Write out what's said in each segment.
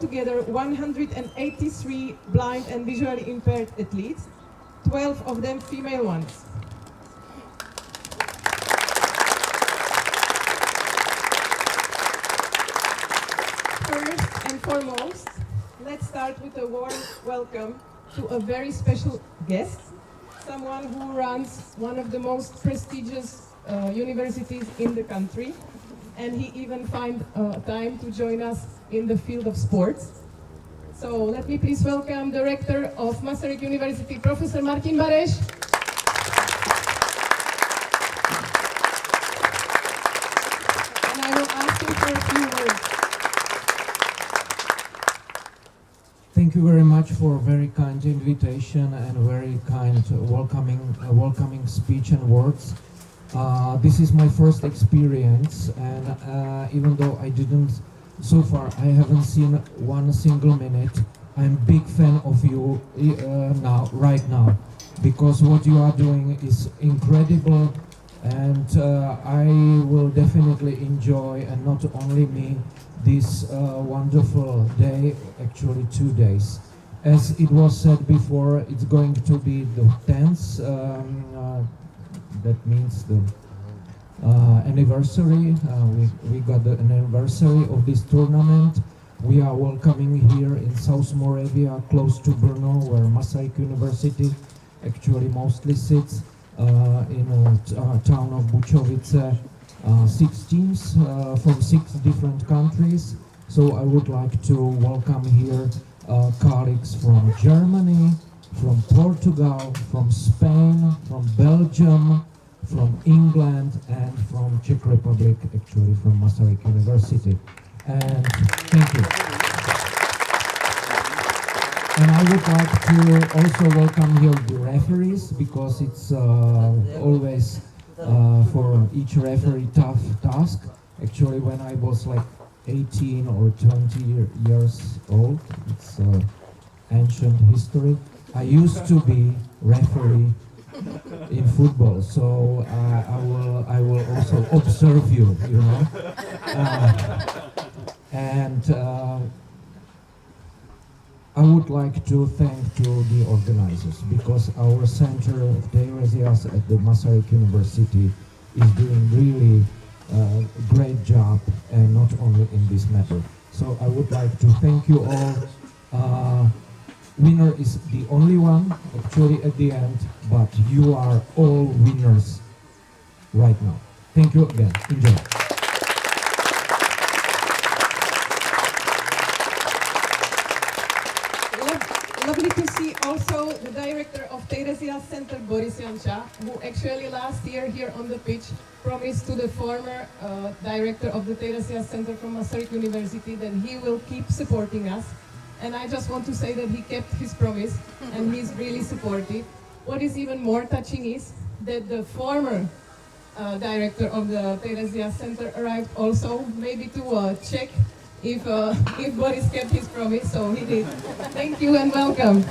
together 183 blind and visually impaired athletes, 12 of them female ones. First and foremost, let's start with a warm welcome to a very special guest, someone who runs one of the most prestigious universities in the country, and he even find time to join us in the field of sports. So let me please welcome the rector of Masaryk University, Professor Martin Bares. And I will ask him for a few words. Thank you very much for a very kind invitation and very kind welcoming speech and words. This is my first experience, and even though so far I haven't seen one single minute, I'm a big fan of you right now, because what you are doing is incredible, and I will definitely enjoy, and not only me, this wonderful day, actually 2 days. As it was said before, it's going to be the 10th, that means the anniversary. We got the anniversary of this tournament. We are welcoming here in South Moravia, close to Brno, where Masaryk University actually mostly sits, in a town of Bučovice. 6 teams from 6 different countries. So I would like to welcome here colleagues from Germany, from Portugal, from Spain, from Belgium, from England, and from Czech Republic, actually from Masaryk University. And thank you. And I would like to also welcome here the referees, because it's always for each referee tough task. Actually, when I was like 18 or 20 years old, it's ancient history, I used to be referee in football, so I will also observe you, and I would like to thank to the organizers, because our center of Teiresias at the Masaryk University is doing really great job, and not only in this matter. So I would like to thank you all. Winner is the only one, actually, at the end, but you are all winners right now. Thank you again. Enjoy. Lovely to see also the director of Teiresias Center, Boris Janča, who actually last year here on the pitch promised to the former director of the Teiresias Center from Masaryk University that he will keep supporting us. And I just want to say that he kept his promise, and he's really supportive. What is even more touching is that the former director of the Teiresias Center arrived also, maybe to check if Boris kept his promise, so he did. Thank you and welcome.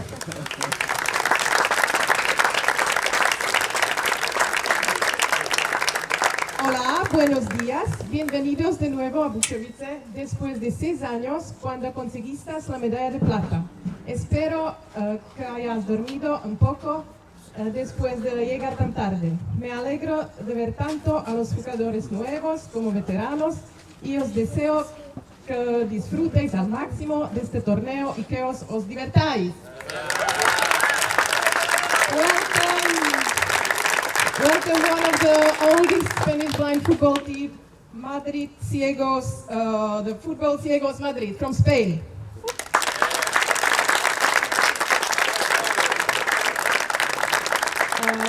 Hola, buenos días. Bienvenidos de nuevo a Bučovice después de 6 años cuando conseguiste la medalla de plata. Espero que hayas dormido un poco después de llegar tan tarde. Me alegro de ver tanto a los jugadores nuevos como veteranos y os deseo que disfrutéis al máximo de este torneo y que os divertáis. Welcome one of the oldest Spanish blind football team, Madrid Ciegos, the Football Ciegos Madrid from Spain.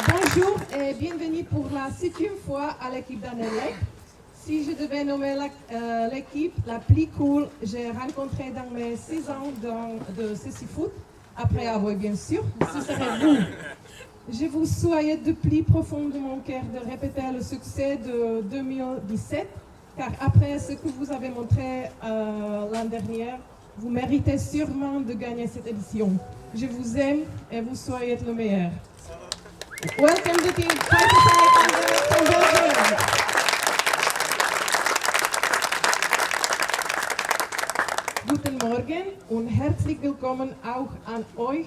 Bonjour et bienvenue pour la 7e fois à l'équipe d'Anelec. Si je devais nommer l'équipe la plus cool que j'ai rencontrée dans mes 6 ans de ceci foot, après avoir bien sûr, ce serait vous. Je vous souhaite de plus profond de mon cœur de répéter le succès de 2017, car après ce que vous avez montré l'an dernier, vous méritez sûrement de gagner cette édition. Je vous aime et vous soyez le meilleur. Welcome the team. From Belgium. Guten Morgen und herzlich willkommen auch an euch,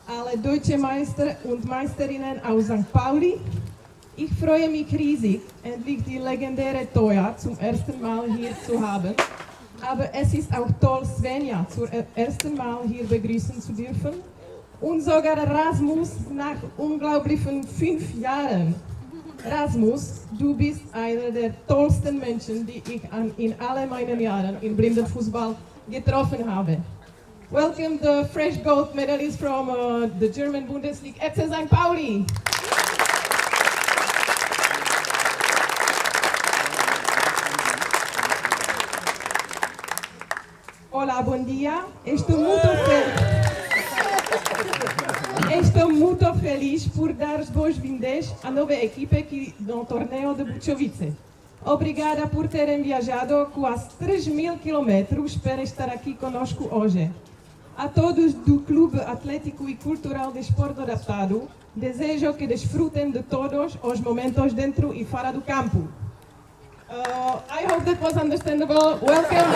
alle deutsche Meister und Meisterinnen aus St. Pauli. Ich freue mich riesig, endlich die legendäre Toja zum ersten Mal hier zu haben. Aber es ist auch toll, Svenja zum ersten Mal hier begrüßen zu dürfen. Und sogar Rasmus nach unglaublichen 5 Jahren. Rasmus, du bist einer der tollsten Menschen, die ich in all meinen Jahren im Blindenfußball getroffen habe. Welcome the fresh gold medalist from the German Bundesliga, FC St. Pauli. Olá, bom dia. Estou muito feliz por dar as boas-vindas à nova equipe aqui no torneio de Bučovice. Obrigada por terem viajado quase 3.000 quilômetros para estar aqui conosco hoje. A todos do Clube Atlético e Cultural de Esporte Adaptado, desejo que desfrutem de todos os momentos dentro e fora do campo. I hope that was understandable. Welcome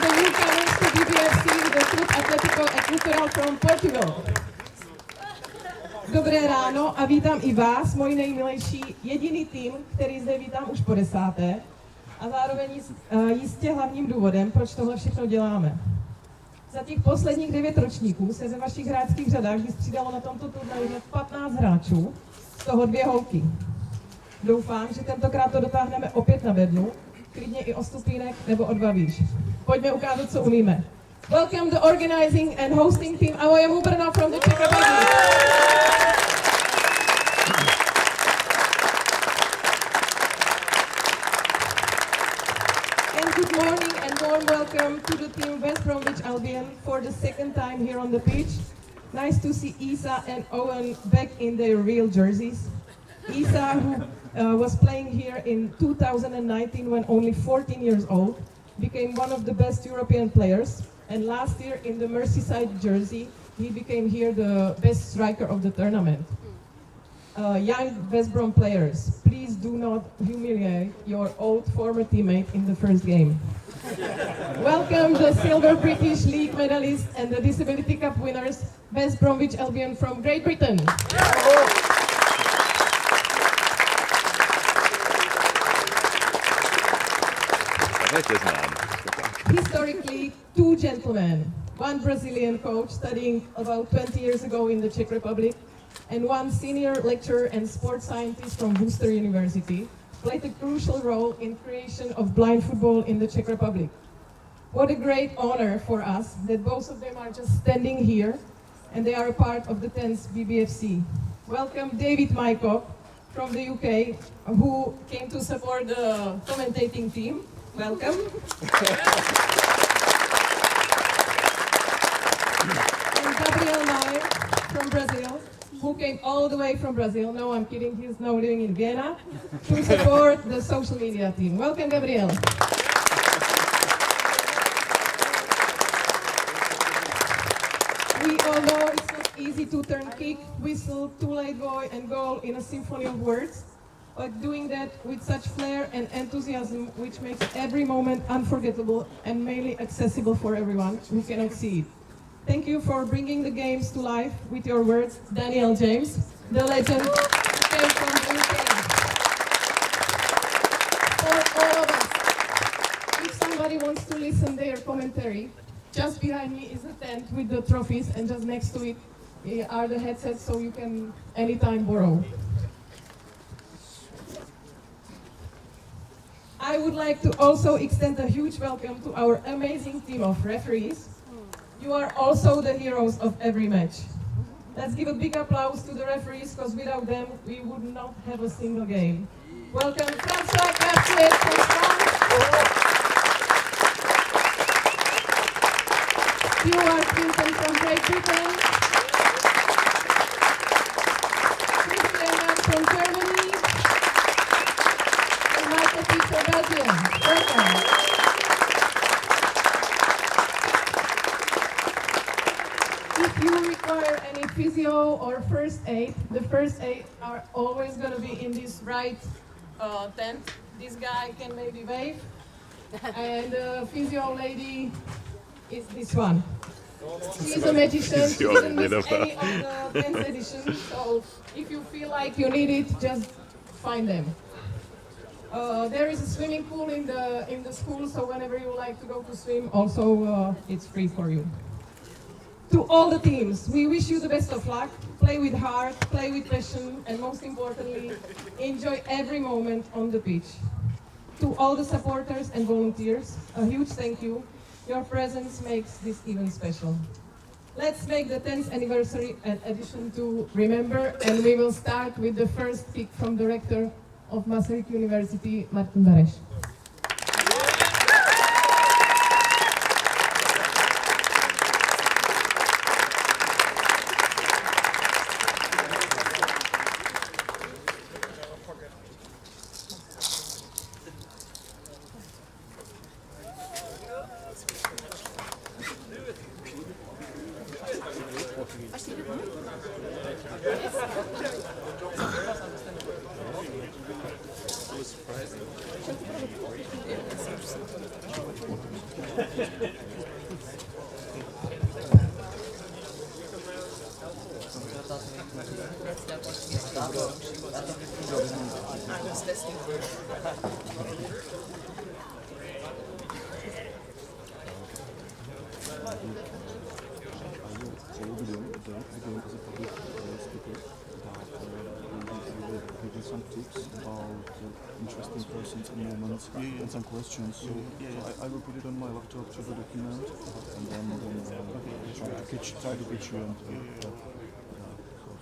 the newcomers to BBFC, the Club Atlético e Cultural from Portugal. Dobré ráno a vítám i vás, moji nejmilejší, jediný tým, který zde vítám už po 10. A zároveň jistě hlavním důvodem, proč tohle všechno děláme. Za těch posledních 9 ročníků se ve vašich hráčských řadách vystřídalo na tomto turnaji 15 hráčů, z toho 2 holky. Doufám, že tentokrát to dotáhneme opět na bednu, klidně i o stupínek nebo o 2 výš. Pojďme ukázat, co umíme. Welcome the organizing and hosting team Ahoj Brno from the Czech Republic. And good morning and warm welcome to the team West Bromwich Albion for the 2nd time here on the pitch. Nice to see Isa and Owen back in their real jerseys. Isa, who was playing here in 2019 when only 14 years old, became one of the best European players. And last year in the Merseyside jersey, he became here the best striker of the tournament. Young West Brom players, please do not humiliate your old former teammate in the first game. Welcome the Silver British League medalists and the Disability Cup winners, West Bromwich Albion from Great Britain. Historically, 2 gentlemen, 1 Brazilian coach studying about 20 years ago in the Czech Republic, and 1 senior lecturer and sports scientist from Worcester University, played a crucial role in creation of blind football in the Czech Republic. What a great honor for us that both of them are just standing here, and they are a part of the 10th BBFC. Welcome David Mycock from the UK, who came to support the commentating team. Welcome. And Gabriel Nair from Brazil, who came all the way from Brazil. No, I'm kidding, he's now living in Vienna, to support the social media team. Welcome, Gabriel. We all know it's not easy to turn kick, whistle, two-late boy and goal in a symphony of words. But doing that with such flair and enthusiasm, which makes every moment unforgettable and mainly accessible for everyone who cannot see it. Thank you for bringing the games to life with your words, Daniel James, the legend came from the UK. For all of us, if somebody wants to listen their commentary, just behind me is a tent with the trophies, and just next to it are the headsets, so you can anytime borrow. I would like to also extend a huge welcome to our amazing team of referees. You are also the heroes of every match. Let's give a big applause to the referees, because without them, we would not have a single game. Welcome François Cartier from France. Stuart Clinton from Great Britain. Christian from Germany. And Michael P. from Belgium. Welcome. If you require any physio or first aid, the first aid are always going to be in this right tent. This guy can maybe wave. And the physio lady is this one. She's a magician. She didn't miss any of the 10th edition. So if you feel like you need it, just find them. There is a swimming pool in the school, so whenever you like to go to swim, also it's free for you. To all the teams, we wish you the best of luck. Play with heart, play with passion, and most importantly, enjoy every moment on the pitch. To all the supporters and volunteers, a huge thank you. Your presence makes this event special. Let's make the 10th anniversary an edition to remember, and we will start with the first pick from the rector of Maastricht University, Martin Baresch. Some tips about interesting persons and moments and some questions. So I will put it on my laptop to the document and then try to pitch you and so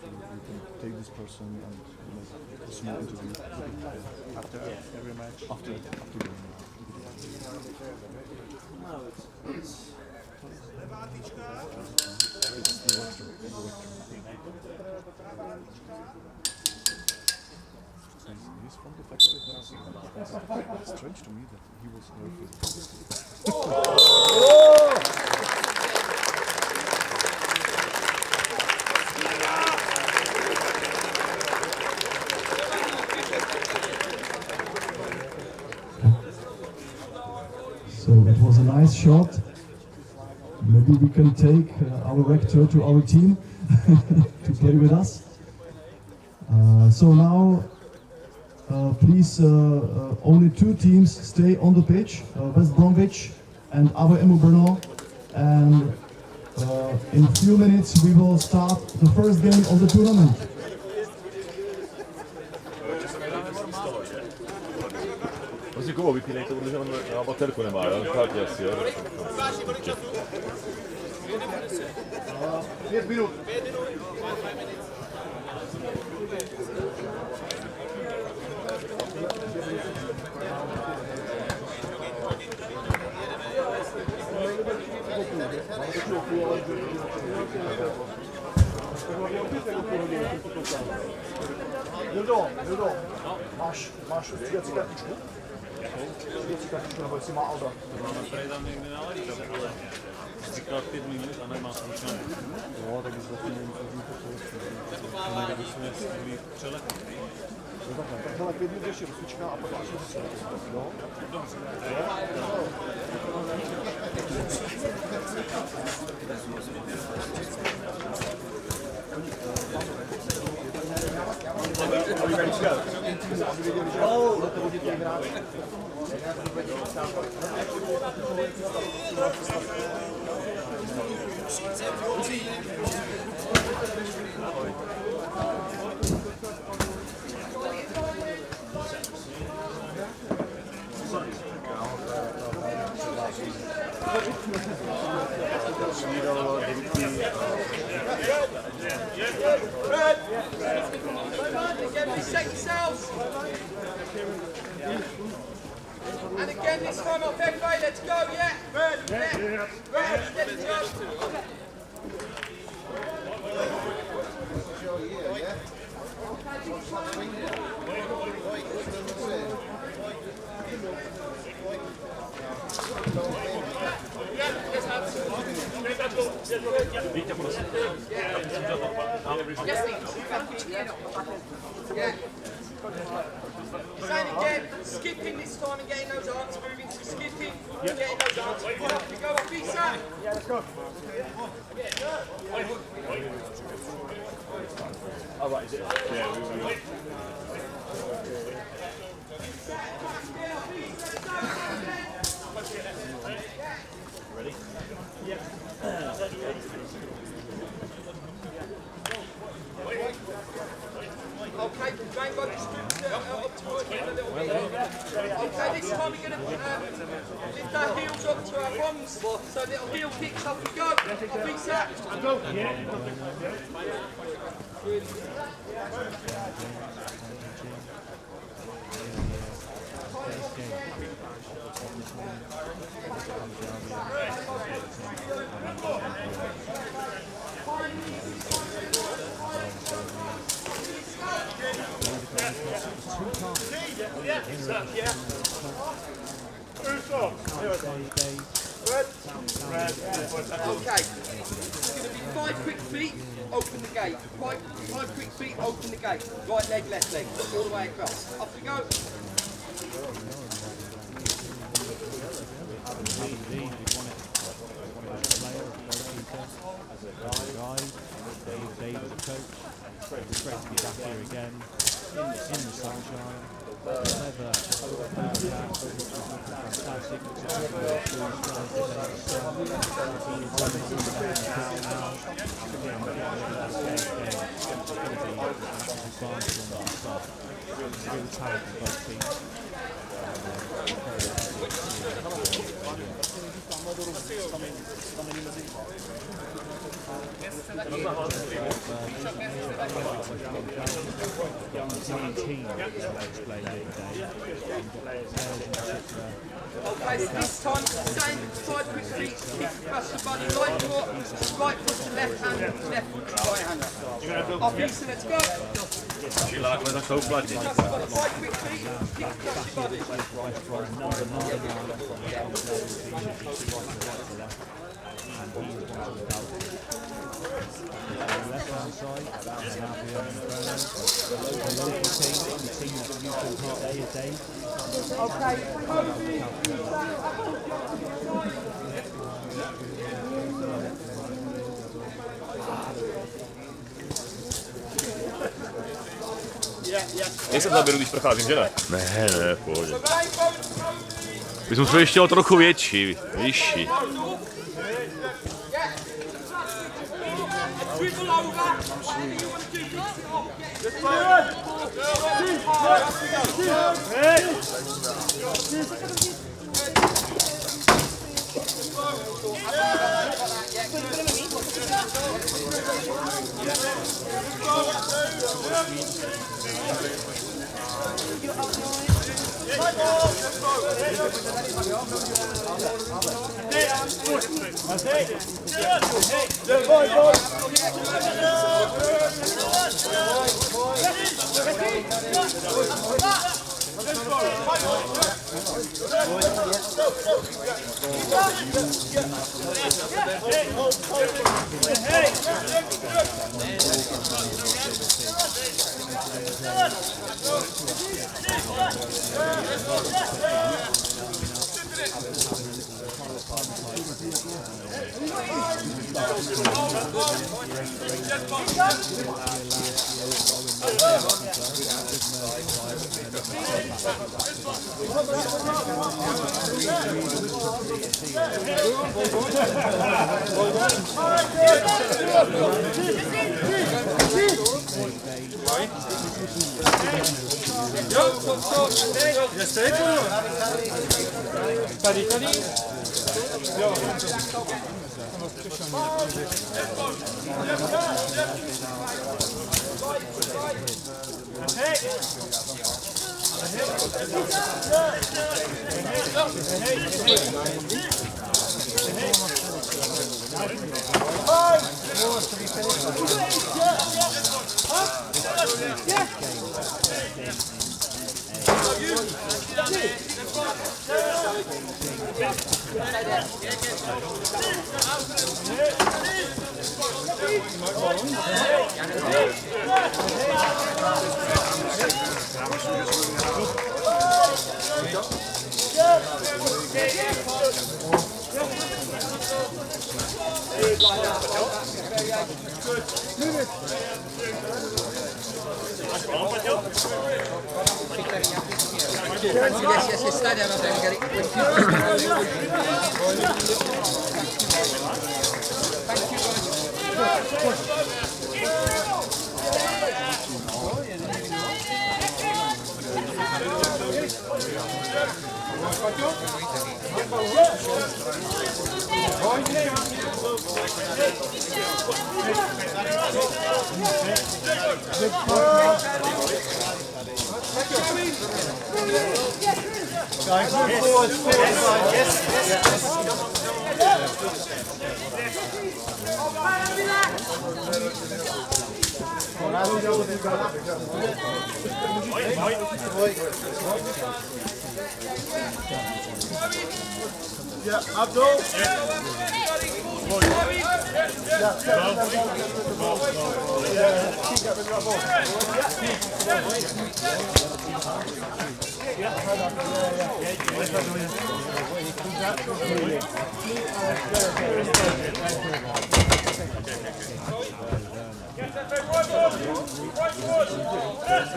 you can take this person and make a small interview after every match. After the game. He's from the factory. It's strange to me that he was nervous. So it was a nice shot. Maybe we can take our rector to our team to play with us. So now, please, only two teams stay on the pitch, West Bromwich and AWM Brno. And in a few minutes we will start the first game of the tournament. Koho vypínejte, protože on na baterku nemá, jo? Tak jasně, jo? 5 minut. Mildo, máš střídací kartičku? Střídací kartičku, nebo jestli má Alda? To máme tady tam někde na laptop, ale říkal 5 minut a nemá slušnou. Jo, tak bys zatím nevím, To někde bychom měli přelet. No takhle, tak hele, 5 minut ještě rozsvička a pak až se jo? Dobře. And again, this one off, everybody, let's go, yeah? Red, steady go. Vítě, prosím. Yeah. Saying again, skipping getting those answers. Off you go, off you, Sam. Yeah, let's go. Oh, right, is it? Yeah, ready? Yeah. Okay, Rainbow, just up towards him a little bit. Okay, this time we're going to lift our heels up to our bums, so little heel kicks, off we go. Off each side. Okay, it's going to be 5 quick feet, open the gate. 5 quick feet, open the gate. Right leg, left leg, all the way across. Off we go. Dave as a coach, it's great to be back here again in the sunshine. Clever attack, which was fantastic. Really talented both teams. Okay, so this time, same 5 quick feet, kick across the body, right foot to left hand, left foot to right hand. Off each, so let's go. She like when I so bloody. 5 quick feet, kick across the body. Left hand side, happy on the local team, the team that you can part there is Dave. Nejsem záběru, když procházím, že ne? Ne, pohodě. My jsme ještě o trochu větší, vyšší. Swivel over. You want to do Yes, stay down, I'll get it. Thank you, Guys, move forward, Yeah, Abdul.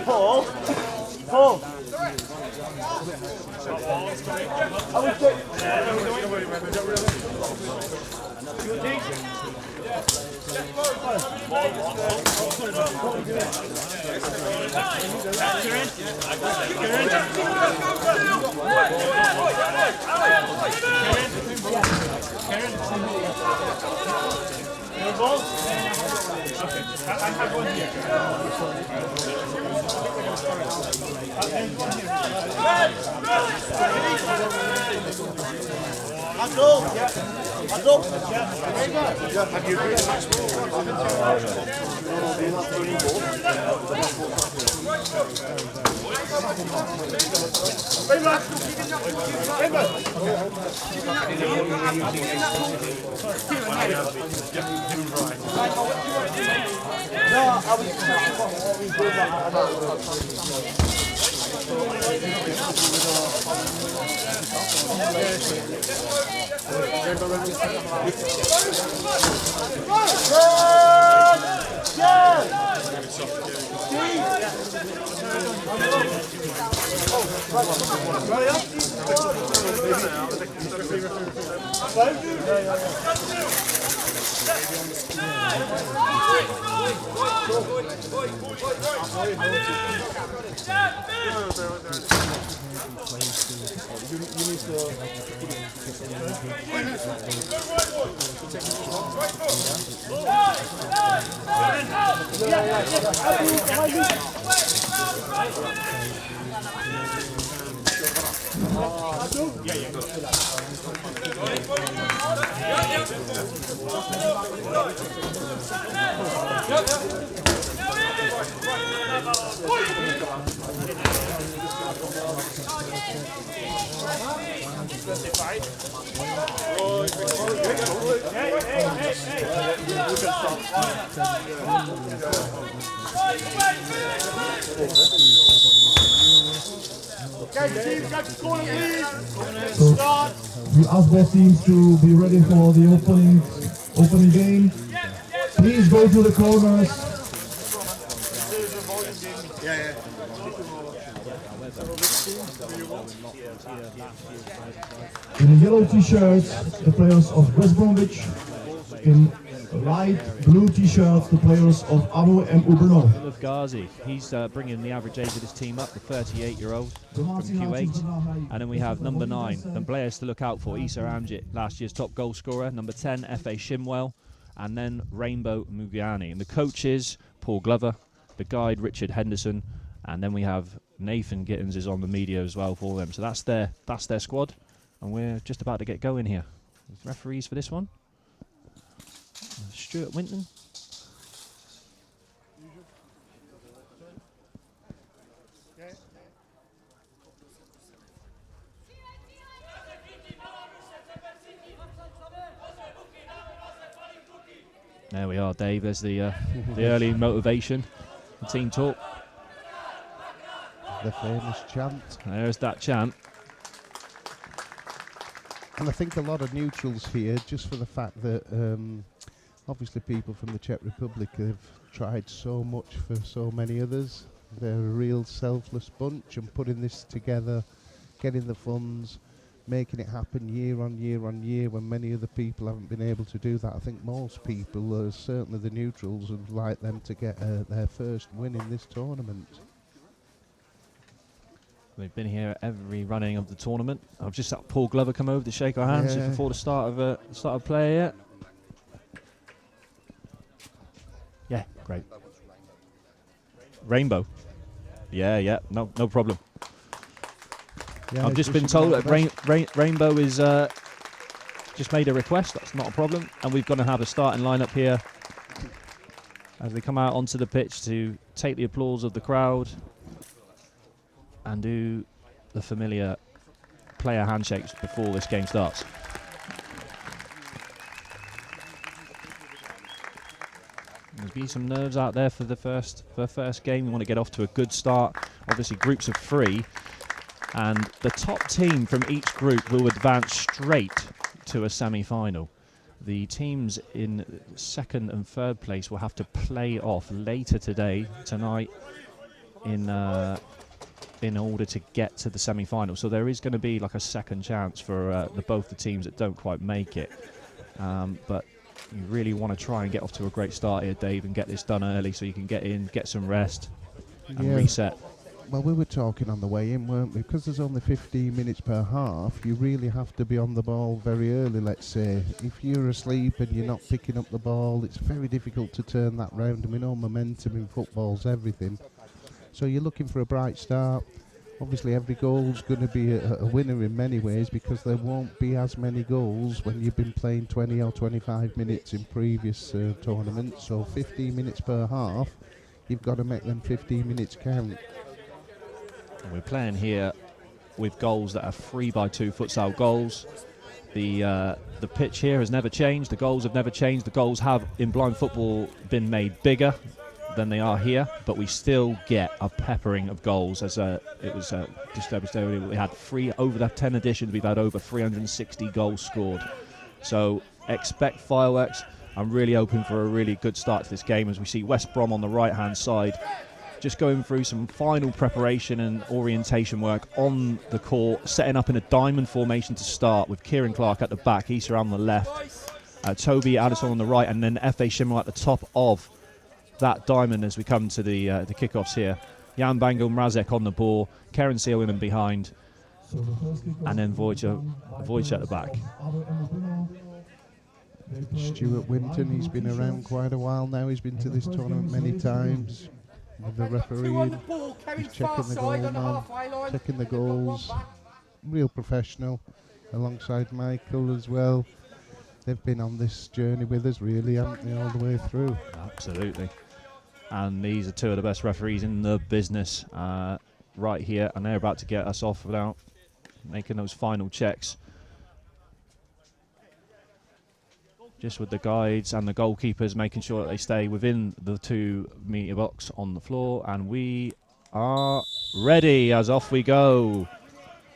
Paul. Paul. So we ask both teams to be ready for the opening game. Please go to the corners. In yellow t-shirts, the players of Bromwich. In light blue t-shirts, the players of Abo and Brno. Of Ghazi, he's bringing the average age of his team up, the 38-year-old from Q8. And then we have number 9, the players to look out for, Issa Amjit, last year's top goal scorer. Number 10, F.A. Shimwell. And then Rainbow Mugiani. And the coaches, Paul Glover. The guide, Richard Henderson. And then we have Nathan Gittins is on the media as well for them. So that's their squad. And we're just about to get going here. Referees for this one. Stuart Winton. There we are, Dave. There's the early motivation, the team talk. The famous chant. There's that chant. And I think a lot of neutrals here, just for the fact that obviously people from the Czech Republic have tried so much for so many others. They're a real selfless bunch, and putting this together, getting the funds, making it happen year on year on year when many other people haven't been able to do that. I think most people, certainly the neutrals, would like them to get their first win in this tournament. We've been here every running of the tournament. I've just had Paul Glover come over to shake our hands just before the start of play here. Yeah, great. Rainbow. Yeah, no problem. Yeah, I've just been told that Rainbow is just made a request. That's not a problem, and we're going to have a starting lineup here as they come out onto the pitch to take the applause of the crowd and do the familiar player handshakes before this game starts. There'll be some nerves out there for the first game. We want to get off to a good start. Obviously, groups of 3, and the top team from each group will advance straight to a semi-final. The teams in 2nd and 3rd place will have to play off later tonight, in order to get to the semi-final. So there is going to be like a second chance for both the teams that don't quite make it. But you really want to try and get off to a great start here, Dave, and get this done early so you can get in, get some rest, and reset. Well, we were talking on the way in, weren't we? Because there's only 15 minutes per half, you really have to be on the ball very early, let's say. If you're asleep and you're not picking up the ball, it's very difficult to turn that round. And we know momentum in football's everything. So you're looking for a bright start. Obviously, every goal's going to be a winner in many ways, because there won't be as many goals when you've been playing 20 or 25 minutes in previous tournaments. So 15 minutes per half, you've got to make them 15 minutes count. And we're playing here with goals that are 3x2 futsal goals. The pitch here has never changed. The goals have never changed. The goals have, in blind football, been made bigger than they are here, but we still get a peppering of goals. As it was established earlier, we had over the 10 editions, we've had over 360 goals scored. So expect fireworks. I'm really hoping for a really good start to this game, as we see West Brom on the right-hand side just going through some final preparation and orientation work on the court, setting up in a diamond formation to start, with Kieran Clark at the back, Issa on the left, Toby Addison on the right, and then F.A. Shimwell at the top of that diamond as we come to the kickoffs here. Jan Bango Mrazek on the ball, Karen Seal in and behind, and then Wojciech at the back. Stuart Winton, he's been around quite a while now. He's been to this tournament many times. With the referee, he's checking the goal man, checking the goals. Real professional, alongside Michael as well. They've been on this journey with us, really, haven't they, all the way through? Absolutely. And these are 2 of the best referees in the business right here, and they're about to get us off without making those final checks. Just with the guides and the goalkeepers making sure that they stay within the 2-metre box on the floor, and we are ready as off we go.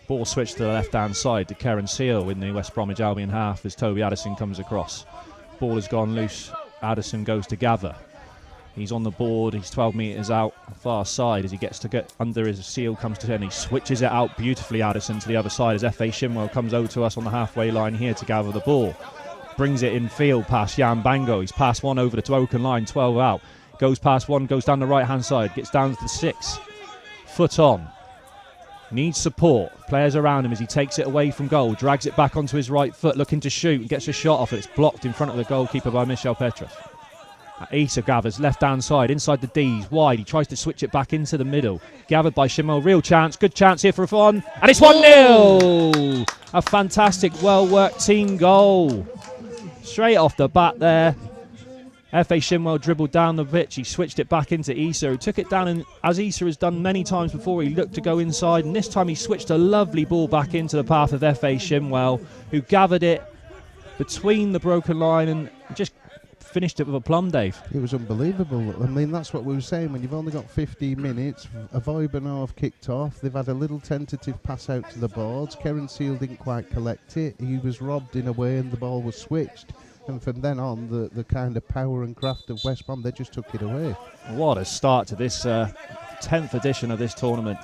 Ball switched to the left-hand side to Karen Seal in the West Bromwich Albion half as Toby Addison comes across. Ball has gone loose. Addison goes to gather. He's on the board. He's 12 metres out far side as he gets to get under his Seal, comes to him. He switches it out beautifully, Addison, to the other side as F.A. Shimwell comes over to us on the halfway line here to gather the ball. Brings it in field past Jan Bango. He's passed one over the Token line, 12 out. Goes past one, goes down the right-hand side, gets down to the 6. Foot on. Needs support. Players around him as he takes it away from goal. Drags it back onto his right foot, looking to shoot. And gets a shot off it. It's blocked in front of the goalkeeper by Michel Petrov. Issa gathers left-hand side, inside the D's, wide. He tries to switch it back into the middle. Gathered by Shimel. Real chance. Good chance here for a fun. And it's 1-0. A fantastic, well-worked team goal. Straight off the bat there. F.A. Shimwell dribbled down the pitch. He switched it back into Issa, who took it down, and as Issa has done many times before, he looked to go inside, and this time he switched a lovely ball back into the path of F.A. Shimwell, who gathered it between the broken line and just finished it with a plum, Dave. It was unbelievable. I mean, that's what we were saying. When you've only got 15 minutes, Avoybanov kicked off. They've had a little tentative pass out to the boards. Karen Seal didn't quite collect it. He was robbed in a way and the ball was switched. And from then on, the kind of power and craft of West Brom, they just took it away. What a start to this 10th edition of this tournament.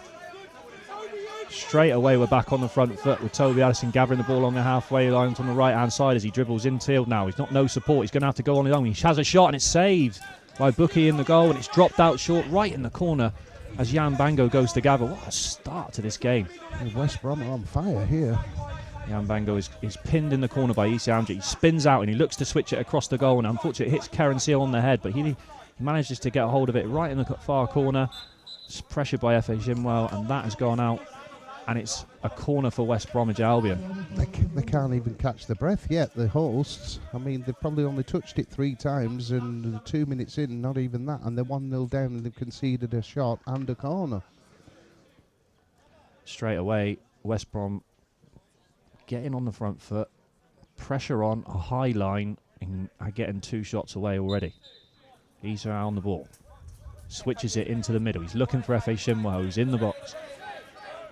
Straight away, we're back on the front foot with Toby Addison gathering the ball on the halfway line on the right-hand side as he dribbles infield now. He's got no support. He's going to have to go on his own. He has a shot and it's saved by Bookie in the goal, and it's dropped out short right in the corner as Jan Bango goes to gather. What a start to this game. West Brom are on fire here. Jan Bango is pinned in the corner by Issa Amjad. He spins out and he looks to switch it across the goal, and unfortunately it hits Karen Seal on the head, but he manages to get a hold of it right in the far corner. It's pressured by F.A. Shimwell, and that has gone out. And it's a corner for West Bromwich Albion. They can't even catch the breath yet, the hosts. I mean, they've probably only touched it 3 times, and 2 minutes in, not even that, and they're 1-0 down and they've conceded a shot and a corner. Straight away, West Brom getting on the front foot, pressure on, a high line, and are getting 2 shots away already. Issa on the ball. Switches it into the middle. He's looking for F.A. Shimwell, who's in the box.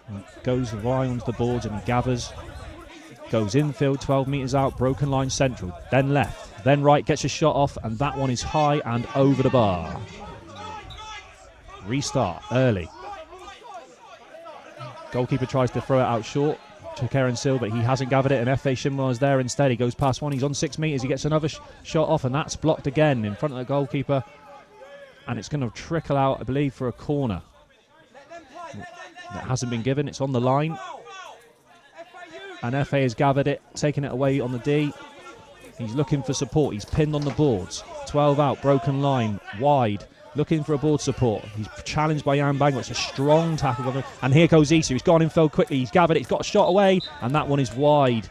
And goes wide onto the boards and he gathers. Goes infield, 12 metres out, broken line central. Then left, then right, gets a shot off, and that one is high and over the bar. Restart early. Goalkeeper tries to throw it out short to Karen Seal, but he hasn't gathered it, and F.A. Shimwell is there instead. He goes past one, he's on 6 metres, he gets another shot off, and that's blocked again in front of the goalkeeper. And it's going to trickle out, I believe, for a corner. That hasn't been given, it's on the line. And FA has gathered it, taken it away on the D. He's looking for support, he's pinned on the boards. 12 out, broken line, wide, looking for a board support. He's challenged by Jan Bango, it's a strong tackle. And here goes Issa, he's gone infield quickly, he's gathered it, he's got a shot away, and that one is wide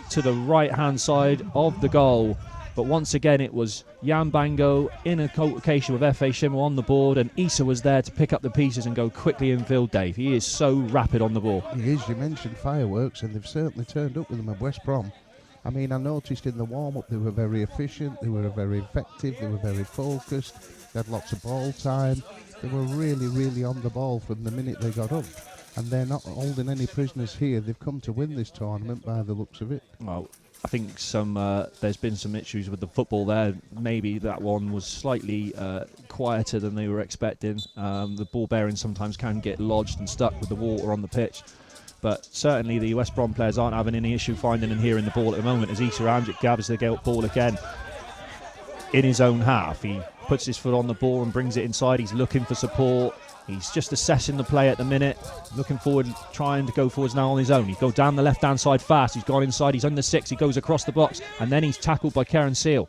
to the right-hand side of the goal. But once again, it was Jan Bango in a co-location with F.A. Shimmer on the board, and Issa was there to pick up the pieces and go quickly infield, Dave. He is so rapid on the ball. He is. You mentioned fireworks, and they've certainly turned up with them at West Brom. I mean, I noticed in the warm-up they were very efficient, they were very effective, they were very focused, they had lots of ball time. They were really, really on the ball from the minute they got up. And they're not holding any prisoners here. They've come to win this tournament by the looks of it. Well, I think there's been some issues with the football there. Maybe that one was slightly quieter than they were expecting. The ball bearings sometimes can get lodged and stuck with the water on the pitch. But certainly the West Brom players aren't having any issue finding and hearing the ball at the moment as Issa Amjad gathers the ball again in his own half. He puts his foot on the ball and brings it inside. He's looking for support. He's just assessing the play at the minute, looking forward, trying to go forwards now on his own. He's gone down the left-hand side fast. He's gone inside. He's under 6. He goes across the box, and then he's tackled by Karen Seal.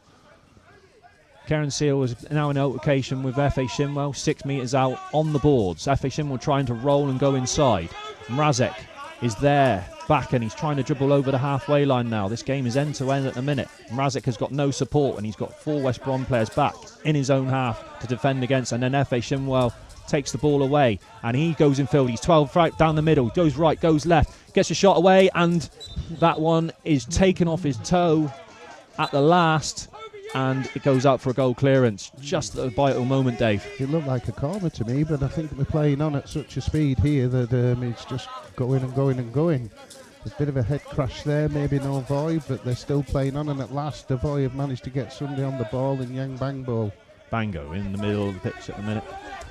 Karen Seal is now in altercation with F.A. Shimwell, 6 metres out on the boards. F.A. Shimwell trying to roll and go inside. Mrazek is there, back, and he's trying to dribble over the halfway line now. This game is end-to-end at the minute. Mrazek has got no support, and he's got 4 West Brom players back in his own half to defend against, and then F.A. Shimwell takes the ball away, and he goes in field. He's 12 right down the middle, goes right, goes left, gets a shot away, and that one is taken off his toe at the last, and it goes out for a goal clearance. Just at a vital moment, Dave. It looked like a corner to me, but I think we're playing on at such a speed here that it's just going and going and going. A bit of a head crash there, maybe no void, but they're still playing on, and at last the void have managed to get somebody on the ball in Yang Bango in the middle of the pitch at the minute.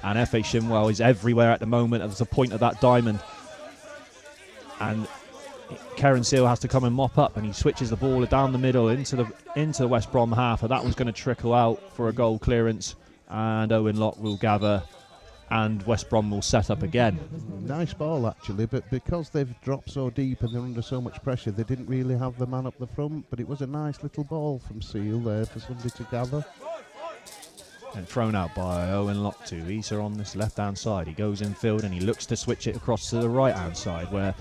And F.A. Shimwell is everywhere at the moment as the point of that diamond. And Karen Seal has to come and mop up, and he switches the ball down the middle into the West Brom half, and that one's going to trickle out for a goal clearance, and Owen Locke will gather, and West Brom will set up again. Nice ball actually, but because they've dropped so deep and they're under so much pressure, they didn't really have the man up the front, but it was a nice little ball from Seal there for somebody to gather. And thrown out by Owen Locke to Issa on this left-hand side. He goes infield and he looks to switch it across to the right-hand side, where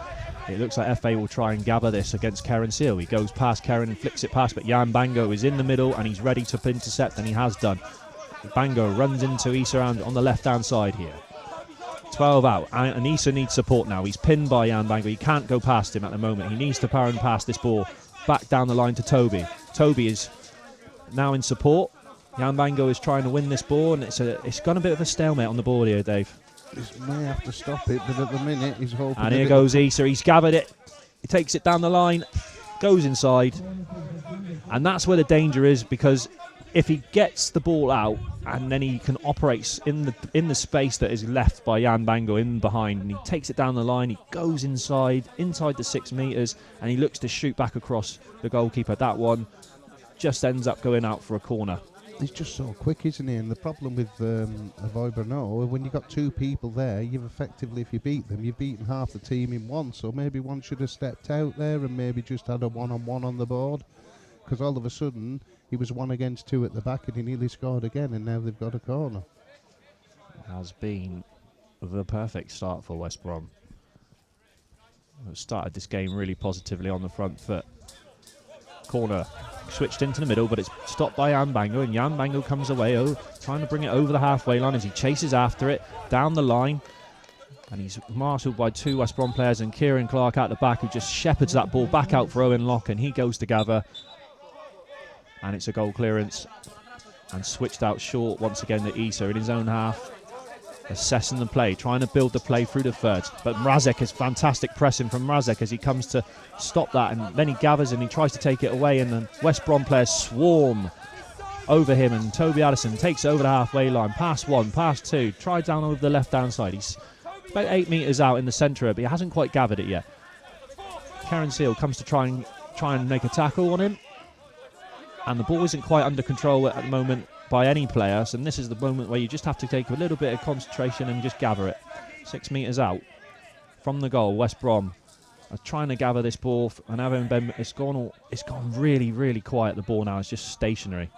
it looks like FA will try and gather this against Karen Seal. He goes past Karen and flicks it past, but Jan Bango is in the middle and he's ready to intercept, and he has done. Bango runs into Issa on the left-hand side here. 12 out, and Issa needs support now. He's pinned by Jan Bango. He can't go past him at the moment. He needs to power and pass this ball back down the line to Toby. Toby is now in support. Jan Bango is trying to win this ball, and it's gone a bit of a stalemate on the board here, Dave. This may have to stop it, but at the minute he's hoping. And here goes Issa. He's gathered it. He takes it down the line, goes inside, and that's where the danger is, because if he gets the ball out and then he can operate in the space that is left by Jan Bango in behind, and he takes it down the line, he goes inside the 6 meters, and he looks to shoot back across the goalkeeper. That one just ends up going out for a corner. He's just so quick, isn't he? And the problem with Avoy Brno, when you've got 2 people there, you've effectively, if you beat them, you've beaten half the team in one. So maybe one should have stepped out there and maybe just had a one-on-one on the board. Because all of a sudden, he was 1 against 2 at the back and he nearly scored again, and now they've got a corner. It has been the perfect start for West Brom. We've started this game really positively on the front foot. Corner switched into the middle, but it's stopped by Jan Bango, and Jan Bango comes away, trying to bring it over the halfway line as he chases after it down the line, and he's marshalled by 2 West Brom players and Kieran Clark out the back, who just shepherds that ball back out for Owen Locke, and he goes to gather, and it's a goal clearance and switched out short once again to Issa in his own half, assessing the play, trying to build the play through the thirds. But Mrazek is fantastic pressing from Mrazek as he comes to stop that, and then he gathers and he tries to take it away, and the West Brom players swarm over him, and Toby Addison takes it over the halfway line, past 1, past 2, tries down over the left hand side. He's about 8 metres out in the centre, but he hasn't quite gathered it yet. Karen Seal comes to try and make a tackle on him, and the ball isn't quite under control at the moment by any player, so this is the moment where you just have to take a little bit of concentration and just gather it. 6 metres out from the goal, West Brom are trying to gather this ball, and it's gone really, really quiet. The ball now is just stationary.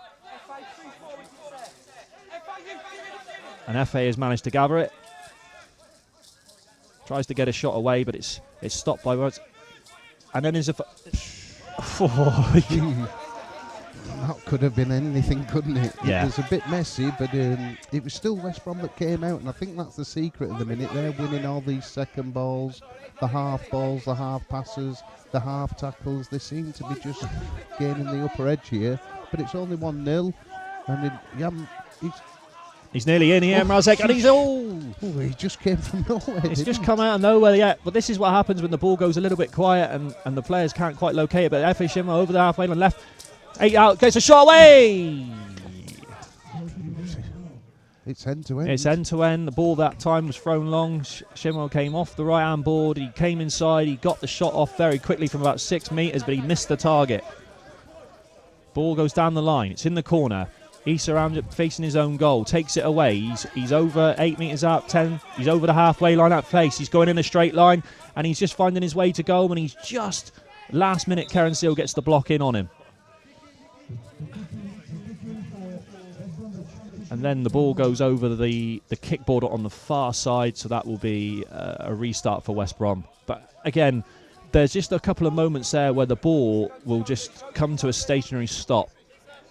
And FA has managed to gather it. Tries to get a shot away, but it's stopped by words. And then there's a... That could have been anything, couldn't it? Yeah. It was a bit messy, but it was still West Brom that came out, and I think that's the secret at the minute. They're winning all these second balls, the half passes, the half tackles. They seem to be just gaining the upper edge here, but it's only 1-0, and he's nearly in here, Mrazek, and he just came from nowhere. It's just come out of nowhere, yeah. But this is what happens when the ball goes a little bit quiet and the players can't quite locate it. But Efe Shimwa over the halfway line left. 8 out, gets a shot away! It's end to end. It's end to end. The ball that time was thrown long. Shimwa came off the right hand board. He came inside. He got the shot off very quickly from about 6 metres, but he missed the target. Ball goes down the line. It's in the corner. Issa Amjad facing his own goal. Takes it away. He's over 8 metres out, 10. He's over the halfway line at place. He's going in a straight line, and he's just finding his way to goal, and he's just, last minute, Karen Seal gets the block in on him. And then the ball goes over the kickboard on the far side, so that will be a restart for West Brom. But again, there's just a couple of moments there where the ball will just come to a stationary stop.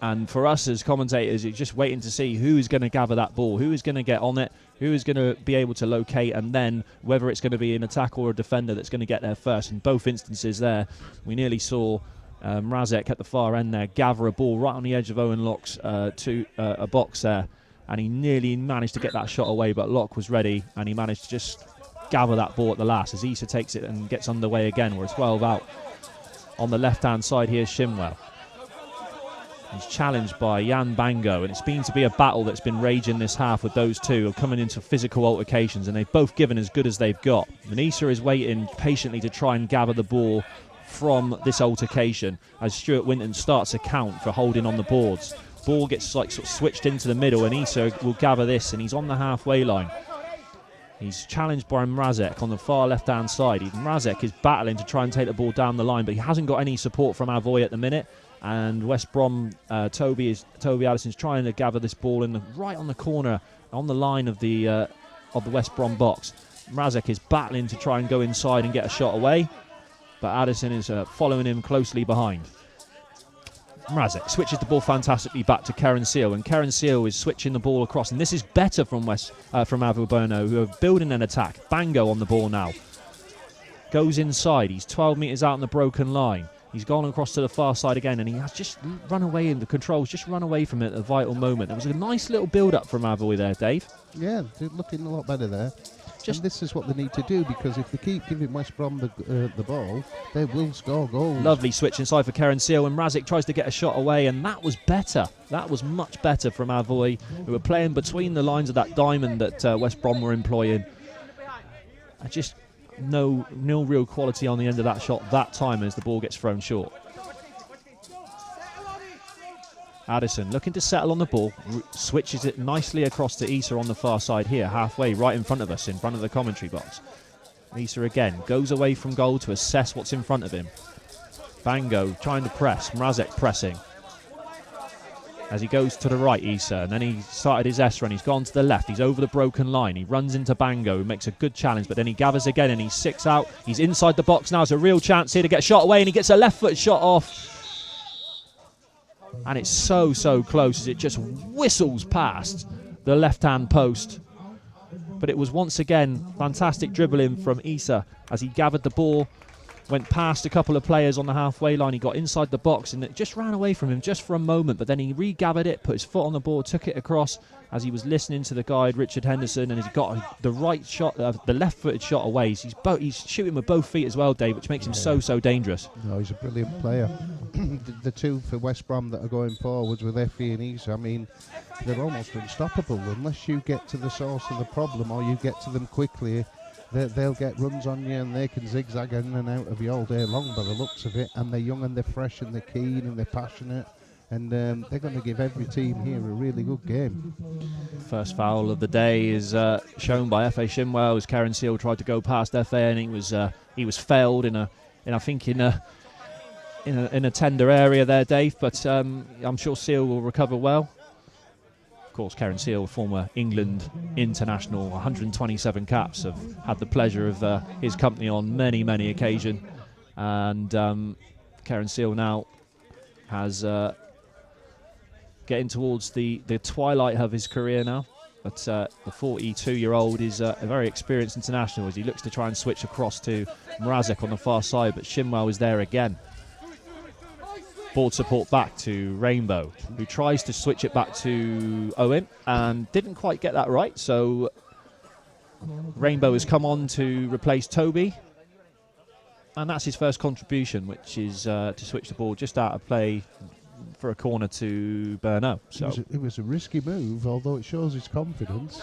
And for us as commentators, you're just waiting to see who is going to gather that ball, who is going to get on it, who is going to be able to locate, and then whether it's going to be an attacker or a defender that's going to get there first. In both instances there, we nearly saw Mrazek at the far end there gather a ball right on the edge of Owen Locke's to a box there, and he nearly managed to get that shot away, but Locke was ready and he managed to just gather that ball at the last as Issa takes it and gets underway again. We're 12 out. On the left hand side here, Shimwell. He's challenged by Jan Bango, and it's been to be a battle that's been raging this half with those two coming into physical altercations, and they've both given as good as they've got. And Issa is waiting patiently to try and gather the ball from this altercation as Stuart Winton starts a count for holding on the boards. Ball gets like sort of switched into the middle, and Issa will gather this, and he's on the halfway line. He's challenged by Mrazek on the far left-hand side. Mrazek is battling to try and take the ball down the line, but he hasn't got any support from Avoy at the minute. And West Brom, Toby Addison's trying to gather this ball right on the corner, on the line of the West Brom box. Mrazek is battling to try and go inside and get a shot away, but Addison is following him closely behind. Mrazek switches the ball fantastically back to Karen Seal, and Karen Seal is switching the ball across, and this is better from Avoy Brno, who are building an attack. Bango on the ball now. Goes inside. He's 12 metres out on the broken line. He's gone across to the far side again, and he has just run away in the controls, just run away from it at a vital moment. There was a nice little build-up from Avoy there, Dave. Yeah, they're looking a lot better there. And this is what they need to do, because if they keep giving West Brom the ball, they will score goals. Lovely switch inside for Karen Seal, and Mrazek tries to get a shot away, and that was better. That was much better from Avoy, who were playing between the lines of that diamond that West Brom were employing. Just no real quality on the end of that shot that time as the ball gets thrown short. Addison looking to settle on the ball, switches it nicely across to Issa on the far side here, halfway, right in front of us, in front of the commentary box. Issa again goes away from goal to assess what's in front of him. Bango trying to press, Mrazek pressing. As he goes to the right, Issa, and then he started his S run, he's gone to the left, he's over the broken line, he runs into Bango, who makes a good challenge, but then he gathers again and he's 6 out, he's inside the box now, it's a real chance here to get shot away, and he gets a left foot shot off. And it's so close as it just whistles past the left-hand post. But it was once again fantastic dribbling from Issa as he gathered the ball, went past a couple of players on the halfway line, he got inside the box and it just ran away from him just for a moment, but then he regathered it, put his foot on the ball, took it across as he was listening to the guide Richard Henderson, and he's got the right shot, the left-footed shot away. He's shooting with both feet as well, Dave, which makes him so dangerous. No, he's a brilliant player. The two for West Brom that are going forwards with Effie and Issa, I mean, they're almost unstoppable. Unless you get to the source of the problem or you get to them quickly, they'll get runs on you and they can zigzag in and out of you all day long by the looks of it. And they're young and they're fresh and they're keen and they're passionate. And they're going to give every team here a really good game. First foul of the day is shown by F.A. Shimwell as Karen Seal tried to go past F.A. and he was failed in a tender area there, Dave. But I'm sure Seal will recover well. Of course, Karen Seal, former England international, 127 caps, have had the pleasure of his company on many occasions. And Karen Seal now has getting towards the twilight of his career now. But the 42-year-old is a very experienced international as he looks to try and switch across to Mrazek on the far side, but Shimwell is there again. Board support back to Rainbow, who tries to switch it back to Owen and didn't quite get that right, so Rainbow has come on to replace Toby, and that's his first contribution, which is to switch the ball just out of play for a corner to Burno. So it was a risky move, although it shows his confidence.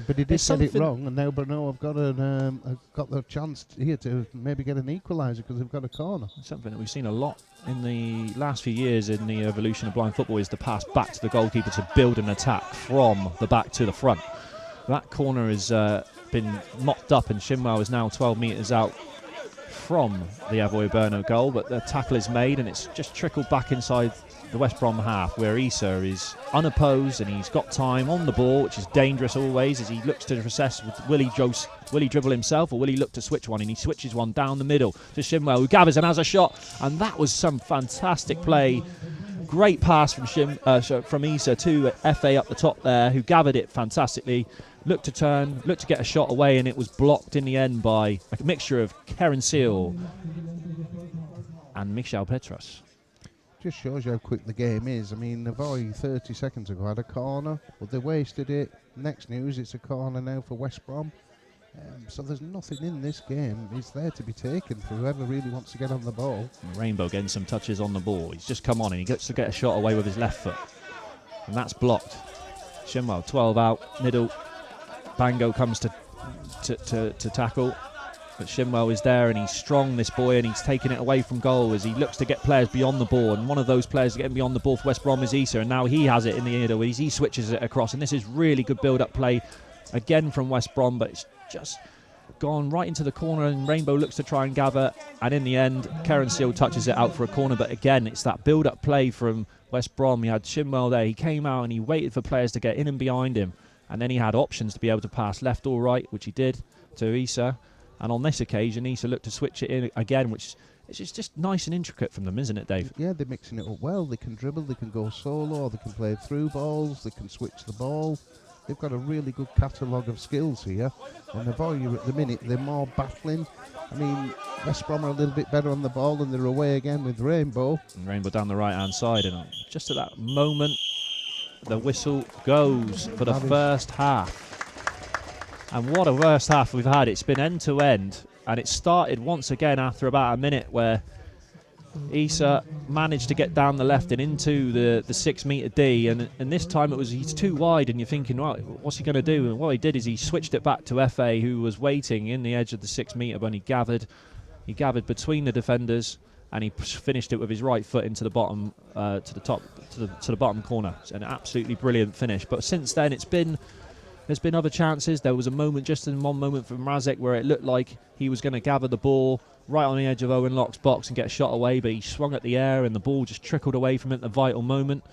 But he did get it wrong, and now Burno have got the chance here to maybe get an equaliser because they've got a corner. Something that we've seen a lot in the last few years in the evolution of blind football is the pass back to the goalkeeper to build an attack from the back to the front. That corner has been mopped up, and Shimwell is now 12 metres out from the Avoy Burno goal, but the tackle is made and it's just trickled back inside the West Brom half, where Issa is unopposed and he's got time on the ball, which is dangerous always as he looks to assess will he dribble himself or will he look to switch one, and he switches one down the middle to Shimwell, who gathers and has a shot, and that was some fantastic play. Great pass from Issa to FA up the top there, who gathered it fantastically, looked to turn, looked to get a shot away, and it was blocked in the end by a mixture of Karen Seal and Michel Petras. Just shows you how quick the game is. I mean, Avoy 30 seconds ago had a corner, but they wasted it. Next news, it's a corner now for West Brom. So there's nothing in this game. It's there to be taken for whoever really wants to get on the ball. Rainbow getting some touches on the ball. He's just come on and he gets to get a shot away with his left foot. And that's blocked. Shimwell, 12 out, middle. Bango comes to tackle. But Shimwell is there and he's strong, this boy, and he's taking it away from goal as he looks to get players beyond the ball. And one of those players getting beyond the ball for West Brom is Issa, and now he has it in the middle as he switches it across. And this is really good build-up play again from West Brom, but it's just gone right into the corner, and Rainbow looks to try and gather. And in the end, Karen Seal touches it out for a corner. But again, it's that build-up play from West Brom. He had Shimwell there. He came out and he waited for players to get in and behind him. And then he had options to be able to pass left or right, which he did to Issa. And on this occasion, Issa looked to switch it in again, which is just nice and intricate from them, isn't it, Dave? Yeah, they're mixing it up well. They can dribble, they can go solo, they can play through balls, they can switch the ball. they've got a really good catalogue of skills here. And Avoya at the minute, they're more battling. I mean, West Brom are a little bit better on the ball, and they're away again with Rainbow. And Rainbow down the right-hand side, and just at that moment, the whistle goes for the first half. And what a first half we've had. It's been end-to-end, and it started once again after about a minute where Issa managed to get down the left and into the 6 metre D, and this time he's too wide, and you're thinking, right, what's he going to do? And what he did is he switched it back to FA, who was waiting in the edge of the 6 metre, but he gathered between the defenders, and he finished it with his right foot into the bottom, to the bottom corner. It's an absolutely brilliant finish. But since then, there's been other chances. There was a moment, just in one moment from Mrazek, where it looked like he was going to gather the ball right on the edge of Owen Locke's box and get shot away, but he swung at the air and the ball just trickled away from it at the vital moment.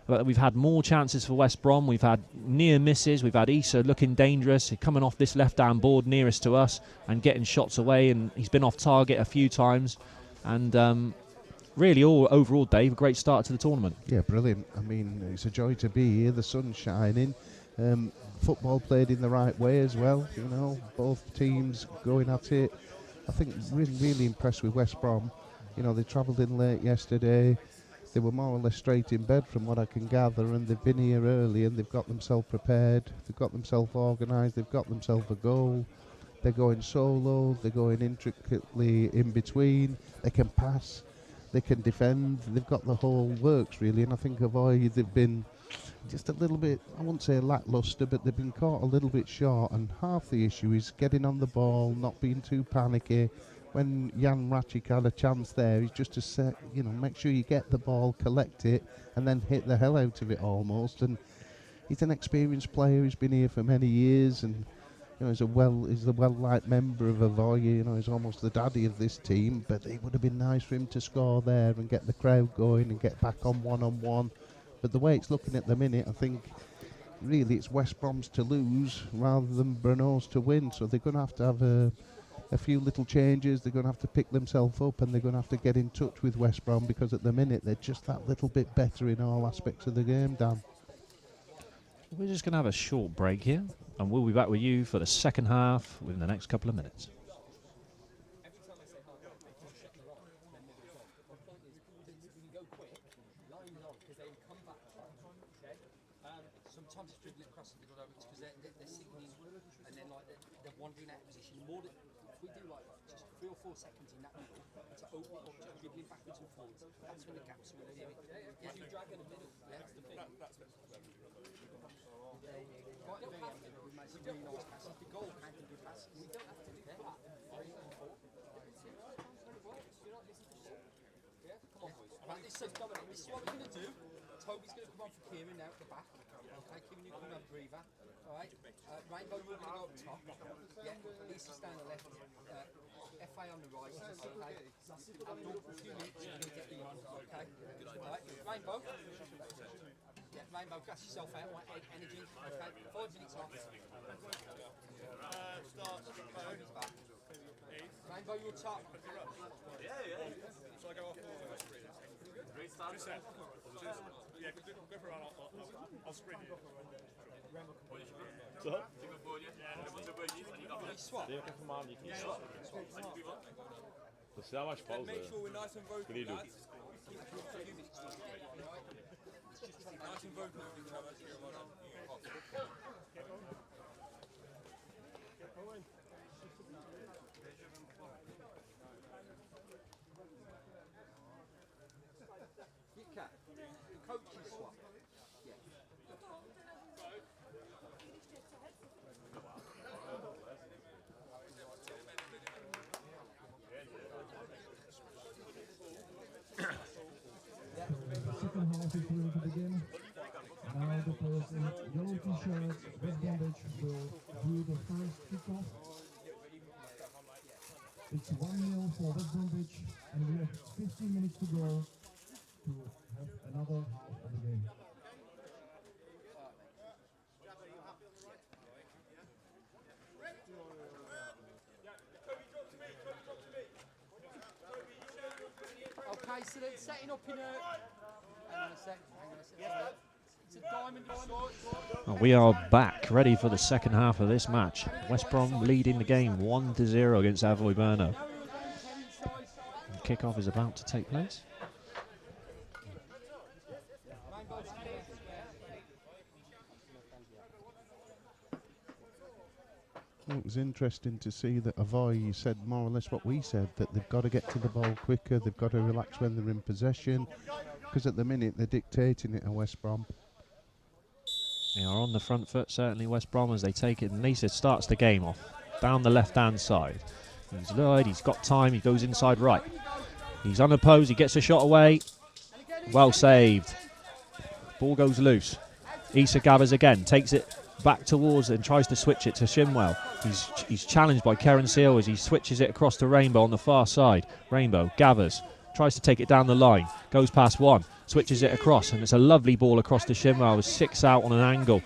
But we've had more chances for West Brom. We've had near misses. We've had Issa looking dangerous, coming off this left-hand board nearest to us and getting shots away, and he's been off target a few times. And really, overall, Dave, a great start to the tournament. Yeah, brilliant. I mean, it's a joy to be here. The sun's shining. Football played in the right way as well, you know, both teams going at it. I think really impressed with West Brom. You know, they travelled in late yesterday. They were more or less straight in bed from what I can gather, and they've been here early and they've got themselves prepared, they've got themselves organised, they've got themselves a goal. They're going solo, they're going intricately in between, they can pass, they can defend, they've got the whole works really, and I think Avoya, they've been just a little bit, I won't say lacklustre, but they've been caught a little bit short, and half the issue is getting on the ball, not being too panicky. When Jan Racic had a chance there, he's just to set, you know, make sure you get the ball, collect it, and then hit the hell out of it almost. And he's an experienced player, he's been here for many years, and you know, he's the well-liked member of Avoya, you know, he's almost the daddy of this team, but it would have been nice for him to score there and get the crowd going and get back on one-on-one. But the way it's looking at the minute, I think really it's West Brom's to lose rather than Brno's to win. So they're going to have a few little changes. They're going to have to pick themselves up, and they're going to have to get in touch with West Brom, because at the minute they're just that little bit better in all aspects of the game, Dan. We're just going to have a short break here, and we'll be back with you for the second half within the next couple of minutes. Sometimes it's dribbling across the middle because they're signaling and then like they're wandering out of position. More than if we do like just 3 or 4 seconds in that middle to open it up, just dribbling backwards and forwards. That's when the gaps are really big. Yeah, you drag in the middle. Yeah, that's the thing. Right at the very end, we made some really nice passes. The goal came from good passes. We don't have to do that. Right, this is Dominic. This is what we're going to do. Toby's going to come on for Kieran now at the back. Okay, Kieran, you come on breather. Alright, Rainbow, we're going to go up top. Yeah, Lisa's down the left. FA on the right. Okay, Abdul, for a few minutes, you're going to get you on. Okay, alright, Rainbow. Yeah, Rainbow, gas yourself out. Want energy. Okay, 5 minutes off. Toby's back. Rainbow, you're top. Yeah. Shall I go off? Great start. Yeah, go for a run. I'll sprint you. Co? Tylko w połowie? Nie, swap. To jaka formalnie? Swap. To si dáváš pauze. Klidu. Coaches swap. Yeah. Second half is ready to begin. Now the players in yellow t-shirts, West Bromwich, will do the first kickoff. It's 1-0 for West Bromwich, and we have 15 minutes to go to have another half of the game. Okay, so they're setting up in a... Hang on a sec. Well, we are back, ready for the second half of this match. West Brom leading the game 1-0 against Avoy Burno. Kick-off is about to take place. Well, it was interesting to see that Avoy said more or less what we said, that they've got to get to the ball quicker, they've got to relax when they're in possession, because at the minute they're dictating it at West Brom. They are on the front foot, certainly West Brom, as they take it. And Lisa starts the game off down the left-hand side. He's lured, he's got time, he goes inside right. He's unopposed, he gets a shot away. Well saved. Ball goes loose. Issa gathers again, takes it back towards and tries to switch it to Shimwell. He's challenged by Karen Seal as he switches it across to Rainbow on the far side. Rainbow gathers, tries to take it down the line, goes past one, switches it across, and it's a lovely ball across to Shimwell with 6 out on an angle.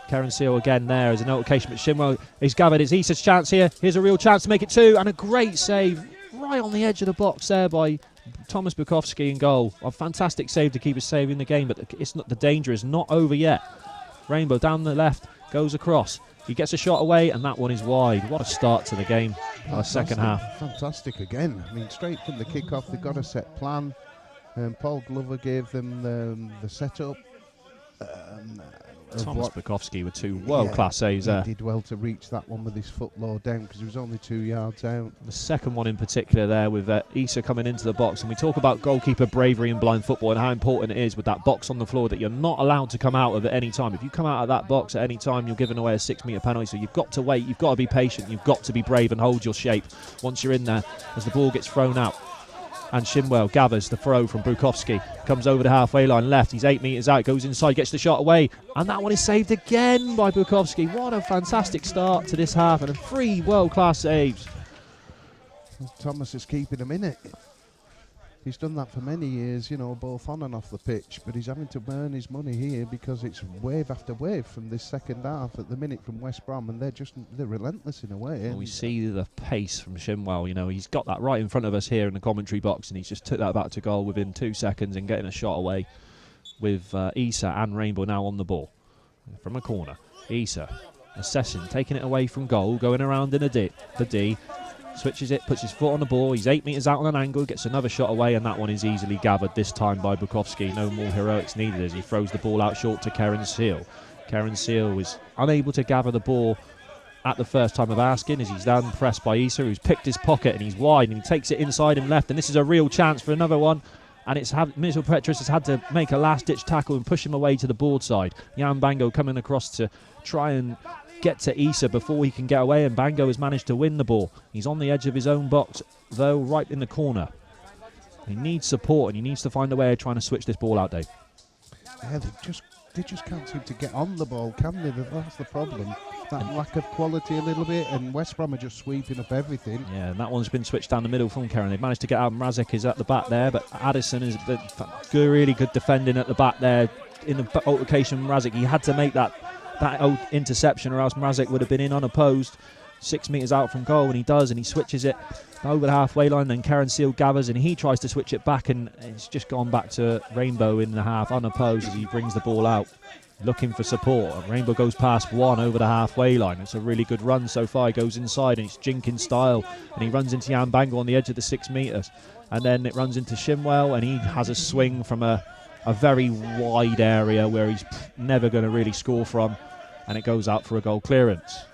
Karen Seal again there as a notification, but Shimwell is gathered. It's Issa's chance here. Here's a real chance to make it 2, and a great save right on the edge of the box there by Thomas Bukowski in goal. A fantastic save to keep us saving the game, but it's not, the danger is not over yet. Rainbow down the left, goes across. He gets a shot away, and that one is wide. What a start to the game, our second half. Fantastic again. I mean, straight from the kick-off, they've got a set plan. Paul Glover gave them the setup. Thomas Bukowski with 2 world-class saves there. He did well to reach that one with his foot low down because he was only 2 yards out. The second one in particular there with Issa coming into the box. And we talk about goalkeeper bravery in blind football and how important it is with that box on the floor that you're not allowed to come out of at any time. If you come out of that box at any time, you're giving away a 6-metre penalty. So you've got to wait, you've got to be patient, you've got to be brave and hold your shape once you're in there as the ball gets thrown out. And Shimwell gathers the throw from Brukowski. Comes over the halfway line left. He's 8 metres out. Goes inside. Gets the shot away. And that one is saved again by Brukowski. What a fantastic start to this half. And 3 world-class saves. Thomas is keeping him in it. He's done that for many years, you know, both on and off the pitch. But he's having to earn his money here because it's wave after wave from this second half at the minute from West Brom. And they're relentless in a way. Well, we see the pace from Shimwell. You know, he's got that right in front of us here in the commentary box. And he's just took that back to goal within 2 seconds and getting a shot away with Issa and Rainbow now on the ball. From a corner. Issa assessing, taking it away from goal, going around in the D. Switches it, puts his foot on the ball. He's 8 metres out on an angle, gets another shot away, and that one is easily gathered this time by Bukowski. No more heroics needed as he throws the ball out short to Karen Seal. Karen Seal was unable to gather the ball at the first time of asking as he's then pressed by Issa, who's picked his pocket and he's wide and he takes it inside and left. And this is a real chance for another one. And it's Mitchell Petrus has had to make a last-ditch tackle and push him away to the board side. Jan Bango coming across to try and get to Issa before he can get away, and Bango has managed to win the ball. He's on the edge of his own box, though, right in the corner. He needs support, and he needs to find a way of trying to switch this ball out, Dave. Yeah, they just can't seem to get on the ball, can they? That's the problem. That lack of quality a little bit, and West Brom are just sweeping up everything. Yeah, and that one's been switched down the middle from Karen. They've managed to get out. Mrazek is at the back there, but Addison is really good defending at the back there. In the altercation, Mrazek, he had to make that old interception, or else Mrazek would have been in unopposed. 6 metres out from goal, and he does, and he switches it over the halfway line. Then Karen Seal gathers, and he tries to switch it back, and it's just gone back to Rainbow in the half, unopposed, as he brings the ball out, looking for support. And Rainbow goes past one over the halfway line. It's a really good run so far. He goes inside, and it's Jenkins style, and he runs into Jan Bangle on the edge of the 6 metres, and then it runs into Shimwell, and he has a swing from a very wide area where he's never going to really score from, and it goes out for a goal clearance.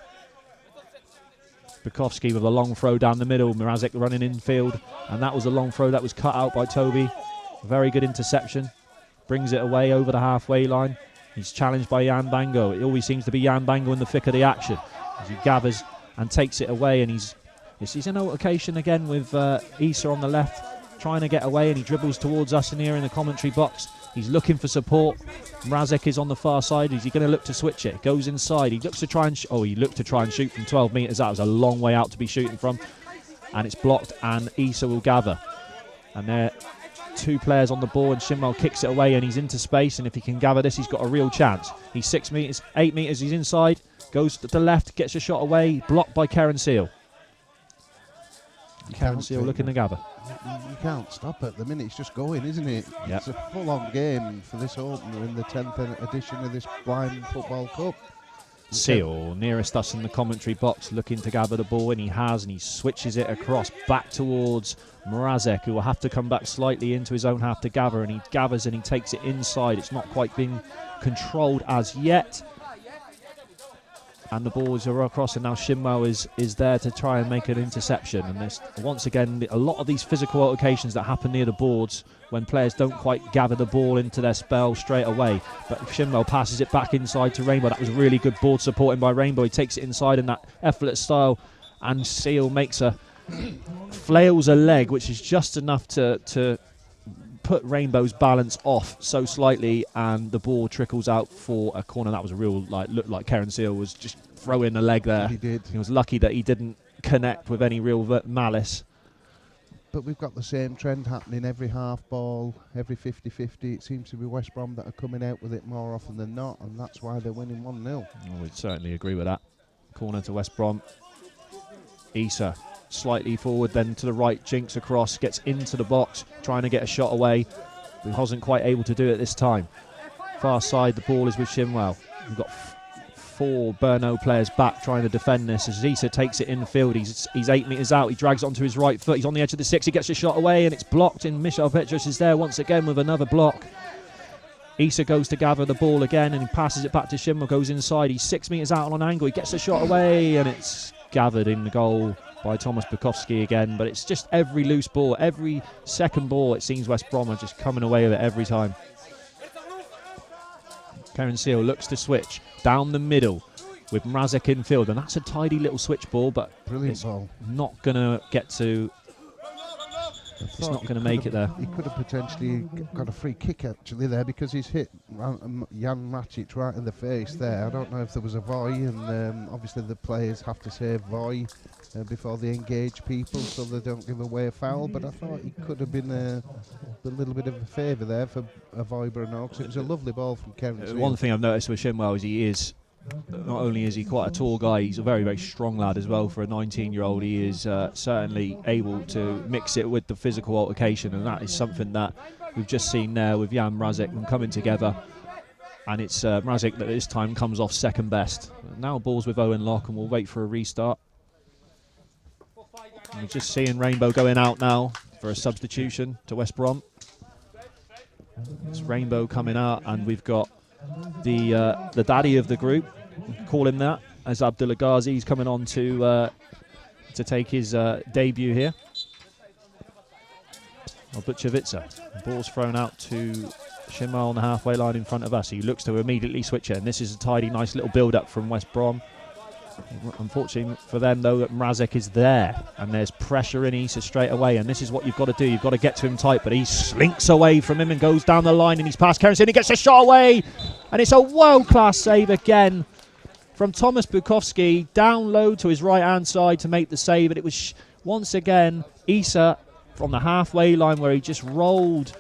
Bukowski with a long throw down the middle. Mrazek running infield, and that was a long throw that was cut out by Toby. Very good interception. Brings it away over the halfway line. He's challenged by Jan Bango. It always seems to be Jan Bango in the thick of the action as he gathers and takes it away, and he's in altercation again with Issa on the left, trying to get away, and he dribbles towards us in here in the commentary box. He's looking for support. Mrazek is on the far side. Is he going to look to switch it? Goes inside. He looks to try and he looked to try and shoot from 12 metres. That was a long way out to be shooting from, and it's blocked. And Issa will gather. And there, 2 players on the ball, and Shimwell kicks it away, and he's into space. And if he can gather this, he's got a real chance. He's 6 metres, 8 metres. He's inside. Goes to the left, gets a shot away. Blocked by Karen Seal. Karen Seal looking to gather. You can't stop at the minute. It's just going, isn't it? Yep. It's a full-on game for this opener in the 10th edition of this Blind Football Cup. Seal nearest us in the commentary box, looking to gather the ball, and he switches it across back towards Mrazek, who will have to come back slightly into his own half to gather, and he gathers and he takes it inside. It's not quite been controlled as yet, and the balls are across, and now Shinwell is there to try and make an interception. And there's once again a lot of these physical altercations that happen near the boards when players don't quite gather the ball into their spell straight away. But Shinwell passes it back inside to Rainbow. That was really good board supporting by Rainbow. He takes it inside in that effortless style, and Seal flails a leg, which is just enough to put Rainbow's balance off so slightly, and the ball trickles out for a corner. That was a real, looked like Karen Seal was just throwing a leg there. He did. He was lucky that he didn't connect with any real malice. But we've got the same trend happening every half ball, every 50-50. It seems to be West Brom that are coming out with it more often than not, and that's why they're winning 1-0. Well, we'd certainly agree with that. Corner to West Brom. Issa slightly forward, then to the right, jinks across, gets into the box, trying to get a shot away. He wasn't quite able to do it this time. Far side, the ball is with Shinwell. We've got 4 Brno players back trying to defend this as Issa takes it infield. He's 8 metres out. He drags it onto his right foot. He's on the edge of the 6. He gets a shot away, and it's blocked, and Michel Petrus is there once again with another block. Issa goes to gather the ball again, and he passes it back to Shinwell, goes inside. He's 6 metres out on an angle. He gets a shot away, and it's gathered in the goal by Thomas Bukowski again. But it's just every loose ball, every second ball, it seems West Brom are just coming away with it every time. Karen Seal looks to switch down the middle with Mrazek in field, and that's a tidy little switch ball, but Brilliant ball. Not going to get to... It's not going to make it there. He could have potentially got a free kick actually there, because he's hit Jan Matic right in the face there. I don't know if there was a voy, and obviously the players have to say voy before they engage people so they don't give away a foul, but I thought he could have been a little bit of a favour there for a voy Brno, because it was a lovely ball from Karen. One thing I've noticed with Shinwell is not only is he quite a tall guy, he's a very, very strong lad as well. For a 19-year-old, he is certainly able to mix it with the physical altercation, and that is something that we've just seen there with Jan Mrazek, them coming together. And it's Mrazek that this time comes off second best. Now ball's with Owen Locke, and we'll wait for a restart. And we're just seeing Rainbow going out now for a substitution to West Brom. It's Rainbow coming out, and we've got the daddy of the group, call him that, as Abdullah Ghazi. He's coming on to take his debut here. Bučovice. Ball's thrown out to Shinwell on the halfway line in front of us. He looks to immediately switch it, and this is a tidy, nice little build-up from West Brom. Unfortunately for them, though, that Mrazek is there, and there's pressure in Issa straight away, and this is what you've got to do. You've got to get to him tight, but he slinks away from him and goes down the line, and he's past Kerrison. He gets a shot away, and it's a world-class save again from Thomas Bukowski, down low to his right-hand side to make the save. And it was once again Issa from the halfway line, where he just rolled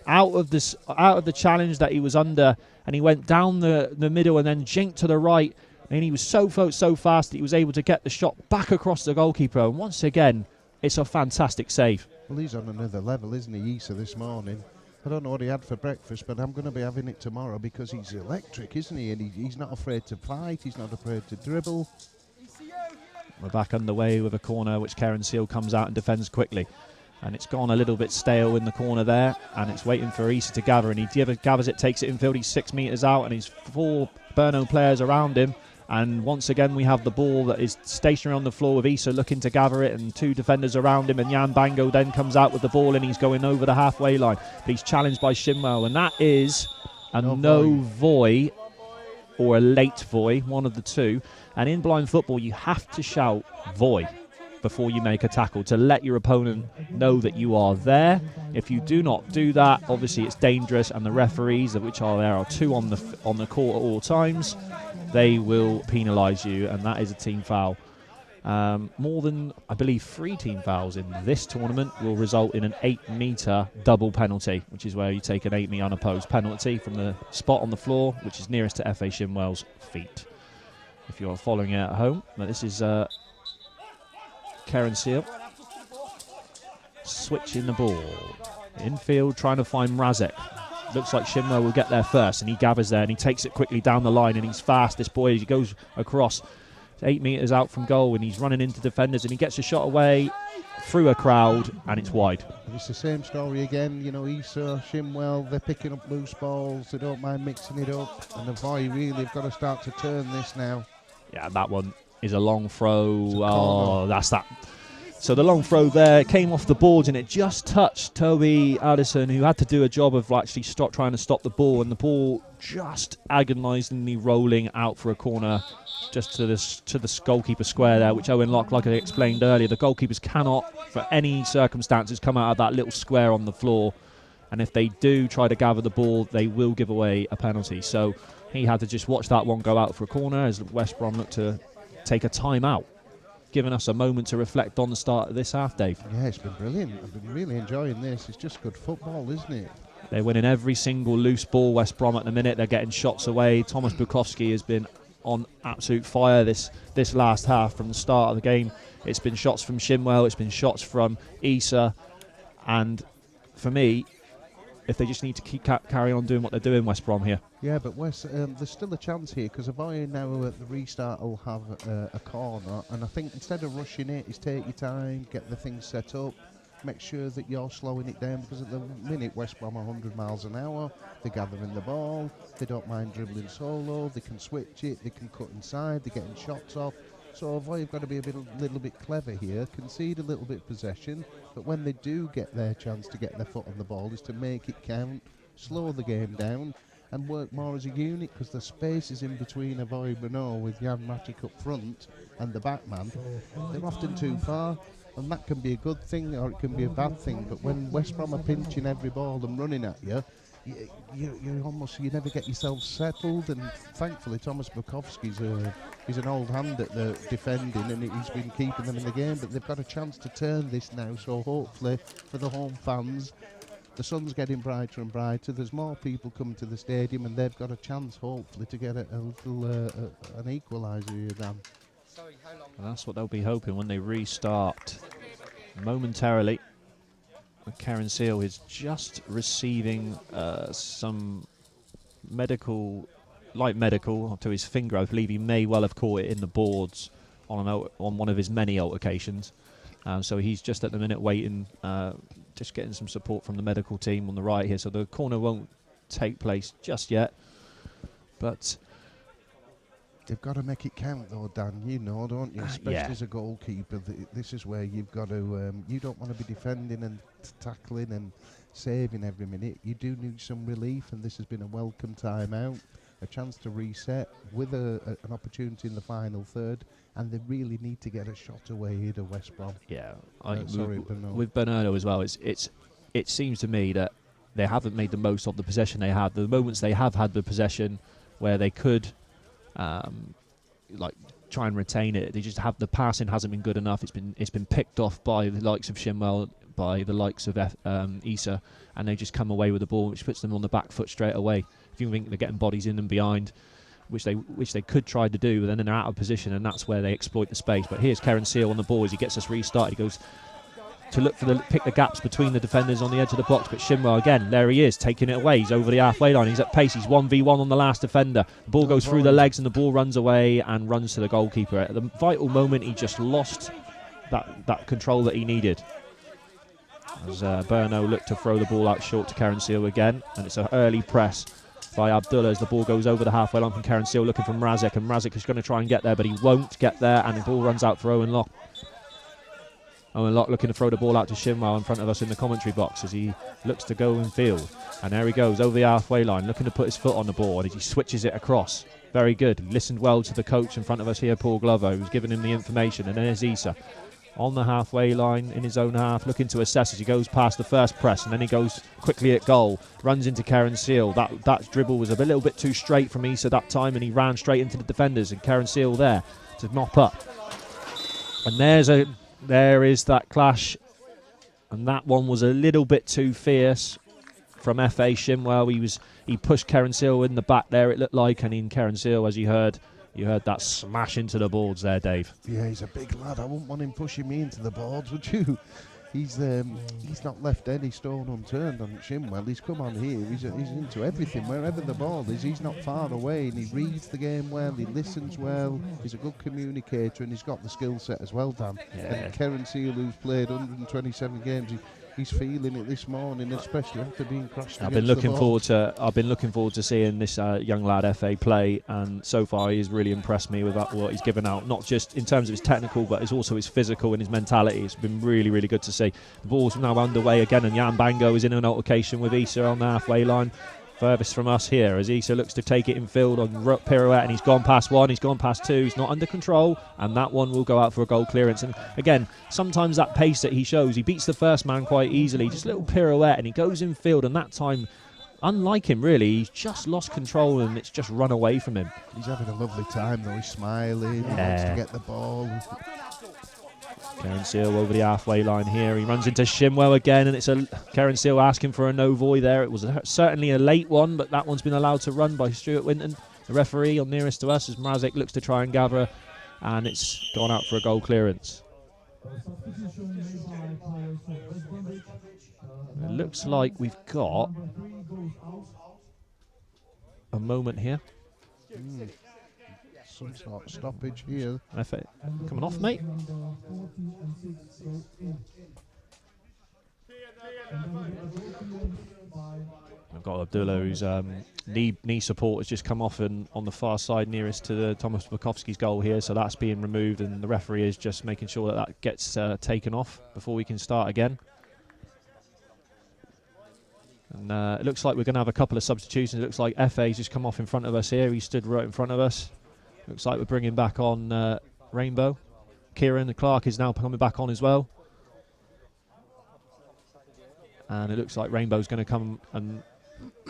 out of the challenge that he was under, and he went down the middle and then jinked to the right. And he was so fast that he was able to get the shot back across the goalkeeper. And once again, it's a fantastic save. Well, he's on another level, isn't he, Issa, this morning? I don't know what he had for breakfast, but I'm going to be having it tomorrow, because he's electric, isn't he? And he's not afraid to fight. He's not afraid to dribble. We're back underway with a corner, which Karen Seal comes out and defends quickly. And it's gone a little bit stale in the corner there, and it's waiting for Issa to gather. And he gathers it, takes it infield. He's 6 metres out, and he's 4 Brno players around him. And once again, we have the ball that is stationary on the floor with Issa looking to gather it, and 2 defenders around him. And Jan Bango then comes out with the ball, and he's going over the halfway line. But he's challenged by Shinwell, and that is a no voy, or a late voy, one of the two. And in blind football, you have to shout voy before you make a tackle to let your opponent know that you are there. If you do not do that, obviously it's dangerous, and the referees, of which there are 2 on the court at all times, they will penalise you, and that is a team foul. More than, I believe, 3 team fouls in this tournament will result in an 8-metre double penalty, which is where you take an 8-metre unopposed penalty from the spot on the floor, which is nearest to F.A. Shinwell's feet. If you're following it at home, now this is Karen Seal. switching the ball. Infield trying to find Mrazek. Looks like Shimwell will get there first, and he gathers there and he takes it quickly down the line, and he's fast, this boy, as he goes across 8 metres out from goal, and he's running into defenders, and he gets a shot away through a crowd, and it's wide. And it's the same story again, you know, Issa, Shimwell, they're picking up loose balls, they don't mind mixing it up, and Avoy really have got to start to turn this now. Yeah, that one is a long throw. Oh, that's that. So the long throw there came off the boards, and it just touched Toby Addison, who had to do a job of actually trying to stop the ball, and the ball just agonisingly rolling out for a corner just to the goalkeeper square there, which Owen Locke, like I explained earlier, the goalkeepers cannot for any circumstances come out of that little square on the floor, and if they do try to gather the ball, they will give away a penalty. So he had to just watch that one go out for a corner as West Brom looked to take a time-out, giving us a moment to reflect on the start of this half, Dave. Yeah, it's been brilliant. I've been really enjoying this. It's just good football, isn't it? They're winning every single loose ball, West Brom, at the minute. They're getting shots away. Thomas Bukowski has been on absolute fire this last half from the start of the game. It's been shots from Shimwell, it's been shots from Issa, and for me, if they just need to keep carry on doing what they're doing, West Brom here. Yeah, but there's still a chance here, because Avoy now at the restart will have a corner, and I think instead of rushing it, is take your time, get the thing set up, make sure that you're slowing it down, because at the minute West Brom are 100 miles an hour, they're gathering the ball, they don't mind dribbling solo, they can switch it, they can cut inside, they're getting shots off. So Avoy have got to be a little bit clever here, concede a little bit of possession, but when they do get their chance to get their foot on the ball, is to make it count, slow the game down, and work more as a unit, because the spaces in between Avoy Bernot with Jan Matic up front and the backman, they're often too far, and that can be a good thing or it can be a bad thing. But when West Brom are pinching every ball and running at you, you never get yourself settled. And thankfully Thomas Bukowski's he's an old hand at the defending, and he's been keeping them in the game, but they've got a chance to turn this now, so hopefully for the home fans, the sun's getting brighter and brighter, there's more people coming to the stadium, and they've got a chance hopefully to get a little an equaliser here, Dan. And that's what they'll be hoping when they restart momentarily. Karen Seal is just receiving some light medical to his finger. I believe he may well have caught it in the boards on one of his many altercations. So he's just at the minute waiting, just getting some support from the medical team on the right here. So the corner won't take place just yet, but they've got to make it count though, Dan, you know, don't you? Especially as a goalkeeper, this is where you've got to, you don't want to be defending and tackling and saving every minute. You do need some relief, and this has been a welcome time out, a chance to reset with an opportunity in the final third, and they really need to get a shot away here to West Brom. Yeah, with Bernardo as well, it seems to me that they haven't made the most of the possession they had. The moments they have had the possession where they could try and retain it, they just have the passing hasn't been good enough. It's been picked off by the likes of Shimwell, by the likes of Issa, and they just come away with the ball, which puts them on the back foot straight away. If you think they're getting bodies in and behind, which they could try to do, but then they're out of position, and that's where they exploit the space. But here's Karen Seal on the ball as he gets us restarted. He goes to pick the gaps between the defenders on the edge of the box, but Shimwell again, there he is, taking it away. He's over the halfway line, he's at pace, he's 1v1 on the last defender. The ball goes through the legs and the ball runs away and runs to the goalkeeper. At the vital moment, he just lost that control that he needed. As Berno looked to throw the ball out short to Karen Seal again, and it's an early press by Abdullah as the ball goes over the halfway line from Karen Seal, looking for Mrazek, and Mrazek is going to try and get there, but he won't get there, and the ball runs out for Owen Locke. Owen Locke looking to throw the ball out to Shimwell in front of us in the commentary box as he looks to go in field. And there he goes over the halfway line, looking to put his foot on the ball as he switches it across. Very good. He listened well to the coach in front of us here, Paul Glover, who's giving him the information. And there's Issa on the halfway line in his own half, looking to assess as he goes past the first press, and then he goes quickly at goal, runs into Karen Seal. That dribble was a little bit too straight from Issa that time, and he ran straight into the defenders, and Karen Seal there to mop up. And there is that clash, and that one was a little bit too fierce from F.A. Shimwell. He pushed Karen Seal in the back there, it looked like, and in Karen Seal, as you heard that smash into the boards there, Dave. Yeah, he's a big lad. I wouldn't want him pushing me into the boards, would you? he's not left any stone unturned on Shimwell. He's come on here. He's into everything. Wherever the ball is, he's not far away, and he reads the game well. He listens well. He's a good communicator, and he's got the skill set as well, Dan. Yeah. And Karen Seal, who's played 127 games, he's feeling it this morning, especially after being crushed. I've been looking forward to seeing this young lad FA play, and so far he's really impressed me with what he's given out. Not just in terms of his technical, but it's also his physical and his mentality. It's been really, really good to see. The ball's now underway again, and Jan Bango is in an altercation with Issa on the halfway line. Furthest from us here as Issa looks to take it in field on pirouette, and he's gone past one, he's gone past two, he's not under control, and that one will go out for a goal clearance. And again, sometimes that pace that he shows, he beats the first man quite easily, just a little pirouette, and he goes in field, and that time, unlike him really, he's just lost control and it's just run away from him. He's having a lovely time though, he's smiling, he wants to get the ball. Karen Seal over the halfway line here. He runs into Shimwell again, and it's Karen Seal asking for a no void there. It was certainly a late one, but that one's been allowed to run by Stuart Winton, the referee on nearest to us, as Mrazek looks to try and gather, and it's gone out for a goal clearance. It looks like we've got a moment here. Some sort of stoppage here. FA coming off, mate. I've got Abdullah, whose knee support has just come off and on the far side nearest to the Thomas Bukowski's goal here, so that's being removed, and the referee is just making sure that gets taken off before we can start again. And it looks like we're going to have a couple of substitutions. It looks like FA's just come off in front of us here. He stood right in front of us. Looks like we're bringing back on Rainbow. Kieran Clark is now coming back on as well. And it looks like Rainbow's going to come and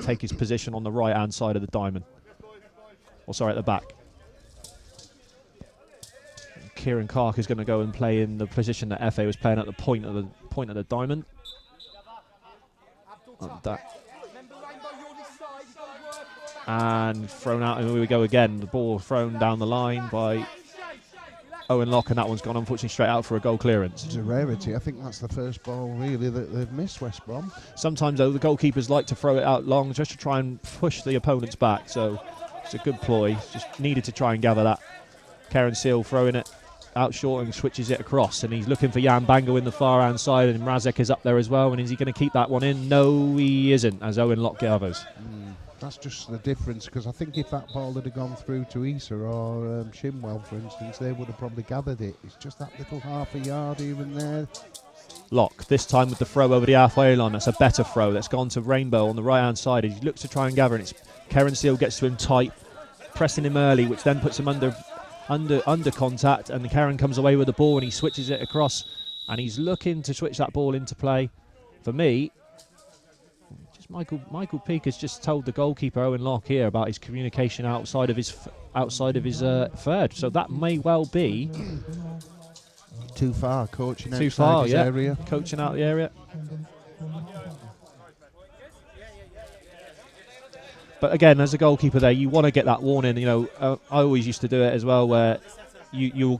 take his position on the right-hand side of the diamond. Or sorry, at the back. Kieran Clark is going to go and play in the position that FA was playing at the point of the diamond. And thrown out, and here we go again. The ball thrown down the line by Owen Locke, and that one's gone unfortunately straight out for a goal clearance. It's a rarity. I think that's the first ball really that they've missed, West Brom. Sometimes though the goalkeepers like to throw it out long just to try and push the opponents back, so it's a good ploy. Just needed to try and gather that. Karen Seal throwing it out short and switches it across, and he's looking for Jan Bango in the far hand side, and Mrazek is up there as well. And is he going to keep that one in? No, he isn't, as Owen Locke gathers. That's just the difference, because I think if that ball had gone through to Issa or Shimwell, for instance, they would have probably gathered it. It's just that little half a yard here and there. Locke, this time with the throw over the halfway line. That's a better throw. That's gone to Rainbow on the right-hand side. He looks to try and gather, and it's Karen Seal gets to him tight, pressing him early, which then puts him under contact, and Karen comes away with the ball, and he switches it across, and he's looking to switch that ball into play. For me, Michael Peake has just told the goalkeeper Owen Locke here about his communication outside of his third, so that may well be too far, coaching too outside far, his yeah. area. Coaching out the area. But again, as a goalkeeper there, you want to get that warning. You know, I always used to do it as well, where you'll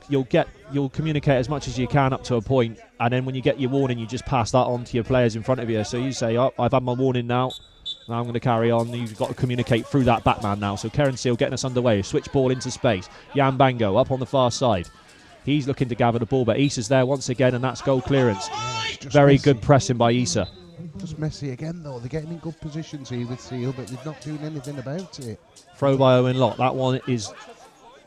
communicate as much as you can up to a point, and then when you get your warning, you just pass that on to your players in front of you. So you say, "Oh, I've had my warning now. Now I'm going to carry on." You've got to communicate through that backman now. So Karen Seal getting us underway. Switch ball into space. Jan Bango up on the far side. He's looking to gather the ball, but Issa's there once again, and that's goal clearance. Very messy. Good pressing by Issa. Just messy again, though. They're getting in good positions here with Seal, but they're not doing anything about it. Throw by Owen Locke. That one is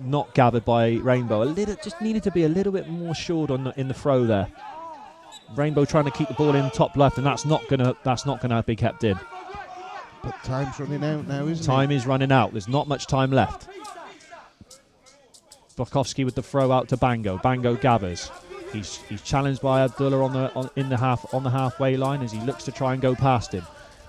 not gathered by Rainbow. Just needed to be a little bit more assured in the throw there. Rainbow trying to keep the ball in top left, and that's not gonna be kept in. But time's running out now, isn't it? Time is running out. There's not much time left. Bukowski with the throw out to Bango. Bango gathers. He's challenged by Abdullah on the halfway line as he looks to try and go past him.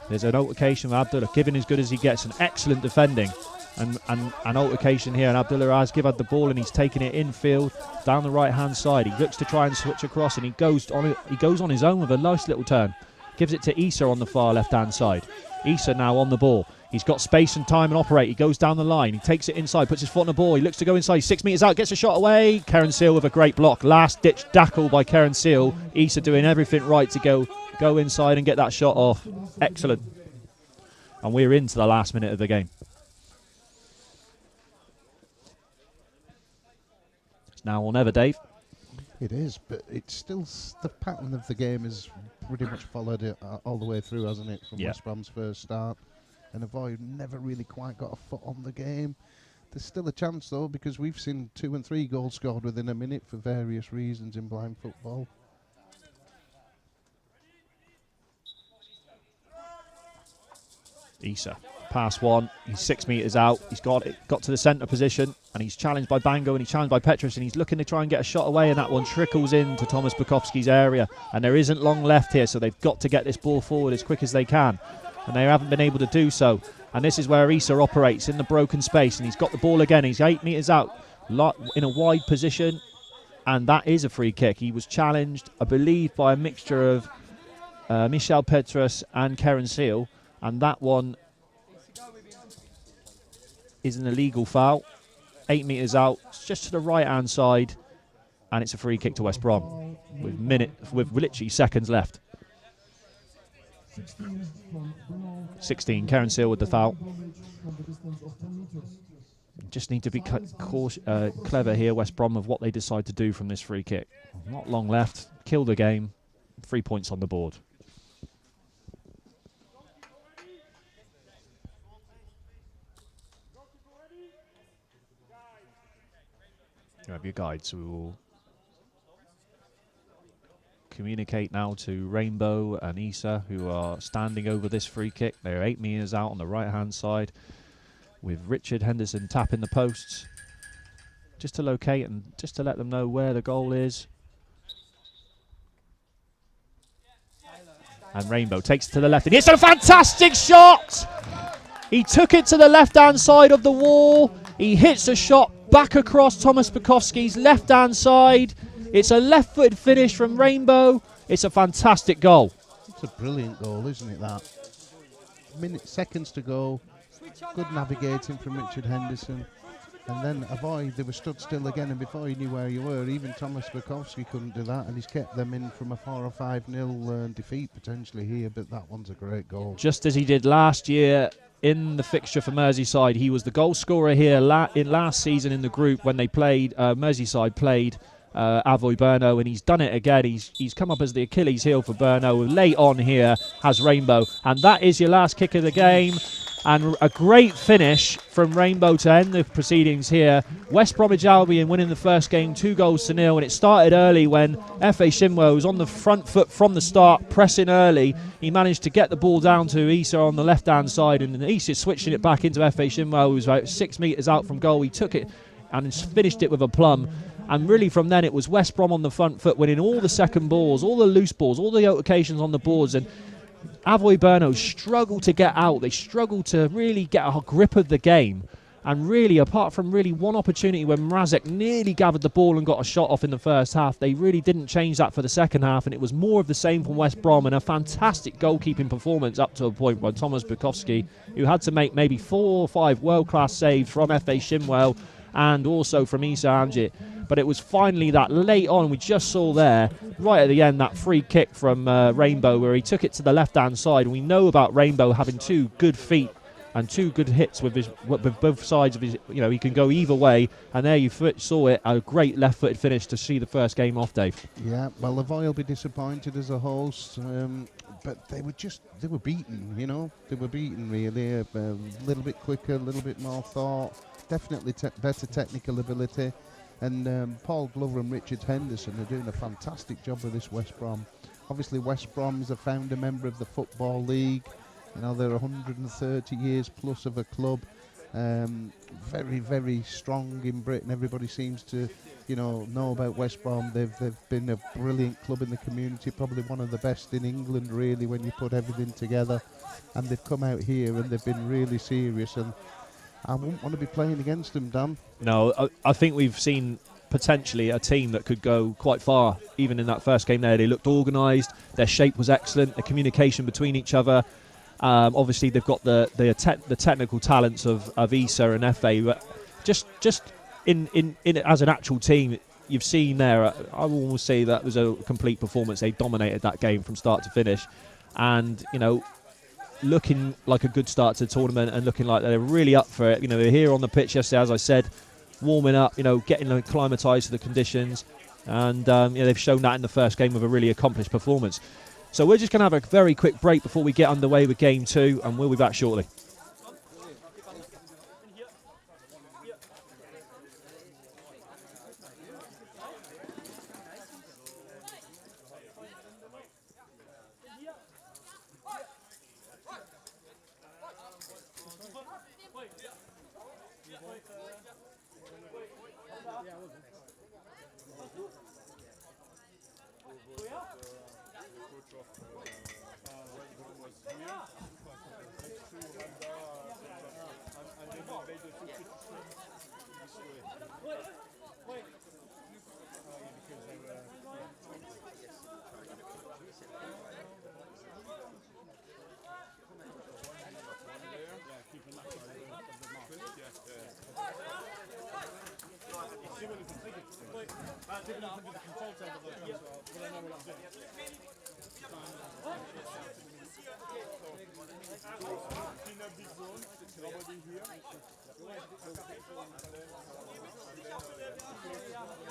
There's an altercation with Abdullah, giving as good as he gets, and excellent defending. And an altercation here, and Abdullah has given the ball, and he's taking it infield down the right hand side. He looks to try and switch across, and he goes on his own with a nice little turn. Gives it to Issa on the far left hand side. Issa now on the ball. He's got space and time and operate. He goes down the line. He takes it inside, puts his foot on the ball. He looks to go inside. 6 metres out, gets a shot away. Karen Seal with a great block. Last-ditch tackle by Karen Seal. Issa doing everything right to go inside and get that shot off. Excellent. And we're into the last minute of the game. It's now or never, Dave. It is, but it's still the pattern of the game is pretty much followed it all the way through, hasn't it? From West Brom's first start, and Avoy never really quite got a foot on the game. There's still a chance though, because we've seen 2 and 3 goals scored within a minute for various reasons in blind football. Issa, pass one, he's 6 metres out, he's got to the centre position, and he's challenged by Bango and he's challenged by Petrus, and he's looking to try and get a shot away, and that one trickles into Thomas Bukowski's area, and there isn't long left here, so they've got to get this ball forward as quick as they can, and they haven't been able to do so, and this is where Issa operates in the broken space, and he's got the ball again, he's 8 metres out, in a wide position, and that is a free kick. He was challenged, I believe, by a mixture of Michel Petrus and Karen Seal, and that one is an illegal foul. 8 metres out, it's just to the right-hand side, and it's a free kick to West Brom with literally seconds left. 16, Karen Seal with the foul. Just need to be clever here, West Brom, of what they decide to do from this free kick. Not long left, kill the game, 3 points on the board. You have your guides. We will communicate now to Rainbow and Issa, who are standing over this free kick. They're 8 metres out on the right-hand side, with Richard Henderson tapping the posts, just to locate and just to let them know where the goal is. And Rainbow takes it to the left, and it's a fantastic shot! He took it to the left-hand side of the wall. He hits a shot back across Thomas Bukowski's left-hand side. It's a left-footed finish from Rainbow. It's a fantastic goal. It's a brilliant goal, isn't it, that? Seconds to go. Good navigating from Richard Henderson. And then Avoy, they were stood still again, and before you knew where you were, even Thomas Bukowski couldn't do that, and he's kept them in from a 4 or 5-0 defeat potentially here, but that one's a great goal. Just as he did last year in the fixture for Merseyside. He was the goal scorer here in last season in the group when they played, Merseyside played Avoy Burno, and he's done it again. He's come up as the Achilles heel for Burno. Late on here has Rainbow, and that is your last kick of the game. And a great finish from Rainbow to end the proceedings here. West Bromwich Albion winning the first game 2-0, and it started early when F.A. Shinwell was on the front foot from the start, pressing early. He managed to get the ball down to Issa on the left-hand side, and Issa switching it back into F.A. Shinwell, who was about 6 metres out from goal. He took it and finished it with a plum. And really from then it was West Brom on the front foot, winning all the second balls, all the loose balls, all the occasions on the boards, and Avoy Burno struggled to get out. They struggled to really get a grip of the game. And really, apart from really one opportunity when Mrazek nearly gathered the ball and got a shot off in the first half, they really didn't change that for the second half. And it was more of the same from West Brom, and a fantastic goalkeeping performance up to a point by Thomas Bukowski, who had to make maybe 4 or 5 world-class saves from F.A. Shinwell and also from Issa Amjit. But it was finally that late on, we just saw there, right at the end, that free kick from Rainbow, where he took it to the left-hand side. And we know about Rainbow having 2 good feet and 2 good hits with both sides of his, he can go either way. And there you saw it, a great left-footed finish to see the first game off, Dave. Yeah, well, Avoy will be disappointed as a host, but they were beaten, They were beaten, really. A little bit quicker, a little bit more thought, definitely better technical ability. And Paul Glover and Richard Henderson are doing a fantastic job with this West Brom. Obviously, West Brom is a founder member of the Football League. They're 130 years plus of a club. Very, very strong in Britain. Everybody seems to, know about West Brom. They've been a brilliant club in the community, probably one of the best in England, really, when you put everything together. And they've come out here and they've been really serious. And I wouldn't want to be playing against them, Dan. No, I think we've seen potentially a team that could go quite far. Even in that first game there, they looked organised, their shape was excellent, the communication between each other. Obviously, they've got the technical talents of ISA and FA, but just in as an actual team, you've seen there. I will almost say that was a complete performance. They dominated that game from start to finish, and looking like a good start to the tournament and looking like they're really up for it. They're here on the pitch yesterday, as I said, warming up. Getting acclimatised to the conditions, and they've shown that in the first game with a really accomplished performance. So we're just going to have a very quick break before we get underway with game 2, and we'll be back shortly.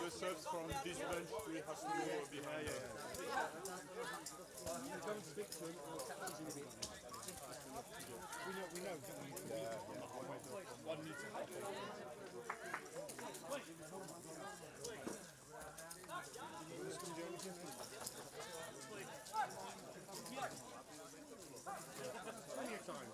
The serves from this bench, we have to go behind. We know. One needs to happen. Plenty of time.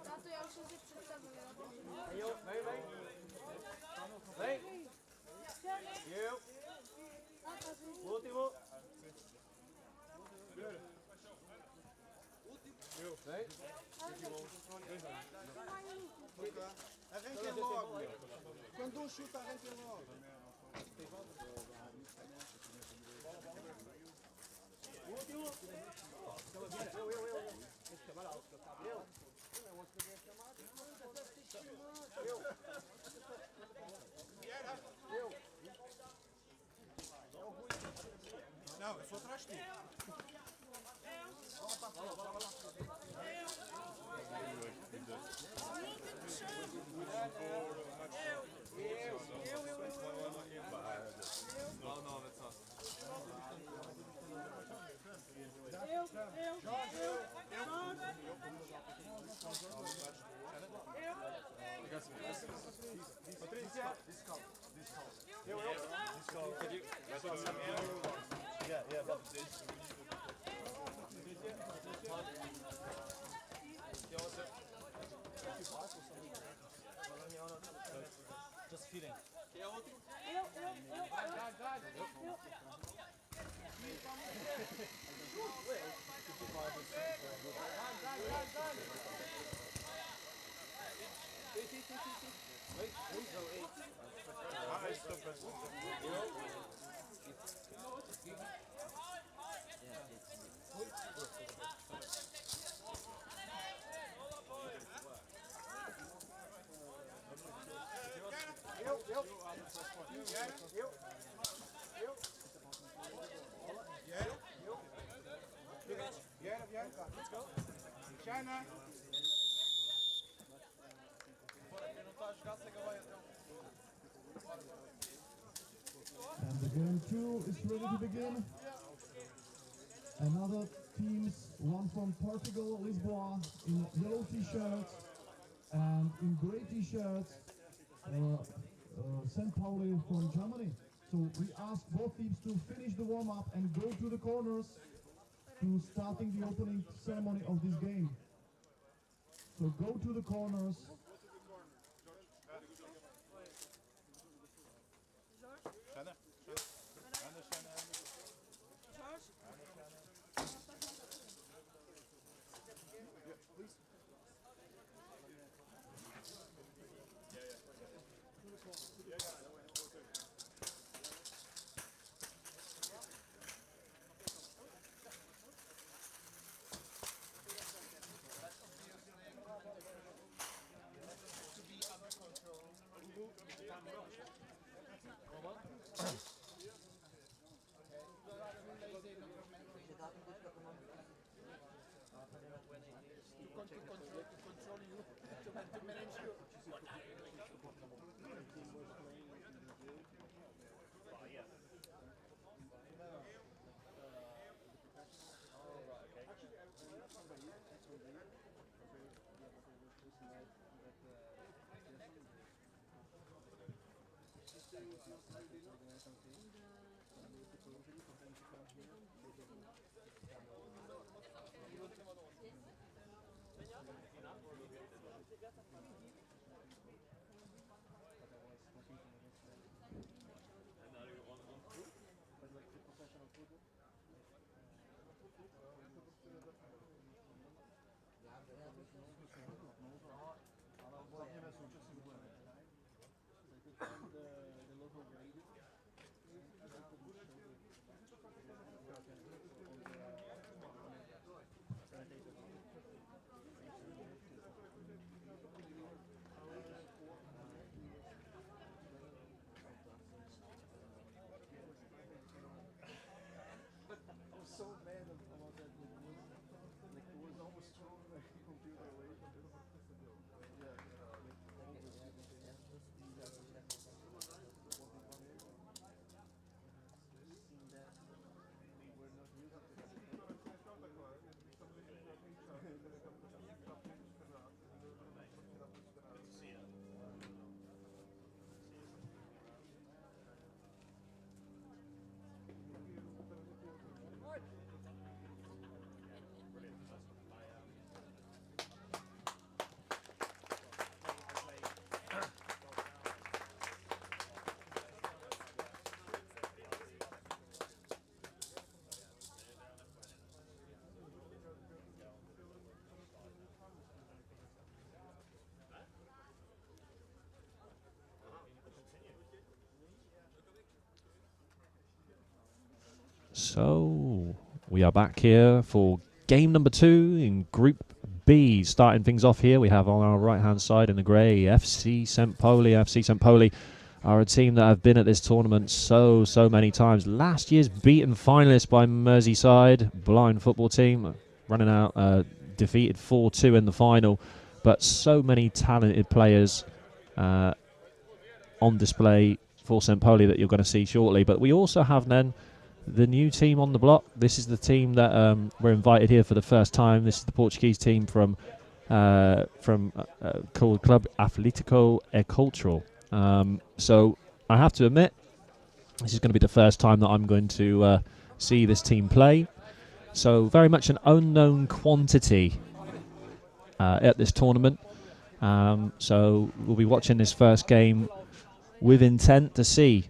Tato, já už jsem si představil. Jo, vej. Jo. Último. Jo, vej. Arranque logo. Quando chuta, arranque logo. Último. Não, eu sou atrás de ti. No, that's us. Patrícia, this call. Could you? Yeah, but this. Just feeding. Let's go. China. And the game 2 is ready to begin. Another teams, one from Portugal, Lisboa, in yellow t-shirts, and in grey t-shirts, St. Pauli from Germany. So we ask both teams to finish the warm-up and go to the corners to starting the opening ceremony of this game. So go to the corners. Please. To be under control. To control you, to manage you. So we are back here for game number 2 in Group B. Starting things off here, we have on our right hand side in the grey FC St. Pauli. FC St. Pauli are a team that have been at this tournament so many times. Last year's beaten finalists by Merseyside, blind football team, running out defeated 4-2 in the final. But so many talented players on display for St. Pauli that you're going to see shortly. But we also have then the new team on the block. This is the team that were invited here for the first time. This is the Portuguese team from called Club Atlético e Cultural. So I have to admit, this is going to be the first time that I'm going to see this team play. So very much an unknown quantity at this tournament. So we'll be watching this first game with intent to see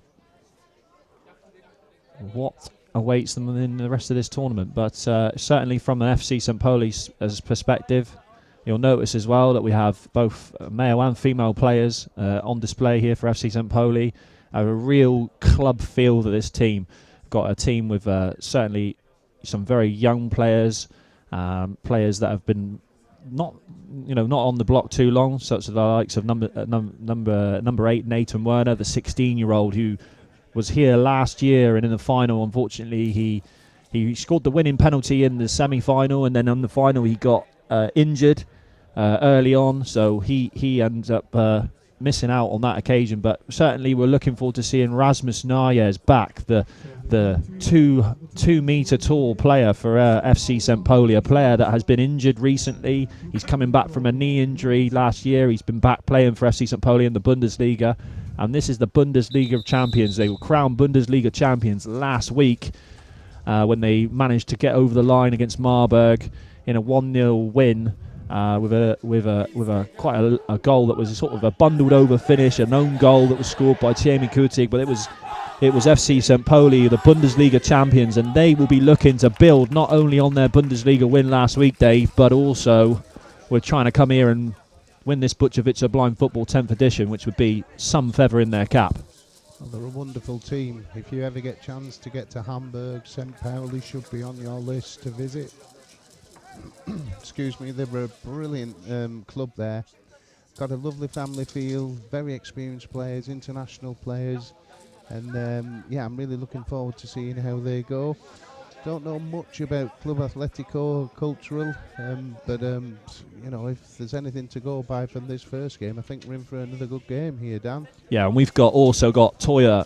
what awaits them in the rest of this tournament. But certainly from an FC St. Pauli's perspective, you'll notice as well that we have both male and female players on display here for FC St. Pauli. A real club feel to this team. Got a team with certainly some very young players, players that have been not on the block too long, such as the likes of number 8 Nathan Werner, the 16-year-old who was here last year, and in the final, unfortunately, he scored the winning penalty in the semi-final, and then in the final he got injured early on, so he ends up missing out on that occasion. But certainly we're looking forward to seeing Rasmus Nayes back, the 2 meter tall player for FC St. Pauli, a player that has been injured recently. He's coming back from a knee injury last year. He's been back playing for FC St. Pauli in the Bundesliga, and this is the Bundesliga of champions. They were crowned Bundesliga champions last week when they managed to get over the line against Marburg in a 1-0 win with a quite a goal that was sort of a bundled over finish, an own goal that was scored by Tiemi Kutig. But it was FC St. Pauli, the Bundesliga champions, and they will be looking to build not only on their Bundesliga win last week, Dave, but also we're trying to come here and win this Bučovice Blind Football 10th edition, which would be some feather in their cap. Well, they're a wonderful team. If you ever get a chance to get to Hamburg, St. Pauli should be on your list to visit. Excuse me, they're a brilliant club there. Got a lovely family feel, very experienced players, international players, and yeah, I'm really looking forward to seeing how they go. Don't know much about Club Atlético Cultural, but if there's anything to go by from this first game, I think we're in for another good game here, Dan. Yeah, and we've also got Toya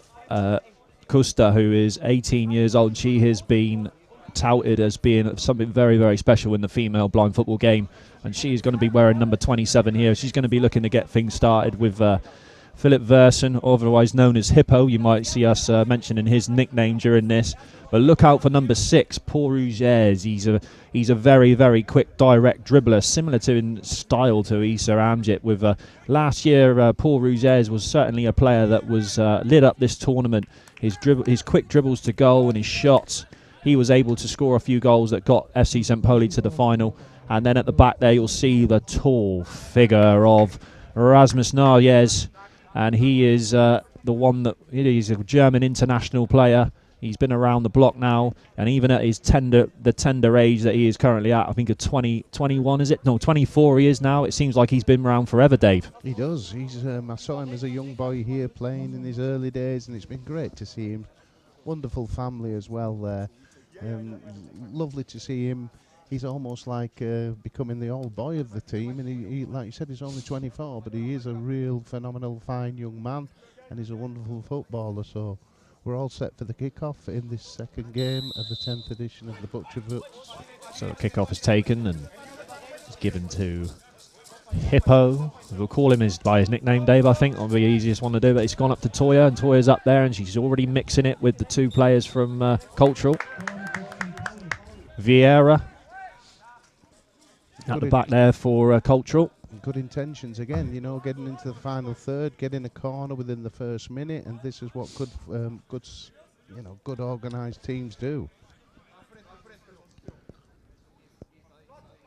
Kusta, who is 18 years old. She has been touted as being something very, very special in the female blind football game, and she is going to be wearing number 27 here. She's going to be looking to get things started with Philip Versen, otherwise known as Hippo. You might see us mentioning his nickname during this. But look out for number 6, Paul Rugers. He's a very, very quick, direct dribbler, similar to in style to Issa Amjit. With last year, Paul Rugers was certainly a player that was lit up this tournament. His quick dribbles to goal and his shots. He was able to score a few goals that got FC St. Pauli to the final. And then at the back there, you'll see the tall figure of Rasmus Nayes. And he is the one that he's a German international player. He's been around the block now, and even at his tender age that he is currently at, I think at 21 is it? No, 24 he is now. It seems like he's been around forever, Dave. He does. I saw him as a young boy here playing in his early days, and it's been great to see him. Wonderful family as well there. Lovely to see him. He's almost like becoming the old boy of the team, and he, like you said, he's only 24, but he is a real phenomenal, fine young man, and he's a wonderful footballer. So we're all set for the kick-off in this second game of the 10th edition of the Bučovice. So the kick-off is taken and it's given to Hippo. We'll call him by his nickname, Dave, I think. That'll be the easiest one to do. But it's gone up to Toya, and Toya's up there, and she's already mixing it with the 2 players from Cultural. Vieira at the back there for Cultural. Good intentions again, getting into the final third, getting a corner within the first minute, and this is what good organised teams do.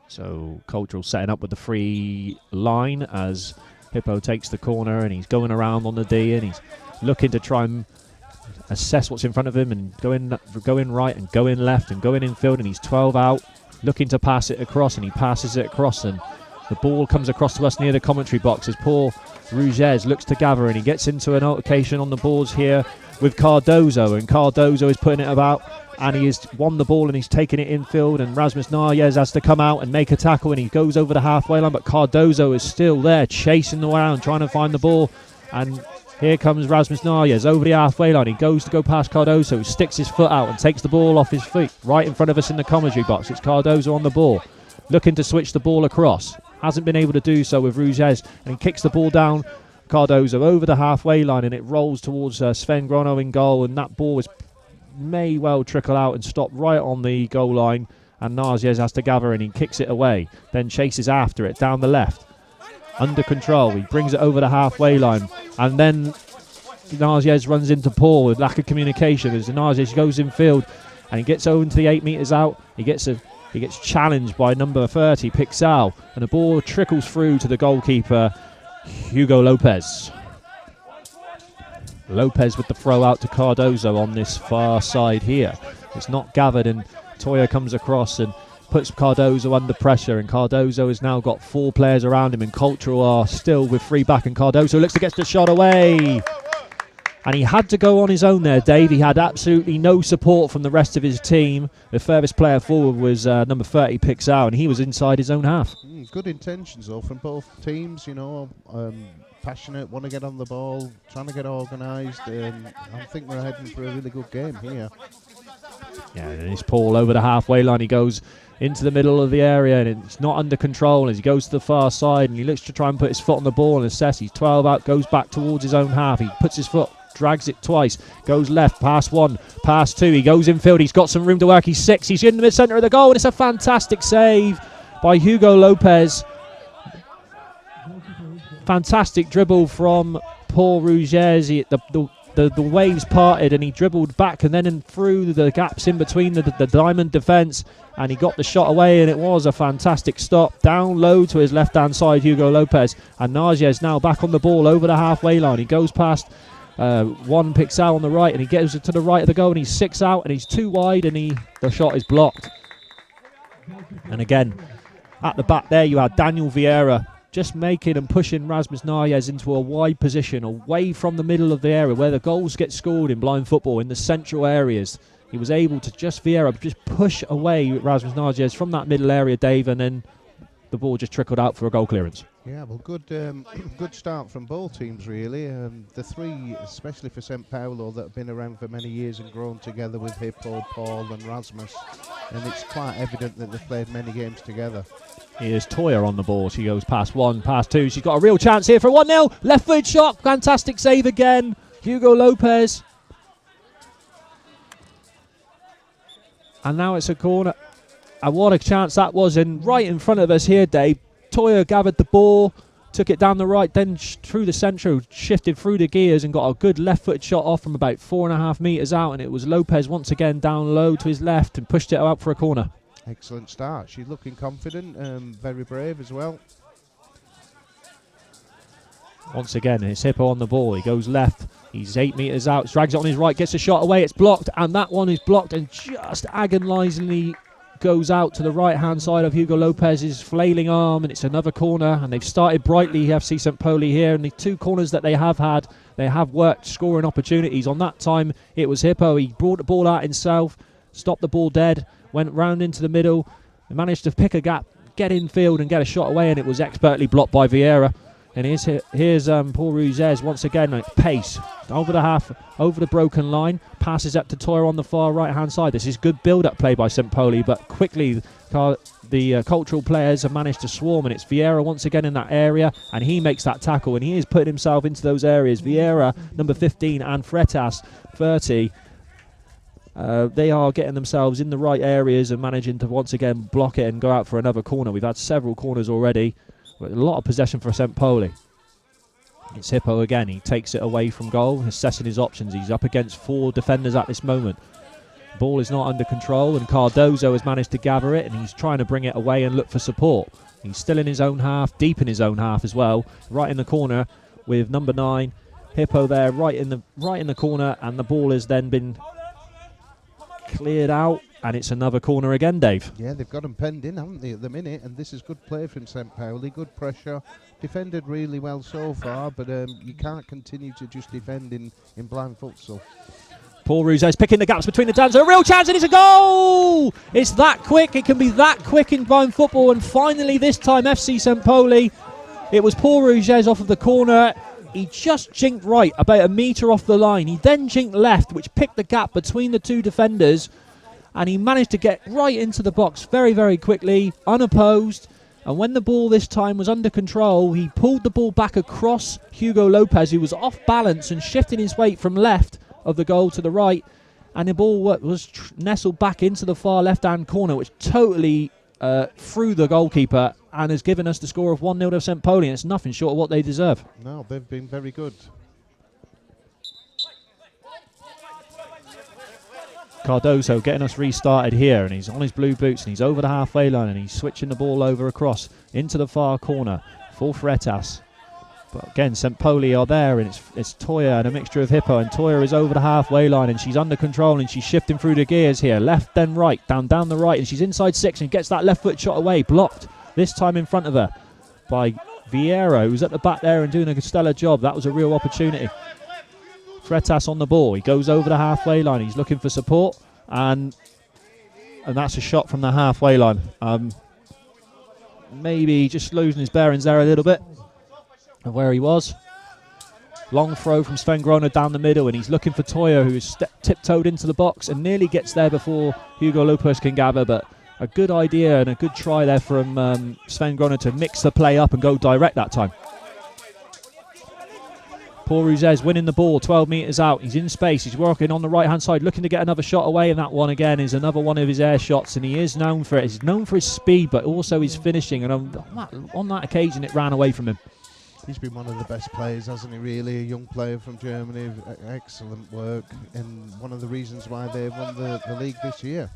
So Cultural setting up with the free line as Hippo takes the corner, and he's going around on the D, and he's looking to try and assess what's in front of him and go in right and go in left and go in field, and he's 12 out, looking to pass it across, and he passes it across, and the ball comes across to us near the commentary box as Paul Rouges looks to gather, and he gets into an altercation on the boards here with Cardozo, and Cardozo is putting it about, and he has won the ball and he's taken it infield, and Rasmus Narjes has to come out and make a tackle, and he goes over the halfway line, but Cardozo is still there chasing around trying to find the ball, and here comes Rasmus Narjes over the halfway line. He goes to go past Cardozo, who sticks his foot out and takes the ball off his feet right in front of us in the commentary box. It's Cardozo on the ball, looking to switch the ball across. Hasn't been able to do so with Rouges, and he kicks the ball down Cardozo over the halfway line, and it rolls towards Sven Grono in goal, and that ball may well trickle out and stop right on the goal line, and Narjes has to gather, and he kicks it away, then chases after it down the left. Under control, he brings it over the halfway line, and then Narjes runs into Paul with lack of communication as Narjes goes in field, and he gets over to the 8 metres out. He gets challenged by number 30, Pixal, and the ball trickles through to the goalkeeper, Hugo Lopez. Lopez with the throw out to Cardozo on this far side here. It's not gathered, and Toya comes across and puts Cardozo under pressure, and Cardozo has now got 4 players around him, and Cultural are still with 3 back, and Cardozo looks to get the shot away. And he had to go on his own there, Dave. He had absolutely no support from the rest of his team. The furthest player forward was number 30, Pixar, and he was inside his own half. Good intentions, though, from both teams, you know. Passionate, want to get on the ball, trying to get organised. I think we're heading for a really good game here. Yeah, and it's Paul over the halfway line. He goes into the middle of the area, and it's not under control as he goes to the far side, and he looks to try and put his foot on the ball and assess. He's 12 out, goes back towards his own half. He puts his foot, drags it twice, goes left, pass 1, pass 2. He goes infield, he's got some room to work. He's 6, he's in the mid-centre of the goal, and it's a fantastic save by Hugo Lopez. Fantastic dribble from Paul Rouges. The waves parted, and he dribbled back and then in through the gaps in between the diamond defence, and he got the shot away, and it was a fantastic stop. Down low to his left-hand side, Hugo Lopez, and Narjes now back on the ball over the halfway line. He goes past one Pixel on the right, and he gets to the right of the goal, and he's 6 out, and he's too wide, and the shot is blocked. And again, at the back there, you had Daniel Vieira just making and pushing Rasmus Narjes into a wide position away from the middle of the area where the goals get scored in blind football, in the central areas. He was able to Vieira just push away Rasmus Narjes from that middle area, Dave, and then the ball just trickled out for a goal clearance. Yeah, well, good start from both teams, really. The 3, especially for St. Paulo, that have been around for many years and grown together with Hippo, Paul and Rasmus, and it's quite evident that they've played many games together. Here's Toya on the ball. She goes past 1, past 2. She's got a real chance here for 1-0. Left foot shot. Fantastic save again. Hugo Lopez. And now it's a corner. And what a chance that was. And right in front of us here, Dave. Toya gathered the ball, took it down the right, then through the central, shifted through the gears and got a good left-footed shot off from about 4.5 metres out. And it was Lopez once again down low to his left and pushed it out for a corner. Excellent start. She's looking confident, very brave as well. Once again, it's Hippo on the ball. He goes left. He's 8 metres out. Drags it on his right. Gets a shot away. It's blocked. And that one is blocked and just agonisingly goes out to the right-hand side of Hugo Lopez's flailing arm. And it's another corner. And they've started brightly, FC St. Pauli here. And the 2 corners that they have had, they have worked scoring opportunities. On that time, it was Hippo. He brought the ball out himself, stopped the ball dead, went round into the middle, and managed to pick a gap, get in field and get a shot away, and it was expertly blocked by Vieira. And here's Paul Rouges once again at pace, over the half, over the broken line, passes up to Toya on the far right-hand side. This is good build-up play by St. Pauli, but quickly the cultural players have managed to swarm, and it's Vieira once again in that area, and he makes that tackle, and he is putting himself into those areas. Vieira, number 15, and Freitas, 30, they are getting themselves in the right areas and managing to once again block it and go out for another corner. We've had several corners already, but a lot of possession for St. Pauli. It's Hippo again. He takes it away from goal, assessing his options. He's up against 4 defenders at this moment. Ball is not under control, and Cardozo has managed to gather it, and he's trying to bring it away and look for support. He's still in his own half, deep in his own half as well, right in the corner with number 9, Hippo there right in the corner, and the ball has then been cleared out, and it's another corner again, Dave. Yeah, they've got them penned in, haven't they, at the minute? And this is good play from St. Pauli, good pressure. Defended really well so far, but you can't continue to just defend in blind futsal. Paul Rouzes picking the gaps between the Dans. A real chance, and it's a goal! It's that quick. It can be that quick in blind football. And finally, this time, FC St. Pauli. It was Paul Rouzes off of the corner. He just jinked right, about a metre off the line. He then jinked left, which picked the gap between the two defenders. And he managed to get right into the box very, very quickly, unopposed. And when the ball this time was under control, he pulled the ball back across Hugo Lopez, who was off balance and shifting his weight from left of the goal to the right. And the ball was nestled back into the far left-hand corner, which totally threw the goalkeeper and has given us the score of 1-0 to St. Pauli. And it's nothing short of what they deserve. No, they've been very good. Cardoso getting us restarted here, and he's on his blue boots, and he's over the halfway line, and he's switching the ball over across into the far corner for Freitas. But again, St. Pauli are there, and it's Toya and a mixture of Hippo, and Toya is over the halfway line, and she's under control, and she's shifting through the gears here, left then right, down the right, and she's inside 6 and gets that left foot shot away, blocked this time in front of her by Vieira, who's at the back there and doing a stellar job. That was a real opportunity. Freitas on the ball. He goes over the halfway line. He's looking for support, and that's a shot from the halfway line. Maybe just losing his bearings there a little bit of where he was. Long throw from Sven Groner down the middle, and he's looking for Toya, who's tiptoed into the box and nearly gets there before Hugo Lopez can gather. But a good idea and a good try there from Sven Groner to mix the play up and go direct that time. Paul Rouzes winning the ball 12 metres out. He's in space. He's working on the right-hand side, looking to get another shot away. And that one, again, is another one of his air shots. And he is known for it. He's known for his speed, but also his finishing. And on that occasion, it ran away from him. He's been one of the best players, hasn't he, really? A young player from Germany. Excellent work. And one of the reasons why they've won the league this year.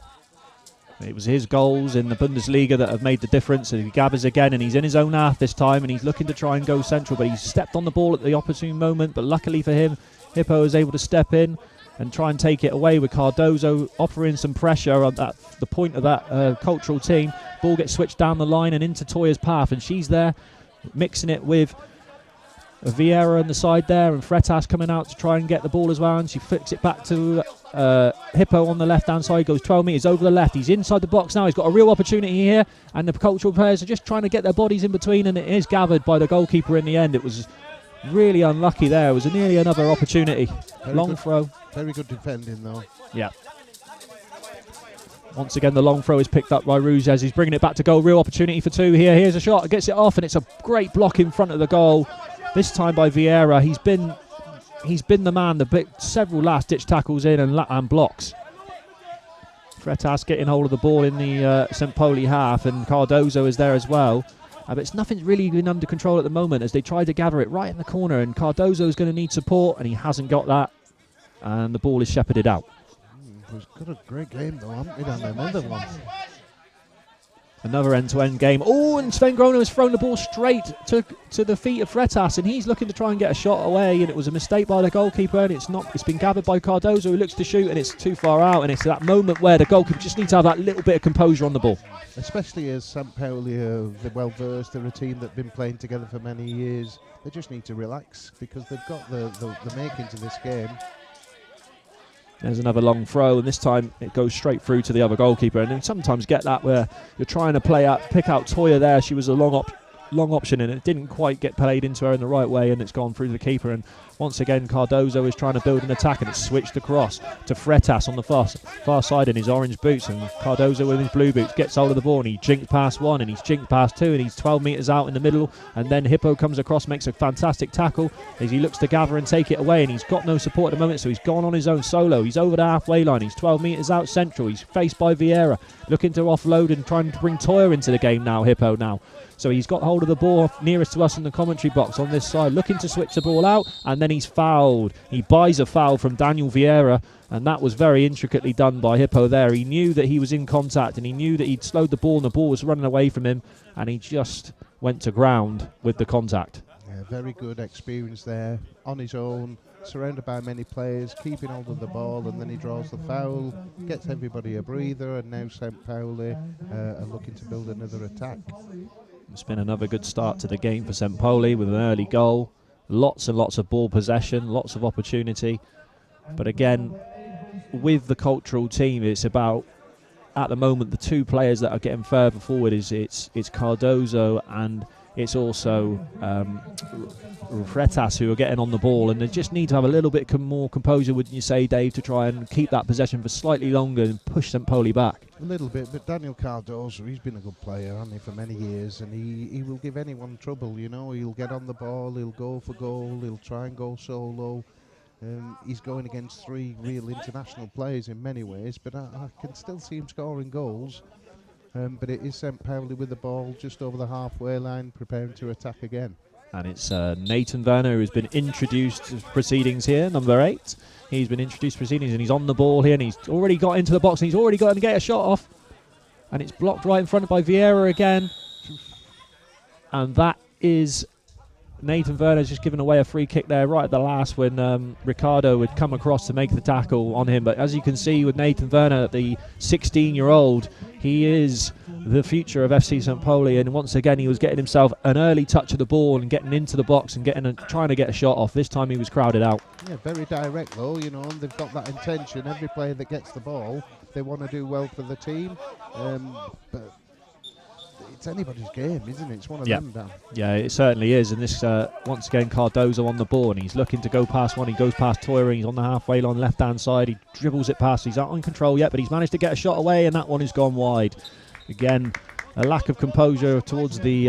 It was his goals in the Bundesliga that have made the difference. And he gathers again, and he's in his own half this time, and he's looking to try and go central, but he's stepped on the ball at the opportune moment. But luckily for him, Hippo is able to step in and try and take it away, with Cardoso offering some pressure on the point of that cultural team. Ball gets switched down the line and into Toya's path, and she's there mixing it with Vieira on the side there, and Freitas coming out to try and get the ball as well, and she flicks it back to Hippo on the left-hand side, goes 12 metres over the left. He's inside the box now. He's got a real opportunity here, and the cultural players are just trying to get their bodies in between, and it is gathered by the goalkeeper in the end. It was really unlucky there. It was nearly another opportunity. Long throw. Very good defending, though. Yeah. Once again, the long throw is picked up by Rouzes. He's bringing it back to goal. Real opportunity for two here. Here's a shot. Gets it off, and it's a great block in front of the goal. This time by Vieira. He's been the man, several last-ditch tackles in and blocks. Freitas getting hold of the ball in the St. Pauli half, and Cardoso is there as well. But it's nothing's really been under control at the moment as they try to gather it right in the corner, and Cardoso is going to need support, and he hasn't got that. And the ball is shepherded out. He's got a great game, though, haven't he, down another one. Another end-to-end game. Oh, and Sven Groner has thrown the ball straight to the feet of Freitas, and he's looking to try and get a shot away, and it was a mistake by the goalkeeper, and it's been gathered by Cardoso, who looks to shoot, and it's too far out, and it's that moment where the goalkeeper just needs to have that little bit of composure on the ball. Especially as St. Pauli are well-versed, they're a team that have been playing together for many years. They just need to relax because they've got the makings of this game. There's another long throw, and this time it goes straight through to the other goalkeeper. And you sometimes get that where you're trying to pick out Toya there. She was a long option, and it didn't quite get played into her in the right way, and it's gone through the keeper. And once again, Cardoso is trying to build an attack, and it's switched across to Freitas on the far side in his orange boots. And Cardoso with his blue boots gets hold of the ball, and he jinked past one, and he's jinked past two, and he's 12 metres out in the middle. And then Hippo comes across, makes a fantastic tackle as he looks to gather and take it away, and he's got no support at the moment, so he's gone on his own solo. He's over the halfway line. He's 12 metres out central. He's faced by Vieira, looking to offload and trying to bring Toya into the game now, Hippo now. So he's got hold of the ball nearest to us in the commentary box on this side, looking to switch the ball out, and then he's fouled. He buys a foul from Daniel Vieira, and that was very intricately done by Hippo there. He knew that he was in contact, and he knew that he'd slowed the ball, and the ball was running away from him, and he just went to ground with the contact. Yeah, very good experience there, on his own, surrounded by many players, keeping hold of the ball, and then he draws the foul, gets everybody a breather, and now St. Pauli are looking to build another attack. It's been another good start to the game for St. Pauli with an early goal. Lots and lots of ball possession, lots of opportunity. But again, with the cultural team, it's about, at the moment, the two players that are getting further forward it's Cardozo and it's also Freitas who are getting on the ball, and they just need to have a little bit more composure, wouldn't you say, Dave, to try and keep that possession for slightly longer and push St. Pauli back. A little bit, but Daniel Cardozo, he's been a good player, hasn't he, for many years, and he will give anyone trouble, you know. He'll get on the ball, he'll go for goal, he'll try and go solo. He's going against three real international players in many ways, but I can still see him scoring goals. But it is St. Pauli with the ball just over the halfway line, preparing to attack again. And it's Nathan Werner who's been introduced to proceedings here, number 8. He's been introduced to proceedings, and he's on the ball here, and he's already got into the box, and he's already got to get a shot off. And it's blocked right in front by Vieira again. And that is Nathan Werner's just given away a free kick there right at the last when Ricardo would come across to make the tackle on him. But as you can see with Nathan Werner, the 16-year-old, he is the future of FC St. Pauli, and once again he was getting himself an early touch of the ball and getting into the box and trying to get a shot off. This time he was crowded out. Yeah, very direct though, you know, and they've got that intention. Every player that gets the ball, they want to do well for the team. But it's anybody's game, isn't it? It's one of them, Dan. Yeah, it certainly is. And this, once again, Cardozo on the ball, and he's looking to go past one. He goes past Toyer, he's on the halfway line, left-hand side. He dribbles it past. He's not in control yet, but he's managed to get a shot away, and that one has gone wide. Again, a lack of composure towards the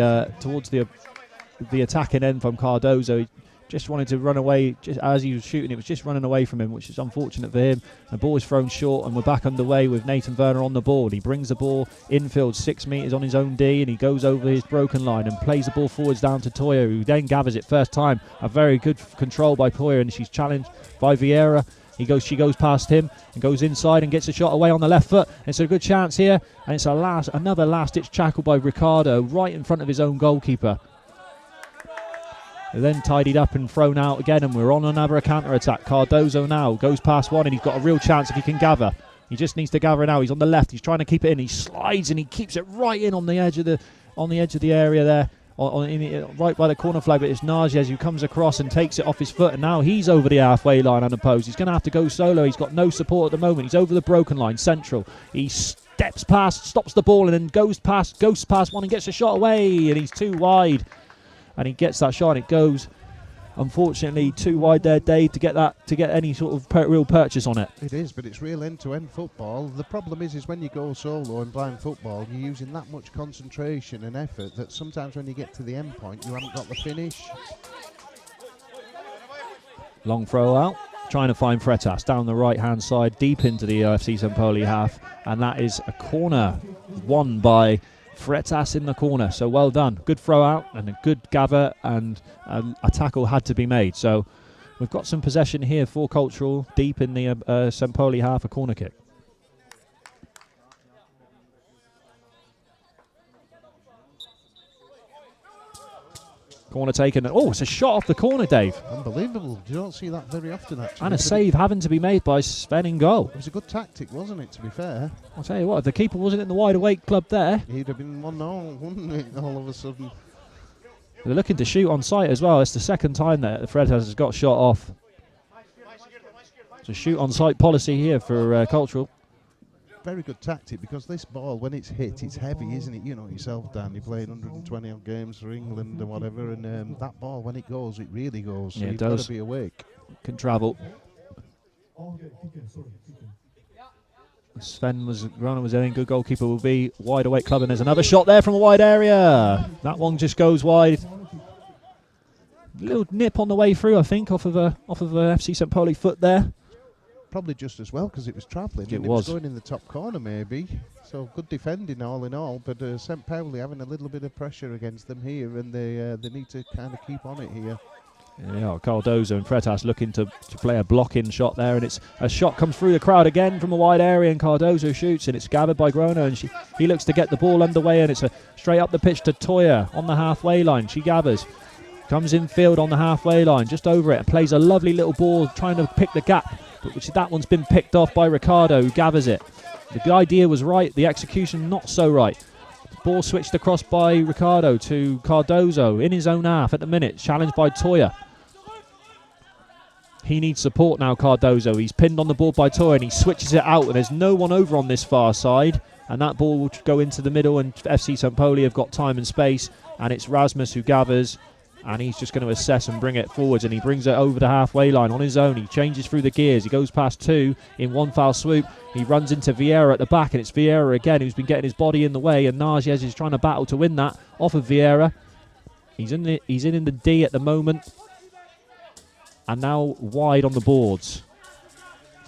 attacking end from Cardozo. He just wanted to run away just as he was shooting. It was just running away from him, which is unfortunate for him. The ball is thrown short, and we're back underway with Nathan Werner on the ball. He brings the ball infield 6 metres on his own D, and he goes over his broken line and plays the ball forwards down to Toyer, who then gathers it first time. A very good control by Toyer, and she's challenged by Vieira. She goes past him and goes inside and gets a shot away on the left foot. It's a good chance here, and it's another last-ditch tackle by Ricardo right in front of his own goalkeeper. Then tidied up and thrown out again, and we're on another counter-attack. Cardozo now goes past one, and he's got a real chance if he can gather. He just needs to gather now. He's on the left. He's trying to keep it in. He slides and he keeps it right in on the edge of the area there, right by the corner flag. But it's Nages who comes across and takes it off his foot, and now he's over the halfway line unopposed. He's going to have to go solo. He's got no support at the moment. He's over the broken line, central. He steps past, stops the ball, and then goes past one and gets a shot away, and he's too wide. And he gets that shot, and it goes, unfortunately, too wide there, Dave, to get any sort of real purchase on it. It is, but it's real end-to-end football. The problem is when you go solo in blind football, you're using that much concentration and effort that sometimes when you get to the end point, you haven't got the finish. Long throw out, trying to find Freitas down the right-hand side, deep into the FC St. Pauli half, and that is a corner won by Freitas in the corner. So well done, good throw out and a good gather, and a tackle had to be made. So we've got some possession here for Cultural deep in the St. Pauli half, a corner kick. Corner taken. Oh, it's a shot off the corner, Dave. Unbelievable. You don't see that very often, actually. And a save having to be made by Sven in goal. It was a good tactic, wasn't it, to be fair? I'll tell you what, if the keeper wasn't in the wide awake club there, he'd have been 1-0, wouldn't it, all of a sudden? They're looking to shoot on sight as well. It's the second time that Freitas has got shot off. It's a shoot on sight policy here for Cultural. Very good tactic, because this ball, when it's hit, it's heavy, isn't it? You know yourself, Dan, you're playing 120 odd games for England and whatever, and that ball, when it goes, it really goes. So Yeah, it you've does. got to be awake. Can travel. Sven was in, good goalkeeper will be. Wide awake club, and there's another shot there from a wide area. That one just goes wide. Little nip on the way through, I think, off of a FC St. Pauli foot there. Probably just as well, because it was travelling. It and was. It was going in the top corner, maybe. So good defending, all in all. But St. Pauli having a little bit of pressure against them here, and they need to kind of keep on it here. Yeah, Cardozo and Freitas looking to play a blocking shot there, and it's a shot comes through the crowd again from a wide area, and Cardozo shoots, and it's gathered by Groner, and he looks to get the ball underway, and it's a straight up the pitch to Toyer on the halfway line. She gathers. Comes in field on the halfway line, just over it, and plays a lovely little ball trying to pick the gap, but which that one's been picked off by Ricardo, who gathers it. The idea was right, the execution not so right. Ball switched across by Ricardo to Cardozo in his own half at the minute, challenged by Toya. He needs support now, Cardozo. He's pinned on the ball by Toya and he switches it out, and there's no one over on this far side, and that ball will go into the middle, and FC St. Pauli have got time and space, and it's Rasmus who gathers, and he's just going to assess and bring it forwards, and he brings it over the halfway line on his own. He changes through the gears. He goes past two in one foul swoop. He runs into Vieira at the back, and it's Vieira again who's been getting his body in the way, and Narges is trying to battle to win that off of Vieira. He's in the D at the moment, and now wide on the boards.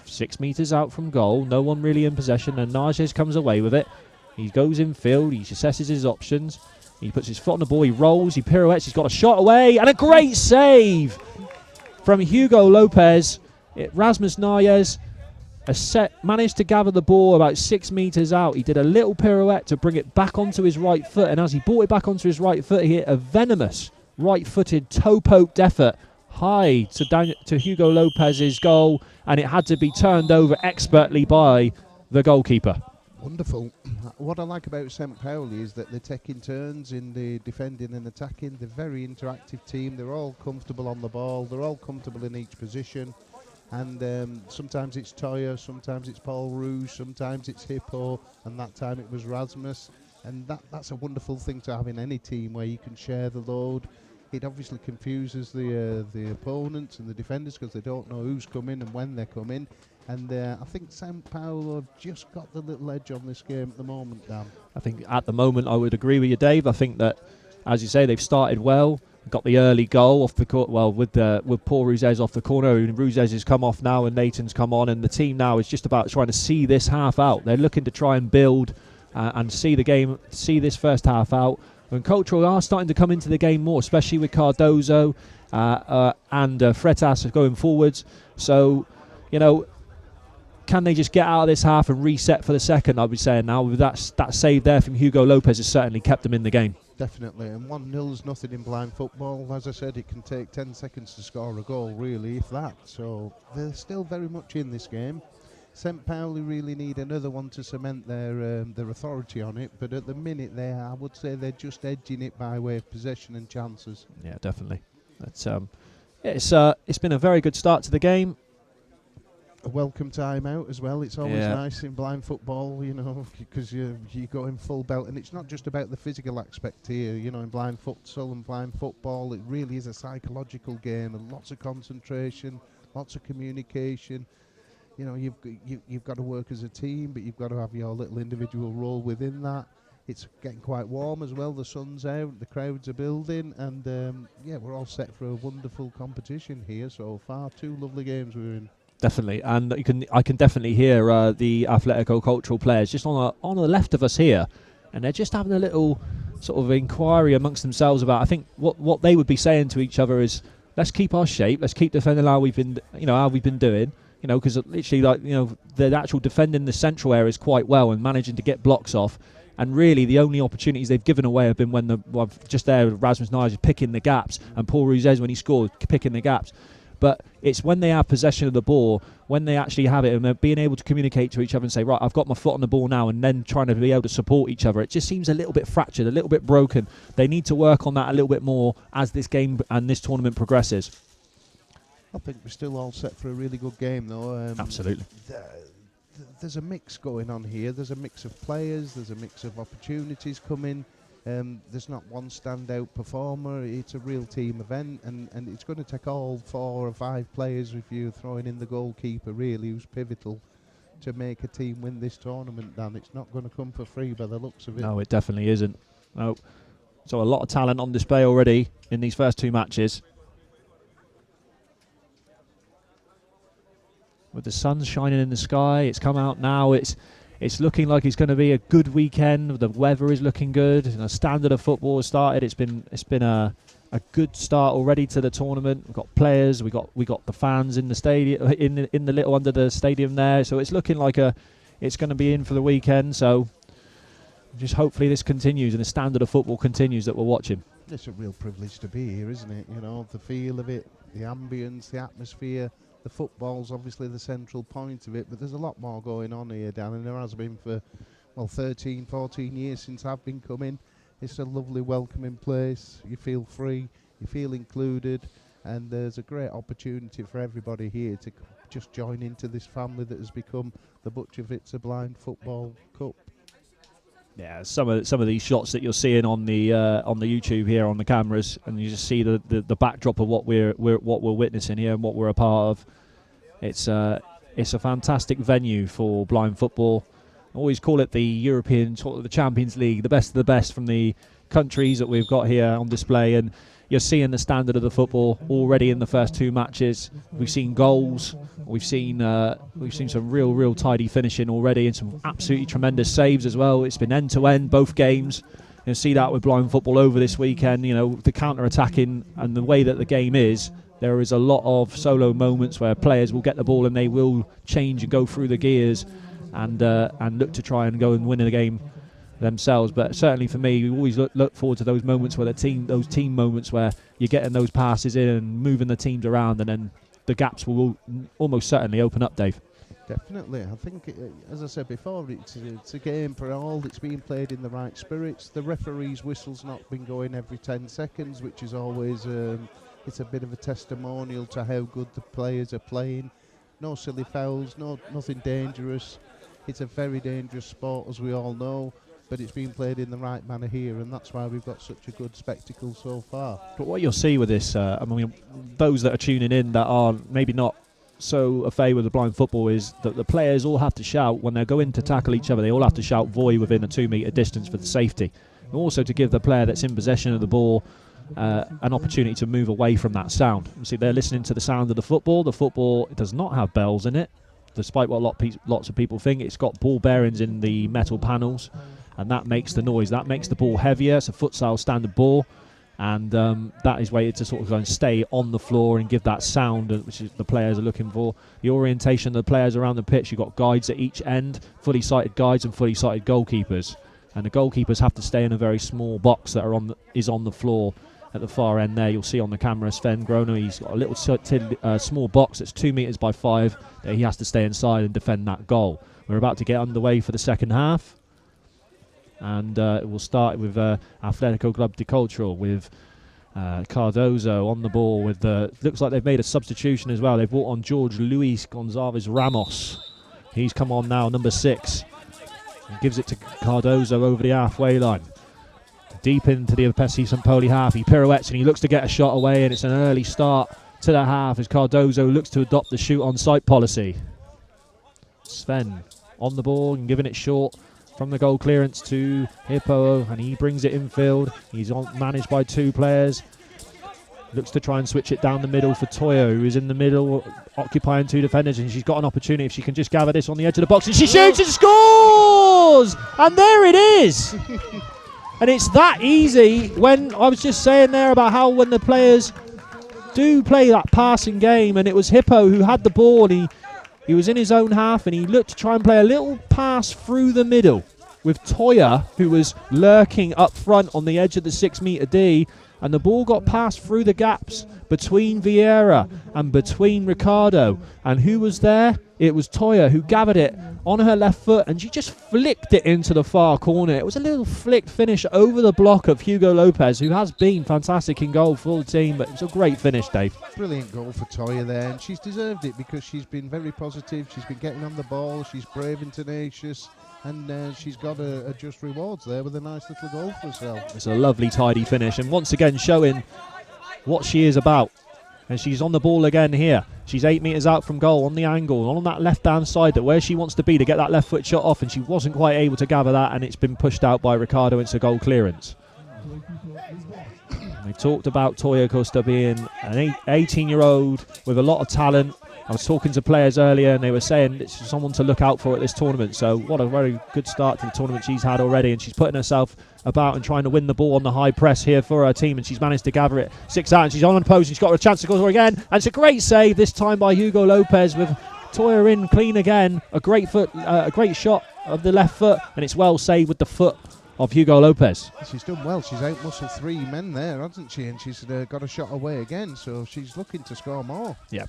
6 metres out from goal, no one really in possession, and Narges comes away with it. He goes in field, he assesses his options. He puts his foot on the ball, he rolls, he pirouettes, he's got a shot away, and a great save from Hugo Lopez. Rasmus Narges managed to gather the ball about 6 metres out. He did a little pirouette to bring it back onto his right foot, and as he brought it back onto his right foot, he hit a venomous right-footed toe-poked effort high to Hugo Lopez's goal, and it had to be turned over expertly by the goalkeeper. Wonderful. What I like about St. Pauli is that they're taking turns in the defending and attacking. They're a very interactive team. They're all comfortable on the ball. They're all comfortable in each position. And sometimes it's Toya, sometimes it's Paul Rouge, sometimes it's Hippo, and that time it was Rasmus. And that's a wonderful thing to have in any team, where you can share the load. It obviously confuses the opponents and the defenders, because they don't know who's coming and when they're coming. And I think St. Paulo have just got the little edge on this game at the moment, Dan. I think at the moment I would agree with you, Dave. I think that, as you say, they've started well. Got the early goal off the court, well, with Paul Rouzes off the corner. Rouzes has come off now and Nathan's come on, and the team now is just about trying to see this half out. They're looking to try and build and see the game, see this first half out. And Cultural are starting to come into the game more, especially with Cardozo and Freitas going forwards. So, you know, can they just get out of this half and reset for the second? I'll be saying now, with that save there from Hugo Lopez has certainly kept them in the game. Definitely, and 1-0 is nothing in blind football. As I said, it can take 10 seconds to score a goal, really, if that. So they're still very much in this game. St. Pauli really need another one to cement their authority on it, but at the minute I would say they're just edging it by way of possession and chances. Yeah, definitely. It's been a very good start to the game. A welcome timeout as well. It's always nice in blind football, you know, because you go in full belt, and it's not just about the physical aspect here. You know, in blind futsal and blind football, it really is a psychological game, and lots of concentration, lots of communication. You know, you've got to work as a team, but you've got to have your little individual role within that. It's getting quite warm as well. The sun's out, the crowds are building, and we're all set for a wonderful competition here so far. 2 lovely games we're in. Definitely, and I can definitely hear the Atletico Cultural players just on the left of us here, and they're just having a little sort of inquiry amongst themselves about. I think what they would be saying to each other is, let's keep our shape, let's keep defending how we've been doing. You know, because literally, like, you know, the actual defending the central areas quite well and managing to get blocks off. And really, the only opportunities they've given away have been when just there, Rasmus Narges picking the gaps, and Paul Rouzes, when he scored, picking the gaps. But it's when they have possession of the ball, when they actually have it, and they're being able to communicate to each other and say, right, I've got my foot on the ball now, and then trying to be able to support each other. It just seems a little bit fractured, a little bit broken. They need to work on that a little bit more as this game and this tournament progresses. I think we're still all set for a really good game, though. Absolutely. There's a mix going on here. There's a mix of players. There's a mix of opportunities coming. There's not one standout performer. It's a real team event, and it's going to take all 4 or 5 players, if you're throwing in the goalkeeper, really, who's pivotal, to make a team win this tournament, Dan. It's not going to come for free by the looks of it. No, it definitely isn't. No. So a lot of talent on display already in these first 2 matches. With the sun shining in the sky, it's come out now. It's looking like it's going to be a good weekend. The weather is looking good. The standard of football has started. It's been a good start already to the tournament. We've got players. We got the fans in the stadium, in the little under the stadium there. So it's looking like it's going to be in for the weekend. So just hopefully this continues and the standard of football continues that we're watching. It's a real privilege to be here, isn't it? You know, the feel of it, the ambience, the atmosphere. The football's obviously the central point of it, but there's a lot more going on here, Dan, and there has been for, well, 13, 14 years since I've been coming. It's a lovely, welcoming place. You feel free, you feel included, and there's a great opportunity for everybody here to just join into this family that has become the Bučovice Blind Football Cup. Yeah, some of these shots that you're seeing on the YouTube here on the cameras, and you just see the backdrop of what we're witnessing here and what we're a part of. It's a fantastic venue for blind football. I always call it the European, sort of the Champions League, the best of the best from the countries that we've got here on display, and you're seeing the standard of the football already in the first two matches. We've seen goals, we've seen some real tidy finishing already, and some absolutely tremendous saves as well. It's been end to end both games. You'll see that with blind football over this weekend. You know, the counter attacking and the way that the game is. There is a lot of solo moments where players will get the ball and they will change and go through the gears and look to try and go and win the game themselves. But certainly for me, we always look forward to those moments where those team moments where you're getting those passes in and moving the teams around, and then the gaps will almost certainly open up, Dave. Definitely. I think, as I said before, it's a game for all. It's being played in the right spirits. The referee's whistle's not been going every 10 seconds, which is always it's a bit of a testimonial to how good the players are playing. No silly fouls, nothing dangerous. It's a very dangerous sport, as we all know, but it's being played in the right manner here, and that's why we've got such a good spectacle so far. But what you'll see with this, I mean, those that are tuning in that are maybe not so au fait with the blind football, is that the players all have to shout when they're going to tackle each other. They all have to shout volley within a 2 metre distance for the safety, and also to give the player that's in possession of the ball an opportunity to move away from that sound. You see, they're listening to the sound of the football. The football does not have bells in it, despite what lots of people think. It's got ball bearings in the metal panels, and that makes the noise. That makes the ball heavier. It's a futsal standard ball, and that is weighted to sort of go and stay on the floor and give that sound, which is the players are looking for. The orientation of the players around the pitch, you've got guides at each end, fully sighted guides and fully sighted goalkeepers, and the goalkeepers have to stay in a very small box that is on the floor. At the far end there, you'll see on the camera Sven Groner. He's got a little small box that's 2 metres by 5 that he has to stay inside and defend that goal. We're about to get underway for the second half, and we'll start with Atletico Club de Cultural with Cardozo on the ball. With looks like they've made a substitution as well. They've brought on George Luis Gonzalez Ramos. He's come on now, number 6, and gives it to Cardozo over the halfway line. Deep into the Pesci St. Poli half, he pirouettes and he looks to get a shot away, and it's an early start to the half as Cardozo looks to adopt the shoot on sight policy. Sven on the ball and giving it short from the goal clearance to Hippo, and he brings it infield. He's managed by 2 players. Looks to try and switch it down the middle for Toya, who is in the middle occupying 2 defenders, and she's got an opportunity if she can just gather this on the edge of the box, and she shoots and scores! And there it is! And it's that easy. When I was just saying there about how when the players do play that passing game, and it was Hippo who had the ball, and he was in his own half, and he looked to try and play a little pass through the middle with Toya, who was lurking up front on the edge of the 6 metre D, and the ball got passed through the gaps between Vieira and between Ricardo. And who was there? It was Toya, who gathered it on her left foot, and she just flicked it into the far corner. It was a little flicked finish over the block of Hugo Lopez, who has been fantastic in goal for the team, but it was a great finish, Dave. Brilliant goal for Toya there, and she's deserved it because she's been very positive. She's been getting on the ball, she's brave and tenacious, and she's got a just rewards there with a nice little goal for herself. It's a lovely tidy finish, and once again showing what she is about. And she's on the ball again here. She's 8 metres out from goal on the angle, on that left-hand side, that where she wants to be to get that left foot shot off, and she wasn't quite able to gather that, and it's been pushed out by Ricardo into goal clearance. We talked about Toya Costa being an 18-year-old with a lot of talent. I was talking to players earlier, and they were saying it's someone to look out for at this tournament. So what a very good start to the tournament she's had already, and she's putting herself about and trying to win the ball on the high press here for her team, and she's managed to gather it 6 out, and she's on the post, and she's got a chance to go again, and it's a great save this time by Hugo Lopez with Toya in clean again. A great shot of the left foot, and it's well saved with the foot of Hugo Lopez. She's done well. She's out-muscled 3 men there, hasn't she? And she's got a shot away again, so she's looking to score more. Yeah.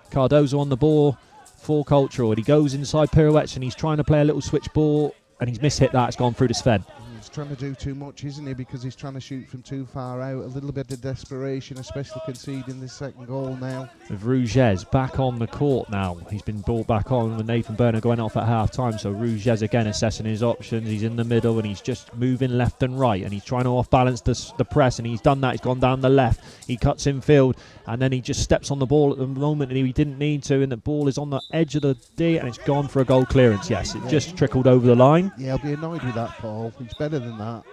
Cardozo on the ball for Cultural, and he goes inside pirouettes, and he's trying to play a little switch ball, and he's mishit that. It's gone through to Sven. He's trying to do too much, isn't he? Because he's trying to shoot from too far out. A little bit of desperation, especially conceding this second goal now. With Rouges back on the court now. He's been brought back on with Nathan Berner going off at half-time. So Rouges again assessing his options. He's in the middle and he's just moving left and right. And he's trying to off-balance the press. And he's done that. He's gone down the left. He cuts in field. And then he just steps on the ball at the moment and he didn't need to. And the ball is on the edge of the D and it's gone for a goal clearance. Yes, it just trickled over the line. Yeah, I'll be annoyed with that, Paul. It's better than that.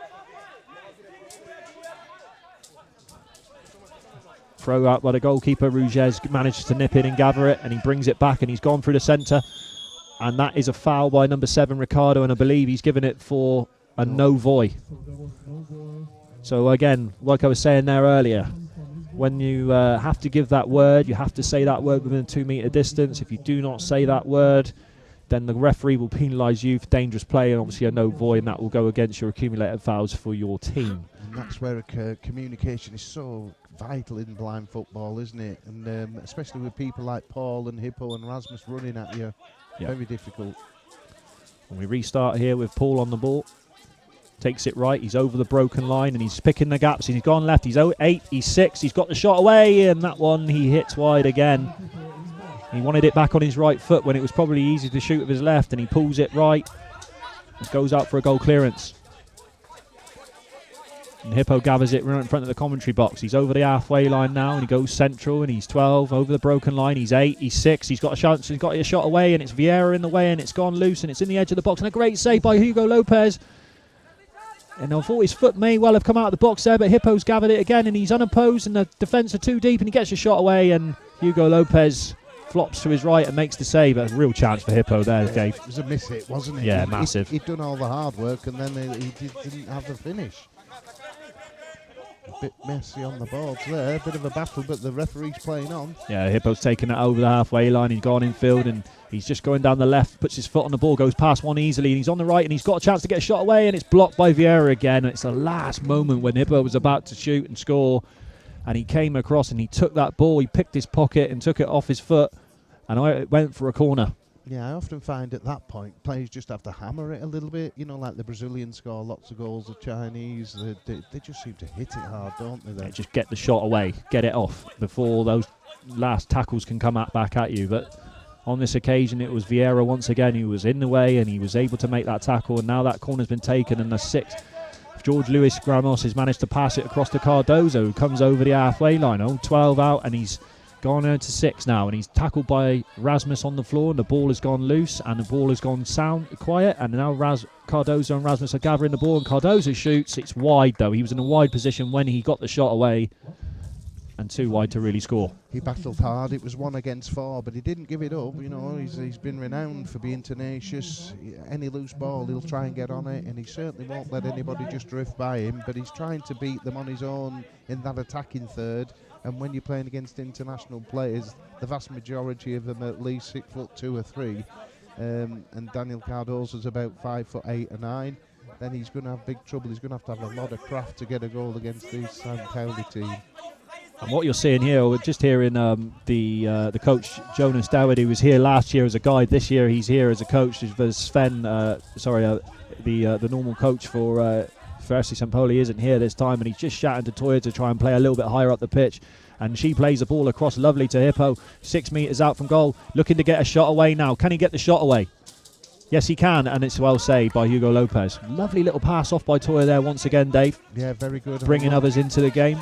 Throw out by the goalkeeper. Rouges manages to nip in and gather it, and he brings it back, and he's gone through the centre. And that is a foul by number 7, Ricardo, and I believe he's given it for a no voy. So again, like I was saying there earlier, when you have to give that word, you have to say that word within a 2 metre distance. If you do not say that word, then the referee will penalise you for dangerous play, and obviously a no voy, and that will go against your accumulated fouls for your team. And that's where communication is so vital in blind football, isn't it? And especially with people like Paul and Hippo and Rasmus running at you. Yep. Very difficult. And we restart here with Paul on the ball. Takes it right, he's over the broken line and he's picking the gaps. He's gone left, he's 8, he's 6, he's got the shot away, and that one he hits wide again. He wanted it back on his right foot when it was probably easy to shoot with his left, and he pulls it right. It goes out for a goal clearance. And Hippo gathers it right in front of the commentary box. He's over the halfway line now, and he goes central, and he's 12 over the broken line. He's 8, he's 6. He's got a chance. He's got a shot away, and it's Vieira in the way, and it's gone loose, and it's in the edge of the box. And a great save by Hugo Lopez. And I thought his foot may well have come out of the box there, but Hippo's gathered it again, and he's unopposed, and the defence are too deep, and he gets a shot away, and Hugo Lopez flops to his right and makes the save. A real chance for Hippo there, Dave. It was a miss hit, wasn't it? Yeah, massive. He'd done all the hard work, and then he didn't have the finish. A bit messy on the boards there, a bit of a battle, but the referee's playing on. Yeah, Hippo's taken it over the halfway line. He's gone in field, and he's just going down the left, puts his foot on the ball, goes past one easily, and he's on the right, and he's got a chance to get a shot away, and it's blocked by Vieira again. And it's the last moment when Hippo was about to shoot and score, and he came across and he took that ball, he picked his pocket and took it off his foot, and it went for a corner. Yeah, I often find at that point players just have to hammer it a little bit. You know, like the Brazilians score lots of goals, the Chinese, they just seem to hit it hard, don't they? Yeah, just get the shot away, get it off before those last tackles can come back at you. But on this occasion, it was Vieira once again who was in the way, and he was able to make that tackle, and now that corner's been taken, and the 6th, George Luis Ramos, has managed to pass it across to Cardozo, who comes over the halfway line. 12 out, and he's gone out to 6 now, and he's tackled by Rasmus on the floor, and the ball has gone loose, and the ball has gone quiet, and now Cardozo and Rasmus are gathering the ball, and Cardozo shoots. It's wide though. He was in a wide position when he got the shot away, and too wide to really score. He battled hard. It was 1 against 4, but he didn't give it up. You know, he's been renowned for being tenacious. Any loose ball, he'll try and get on it, and he certainly won't let anybody just drift by him, but he's trying to beat them on his own in that attacking third. And when you're playing against international players, the vast majority of them are at least 6'2" or 3, and Daniel Cardozo's about 5'8" or 9, then he's going to have big trouble. He's going to have a lot of craft to get a goal against this San Pauli team. And what you're seeing here, we're just hearing the coach Jonas Dowd, who was here last year as a guide. This year he's here as a coach. There's Sven, the normal coach for FC St. Pauli isn't here this time, and he's just shouting to Toya to try and play a little bit higher up the pitch. And she plays the ball across lovely to Hippo, 6 metres out from goal, looking to get a shot away now. Can he get the shot away? Yes, he can, and it's well saved by Hugo Lopez. Lovely little pass off by Toya there once again, Dave. Yeah, very good. Bringing others into the game.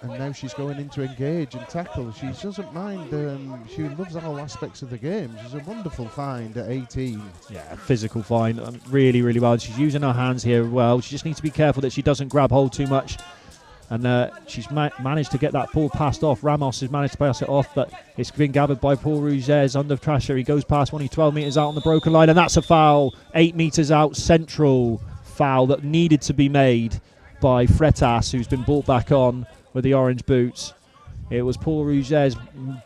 And now she's going in to engage and tackle. She doesn't mind. She loves all aspects of the game. She's a wonderful find at 18. Yeah, physical find. Really, really well. She's using her hands here well. She just needs to be careful that she doesn't grab hold too much. And she's managed to get that ball passed off. Ramos has managed to pass it off, but it's been gathered by Paul Rouges under pressure. He goes past one, he's 12 metres out on the broken line, and that's a foul. 8 metres out, central foul that needed to be made by Freitas, who's been brought back on with the orange boots. It was Paul Rouges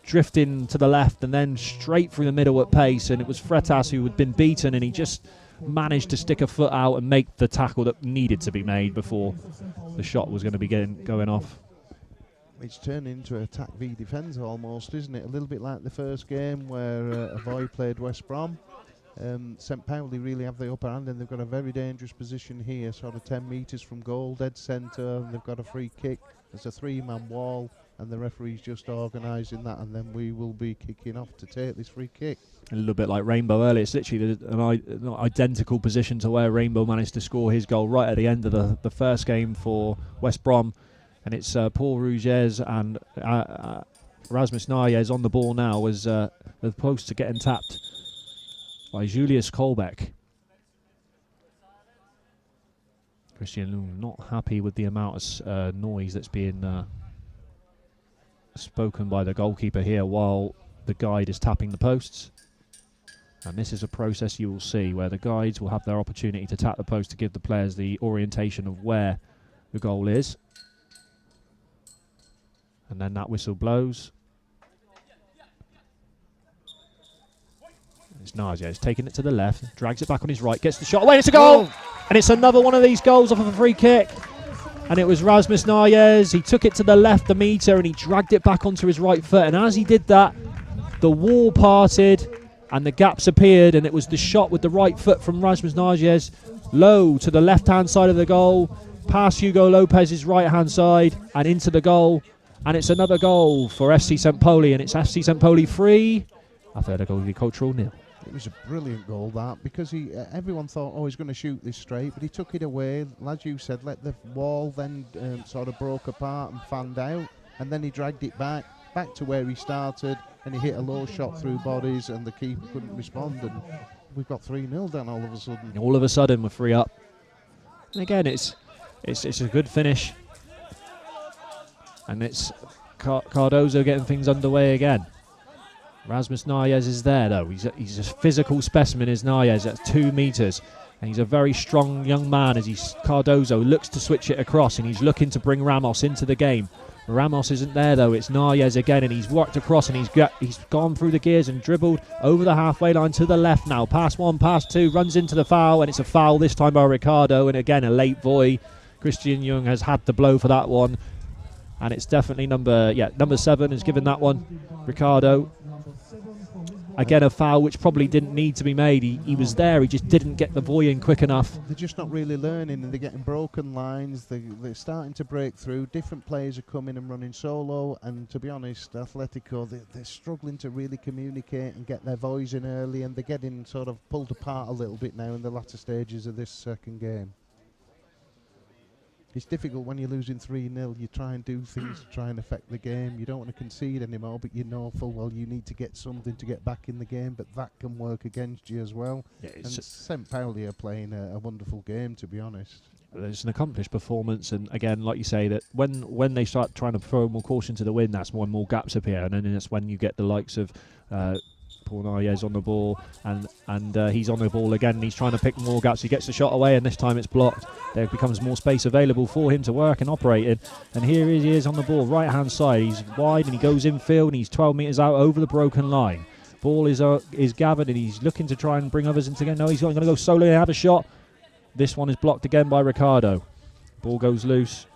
drifting to the left and then straight through the middle at pace, and it was Freitas who had been beaten, and he just managed to stick a foot out and make the tackle that needed to be made before the shot was going to be going off. It's turned into attack v defence almost, isn't it? A little bit like the first game where Avoy played West Brom. St Pauli really have the upper hand, and they've got a very dangerous position here, sort of 10 metres from goal, dead centre, and they've got a free kick. There's a 3-man wall, and the referee's just organising that, and then we will be kicking off to take this free kick. A little bit like Rainbow earlier. It's literally an identical position to where Rainbow managed to score his goal right at the end of the first game for West Brom. And it's Paul Rouges and Rasmus Nayes on the ball now as the posts are getting tapped by Julius Kolbeck. Christian Lung not happy with the amount of noise that's being spoken by the goalkeeper here while the guide is tapping the posts. And this is a process you will see where the guides will have their opportunity to tap the post to give the players the orientation of where the goal is. And then that whistle blows. It's Nadia. He's taking it to the left, drags it back on his right, gets the shot away. It's a goal! And it's another one of these goals off of a free kick. And it was Rasmus Nayes. He took it to the left, the metre, and he dragged it back onto his right foot. And as he did that, the wall parted and the gaps appeared. And it was the shot with the right foot from Rasmus Nayes, low to the left-hand side of the goal, past Hugo Lopez's right-hand side, and into the goal. And it's another goal for FC St Pauli, and it's FC St Pauli 3, Atletico Cultural 0. It was a brilliant goal, that, because everyone thought, oh, he's going to shoot this straight, but he took it away, as you said, let the wall then sort of broke apart and fanned out, and then he dragged it back to where he started, and he hit a low shot through bodies, and the keeper couldn't respond, and we've got 3-0 then all of a sudden. All of a sudden, we're 3 up. And again, it's a good finish. And it's Cardozo getting things underway again. Rasmus Nayes is there, though. He's a physical specimen, is Nayes, at 2 metres. And he's a very strong young man as Cardozo looks to switch it across, and he's looking to bring Ramos into the game. Ramos isn't there, though. It's Nayes again, and he's worked across, and he's gone through the gears and dribbled over the halfway line to the left now. Pass 1, pass 2, runs into the foul, and it's a foul this time by Ricardo. And again, a late volley. Christian Jung has had the blow for that one. And it's definitely number 7 has given that one. Ricardo. Again, a foul which probably didn't need to be made. He was there, he just didn't get the volley in quick enough. They're just not really learning, and they're getting broken lines. They're starting to break through. Different players are coming and running solo, and to be honest, Atletico, they're struggling to really communicate and get their voice in early, and they're getting sort of pulled apart a little bit now in the latter stages of this second game. It's difficult when you're losing 3-0. You try and do things to try and affect the game. You don't want to concede anymore, but you know full well you need to get something to get back in the game, but that can work against you as well. Yeah, and St Pauli are playing a wonderful game, to be honest. It's an accomplished performance, and again, like you say, that when they start trying to throw more caution to the wind, that's when more gaps appear, and then that's when you get the likes of Paul Nayes on the ball, and he's on the ball again, and he's trying to pick more gaps. He gets the shot away, and this time it's blocked. There becomes more space available for him to work and operate in, and here he is on the ball, right hand side. He's wide, and he goes infield, and he's 12 metres out over the broken line. Ball is gathered, and he's looking to try and bring others into the game. No, he's going to go solo and have a shot. This one is blocked again by Ricardo. Ball goes loose,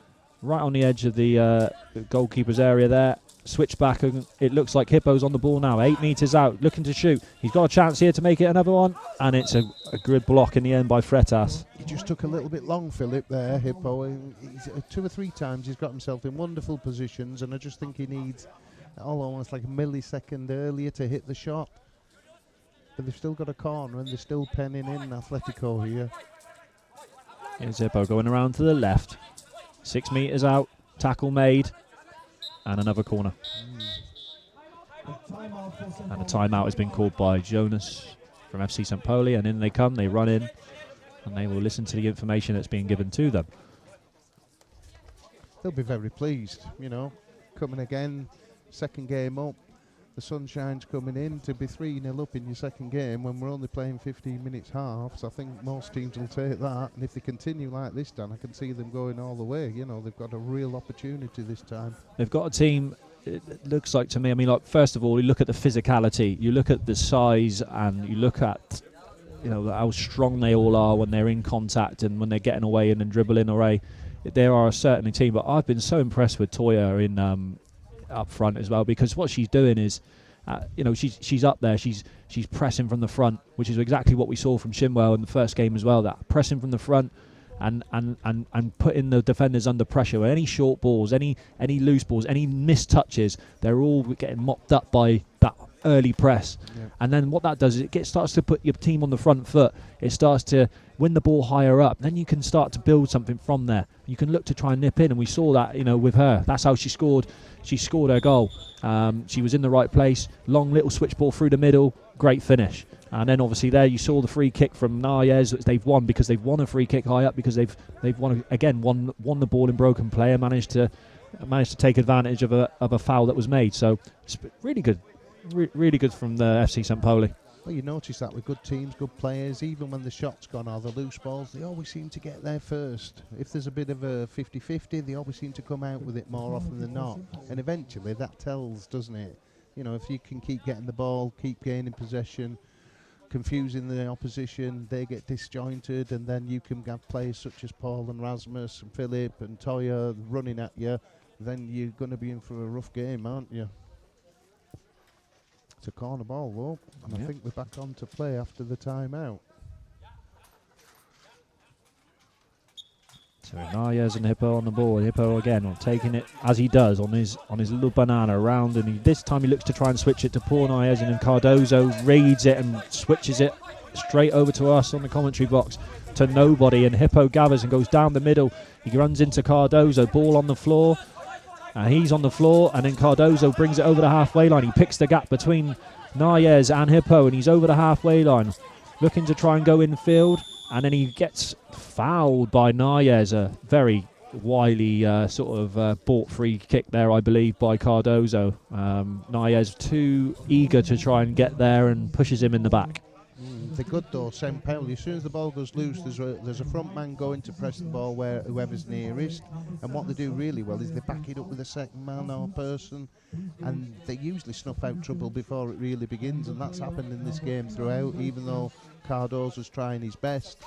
right on the edge of the goalkeeper's area there. Switch back, and it looks like Hippo's on the ball now, 8 metres out, looking to shoot. He's got a chance here to make it another one, and it's a good block in the end by Freitas. He just took a little bit long, Philip, there, Hippo. He's 2 or 3 times he's got himself in wonderful positions, and I just think he needs almost like a millisecond earlier to hit the shot. But they've still got a corner, and they're still penning in Atletico here. Here's Hippo going around to the left. 6 metres out, tackle made. And another corner. And a timeout has been called by Jonas from FC St Pauli, and in they come, they run in, and they will listen to the information that's being given to them. They'll be very pleased, you know, coming again, second game up. The sunshine's coming in. To be 3-0 up in your second game when we're only playing 15 minutes halves, I think most teams will take that. And if they continue like this, Dan, I can see them going all the way. You know, they've got a real opportunity this time. They've got a team, it looks like to me, I mean, like, first of all, you look at the physicality, you look at the size, and you look at how strong they all are when they're in contact and when they're getting away and then dribbling away. They are certainly a team, but I've been so impressed with Toya in up front as well, because what she's doing is, she's up there, she's pressing from the front, which is exactly what we saw from Shinwell in the first game as well. That pressing from the front and putting the defenders under pressure. With any short balls, any loose balls, any missed touches, they're all getting mopped up by that early press. Yeah. And then what that does is it starts to put your team on the front foot. It starts to win the ball higher up. Then you can start to build something from there. You can look to try and nip in, and we saw that with her. That's how she scored. She scored her goal. She was in the right place. Long little switch ball through the middle. Great finish. And then obviously there you saw the free kick from Nayez, which they've won because they've won a free kick high up, because they've won the ball in broken play and managed to take advantage of a foul that was made. So it's really good. Really good from the FC St. Pauli. Well, you notice that with good teams, good players, even when the shot's gone or the loose balls, they always seem to get there first. If there's a bit of a 50-50, they always seem to come out with it more often than not. And eventually that tells, doesn't it? If you can keep getting the ball, keep gaining possession, confusing the opposition, they get disjointed, and then you can have players such as Paul and Rasmus and Philip and Toya running at you, then you're going to be in for a rough game, aren't you? It's a corner ball though, and I think we're back on to play after the timeout. So Nayez and Hippo on the ball. Hippo again taking it as he does on his little banana around, and this time he looks to try and switch it to Paul Nayez, and then Cardozo reads it and switches it straight over to us on the commentary box to nobody, and Hippo gathers and goes down the middle. He runs into Cardozo, ball on the floor. He's on the floor, and then Cardozo brings it over the halfway line. He picks the gap between Nayez and Hippo, and he's over the halfway line, looking to try and go infield, and then he gets fouled by Nayez. A very wily bought free kick there, I believe, by Cardozo. Nayez too eager to try and get there and pushes him in the back. They're good though, St. Pauli. As soon as the ball goes loose, there's a front man going to press the ball where whoever's nearest, and what they do really well is they back it up with a second man or person, and they usually snuff out trouble before it really begins, and that's happened in this game throughout. Even though Cardozo's trying his best,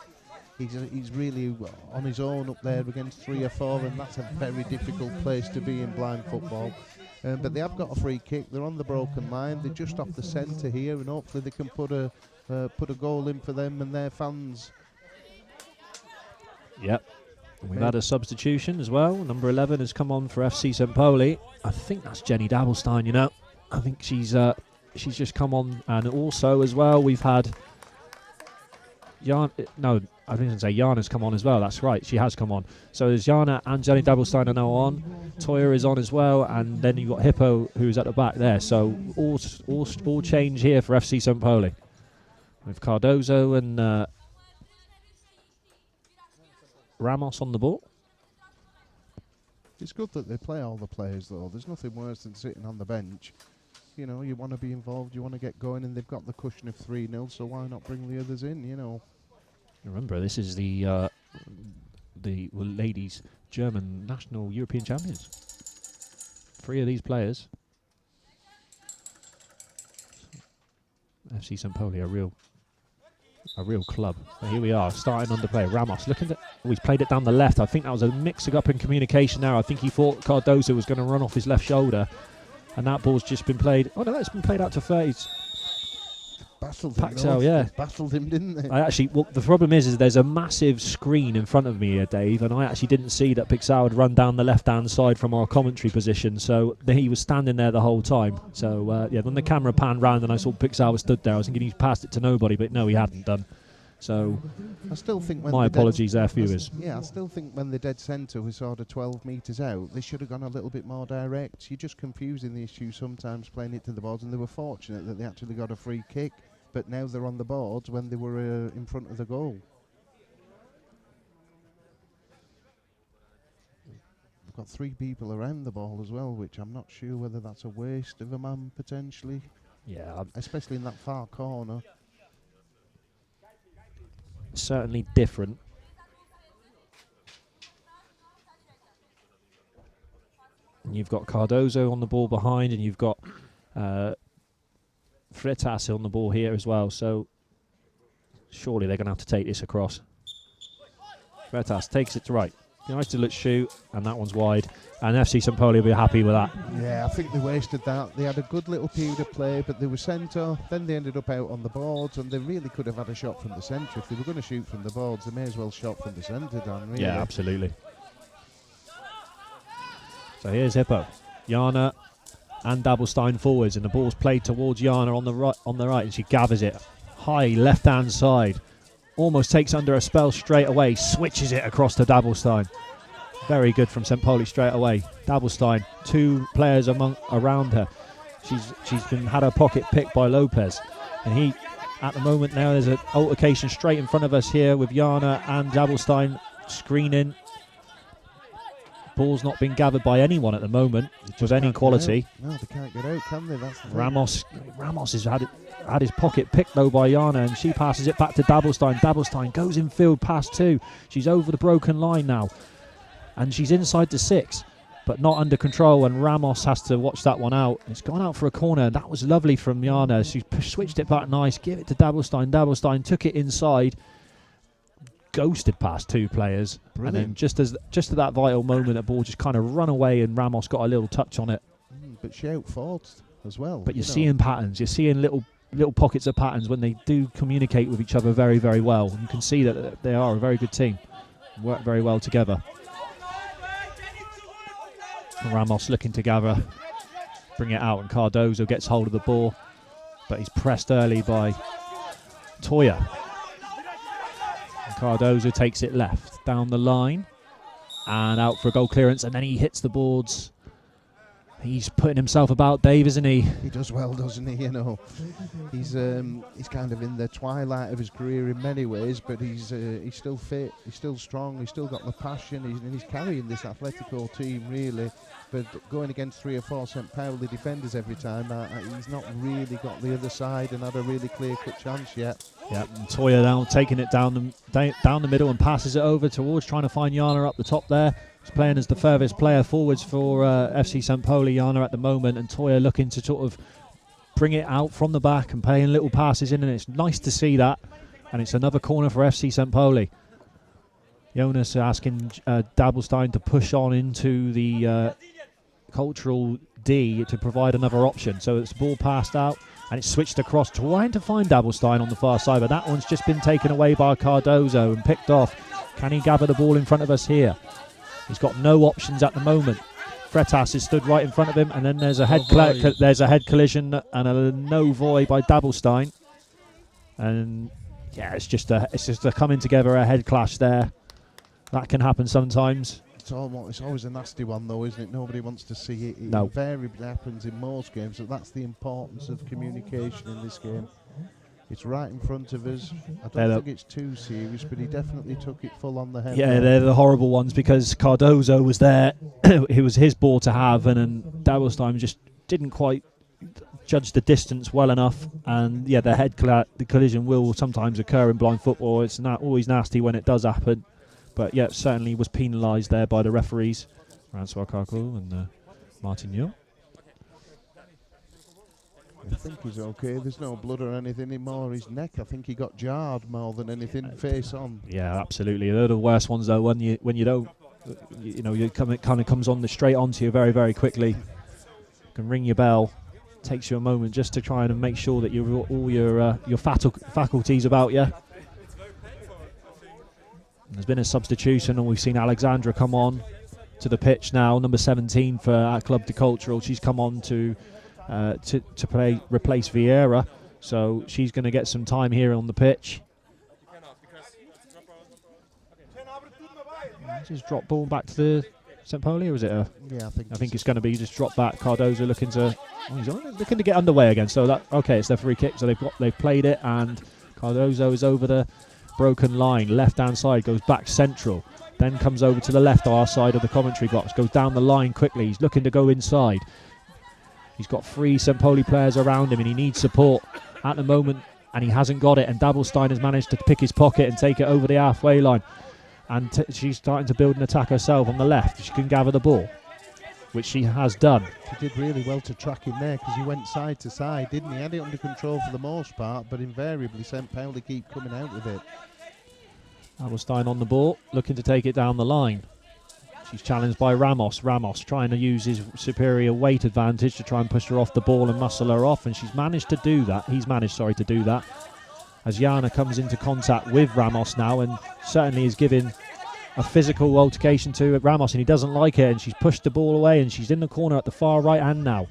he's really on his own up there against 3 or 4, and that's a very difficult place to be in blind football. But they have got a free kick. They're on the broken line. They're just off the centre here, and hopefully they can put a goal in for them and their fans. Yep. And we've had a substitution as well. Number 11 has come on for FC St. Pauli. I think that's Jenny Dabblestein, I think she's just come on. And also as well, we've had I didn't say Jana's come on as well. That's right, she has come on. So there's Jana and Jenny Dabblestein are now on. Toya is on as well, and then you've got Hippo, who's at the back there. So all change here for FC St. Pauli, with Cardozo and Ramos on the ball. It's good that they play all the players though. There's nothing worse than sitting on the bench. You want to be involved, you want to get going, and they've got the cushion of 3-0, so why not bring the others in, Remember, this is the ladies' German national European champions. 3 of these players. FC St. Pauli, a real club. But here we are, starting under play. Ramos looking at. He's played it down the left. I think that was a mixing up in communication there. I think he thought Cardozo was going to run off his left shoulder, and that ball's just been played. Oh no, it's been played out to 30s. Paxel, yeah. They battled him, didn't they? The problem is there's a massive screen in front of me here, Dave, and I actually didn't see that Pixel had run down the left-hand side from our commentary position, so he was standing there the whole time. So, when the camera panned round and I saw Pixel was stood there, I was thinking he'd passed it to nobody, but no, he hadn't done. So, I still think when my apologies there, viewers. I still think when the dead centre was sort of 12 metres out, they should have gone a little bit more direct. You're just confusing the issue sometimes playing it to the boards, and they were fortunate that they actually got a free kick. But now they're on the boards when they were in front of the goal. We've got 3 people around the ball as well, which I'm not sure whether that's a waste of a man potentially. Yeah. Especially in that far corner. Certainly different. And you've got Cardozo on the ball behind, and you've got Freitas on the ball here as well. So Surely they're going to have to take this across. Bretas takes it to right. Nice to shoot, and that one's wide. And FC St. Pauli will be happy with that. Yeah, I think they wasted that. They had a good little period of play, but they were centre. Then they ended up out on the boards, and they really could have had a shot from the centre. If they were going to shoot from the boards, they may as well shot from the centre, Dan. Really. Yeah, absolutely. So here's Hippo, Jana, and Dabelstein forwards, and the ball's played towards Jana on the right, and she gathers it high left-hand side. Almost takes under a spell straight away, switches it across to Dabelstein. Very good from St. Pauli straight away. Dabelstein, 2 players around her. She's had her pocket picked by Lopez, and he, at the moment now, there's an altercation straight in front of us here with Jana and Dabelstein screening. Ball's not been gathered by anyone at the moment. It was any quality. No, they can't get out, can they? That's the Ramos has had his pocket picked though by Jana, and she passes it back to Dabelstein. Dabelstein goes in field past 2. She's over the broken line now, and she's inside the 6, but not under control, and Ramos has to watch that one out. It's gone out for a corner. That was lovely from Jana. She switched it back nice, give it to Dabelstein. Dabelstein took it inside, ghosted past 2 players. Brilliant. And then just at that vital moment, the ball just kind of run away, and Ramos got a little touch on it. But she outfought as well. But you're seeing patterns. You're seeing little pockets of patterns when they do communicate with each other very, very well. You can see that they are a very good team. Work very well together. Ramos looking to gather, bring it out, and Cardozo gets hold of the ball, but he's pressed early by Toya. And Cardozo takes it left down the line and out for a goal clearance, and then he hits the boards. He's putting himself about, Dave, isn't he? He does well, doesn't he? You know, he's kind of in the twilight of his career in many ways, but he's still fit, he's still strong, he's still got the passion, and he's carrying this Atletico team really. But going against 3 or 4 St. Pauli defenders every time, he's not really got the other side and had a really clear-cut chance yet. Yeah, and Toya now taking it down the middle and passes it over towards trying to find Jana up the top there. He's playing as the furthest player forwards for FC St. Pauli, Jana, at the moment, and Toya looking to sort of bring it out from the back and playing little passes in, and it's nice to see that. And it's another corner for FC St. Pauli. Jonas asking Dabelstein to push on into the cultural D to provide another option. So it's ball passed out, and it's switched across, trying to find Dabelstein on the far side, but that one's just been taken away by Cardozo and picked off. Can he gather the ball in front of us here? He's got no options at the moment. Bretas is stood right in front of him, and then there's a head collision and a no voy by Dabelstein. And yeah, it's just a coming together, a head clash there. That can happen sometimes. It's always a nasty one though, isn't it? Nobody wants to see it. It No. invariably happens in most games, but that's the importance of communication in this game. It's right in front of us. I don't think it's too serious, but he definitely took it full on the head. Yeah, they're the horrible ones because Cardozo was there. It was his ball to have, and then Dabelstein just didn't quite judge the distance well enough. And yeah, the collision will sometimes occur in blind football. It's not always nasty when it does happen. But yeah, certainly was penalised there by the referees, Francois Carcou and Martin Yule. I think he's okay. There's no blood or anything anymore. His neck, I think he got jarred more than anything, face on. Yeah, absolutely. They're the worst ones though. When you don't, it kind of comes on straight onto you very, very quickly. You can ring your bell. Takes you a moment just to try and make sure that all your faculties about you. There's been a substitution, and we've seen Alexandra come on to the pitch now, number 17 for our Club de Cultural. She's come on to replace Vieira, so she's going to get some time here on the pitch. Just drop ball back to the St. Pauli, or is it a? Yeah, I think it's going to be just drop back. Cardozo looking to get underway again. So that it's their free kick. So they've played it, and Cardozo is over the broken line, left-hand side, goes back central, then comes over to the left, our side of the commentary box, goes down the line quickly. He's looking to go inside. He's got 3 St. Pauli players around him, and he needs support at the moment, and he hasn't got it. And Dabelstein has managed to pick his pocket and take it over the halfway line. And she's starting to build an attack herself on the left. She can gather the ball. which she has done. He did really well to track him there because he went side to side, didn't he? Had it under control for the most part, but invariably St. Pauli keep coming out with it. Adelstein on the ball, looking to take it down the line. She's challenged by Ramos. Ramos trying to use his superior weight advantage to try and push her off the ball and muscle her off, and she's managed to do that. He's managed, sorry, to do that. As Jana comes into contact with Ramos now, and certainly is giving a physical altercation to Ramos, and he doesn't like it, and she's pushed the ball away, and she's in the corner at the far right hand now.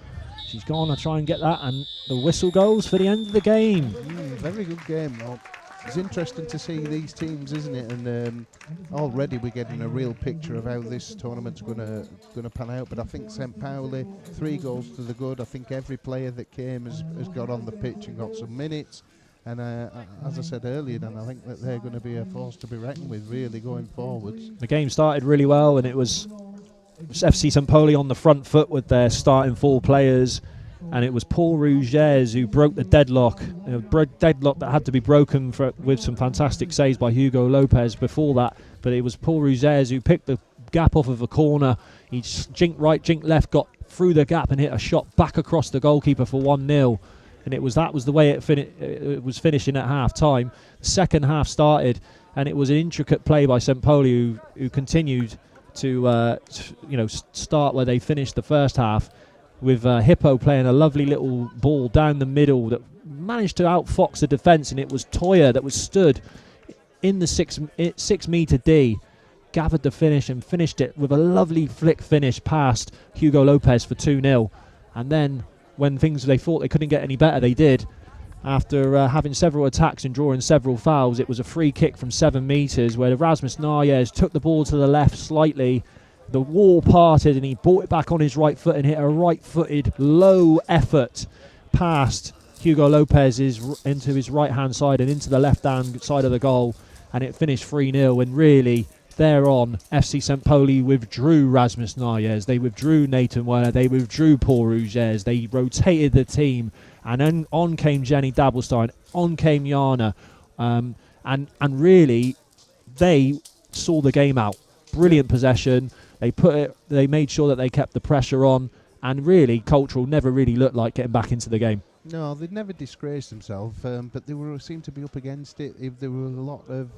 She's gone to try and get that, and the whistle goes for the end of the game. Very good game, though. It's interesting to see these teams, isn't it? And already we're getting a real picture of how this tournament's going to pan out. But I think St. Pauli, 3 goals to the good. I think every player that came has got on the pitch and got some minutes. And as I said earlier, then I think that they're going to be a force to be reckoned with, really, going forwards. The game started really well, and it was FC St. Pauli on the front foot with their starting 4 players. And it was Paul Rougez who broke the deadlock, deadlock that had to be broken with some fantastic saves by Hugo Lopez before that. But it was Paul Rougez who picked the gap off of a corner. He jinked right, jinked left, got through the gap and hit a shot back across the goalkeeper for 1-0. And that was the way it was finishing at half-time. The second half started, and it was an intricate play by St. Pauli who continued to start where they finished the first half, with Hippo playing a lovely little ball down the middle that managed to outfox the defence, and it was Toya that was stood in the 6 metre D, gathered the finish and finished it with a lovely flick finish past Hugo Lopez for 2-0. And then when they thought they couldn't get any better, they did. After having several attacks and drawing several fouls, it was a free kick from 7 metres where Erasmus Nayes took the ball to the left slightly. The wall parted and he brought it back on his right foot and hit a right-footed, low-effort past Hugo Lopez into his right-hand side and into the left-hand side of the goal, and it finished 3-0. And really, thereon, FC St. Pauli withdrew Rasmus Nayes, they withdrew Nathan Werner, they withdrew Paul Rougez, they rotated the team, and then on came Jenny Dabelstein, on came Jana, and really, they saw the game out. Brilliant possession. They made sure that they kept the pressure on, and really, Cultural never really looked like getting back into the game. No, they'd never disgraced themselves, but they seemed to be up against it. If there were a lot of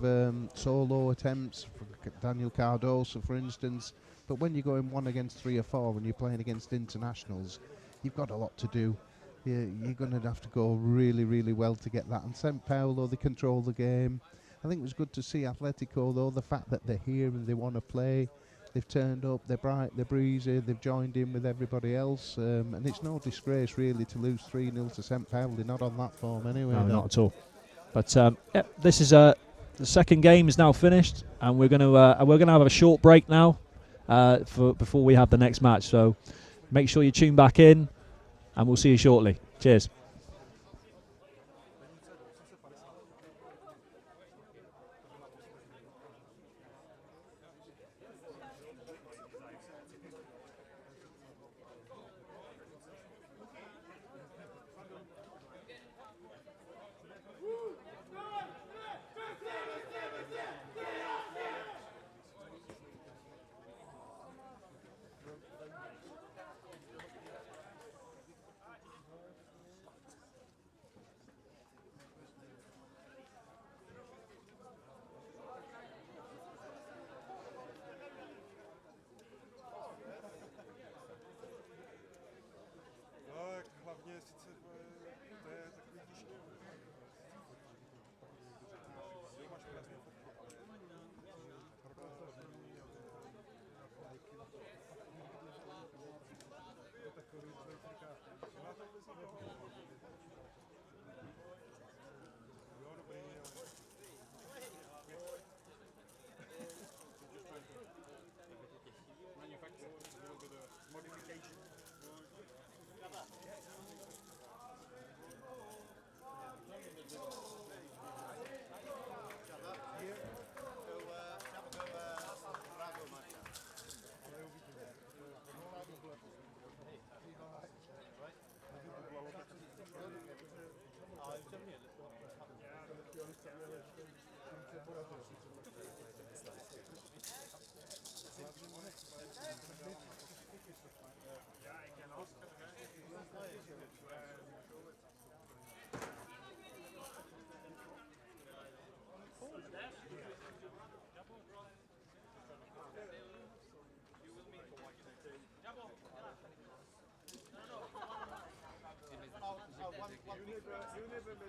solo attempts, for Daniel Cardoso, for instance. But when you're going 1 against 3 or 4, when you're playing against internationals, you've got a lot to do. You're going to have to go really, really well to get that. And St. Paolo, they control the game. I think it was good to see Atletico, though, the fact that they're here and they want to play. They've turned up, they're bright, they're breezy, they've joined in with everybody else, and it's no disgrace really to lose 3-0 to St. Pauli, not on that form anyway. No, not at all. But this is the second game is now finished, and we're going to have a short break now before we have the next match. So make sure you tune back in, and we'll see you shortly. Cheers. never made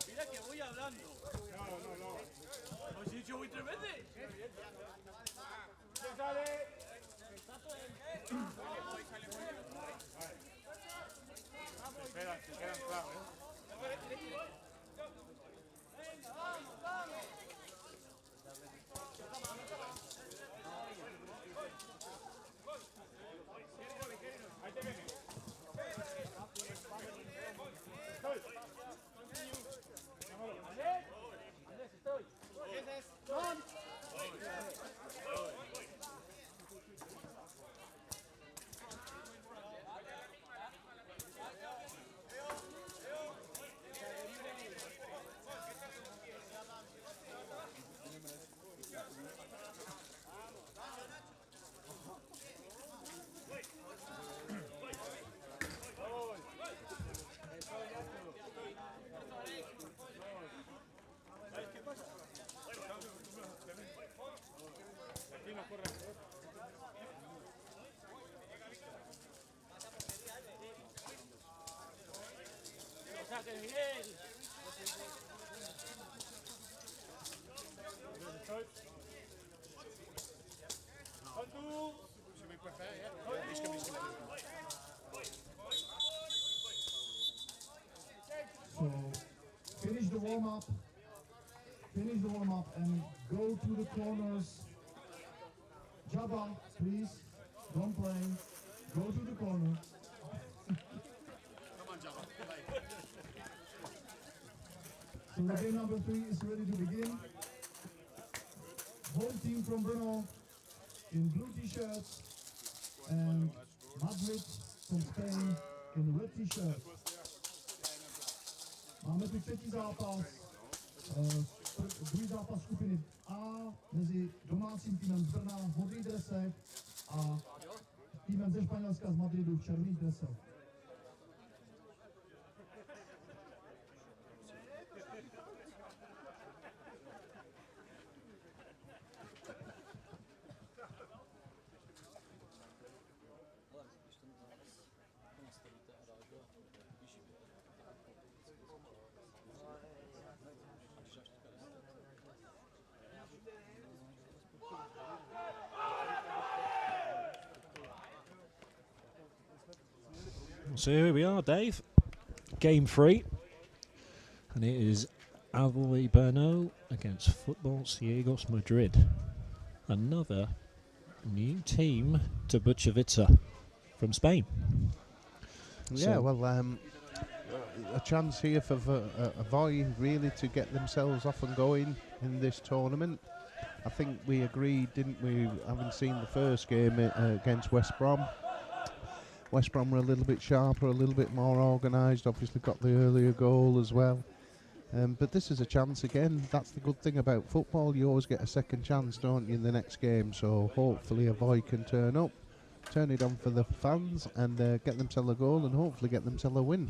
Mira que voy hablando. No. ¿Os he dicho voy 3 veces? ¿Qué sale? Espera, se quedan claros, Vamos, vamos. So finish the warm-up. Finish the warm-up and go to the corners. Jabba, please, don't play. Go to the corner. So the game number 3 is ready to begin. Home team from Brno in blue t-shirts and Madrid from Spain in red t-shirts. Máme tu třetí zápas, druhý zápas skupiny A mezi domácím týmem z Brna v modrých dresech a týmem ze Španělska z Madridu v červených dresech. So here we are, Dave. Game 3. And it is Avoy Brno against Football Ciegos Madrid. Another new team to Bučovice from Spain. Yeah, well, a chance here for Avoy really to get themselves off and going in this tournament. I think we agreed, didn't we, having seen the first game against West Brom. West Brom were a little bit sharper, a little bit more organised, obviously got the earlier goal as well. But this is a chance again. That's the good thing about football. You always get a second chance, don't you, in the next game. So hopefully Avoy can turn up, turn it on for the fans and get themselves a goal and hopefully get themselves a win.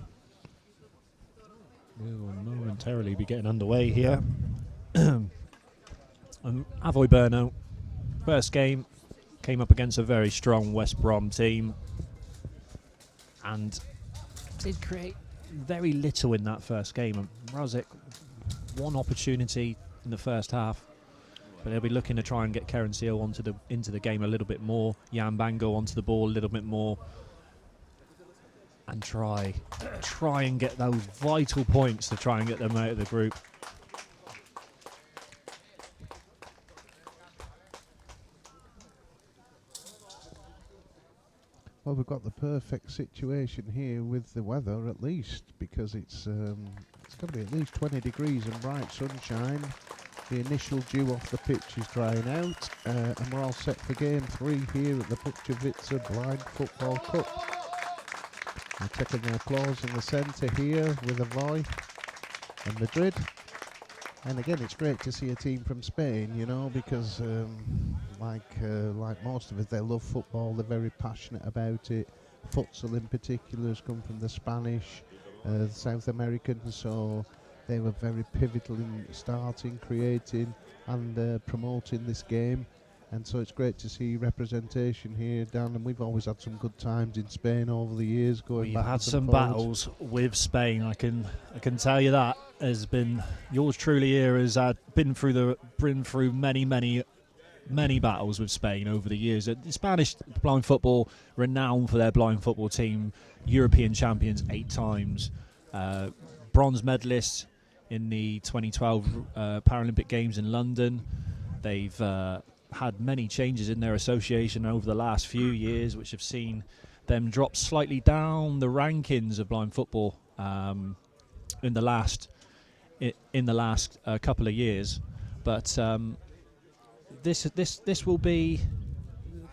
We will momentarily be getting underway here. Avoy Brno, first game, came up against a very strong West Brom team and did create very little in that first game. And Mrazek, one opportunity in the first half, but they'll be looking to try and get Keren Seal into the game a little bit more. Jan Bango onto the ball a little bit more, and try and get those vital points to try and get them out of the group. Well, we've got the perfect situation here with the weather, at least, because it's going to be at least 20 degrees and bright sunshine. The initial dew off the pitch is drying out, and we're all set for game 3 here at the Bučovice Blind Football Cup. We're taking the applause in the centre here with Avoy and Madrid. And again, it's great to see a team from Spain, you know, because like most of us, they love football. They're very passionate about it. Futsal in particular has come from the Spanish, South Americans, so they were very pivotal in starting, creating and promoting this game. And so it's great to see representation here, Dan, and we've always had some good times in Spain over the years. We've had some battles with Spain, I can tell you that. Has been yours truly here has been through many battles with Spain over the years. The Spanish blind football, renowned for their blind football team, European champions 8 times, bronze medalists in the 2012 Paralympic Games in London. They've had many changes in their association over the last few years, which have seen them drop slightly down the rankings of blind football in the last couple of years. But this will be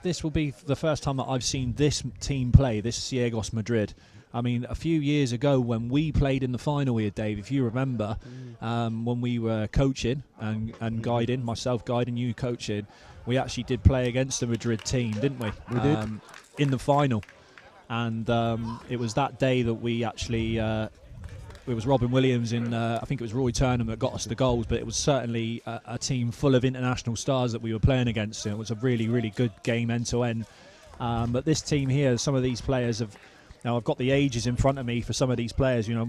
the first time that I've seen this team play, this Ciegos Madrid. I mean, a few years ago when we played in the final here, Dave, if you remember, when we were coaching and guiding, myself guiding, you coaching, we actually did play against the Madrid team, didn't we? We did. In the final. And it was that day that we actually, it was Robin Williams in, I think it was Roy Turnham that got us the goals, but it was certainly a team full of international stars that we were playing against. And it was a really, really good game end to end. But this team here, some of these players have, now I've got the ages in front of me for some of these players, you know.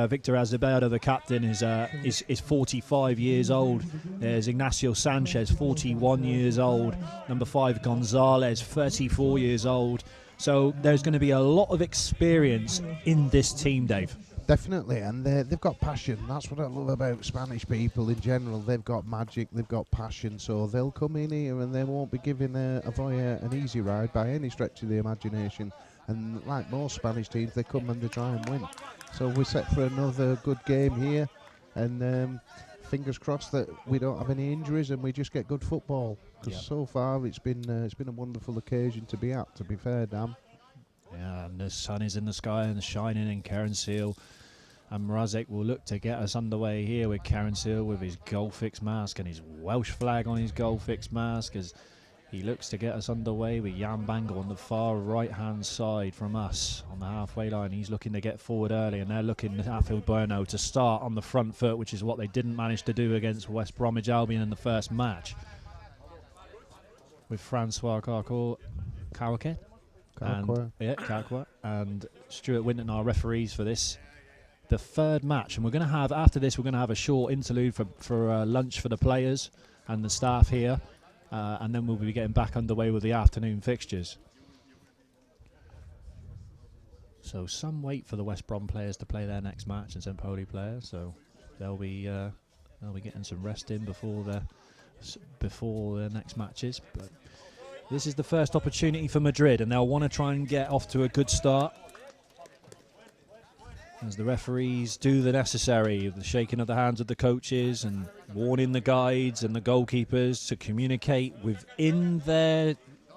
Victor Azevedo, the captain, is 45 years old. There's Ignacio Sanchez, 41 years old. Number 5, Gonzalez, 34 years old. So there's going to be a lot of experience in this team, Dave. Definitely, and they've got passion. That's what I love about Spanish people in general. They've got magic, they've got passion, so they'll come in here and they won't be giving Avoya an easy ride by any stretch of the imagination. And like most Spanish teams, they come and they try and win. So we're set for another good game here, and fingers crossed that we don't have any injuries and we just get good football. Because so far it's been a wonderful occasion to be at. To be fair, Dan. Yeah, and the sun is in the sky and shining in Cairnshiel. And Mrazek will look to get us underway here with Cairnshiel with his goal-fix mask and his Welsh flag on his goal-fix mask, as he looks to get us underway with Jan Bangle on the far right-hand side from us on the halfway line. He's looking to get forward early, and they're looking at Athel Burno to start on the front foot, which is what they didn't manage to do against West Bromwich Albion in the first match. With Francois Kawake and Stuart Winton, our referees for this, the third match. And we're going to have, after this, we're going to have a short interlude for lunch for the players and the staff here, and then we'll be getting back underway with the afternoon fixtures. So some wait for the West Brom players to play their next match, and St Pauli players, so they'll be getting some rest in before their next matches. But this is the first opportunity for Madrid, and they'll want to try and get off to a good start as the referees do the necessary, the shaking of the hands of the coaches and warning the guides and the goalkeepers to communicate within their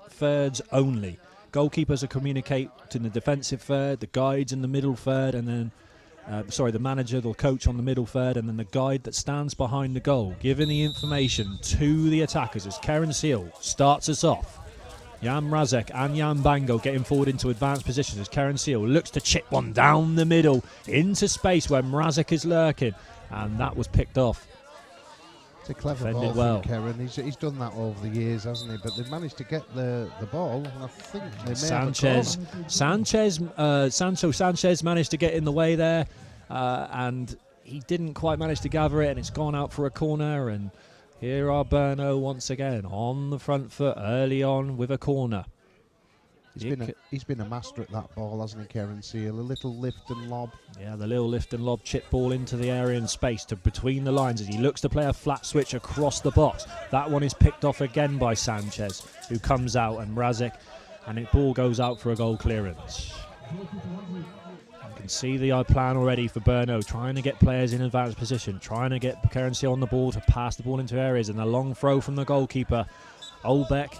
thirds only. Goalkeepers will communicate to the defensive third, the guides in the middle third, and then the manager, the coach on the middle third, and then the guide that stands behind the goal, giving the information to the attackers as Cairnshiel starts us off. Jan Mrazek and Jan Bango getting forward into advanced positions as Cairnshiel looks to chip one down the middle into space where Mrazek is lurking, and that was picked off. It's a clever ball from Karen. He's done that over the years, hasn't he? But they've managed to get the ball, and I think they Sancho Sanchez managed to get in the way there, and he didn't quite manage to gather it, and it's gone out for a corner. And here are Burno once again on the front foot early on with a corner. He's been a master at that ball, hasn't he, Cairnshiel? A little lift and lob. Yeah, the little lift and lob chip ball into the area and space to between the lines as he looks to play a flat switch across the box. That one is picked off again by Sanchez, who comes out, and Mrazek, and the ball goes out for a goal clearance. You can see the plan already for Burno, trying to get players in advanced position, trying to get Cairnshiel on the ball to pass the ball into areas, and a long throw from the goalkeeper, Olbeck,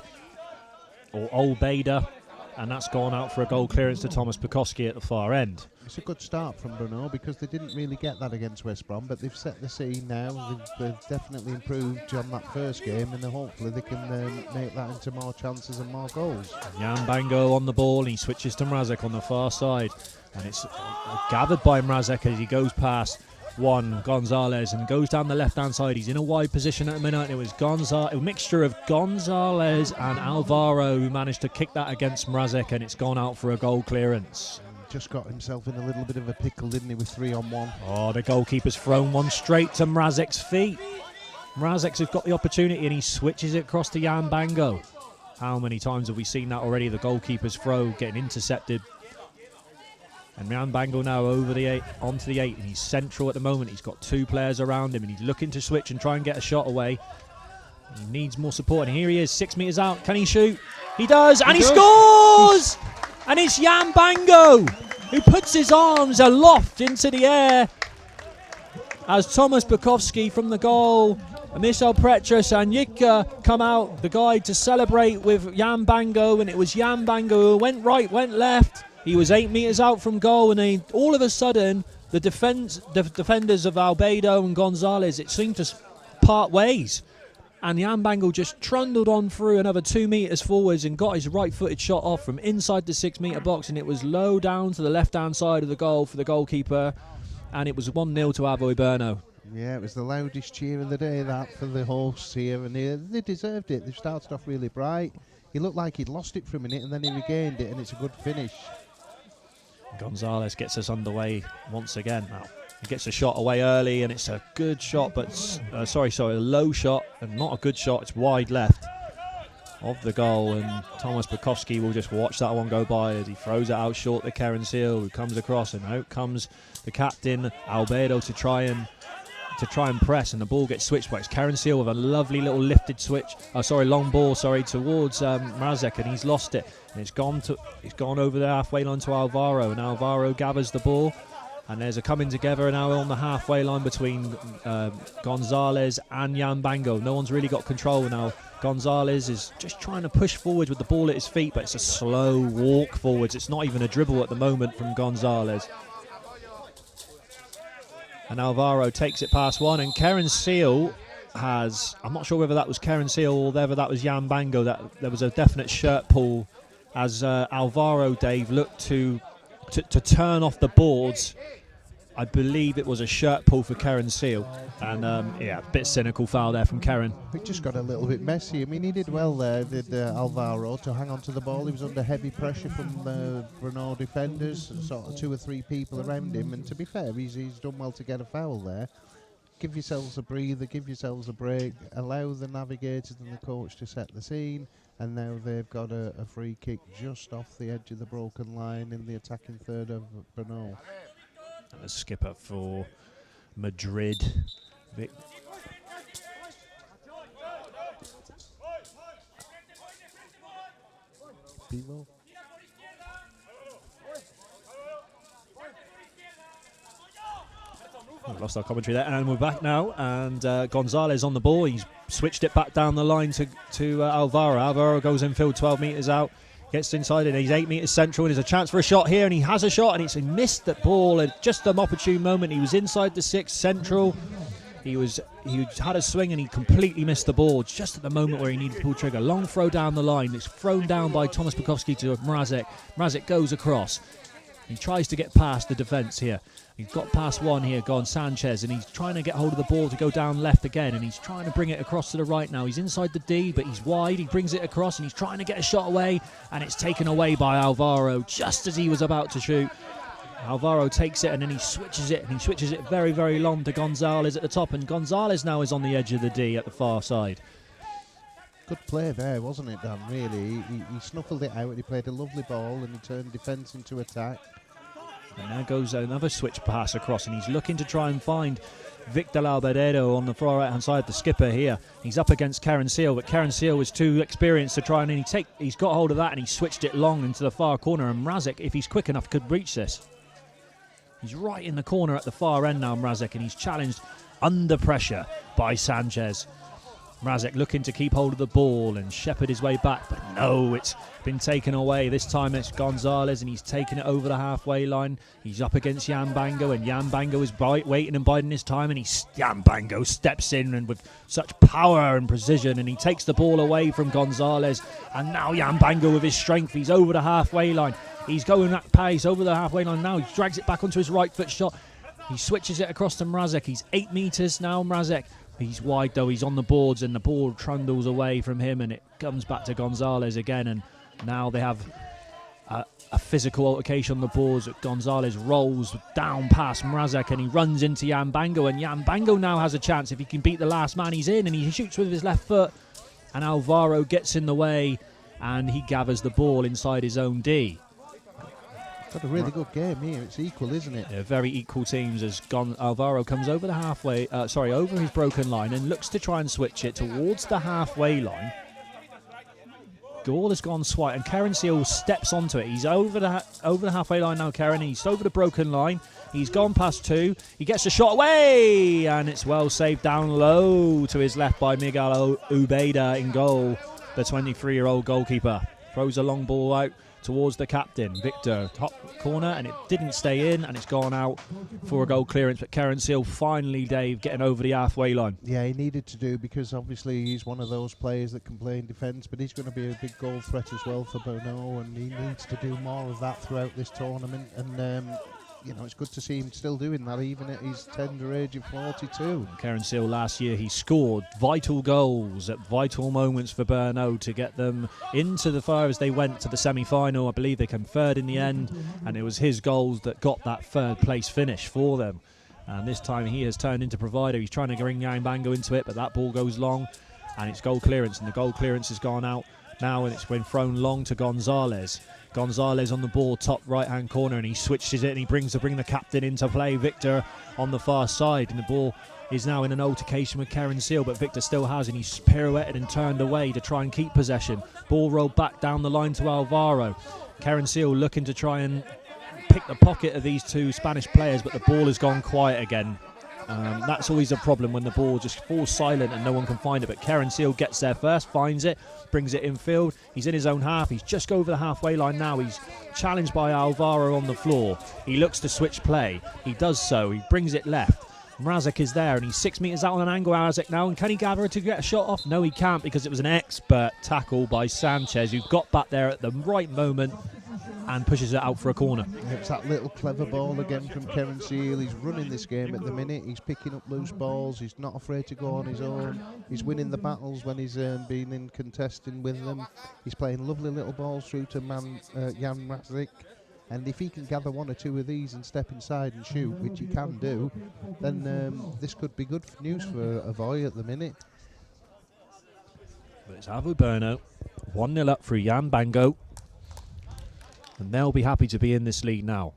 or Olbeda, and that's gone out for a goal clearance to Thomas Bukowski at the far end. It's a good start from Brno because they didn't really get that against West Brom, but they've set the scene now. They've definitely improved on that first game, and hopefully they can make that into more chances and more goals. Jan Bango on the ball, and he switches to Mrazek on the far side, and it's gathered by Mrazek as he goes past Juan Gonzalez and goes down the left-hand side. He's in a wide position at the minute. It was a mixture of Gonzalez and Alvaro who managed to kick that against Mrazek, and it's gone out for a goal clearance. Just got himself in a little bit of a pickle, didn't he, with 3-on-1? Oh, the goalkeeper's thrown one straight to Mrazek's feet. Mrazek's has got the opportunity, and he switches it across to Jan Bango. How many times have we seen that already? The goalkeeper's throw getting intercepted. And Jan Bangle now over the 8, onto the 8, and he's central at the moment. He's got two players around him, and he's looking to switch and try and get a shot away. He needs more support, and here he is, 6 metres out. Can he shoot? He does, and he scores! And it's Jan Bango who puts his arms aloft into the air as Thomas Bukowski from the goal, Michel Pretras and Yitka come out, the guide, to celebrate with Jan Bango, and it was Jan Bango who went right, went left. He was 8 metres out from goal, and all of a sudden, the defenders of Albedo and Gonzalez, it seemed to part ways. And Jan Bangle just trundled on through another 2 metres forwards and got his right-footed shot off from inside the 6-metre box, and it was low down to the left-hand side of the goal for the goalkeeper, and it was 1-0 to Avoy Burno. Yeah, it was the loudest cheer of the day, that, for the hosts here, and they deserved it. They started off really bright. He looked like he'd lost it for a minute, and then he regained it, and it's a good finish. Gonzalez gets us underway once again. Now, He gets a shot away early, and it's a good shot, but sorry, a low shot, and not a good shot. It's wide left of the goal, and Thomas Bukowski will just watch that one go by as he throws it out short to Karen Seal, who comes across, and out comes the captain Albedo to try and press, and the ball gets switched by Karen Seal with a lovely little lifted switch. Long ball, towards Mrazek, and he's lost it, and it's gone over the halfway line to Alvaro, and Alvaro gathers the ball. And there's a coming together now on the halfway line between Gonzalez and Jan Bango. No one's really got control now. Gonzalez is just trying to push forward with the ball at his feet, but it's a slow walk forwards. It's not even a dribble at the moment from Gonzalez. And Alvaro takes it past one, and Karen Seal has, I'm not sure whether that was Karen Seal or whether that was Jan Bango, that there was a definite shirt pull as Alvaro, Dave, looked to turn off the boards. I believe it was a shirt pull for Karen Seal, and a bit cynical foul there from Karen. It just got a little bit messy. I mean, he did well there, did Alvaro, to hang on to the ball. He was under heavy pressure from the Brno defenders, sort of 2 or 3 people around him, and to be fair, he's done well to get a foul there. Give yourselves a breather, give yourselves a break, allow the navigators and the coach to set the scene, and now they've got a free kick just off the edge of the broken line in the attacking third of Brno. And the skipper for Madrid, Vic. Pivo. We've lost our commentary there, and we're back now. And Gonzalez on the ball. He's switched it back down the line to Alvaro. Alvaro goes infield 12 metres out, gets inside it. He's 8 metres central, and there's a chance for a shot here, and he has a shot, and he missed that ball at just an opportune moment. He was inside the 6 central. He had a swing, and he completely missed the ball just at the moment where he needed to pull trigger. Long throw down the line. It's thrown down by Thomas Bukowski to Mrazek. Mrazek goes across. He tries to get past the defence here. He's got past one here, gone Sanchez, and he's trying to get hold of the ball to go down left again, and he's trying to bring it across to the right now. He's inside the D, but he's wide. He brings it across, and he's trying to get a shot away, and it's taken away by Alvaro just as he was about to shoot. Alvaro takes it, and then he switches it, and he switches it very, very long to Gonzalez at the top, and Gonzalez now is on the edge of the D at the far side. Good play there, wasn't it, Dan, really? He snuffled it out, and he played a lovely ball, and he turned defence into attack. And now goes another switch pass across, and he's looking to try and find Victor Albedo on the far right-hand side, the skipper here. He's up against Karen Seal, but Karen Seal was too experienced to try, and he's got hold of that, and he switched it long into the far corner, and Mrazek, if he's quick enough, could reach this. He's right in the corner at the far end now, Mrazek, and he's challenged under pressure by Sanchez. Mrazek looking to keep hold of the ball and shepherd his way back, but no, it's been taken away. This time it's Gonzalez, and he's taken it over the halfway line. He's up against Jan Bango, and Jan Bango is waiting and biding his time, and Jan Bango steps in and with such power and precision, and he takes the ball away from Gonzalez, and now Jan Bango with his strength, he's over the halfway line. He's going at pace over the halfway line now. He drags it back onto his right foot shot. He switches it across to Mrazek. He's 8 metres now, Mrazek. He's wide though, he's on the boards, and the ball trundles away from him, and it comes back to Gonzalez again, and now they have a physical altercation on the boards. Gonzalez rolls down past Mrazek, and he runs into Jan Bango, and Jan Bango now has a chance. If he can beat the last man, he's in, and he shoots with his left foot, and Alvaro gets in the way, and he gathers the ball inside his own D. Got a really good game here. It's equal, isn't it? Yeah, very equal teams as Alvaro comes over the halfway, over his broken line, and looks to try and switch it towards the halfway line. Gall has gone swipe, and Karen Seal steps onto it. He's over the halfway line now, Karen. He's over the broken line. He's gone past 2. He gets a shot away, and it's well saved down low to his left by Miguel Ubeda in goal. The 23-year-old goalkeeper throws a long ball out towards the captain, Victor, top corner, and it didn't stay in, and it's gone out for a goal clearance. But Karen Seal finally, Dave, getting over the halfway line. Yeah, he needed to do, because obviously he's one of those players that can play in defence, but he's going to be a big goal threat as well for Brno, and he needs to do more of that throughout this tournament. And it's good to see him still doing that, even at his tender age of 42. Karen Seal last year, he scored vital goals at vital moments for Brno to get them into the fire as they went to the semi-final. I believe they came third in the end, and it was his goals that got that third place finish for them. And this time he has turned into provider. He's trying to bring Yang Bango into it, but that ball goes long, and it's goal clearance, and the goal clearance has gone out now, and it's been thrown long to Gonzalez. Gonzalez on the ball, top right-hand corner, and he switches it, and he bring the captain into play, Victor, on the far side, and the ball is now in an altercation with Karen Seal, but Victor still has, and he's pirouetted and turned away to try and keep possession. Ball rolled back down the line to Alvaro. Karen Seal looking to try and pick the pocket of these two Spanish players, but the ball has gone quiet again. That's always a problem when the ball just falls silent and no one can find it, but Karen Seal gets there first, finds it, brings it infield. He's in his own half. He's just over the halfway line now. He's challenged by Alvaro on the floor. He looks to switch play. He does so. He brings it left. Mrazek is there, and he's 6 meters out on an angle, Mrazek now, and can he gather to get a shot off? No, he can't, because it was an expert tackle by Sanchez, who got back there at the right moment and pushes it out for a corner. It's that little clever ball again from Karen Seal. He's running this game at the minute. He's picking up loose balls. He's not afraid to go on his own. He's winning the battles when he's been in contesting with them. He's playing lovely little balls through to Jan Mrazek. And if he can gather one or two of these and step inside and shoot, which he can do, then this could be good news for Avoy at the minute. But it's Avu Berno, 1-0 up through Jan Bango. And they'll be happy to be in this lead now.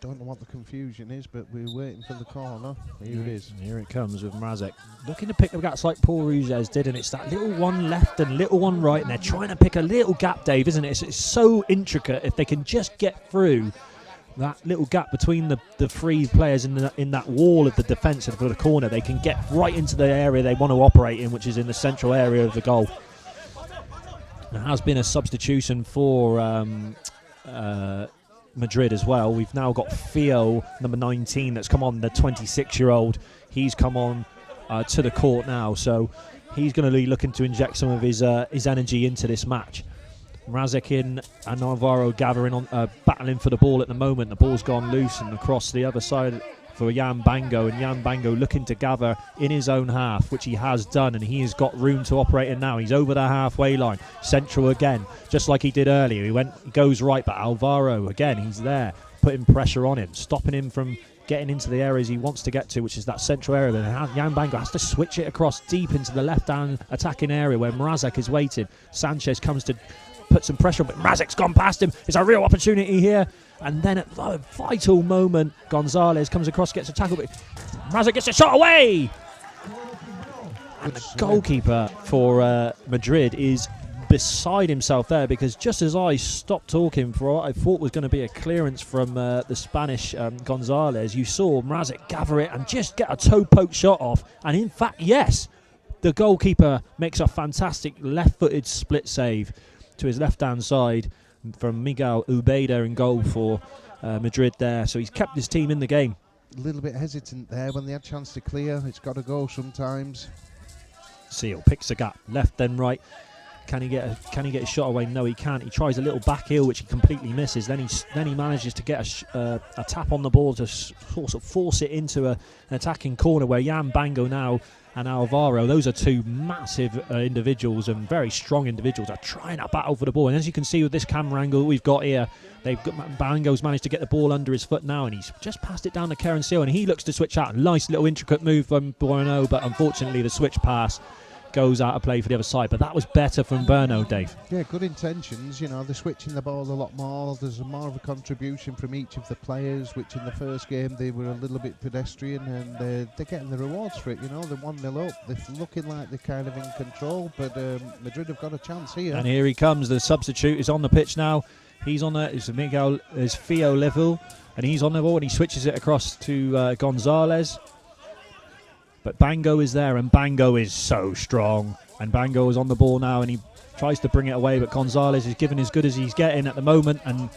Don't know what the confusion is, but we're waiting for the corner. Here it is. Here it comes with Mrazek. Looking to pick the gaps like Paul Ruzes did, and it's that little one left and little one right, and they're trying to pick a little gap, Dave, isn't it? It's so intricate. If they can just get through that little gap between the three players in that wall of the defence for the corner, they can get right into the area they want to operate in, which is in the central area of the goal. There has been a substitution for Madrid as well. We've now got Theo, number 19, that's come on, the 26-year-old. He's come on to the court now, so he's going to be looking to inject some of his energy into this match. Mrazek in and Alvaro battling for the ball at the moment. The ball's gone loose and across the other side for Jan Bango, and Jan Bango looking to gather in his own half, which he has done, and he has got room to operate in now. He's over the halfway line, central again, just like he did earlier. He goes right, but Alvaro again, he's there, putting pressure on him, stopping him from getting into the areas he wants to get to, which is that central area. Then Jan Bango has to switch it across deep into the left-hand attacking area where Mrazek is waiting. Sanchez comes to put some pressure on, but Mrazek's gone past him. It's a real opportunity here. And then at a vital moment, Gonzalez comes across, gets a tackle, but Mrazek gets a shot away! And the goalkeeper for Madrid is beside himself there, because just as I stopped talking for what I thought was going to be a clearance from the Spanish Gonzalez, you saw Mrazek gather it and just get a toe-poke shot off. And in fact, yes, the goalkeeper makes a fantastic left-footed split save to his left-hand side from Miguel Ubeda in goal for Madrid there. So he's kept his team in the game. A little bit hesitant there when they had a chance to clear. It's got to go sometimes. Seal picks a gap, left then right. Can he get a shot away? No, he can't. He tries a little back heel, which he completely misses. Then he manages to get a tap on the ball to sort of force it into an attacking corner where Jan Bango now and Alvaro, those are two massive individuals and very strong individuals, are trying to battle for the ball. And as you can see with this camera angle we've got here, Bango's managed to get the ball under his foot now, and he's just passed it down to Karen Seal, and he looks to switch out. Nice little intricate move from Borno, but unfortunately the switch pass goes out of play for the other side. But that was better from Berno, Dave. Yeah, good intentions. You know, they're switching the ball a lot more. There's more of a contribution from each of the players, which in the first game they were a little bit pedestrian, and they're getting the rewards for it. You know, they're 1-0 up. They're looking like they're kind of in control, but Madrid have got a chance here. And here he comes. The substitute is on the pitch now. He's on it's Theo level, and he's on the ball, and he switches it across to Gonzalez. But Bango is there, and Bango is so strong. And Bango is on the ball now, and he tries to bring it away, but Gonzalez is giving as good as he's getting at the moment, and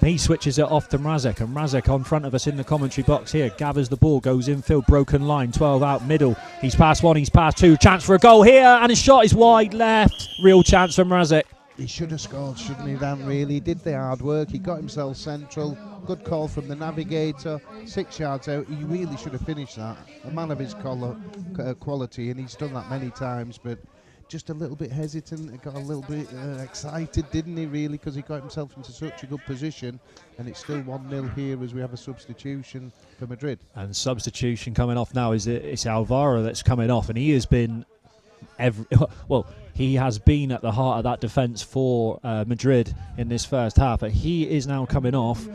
he switches it off to Mrazek. And Mrazek on front of us in the commentary box here gathers the ball, goes infield, broken line, 12 out middle. He's past one, he's past two, chance for a goal here, and his shot is wide left. Real chance from Mrazek. He should have scored, shouldn't he, Dan, really? He did the hard work, he got himself central, good call from the navigator, 6 yards out, he really should have finished that. A man of his quality, and he's done that many times, but just a little bit hesitant, he got a little bit excited, didn't he, really, because he got himself into such a good position, and it's still 1-0 here as we have a substitution for Madrid. And substitution coming off now is it's Alvaro that's coming off, and he has been he has been at the heart of that defence for Madrid in this first half, but he is now coming off.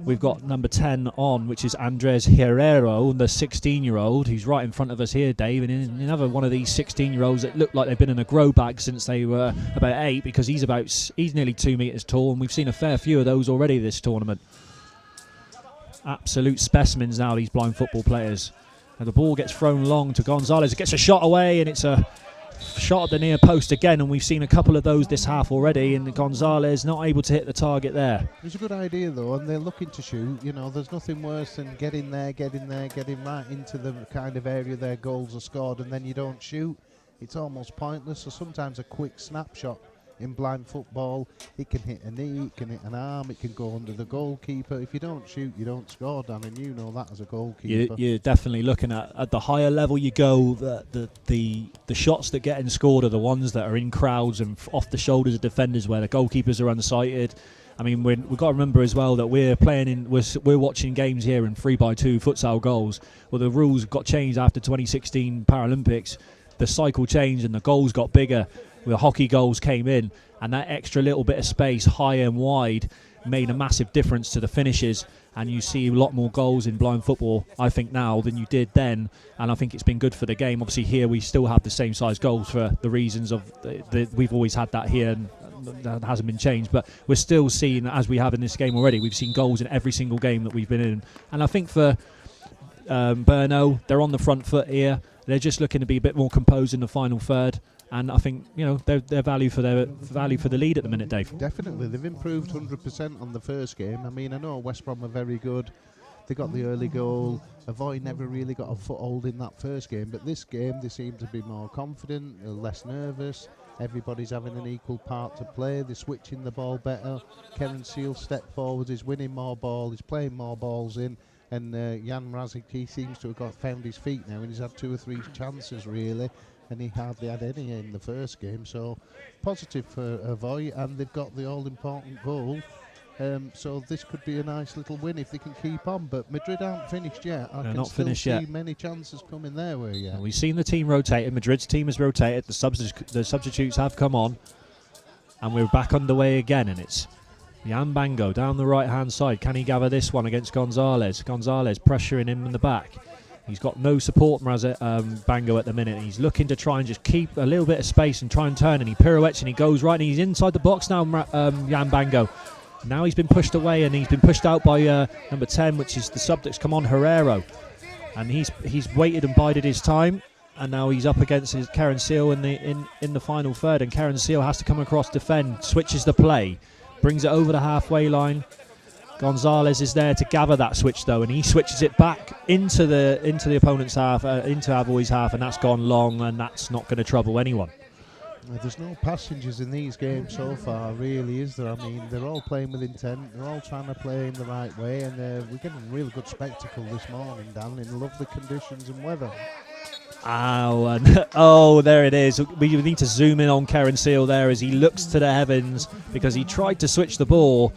We've got number 10 on, which is Andres Herrero, the 16-year-old, who's right in front of us here, Dave, and another one of these 16-year-olds that look like they've been in a grow bag since they were about 8, because he's nearly 2 metres tall, and we've seen a fair few of those already this tournament. Absolute specimens now, these blind football players. And the ball gets thrown long to Gonzalez. It gets a shot away, and it's a shot at the near post again, and we've seen a couple of those this half already, and Gonzalez not able to hit the target there. It's a good idea though, and they're looking to shoot. You know, there's nothing worse than getting right into the kind of area their goals are scored, and then you don't shoot. It's almost pointless. So sometimes a quick snapshot in blind football, it can hit a knee, it can hit an arm, it can go under the goalkeeper. If you don't shoot, you don't score, Dan, and you know that as a goalkeeper. You're definitely looking at the higher level you go, the shots that get scored are the ones that are in crowds and off the shoulders of defenders where the goalkeepers are unsighted. I mean, we've got to remember as well that we're watching games here in 3x2 futsal goals. Well, the rules got changed after 2016 Paralympics. The cycle changed and the goals got bigger. The hockey goals came in, and that extra little bit of space, high and wide, made a massive difference to the finishes. And you see a lot more goals in blind football, I think, now than you did then. And I think it's been good for the game. Obviously, here we still have the same size goals for the reasons of we've always had that here, and that hasn't been changed. But we're still seeing, as we have in this game already, we've seen goals in every single game that we've been in. And I think for Brno, they're on the front foot here. They're just looking to be a bit more composed in the final third. And I think, you know, they're value for the lead at the minute, Dave. Definitely, they've improved 100% on the first game. I mean, I know West Brom were very good. They got the early goal. Avoy never really got a foothold in that first game, but this game they seem to be more confident, less nervous. Everybody's having an equal part to play. They're switching the ball better. Karen Seal stepped forward. He's winning more ball. He's playing more balls in. And Jan Mrazic, he seems to have found his feet now, and he's had 2 or 3 chances really. And he hardly had any in the first game, so positive for Avoy, and they've got the all-important goal, so this could be a nice little win if they can keep on. But Madrid aren't finished yet. I can still see many chances coming their way yet. We've seen the team rotated. Madrid's team has rotated. The substitutes have come on, and we're back underway again. And it's Jan Bango down the right-hand side. Can he gather this one against Gonzalez? Gonzalez pressuring him in the back. He's got no support from Bango at the minute. He's looking to try and just keep a little bit of space and try and turn, and he pirouettes and he goes right, and he's inside the box now, Jan Bango. Now he's been pushed away, and he's been pushed out by number 10, which is the sub that's come on, Herrero. And he's waited and bided his time, and now he's up against Karen Seal in the final third, and Karen Seal has to come across, defend, switches the play, brings it over the halfway line. Gonzalez is there to gather that switch though, and he switches it back into the opponent's half, into Avoy's half, and that's gone long, and that's not going to trouble anyone. There's no passengers in these games so far, really, is there? I mean, they're all playing with intent, they're all trying to play in the right way, and we're getting a really good spectacle this morning, Dan, in lovely conditions and weather. There it is. We need to zoom in on Karen Seal there as he looks to the heavens, because he tried to switch the ball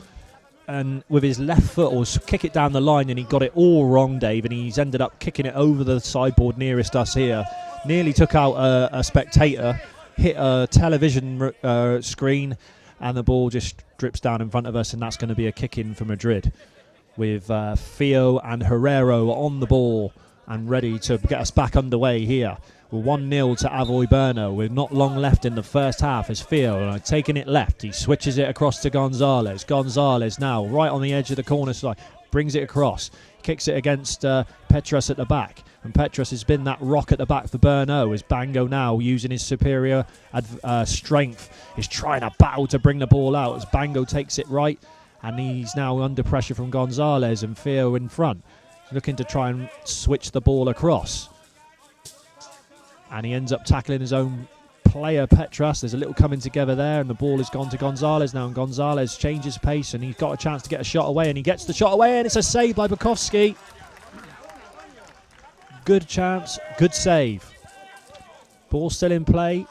and with his left foot or kick it down the line, and he got it all wrong, Dave, and he's ended up kicking it over the sideboard nearest us here. Nearly took out a spectator, hit a television screen, and the ball just drips down in front of us, and that's going to be a kick-in for Madrid with Fio and Herrero on the ball and ready to get us back underway here. We're 1-0 to Avoy Brno. We're not long left in the first half as Fio taking it left. He switches it across to Gonzalez. Gonzalez now right on the edge of the corner side. Brings it across. Kicks it against Petras at the back. And Petras has been that rock at the back for Brno, as Bango now, using his superior strength, is trying to battle to bring the ball out as Bango takes it right. And he's now under pressure from Gonzalez and Fio in front, looking to try and switch the ball across. And he ends up tackling his own player Petras. There's a little coming together there, and the ball has gone to Gonzalez now, and Gonzalez changes pace, and he's got a chance to get a shot away, and he gets the shot away, and it's a save by Bukowski. Good chance, good save. Ball still in play.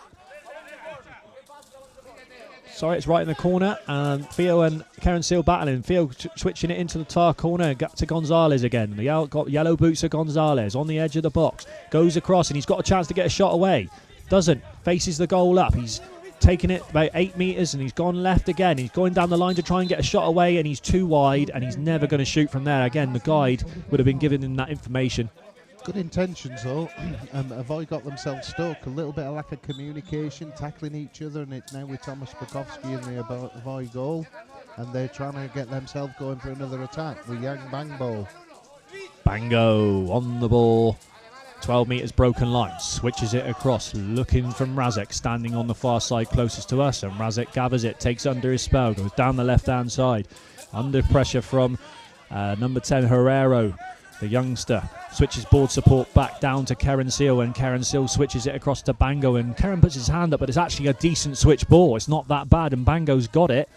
Sorry, it's right in the corner, and Theo and Karen Seal battling. Theo switching it into the far corner, got to Gonzalez again. Got yellow boots of Gonzalez on the edge of the box. Goes across, and he's got a chance to get a shot away. Doesn't. Faces the goal up. He's taken it about 8 metres, and he's gone left again. He's going down the line to try and get a shot away, and he's too wide, and he's never going to shoot from there. Again, the guide would have been giving him that information. Good intentions though. Avoy got themselves stuck. A little bit of lack of communication, tackling each other, and it's now with Thomas Bukowski in the Avoy goal, and they're trying to get themselves going for another attack with Yang Bangbo. Bango on the ball. 12 metres broken line, switches it across, looking from Razek, standing on the far side closest to us, and Razek gathers it, takes it under his spell, goes down the left-hand side, under pressure from number 10 Herrero, the youngster, switches board support back down to Karen Seal, and Karen Seal switches it across to Bango, and Karen puts his hand up, but it's actually a decent switch ball. It's not that bad, and Bango's got it.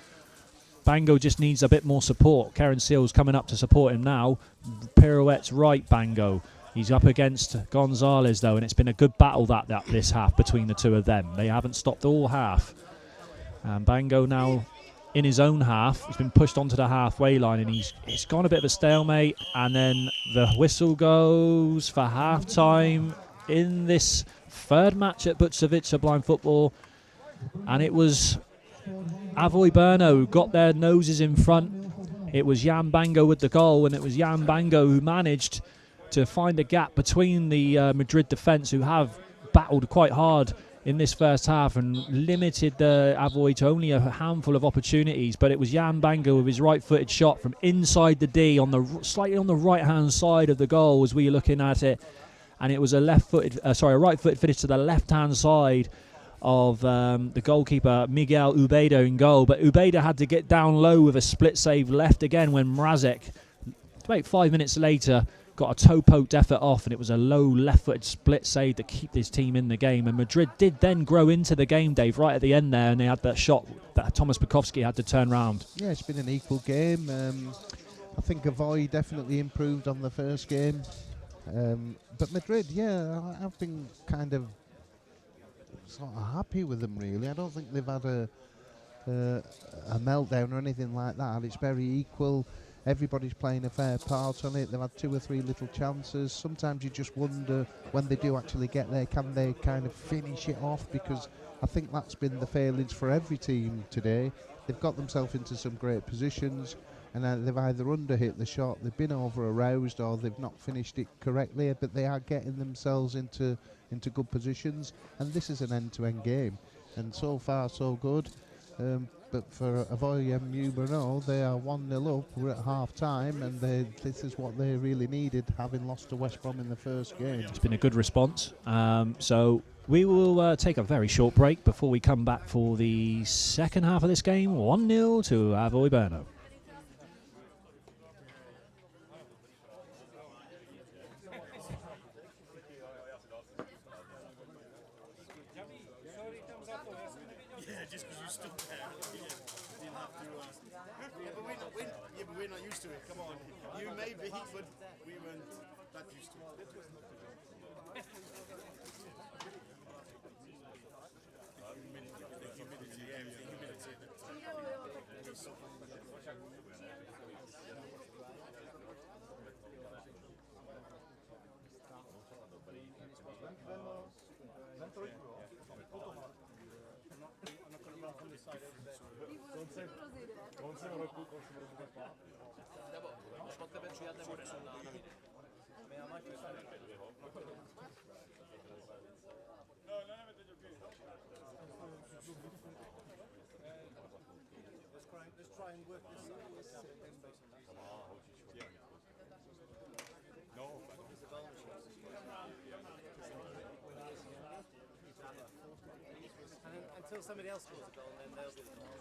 Bango just needs a bit more support. Karen Seal's coming up to support him now. Pirouettes right, Bango. He's up against Gonzalez though, and it's been a good battle that this half between the two of them. They haven't stopped all half. And Bango now in his own half. He's been pushed onto the halfway line, and he's gone a bit of a stalemate, and then the whistle goes for half-time in this third match at Bučovice blind football, and it was Avoy Brno who got their noses in front. It was Jan Bango with the goal, and it was Jan Bango who managed to find a gap between the Madrid defence, who have battled quite hard in this first half and limited the Avoy to only a handful of opportunities. But it was Jan Bango with his right-footed shot from inside the D, on the slightly on the right-hand side of the goal as we were looking at it, and it was a right-footed finish to the left-hand side of the goalkeeper Miguel Ubeda in goal. But Ubeda had to get down low with a split save left again when Mrazek, about 5 minutes later, got a toe-poked effort off, and it was a low left-footed split save to keep this team in the game. And Madrid did then grow into the game, Dave, right at the end there, and they had that shot that Thomas Bukowski had to turn round. Yeah, it's been an equal game. I think Avoy definitely improved on the first game. But Madrid, I've been kind of sort of happy with them, really. I don't think they've had a meltdown or anything like that. It's very equal. Everybody's playing a fair part on it. They've had 2 or 3 little chances. Sometimes you just wonder, when they do actually get there, can they kind of finish it off? Because I think that's been the failings for every team today. They've got themselves into some great positions, and they've either underhit the shot, they've been over-aroused, or they've not finished it correctly, but they are getting themselves into good positions. And this is an end-to-end game, and so far so good. But for Avoy and Brno, they are 1-0 up. We're at half-time, and this is what they really needed, having lost to West Brom in the first game. It's been a good response. So we will take a very short break before we come back for the second half of this game. 1-0 to Avoy Brno. We're not used to it, come on. You may be, but we weren't that used to it. Let's try and work this out. No. Until somebody else scores a goal, and then they'll do the goals.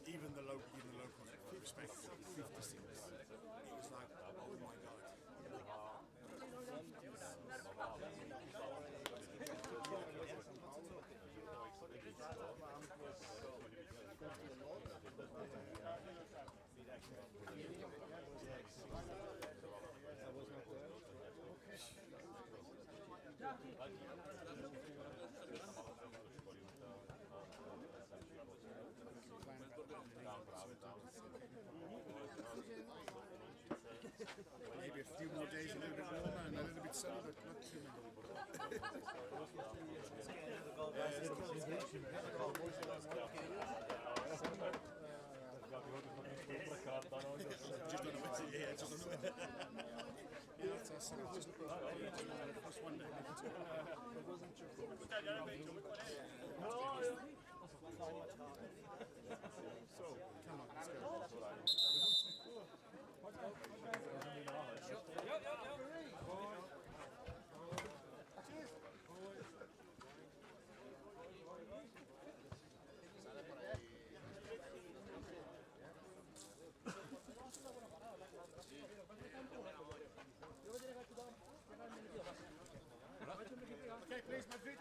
Even the local, Maybe a few more days, a little bit warmer and a little bit sunny, but not too many. Okay, please, Madrid.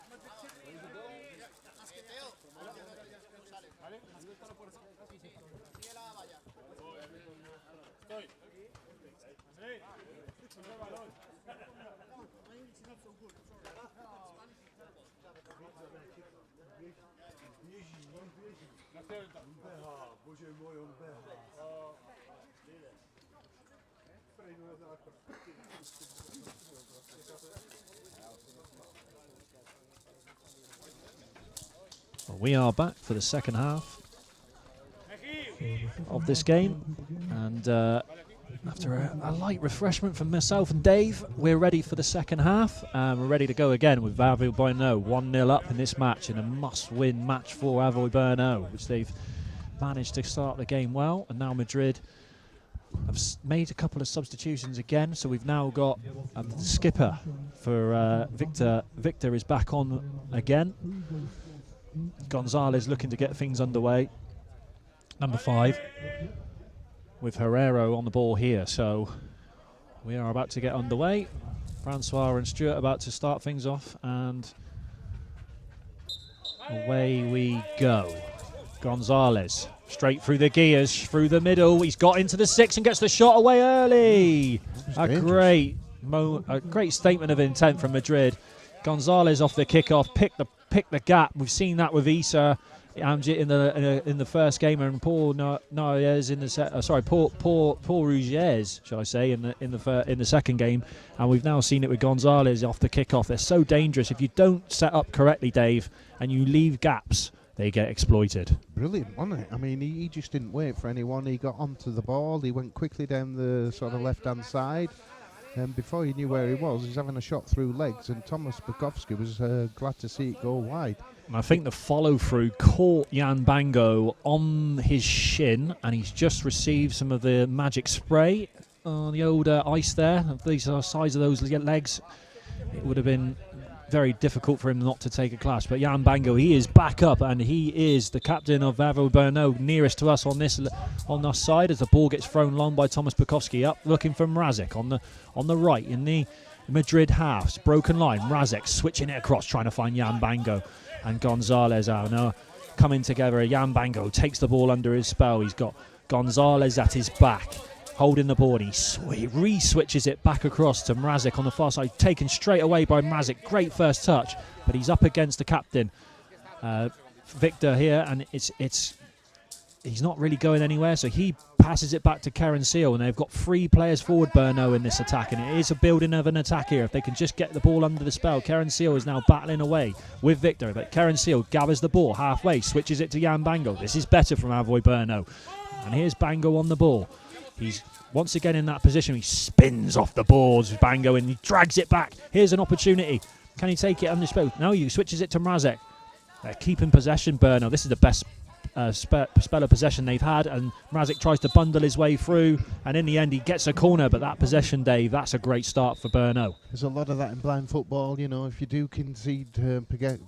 Bože můj, on běhá. Well, we are back for the second half of this game, and after a light refreshment from myself and Dave, we're ready for the second half. We're ready to go again with Avoy Burnau 1-0 up in this match, in a must-win match for Avoy Burnau, which they've managed to start the game well, and now Madrid have made a couple of substitutions again, so we've now got the skipper for Victor. Victor is back on again. Gonzalez looking to get things underway. Number 5 with Herrero on the ball here, so we are about to get underway. Francois and Stuart about to start things off, and away we go. Gonzalez straight through the gears, through the middle. He's got into the 6 and gets the shot away early. A great statement of intent from Madrid. Gonzalez off the kickoff, pick the gap. We've seen that with Issa Amjit in the first game, and Paul Noyes in the Paul Rougiers, shall I say, in the second game, and we've now seen it with Gonzalez off the kickoff. They're so dangerous. If you don't set up correctly, Dave, and you leave gaps, they get exploited. Brilliant, wasn't it? I mean, he just didn't wait for anyone. He got onto the ball. He went quickly down the sort of left-hand side. And before he knew where he was, he's having a shot through legs. And Thomas Bukowski was glad to see it go wide. And I think the follow-through caught Jan Bango on his shin, and he's just received some of the magic spray on the old ice there. If these are the size of those legs, it would have been very difficult for him not to take a clash. But Jan Bango, he is back up, and he is the captain of Avoy Burnau, nearest to us on this side, as the ball gets thrown long by Thomas Bukowski, up looking for Mrazek on the right in the Madrid half. Broken line, Mrazek switching it across, trying to find Jan Bango, and Gonzalez are now coming together. Jan Bango takes the ball under his spell. He's got Gonzalez at his back, holding the ball. He re-switches it back across to Mrazek on the far side, taken straight away by Mrazek. Great first touch, but he's up against the captain, Victor here, and he's not really going anywhere, so he passes it back to Karen Seal, and they've got 3 players forward, Burnau, in this attack, and it is a building of an attack here. If they can just get the ball under the spell. Karen Seal is now battling away with Victor, but Karen Seal gathers the ball halfway, switches it to Jan Bango. This is better from Avoy Burnau, and here's Bango on the ball. He's once again in that position. He spins off the boards with Bango and he drags it back. Here's an opportunity. Can he take it under spell? No, he switches it to Mrazek. They're keeping possession, Burnau. This is the best spell of possession they've had, and Mrazek tries to bundle his way through, and in the end he gets a corner. But that possession, Dave, that's a great start for Burnau. There's a lot of that in blind football. You know, if you do concede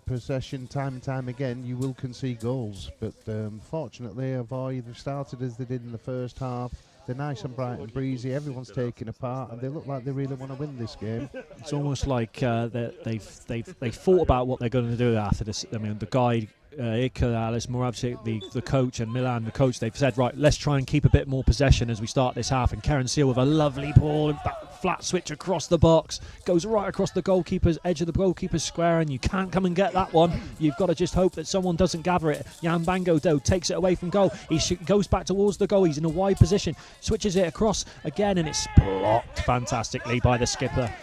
possession time and time again, you will concede goals. But fortunately, Avoy, they've started as they did in the first half. They're nice and bright and breezy. Everyone's taking a part, and they look like they really want to win this game. It's almost like they've thought about what they're going to do after this. I mean, the guy, Alice Moravcic, the coach, and Milan, the coach, they've said, right, let's try and keep a bit more possession as we start this half. And Karen Seal with a lovely ball flat switch across the box, goes right across the goalkeeper's edge of the goalkeeper's square, and you can't come and get that one. You've got to just hope that someone doesn't gather it. Jan Bango, though, takes it away from goal. He goes back towards the goal. He's in a wide position, switches it across again, and it's blocked fantastically by the skipper.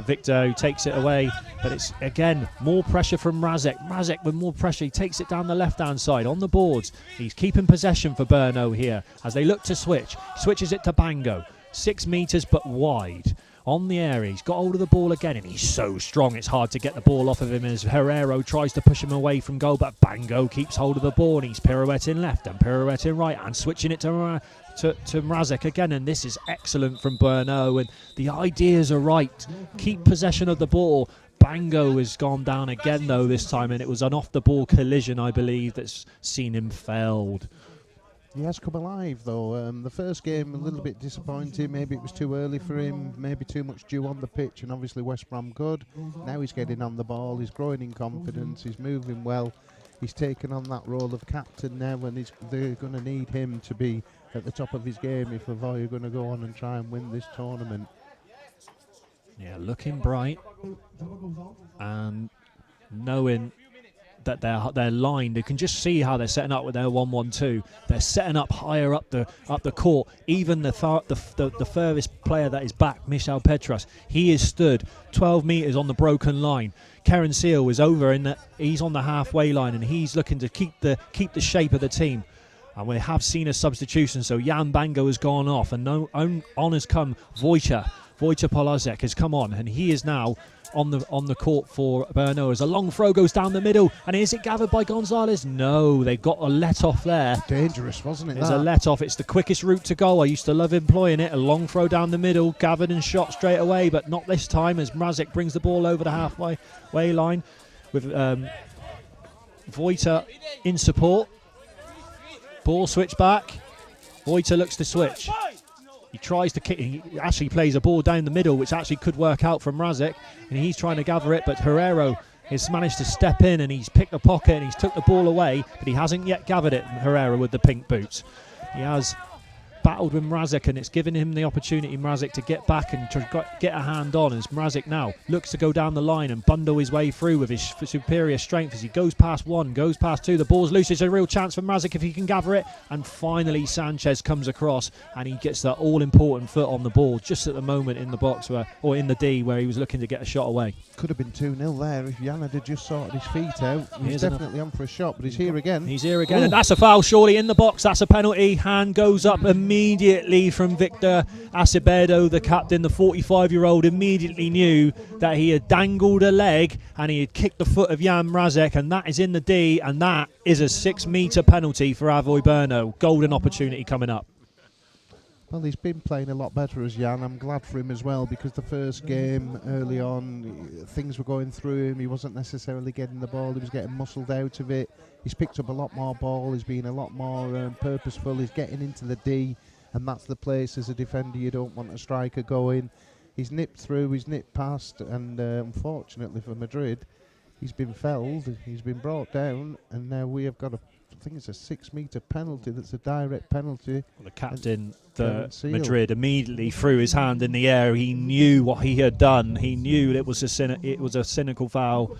Victor, who takes it away, but it's again more pressure from Mrazek. Mrazek with more pressure, he takes it down the left-hand side on the boards. He's keeping possession for Brno here as they look to switches it to Bango, 6 meters but wide on the area. He's got hold of the ball again, and he's so strong it's hard to get the ball off of him as Herrero tries to push him away from goal, but Bango keeps hold of the ball, and he's pirouetting left and pirouetting right and switching it to Mrazek again, and this is excellent from Brno, and the ideas are right. Keep possession of the ball. Bango has gone down again though this time, and it was an off-the-ball collision, I believe, that's seen him felled. He has come alive though. The first game a little bit disappointing. Maybe it was too early for him, maybe too much dew on the pitch, and obviously West Brom good. Now he's getting on the ball, he's growing in confidence, he's moving well. He's taken on that role of captain now, and they're going to need him to be at the top of his game if Lavoie are going to go on and try and win this tournament. Yeah, looking bright and knowing that they're lined. You can just see how they're setting up with their 1-1-2. They're setting up higher up the court. Even the furthest player that is back, Michel Petras, he is stood 12 meters on the broken line. Keren Seal is over he's on the halfway line, and he's looking to keep the shape of the team. And we have seen a substitution, so Jan Bango has gone off, and on has come Wojciech Polazek has come on, and he is now on the court for Brno as a long throw goes down the middle. And is it gathered by Gonzalez? No, they got a let off there. Dangerous, wasn't it? It's a let off. It's the quickest route to goal. I used to love employing it. A long throw down the middle, gathered and shot straight away, but not this time as Mrazek brings the ball over the halfway line with Wojta in support. Ball switch back. Wojta looks to switch. He tries to kick. He actually plays a ball down the middle, which actually could work out for Mrazek, and he's trying to gather it, but Herrero has managed to step in, and he's picked the pocket and he's took the ball away, but he hasn't yet gathered it. Herrero with the pink boots. He has battled with Mrazek, and it's given him the opportunity, Mrazek, to get back and to get a hand on, as Mrazek now looks to go down the line and bundle his way through with his superior strength as he goes past one, goes past two. The ball's loose. It's a real chance for Mrazek if he can gather it, and finally Sanchez comes across and he gets that all-important foot on the ball just at the moment in the box or in the D where he was looking to get a shot away. Could have been 2-0 there if Jan had just sorted his feet out. He's definitely on for a shot, but he's here again. He's here again, and that's a foul surely in the box. That's a penalty. Hand goes up immediately from Victor Acevedo, the captain. The 45-year-old immediately knew that he had dangled a leg and he had kicked the foot of Jan Mrazek, and that is in the D, and that is a 6-metre penalty for Avoy Brno. Golden opportunity coming up. Well, he's been playing a lot better as Jan. I'm glad for him as well, because the first game early on, things were going through him. He wasn't necessarily getting the ball. He was getting muscled out of it. He's picked up a lot more ball. He's been a lot more purposeful. He's getting into the D, and that's the place as a defender you don't want a striker going. He's nipped through, he's nipped past, and unfortunately for Madrid, he's been felled, he's been brought down, and now we have got I think it's a 6-metre penalty. That's a direct penalty. The captain, Madrid, immediately threw his hand in the air. He knew what he had done. He knew it was a cynical foul,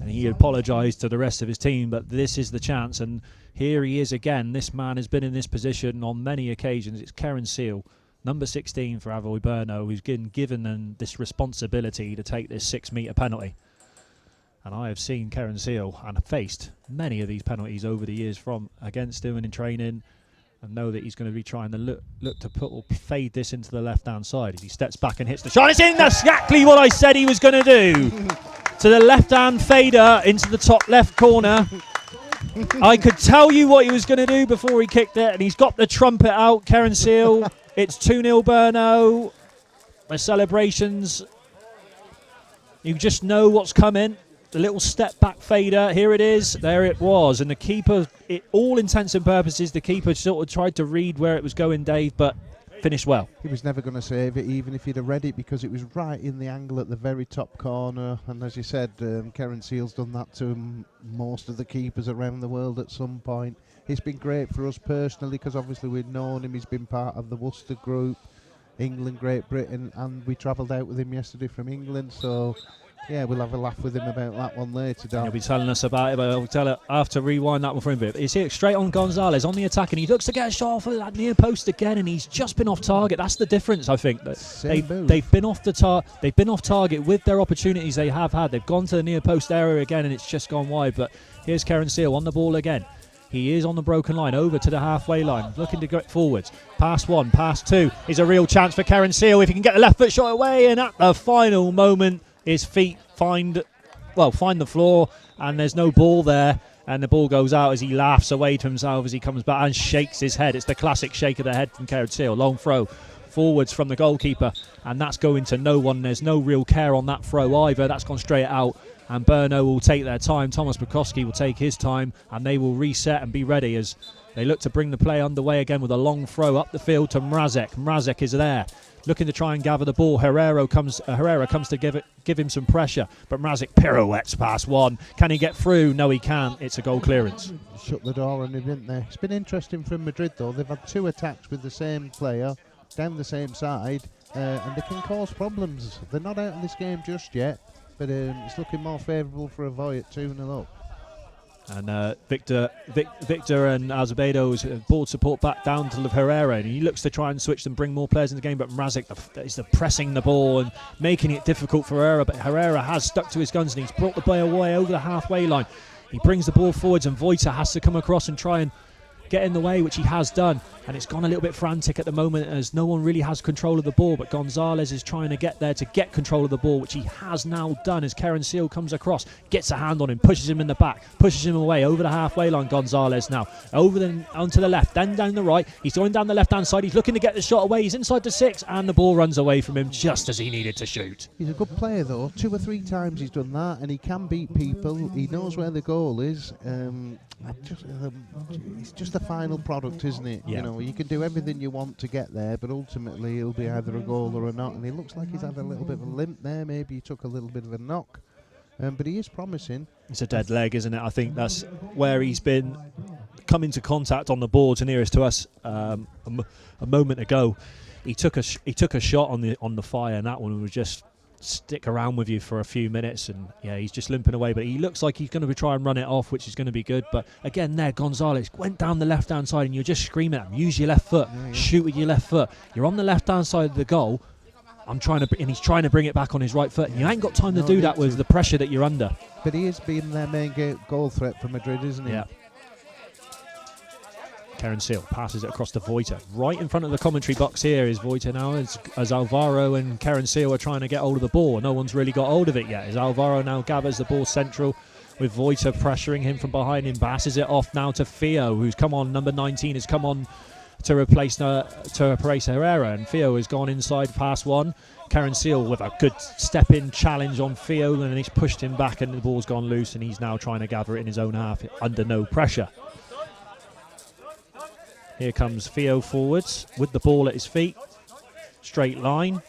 and he apologised to the rest of his team. But this is the chance, and here he is again. This man has been in this position on many occasions. It's Keren Seal, number 16 for Avoy Brno, who's been given this responsibility to take this 6-metre penalty. And I have seen Keren Seal and faced many of these penalties over the years from against him and in training, and know that he's going to be trying to look to fade this into the left-hand side as he steps back and hits the shot. It's in. That's exactly what I said he was going to do. To the left-hand fader into the top left corner. I could tell you what he was going to do before he kicked it, and he's got the trumpet out, Keren Seal. It's 2-0 Brno. The celebrations, you just know what's coming. The little step back fader, here it is, there it was, and the keeper, all intents and purposes, the keeper sort of tried to read where it was going, Dave, but finished well. He was never going to save it, even if he'd have read it, because it was right in the angle at the very top corner, and as you said, Keren Seal's done that to most of the keepers around the world at some point. It's been great for us personally, because obviously we've known him, he's been part of the Worcester group. England, Great Britain, and we travelled out with him yesterday from England, so yeah, we'll have a laugh with him about that one later, Dan. He'll be telling us about it, but I'll tell it after rewind that one for him a bit. You see it straight on Gonzalez on the attack, and he looks to get a shot off of that near post again, and he's just been off target. That's the difference, I think. They've been off they've been off target with their opportunities they have had. They've gone to the near post area again, and it's just gone wide. But here's Karen Seal on the ball again. He is on the broken line, over to the halfway line, looking to get forwards. Pass one, pass two is a real chance for Karen Seal if he can get the left foot shot away, and at the final moment, his feet find the floor, and there's no ball there, and the ball goes out as he laughs away to himself as he comes back and shakes his head. It's the classic shake of the head from Karen Seal. Long throw forwards from the goalkeeper, and that's going to no one. There's no real care on that throw either. That's gone straight out. And Brno will take their time. Thomas Bukowski will take his time, and they will reset and be ready as they look to bring the play underway again with a long throw up the field to Mrazek. Mrazek is there, looking to try and gather the ball. Herrera comes to give him some pressure, but Mrazek pirouettes past one. Can he get through? No, he can't. It's a goal clearance. Shut the door on him, didn't they? It's been interesting from Madrid, though. They've had 2 attacks with the same player down the same side, and they can cause problems. They're not out of this game just yet, but it's looking more favourable for Avoy at 2-0 up. And Victor and Azevedo's ball support back down to Herrera, and he looks to try and switch them, bring more players in the game, but Mrazek is pressing the ball and making it difficult for Herrera, but Herrera has stuck to his guns and he's brought the play away over the halfway line. He brings the ball forwards, and Vojta has to come across and try and get in the way, which he has done, and it's gone a little bit frantic at the moment as no one really has control of the ball, but Gonzalez is trying to get there to get control of the ball, which he has now done as Karen Seal comes across, gets a hand on him, pushes him in the back, pushes him away over the halfway line. Gonzalez now onto the left, then down the right. He's going down the left hand side, he's looking to get the shot away, he's inside the 6, and the ball runs away from him just as he needed to shoot. He's a good player though. 2 or 3 times he's done that, and he can beat people. He knows where the goal is. It's just the final product, isn't it? Yeah. You know, you can do everything you want to get there, but ultimately it'll be either a goal or a knock, and he looks like he's had a little bit of a limp there. Maybe he took a little bit of a knock, but he is promising. It's a dead leg, isn't it? I think that's where he's been coming to contact on the boards nearest to us a moment ago. He took a shot on the fire, and that one was just stick around with you for a few minutes, and yeah, he's just limping away, but he looks like he's going to try and run it off, which is going to be good. But again there, Gonzalez went down the left hand side, and you're just screaming at him, use your left foot, shoot with your left foot. You're on the left hand side of the goal, and he's trying to bring it back on his right foot, and you ain't got time to do that with the pressure that you're under. But he is being their main goal threat for Madrid, isn't he? Yeah. Karen Seal passes it across to Vojta. Right in front of the commentary box here is Vojta now, as Alvaro and Karen Seal are trying to get hold of the ball. No one's really got hold of it yet, as Alvaro now gathers the ball central, with Vojta pressuring him from behind him, passes it off now to Fio, who's come on, number 19 has come on to replace Herrera, and Fio has gone inside past one. Karen Seal with a good step-in challenge on Fio, and he's pushed him back, and the ball's gone loose, and he's now trying to gather it in his own half under no pressure. Here comes Fio forwards with the ball at his feet. Straight line,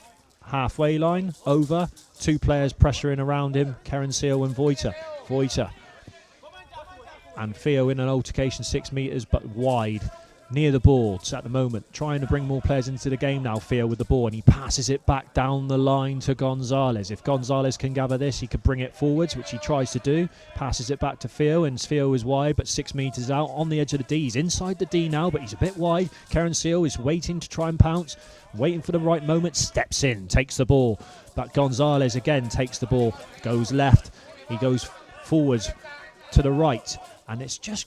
halfway line, over. 2 players pressuring around him, Karen Seal and Vojta. Vojta and Fio in an altercation, 6 metres, but wide. Near the boards at the moment, trying to bring more players into the game now. Fio with the ball, and he passes it back down the line to Gonzalez. If Gonzalez can gather this, he could bring it forwards, which he tries to do. Passes it back to Fio, and Fio is wide, but 6 metres out on the edge of the D. He's inside the D now, but he's a bit wide. Karen Seal is waiting to try and pounce, waiting for the right moment, steps in, takes the ball. But Gonzalez again takes the ball, goes left, he goes forwards to the right, and it's just...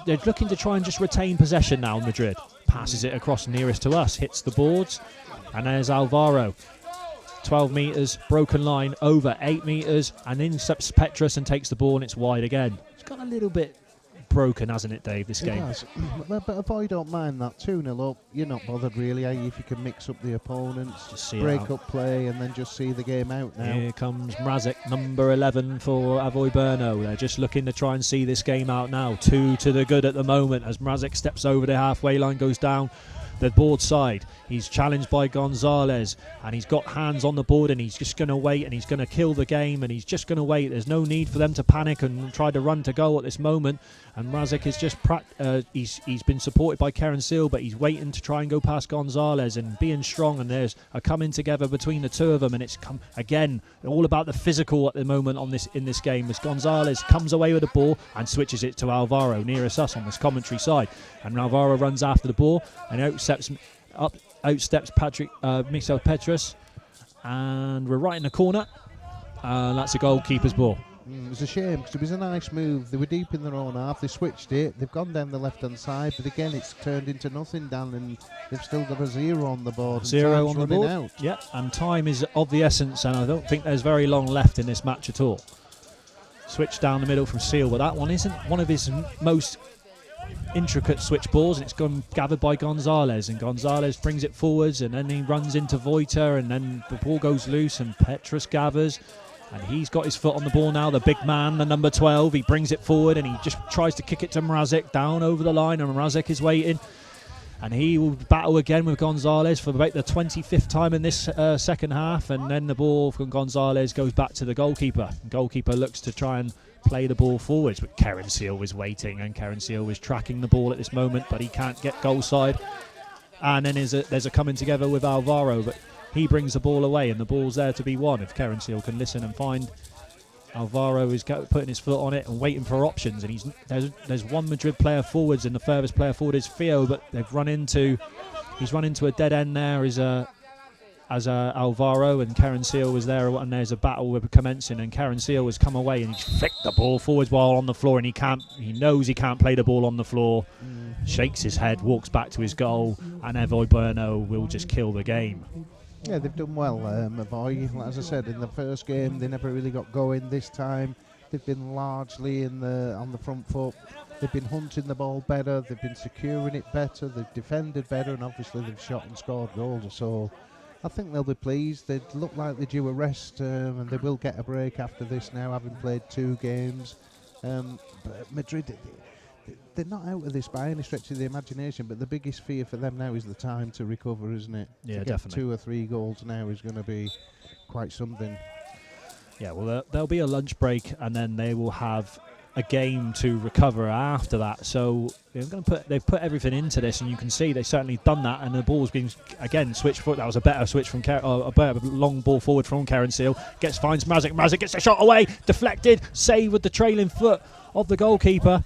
They're looking to try and just retain possession now, Madrid. Passes it across nearest to us, hits the boards, and there's Alvaro. 12 metres, broken line, over 8 metres, and in steps Petrus and takes the ball, and it's wide again. It's got a little bit broken, hasn't it, Dave, this game? It has. But if I don't mind that 2-0 up, you're not bothered really, are you, if you can mix up the opponents, just see break up play, and then just see the game out now. Here comes Mrazek, number 11 for Avoy Brno. They're just looking to try and see this game out now. 2 to the good at the moment as Mrazek steps over the halfway line, goes down the board side. He's challenged by Gonzalez, and he's got hands on the board, and he's just going to wait, and he's going to kill the game, and he's just going to wait. There's no need for them to panic and try to run to goal at this moment. And Mrazek is just he's been supported by Karen Seal, but he's waiting to try and go past Gonzalez and being strong. And there's a coming together between the two of them, and it's come again all about the physical at the moment in this game. As Gonzalez comes away with the ball and switches it to Alvaro nearest us on this commentary side, and Alvaro runs after the ball and outsteps Michel Petrus, and we're right in the corner. That's a goalkeeper's ball. It was a shame because it was a nice move. They were deep in their own half. They switched it. They've gone down the left-hand side, but again, it's turned into nothing, Dan, and they've still got a 0 on the board. Zero on the board. Out. Yeah, and time is of the essence, and I don't think there's very long left in this match at all. Switch down the middle from Seal, but that one isn't one of his most intricate switch balls, and it's gone gathered by Gonzalez, and Gonzalez brings it forwards, and then he runs into Voiter, and then the ball goes loose, and Petrus gathers. And he's got his foot on the ball now, the big man, the number 12. He brings it forward and he just tries to kick it to Mrazek down over the line, and Mrazek is waiting. And he will battle again with Gonzalez for about the 25th time in this second half. And then the ball from Gonzalez goes back to the goalkeeper. The goalkeeper looks to try and play the ball forwards, but Karen Seal was waiting, and Karen Seal was tracking the ball at this moment, but he can't get goal side. And then there's a coming together with Alvaro, but he brings the ball away, and the ball's there to be won if Karen Seal can listen and find. Alvaro is putting his foot on it and waiting for options, and there's one Madrid player forwards, and the furthest player forward is Fio, but he's run into a dead end there as Alvaro, and Karen Seal was there, and there's a battle commencing, and Karen Seal has come away and he's flicked the ball forwards while on the floor, and he knows he can't play the ball on the floor. Shakes his head, walks back to his goal, and Evoy Berno will just kill the game. Yeah, they've done well, Evoy. As I said, in the first game, they never really got going. This time, they've been largely on the front foot. They've been hunting the ball better. They've been securing it better. They've defended better, and obviously they've shot and scored goals. So I think they'll be pleased. They look like they're due a rest, and they will get a break after this now, having played 2 games. But Madrid, they're not out of this by any stretch of the imagination, but the biggest fear for them now is the time to recover, isn't it? Yeah, to get definitely. 2 or 3 goals now is going to be quite something. Yeah, well, there'll be a lunch break, and then they will have a game to recover after that. So they've put everything into this, and you can see they've certainly done that. And the ball's been again switched forward. That was a better switch from a better long ball forward from Karen Seal. Finds Mrazek. Mrazek gets a shot away, deflected, save with the trailing foot of the goalkeeper.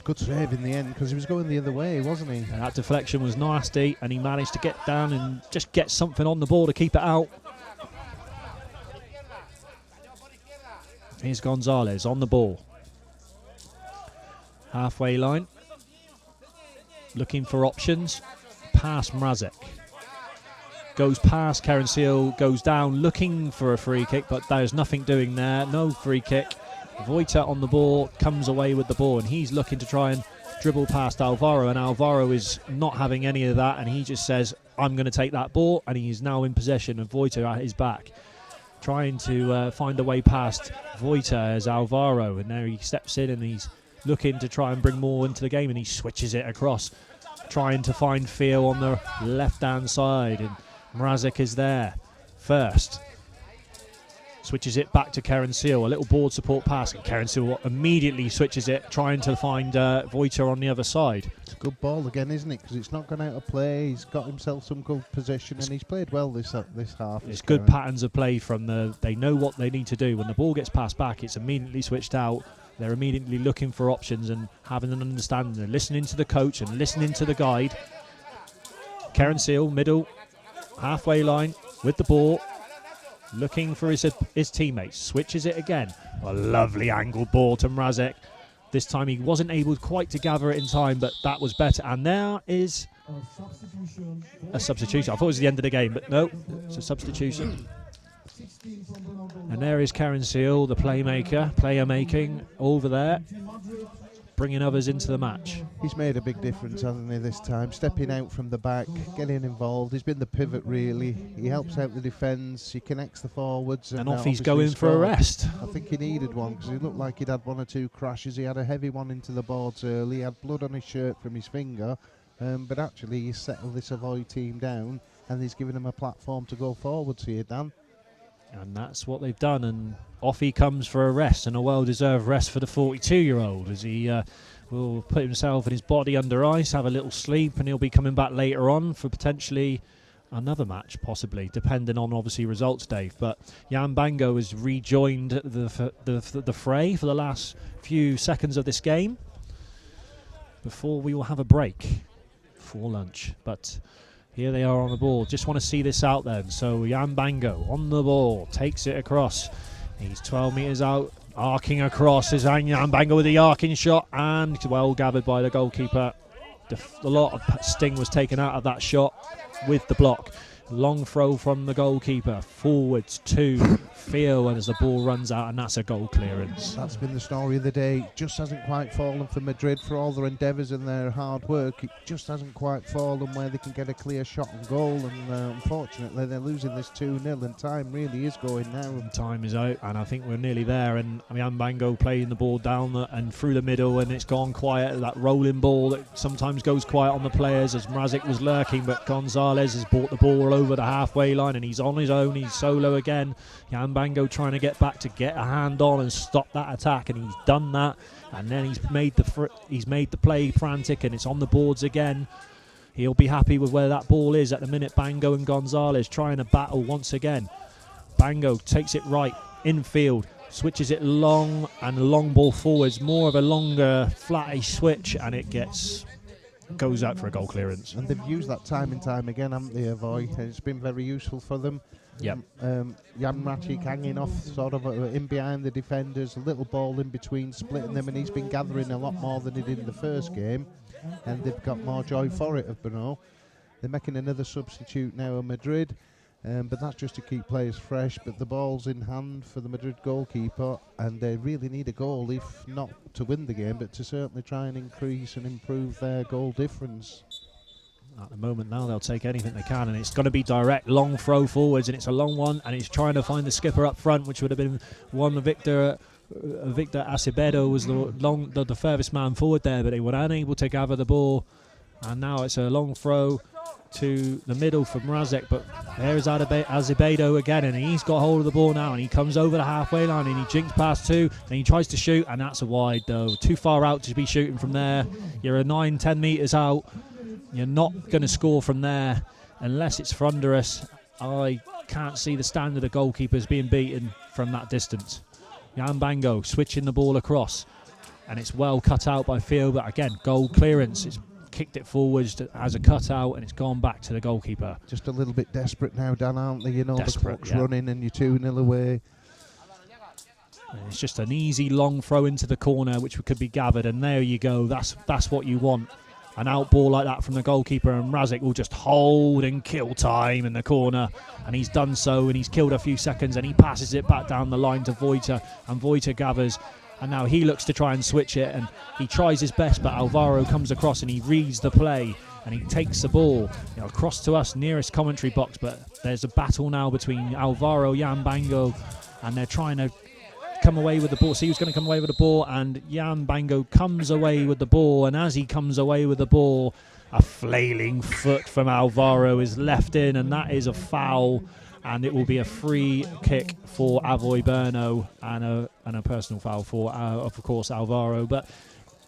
Good save in the end because he was going the other way, wasn't he? And that deflection was nasty, and he managed to get down and just get something on the ball to keep it out. Here's Gonzalez on the ball. Halfway line. Looking for options. Past Mrazek. Goes past Karen Seal, goes down looking for a free kick, but there's nothing doing there. No free kick. Voiter on the ball, comes away with the ball, and he's looking to try and dribble past Alvaro, and Alvaro is not having any of that, and he just says, I'm going to take that ball, and he's now in possession of Voiter at his back. Trying to find a way past Voiter as Alvaro, and there he steps in and he's looking to try and bring more into the game, and he switches it across, trying to find Fio on the left-hand side, and Mrazek is there first. Switches it back to Karen Seal, a little board support pass, and Karen Seal immediately switches it, trying to find Voiter on the other side. It's a good ball again, isn't it? Because it's not gone out of play. He's got himself some good position, and he's played well this half. It's good patterns of play from they know what they need to do. When the ball gets passed back, it's immediately switched out. They're immediately looking for options and having an understanding. They're listening to the coach and listening to the guide. Karen Seal, middle, halfway line with the ball. Looking for his teammates. Switches it again. A lovely angled ball to Mrazek. This time he wasn't able quite to gather it in time, but that was better. And there is a substitution. I thought it was the end of the game, but no, it's a substitution. And there is Karen Seal, the playmaker, player making over there, bringing others into the match. He's made a big difference, hasn't he, this time? Stepping out from the back, getting involved. He's been the pivot, really. He helps out the defence. He connects the forwards. And off he's going for a rest. I think he needed one because he looked like he'd had 1 or 2 crashes. He had a heavy one into the boards early. He had blood on his shirt from his finger. but actually he's settled this Avoy team down and he's given them a platform to go forwards here, Dan. And that's what they've done, and off he comes for a rest, and a well-deserved rest for the 42-year-old, as he will put himself and his body under ice, have a little sleep, and he'll be coming back later on for potentially another match, possibly, depending on obviously results, Dave. But Jan Bango has rejoined the fray for the last few seconds of this game before we will have a break for lunch. But here they are on the ball. Just want to see this out then. So Jan Bango on the ball, takes it across. He's 12 metres out, arcing across. Is Jan Bango with the arcing shot, and well gathered by the goalkeeper. A lot of sting was taken out of that shot with the block. Long throw from the goalkeeper, forwards to Theo, and as the ball runs out, and that's a goal clearance. That's been the story of the day. Just hasn't quite fallen for Madrid for all their endeavours and their hard work. It just hasn't quite fallen where they can get a clear shot and goal, and unfortunately they're losing this 2-0, and time really is going now. And time is out, and I think we're nearly there. And Jan Bango playing the ball down and through the middle, and it's gone quiet. That rolling ball that sometimes goes quiet on the players, as Mrazic was lurking, but Gonzalez has brought the ball over the halfway line, and he's on his own. He's solo again. Jan Bango trying to get back to get a hand on and stop that attack, and he's done that. And then he's made the play frantic, and it's on the boards again. He'll be happy with where that ball is at the minute. Bango and Gonzalez trying to battle once again. Bango takes it right infield, switches it long, and the long ball forwards, more of a longer flattish switch, and it goes out for a goal clearance. And they've used that time and time again, haven't they, Avoy? It's been very useful for them. Yep. Jan Mrazic hanging off sort of in behind the defenders, a little ball in between, splitting them, and he's been gathering a lot more than he did in the first game, and they've got more joy for it of Brno. They're making another substitute now in Madrid, but that's just to keep players fresh. But the ball's in hand for the Madrid goalkeeper, and they really need a goal, if not to win the game, but to certainly try and increase and improve their goal difference. At the moment now, they'll take anything they can, and it's going to be direct, long throw forwards, and it's a long one, and he's trying to find the skipper up front, which would have been one Victor Acevedo was the furthest man forward there, but they were unable to gather the ball. And now it's a long throw to the middle for Mrazic, but there's Acevedo again, and he's got hold of the ball now, and he comes over the halfway line, and he jinks past two, and he tries to shoot, and that's a wide though. Too far out to be shooting from there. You're a 9-10 metres out. You're not going to score from there unless it's for under us. I can't see the standard of goalkeepers being beaten from that distance. Jan Bango switching the ball across, and it's well cut out by Theo, but again, goal clearance. It's kicked it forwards as a cutout, and it's gone back to the goalkeeper. Just a little bit desperate now, Dan, aren't they? You know, Desperate, the clock's yeah. running and you're 2-0 away. And it's just an easy long throw into the corner, which could be gathered, and there you go. That's what you want. An out ball like that from the goalkeeper, and Mrazic will just hold and kill time in the corner, and he's done so, and he's killed a few seconds, and he passes it back down the line to Vojta, and Vojta gathers, and now he looks to try and switch it, and he tries his best, but Alvaro comes across and he reads the play, and he takes the ball across to us nearest commentary box. But there's a battle now between Alvaro, Jan Bango, and they're trying to come away with the ball. So he was going to come away with the ball, and Jan Bango comes away with the ball, and as he comes away with the ball, a flailing foot from Alvaro is left in, and that is a foul, and it will be a free kick for Avoy Brno, and a personal foul for of course Alvaro. But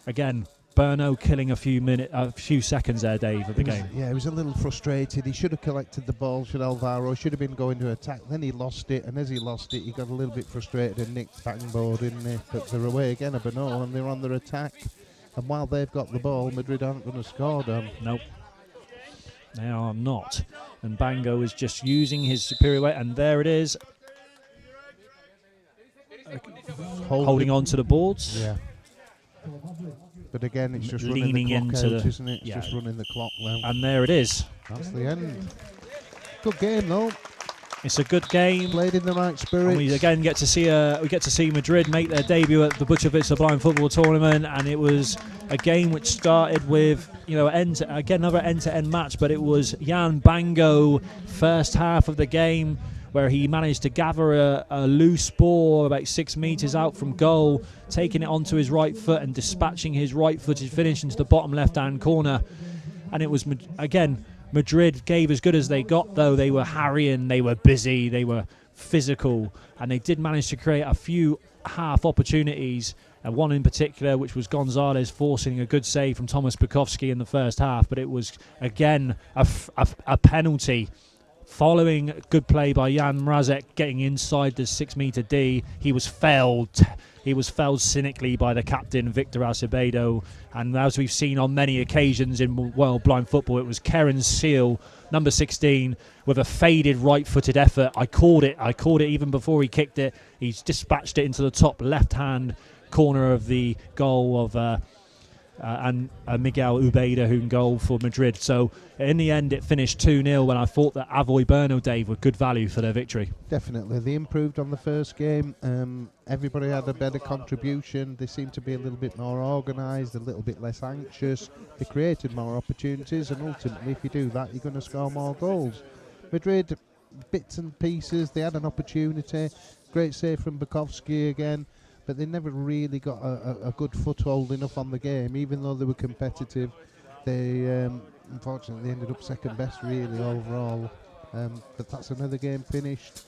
again, Brno killing a few seconds there, Dave, of the game. Yeah, he was a little frustrated. He should have collected the ball, should Alvaro. Should have been going to attack. Then he lost it, and as he lost it, he got a little bit frustrated and nicked backboard, didn't he? But they're away again, Brno, and they're on their attack. And while they've got the ball, Madrid aren't going to score, Dan. Nope. They are not. And Bango is just using his superior weight, and there it is. Holding on to the boards. Yeah. But again, it's just leaning running the clock into out, the, isn't it? It's just running the clock now. And there it is. That's the end. Good game, though. It's a good game. Played in the right spirit. And we again get to see Madrid make their debut at the Bučovice Blind Football Tournament, and it was a game which started with another end-to-end match, but it was Jan Bango first half of the game, where he managed to gather a loose ball about 6 metres out from goal, taking it onto his right foot and dispatching his right-footed finish into the bottom left-hand corner. and it was again Madrid gave as good as they got, though. They were harrying, they were busy, they were physical, and they did manage to create a few half opportunities, and one in particular which was Gonzalez forcing a good save from Thomas Bukowski in the first half, but it was again a penalty following good play by Jan Mrazek getting inside the 6-meter D. He was felled cynically by the captain Victor Acevedo, and as we've seen on many occasions in World Blind Football, it was Keren Seal, number 16, with a faded right-footed effort. I called it even before he kicked it. He's dispatched it into the top left-hand corner of the goal of and Miguel Ubeda, who can goal for Madrid. So in the end it finished 2-0 when I thought that Avoy Brno, Dave, were good value for their victory. Definitely, they improved on the first game. Everybody had a better contribution. They seemed to be a little bit more organised, a little bit less anxious. They created more opportunities, and ultimately if you do that you're going to score more goals. Madrid, bits and pieces, they had an opportunity. Great save from Bukowski again, but they never really got a good foothold enough on the game. Even though they were competitive, they unfortunately ended up second best really overall. But that's another game finished.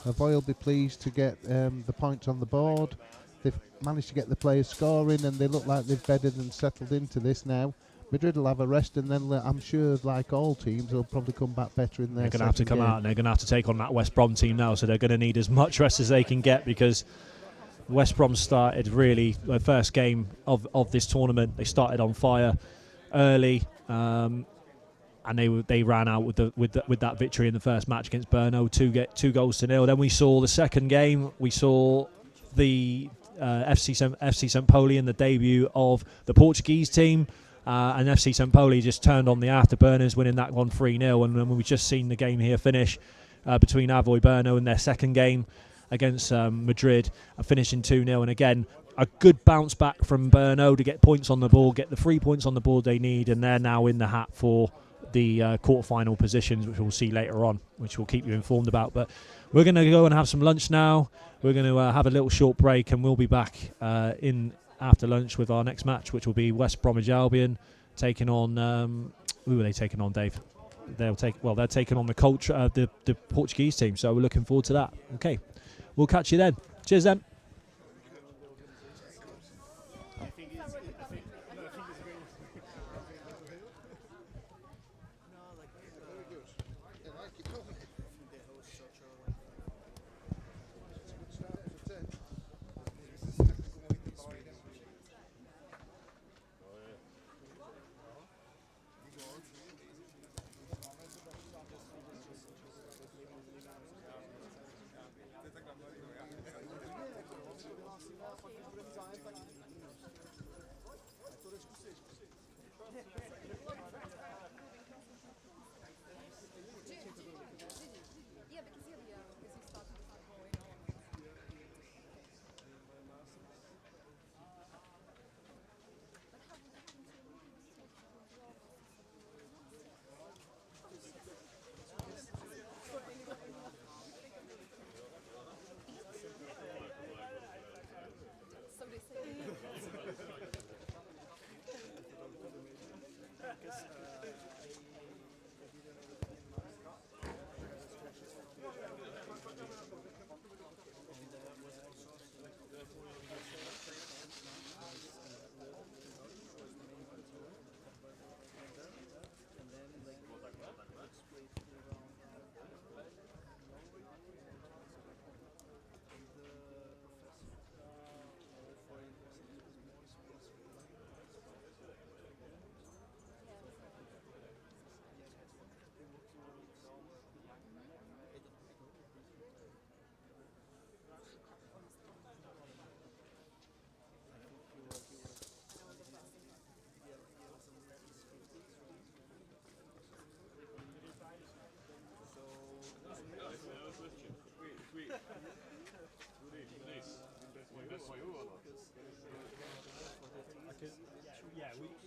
Avoy will be pleased to get the points on the board. They've managed to get the players scoring, and they look like they've bedded and settled into this now. Madrid will have a rest, and then I'm sure, like all teams, they'll probably come back better in their They're going to have to come out, and they're going to have to take on that West Brom team now, so they're going to need as much rest as they can get, because West Brom started really the first game of this tournament. They started on fire early, and they ran out with that victory in the first match against Brno, 2-0. Then we saw the second game. We saw the FC St. Poli in the debut of the Portuguese team, and FC St. Poli just turned on the afterburners, winning that one 3-0. And then we've just seen the game here finish between Avoy Brno in their second game against Madrid, finishing 2-0. And again, a good bounce back from Brno to get points on the board, get the 3 points on the board they need, and they're now in the hat for the quarterfinal positions, which we'll see later on, which we'll keep you informed about. But we're going to go and have some lunch now. We're going to have a little short break, and we'll be back in after lunch with our next match, which will be West Bromwich Albion taking on who are they taking on, Dave? They're taking on the Portuguese team, so we're looking forward to that. Okay, we'll catch you then. Cheers then.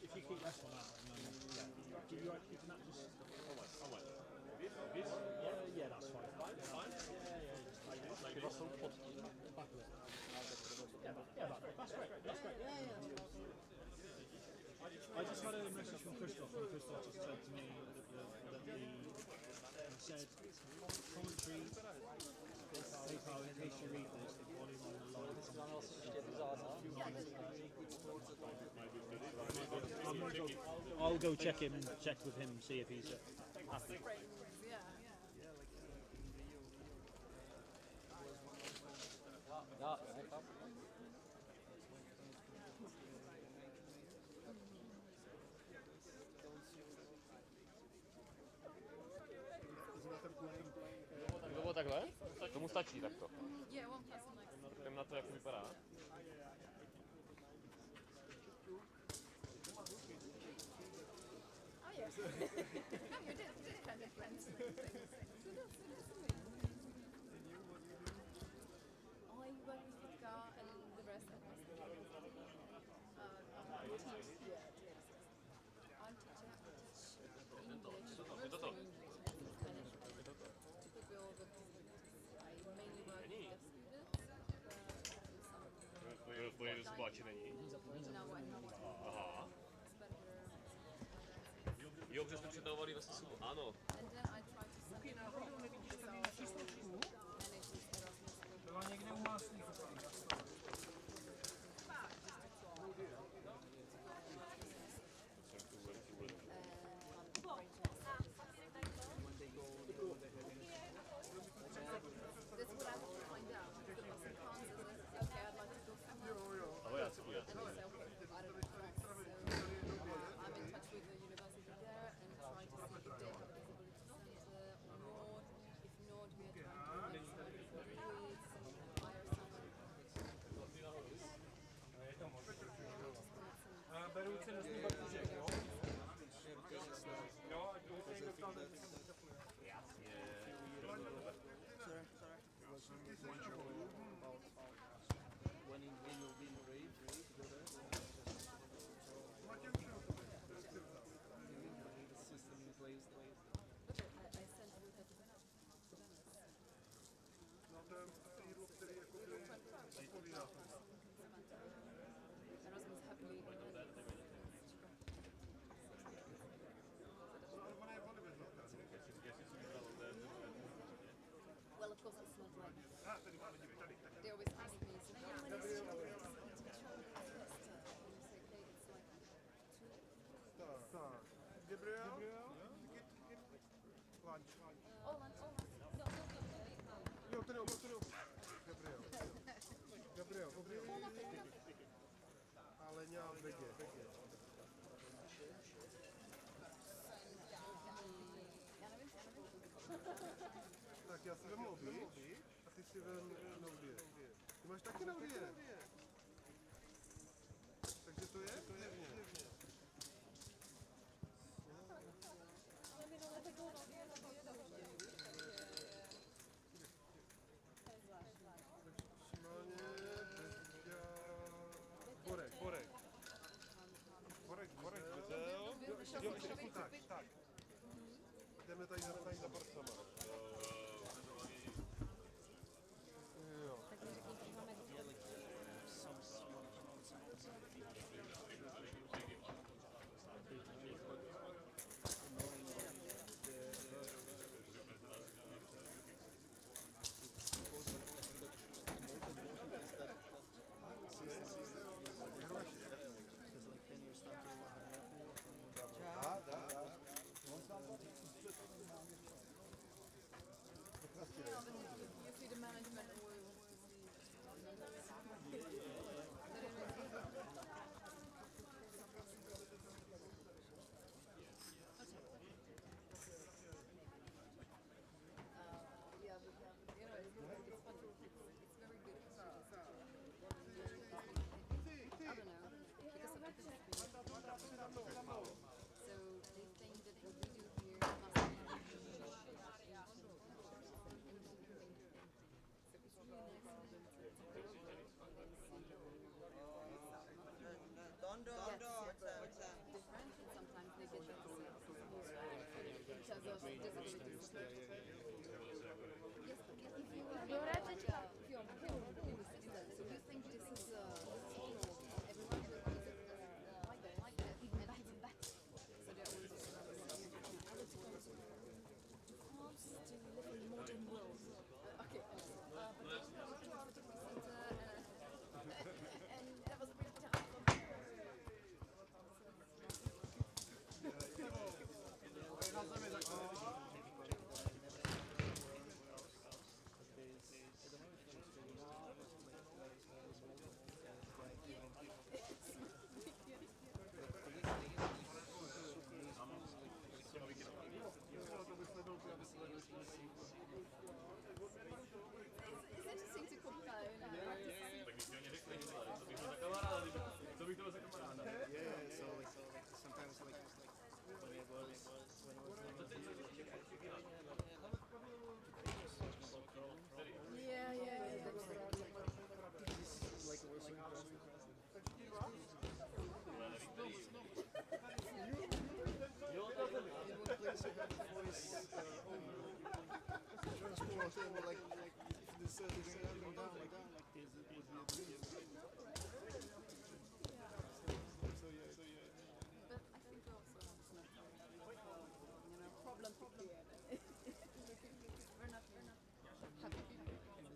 If you keep this one out, and then you can just. Yeah, that's fine. Yeah, just that's great. That's great. I just had a message from Christoph. Christoph just said to me that he said commentary PayPal, in case you read this, the volume on the line. I'll go check with him, see if he's happy. To bylo takhle? Tomu stačí takto. Jdem na to, jak to vypadá. To je zbáči není. Aha. Jo, protože jsme předávali vlastně sumu. Ano. Byla někde u máslíku. Ahoj, já si budu. Beru cenu z Bartužek, jo? Jo, ať doufám, že dostal Well, of course, it smells like. They always ask me, so how many strawberries each other has Leicester? And you say, okay, it's like 2. Tak. Gabriel? Lunch. Oh, lunch. No. Jo, ten Gabriel. Ale nějak vedě. Já nevím. Tak já si vemu obě a ty si vem nově. Ty máš taky nově. Takže to je zjevně. Ale minule takovou nově Maximálně Borek, vedel. Jo, ještě furt tak. Jdeme tady za parcama. Jo. Tak mi řekni, že máme Да. It's interesting to compare, you know. Yeah, so sometimes when it was Yeah, that's like also impressive. In one place I had the voice transport and like if this is going up and down like this would be a dream. So yeah. But I think we also have some, problem to clear. We're not happy. I'm living in Vienna.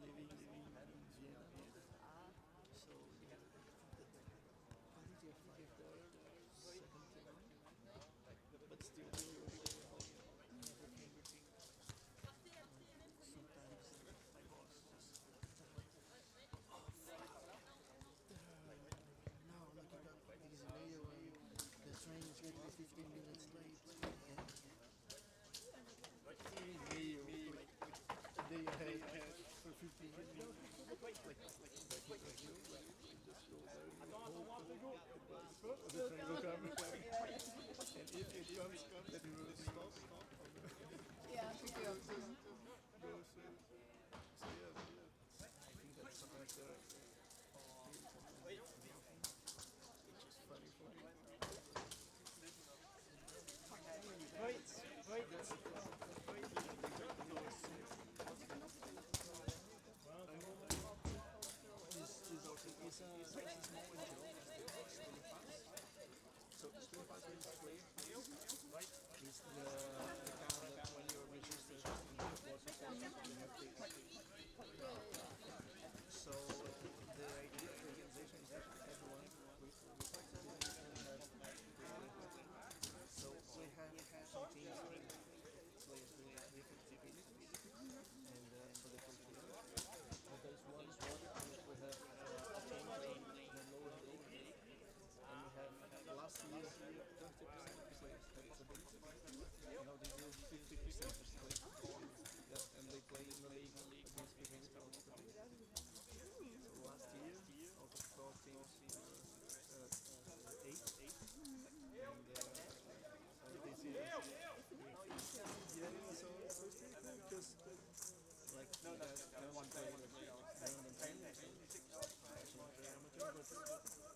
So yeah, quality of life there second to none. But still everything. Sometimes my boss just now I'm looking at this video and the train is getting 15 minutes late. A day ahead for 15 minutes. Like just go there and hope the train will come. And if it comes, then you will stop. Yeah, I think we also. So yeah, I think that's something like that. Which is funny for me. Right. That's it. This is also a small window. So stream pass means free. Right? It's the card that when you're registered in the water station, you have to pay. So the idea of the organization is that everyone with so we have some teams players doing different activities and for the culture. But there's one sport in which we have a team playing the lower league. And we have last year 30% of players had disabilities. Now they do 50% of players. And they play in the league against people without disabilities. So last year, out of 12 teams, 8. And this year, yeah, so it's pretty cool because like one player but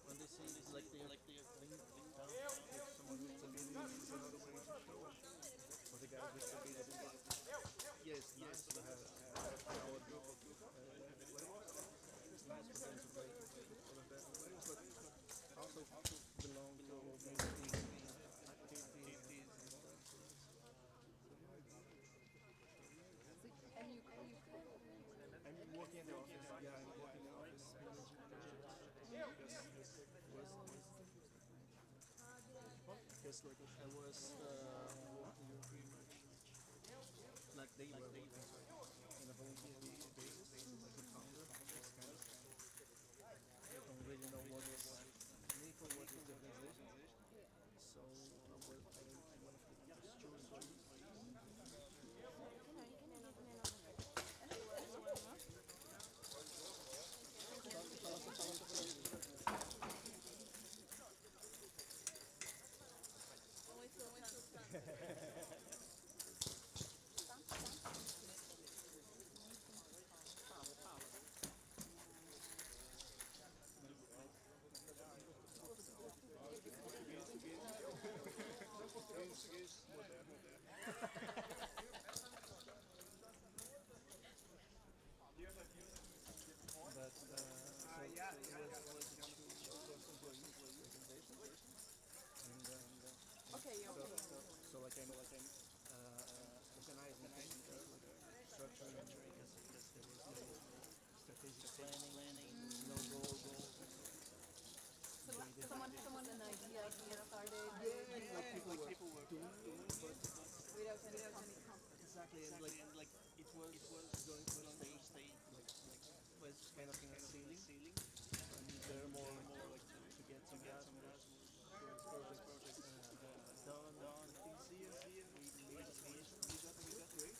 when they see it's like they're linked down with someone with disabilities, it's another way to show for the guys with disabilities. Yeah, it's nice to have our group of players. It's nice for them to play other better players, but also belong to our main team activities and stuff. I'm working in the office. Yeah, I'm working in the office managing projects. Because like I was working pretty much like they were working in a volunteer basis, like a founder. It's kind of I don't really know what is me for what is the organization. So I was one of the stewards. But so it was a two-person organization, and so like I'm organizing things, structuring, because there was no strategic planning, no goals. Someone an idea started. Yeah, like people were doing, but without any company. Exactly, and like it was going to stay was kind of in a ceiling, and there are more like to get some gas and project done this year. We got great.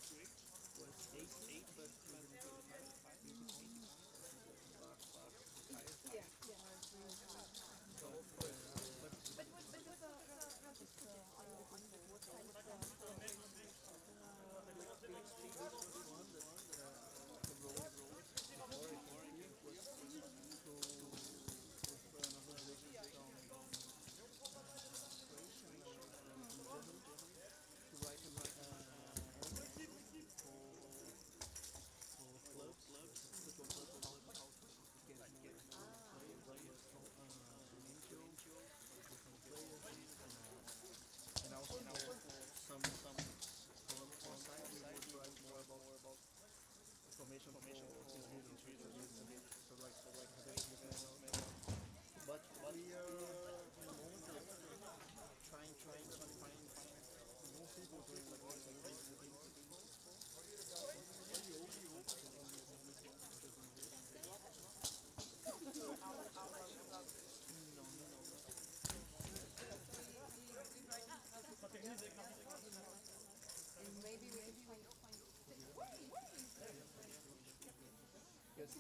This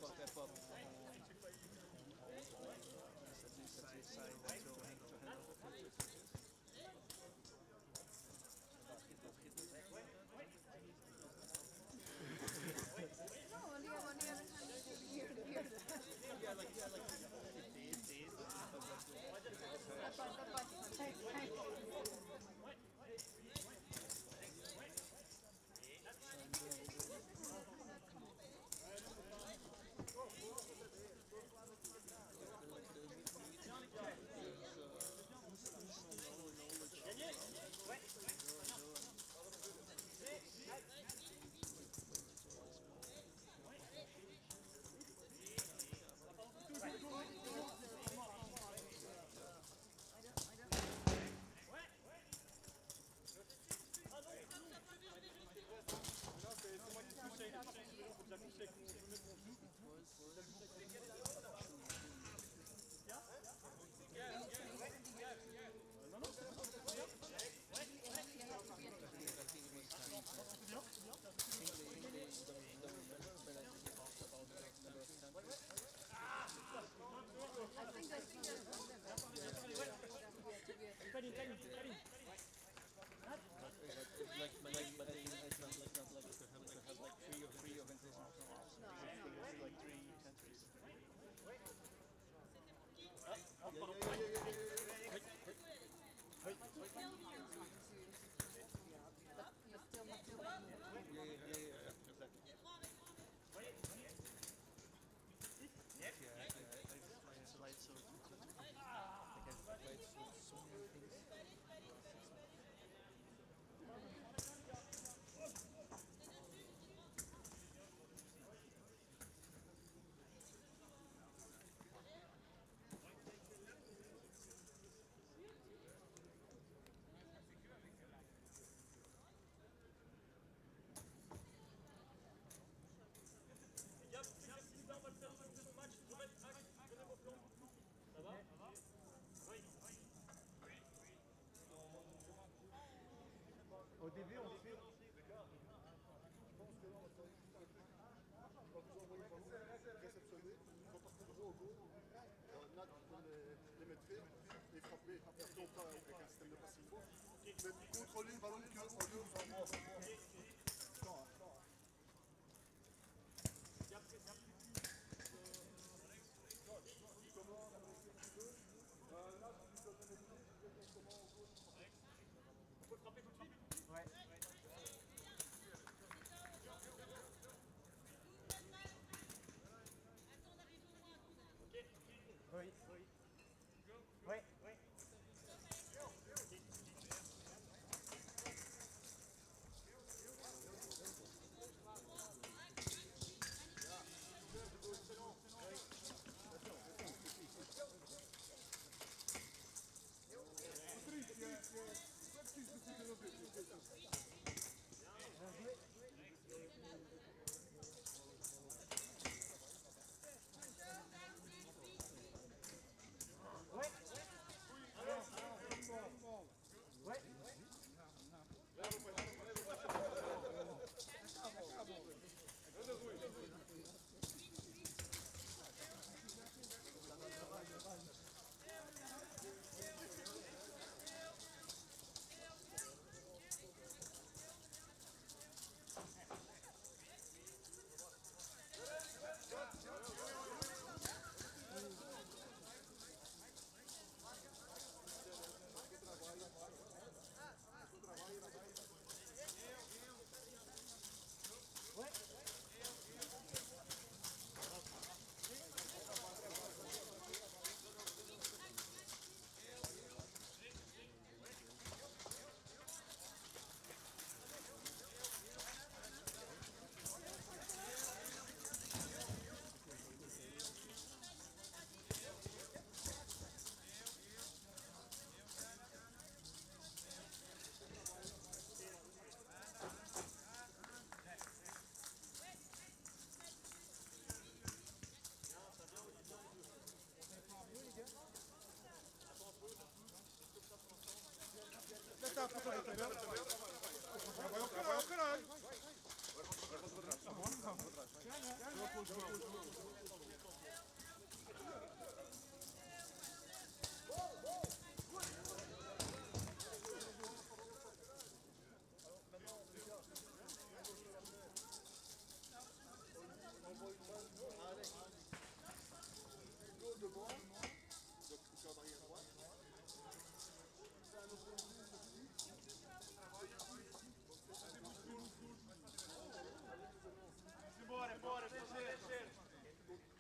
project are very Au début, on fait. Réceptionner, ils vont partir toujours au goal. Là, tu peux les mettre et frapper. Et après, on part avec un système de passing. Mais contrôler le ballon que au lieu de s'en on peut frapper tout de suite. Ouais. Oui, oui. Oui, oui. Bora, bora, descer.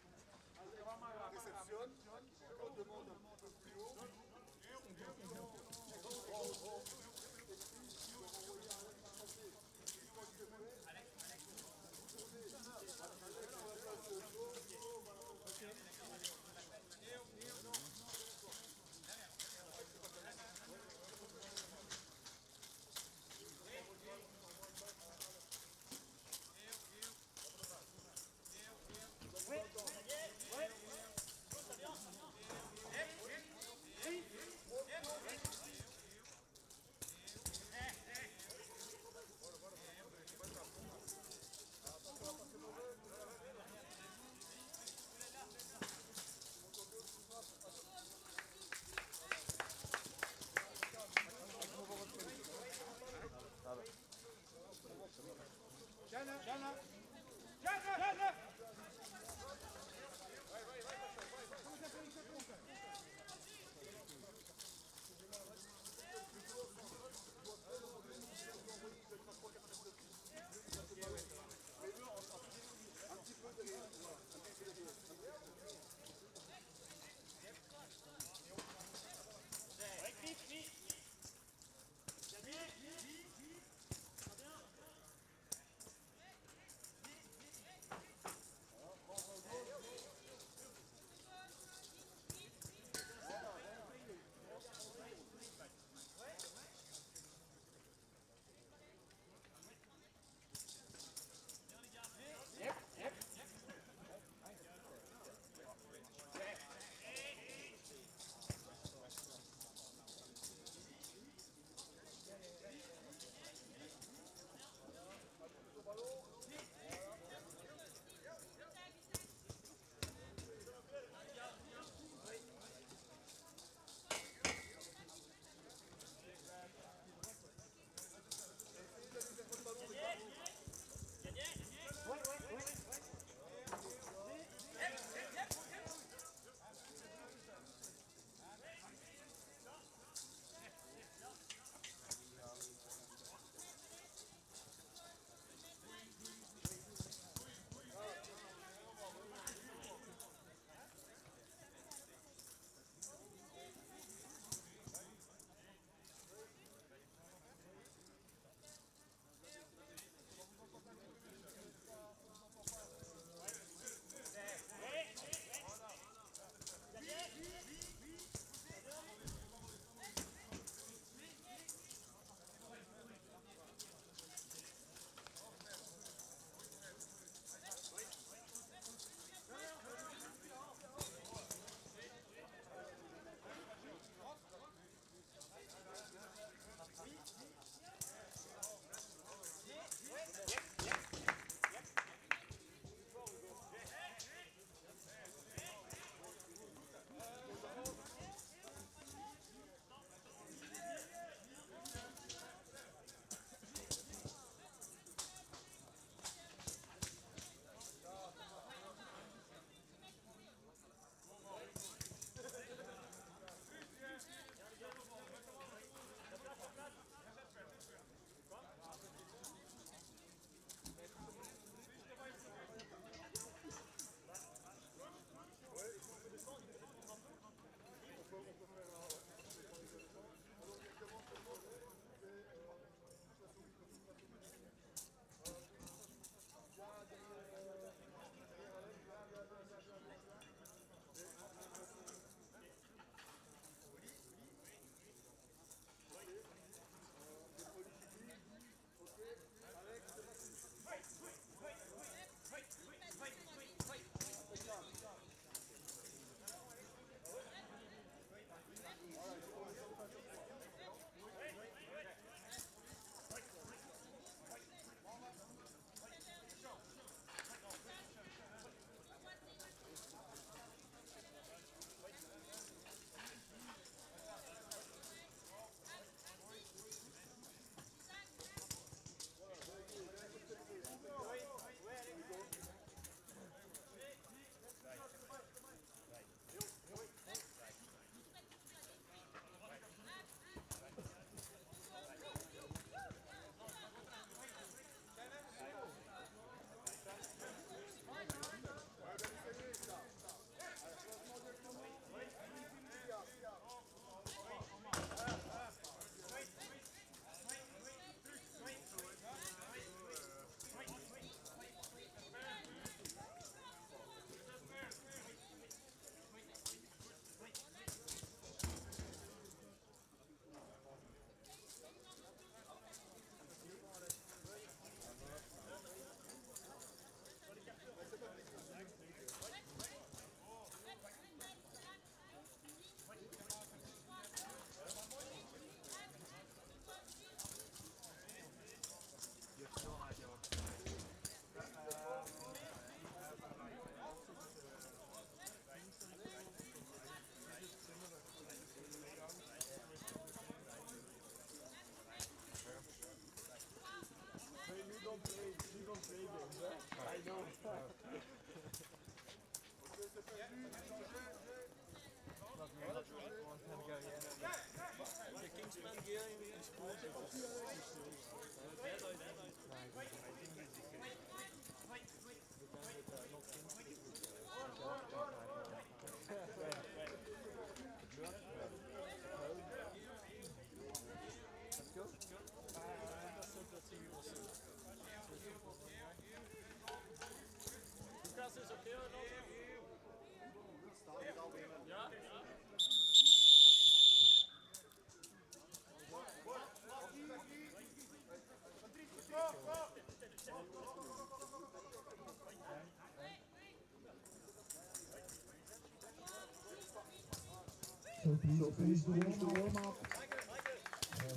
So please finish the warm-up.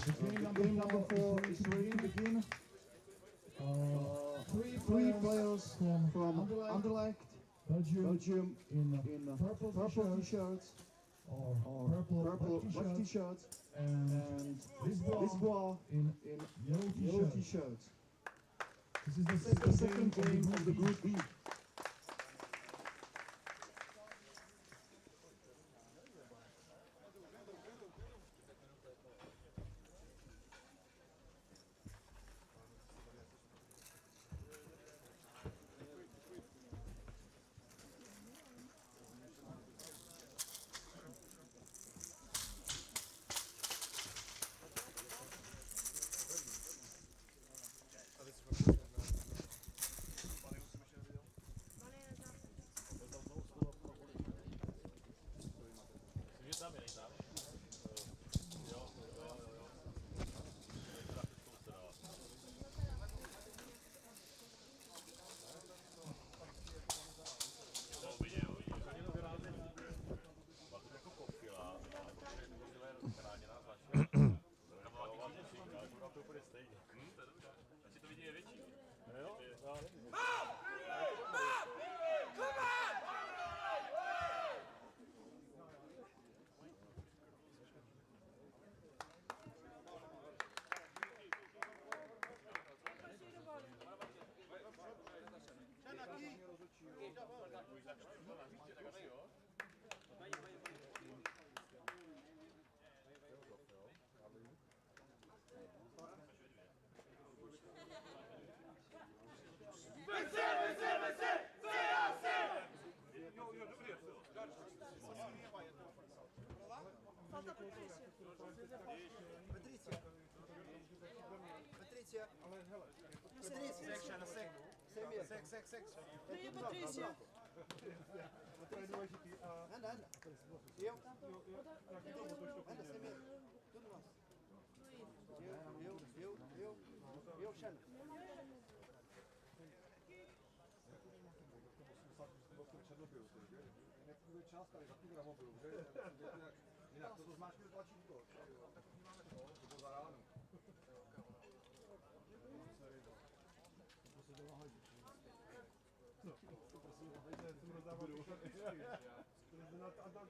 The game number 4 is ready to begin. Three players from Anderlecht, Belgium in purple t-shirts or purple black t-shirts, and Lisboa in yellow t-shirts. This is the second game of the Group B.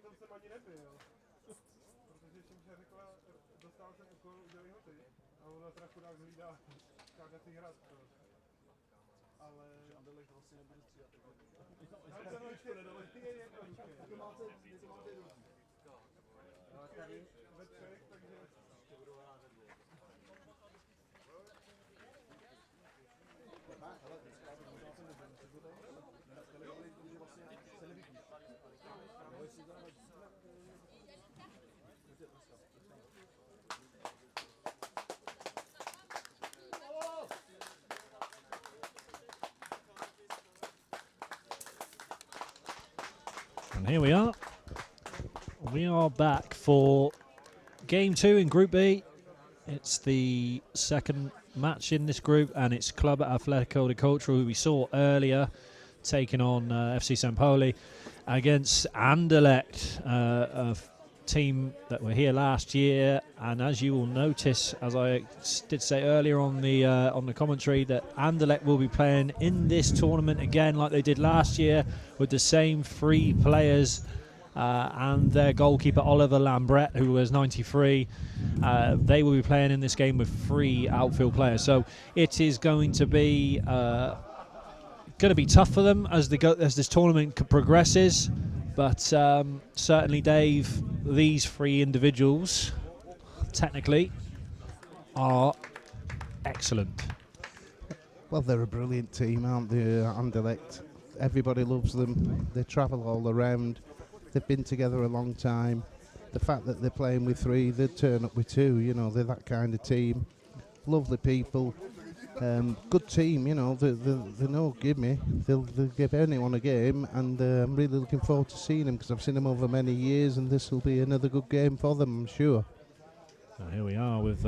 Tam jsem ani nebyl, protože Šimša řekla, dostal jsem úkol, udělej ho ty, a ona teda chudák hlídá skákací hrad. Ale Anderlecht vlastně nebude stříhat. Ale to ještě nedali. To máte druhý. Tady ve třech, takže... And here we are. We are back for game 2 in Group B. It's the second match in this group, and it's Club Atletico de Cultura, who we saw earlier, taking on FC St. Pauli against Anderlecht, a team that were here last year. And as you will notice, as I did say earlier on the commentary, that Anderlecht will be playing in this tournament again like they did last year, with the same 3 players and their goalkeeper Oliver Lambret, who was 93. They will be playing in this game with 3 outfield players, so it is going to be tough for them as this tournament progresses. But certainly, Dave, these 3 individuals technically are excellent. Well, they're a brilliant team, aren't they, Anderlecht? Everybody loves them. They travel all around. They've been together a long time. The fact that they're playing with 3, they'd turn up with 2. You know, they're that kind of team. Lovely people. Good team, you know. They know give me. They'll give anyone a game, and I'm really looking forward to seeing them because I've seen them over many years, and this will be another good game for them, I'm sure. Here we are with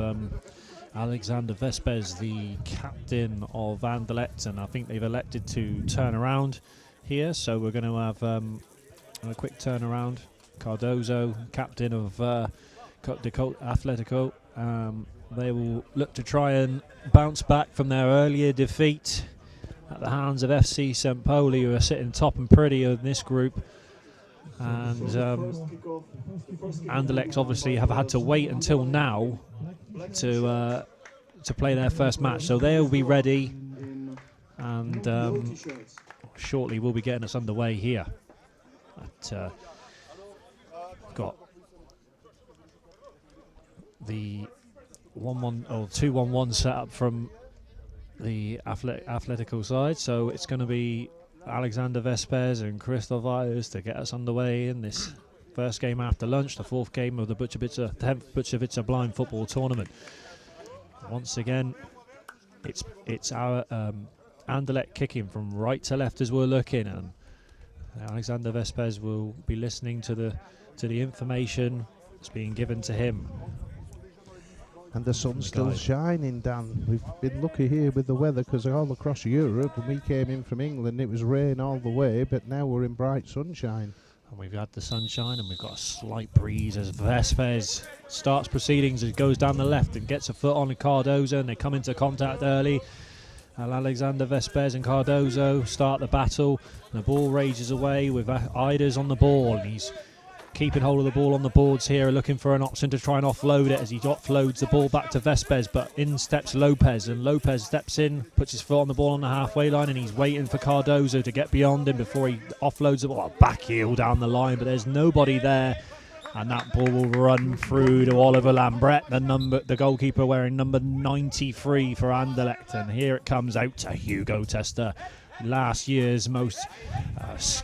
Alexander Vespes, the captain of Anderlecht, and I think they've elected to turn around here, so we're going to have a quick turnaround Cardozo, captain of Atletico. They will look to try and bounce back from their earlier defeat at the hands of FC St. Pauli, who are sitting top and pretty in this group. And Anderlecht obviously have had to wait until now to play their first match, so they'll be ready, and shortly we'll be getting us underway here. Got the 1-1 or 2-1-1 set up from the Atletico side, so it's going to be Alexander Vespers and Christoph Ayers to get us underway in this first game after lunch, the fourth game of the 10th Bučovice blind football tournament. Once again, it's our Anderlecht kicking from right to left as we're looking, and Alexander Vespers will be listening to the information that's being given to him. And the sun's still shining, Dan. We've been lucky here with the weather, because all across Europe, when we came in from England, it was rain all the way, but now we're in bright sunshine. And we've had the sunshine, and we've got a slight breeze as Vespers starts proceedings, as he goes down the left and gets a foot on Cardozo, and they come into contact early. And Alexander Vespers and Cardozo start the battle, and the ball rages away with Iders on the ball, and he's keeping hold of the ball on the boards here, looking for an option to try and offload it, as he offloads the ball back to Vespers, but in steps Lopez, and Lopez steps in, puts his foot on the ball on the halfway line, and he's waiting for Cardozo to get beyond him before he offloads the ball. Back heel down the line, but there's nobody there, and that ball will run through to Oliver Lambret, the goalkeeper wearing number 93 for Anderlecht, and here it comes out to Hugo Tester, last year's most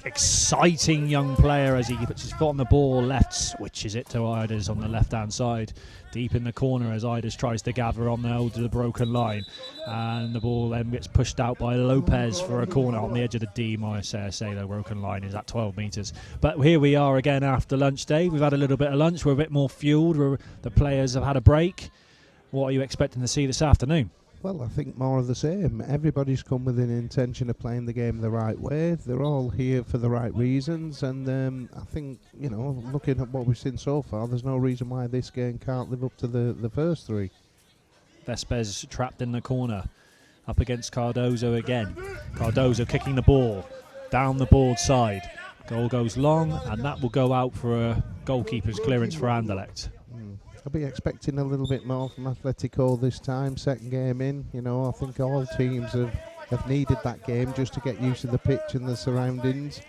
exciting young player, as he puts his foot on the ball, left switches it to Iders on the left hand side, deep in the corner, as Iders tries to gather on the broken line, and the ball then gets pushed out by Lopez for a corner on the edge of the D. I say the broken line is at 12 metres. But here we are again after lunch day. We've had a little bit of lunch, we're a bit more fueled, the players have had a break. What are you expecting to see this afternoon? Well, I think more of the same. Everybody's come with an intention of playing the game the right way. They're all here for the right reasons, and I think, looking at what we've seen so far, there's no reason why this game can't live up to the first three. Vespers trapped in the corner, up against Cardozo again. Cardozo kicking the ball down the board side. Goal goes long, and that will go out for a goalkeeper's clearance for Anderlecht. I'll be expecting a little bit more from Atletico this time, second game in. I think all teams have needed that game just to get used to the pitch and the surroundings.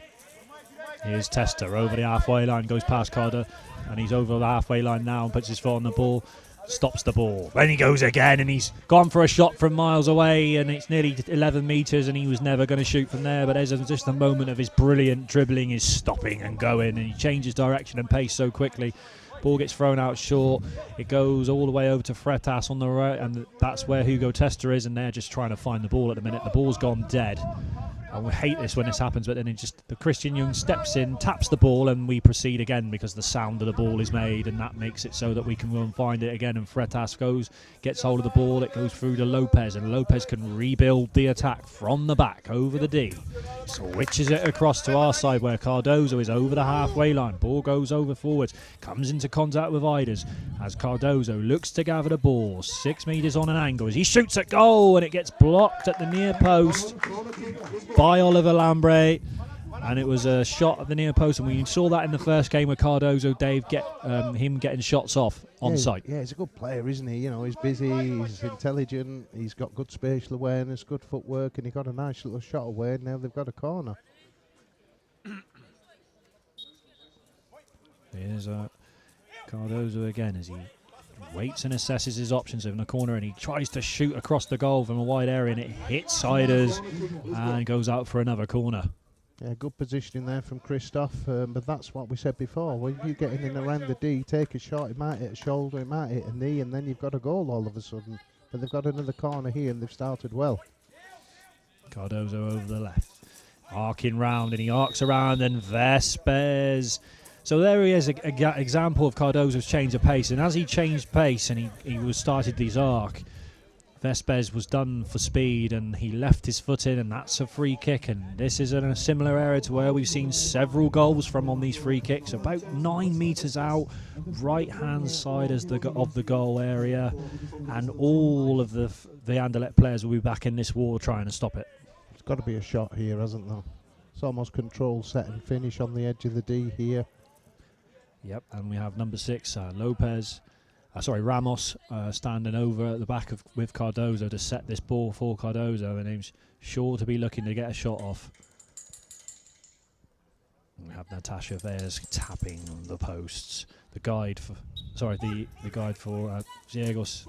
Here's Tester over the halfway line, goes past Carter, and he's over the halfway line now and puts his foot on the ball, stops the ball. Then he goes again, and he's gone for a shot from miles away, and it's nearly 11 metres, and he was never going to shoot from there, but there's just a moment of his brilliant dribbling, his stopping and going, and he changes direction and pace so quickly. Ball gets thrown out short. It goes all the way over to Freitas on the right, and that's where Hugo Tester is, and they're just trying to find the ball at the minute. The ball's gone dead. And we hate this when this happens, but then the Christian Young steps in, taps the ball, and we proceed again because the sound of the ball is made, and that makes it so that we can go and find it again. And Freitas gets hold of the ball, it goes through to Lopez, and Lopez can rebuild the attack from the back over the D. Switches it across to our side where Cardozo is over the halfway line. Ball goes over forwards, comes into contact with Iders as Cardozo looks to gather the ball 6 metres on an angle as he shoots at goal, and it gets blocked at the near post by Oliver Lambre, and it was a shot at the near post, and we saw that in the first game with Cardozo, Dave, him getting shots off on site. Yeah, he's a good player, isn't he? He's busy, he's intelligent, he's got good spatial awareness, good footwork, and he got a nice little shot away, and now they've got a corner. Here's Cardozo again as he waits and assesses his options in the corner, and he tries to shoot across the goal from a wide area, and it hits Siders and goes out for another corner. Yeah, good positioning there from Christoph, but that's what we said before. When you get in and around the D, take a shot, it might hit a shoulder, it might hit a knee, and then you've got a goal all of a sudden. But they've got another corner here, and they've started well. Cardozo over the left, arcing round, and he arcs around, and Vespers. So there he is, an example of Cardozo's change of pace, and as he changed pace and he started this arc, Vespes was done for speed and he left his foot in, and that's a free kick. And this is in a similar area to where we've seen several goals from on these free kicks, about 9 metres out, right hand side of the goal area, and all of the Anderlecht players will be back in this war trying to stop it. It's got to be a shot here, hasn't there? It's almost control, set and finish on the edge of the D here. Yep, and we have number 6, Ramos standing over at the back with Cardozo to set this ball for Cardozo, and he's sure to be looking to get a shot off. We have Natasha Vez tapping the posts. The guide for Ziegos.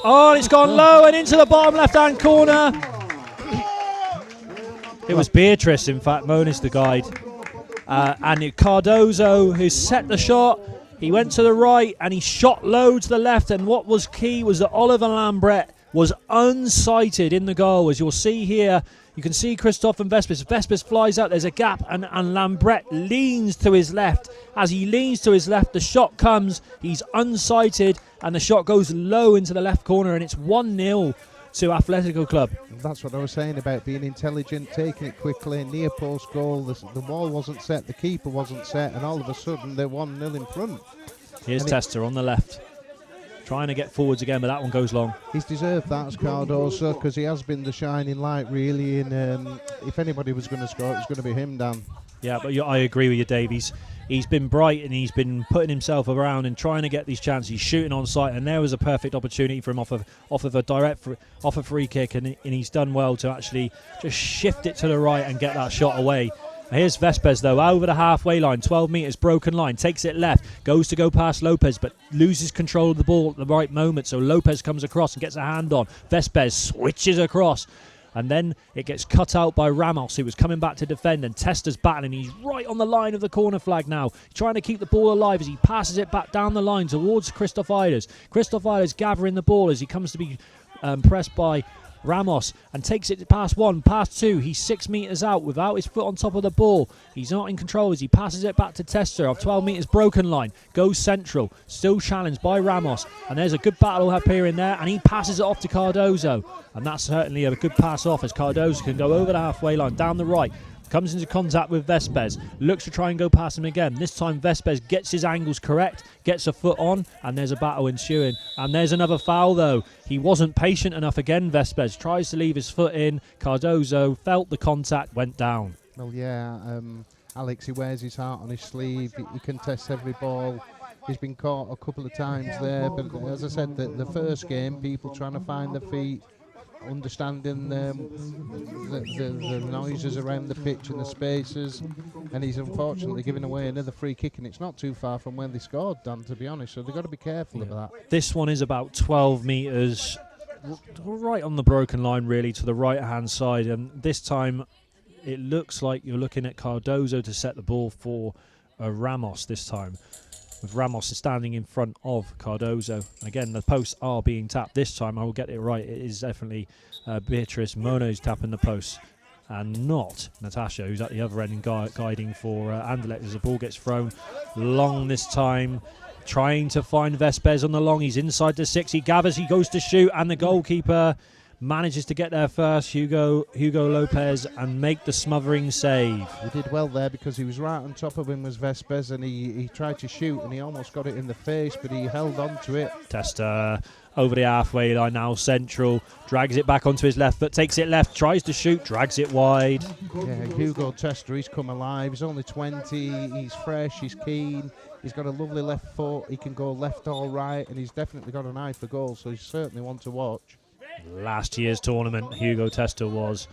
Oh, it's gone low and into the bottom left-hand corner. It was Beatrice, in fact. Moniz the guide, and Cardozo who set the shot. He went to the right and he shot low to the left, and what was key was that Oliver Lambret was unsighted in the goal. As you'll see here, you can see Christophe and Vespes. Vespes flies out, there's a gap, and Lambret leans to his left. As he leans to his left, the shot comes, he's unsighted, and the shot goes low into the left corner, and it's 1-0 to Atletico Club. That's what I was saying about being intelligent, taking it quickly, near post goal. The wall wasn't set, the keeper wasn't set, and all of a sudden they're 1-0 in front. Here's Tester on the left, trying to get forwards again, but that one goes long. He's deserved that as Cardozo, because he has been the shining light, really, and if anybody was going to score, it was going to be him, Dan. Yeah, but I agree with you, Dave. He's been bright and he's been putting himself around and trying to get these chances. He's shooting on sight, and there was a perfect opportunity for him off a free kick, and he's done well to actually just shift it to the right and get that shot away. Here's Vespes though, over the halfway line, 12 metres, broken line, takes it left, goes to go past Lopez, but loses control of the ball at the right moment, so Lopez comes across and gets a hand on. Vespes switches across, and then it gets cut out by Ramos, who was coming back to defend, and Tester's battling. He's right on the line of the corner flag now, trying to keep the ball alive as he passes it back down the line towards Christophe Eiders. Christophe Eiders gathering the ball as he comes to be pressed by Ramos, and takes it past 1, past 2. He's 6 metres out without his foot on top of the ball. He's not in control as he passes it back to Tester off 12 metres, broken line, goes central, still challenged by Ramos, and there's a good battle appearing there, and he passes it off to Cardozo, and that's certainly a good pass off as Cardozo can go over the halfway line, down the right, comes into contact with Vespes, looks to try and go past him again. This time Vespes gets his angles correct, gets a foot on, and there's a battle ensuing. And there's another foul though. He wasn't patient enough again, Vespes. Tries to leave his foot in. Cardozo felt the contact, went down. Well, yeah, Alex, he wears his heart on his sleeve. He contests every ball. He's been caught a couple of times there, but as I said, the first game, people trying to find their feet, understanding the noises around the pitch and the spaces, and he's unfortunately giving away another free kick, and it's not too far from where they scored, Dan, to be honest, so they've got to be careful of that. This one is about 12 metres right on the broken line, really, to the right hand side, and this time it looks like you're looking at Cardozo to set the ball for Ramos this time, with Ramos standing in front of Cardozo. Again, the posts are being tapped. This time, I will get it right. It is definitely Beatrice Mono's tapping the posts, and not Natasha, who's at the other end guiding for Anderlecht as the ball gets thrown long this time. Trying to find Vespes on the long. He's inside the 6. He gathers. He goes to shoot, and the goalkeeper manages to get there first, Hugo Lopez, and make the smothering save. He did well there because he was right on top of him was Vespes, and he tried to shoot and he almost got it in the face, but he held on to it. Tester over the halfway line now, central, drags it back onto his left foot, takes it left, tries to shoot, drags it wide. Yeah, Hugo Tester, he's come alive. He's only 20, he's fresh, he's keen, he's got a lovely left foot, he can go left or right, and he's definitely got an eye for goal, so he's certainly one to watch. Last year's tournament, Hugo Tester was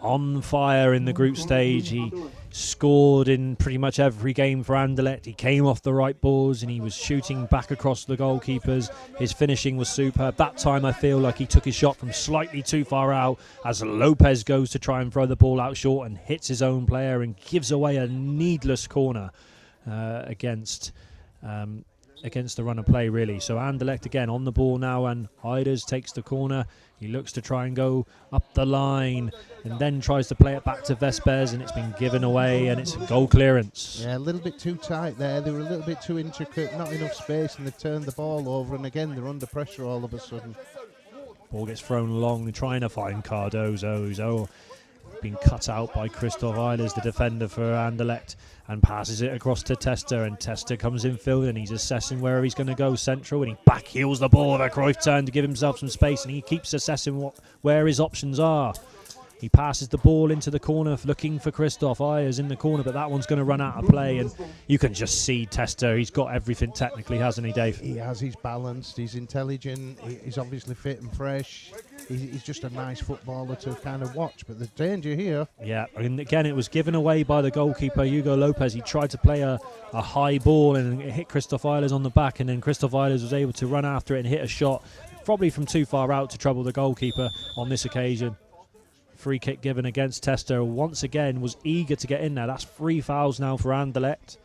on fire in the group stage. He scored in pretty much every game for Anderlecht. He came off the right balls and he was shooting back across the goalkeepers. His finishing was superb. That time I feel like he took his shot from slightly too far out as Lopez goes to try and throw the ball out short and hits his own player and gives away a needless corner against the run of play, really. So Anderlecht again on the ball now, and Eiders takes the corner. He looks to try and go up the line and then tries to play it back to Vespes, and it's been given away, and it's a goal clearance. Yeah, a little bit too tight there. They were a little bit too intricate, not enough space, and they've turned the ball over, and again they're under pressure all of a sudden. Ball gets thrown long, trying to find Cardozo, who's been cut out by Christoph Eilers, the defender for Anderlecht, and passes it across to Tester, and Tester comes in field and he's assessing where he's going to go central, and he back heels the ball with a Cruyff turn to give himself some space, and he keeps assessing where his options are. He passes the ball into the corner looking for Christoph Eilers in the corner, but that one's going to run out of play, and you can just see Tester. He's got everything technically, hasn't he, Dave? He has. He's balanced, he's intelligent, he's obviously fit and fresh. He's just a nice footballer to kind of watch, but the danger here. Yeah, and again, it was given away by the goalkeeper, Hugo Lopez. He tried to play a high ball and it hit Christoph Eilers on the back, and then Christoph Eilers was able to run after it and hit a shot, probably from too far out to trouble the goalkeeper on this occasion. Free kick given against Tester. Once again, was eager to get in there. That's 3 fouls now for Anderlecht.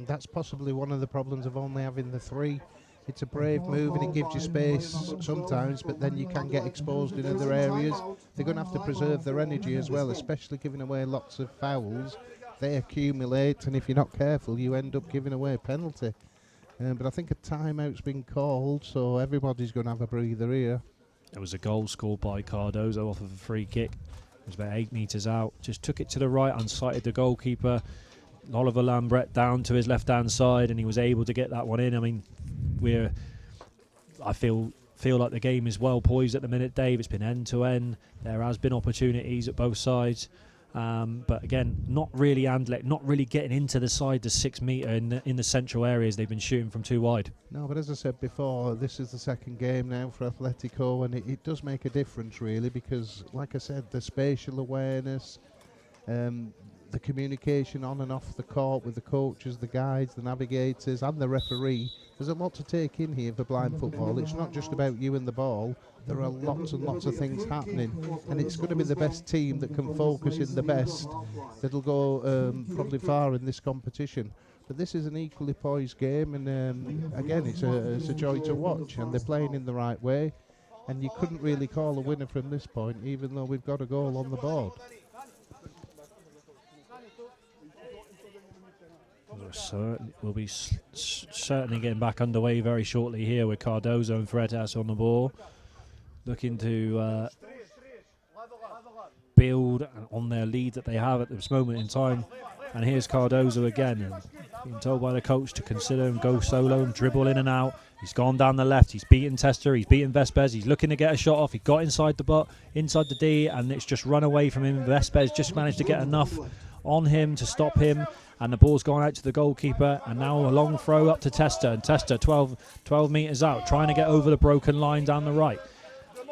That's possibly one of the problems of only having the 3. It's a brave move and it gives you space sometimes, but then you can get exposed in other areas. They're going to have to preserve their energy as well, especially giving away lots of fouls. They accumulate, and if you're not careful, you end up giving away a penalty. But I think a timeout's been called, so everybody's going to have a breather here. There was a goal scored by Cardozo off of a free kick. It was about 8 metres out. Just took it to the right, unsighted the goalkeeper. Oliver Lambret down to his left-hand side, and he was able to get that one in. I mean, I feel like the game is well poised at the minute, Dave. It's been end-to-end. There has been opportunities at both sides. But again, not really Anderlecht, not really getting into the side, the 6 metre in the central areas. They've been shooting from too wide. No, but as I said before, this is the second game now for Atletico, and it does make a difference really, because like I said, the spatial awareness, the communication on and off the court with the coaches, the guides, the navigators and the referee. There's a lot to take in here for blind football. It's not just about you and the ball. There are lots and lots of things happening, and it's going to be the best team that can focus in the best that'll go probably far in this competition. But this is an equally poised game, and again, it's a joy to watch, and they're playing in the right way, and you couldn't really call a winner from this point, even though we've got a goal on the board. We'll be certainly getting back underway very shortly here with Cardozo and Freitas on the ball, looking to build on their lead that they have at this moment in time. And here's Cardozo again, and being told by the coach to consider and go solo and dribble in and out. He's gone down the left, he's beaten Tester, he's beaten Vespers, he's looking to get a shot off. He got inside the D, and it's just run away from him. Vespers just managed to get enough on him to stop him, and the ball's gone out to the goalkeeper, and now a long throw up to Tester, and Tester 12 metres out, trying to get over the broken line down the right.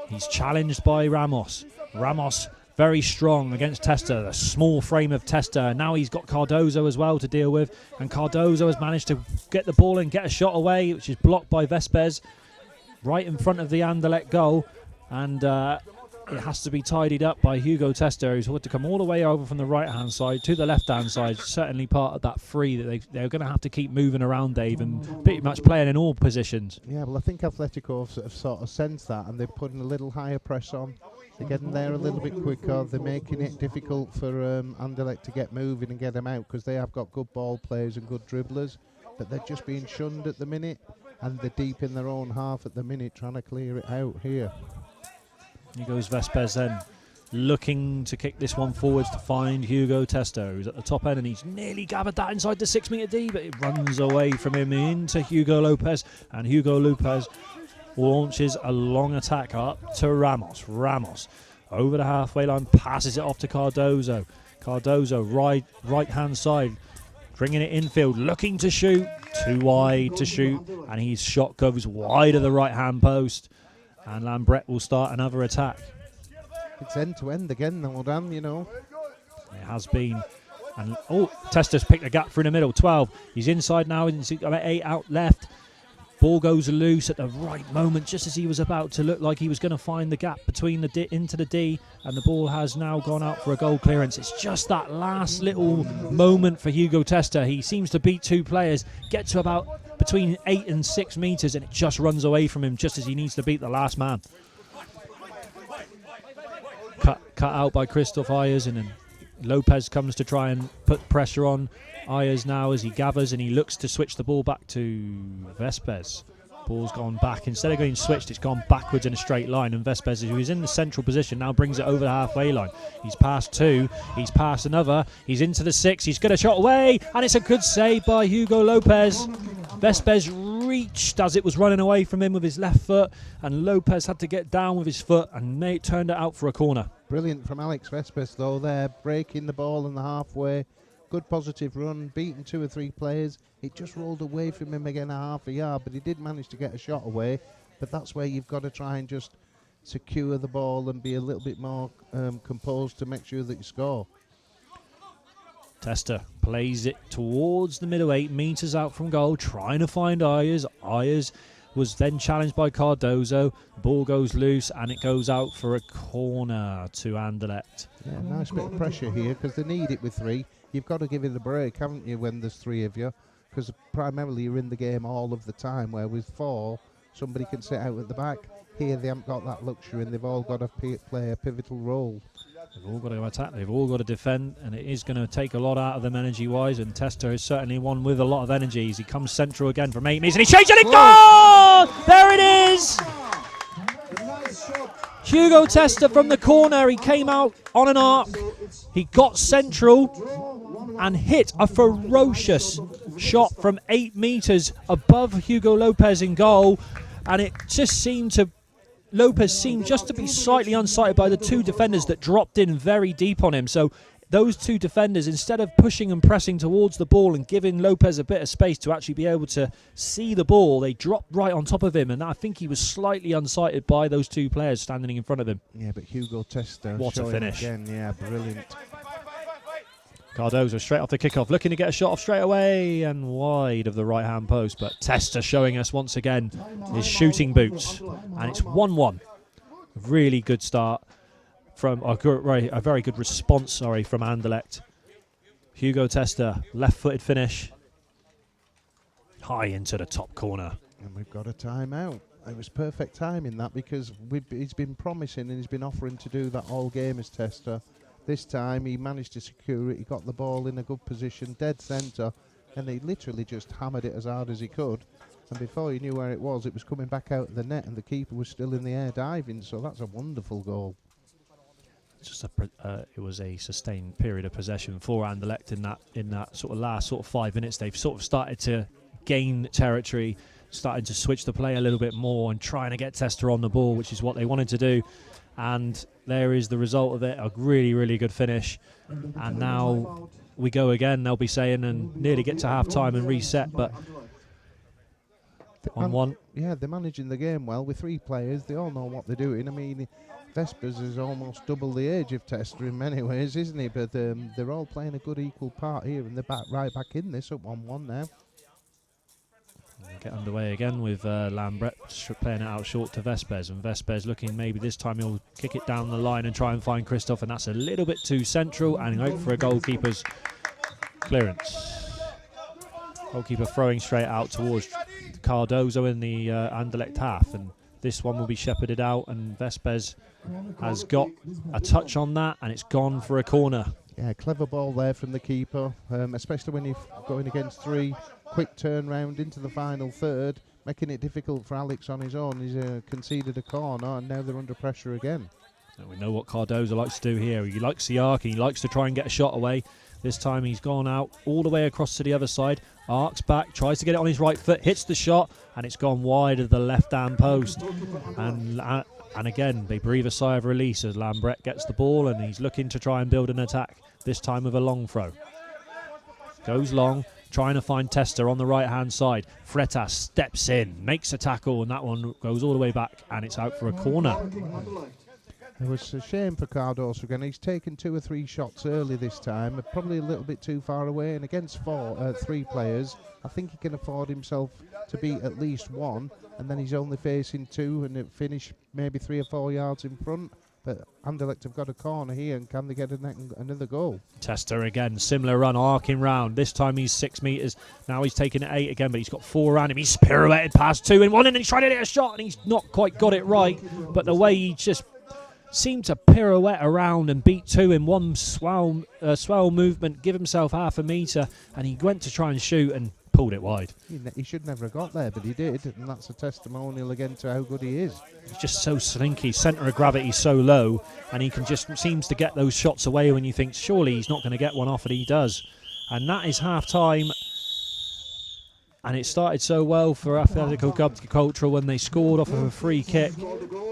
He's challenged by Ramos. Ramos very strong against Tester, the small frame of Tester, and now he's got Cardozo as well to deal with, and Cardozo has managed to get the ball and get a shot away, which is blocked by Vespers right in front of the Anderlecht goal, and it has to be tidied up by Hugo Tester, who's had to come all the way over from the right-hand side to the left-hand side. Certainly part of that free that they're going to have to keep moving around, Dave, and pretty much playing in all positions. Yeah, well, I think Atletico have sort of sensed that, and they're putting a little higher press on. They're getting there a little bit quicker. They're making it difficult for Anderlecht to get moving and get them out, because they have got good ball players and good dribblers, but they're just being shunned at the minute, and they're deep in their own half at the minute trying to clear it out here. Here goes Vespers then, looking to kick this one forwards to find Hugo Tester, who's at the top end, and he's nearly gathered that inside the 6 metre D, but it runs away from him into Hugo Lopez, and Hugo Lopez launches a long attack up to Ramos. Ramos over the halfway line, passes it off to Cardozo. Cardozo right hand side, bringing it infield, looking to shoot, too wide to shoot, and his shot goes wide of the right hand post. And Lambret will start another attack. It's end-to-end again, though, Dan, you know. It has been. And Tester's picked a gap through the middle. 12. He's inside now. He's got 8 out left. Ball goes loose at the right moment, just as he was about to look like he was going to find the gap between the into the D, and the ball has now gone out for a goal clearance. It's just that last little moment for Hugo Tester. He seems to beat 2 players, get to about between 8 and 6 metres, and it just runs away from him just as he needs to beat the last man. Cut out by Christoph Eilers, and then Lopez comes to try and put pressure on Eilers now as he gathers, and he looks to switch the ball back to Vespers. Ball's gone back. Instead of going switched, it's gone backwards in a straight line. And Vespes, who is in the central position, now brings it over the halfway line. He's past 2. He's past another. He's into the 6. He's got a shot away. And it's a good save by Hugo Lopez. Vespes reached as it was running away from him with his left foot. And Lopez had to get down with his foot and turned it out for a corner. Brilliant from Alex Vespes, though, there. Breaking the ball in the halfway. Good positive run, beating 2 or 3 players. It just rolled away from him again a half a yard, but he did manage to get a shot away. But that's where you've got to try and just secure the ball and be a little bit more composed to make sure that you score. Tester plays it towards the middle 8 metres out from goal, trying to find Ayers. Ayers was then challenged by Cardozo. The ball goes loose and it goes out for a corner to Anderlecht. Yeah, nice bit of pressure here because they need it with 3. You've got to give it a break, haven't you, when there's 3 of you? Because primarily you're in the game all of the time, where with 4, somebody can sit out at the back. Here they haven't got that luxury and they've all got to play a pivotal role. They've all got to attack, they've all got to defend, and it is going to take a lot out of them energy-wise, and Tester is certainly one with a lot of energies. He comes central again from 8 metres, and he shakes it, and goal! There it is! Hugo Tester from the corner. He came out on an arc. He got central and hit a ferocious shot from 8 metres above Hugo Lopez in goal. And it just seemed to... Lopez seemed just to be slightly unsighted by the 2 defenders that dropped in very deep on him. So those 2 defenders, instead of pushing and pressing towards the ball and giving Lopez a bit of space to actually be able to see the ball, they dropped right on top of him, and I think he was slightly unsighted by those 2 players standing in front of him. Yeah, but Hugo Tester, what a finish. Again, yeah, brilliant. Cardozo straight off the kickoff, looking to get a shot off straight away and wide of the right-hand post, but Tester showing us once again his shooting boots, and it's 1-1. Really good start. From a very good response, from Anderlecht. Hugo Tester, left-footed finish, high into the top corner. And we've got a timeout. It was perfect timing that because he's been promising and he's been offering to do that all game as Tester. This time he managed to secure it. He got the ball in a good position, dead centre, and he literally just hammered it as hard as he could. And before he knew where it was coming back out of the net, and the keeper was still in the air diving. So that's a wonderful goal. Just it was a sustained period of possession for Anderlecht in that sort of last sort of 5 minutes. They've sort of started to gain territory, starting to switch the play a little bit more and trying to get Tester on the ball, which is what they wanted to do. And there is the result of it, a really, really good finish. And now we go again, they'll be saying, and nearly get to half-time and reset, but 1-1. Yeah, they're managing the game well with 3 players. They all know what they're doing. I mean, Vespers is almost double the age of Tester in many ways, isn't he? But they're all playing a good equal part here, and they're right back in this at 1-1 now. Get underway again with Lambret playing it out short to Vespes, and Vespes looking maybe this time he'll kick it down the line and try and find Christoph, and that's a little bit too central and out for a goalkeeper's clearance. Goalkeeper throwing straight out towards Cardozo in the Anderlecht half, and this one will be shepherded out, and Vespes has got a touch on that, and it's gone for a corner. Yeah, clever ball there from the keeper, especially when you're going against 3. Quick turn round into the final third, making it difficult for Alex on his own. He's conceded a corner, and now they're under pressure again. And we know what Cardozo likes to do here. He likes the arc, and he likes to try and get a shot away. This time he's gone out all the way across to the other side, arcs back, tries to get it on his right foot, hits the shot, and it's gone wide of the left-hand post. And again, they breathe a sigh of release as Lambret gets the ball, and he's looking to try and build an attack, this time with a long throw. Goes long, trying to find Tester on the right-hand side. Freitas steps in, makes a tackle, and that one goes all the way back, and it's out for a corner. It was a shame for Cardoso again. He's taken 2 or 3 shots early this time, probably a little bit too far away, and against 3 players, I think he can afford himself to beat at least 1, and then he's only facing 2, and it finish maybe 3 or 4 yards in front. But Anderlecht have got a corner here, and can they get another goal? Tester again, similar run, arcing round. This time he's 6 metres. Now he's taking it 8 again, but he's got 4 around him. He's pirouetted past 2 in 1, and he's trying to hit a shot, and he's not quite got it right. But the way he just seemed to pirouette around and beat 2 in one swell movement, give himself half a metre, and he went to try and shoot, and pulled it wide. He should never have got there, but he did, and that's a testimonial again to how good he is. He's just so slinky, centre of gravity so low, and he can just seems to get those shots away when you think surely he's not going to get one off, and he does. And that is half time. And it started so well for Atletico Cultural when they scored off of a free kick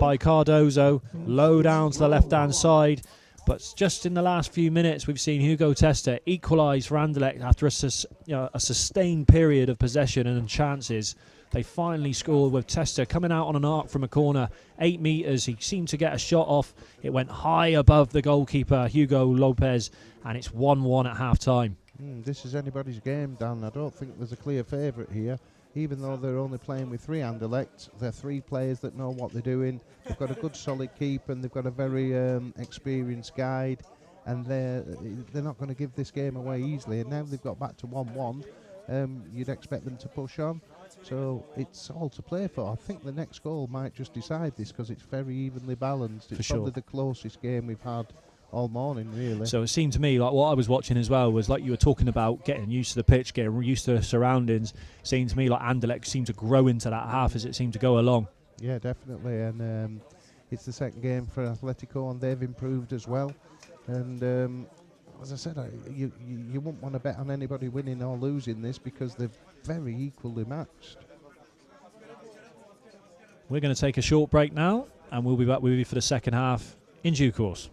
by Cardozo, low down to the left-hand side. But just in the last few minutes, we've seen Hugo Testa equalise for Anderlecht after a sustained period of possession and chances. They finally scored with Testa coming out on an arc from a corner, 8 metres. He seemed to get a shot off. It went high above the goalkeeper, Hugo Lopez, and it's 1-1 at half-time. This is anybody's game, Dan. I don't think there's a clear favourite here. Even though they're only playing with 3 Anderlecht, they're 3 players that know what they're doing. They've got a good solid keeper and they've got a very experienced guide, and they're not going to give this game away easily. And now they've got back to 1-1. You'd expect them to push on. So it's all to play for. I think the next goal might just decide this because it's very evenly balanced. It's probably the closest game we've had all morning, really. So it seemed to me like what I was watching as well was like you were talking about getting used to the pitch, getting used to the surroundings. It seemed to me like Anderlecht seemed to grow into that half as it seemed to go along. Yeah, definitely. And it's the second game for Atletico, and they've improved as well. And as I said, you wouldn't want to bet on anybody winning or losing this because they're very equally matched. We're going to take a short break now, and we'll be back with you for the second half in due course.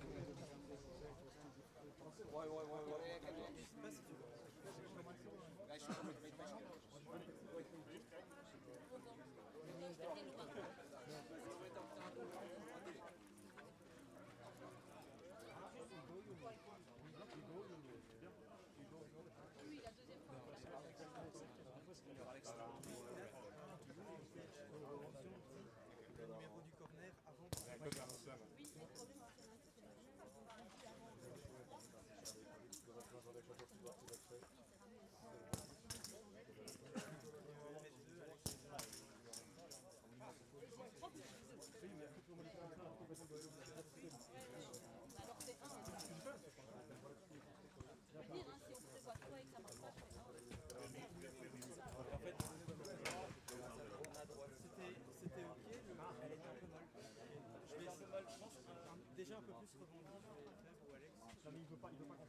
Déjà un peu plus rebondi pour Alex. Non mais il veut pas comprendre.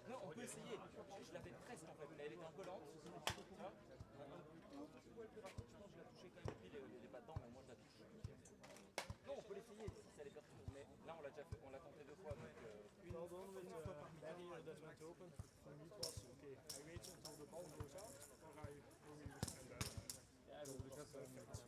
Non, on peut essayer. Je l'avais presque en fait, mais elle était un peu lente. Tu vois, un tout petit poil plus rapide. Je pense que je l'ai touché quand même pile les pas dedans, mais moi je la touche. Non, on peut l'essayer si ça les perturbe. Mais là on l'a déjà fait, on l'a tenté 2 fois. Donc une fois par Barry that went open. For me it was okay. I wait until the ball goes out, or I will defend that. Yeah, so because perfect.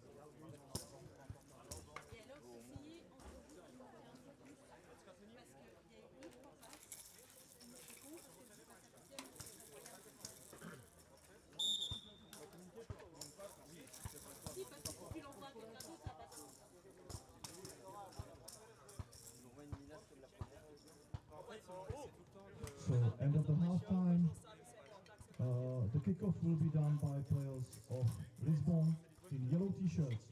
So, end of the half-time, the kickoff will be done by players of Lisbon in yellow t-shirts.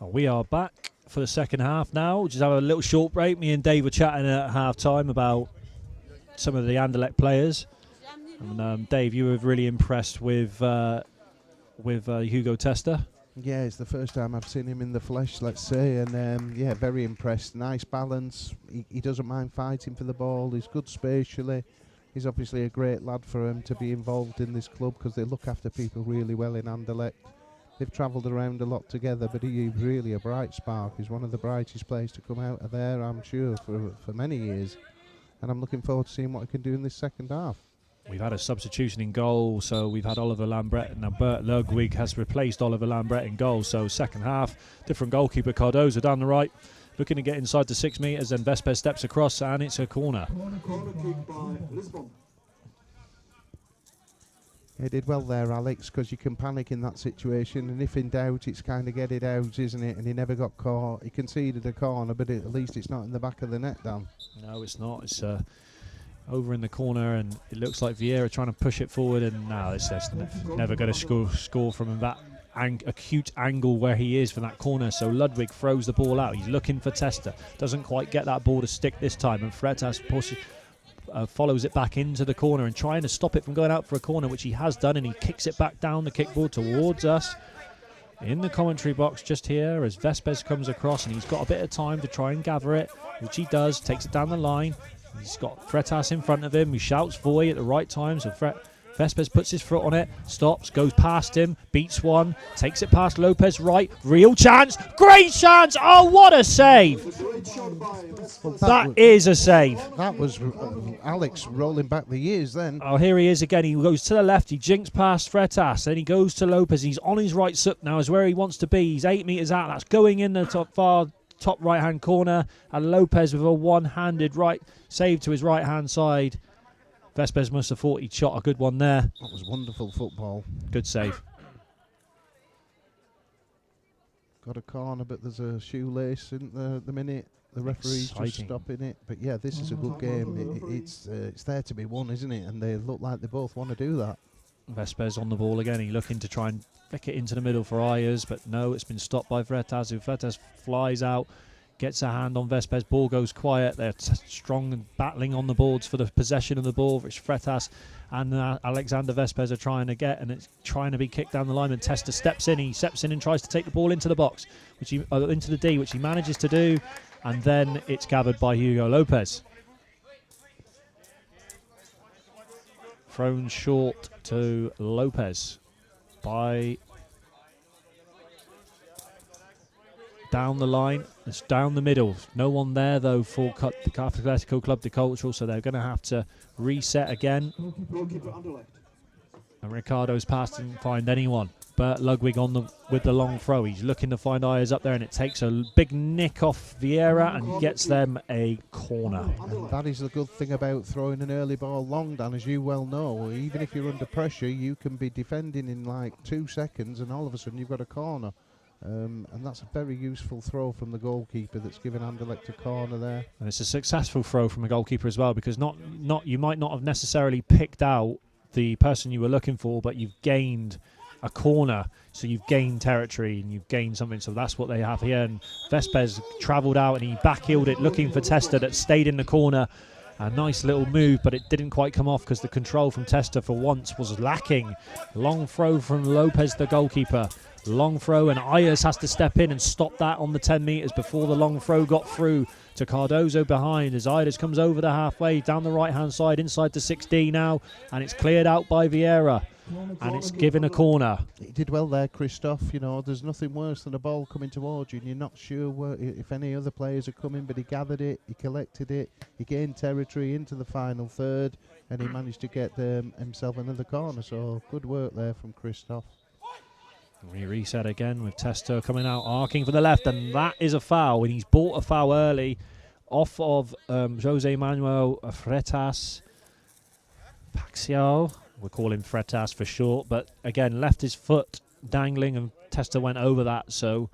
We are back for the second half now. Just have a little short break. Me and Dave were chatting at half-time about some of the Anderlecht players. And Dave, you were really impressed with Hugo Testa. Yeah, it's the first time I've seen him in the flesh, let's say, and yeah, very impressed. Nice balance. He doesn't mind fighting for the ball. He's good spatially. He's obviously a great lad for him to be involved in this club because they look after people really well in Anderlecht. They've travelled around a lot together, but he's really a bright spark. He's one of the brightest players to come out of there, I'm sure, for many years. And I'm looking forward to seeing what he can do in this second half. We've had a substitution in goal, so we've had Oliver Lambret. Now Bert Ludwig has replaced Oliver Lambret in goal, so second half, different goalkeeper. Cardozo down the right, looking to get inside the 6 metres, then Vesper steps across, and it's a corner. Corner kick by Lisbon. He did well there, Alex, because you can panic in that situation, and if in doubt, it's kind of get it out, isn't it? And he never got caught. He conceded a corner, but at least it's not in the back of the net, Dan. No, it's not. It's over in the corner, and it looks like Vieira trying to push it forward, and no, it's never going to score from that acute angle where he is for that corner. So Ludwig throws the ball out. He's looking for Testa. Doesn't quite get that ball to stick this time. And Freitas follows it back into the corner and trying to stop it from going out for a corner, which he has done. And he kicks it back down the kickball towards us. In the commentary box just here as Vespes comes across, and he's got a bit of time to try and gather it, which he does, takes it down the line. He's got Freitas in front of him, he shouts voy at the right time, so Vespes puts his foot on it, stops, goes past him, beats one, takes it past Lopez right, real chance, great chance, oh what a save! Well, that is a save. That was Alex rolling back the years then. Oh, here he is again, he goes to the left, he jinks past Freitas, then he goes to Lopez, he's on his right foot now, is where he wants to be, he's 8 metres out, that's going in the top right hand corner, and Lopez with a one-handed right save to his right hand side. Vespes must have thought he'd shot a good one there. That was wonderful football. Good save. Got a corner, but there's a shoelace in the minute. The referee's just stopping it. But yeah, this is a good game. It's there to be won, isn't it? And they look like they both want to do that. Vespes on the ball again. He's looking to try and flick it into the middle for Ayers, but no, it's been stopped by Freitas. Freitas flies out, gets a hand on Vespes. Ball goes quiet. They're strong and battling on the boards for the possession of the ball, which Freitas and Alexander Vespes are trying to get, and it's trying to be kicked down the line. And Testa steps in. He steps in and tries to take the ball into the box, which into the D, which he manages to do, and then it's gathered by Hugo Lopez. Thrown short to Lopez by down the line. It's down the middle. No one there though for the Atletico Club de Cultural, so they're going to have to reset again. And Ricardo's pass didn't find anyone, but Ludwig with the long throw. He's looking to find Ayers up there, and it takes a big nick off Vieira and gets them a corner. And that is the good thing about throwing an early ball long, Dan, as you well know. Even if you're under pressure, you can be defending in like 2 seconds, and all of a sudden you've got a corner. And that's a very useful throw from the goalkeeper that's given Anderlecht a corner there. And it's a successful throw from a goalkeeper as well, because you might not have necessarily picked out the person you were looking for, but you've gained a corner, so you've gained territory and you've gained something. So that's what they have here. And Vespes travelled out and he backheeled it, looking for Testa, that stayed in the corner. A nice little move, but it didn't quite come off because the control from Testa for once was lacking. Long throw from Lopez, the goalkeeper. Long throw, and Ayers has to step in and stop that on the 10 metres before the long throw got through to Cardozo behind, as Ayers comes over the halfway down the right hand side inside the 6D now, and it's cleared out by Vieira, and it's given a corner. He did well there, Christoph. You know, there's nothing worse than a ball coming towards you and you're not sure if any other players are coming, but he gathered it, he collected it, he gained territory into the final third, and he managed to get himself another corner. So good work there from Christoph. We reset again with Testa coming out, arcing for the left, and that is a foul. And he's bought a foul early off of Jose Manuel Freitas Paxial. We'll call him Freitas for short, but again, left his foot dangling, and Testa went over that. So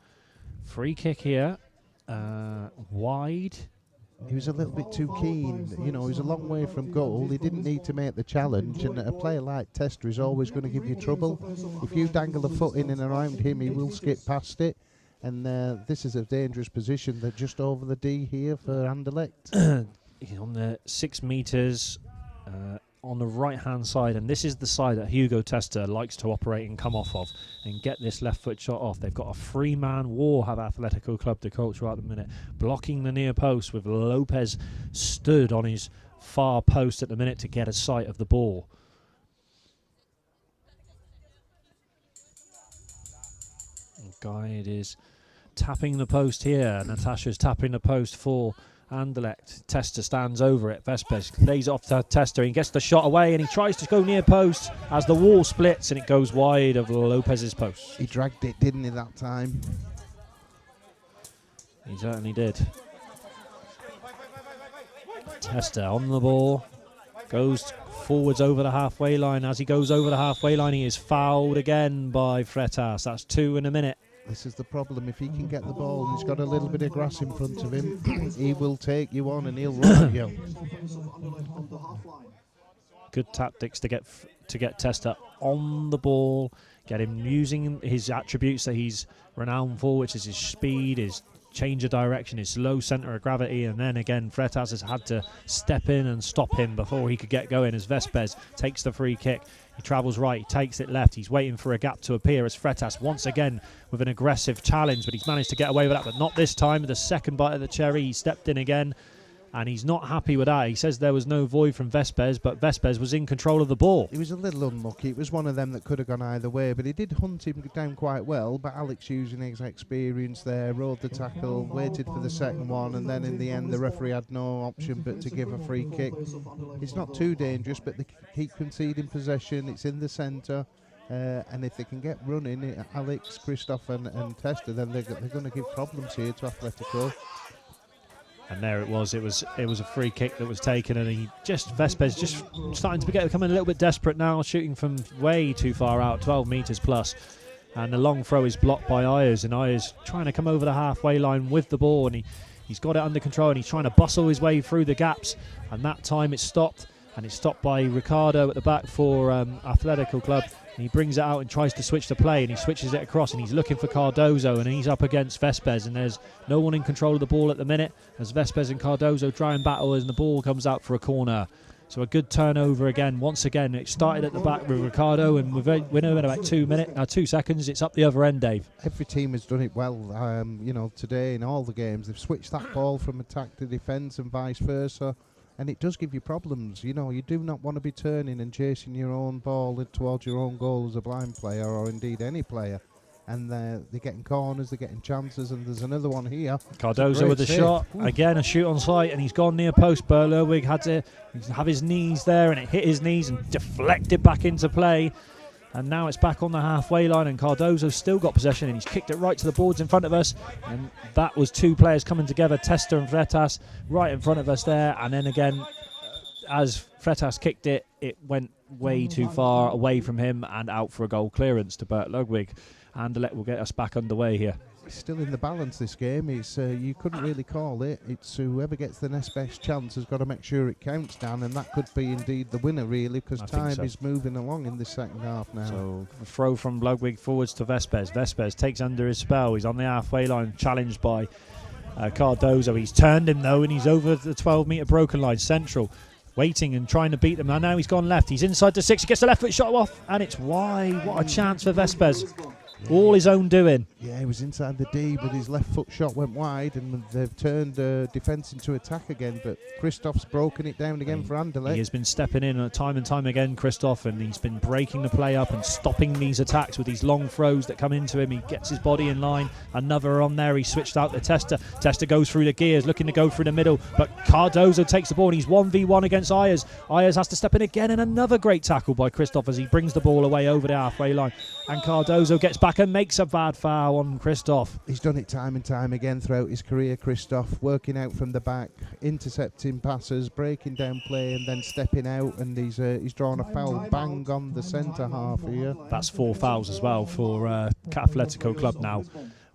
free kick here, wide. He was a little bit too keen. You know, he was a long way from goal. He didn't need to make the challenge, and a player like Testa is always going to give you trouble. If you dangle a foot in and around him, he will skip past it. And this is a dangerous position. They're just over the D here for Anderlecht. He's on the 6 metres on the right-hand side, and this is the side that Hugo Testa likes to operate and come off of and get this left foot shot off. They've got a three-man war, have Atletico Club de Cultural at the minute, blocking the near post with Lopez stood on his far post at the minute to get a sight of the ball. Guide is tapping the post here. Natasha's tapping the post for Anderlecht. Testa stands over it. Vespes lays it off to Testa. He gets the shot away and he tries to go near post as the wall splits and it goes wide of Lopez's post. He dragged it, didn't he, that time? He certainly did. Testa on the ball. Goes forwards over the halfway line. As he goes over the halfway line, he is fouled again by Freitas. That's 2 in a minute. This is the problem. If he can get the ball and he's got a little bit of grass in front of him, he will take you on and he'll run at you. Good tactics to get Testa on the ball, get him using his attributes that he's renowned for, which is his speed, his change of direction, his low centre of gravity, and then again Freitas has had to step in and stop him before he could get going as Vespers takes the free kick. He travels right, he takes it left, he's waiting for a gap to appear as Freitas once again with an aggressive challenge, but he's managed to get away with that, but not this time. With the second bite of the cherry, he stepped in again, and he's not happy with that. He says there was no void from Vespers, but Vespers was in control of the ball. He was a little unlucky. It was one of them that could have gone either way, but he did hunt him down quite well. But Alex, using his experience there, rode the tackle, waited for the second one, and then in the end the referee had no option but to give a free kick. It's not too dangerous, but they keep conceding possession. It's in the centre. And if they can get running, Alex, Christoph and Tester, then they're going to give problems here to Atletico. And there it was. It was a free kick that was taken, and Vespers just starting to becoming a little bit desperate now, shooting from way too far out, 12 metres plus. And the long throw is blocked by Ayers, and Ayers trying to come over the halfway line with the ball, and he's got it under control, and he's trying to bustle his way through the gaps. And that time it's stopped, and it's stopped by Ricardo at the back for Atletico Club. And he brings it out and tries to switch the play, and he switches it across, and he's looking for Cardozo, and he's up against Vespers, and there's no one in control of the ball at the minute as Vespers and Cardozo try and battle, and the ball comes out for a corner. So a good turnover again. Once again, it started at the back with Ricardo, and we're in about 2 seconds. It's up the other end, Dave. Every team has done it well. Today in all the games, they've switched that ball from attack to defence and vice versa. And it does give you problems. You do not want to be turning and chasing your own ball towards your own goal as a blind player, or indeed any player. And they're getting corners, they're getting chances, and there's another one here. Cardozo with the shot. Again, a shoot on sight, and he's gone near post. Berlowig had to have his knees there, and it hit his knees and deflected back into play. And now it's back on the halfway line, and Cardozo's still got possession, and he's kicked it right to the boards in front of us. And that was two players coming together, Tester and Freitas, right in front of us there. And then again, as Freitas kicked it, it went way too far away from him and out for a goal clearance to Bert Ludwig. Anderlecht will get us back underway here. It's still in the balance, this game. It's you couldn't really call it. It's whoever gets the next best chance has got to make sure it counts, Dan, and that could be indeed the winner, really, because time is moving along in the second half now. So a throw from Ludwig forwards to Vespers. Vespers takes under his spell. He's on the halfway line, challenged by Cardozo. He's turned him, though, and he's over the 12-metre broken line, central, waiting and trying to beat them. Now he's gone left. He's inside the 6. He gets the left foot shot off, and it's wide. What a chance for Vespers. All his own doing. Yeah, he was inside the D, but his left foot shot went wide, and they've turned defence into attack again. But Christoph's broken it down again for Anderlecht. He has been stepping in time and time again, Christoph, and he's been breaking the play up and stopping these attacks with these long throws that come into him. He gets his body in line. Another on there. He switched out to Tester. Tester goes through the gears, looking to go through the middle, but Cardozo takes the ball, and he's 1v1 against Ayers. Ayers has to step in again, and another great tackle by Christoph as he brings the ball away over the halfway line. And Cardozo gets back and makes a bad foul on Christoph. He's done it time and time again throughout his career, Christoph, working out from the back, intercepting passes, breaking down play, and then stepping out, and he's drawn a foul bang on the centre half here. That's 4 fouls as well for Atletico Club now.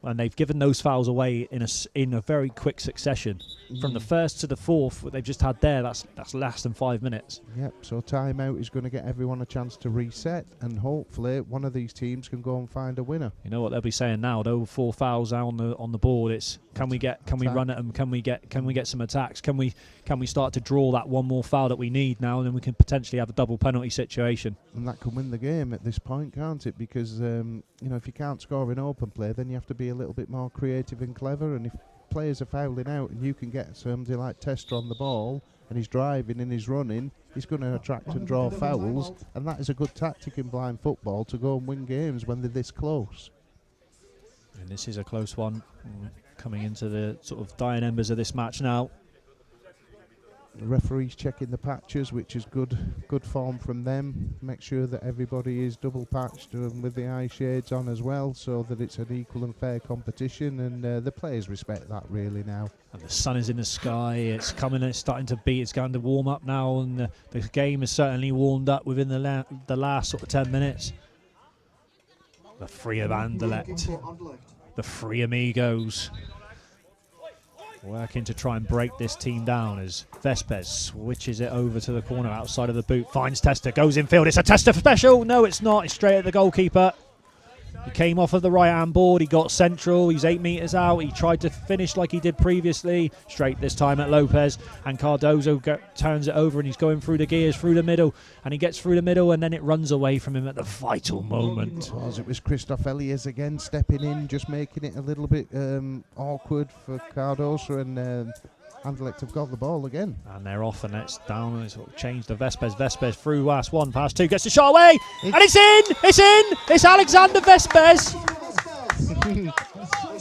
And they've given those fouls away in a very quick succession. From the first to the fourth, what they've just had there, that's less than 5 minutes. Yep, so timeout is going to get everyone a chance to reset, and hopefully one of these teams can go and find a winner. You know what they'll be saying now, though, 4 fouls on the board. It's can we run at them? Can we get some attacks? Can we start to draw that one more foul that we need now, and then we can potentially have a double penalty situation. And that can win the game at this point, can't it? Because if you can't score in open play, then you have to be a little bit more creative and clever. And if players are fouling out, and you can get somebody like Tester on the ball, and he's driving and he's running, he's going to attract and draw fouls, and that is a good tactic in blind football to go and win games when they're this close. And this is a close one, coming into the sort of dying embers of this match now. The referee's checking the patches, which is good form from them. Make sure that everybody is double patched and with the eye shades on as well, so that it's an equal and fair competition, and the players respect that really now. And the sun is in the sky, it's coming, it's starting to beat, it's going to warm up now, and the game is certainly warmed up within the last sort of 10 minutes. The Free of Anderlecht, the Free Amigos, working to try and break this team down as Vespers switches it over to the corner outside of the boot, finds Tester, goes infield. It's a Tester special. No, it's not. It's straight at the goalkeeper. He came off of the right-hand board. He got central. He's 8 metres out. He tried to finish like he did previously. Straight this time at Lopez. And Cardozo turns it over and he's going through the gears, through the middle. And he gets through the middle and then it runs away from him at the vital moment. It was Christophe Elias again stepping in, just making it a little bit awkward for Cardoso, and Anderlecht have got the ball again. And they're off, and it's down, and it's sort of changed to Vespers. Vespers through last one, past two, gets the shot away, and it's in! It's in! It's Alexander Vespers!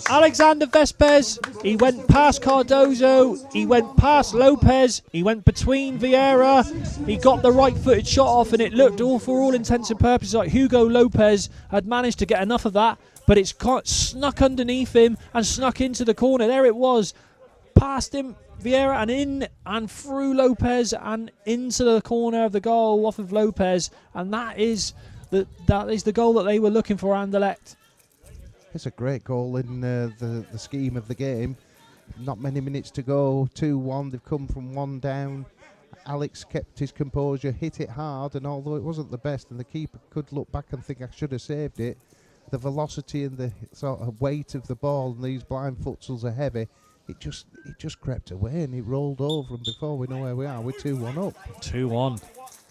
Alexander Vespers, he went past Cardozo, he went past Lopez, he went between Vieira, he got the right-footed shot off, and it looked all, for all intents and purposes, like Hugo Lopez had managed to get enough of that, but it's snuck underneath him and snuck into the corner. There it was, past him, Vieira, and in and through Lopez and into the corner of the goal off of Lopez, and that is the goal that they were looking for, Anderlecht. It's a great goal in the scheme of the game. Not many minutes to go, 2-1, they've come from one down. Alex kept his composure, hit it hard, and although it wasn't the best and the keeper could look back and think I should have saved it, the velocity and the sort of weight of the ball, and these blind futsals are heavy, it just crept away and it rolled over, and before we know where we are, we're 2-1 up. 2-1.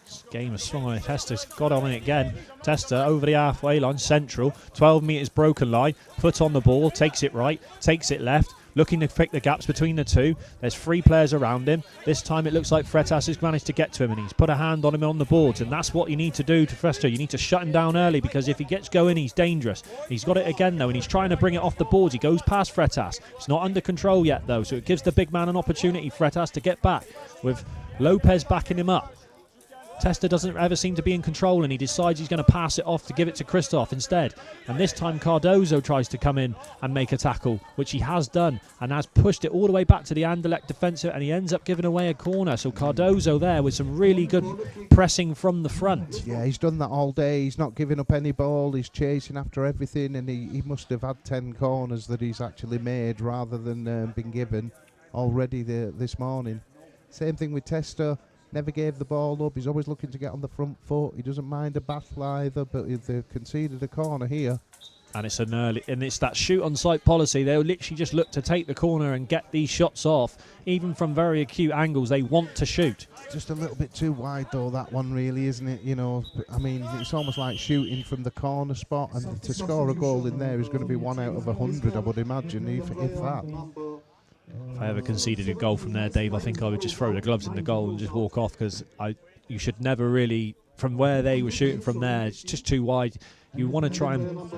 This game has swung on it. Tester's got on it again. Tester over the halfway line, central, 12 metres broken line, foot on the ball, takes it right, takes it left, looking to pick the gaps between the two. There's 3 players around him. This time it looks like Freitas has managed to get to him, and he's put a hand on him on the boards, and that's what you need to do to Frester. You need to shut him down early, because if he gets going, he's dangerous. He's got it again, though, and he's trying to bring it off the boards. He goes past Freitas. It's not under control yet, though, so it gives the big man an opportunity, Freitas, to get back with Lopez backing him up. Tester doesn't ever seem to be in control, and he decides he's going to pass it off to give it to Christoph instead. And this time Cardozo tries to come in and make a tackle, which he has done, and has pushed it all the way back to the Anderlecht defender, and he ends up giving away a corner. So Cardozo there with some really good pressing from the front. Yeah, he's done that all day. He's not giving up any ball. He's chasing after everything, and he must have had 10 corners that he's actually made rather than been given already this morning. Same thing with Tester. Never gave the ball up. He's always looking to get on the front foot. He doesn't mind a battle either, but they've conceded a corner here. And it's that shoot on sight policy. They'll literally just look to take the corner and get these shots off, even from very acute angles. They want to shoot. Just a little bit too wide, though, that one, really, isn't it? You know, I mean, it's almost like shooting from the corner spot, and to score a goal in there is going to be 1 out of 100, I would imagine, if that. If I ever conceded a goal from there, Dave, I think I would just throw the gloves in the goal and just walk off, because you should never really, from where they were shooting from there, it's just too wide. You want to try and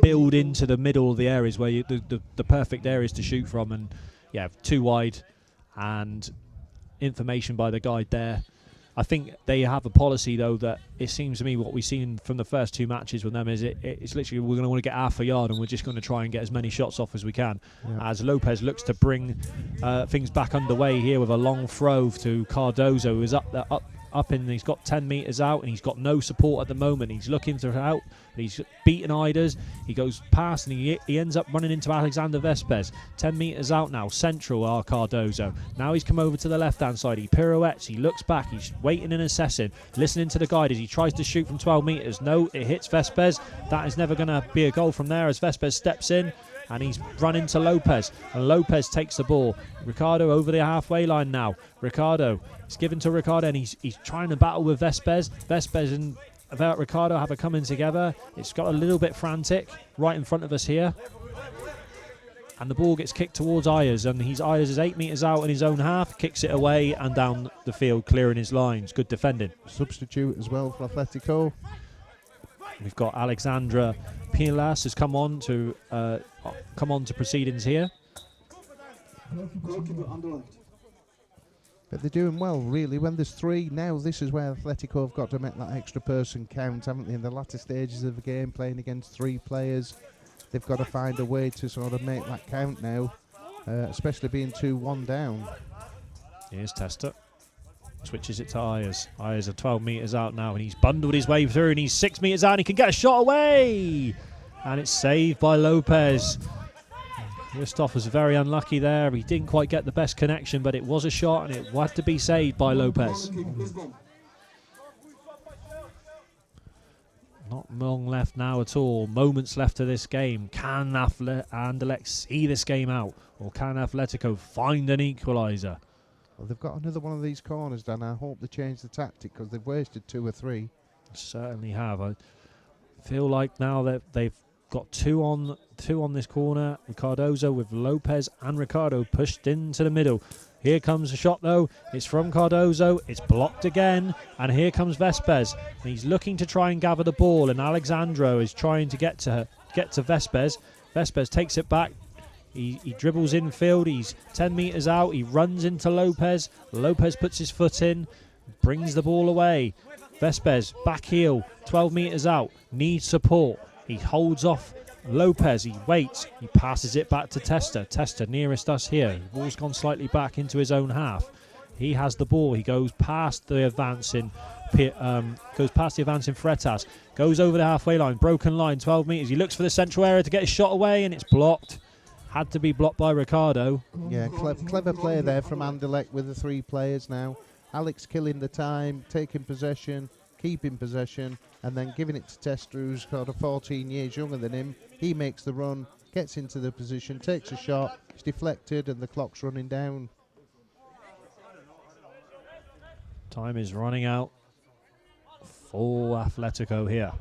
build into the middle of the areas where the perfect areas to shoot from, and yeah, too wide, and information by the guide there. I think they have a policy, though, that it seems to me what we've seen from the first 2 matches with them is it's literally we're going to want to get half a yard, and we're just going to try and get as many shots off as we can. Yeah. As Lopez looks to bring things back underway here with a long throw to Cardozo, who is up in, he's got 10 metres out, and he's got no support at the moment. He's looking to out, he's beaten Iders, he goes past, and he ends up running into Alexander Vespers. 10 metres out now, central are Cardozo. Now he's come over to the left hand side, he pirouettes, he looks back, he's waiting and assessing, listening to the guide as he tries to shoot from 12 metres. No, it hits Vespers. That is never going to be a goal from there, as Vespers steps in, and he's run into Lopez, and Lopez takes the ball. Ricardo over the halfway line now. Ricardo, it's given to Ricardo, and he's trying to battle with Vespers. Vespers and Ricardo have a coming together. It's got a little bit frantic right in front of us here. And the ball gets kicked towards Ayers, and Ayers is 8 metres out in his own half, kicks it away and down the field, clearing his lines. Good defending. Substitute as well for Atletico. We've got Alexandra Pilas has come on to proceedings here. But they're doing well, really. When there's 3, now this is where Atletico have got to make that extra person count, haven't they? In the latter stages of the game, playing against 3 players, they've got to find a way to sort of make that count now, especially being 2-1 down. Here's Tester. Switches it to Ayers. Ayers are 12 metres out now, and he's bundled his way through, and he's 6 metres out, and he can get a shot away! And it's saved by Lopez. Christoph was very unlucky there. He didn't quite get the best connection, but it was a shot, and it had to be saved by Lopez. Not long left now at all. Moments left to this game. Can Anderlecht see this game out? Or can Atletico find an equaliser? Well, they've got another one of these corners, Dan. I hope they change the tactic because they've wasted 2 or 3. Certainly have. I feel like now that they've got two on this corner. Cardozo with Lopez and Ricardo pushed into the middle. Here comes a shot though. It's from Cardozo. It's blocked again. And here comes Vespes. And he's looking to try and gather the ball. And Alexandro is trying to get to Vespes. Vespes takes it back. He dribbles infield. He's 10 metres out. He runs into Lopez. Lopez puts his foot in. Brings the ball away. Vespes, back heel. 12 metres out. Needs support. He holds off Lopez, he waits, he passes it back to Testa. Testa nearest us here. The ball's gone slightly back into his own half. He has the ball. He goes past the advancing Freitas. Goes over the halfway line. Broken line, 12 metres. He looks for the central area to get his shot away, and it's blocked. Had to be blocked by Ricardo. Yeah, clever play there from Anderlecht with the 3 players now. Alex killing the time, taking possession, keeping possession, and then giving it to Testa, who's got 14 years younger than him. He makes the run, gets into the position, takes a shot, it's deflected, and the clock's running down. Time is running out for Atletico here.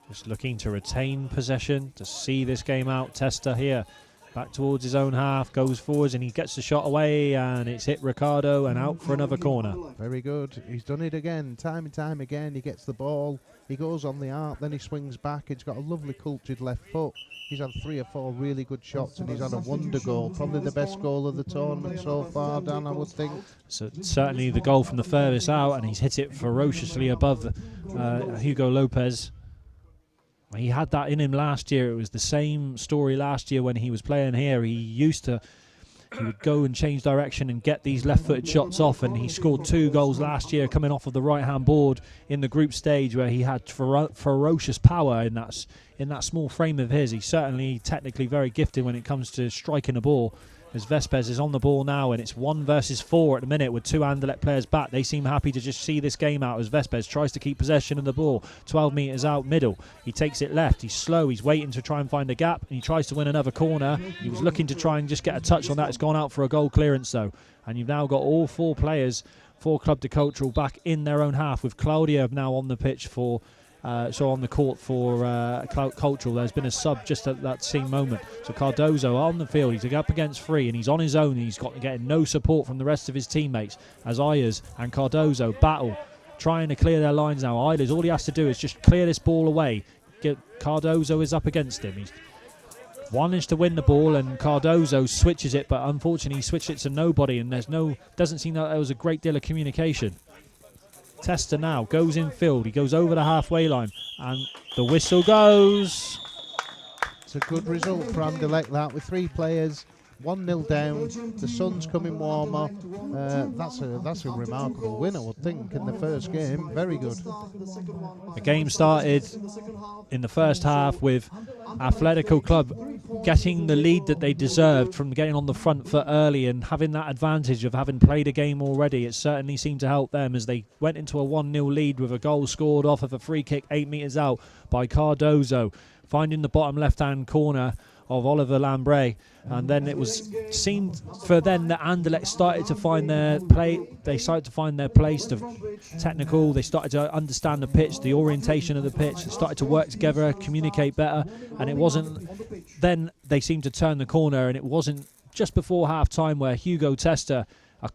Just looking to retain possession, to see this game out. Testa here. Back towards his own half, goes forwards and he gets the shot away, and it's hit Ricardo and out for another corner. Very good. He's done it again, time and time again. He gets the ball, he goes on the arc, then he swings back. He's got a lovely cultured left foot. He's had 3 or 4 really good shots, and he's had a wonder goal. Probably the best goal of the tournament so far, Dan, I would think. So certainly the goal from the furthest out, and he's hit it ferociously above Hugo Lopez. He had that in him last year. It was the same story last year when he was playing here. He would go and change direction and get these left-footed shots off, and he scored 2 goals last year coming off of the right-hand board in the group stage, where he had ferocious power in that small frame of his. He's certainly technically very gifted when it comes to striking the ball. As Vespes is on the ball now, and it's 1 versus 4 at the minute with 2 Anderlecht players back. They seem happy to just see this game out as Vespes tries to keep possession of the ball. 12 metres out middle. He takes it left. He's slow. He's waiting to try and find a gap, and he tries to win another corner. He was looking to try and just get a touch on that. It's gone out for a goal clearance though. And you've now got all 4 players for Club de Cultural back in their own half, with Claudia now on the pitch for on the court for Cultural. There's been a sub just at that same moment. So Cardozo on the field, he's up against 3 and he's on his own. He's getting no support from the rest of his teammates as Ayers and Cardozo battle, trying to clear their lines now. Ayers, all he has to do is just clear this ball away. Cardozo is up against him. He's managed to win the ball, and Cardozo switches it, but unfortunately he switched it to nobody, and doesn't seem that there was a great deal of communication. Testa now goes in field. He goes over the halfway line, and the whistle goes. It's a good result for Anderlecht, that, with 3 players, 1-0 down. The sun's coming warmer. That's a remarkable win, I would think, in the first game. Very good. The game started in the first half with Atletico Club getting the lead that they deserved from getting on the front foot early and having that advantage of having played a game already. It certainly seemed to help them as they went into a 1-0 lead with a goal scored off of a free kick 8 metres out by Cardozo, finding the bottom left-hand corner of Oliver Lambre. And then it seemed for then that Anderlecht started to find their play. They started to find their place, technical. They started to understand the pitch, the orientation of the pitch. They started to work together, communicate better. And it wasn't. Then they seemed to turn the corner, and it wasn't just before half time where Hugo Testa,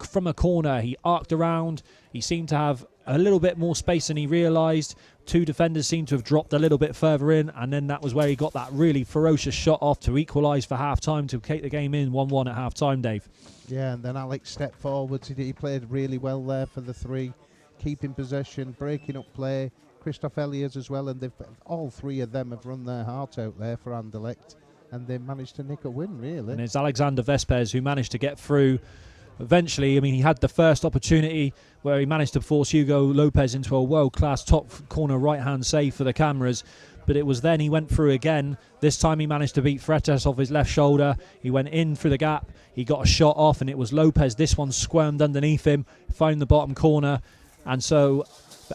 from a corner, he arced around. He seemed to have a little bit more space than he realised. 2 defenders seemed to have dropped a little bit further in, and then that was where he got that really ferocious shot off to equalise for half-time to take the game in 1-1 at half-time, Dave. Yeah, and then Alex stepped forward. He played really well there for the 3, keeping possession, breaking up play. Christoph Elias as well, and all 3 of them have run their heart out there for Anderlecht, and they managed to nick a win, really. And it's Alexander Vespes who managed to get through. Eventually, I mean, he had the first opportunity where he managed to force Hugo Lopez into a world-class top corner right-hand save for the cameras. but it was then he went through again. This time he managed to beat Fretes off his left shoulder. He went in through the gap. He got a shot off, and it was Lopez. This one squirmed underneath him, found the bottom corner, and so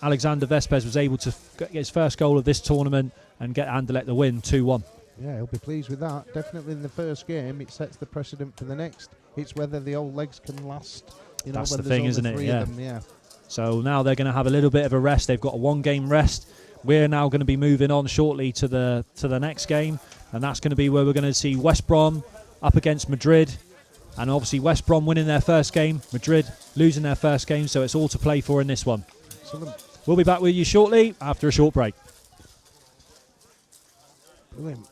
Alexander Vespes was able to get his first goal of this tournament and get Anderlecht the win, 2-1. Yeah, he'll be pleased with that. Definitely in the first game, it sets the precedent for the next. It's whether the old legs can last. You know, That's when the there's thing, only isn't it? three Yeah. of them, yeah. So now they're going to have a little bit of a rest. They've got a 1-game rest. We're now going to be moving on shortly to the next game, and that's going to be where we're going to see West Brom up against Madrid. And obviously West Brom winning their first game, Madrid losing their first game, so it's all to play for in this one. Excellent. We'll be back with you shortly after a short break. Brilliant.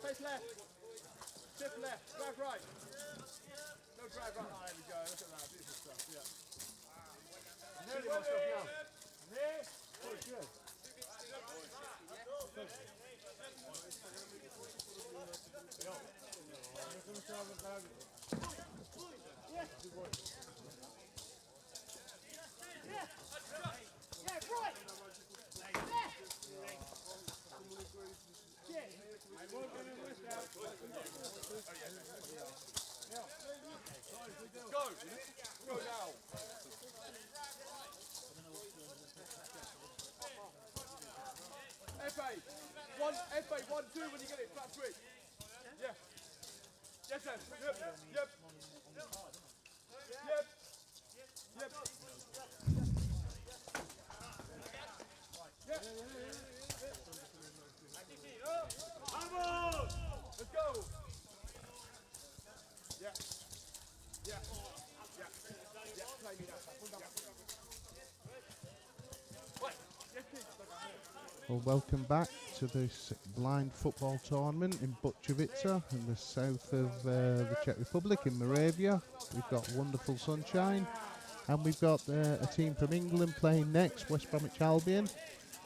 Face left. Shift left. Drive right. No drive right. There we go. Look at that. Beautiful stuff. Yeah. Nearly my stuff now. There. Oh, good. Go now. FA, 1-2 when you get it, flat switch. Yeah. Yes, sir. Yep. Yep. Yep. Yep. Let's go. Yeah. Yeah. Yeah. Yeah. Play me that. Well, welcome back to this blind football tournament in Bučovice in the south of the Czech Republic in Moravia. We've got wonderful sunshine, and we've got a team from England playing next, West Bromwich Albion,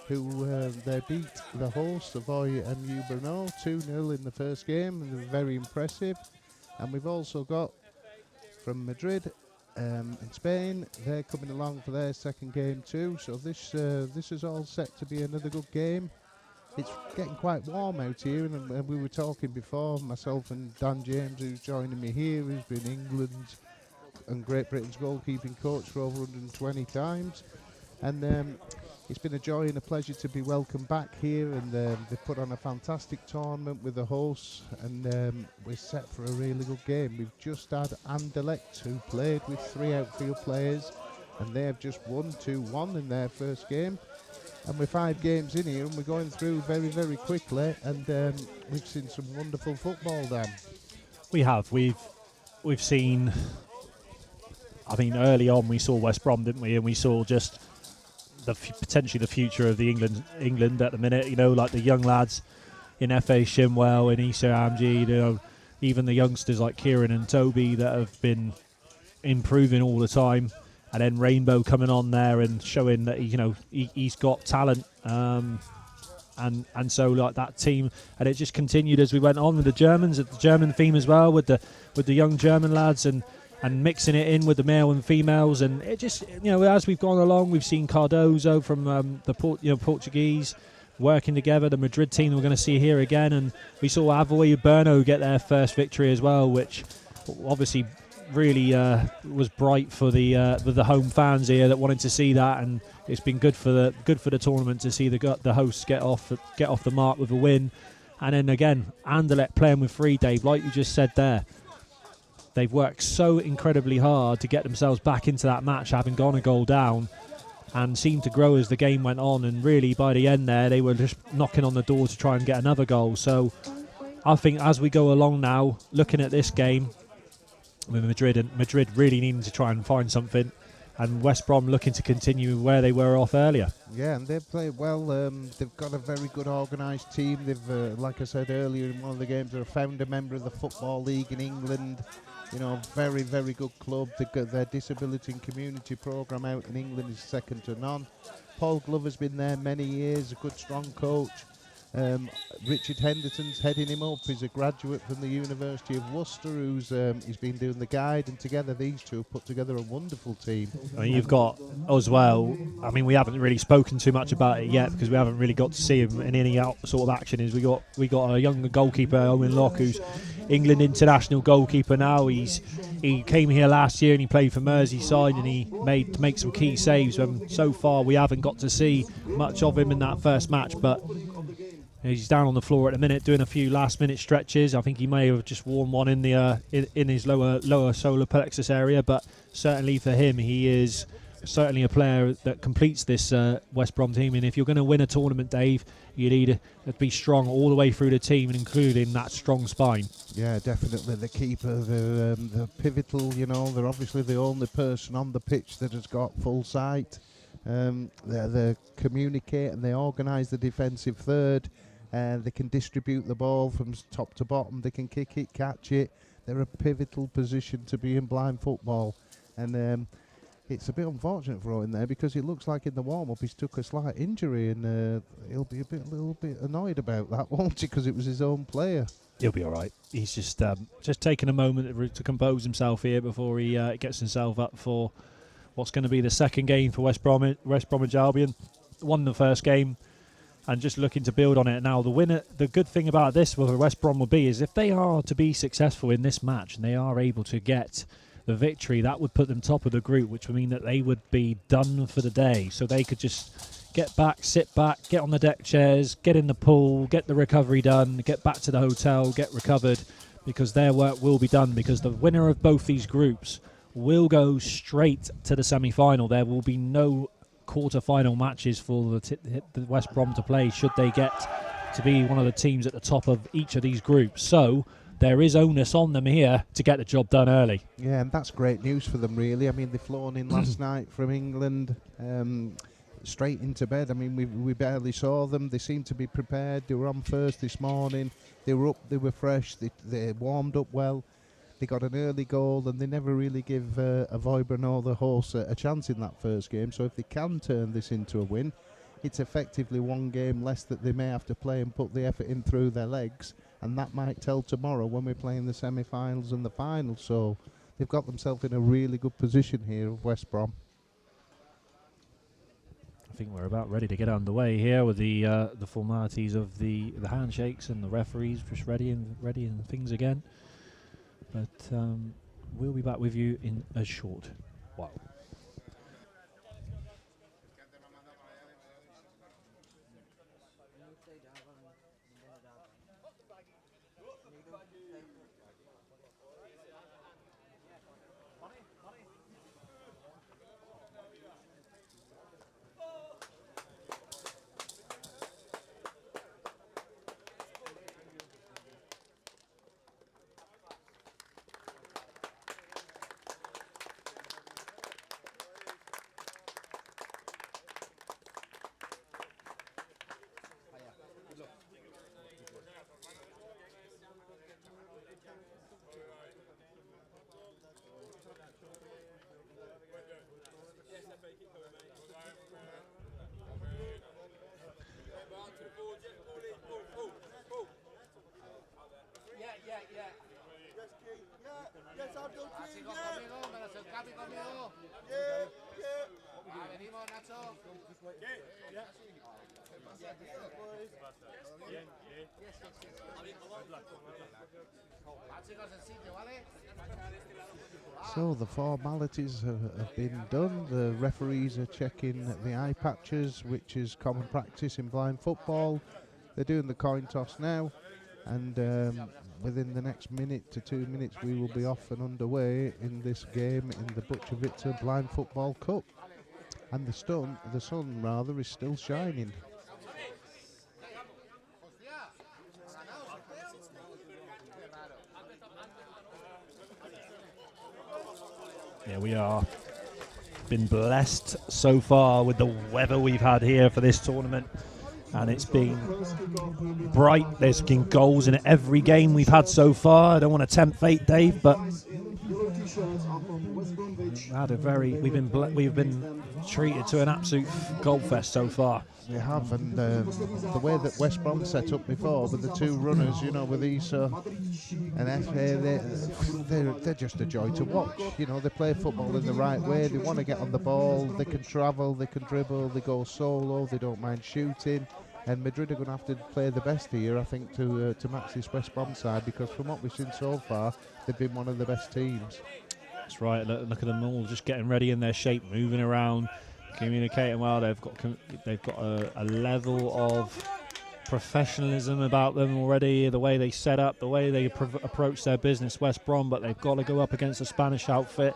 who they beat the host, Savoy MU Brno, 2-0 in the first game, and they're very impressive. And we've also got from Madrid in Spain, they're coming along for their second game too. So this is all set to be another good game. It's getting quite warm out here, and we were talking before, myself and Dan James, who's joining me here, who's been England's and Great Britain's goalkeeping coach for over 120 times. And it's been a joy and a pleasure to be welcomed back here, and they've put on a fantastic tournament with the hosts, and we're set for a really good game. We've just had Anderlecht, who played with 3 outfield players, and they have just won 2-1 in their first game. And we're 5 games in here, and we're going through very, very quickly, and we've seen some wonderful football, Dan. We have. We've seen, I mean, early on we saw West Brom, didn't we? And we saw just potentially the future of the England at the minute, you know, like the young lads in FA Shimwell and Issa Amji, you know, even the youngsters like Kieran and Toby that have been improving all the time, and then Rainbow coming on there and showing that he's got talent, and so like that team, and it just continued as we went on with the German theme as well, with the young German lads, and mixing it in with the male and females, and it just, as we've gone along, we've seen Cardozo from the Portuguese working together. The Madrid team we're going to see here again, and we saw Avoy Brno get their first victory as well, which obviously really was bright for the home fans here that wanted to see that, and it's been good for the tournament to see the hosts get off the mark with a win. And then again, Anderlecht playing with 3, Dave, like you just said there. They've worked so incredibly hard to get themselves back into that match, having gone a goal down, and seemed to grow as the game went on. And really, by the end there, they were just knocking on the door to try and get another goal. So I think as we go along now, looking at this game with Madrid really needing to try and find something, and West Brom looking to continue where they were off earlier. Yeah, and they've played well. They've got a very good organised team. They've, like I said earlier in one of the games, they're a founder member of the Football League in England. Very, very good club. They've got their disability and community programme out in England is second to none. Paul Glover's been there many years, a good, strong coach. Richard Henderson's heading him up. He's a graduate from the University of Worcester who's he's been doing the guide, and together these two have put together a wonderful team. I mean, you've got as well, I mean, we haven't really spoken too much about it yet because we haven't really got to see him in any sort of action. Is we got a young goalkeeper, Owen Locke, who's England international goalkeeper now. He came here last year and he played for Merseyside and he made some key saves. So far we haven't got to see much of him in that first match, but he's down on the floor at the minute doing a few last minute stretches. I think he may have just worn one in the in his lower solar plexus area, but certainly for him, he is certainly a player that completes this West Brom team. And if you're going to win a tournament, Dave, you need to be strong all the way through the team, including that strong spine. Yeah, definitely. The keeper, the pivotal, they're obviously the only person on the pitch that has got full sight. They communicate and they organise the defensive third. They can distribute the ball from top to bottom. They can kick it, catch it. They're a pivotal position to be in blind football. And it's a bit unfortunate for Owen there because it looks like in the warm-up he's took a slight injury, and he'll be a little bit annoyed about that, won't he? Because it was his own player. He'll be all right. He's just taking a moment to compose himself here before he gets himself up for what's going to be the second game for West Bromwich Albion. Won the first game and just looking to build on it now. The good thing about this for West Brom will be is if they are to be successful in this match and they are able to get the victory, that would put them top of the group, which would mean that they would be done for the day. So they could just get back, sit back, get on the deck chairs, get in the pool, get the recovery done, get back to the hotel, get recovered, because their work will be done, because the winner of both these groups will go straight to the semi-final. There will be no quarter-final matches for the West Brom to play should they get to be one of the teams at the top of each of these groups. So there is onus on them here to get the job done early. Yeah, and that's great news for them, really. I mean, they've flown in last night from England, straight into bed. I mean, we barely saw them. They seemed to be prepared. They were on first this morning. They were up, they were fresh, they warmed up well. They got an early goal, and they never really give Avoyben or the horse a chance in that first game. So if they can turn this into a win, it's effectively one game less that they may have to play and put the effort in through their legs. And that might tell tomorrow when we're playing the semi-finals and the finals. So they've got themselves in a really good position here of West Brom. I think we're about ready to get underway here with the formalities of the handshakes and the referees just ready and things again. But we'll be back with you in a short while. So the formalities have been done. The referees are checking the eye patches, which is common practice in blind football. They're doing the coin toss now, and within the next minute to 2 minutes we will be off and underway in this game in the Bučovice Blind Football Cup. And the sun is still shining. Yeah, we are been blessed so far with the weather we've had here for this tournament, and it's been bright. There's been goals in every game we've had so far. I don't want to tempt fate, Dave, but We've been treated to an absolute goal fest so far. We have, and the way that West Brom set up before with the two runners, you know, with Issa and FA, they're just a joy to watch. You know, they play football in the right way. They want to get on the ball. They can travel. They can dribble. They go solo. They don't mind shooting. And Madrid are going to have to play the best here, I think, to match this West Brom side, because from what we've seen so far, they've been one of the best teams. That's right. Look at them all just getting ready in their shape, moving around, communicating well. They've got a level of professionalism about them already. The way they set up, the way they approach their business, West Brom. But they've got to go up against a Spanish outfit,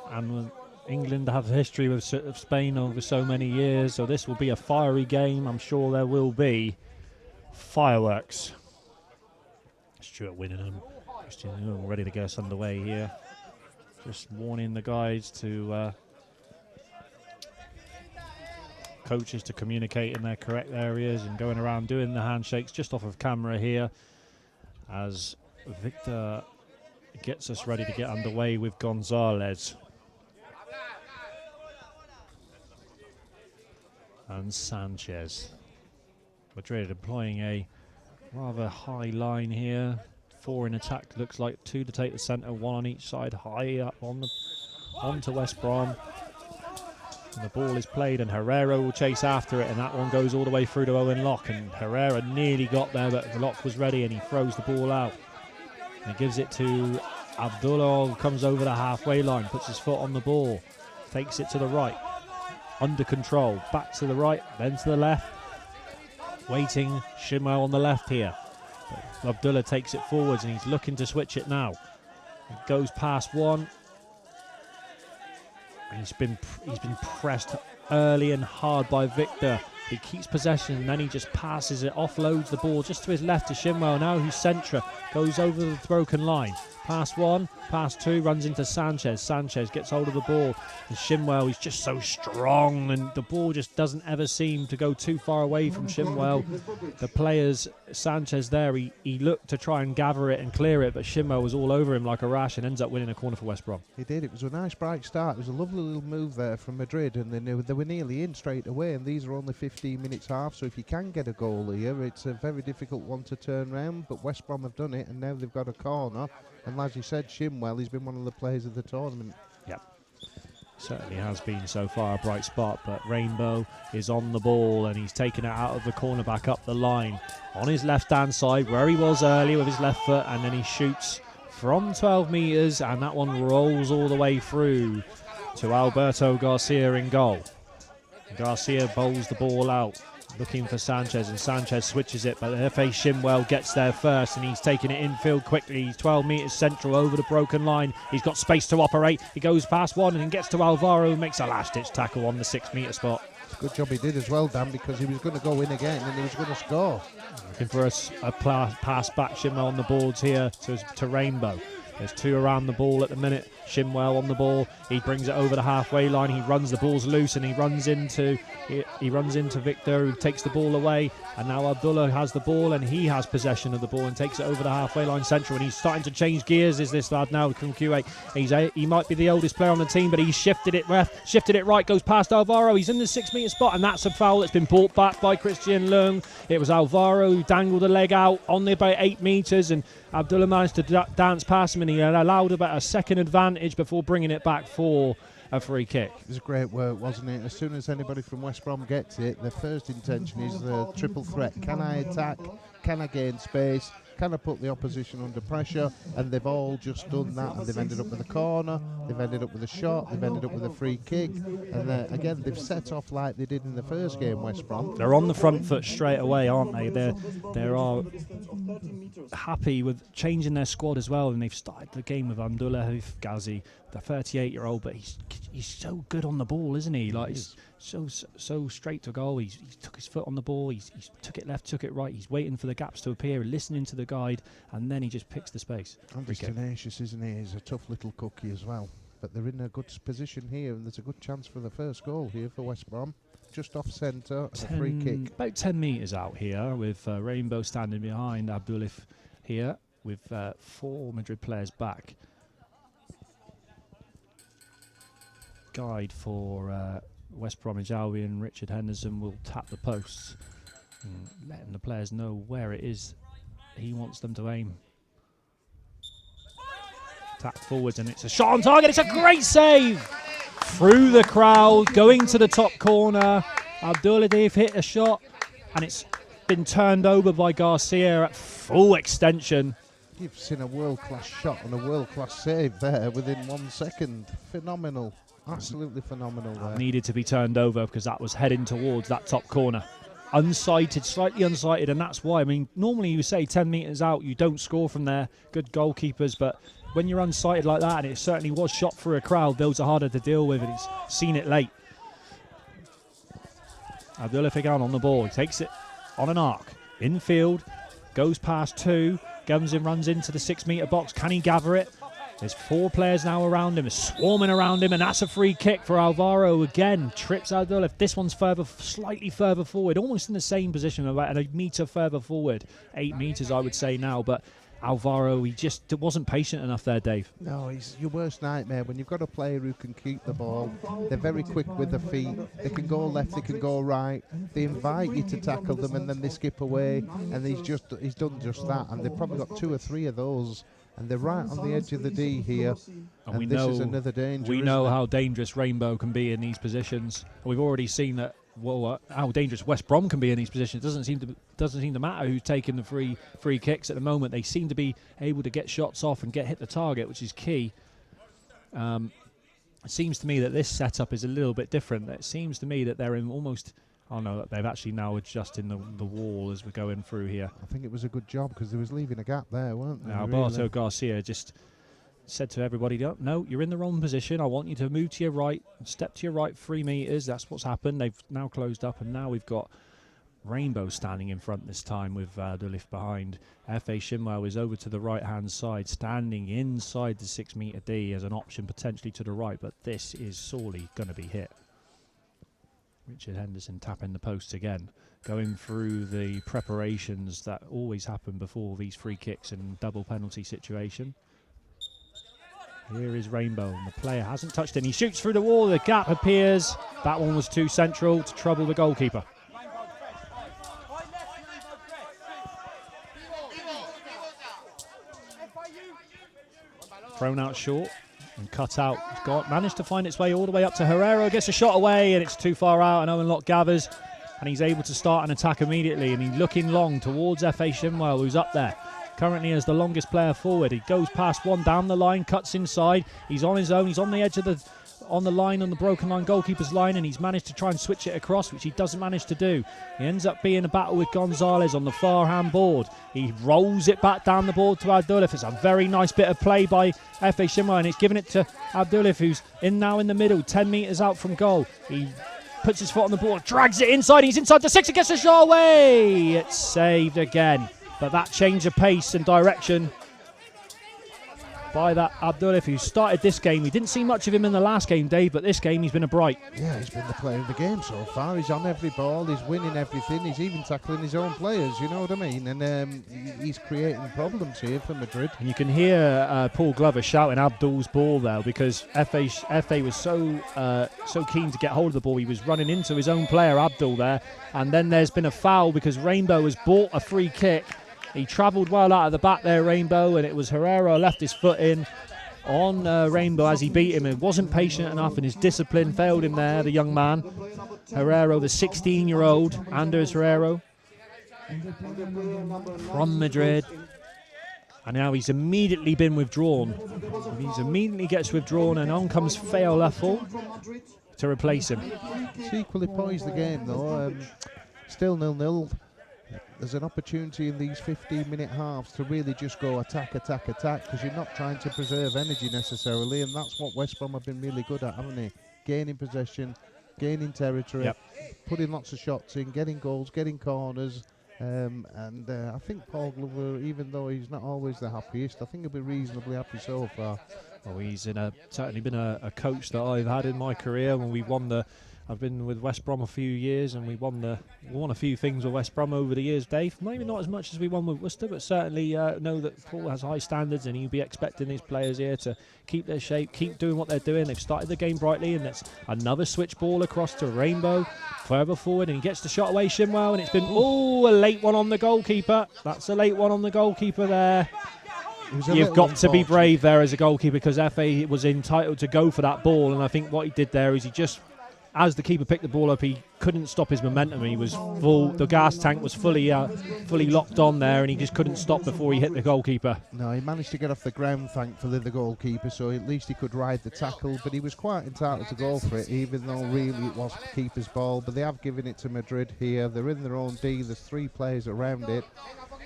and England have history with Spain over so many years. So this will be a fiery game. I'm sure there will be fireworks. Stuart Winningham, Christian ready to get us underway here. Just warning the guys to coaches to communicate in their correct areas and going around doing the handshakes just off of camera here as Victor gets us ready to get underway with Gonzalez and Sanchez. Madrid employing a rather high line here. 4 in attack, looks like 2 to take the centre, 1 on each side, high up onto West Brom. And the ball is played and Herrera will chase after it, and that one goes all the way through to Owen Locke, and Herrera nearly got there, but Locke was ready and he throws the ball out. And he gives it to Abdullah, who comes over the halfway line, puts his foot on the ball, takes it to the right, under control, back to the right, then to the left. Waiting, Shimo on the left here. Abdullah takes it forwards and he's looking to switch it now. He goes past one. He's been pressed early and hard by Victor. He keeps possession and then he just passes it, offloads the ball just to his left to Shimwell now, who's centre, goes over the broken line. Past 1, past 2, runs into Sanchez. Sanchez gets hold of the ball. And Shimwell, he's just so strong, and the ball just doesn't ever seem to go too far away from Shimwell. The players, Sanchez there, he looked to try and gather it and clear it, but Shimwell was all over him like a rash and ends up winning a corner for West Brom. He did. It was a nice bright start. It was a lovely little move there from Madrid, and they were nearly in straight away, and these are only 15 minutes half, so if you can get a goal here, it's a very difficult one to turn round, but West Brom have done it, and now they've got a corner. And as you said, Shimwell, he's been one of the players of the tournament. Yep. Certainly has been so far a bright spot, but Rainbow is on the ball and he's taken it out of the corner back up the line on his left-hand side where he was earlier with his left foot, and then he shoots from 12 metres and that one rolls all the way through to Alberto Garcia in goal. Garcia bowls the ball out, looking for Sanchez, and Sanchez switches it, but FA Shimwell gets there first and he's taking it infield quickly. He's 12 metres central over the broken line. He's got space to operate. He goes past one and gets to Alvaro, who makes a last-ditch tackle on the 6-metre spot. Good job he did as well, Dan, because he was going to go in again and he was going to score. Looking for a pass back, Shimwell on the boards here to Rainbow. There's 2 around the ball at the minute. Shimwell on the ball. He brings it over the halfway line. He runs, the ball's loose, and he runs into Victor, who takes the ball away. And now Abdullah has the ball, and he has possession of the ball and takes it over the halfway line central. And he's starting to change gears. Is this lad now from QA? He might be the oldest player on the team, but he's shifted it left, shifted it right, goes past Alvaro. He's in the 6-metre spot, and that's a foul that's been brought back by Christian Leung. It was Alvaro who dangled a leg out on the about 8 metres, and Abdullah managed to dance past him, and he allowed about a second advantage before bringing it back for a free kick. It was great work, wasn't it? As soon as anybody from West Brom gets it, their first intention is the triple threat. Can I attack? Can I gain space? Can I put the opposition under pressure? And they've all just done that, and they've ended up with a corner, they've ended up with a shot, they've ended up with a free kick, and again they've set off like they did in the first game, West Brom. They're on the front foot straight away, aren't they? They are happy with changing their squad as well, and they've started the game with Abdullah Ghazi, the 38-year-old, but he's so good on the ball, isn't he? Like, he's so straight to goal. He's took his foot on the ball, he's took it left, took it right, he's waiting for the gaps to appear, listening to the guide, and then he just picks the space. And he's tenacious, isn't he? He's a tough little cookie as well. But they're in a good position here, and there's a good chance for the first goal here for West Brom. Just off centre, a free kick. About 10 metres out here, with Rainbow standing behind Abdullah here, with 4 Madrid players back. guide for West Bromwich Albion, Richard Henderson, will tap the posts, letting the players know where it is he wants them to aim. Tap forwards, and it's a shot on target. It's a great save through the crowd, going to the top corner. Abdulatif hit a shot, and it's been turned over by Garcia at full extension. You've seen a world-class shot and a world-class save there within 1 second. Phenomenal, absolutely phenomenal there. Needed to be turned over because that was heading towards that top corner. Unsighted, slightly unsighted, and that's why. I mean, normally you say 10 metres out, you don't score from there. Good goalkeepers, but when you're unsighted like that, and it certainly was shot through a crowd, those are harder to deal with, and he's seen it late. Abdullah Figan on the ball. He takes it on an arc. Infield, goes past two. Gevinson runs into the 6 metre box. Can he gather it? There's 4 players now around him, swarming around him, and that's a free kick for Alvaro again. Trips Abdullah. This one's slightly further forward, almost in the same position, about a metre further forward. 8 metres, I would say now, but Alvaro, he just wasn't patient enough there, Dave. No, he's your worst nightmare when you've got a player who can keep the ball. They're very quick with their feet. They can go left, they can go right. They invite you to tackle them, and then they skip away. And he's done just that. And they've probably got 2 or 3 of those. And they're right on the edge of the D here. And we this know, is another danger. We know how dangerous Rainbow can be in these positions. We've already seen that. Well, how dangerous West Brom can be in these positions. It doesn't seem to matter who's taking the free kicks at the moment. They seem to be able to get shots off and hit the target, which is key. It seems to me that this setup is a little bit different. It seems to me that they're in almost. Oh no, they've actually now adjusting the wall as we're going through here. I think it was a good job because they was leaving a gap there, weren't they? Alberto Garcia just said to everybody, no, you're in the wrong position. I want you to move to your right, step to your right 3 metres. That's what's happened. They've now closed up, and now we've got Rainbow standing in front this time with Dulif behind. F.A. Shinwell is over to the right-hand side, standing inside the 6 metre D as an option potentially to the right, but this is sorely going to be hit. Richard Henderson tapping the posts again, going through the preparations that always happen before these free kicks and double penalty situation. Here is Rainbow, and the player hasn't touched it. He shoots through the wall, the gap appears. That one was too central to trouble the goalkeeper. Thrown out short and cut out. It's managed to find its way all the way up to Herrero, gets a shot away, and it's too far out, and Owen Locke gathers, and he's able to start an attack immediately, and he's looking long towards F.A. Shinwell, who's up there. Currently as the longest player forward. He goes past one, down the line, cuts inside. He's on his own. He's on the edge of on the line, on the broken line, goalkeeper's line, and he's managed to try and switch it across, which he doesn't manage to do. He ends up being a battle with Gonzalez on the far hand board. He rolls it back down the board to Abdulif. It's a very nice bit of play by F.A. Shinwell, and he's giving it to Abdulif, who's now in the middle, 10 metres out from goal. He puts his foot on the board, drags it inside. He's inside the 6 and gets a shot away. It's saved again. But that change of pace and direction by that Abdulif, who started this game. We didn't see much of him in the last game, Dave, but this game he's been a bright. Yeah, he's been the player of the game so far. He's on every ball, he's winning everything, he's even tackling his own players, you know what I mean? And he's creating problems here for Madrid. And you can hear Paul Glover shouting Abdul's ball there, because FA was so keen to get hold of the ball. He was running into his own player, Abdul, there. And then there's been a foul because Rainbow has bought a free kick. He travelled well out of the back there, Rainbow, and it was Herrera left his foot in on Rainbow as he beat him. He wasn't patient enough, and his discipline failed him there, the young man. Herrera, the 16-year-old, Anders Herrera from Madrid. And now he's immediately been withdrawn. He immediately gets withdrawn, and on comes Feo Leffel to replace him. It's equally poised the game, though. Still 0-0. There's an opportunity in these 15-minute halves to really just go attack, because you're not trying to preserve energy necessarily, and that's what West Brom have been really good at, haven't they? Gaining possession, gaining territory, putting lots of shots in, getting goals, getting corners, and I think Paul Glover, even though he's not always the happiest, I think he'll be reasonably happy so far. Well, he's certainly been a coach that I've had in my career. When we won the I've been with West Brom a few years, and we won a few things with West Brom over the years, Dave. Maybe not as much as we won with Worcester, but certainly know that Paul has high standards, and he'll be expecting his players here to keep their shape, keep doing what they're doing. They've started the game brightly, and it's another switch ball across to Rainbow, further forward, and he gets the shot away, Shimwell, and it's been, a late one on the goalkeeper. That's a late one on the goalkeeper there. You've got to be brave there as a goalkeeper, because FA was entitled to go for that ball, and I think what he did there is he just, as the keeper picked the ball up, he couldn't stop his momentum. He was full. The gas tank was fully locked on there, and he just couldn't stop before he hit the goalkeeper. No, he managed to get off the ground, thankfully, the goalkeeper, so at least he could ride the tackle, but he was quite entitled to go for it, even though really it was the keeper's ball. But they have given it to Madrid here. They're in their own D. There's 3 players around it,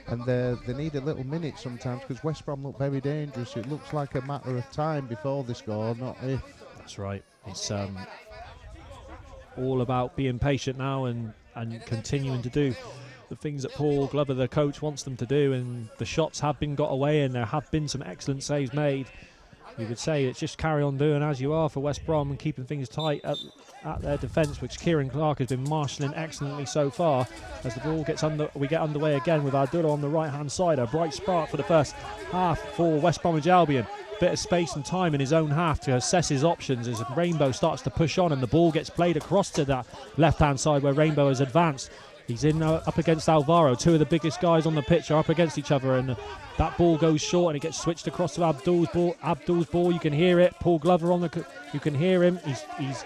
and they need a little minute sometimes, because West Brom look very dangerous. It looks like a matter of time before they score, not if. That's right. It's all about being patient now and continuing to do the things that Paul Glover, the coach, wants them to do. And the shots have been got away, and there have been some excellent saves made. You would say it's just carry on doing as you are for West Brom and keeping things tight at their defence, which Kieran Clark has been marshalling excellently so far. As the ball gets we get underway again with Abdullah on the right-hand side. A bright spark for the first half for West Bromwich Albion. Bit of space and time in his own half to assess his options as Rainbow starts to push on, and the ball gets played across to that left-hand side where Rainbow has advanced. He's in up against Alvaro. 2 of the biggest guys on the pitch are up against each other, and that ball goes short, and it gets switched across to Abdul's ball. Abdul's ball, you can hear it. Paul Glover on you can hear him.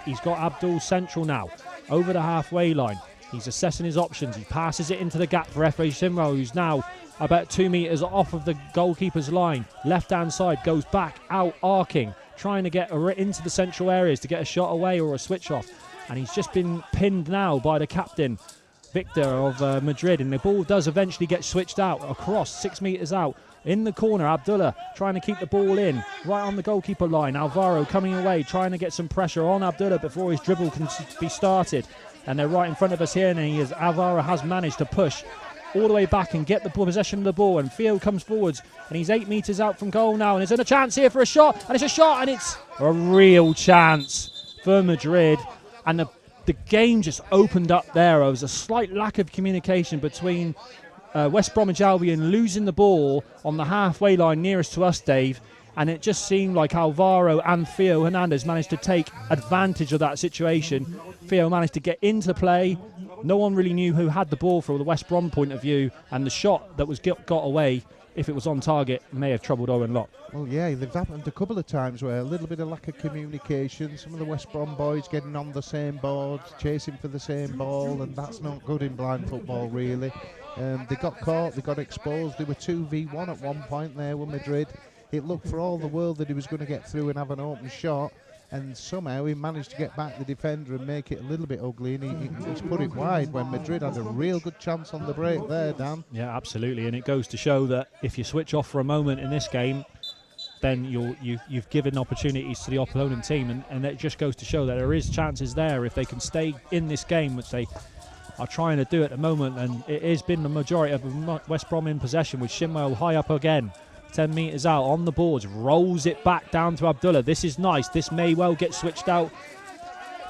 He's got Abdul central now, over the halfway line. He's assessing his options. He passes it into the gap for F.A. Shimwell, who's now about 2 metres off of the goalkeeper's line. Left-hand side, goes back, out, arcing, trying to get into the central areas to get a shot away or a switch off. And he's just been pinned now by the captain, Victor of Madrid, and the ball does eventually get switched out across 6 metres out. In the corner, Abdullah trying to keep the ball in, right on the goalkeeper line. Alvaro coming away, trying to get some pressure on Abdullah before his dribble can be started. And they're right in front of us here, and Alvaro has managed to push all the way back and get the possession of the ball, and Theo comes forwards, and he's 8 metres out from goal now, and there's a chance here for a shot, and it's a shot, and it's a real chance for Madrid. And the game just opened up there. There was a slight lack of communication between West Bromwich Albion losing the ball on the halfway line nearest to us, Dave, and it just seemed like Alvaro and Theo Hernandez managed to take advantage of that situation. Theo managed to get into play. No one really knew who had the ball from the West Brom point of view, and the shot that was got away, if it was on target, may have troubled Owen Locke. Well, yeah, they've happened a couple of times where a little bit of lack of communication, some of the West Brom boys getting on the same board, chasing for the same ball, and that's not good in blind football, really. They got caught, they got exposed. They were 2v1 at one point there with Madrid. It looked for all the world that he was going to get through and have an open shot, and somehow he managed to get back the defender and make it a little bit ugly, and he's put it wide when Madrid had a real good chance on the break there, Dan. Yeah, absolutely, and it goes to show that if you switch off for a moment in this game, then you've given opportunities to the opponent team, and it just goes to show that there is chances there if they can stay in this game, which they are trying to do at the moment, and it has been the majority of West Brom in possession, with Shimwell high up again. 10 metres out on the boards, rolls it back down to Abdullah. This is nice. This may well get switched out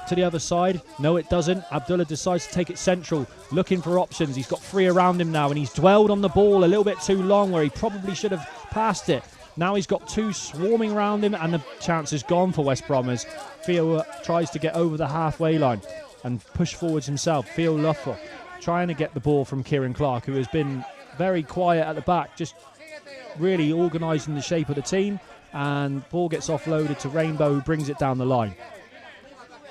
to the other side. No, it doesn't. Abdullah decides to take it central, looking for options. He's got 3 around him now, and he's dwelled on the ball a little bit too long where he probably should have passed it. Now he's got 2 swarming around him, and the chance is gone for West Brom as Theo tries to get over the halfway line and push forwards himself. Theo Luffel trying to get the ball from Kieran Clark, who has been very quiet at the back, just really organising the shape of the team, and ball gets offloaded to Rainbow, who brings it down the line.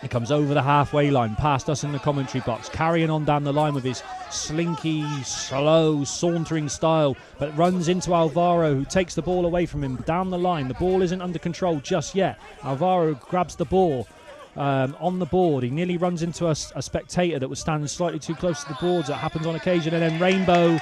He comes over the halfway line, past us in the commentary box, carrying on down the line with his slinky, slow, sauntering style, but runs into Alvaro, who takes the ball away from him down the line. The ball isn't under control just yet. Alvaro grabs the ball on the board. He nearly runs into a spectator that was standing slightly too close to the boards. That happens on occasion, and then Rainbow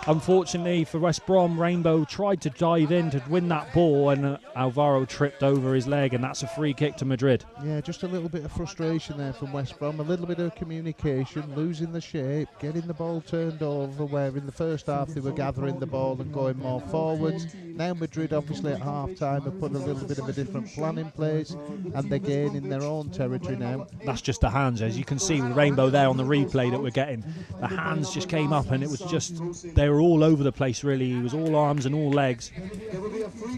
Unfortunately for West Brom, Rainbow tried to dive in to win that ball, and Alvaro tripped over his leg, and that's a free kick to Madrid. Yeah, just a little bit of frustration there from West Brom, a little bit of communication, losing the shape, getting the ball turned over, where in the first half they were gathering the ball and going more forwards. Now Madrid, obviously at half-time, have put a little bit of a different plan in place, and they're gaining their own territory now. That's just the hands, as you can see with Rainbow there on the replay that we're getting. The hands just came up, and it was just, they were all over the place really. It was all arms and all legs,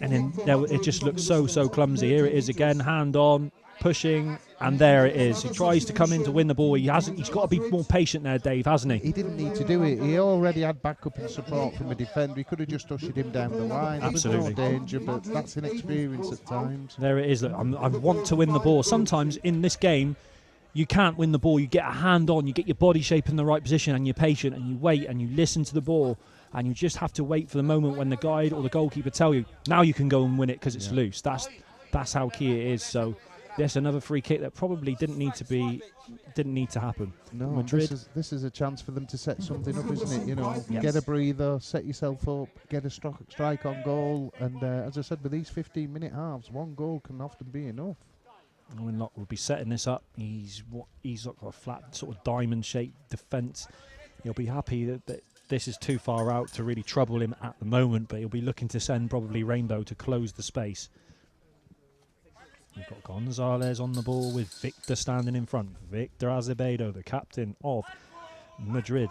and then it just looked so clumsy. Here it is again, hand on, pushing, and there it is. He tries to come in to win the ball. He's got to be more patient there, Dave, hasn't he? He didn't need to do it. He already had backup and support from a defender. He could have just ushered him down the line. Absolutely. There was no danger, but that's inexperience at times. There it is. Look, I want to win the ball. Sometimes in this game, you can't win the ball. You get a hand on, you get your body shape in the right position, and you're patient, and you wait, and you listen to the ball, and you just have to wait for the moment when the guide or the goalkeeper tell you, now you can go and win it because it's loose. That's how key it is. So, yes, another free kick that probably didn't need to happen. No, Madrid. This is a chance for them to set something up, isn't it? You know, Yes. get a breather, set yourself up, get a strike on goal, and as I said, with these 15-minute halves, one goal can often be enough. Owen Locke will be setting this up. He's got a flat sort of diamond-shaped defence. He'll be happy that this is too far out to really trouble him at the moment, but he'll be looking to send probably Rainbow to close the space. We've got Gonzalez on the ball with Victor standing in front. Victor Azevedo, the captain of Madrid,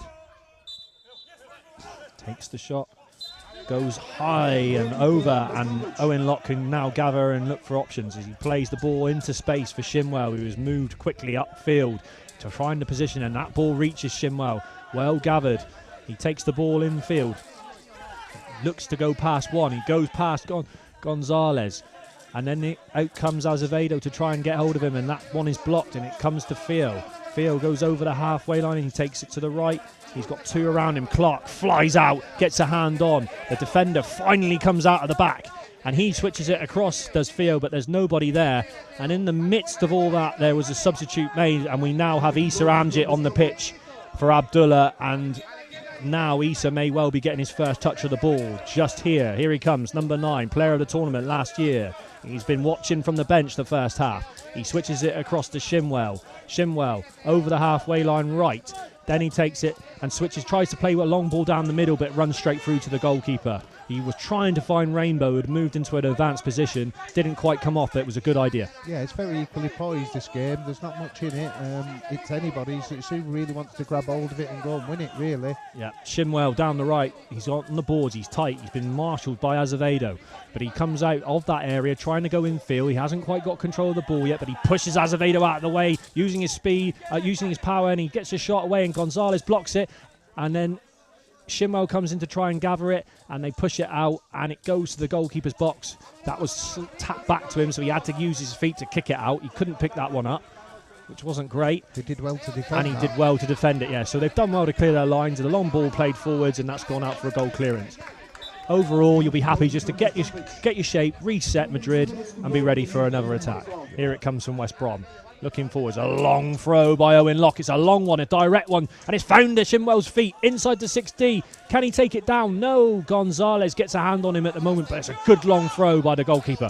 takes the shot, goes high and over, and Owen Locke can now gather and look for options as he plays the ball into space for Shimwell, who has moved quickly upfield to find the position, and that ball reaches Shimwell. Well gathered. He takes the ball in field, looks to go past one. He goes past Gonzalez, and then out comes Azevedo to try and get hold of him, and that one is blocked, and it comes to Fio. Fio goes over the halfway line and he takes it to the right. He's got two around him. Clark flies out, gets a hand on. The defender finally comes out of the back, and he switches it across, does Fio, but there's nobody there. And in the midst of all that, there was a substitute made, and we now have Issa Amjit on the pitch for Abdullah, and now Issa may well be getting his first touch of the ball just here. Here he comes, number 9, player of the tournament last year. He's been watching from the bench the first half. He switches it across to Shimwell. Shimwell over the halfway line right. Then he takes it and tries to play a long ball down the middle, but runs straight through to the goalkeeper. He was trying to find Rainbow, who had moved into an advanced position. Didn't quite come off, but it was a good idea. Yeah, it's very equally poised, this game. There's not much in it. It's anybody's. Who really wants to grab hold of it and go and win it, really. Yeah, Shimwell down the right. He's on the boards. He's tight. He's been marshalled by Azevedo. But he comes out of that area trying to go infield. He hasn't quite got control of the ball yet, but he pushes Azevedo out of the way, using his speed, using his power, and he gets a shot away, and Gonzalez blocks it. And then Shimwell comes in to try and gather it, and they push it out, and it goes to the goalkeeper's box. That was tapped back to him, so he had to use his feet to kick it out. He couldn't pick that one up, which wasn't great. He did well to defend. And he did well to defend it, yeah. So they've done well to clear their lines. The long ball played forwards, and that's gone out for a goal clearance. Overall, you'll be happy just to get your shape, reset Madrid, and be ready for another attack. Here it comes from West Brom. Looking forwards, a long throw by Owen Locke. It's a long one, a direct one, and it's found at Shimwell's feet inside the 6D. Can he take it down? No. Gonzalez gets a hand on him at the moment, but it's a good long throw by the goalkeeper.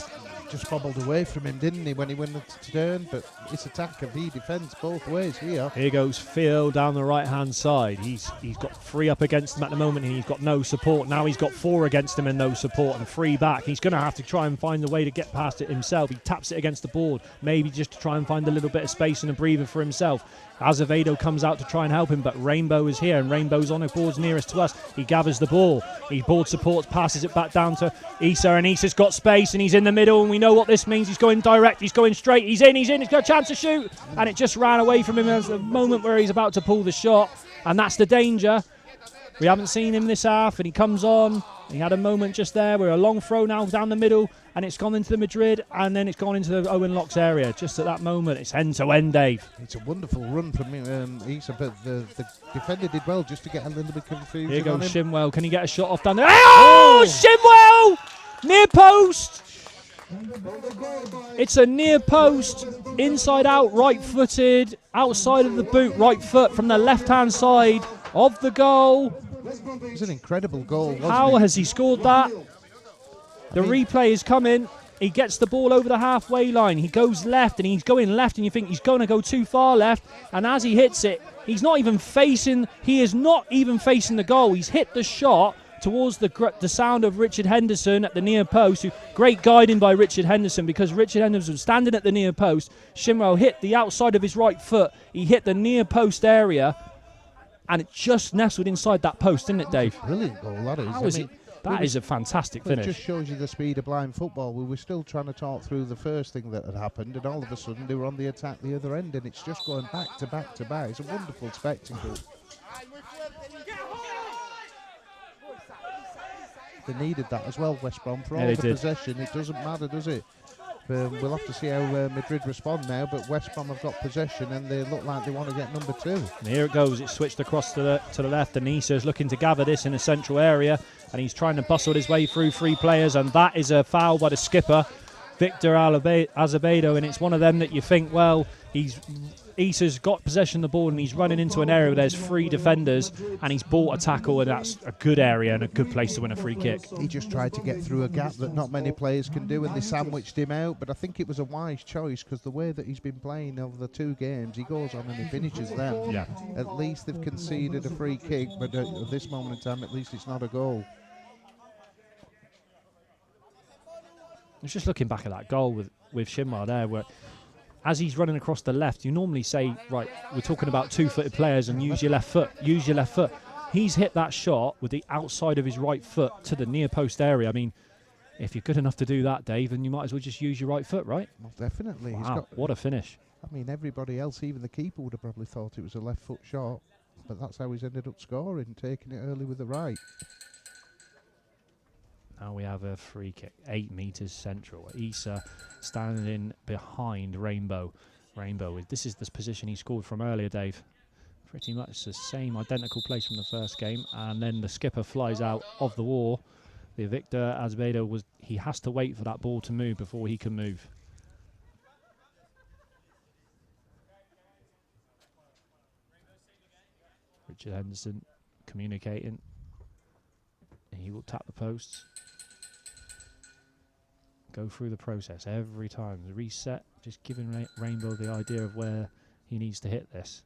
Just bobbled away from him, didn't he, when he went to turn? But it's attack he defends both ways here. Here goes Phil down the right-hand side. He's got 3 up against him at the moment, and he's got no support. Now he's got 4 against him and no support, and 3 back. He's going to have to try and find a way to get past it himself. He taps it against the board, maybe just to try and find a little bit of space and a breather for himself. Azevedo comes out to try and help him, but Rainbow is here, and Rainbow's on the boards nearest to us. He gathers the ball. He board supports, passes it back down to Issa, and Issa's got space, and he's in the middle, and we know what this means. He's going direct, he's going straight, he's in, he's got a chance to shoot, and it just ran away from him at the moment where he's about to pull the shot, and that's the danger. We haven't seen him this half, and he comes on. He had a moment just there. We're a long throw now down the middle, and it's gone into the Madrid, and then it's gone into the Owen Locke's area. Just at that moment, it's end-to-end, Dave. It's a wonderful run from Issa, but the defender did well just to get a little bit confused. Here goes Shimwell. Can he get a shot off down there? Oh, Shimwell! Near post! It's a near post, inside out, right-footed, outside of the boot, right foot from the left-hand side of the goal. It was an incredible goal, wasn't How it? has he scored that? The replay is coming. He gets the ball over the halfway line. He goes left, and he's going left, and you think he's going to go too far left. And as he hits it, he's not even facing. He is not even facing the goal. He's hit the shot towards the sound of Richard Henderson at the near post. Great guiding by Richard Henderson, because Richard Henderson was standing at the near post. Shimwell hit the outside of his right foot. He hit the near post area, and it just nestled inside that post, didn't it, Dave? Brilliant goal, that is. How is it? That is a fantastic finish. It just shows you the speed of blind football. We were still trying to talk through the first thing that had happened, and all of a sudden they were on the attack the other end, and it's just going back to back to back. It's a wonderful spectacle. They needed that as well, West Brom. For all the possession, it doesn't matter, does it? We'll have to see how Madrid respond now, but West Brom have got possession and they look like they want to get number 2. And here it goes. It's switched across to the left, and Isa's looking to gather this in the central area, and he's trying to bustle his way through 3 players, and that is a foul by the skipper, Victor Azevedo, and it's one of them that you think, well, Isa's got possession of the ball and he's running into an area where there's 3 defenders, and he's bought a tackle, and that's a good area and a good place to win a free kick. He just tried to get through a gap that not many players can do, and they sandwiched him out, but I think it was a wise choice, because the way that he's been playing over the 2 games, he goes on and he finishes them. Yeah. At least they've conceded a free kick, but at this moment in time, at least it's not a goal. I was just looking back at that goal with Shimwell there, where as he's running across the left, you normally say, right, we're talking about 2-footed players and use your left foot, use your left foot. He's hit that shot with the outside of his right foot to the near post area. I mean, if you're good enough to do that, Dave, then you might as well just use your right foot, right? Well, definitely. Wow, what a finish. I mean, everybody else, even the keeper, would have probably thought it was a left foot shot, but that's how he's ended up scoring, taking it early with the right. Now we have a free kick, 8 metres central. Isa standing behind Rainbow. This is the position he scored from earlier, Dave. Pretty much the same identical place from the first game. And then the skipper flies out of the wall. The Victor Azevedo he has to wait for that ball to move before he can move. Richard Henderson communicating. He will tap the posts. Go through the process every time. The reset, just giving Rainbow the idea of where he needs to hit this.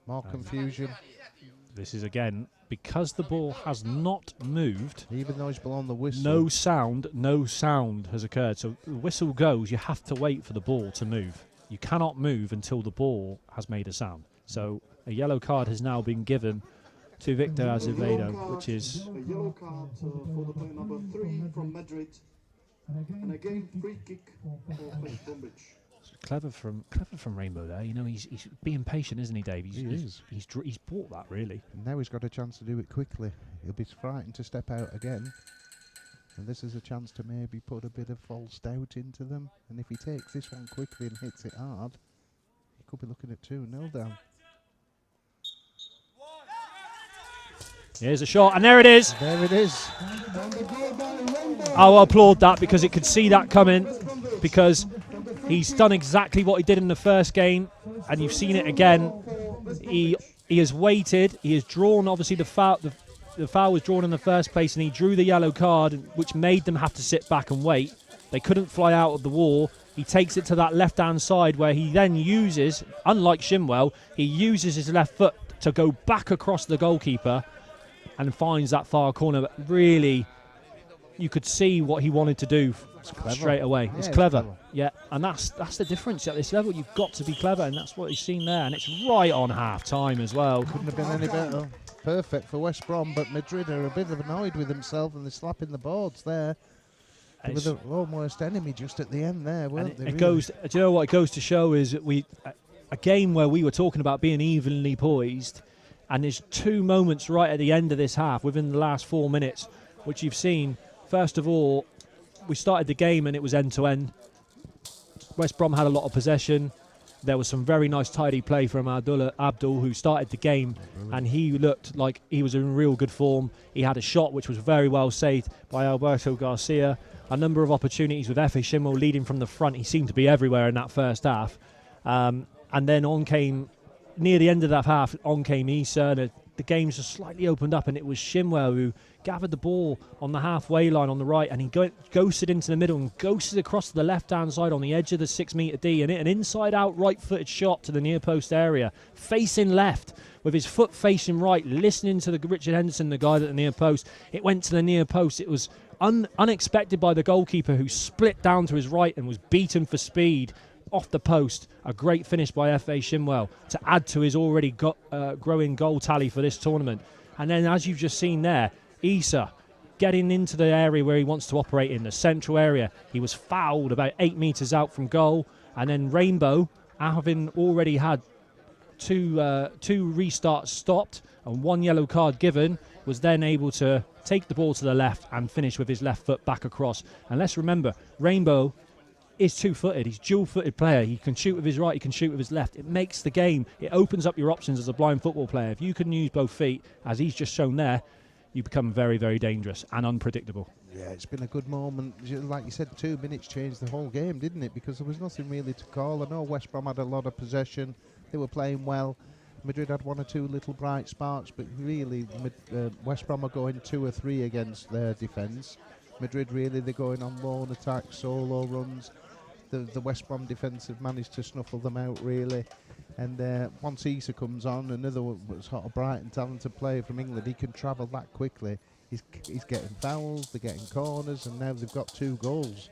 More confusion. This is again, because the ball has not moved. Even though he's blown the whistle. No sound has occurred. So the whistle goes, you have to wait for the ball to move. You cannot move until the ball has made a sound. So a yellow card has now been given to Victor Azevedo, which is... A yellow card for the player number 3 from Madrid. And again, free kick for Bromwich. Clever from Rainbow there. You know, he's being patient, isn't he, Dave? He's bought that, really. And now he's got a chance to do it quickly. He'll be frightened to step out again. And this is a chance to maybe put a bit of false doubt into them. And if he takes this one quickly and hits it hard, he could be looking at 2-0 down. Here's a shot, and there it is. There it is. I'll applaud that, because it could see that coming, because he's done exactly what he did in the first game, and you've seen it again. He has waited. He has drawn, obviously, the foul. The foul was drawn in the first place, and he drew the yellow card, which made them have to sit back and wait. They couldn't fly out of the wall. He takes it to that left-hand side, where he then uses, unlike Shimwell, he uses his left foot to go back across the goalkeeper and finds that far corner. But really, you could see what he wanted to do straight away. It's clever. Yeah, and that's the difference at this level. You've got to be clever, and that's what he's seen there. And it's right on half-time as well. Couldn't have been any better. Perfect for West Brom, but Madrid are a bit annoyed with themselves, and they're slapping the boards there. They were the almost enemy just at the end there, weren't they? It goes. Do you know what it goes to show is that a game where we were talking about being evenly poised, and there's 2 moments right at the end of this half, within the last 4 minutes, which you've seen. First of all, we started the game and it was end-to-end. West Brom had a lot of possession. There was some very nice tidy play from Abdul, who started the game, and he looked like he was in real good form. He had a shot which was very well saved by Alberto Garcia. A number of opportunities with Efe Shimwell leading from the front. He seemed to be everywhere in that first half. And then on came, near the end of that half, on came Issa, and the game just slightly opened up, and it was Shimwell who gathered the ball on the halfway line on the right, and he ghosted into the middle and ghosted across to the left-hand side on the edge of the 6-metre D, and hit an inside-out right-footed shot to the near-post area, facing left, with his foot facing right, listening to the Richard Henderson, the guy at the near post. It went to the near post. It was unexpected by the goalkeeper, who split down to his right and was beaten for speed off the post. A great finish by Efe Shimwell to add to his already growing goal tally for this tournament. And then, as you've just seen there, Issa getting into the area where he wants to operate in, the central area. He was fouled about 8 metres out from goal. And then Rainbow, having already had two restarts stopped and 1 yellow card given, was then able to take the ball to the left and finish with his left foot back across. And let's remember, Rainbow is two-footed. He's dual-footed player. He can shoot with his right, he can shoot with his left. It makes the game, it opens up your options as a blind football player. If you can use both feet, as he's just shown there, you become very, very dangerous and unpredictable. Yeah, it's been a good moment. Like you said, 2 minutes changed the whole game, didn't it? Because there was nothing really to call. I know West Brom had a lot of possession. They were playing well. Madrid had 1 or 2 little bright sparks, but really West Brom are going 2 or 3 against their defence. Madrid, really, they're going on lone attacks, solo runs. The West Brom defence have managed to snuffle them out, really. And once Issa comes on, another sort of bright and talented player from England, he can travel that quickly. He's getting fouls, they're getting corners, and now they've got 2 goals.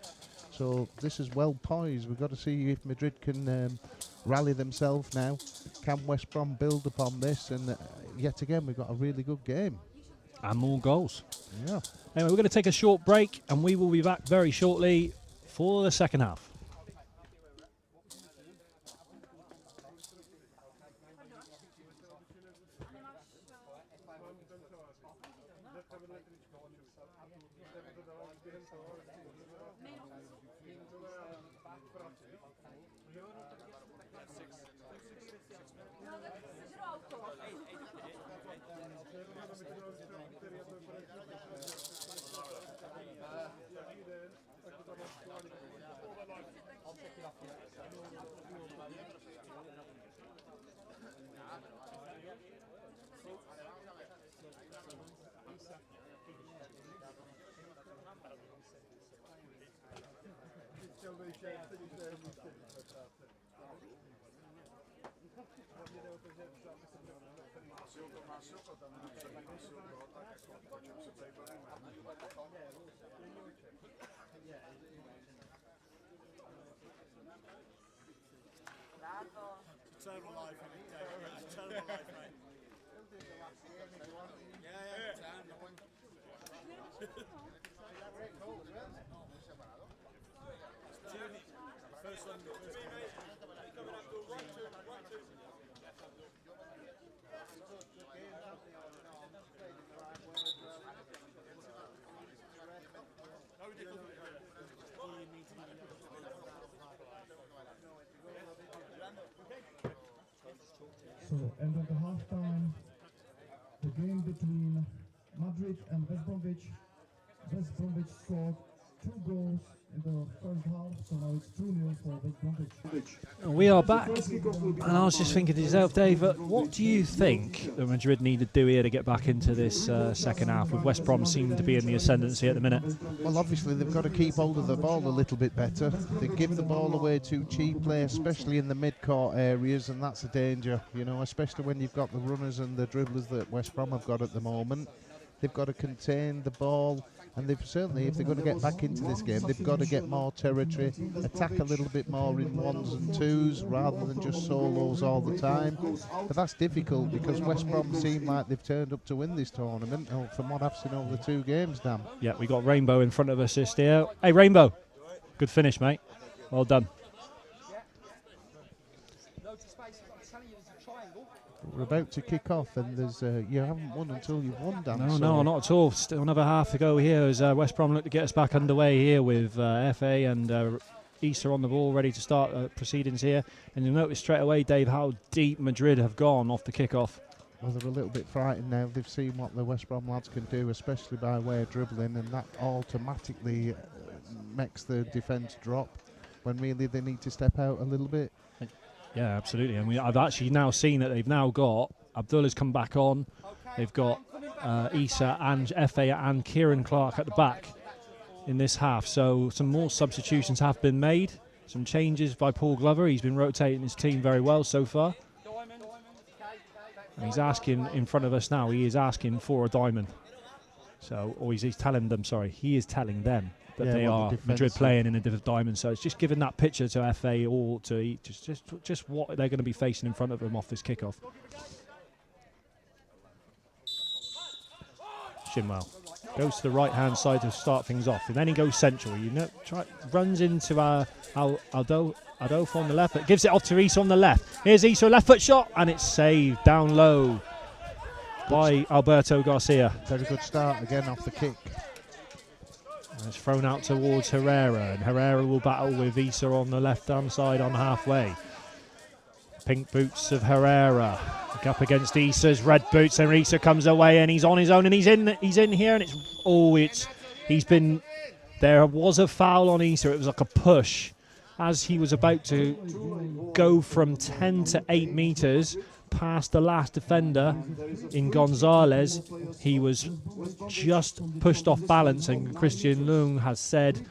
So this is well poised. We've got to see if Madrid can rally themselves now. Can West Brom build upon this? And yet again, we've got a really good game. And more goals. Yeah. Anyway, we're going to take a short break, and we will be back very shortly for the second half. Terrible life, Dave. Terrible life, mate. First one, So, end of the half-time, the game between Madrid and West Bromwich. West Bromwich scored 2 goals in the first half, so now it's 2-0 for West Bromwich. We are back, and I was just thinking to yourself, Dave, what do you think that Madrid need to do here to get back into this second half, with West Brom seeming to be in the ascendancy at the minute? Well, obviously they've got to keep hold of the ball a little bit better. They give the ball away too cheaply, especially in the mid-court areas, and that's a danger, you know, especially when you've got the runners and the dribblers that West Brom have got at the moment. They've got to contain the ball, and they've certainly, if they're going to get back into this game, they've got to get more territory, attack a little bit more in 1s and 2s rather than just solos all the time. But that's difficult because West Brom seem like they've turned up to win this tournament, from what I've seen over the 2 games, Dan. Yeah, we got Rainbow in front of us just here. Hey, Rainbow, good finish, mate. Well done. We're about to kick off, and there's you haven't won until you've won, Dan. No, not at all. Still another half to go here as West Brom look to get us back underway here with FA and Issa on the ball, ready to start proceedings here. And you'll notice straight away, Dave, how deep Madrid have gone off the kickoff. Well, they're a little bit frightened now. They've seen what the West Brom lads can do, especially by way of dribbling, and that automatically makes the defence drop when really they need to step out a little bit. Yeah, absolutely. And I've actually now seen that they've now got Abdullah's come back on. They've got Issa and Efe and Kieran Clark at the back in this half. So some more substitutions have been made. Some changes by Paul Glover. He's been rotating his team very well so far. And he's asking in front of us now, he is asking for a diamond. So, or he's telling them, sorry, he is telling them that they are Madrid playing in a different diamond. So it's just giving that picture to FA or to just what they're going to be facing in front of them off this kickoff. Shinwell goes to the right hand side to start things off, and then he goes central. Runs into Adolfo on the left, but gives it off to Issa on the left. Here's Issa, a left foot shot, and it's saved down low by Alberto Garcia. Very good start again off the kick. And it's thrown out towards Herrera, and Herrera will battle with Issa on the left hand side on halfway. Pink boots of Herrera up against Issa's red boots, and Issa comes away and he's on his own, and he's in here, and there was a foul on Issa. It was like a push as he was about to go from 10 to 8 meters past the last defender in Gonzalez. He was just pushed off balance, and Christian Lung has said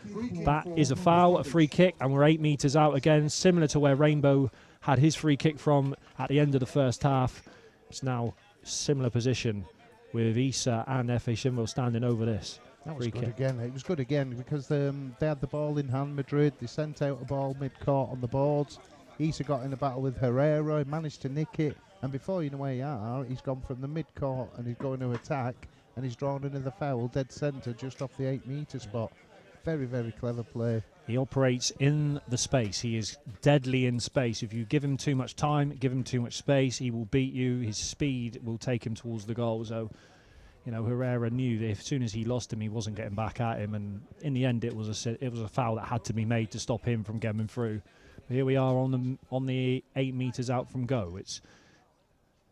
that is a foul, a free kick, and we're 8 meters out again, similar to where Rainbow had his free kick from at the end of the first half. It's now similar position with Issa and Efe Shinwell standing over this. That was good again. It was good again because they had the ball in hand, Madrid. They sent out a ball mid-court on the boards. Issa got in a battle with Herrera, he managed to nick it, and before you know where you are, he's gone from the mid-court and he's going to attack, and he's drawn another foul dead centre just off the 8 metre spot. Very, very clever play. He operates in the space. He is deadly in space. If you give him too much time, give him too much space, he will beat you. His speed will take him towards the goal. So, Herrera knew that as soon as he lost him, he wasn't getting back at him. And in the end, it was a foul that had to be made to stop him from getting through. But here we are on the 8 meters out from go. It's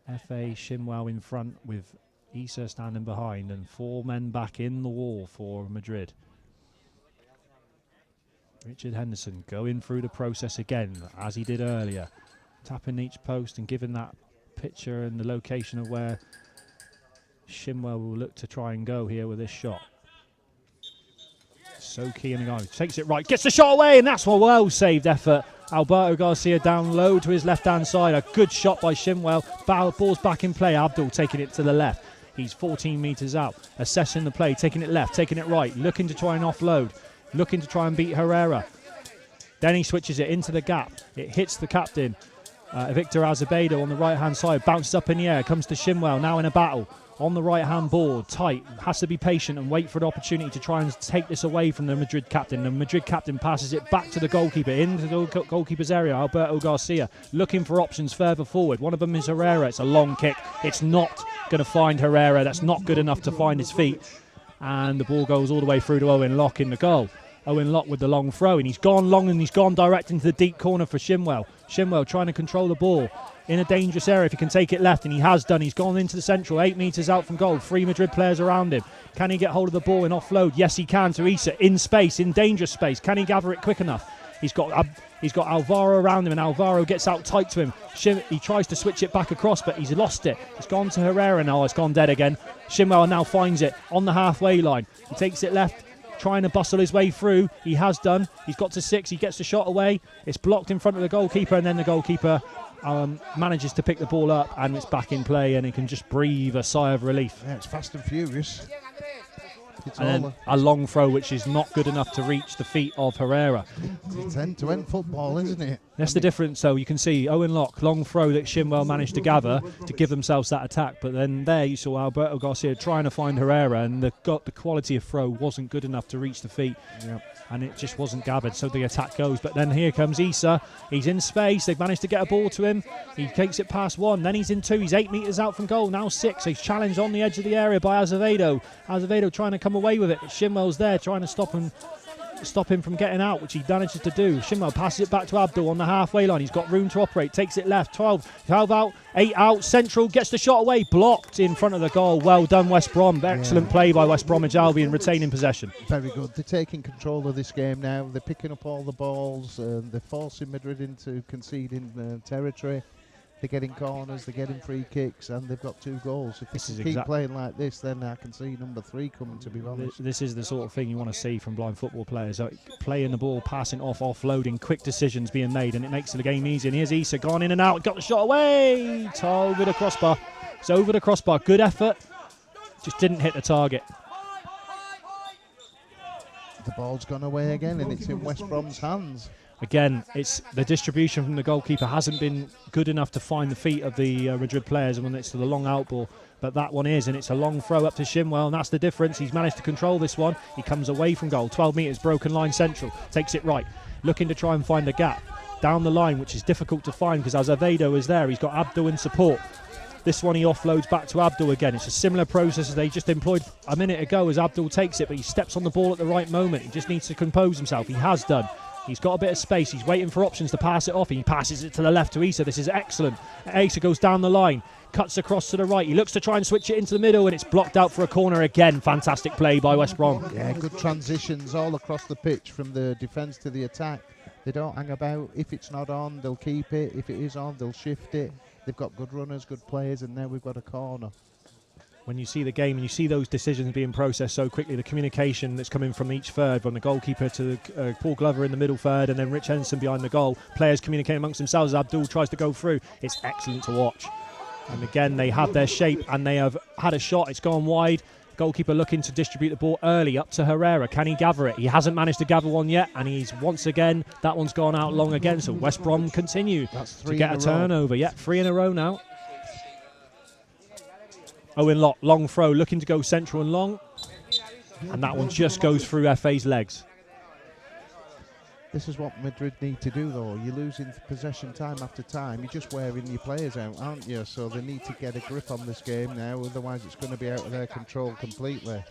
Efe Shinwell in front with Issa standing behind, and 4 men back in the wall for Madrid. Richard Henderson going through the process again, as he did earlier, tapping each post and giving that picture and the location of where Shinwell will look to try and go here with this shot. So key in the guy, takes it right, gets the shot away, and that's a well saved effort. Alberto Garcia down low to his left hand side, a good shot by Shinwell. Ball's back in play, Abdul taking it to the left. He's 14 metres out, assessing the play, taking it left, taking it right, looking to try and offload. Looking to try and beat Herrera. Then he switches it into the gap. It hits the captain, Victor Azevedo, on the right-hand side. Bounces up in the air. Comes to Shinwell, now in a battle. On the right-hand board, tight. Has to be patient and wait for an opportunity to try and take this away from the Madrid captain. The Madrid captain passes it back to the goalkeeper, into the goalkeeper's area, Alberto Garcia. Looking for options further forward. One of them is Herrera. It's a long kick. It's not going to find Herrera. That's not good enough to find his feet. And the ball goes all the way through to Owen Locke in the goal. Owen Locke with the long throw, and he's gone long and he's gone direct into the deep corner for Shinwell. Shinwell trying to control the ball in a dangerous area if he can take it left, and he has done. He's gone into the central, 8 meters out from goal. 3 Madrid players around him. Can he get hold of the ball and offload? Yes, he can to Issa in space, in dangerous space. Can he gather it quick enough? He's got Alvaro around him, and Alvaro gets out tight to him. He tries to switch it back across, but he's lost it. It's gone to Herrera now. It's gone dead again. Shinwell now finds it on the halfway line. He takes it left, trying to bustle his way through. He has done. He's got to 6. He gets the shot away. It's blocked in front of the goalkeeper, and then the goalkeeper manages to pick the ball up, and it's back in play, and he can just breathe a sigh of relief. Yeah, it's fast and furious. And then a long throw, which is not good enough to reach the feet of Herrera. It's end-to-end football, isn't it? That's the difference, though. You can see Owen Locke, long throw that Shinwell managed to gather to give themselves that attack. But then there you saw Alberto Garcia trying to find Herrera, and the quality of throw wasn't good enough to reach the feet. Yep. And it just wasn't gathered, so the attack goes. But then here comes Issa. He's in space. They've managed to get a ball to him. He takes it past 1. Then he's in 2. He's 8 meters out from goal. Now 6. He's challenged on the edge of the area by Azevedo. Azevedo trying to come away with it. But Shinwell's there trying to stop him stop him from getting out, which he manages to do. Shimwell passes it back to Abdul on the halfway line. He's got room to operate, takes it left, 12 out, 8 out, Central gets the shot away, blocked in front of the goal. Well done, West Brom. Excellent play by West Bromwich Albion, retaining possession. Very good. They're taking control of this game now. They're picking up all the balls. They're forcing Madrid into conceding territory. They're getting corners, they're getting free kicks, and they've got 2 goals. If they keep playing like this, then I can see number 3 coming, to be honest. This is the sort of thing you want to see from blind football players. Playing the ball, passing off, offloading, quick decisions being made, and it makes the game easy. And here's Issa gone in and out, got the shot away. It's over the crossbar. It's over the crossbar. Good effort. Just didn't hit the target. The ball's gone away again, and it's in West Brom's hands. Again, it's the distribution from the goalkeeper hasn't been good enough to find the feet of the Madrid players when it's to the long out ball. But that one is, and it's a long throw up to Shimwell, and that's the difference. He's managed to control this one. He comes away from goal, 12 metres, broken line Central, takes it right, looking to try and find a gap down the line, which is difficult to find because Azevedo is there. He's got Abdul in support. This one he offloads back to Abdul again. It's a similar process as they just employed a minute ago as Abdul takes it, but he steps on the ball at the right moment. He just needs to compose himself. He has done. He's got a bit of space. He's waiting for options to pass it off. He passes it to the left to Issa. This is excellent. Issa goes down the line, cuts across to the right. He looks to try and switch it into the middle, and it's blocked out for a corner again. Fantastic play by West Brom. Yeah, good transitions all across the pitch from the defence to the attack. They don't hang about. If it's not on, they'll keep it. If it is on, they'll shift it. They've got good runners, good players, and now we've got a corner. When you see the game and you see those decisions being processed so quickly, the communication that's coming from each third, from the goalkeeper to Paul Glover in the middle third, and then Rich Henderson behind the goal, players communicating amongst themselves as Abdul tries to go through, it's excellent to watch. And again, they have their shape and they have had a shot. It's gone wide. Goalkeeper looking to distribute the ball early up to Herrera. Can he gather it? He hasn't managed to gather one yet, and he's once again, that one's gone out long again. So West Brom continue to get a turnover. Yeah, 3 in a row now. Owen Locke, long throw, looking to go central and long. And that one just goes through FA's legs. This is what Madrid need to do, though. You're losing possession time after time. You're just wearing your players out, aren't you? So they need to get a grip on this game now, otherwise it's going to be out of their control completely.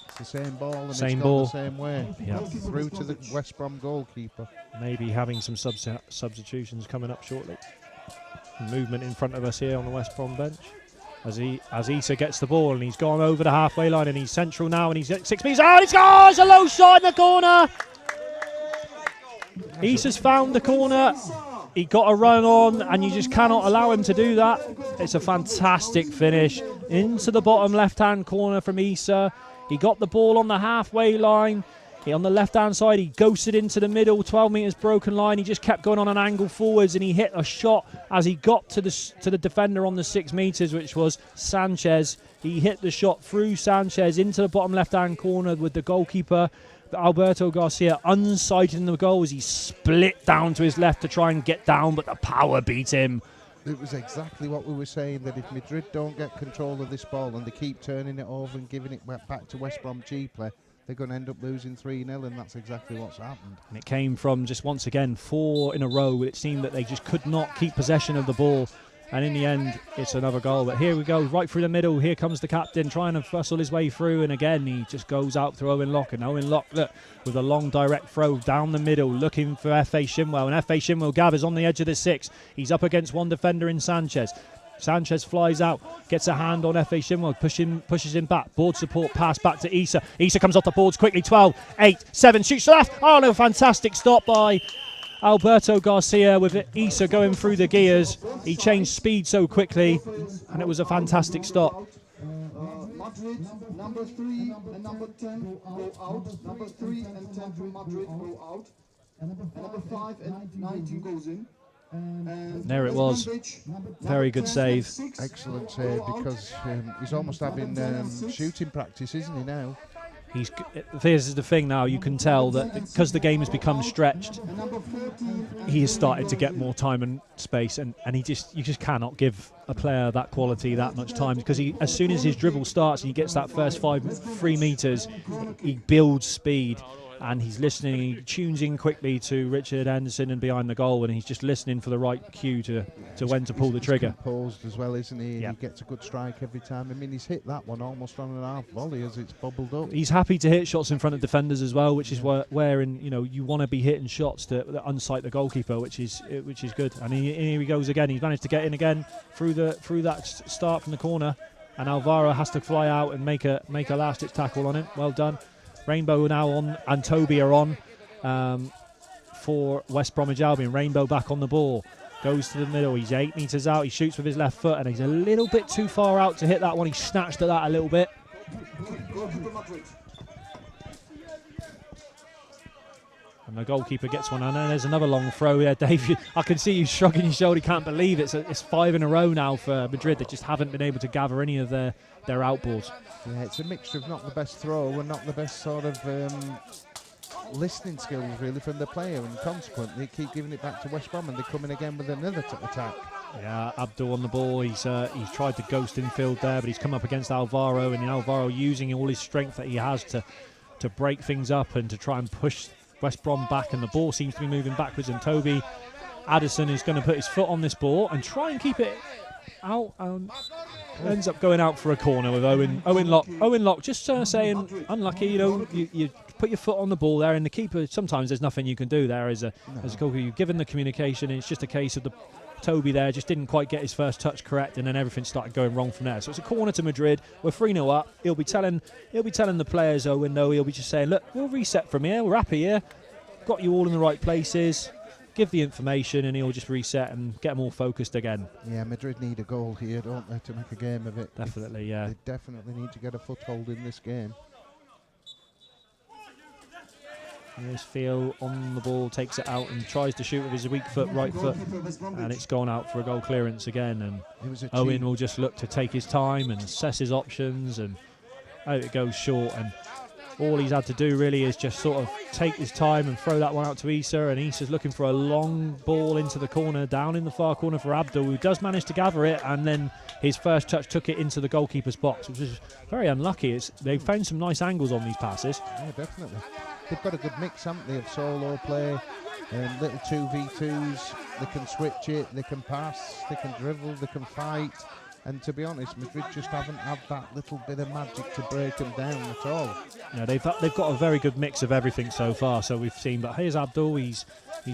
It's the same ball and same it's ball. gone the same way. Yep. Through to the West Brom goalkeeper. Maybe having some substitutions coming up shortly. Movement in front of us here on the West Brom bench. As Issa gets the ball and he's gone over the halfway line and he's central now and he's at 6 metres out. He scores! A low shot in the corner. Issa's found the corner. He got a run on and you just cannot allow him to do that. It's a fantastic finish into the bottom left-hand corner from Issa. He got the ball on the halfway line. On the left-hand side, he ghosted into the middle, 12 metres broken line. He just kept going on an angle forwards, and he hit a shot as he got to the defender on the 6 metres, which was Sanchez. He hit the shot through Sanchez into the bottom left-hand corner with the goalkeeper, Alberto Garcia, unsighting the goal as he split down to his left to try and get down, but the power beat him. It was exactly what we were saying, that if Madrid don't get control of this ball and they keep turning it over and giving it back to West Brom cheaply, they're going to end up losing 3-0, and that's exactly what's happened. And it came from just once again 4 in a row. It seemed that they just could not keep possession of the ball. And in the end, it's another goal. But here we go, right through the middle. Here comes the captain trying to fussle his way through. And again, he just goes out through Owen Locke. And Owen Locke, look, with a long direct throw down the middle, looking for F.A. Shimwell. And F.A. Shimwell gathers on the edge of the 6. He's up against one defender in Sanchez. Sanchez flies out, gets a hand on F.A. Shimwell, pushes him back. Board support, pass back to Issa. Issa comes off the boards quickly, 12, 8, 7, shoots to left. Oh no, fantastic stop by Alberto Garcia with Issa going through the gears. He changed speed so quickly, and it was a fantastic stop. Madrid, number 3 and number 10 go out. Number 3 and 10 from Madrid go out. And number 5 and 19 goes in. And there it was. Very good save. Excellent save, because he's almost having shooting practice, isn't he now? This is the thing now, you can tell that because the game has become stretched, he has started to get more time and space, and you just cannot give a player that quality that much time, because as soon as his dribble starts and he gets that first 3 metres, he builds speed. and he's listening. He tunes in quickly to Richard Anderson and behind the goal, and he's just listening for the right cue to when to pull the trigger. He's composed as well, isn't he? And he gets a good strike every time. I mean, he's hit that one almost on an half volley as it's bubbled up. He's happy to hit shots in front of defenders as well, which is where you want to be hitting shots that unsight the goalkeeper, which is good. And here he goes again. He's managed to get in again through that start from the corner, and Alvaro has to fly out and make a last-ditch tackle on him. Well done. Rainbow now on, and Toby are on for West Bromwich Albion. Rainbow back on the ball. Goes to the middle. He's 8 metres out. He shoots with his left foot, and he's a little bit too far out to hit that one. He snatched at that a little bit. And the goalkeeper gets one. And then there's another long throw here. Dave, I can see you shrugging your shoulder. You can't believe it. It's 5 in a row now for Madrid. They just haven't been able to gather any of their outballs. Yeah, it's a mixture of not the best throw and not the best sort of listening skills really from the player, and consequently keep giving it back to West Brom, and they come in again with another attack. Yeah, Abdul on the ball. He's tried to ghost infield there, but he's come up against Alvaro, and Alvaro using all his strength that he has to break things up and to try and push West Brom back, and the ball seems to be moving backwards, and Toby Addison is going to put his foot on this ball and try and keep it out. Ends up going out for a corner with Owen Locke. Owen Locke just saying unlucky. You put your foot on the ball there, and the keeper, sometimes there's nothing you can do there as a goalkeeper. You've given the communication, and it's just a case of Toby there just didn't quite get his first touch correct, and then everything started going wrong from there. So it's a corner to Madrid. We're 3-0 up. He'll be telling the players, Owen, though, he'll be just saying, look, we'll reset from here. We're happy here. Got you all in the right places. Give the information, and he'll just reset and get them all focused again. Yeah, Madrid need a goal here, don't they, to make a game of it? Definitely, yeah. They definitely need to get a foothold in this game. Here's Theo on the ball, takes it out and tries to shoot with his weak foot, right foot, and it's gone out for a goal clearance again. And Owen will just look to take his time and assess his options, and out it goes short. And all he's had to do really is just sort of take his time and throw that one out to Issa, and Issa's looking for a long ball into the corner, down in the far corner for Abdul, who does manage to gather it, and then his first touch took it into the goalkeeper's box, which is very unlucky. They've found some nice angles on these passes. Yeah, definitely. They've got a good mix, haven't they, of solo play and little 2v2s. They can switch it, they can pass, they can dribble, they can fight. And to be honest, Madrid just haven't had that little bit of magic to break them down at all. Yeah, they've got a very good mix of everything so far. So we've seen, but here's Abdul. He's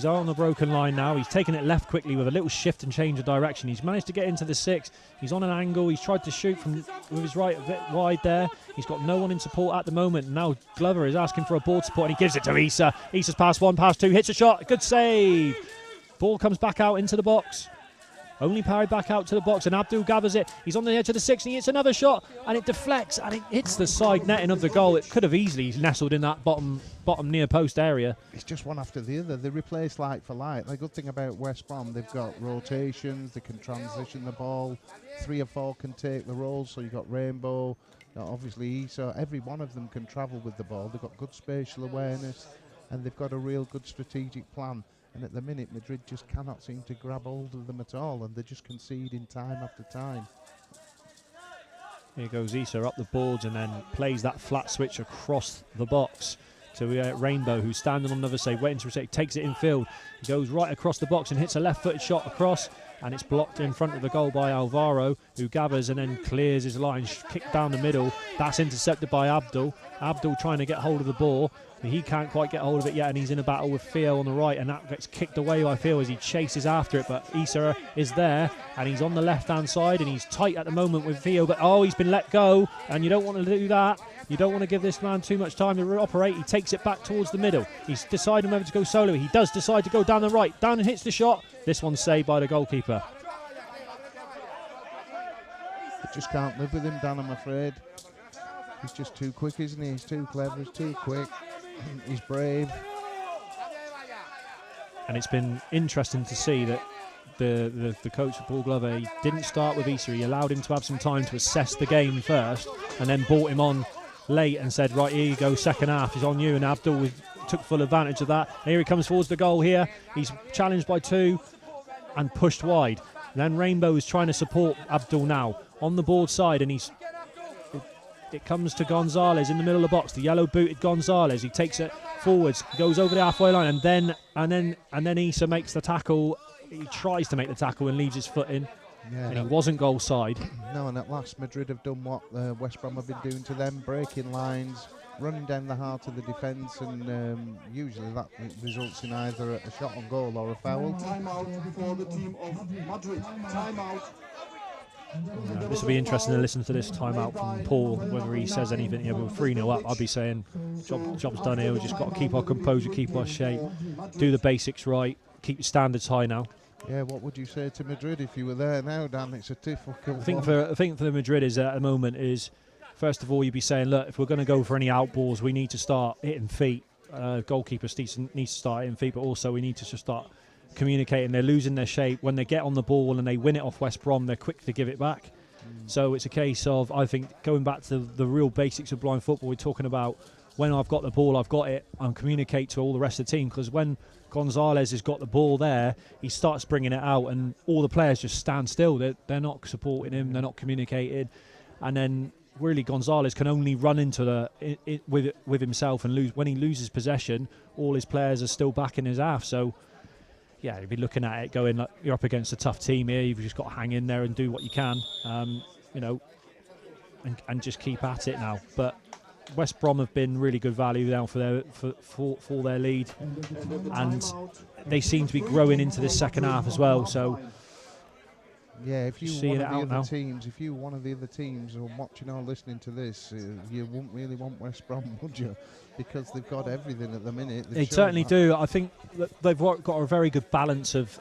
on the broken line now. He's taken it left quickly with a little shift and change of direction. He's managed to get into the 6. He's on an angle. He's tried to shoot with his right a bit wide there. He's got no one in support at the moment. Now Glover is asking for a ball support, and he gives it to Issa. Issa's pass 1, pass 2, hits a shot. Good save. Ball comes back out into the box. Only parried back out to the box, and Abdul gathers it. He's on the edge of the 6, and he hits another shot, and it deflects, and it hits the side netting of the goal. It could have easily nestled in that bottom near post area. It's just one after the other. They replace like for like. The good thing about West Brom, they've got rotations. They can transition the ball. 3 or 4 can take the roles. So you've got Rainbow, obviously Issa. Every one of them can travel with the ball. They've got good spatial awareness, and they've got a real good strategic plan. And at the minute, Madrid just cannot seem to grab hold of them at all, and they're just conceding time after time. Here goes Issa up the boards and then plays that flat switch across the box to Rainbow, who's standing on another side, waiting to reset. He takes it in field. He goes right across the box and hits a left-footed shot across, and it's blocked in front of the goal by Alvaro, who gathers and then clears his line, kicked down the middle. That's intercepted by Abdul. Abdul trying to get hold of the ball. He can't quite get hold of it yet, and he's in a battle with Theo on the right, and that gets kicked away by Theo as he chases after it, but Issa is there, and he's on the left-hand side, and he's tight at the moment with Theo, but he's been let go, and you don't want to do that. You don't want to give this man too much time to operate. He takes it back towards the middle. He's deciding whether to go solo. He does decide to go down the right, down and hits the shot. This one's saved by the goalkeeper. They just can't live with him, Dan, I'm afraid. He's just too quick, isn't he? He's too clever, he's too quick. He's brave. And it's been interesting to see that the coach, Paul Glover, he didn't start with Issa. He allowed him to have some time to assess the game first, and then brought him on late and said, right, here you go, second half is on you. And Abdul took full advantage of that. And here he comes towards the goal here. He's challenged by 2 and pushed wide. And then Rainbow is trying to support Abdul now on the board side, and it comes to Gonzalez in the middle of the box, the yellow-booted Gonzalez. He takes it forwards, goes over the halfway line, and then Issa makes the tackle. He tries to make the tackle and leaves his foot in, and he wasn't goal side. No, and at last Madrid have done what West Brom have been doing to them, breaking lines, running down the heart of the defence, and usually that results in either a shot on goal or a foul. Time out for the team of Madrid. Time out. This will be interesting to listen to this timeout from Paul, whether he says anything. Yeah, we're 3-0 up. I'll be saying, job's done here. We've just got to keep our composure, keep our shape, do the basics right, keep your standards high now. Yeah, what would you say to Madrid if you were there now, Dan? It's a difficult I think for the Madrid is at the moment is, first of all, you'd be saying, look, if we're going to go for any outballs, we need to start hitting feet. Goalkeepers needs to start hitting feet, but also we need to just start communicating. They're losing their shape. When they get on the ball and they win it off West Brom, they're quick to give it back. So it's a case of, I think, going back to the real basics of blind football. We're talking about when I've got the ball, I've got it, and communicate to all the rest of the team, because when Gonzalez has got the ball there, he starts bringing it out and all the players just stand still. They're not supporting him, they're not communicating, and then really Gonzalez can only run into with himself and lose. When he loses possession, all his players are still back in his half. So yeah, you'd be looking at it going, like, you're up against a tough team here. You've just got to hang in there and do what you can, and just keep at it now. But West Brom have been really good value now for their lead, and they seem to be growing into this second half as well. So yeah, if you seeing one it of the out other teams, if you one of the other teams or watching or listening to this, you wouldn't really want West Brom, would you? Because they've got everything at the minute. They certainly do. I think that they've got a very good balance of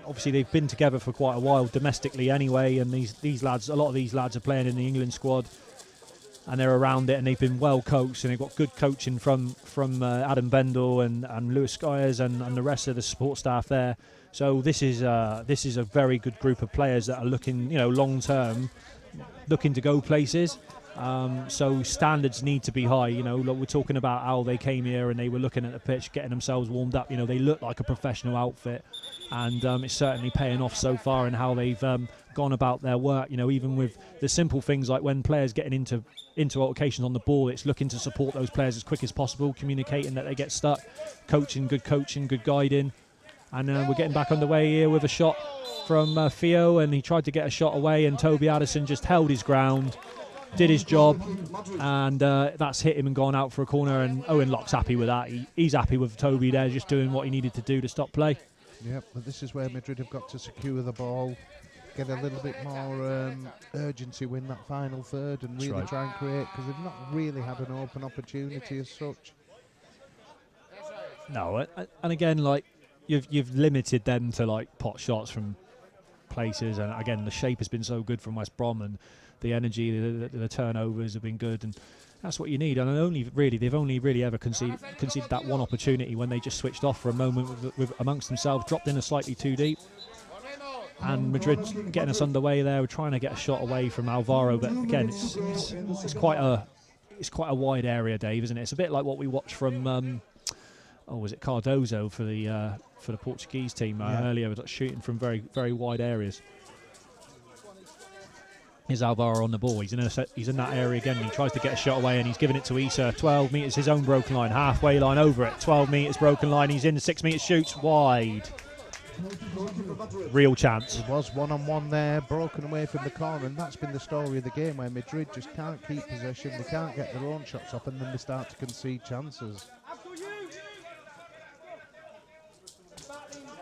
obviously they've been together for quite a while domestically anyway, and these lads, a lot of these lads are playing in the England squad, and they're around it, and they've been well coached, and they've got good coaching from Adam Bendel and Lewis Skyers and the rest of the support staff there. So this is a very good group of players that are looking, long term, looking to go places. So standards need to be high. Like we're talking about how they came here and they were looking at the pitch, getting themselves warmed up. They look like a professional outfit, and it's certainly paying off so far in how they've gone about their work. Even with the simple things like when players getting into altercations on the ball, it's looking to support those players as quick as possible, communicating that they get stuck, coaching, good guiding. And we're getting back underway here with a shot from Theo, and he tried to get a shot away, and Toby Addison just held his ground, did his job, and that's hit him and gone out for a corner, and Owen Locke's happy with that. He's happy with Toby there, just doing what he needed to do to stop play. Yep, but this is where Madrid have got to secure the ball, get a little bit more urgency, win that final third, and really try and create, because they've not really had an open opportunity as such. No, and again, like, You've limited them to like pot shots from places, and again the shape has been so good from West Brom, and the energy, the turnovers have been good, and that's what you need. And they've only really ever conceded that one opportunity when they just switched off for a moment with amongst themselves, dropped in a slightly too deep, and Madrid getting us underway there. We're trying to get a shot away from Alvaro, but again it's quite a wide area, Dave, isn't it? It's a bit like what we watched from. Was it Cardozo for the Portuguese team earlier? Was like shooting from very, very wide areas. Here's Alvaro on the ball. He's in that area again. And he tries to get a shot away, and he's giving it to Issa. 12 metres, his own broken line, halfway line over it. 12 metres broken line. He's in the 6 metre shoots wide. Real chance. There was one-on-one there, broken away from the corner, and that's been the story of the game, where Madrid just can't keep possession. They can't get their own shots off, and then they start to concede chances.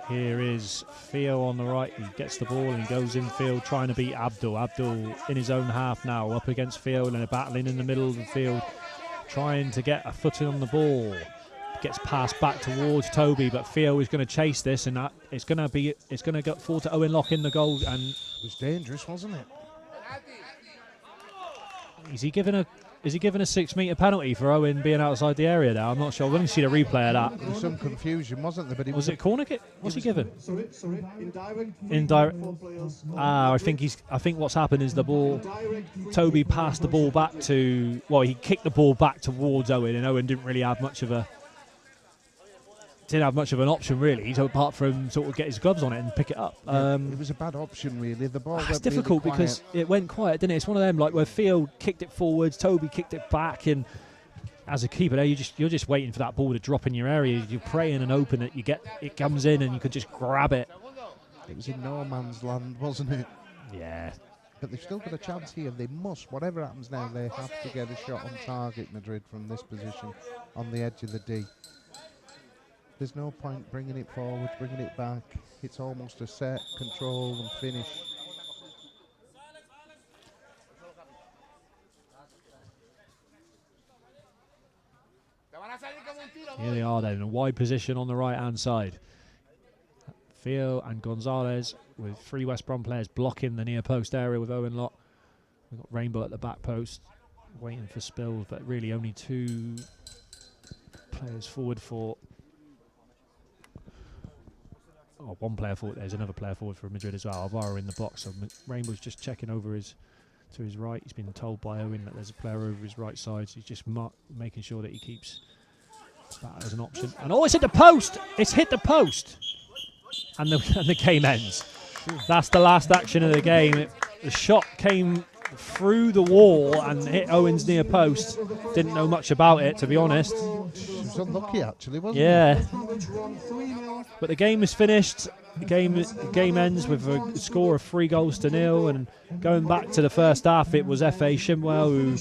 Here is Theo on the right. He gets the ball and he goes infield trying to beat Abdul. Abdul in his own half now, up against Theo, and they're battling in the middle of the field, trying to get a footing on the ball. Gets passed back towards Toby, but Theo is going to chase this, and it's going to go forward to Owen Locke in the goal. And it was dangerous, wasn't it? Is he given a 6 metre penalty for Owen being outside the area there? I'm not sure. We're going to see the replay of that. There was some confusion, wasn't there? But was it corner kick? What's he given? Sorry. Indirect. I think what's happened is the ball. Toby passed the ball back to. Well, he kicked the ball back towards Owen, and Owen didn't have much of an option really, so apart from sort of get his gloves on it and pick it up. It was a bad option really. The ball. It's difficult really because it went quiet, didn't it? It's one of them like where Theo kicked it forwards, Toby kicked it back, and as a keeper there, you're just waiting for that ball to drop in your area. You're praying and hoping that it comes in and you could just grab it. It was in no man's land, wasn't it? Yeah. But they've still got a chance here. They must, whatever happens now, they have to get a shot on target, Madrid, from this position on the edge of the D. There's no point bringing it forward, bringing it back. It's almost a set, control and finish. Here they are then, in a wide position on the right-hand side. Theo and Gonzalez with 3 West Brom players blocking the near post area with Owen Lott. We've got Rainbow at the back post, waiting for spills, but really only 2 players forward for... Oh, 1 player forward. There's another player forward for Madrid as well. Alvaro in the box. So Rainbow's just checking over to his right. He's been told by Owen that there's a player over his right side, so he's just making sure that he keeps that as an option. And oh, it's hit the post! It's hit the post! And the game ends. That's the last action of the game. The shot came through the wall and hit Owen's near post. Didn't know much about it, to be honest. It was unlucky, actually, wasn't it? Yeah. But the game is finished. The game ends with a score of 3-0. And going back to the first half, it was F.A. Shimwell who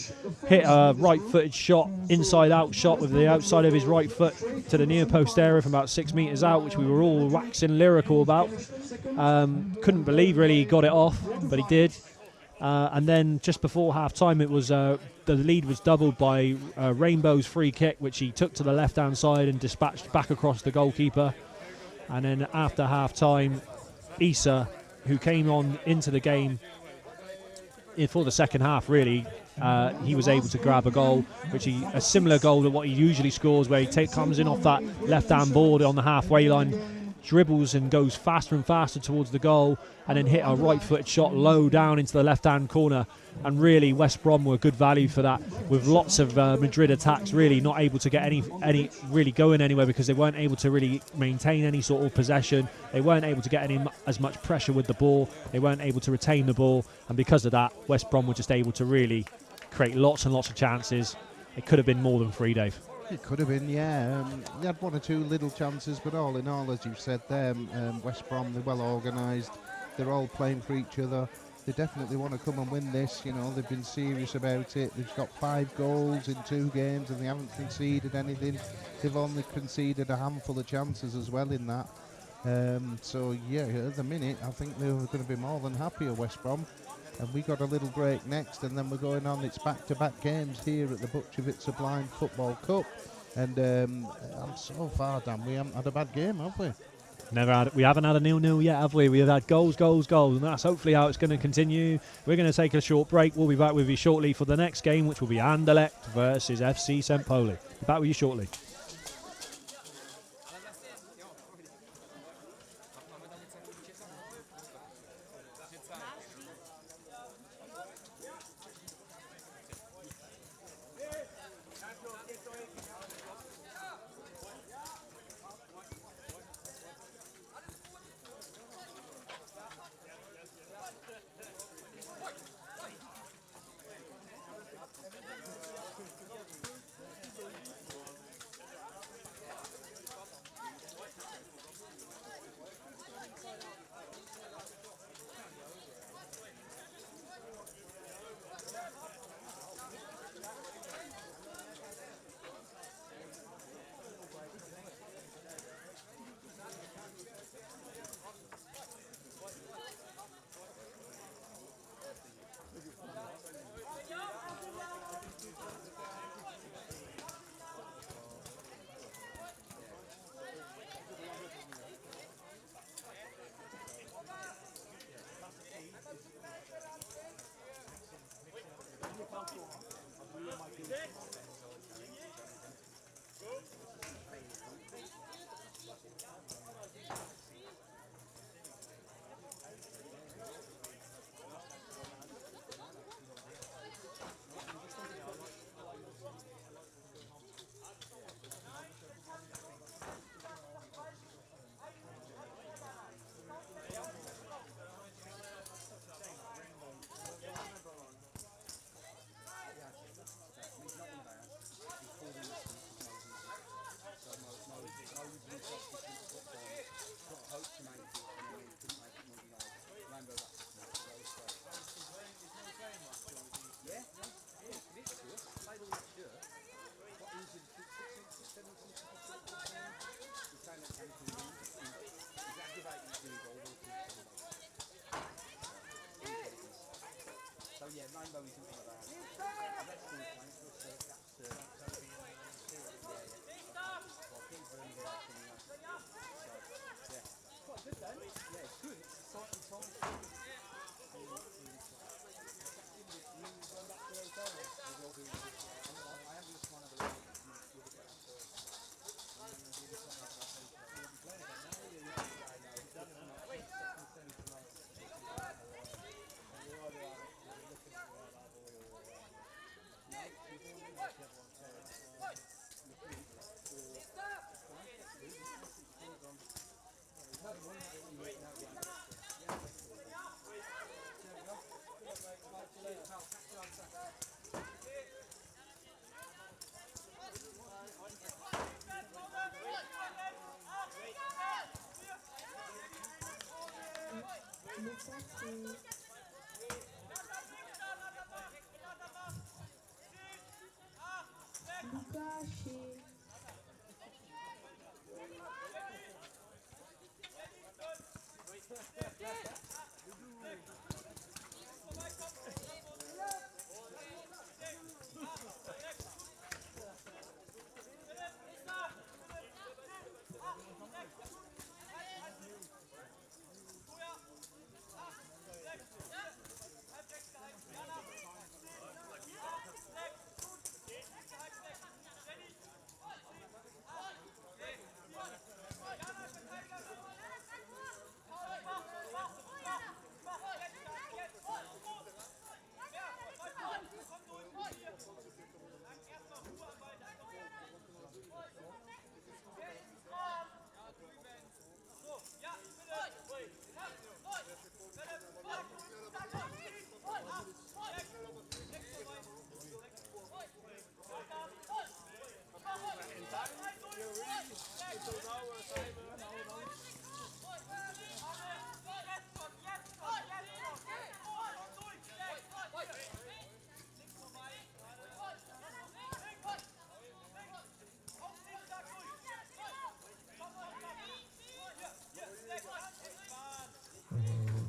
hit a right-footed shot, inside-out shot with the outside of his right foot to the near post area from about 6 metres out, which we were all waxing lyrical about. Couldn't believe really he got it off, but he did. And then just before half-time, it was the lead was doubled by Rainbow's free kick, which he took to the left-hand side and dispatched back across the goalkeeper. And then after half-time, Issa, who came on into the game for the second half, really, he was able to grab a goal, a similar goal to what he usually scores, where he comes in off that left-hand board on the halfway line, dribbles and goes faster and faster towards the goal, and then hit a right-footed shot low down into the left-hand corner. And really, West Brom were good value for that, with lots of Madrid attacks really not able to get any really going anywhere, because they weren't able to really maintain any sort of possession. They weren't able to get as much pressure with the ball. They weren't able to retain the ball, and because of that, West Brom were just able to really create lots and lots of chances. It could have been more than 3, Dave. It could have been, yeah. They had 1 or 2 little chances, but all in all, as you've said there, West Brom, they're well organised. They're all playing for each other. They definitely want to come and win this. You know, they've been serious about it. They've got 5 goals in 2 games, and they haven't conceded anything. They've only conceded a handful of chances as well in that. So yeah, at the minute, I think they're going to be more than happy at West Brom. And we got a little break next, and then we're going on. It's back-to-back games here at the Bučovice Blind Football Cup. And so far, Dan, we haven't had a bad game, have we? We haven't had a 0-0 yet, have we? We've had goals, and that's hopefully how it's going to continue. We're going to take a short break. We'll be back with you shortly for the next game, which will be Anderlecht versus FC St. Pauli. Be back with you shortly.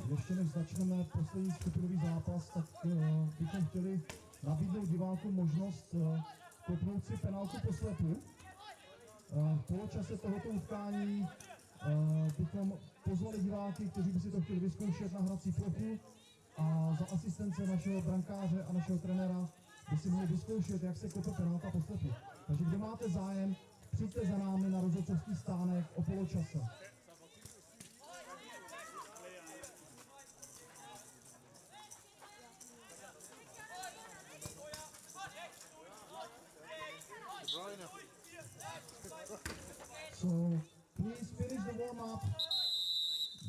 Ještě než začneme poslední skupinový zápas, tak bychom chtěli nabídnout divákům možnost kopnout si penálku po slepu. V poločase tohoto utkání bychom pozvali diváky, kteří by si to chtěli vyzkoušet na hrací plochu a za asistence našeho brankáře a našeho trenéra by si mohli vyzkoušet, jak se kope penálka po slepu. Takže kdo máte zájem, přijďte za námi na rozhodčovský stánek o poločase. So please finish the warm up.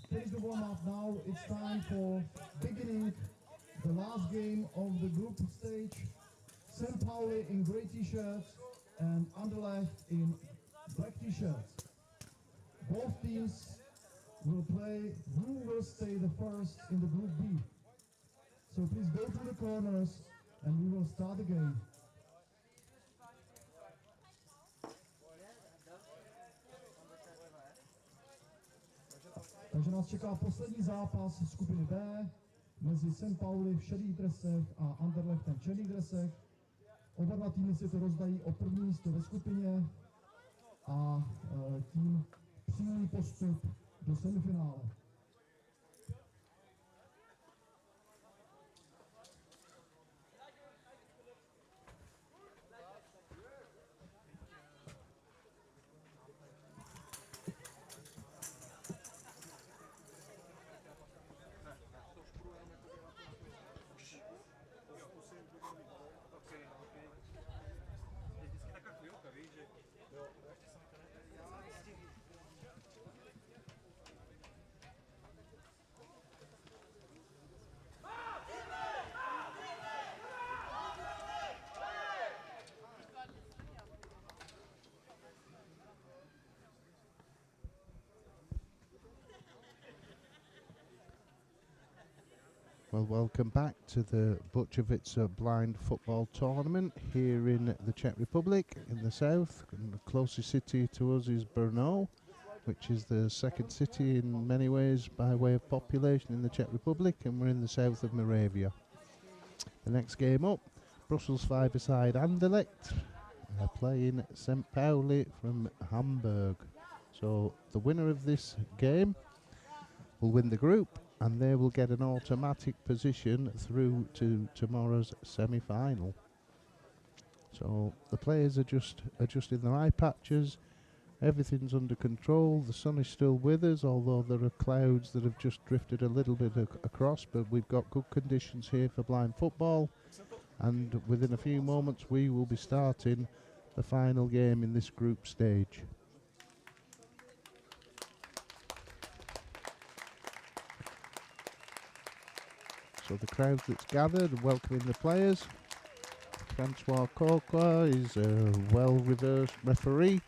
Finish the warm up now. It's time for beginning the last game of the group stage. St. Pauli in grey t-shirts and Anderlecht in black t-shirts. Both teams will play who will stay the first in the group B. So please go to the corners and we will start the game. Takže nás čeká poslední zápas skupiny B mezi St. Pauli v šedých dresech a Anderlechtem v černých dresech. Oba dva týmy si to rozdají o první místo ve skupině a tím přímý postup do semifinále. Well, welcome back to the Bučovice Blind Football Tournament here in the Czech Republic in the south. And the closest city to us is Brno, which is the second city in many ways by way of population in the Czech Republic, and we're in the south of Moravia. The next game up, Brussels 5-a-side Anderlecht playing St. Pauli from Hamburg. So the winner of this game will win the group, and they will get an automatic position through to tomorrow's semi-final. So the players are just adjusting their eye patches. Everything's under control. The sun is still with us, although there are clouds that have just drifted a little bit across, but we've got good conditions here for blind football, and within a few moments we will be starting the final game in this group stage. So the crowd that's gathered welcoming the players. Francois Courcois is a well-reversed referee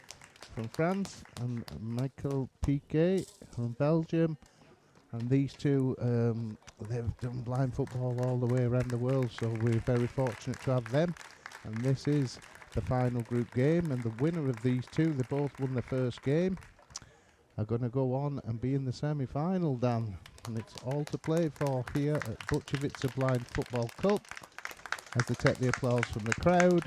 from France, and Michael Piquet from Belgium. And these two, they've done blind football all the way around the world, so we're very fortunate to have them. And this is the final group game, and the winner of these two, they both won the first game, are going to go on and be in the semi-final, Dan. And it's all to play for here at Bučovice Blind Football Cup, as they take the applause from the crowd.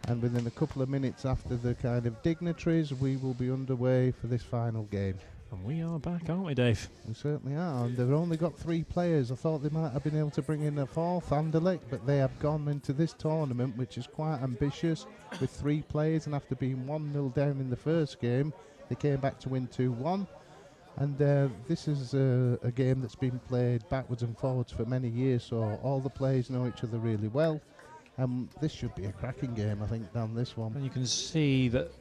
And within a couple of minutes after the kind of dignitaries, we will be underway for this final game. And we are back, aren't we, Dave? We certainly are, and they've only got 3 players. I thought they might have been able to bring in a 4th, Anderlecht, but they have gone into this tournament, which is quite ambitious, with 3 players, and after being 1-0 down in the first game, they came back to win 2-1. And this is a game that's been played backwards and forwards for many years, so all the players know each other really well. This should be a cracking game, I think, down this one. And you can see that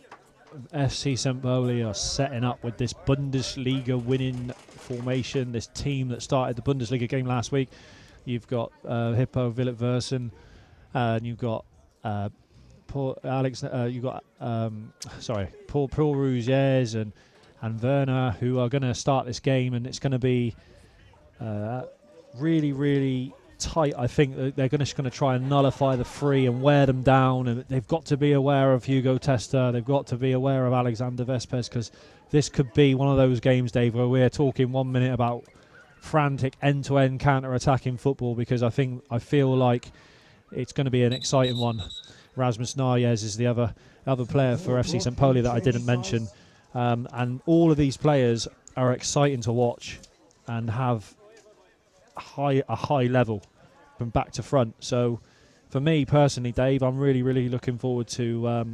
FC St. Pauli are setting up with this Bundesliga winning formation, this team that started the Bundesliga game last week. You've got Hippo Villet-Versen, and you've got Paul Rougiers and Werner, who are going to start this game, and it's going to be really, really tight. I think they're just going to try and nullify the free and wear them down, and they've got to be aware of Hugo Testa, they've got to be aware of Alexander Vespers, because this could be one of those games, Dave, where we're talking 1 minute about frantic end-to-end counter-attacking football, because I feel like it's going to be an exciting one. Rasmus Nayes is the other player for FC St. Pauli that I didn't mention, and all of these players are exciting to watch and have a high level from back to front. So for me personally, Dave, I'm really, really looking forward to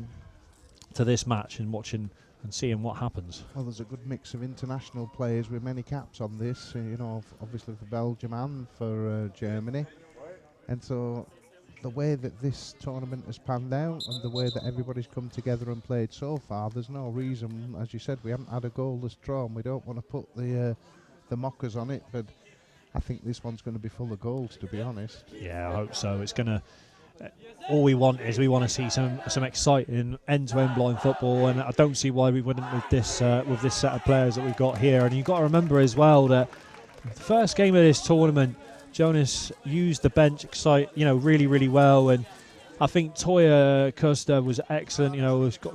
this match and watching and seeing what happens. Well, there's a good mix of international players with many caps on this, obviously for Belgium and for Germany. And so the way that this tournament has panned out and the way that everybody's come together and played so far, there's no reason, as you said, we haven't had a goalless draw, and we don't want to put the mockers on it, but I think this one's going to be full of goals, to be honest. Yeah, I hope so. It's going to... all we want to see some exciting end-to-end blind football, and I don't see why we wouldn't with this set of players that we've got here. And you've got to remember as well that the first game of this tournament, Jonas used the bench really, really well, and I think Toya Costa was excellent.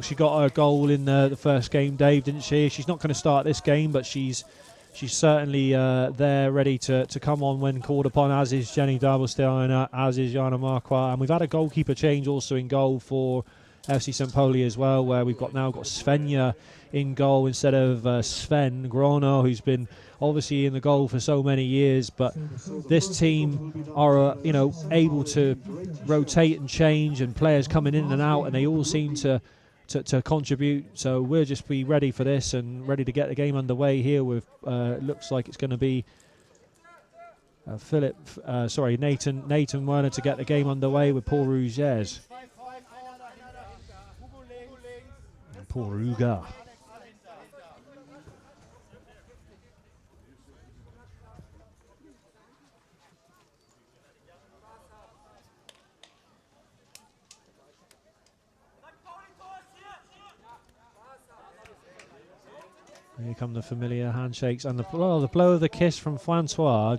She got her goal in the first game, Dave, didn't she? She's not going to start this game, but she's certainly there, ready to come on when called upon, as is Jenny Dabelstein, as is Jana Marquardt. And we've had a goalkeeper change also in goal for FC St. Pauli as well, where we've now got Svenja in goal instead of Sven Grono, who's been obviously in the goal for so many years. But this team are able to rotate and change, and players coming in and out, and they all seem to contribute. So we'll just be ready for this and ready to get the game underway here with looks like it's going to be Nathan Werner to get the game underway with Paul Rougiers. Paul Ruga. Here come the familiar handshakes and the blow of the kiss from Francois.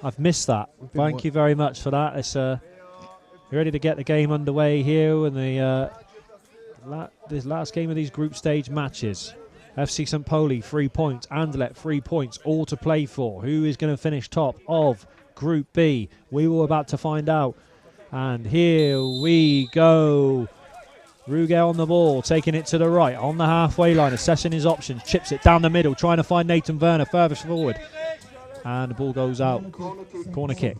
I've missed that. Thank you very much for that. It's ready to get the game underway here in the this last game of these group stage matches. FC St. Pauli 3 points, Anderlecht 3 points, all to play for. Who is going to finish top of Group B? We were about to find out. And here we go. Ruger on the ball, taking it to the right, on the halfway line, assessing his options, chips it down the middle, trying to find Nathan Werner further forward. And the ball goes out. Corner kick.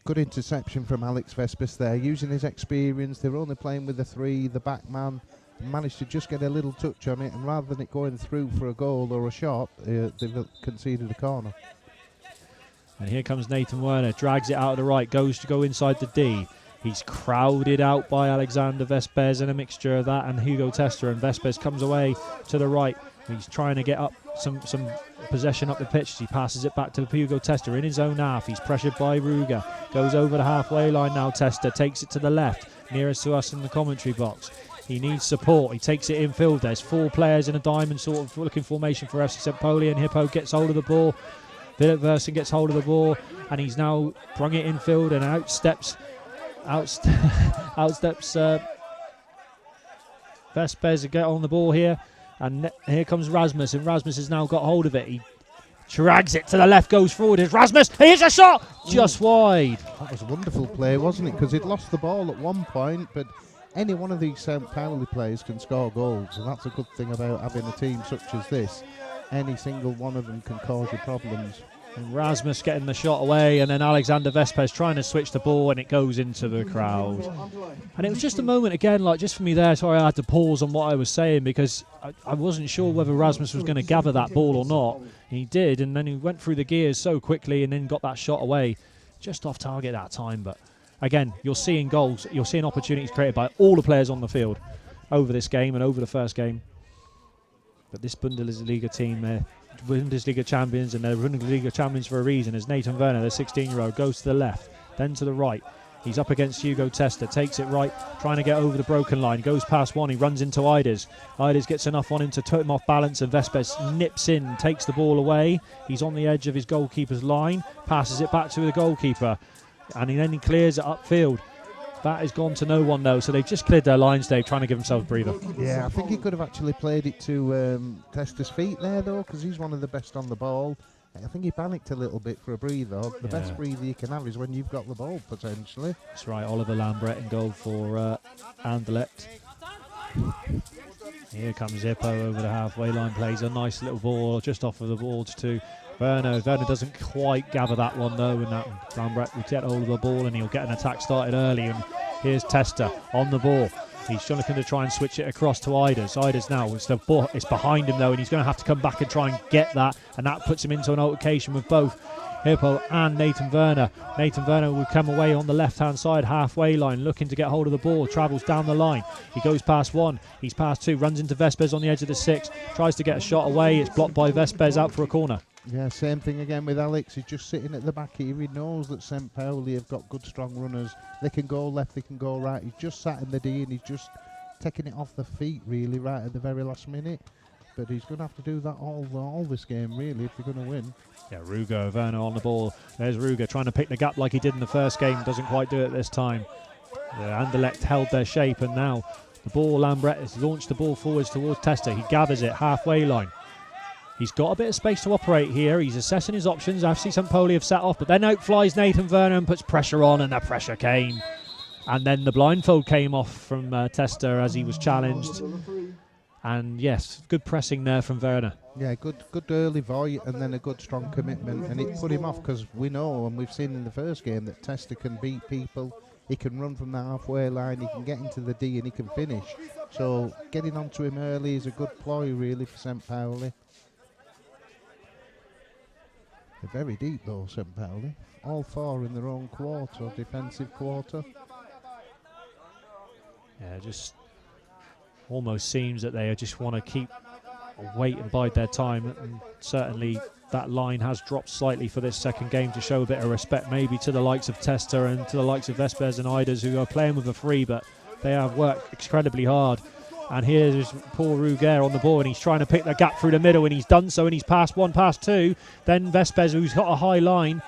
Good interception from Alex Vespers there, using his experience. They were only playing with the 3, the back man, managed to just get a little touch on it, and rather than it going through for a goal or a shot, they've conceded a corner. And here comes Nathan Werner, drags it out of the right, goes to go inside the D. He's crowded out by Alexander Vespers and a mixture of that and Hugo Tester, and Vespers comes away to the right. He's trying to get up some possession up the pitch. He passes it back to Hugo Tester in his own half. He's pressured by Ruger. Goes over the halfway line now. Tester takes it to the left, nearest to us in the commentary box. He needs support. He takes it infield. There's 4 players in a diamond sort of looking formation for FC St. Pauli, and Hippo gets hold of the ball. Philip Versen gets hold of the ball, and he's now brung it infield, and outsteps Vespers to get on the ball here. And here comes Rasmus, and Rasmus has now got hold of it. He drags it to the left, goes forward. Here's Rasmus. Here's a shot, just wide. That was a wonderful play, wasn't it? Because he'd lost the ball at one point, but any one of these St. Pauli players can score goals, and that's a good thing about having a team such as this. Any single one of them can cause you problems. And Rasmus getting the shot away, and then Alexander Vespers trying to switch the ball, and it goes into the crowd. And it was just a moment again, like just for me there, sorry I had to pause on what I was saying, because I wasn't sure whether Rasmus was going to gather that ball or not. He did, and then he went through the gears so quickly and then got that shot away. Just off target that time, but again, you're seeing goals, you're seeing opportunities created by all the players on the field over this game and over the first game. But this Bundesliga team, they're Bundesliga champions, and they're Bundesliga champions for a reason, as Nathan Werner, the 16-year-old, goes to the left, then to the right. He's up against Hugo Tester, takes it right, trying to get over the broken line, goes past one, he runs into Iders. Iders gets enough on him to tote him off balance, and Vespers nips in, takes the ball away. He's on the edge of his goalkeeper's line, passes it back to the goalkeeper, and then he clears it upfield. That has gone to no one though, so they've just cleared their lines, Dave, trying to give themselves a breather. Yeah, I think he could have actually played it to Tester's feet there though, because he's one of the best on the ball. I think he panicked a little bit for a breather. The best breather you can have is when you've got the ball, potentially. That's right, Oliver Lambret in goal for Anderlecht. Here comes Hippo over the halfway line, plays a nice little ball just off of the ball to Werner. Werner doesn't quite gather that one though, and that Lambret will get hold of the ball and he'll get an attack started early. And here's Tester on the ball. He's looking to try and switch it across to Iders. Iders now, it's behind him though, and he's going to have to come back and try and get that, and that puts him into an altercation with both Hippo and Nathan Werner. Nathan Werner will come away on the left-hand side, halfway line, looking to get hold of the ball, travels down the line. He goes past one, he's past two, runs into Vespers on the edge of the 6, tries to get a shot away, it's blocked by Vespers, out for a corner. Yeah, same thing again with Alex. He's just sitting at the back here. He knows that St. Pauli have got good, strong runners. They can go left, they can go right. He's just sat in the D and he's just taking it off the feet, really, right at the very last minute. But he's going to have to do that all this game, really, if they're going to win. Yeah, Ruger, Werner on the ball. There's Ruger trying to pick the gap like he did in the first game. Doesn't quite do it this time. Anderlecht held their shape, and now the ball, Lambret has launched the ball forwards towards Tester. He gathers it, halfway line. He's got a bit of space to operate here. He's assessing his options. FC St. Pauli have set off, but then out flies Nathan Werner and puts pressure on, and the pressure came. And then the blindfold came off from Tester as he was challenged. And yes, good pressing there from Werner. Yeah, good early volley and then a good strong commitment. And it put him off because we know, and we've seen in the first game, that Tester can beat people. He can run from the halfway line, he can get into the D and he can finish. So getting onto him early is a good ploy, really, for St. Pauli. They're very deep though, St. Pauli. All 4 in their own quarter, defensive quarter. Yeah, just almost seems that they just want to keep wait and bide their time. And certainly that line has dropped slightly for this second game to show a bit of respect maybe to the likes of Tester and to the likes of Vespers and Iders, who are playing with a 3, but they have worked incredibly hard. And here's poor Ruger on the ball, and he's trying to pick the gap through the middle, and he's done so, and he's passed 1, past 2. Then Vespers, who's got a high line,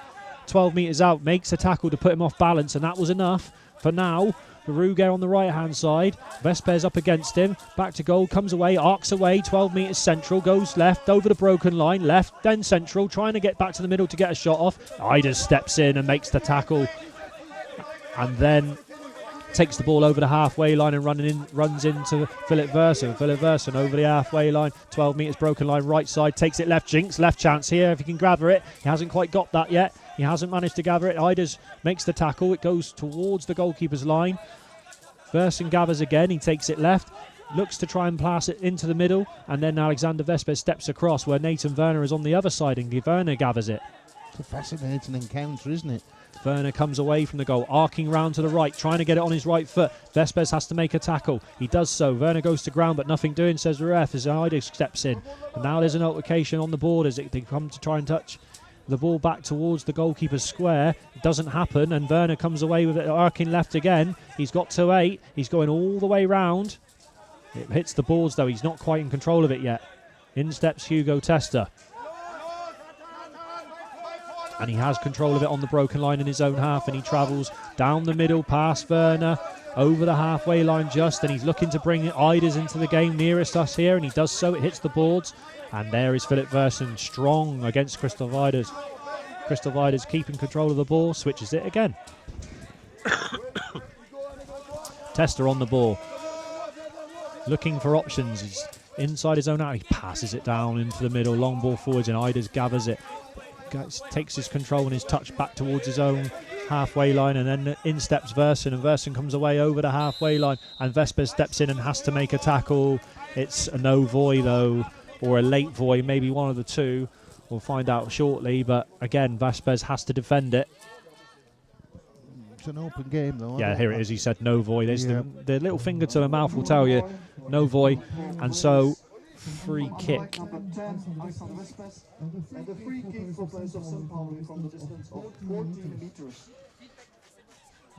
12 metres out, makes a tackle to put him off balance, and that was enough for now. Ruger on the right-hand side. Vespers up against him. Back to goal, comes away, arcs away, 12 metres central, goes left, over the broken line, left, then central, trying to get back to the middle to get a shot off. Iders steps in and makes the tackle, and then takes the ball over the halfway line and runs into Philip Verson. Philip Verson over the halfway line, 12 metres broken line, right side, takes it left, Jinx, left chance here if he can gather it. He hasn't quite got that yet. He hasn't managed to gather it. Iders makes the tackle. It goes towards the goalkeeper's line. Verson gathers again. He takes it left, looks to try and pass it into the middle, and then Alexander Vespers steps across where Nathan Werner is on the other side, and Werner gathers it. It's a fascinating encounter, isn't it? Werner comes away from the goal, arcing round to the right, trying to get it on his right foot. Vespers has to make a tackle. He does so. Werner goes to ground, but nothing doing, says the ref, as Iders steps in. And now there's an altercation on the board as they come to try and touch the ball back towards the goalkeeper's square. It doesn't happen, and Werner comes away with it, arcing left again. He's got 2-8. He's going all the way round. It hits the boards, though. He's not quite in control of it yet. In steps Hugo Testa. And he has control of it on the broken line in his own half, and he travels down the middle past Werner, over the halfway line just, and he's looking to bring Iders into the game nearest us here, and he does so. It hits the boards, and there is Philip Verson strong against Christoph Iders. Christoph Iders keeping control of the ball, switches it again. Tester on the ball, looking for options. He's inside his own out. He passes it down into the middle, long ball forwards, and Iders gathers it. Takes his control and his touch back towards his own halfway line, and then in steps Verson, and Verson comes away over the halfway line, and Vespers steps in and has to make a tackle. It's a no voy though, or a late voy, maybe one of the two. We'll find out shortly, but again Vespers has to defend it. It's an open game though. Yeah, here it is. He said no voy. There's the little finger to the mouth will tell you no voy, and so free kick. Number 10, Alexander Vespers, and a free kick for players of St. Pauli from the distance of 14 meters.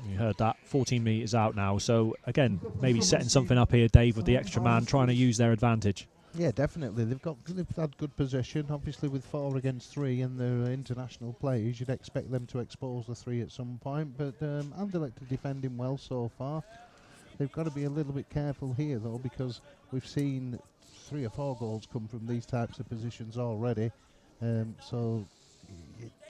You heard that, 14 metres out now. So again, maybe setting something up here, Dave, with the extra man trying to use their advantage. Yeah, definitely. They've had good possession. Obviously, with 4 against 3 and their international players, you'd expect them to expose the 3 at some point. But Anderlecht are defending well so far. They've got to be a little bit careful here, though, because we've seen 3 or 4 goals come from these types of positions already. So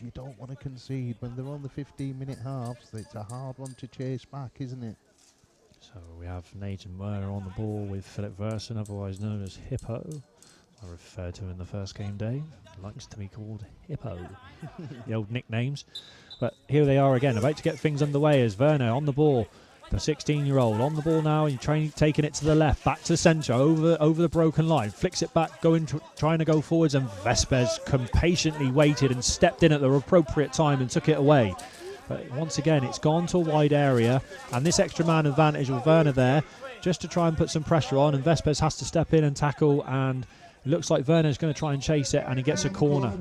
you don't want to concede when they're on the 15-minute halves. It's a hard one to chase back, isn't it? So we have Nathan Werner on the ball with Philip Verson, otherwise known as Hippo. I referred to him in the first game, Dave. He likes to be called Hippo. The old nicknames. But here they are again, about to get things underway as Werner on the ball. The 16-year-old on the ball now, and taking it to the left, back to the centre, over the broken line, flicks it back, trying to go forwards, and Vespers patiently waited and stepped in at the appropriate time and took it away. But once again, it's gone to a wide area, and this extra man advantage with Werner there, just to try and put some pressure on, and Vespers has to step in and tackle, and it looks like Werner's going to try and chase it, and he gets a corner.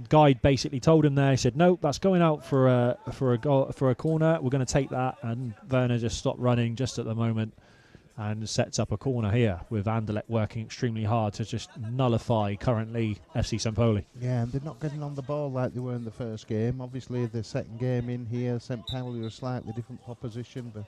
Guide basically told him there, he said, no, that's going out for a corner, we're going to take that, and Werner just stopped running just at the moment and sets up a corner here with Anderlecht working extremely hard to just nullify currently FC St. Pauli. Yeah, and they're not getting on the ball like they were in the first game. Obviously, the second game in here, St. Pauli are a slightly different proposition, but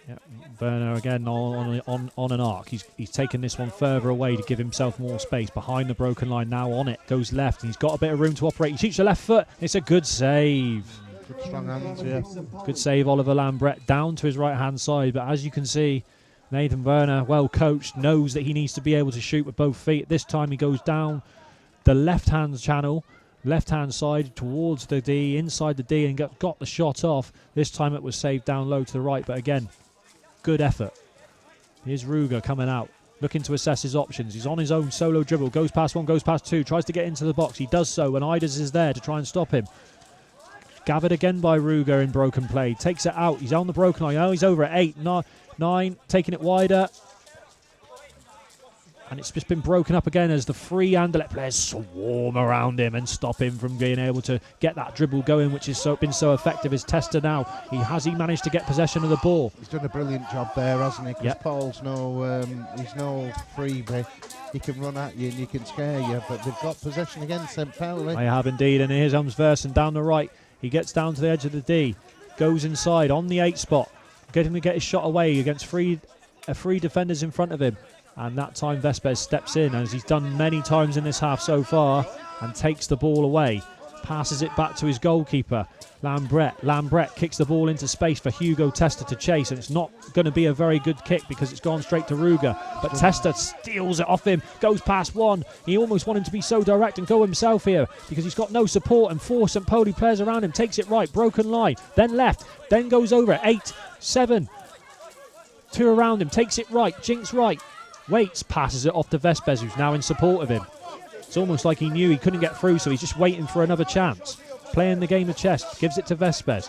yeah, Werner again on an arc. He's taken this one further away to give himself more space behind the broken line. Now on it, goes left, and he's got a bit of room to operate. He shoots the left foot. It's a good save. Good strong hands, yeah. Good save, Oliver Lambret, down to his right-hand side. But as you can see, Nathan Werner, well coached, knows that he needs to be able to shoot with both feet. This time he goes down the left-hand channel, left-hand side towards the D, inside the D, and got the shot off. This time it was saved down low to the right, but again, good effort. Here's Ruger coming out, looking to assess his options. He's on his own solo dribble, goes past 1, goes past 2, tries to get into the box. He does so, and Iders is there to try and stop him. Gathered again by Ruger in broken play. Takes it out. He's on the broken line. Oh, he's over at 8, 9, taking it wider. And it's just been broken up again as the 3 Anderlecht players swarm around him and stop him from being able to get that dribble going, which has been so effective. His Tester now. He managed to get possession of the ball. He's done a brilliant job there, hasn't he? Because Paul's he's no freebie. he can run at you and he can scare you. But they've got possession again, St. Pauli. They have indeed, and here's Versen down the right. He gets down to the edge of the D, goes inside on the 8 spot, getting to get his shot away against three defenders in front of him. And that time Vespers steps in, as he's done many times in this half so far, and takes the ball away. Passes it back to his goalkeeper, Lambret. Lambret kicks the ball into space for Hugo Testa to chase, and it's not going to be a very good kick because it's gone straight to Ruger. But Testa steals it off him, goes past one. He almost wanted to be so direct and go himself here because he's got no support, and 4 St. Pauli players around him. Takes it right, broken line, then left, then goes over. 8, 7, 2 around him, takes it right, jinks right, waits, passes it off to Vespers, who's now in support of him. It's almost like he knew he couldn't get through, so he's just waiting for another chance. Playing the game of chess, gives it to Vespers.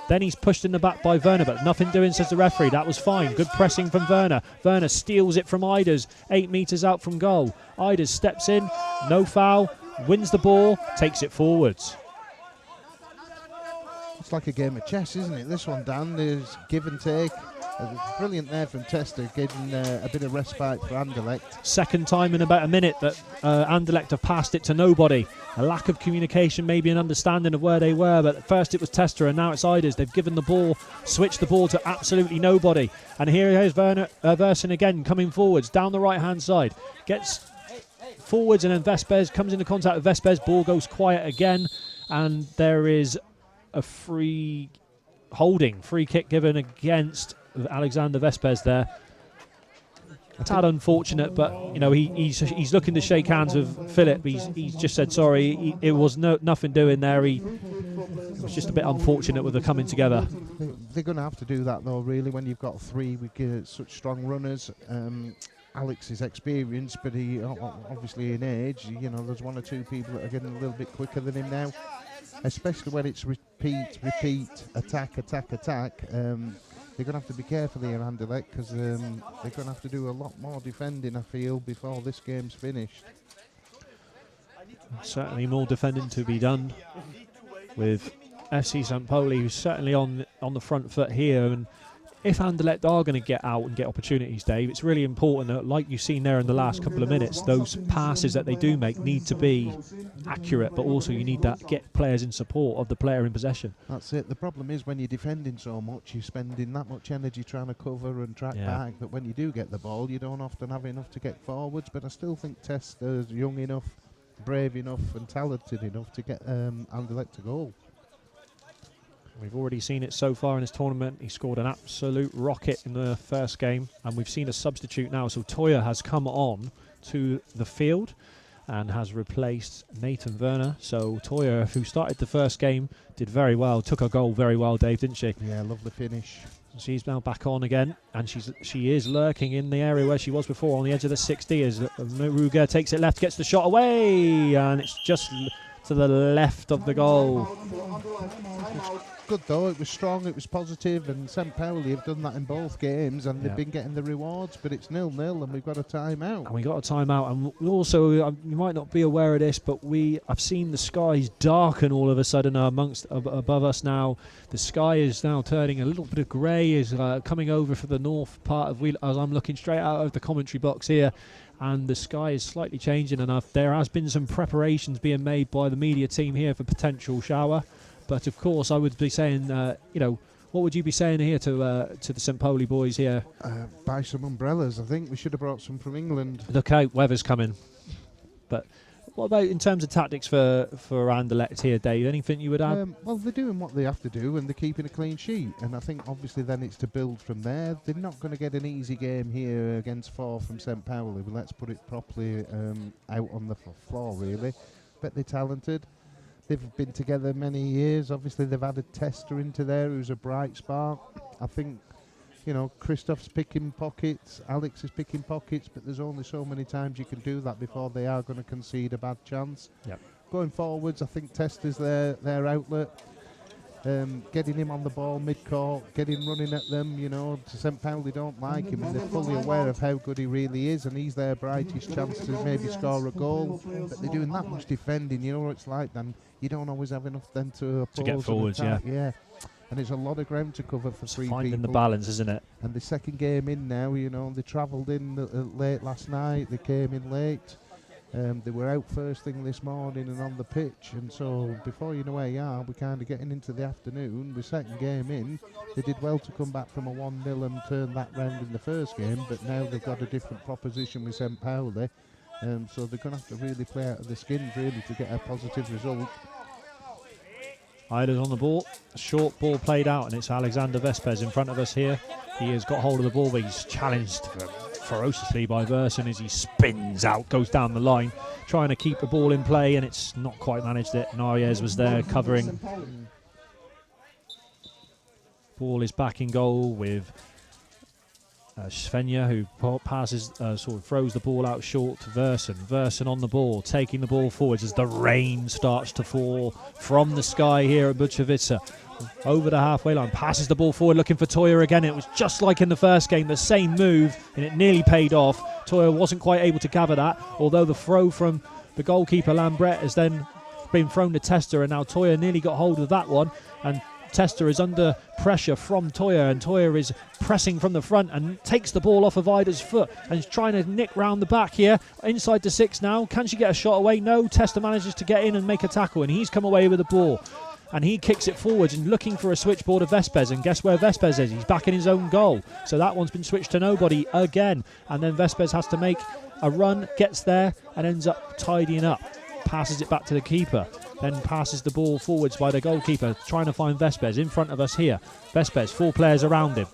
Then he's pushed in the back by Werner, but nothing doing, says the referee. That was fine. Good pressing from Werner. Werner steals it from Iders, 8 metres out from goal. Iders steps in, no foul, wins the ball, takes it forwards. It's like a game of chess, isn't it? This one, Dan, there's give and take. Brilliant there from Testa, getting a bit of respite for Anderlecht. Second time in about a minute that Anderlecht have passed it to nobody. A lack of communication, maybe an understanding of where they were, but first it was Testa and now it's Iders. They've given the ball, switched the ball to absolutely nobody. And here's Versen again coming forwards, down the right-hand side. Gets forwards and then Vespers comes into contact with Vespers. Ball goes quiet again, and there is a free kick given against Alexander Vespers there. A tad unfortunate, but you know he's looking to shake hands with Philip. He's just said sorry. It was nothing doing there. It was just a bit unfortunate with the coming together. They're going to have to do that though, really, when you've got 3 with such strong runners. Alex is experienced, but he obviously in age. You know, there's 1 or 2 people that are getting a little bit quicker than him now, especially when it's repeat, attack. They're going to have to be careful here, Anderlecht, because they're going to have to do a lot more defending, I feel, before this game's finished. Certainly more defending to be done with FC St. Pauli, who's certainly on the front foot here. And if Anderlecht are going to get out and get opportunities, Dave, it's really important that, like you've seen there in the last couple of minutes, those passes that they do make need to be accurate, but also you need to get players in support of the player in possession. That's it. The problem is when you're defending so much, you're spending that much energy trying to cover and track back, but when you do get the ball, you don't often have enough to get forwards. But I still think Testa's young enough, brave enough and talented enough to get Anderlecht to goal. We've already seen it so far in this tournament. He scored an absolute rocket in the first game, and we've seen a substitute now. So Toya has come on to the field and has replaced Nathan Werner. So Toya, who started the first game, did very well, took her goal very well, Dave, didn't she? Yeah, lovely finish. She's now back on again, and she is lurking in the area where she was before, on the edge of the 60. As Ruger takes it left, gets the shot away, and it's just to the left of the goal. Good though, it was strong, it was positive, and St. Pauli have done that in both games, and they've been getting the rewards, but it's 0-0 and we've got a timeout. And we got a timeout, and also, you might not be aware of this, but I've seen the skies darken all of a sudden above us now. The sky is now turning a little bit of grey, is coming over for the north part of as I'm looking straight out of the commentary box here. And the sky is slightly changing enough. There has been some preparations being made by the media team here for potential shower. But of course, I would be saying, what would you be saying here to the St. Pauli boys here? Buy some umbrellas. I think we should have brought some from England. Look out, weather's coming. But what about in terms of tactics for Anderlecht here, Dave? Anything you would add? Well, they're doing what they have to do, and they're keeping a clean sheet. And I think obviously then it's to build from there. They're not going to get an easy game here against 4 from St. Pauli. But let's put it properly out on the floor, really. But they're talented. They've been together many years. Obviously, they've added Testa into there, who's a bright spark. I think, Christoph's picking pockets, Alex is picking pockets, but there's only so many times you can do that before they are going to concede a bad chance. Yep. Going forwards, I think Testa's their outlet. Getting him on the ball mid-court, getting running at them, St. Pauli don't like him, and they're fully aware of how good he really is, and he's their brightest chance to maybe score a goal. But they're doing that much defending, you know what it's like, then you don't always have enough then to oppose to get forwards, yeah. and it's a lot of ground to cover for three finding people. the balance, isn't it? And the second game in now, you know, they travelled in late last night, they came in late. They were out first thing this morning and on the pitch, and so before you know where you are, we're kind of getting into the afternoon. We're second game in. They did well to come back from a 1-0 and turn that round in the first game, but now they've got a different proposition with St. Pauli, so they're going to have to really play out of the skins really to get a positive result. Ida's on the ball, short ball played out, and it's Alexander Vespes in front of us here. He has got hold of the ball, but he's challenged ferociously by Verson as he spins out, goes down the line, trying to keep the ball in play, and it's not quite managed it. Nariez was there covering. Ball is back in goal with Svenja, who passes, sort of throws the ball out short to Verson. Verson on the ball, taking the ball forwards as the rain starts to fall from the sky here at Bučovice. Over the halfway line, passes the ball forward, looking for Toya again. It was just like in the first game, the same move, and it nearly paid off. Toya wasn't quite able to gather that, although the throw from the goalkeeper Lambret has then been thrown to Tester, and now Toya nearly got hold of that one, and Tester is under pressure from Toya, and Toya is pressing from the front and takes the ball off of Ida's foot and is trying to nick round the back here. Inside the 6 now. Can she get a shot away? No. Tester manages to get in and make a tackle, and he's come away with the ball. And he kicks it forwards and looking for a switchboard of Vespes, and guess where Vespes is? He's back in his own goal. So that one's been switched to nobody again. And then Vespes has to make a run, gets there and ends up tidying up. Passes it back to the keeper. Then passes the ball forwards by the goalkeeper, trying to find Vespes in front of us here. Vespes, 4 players around him.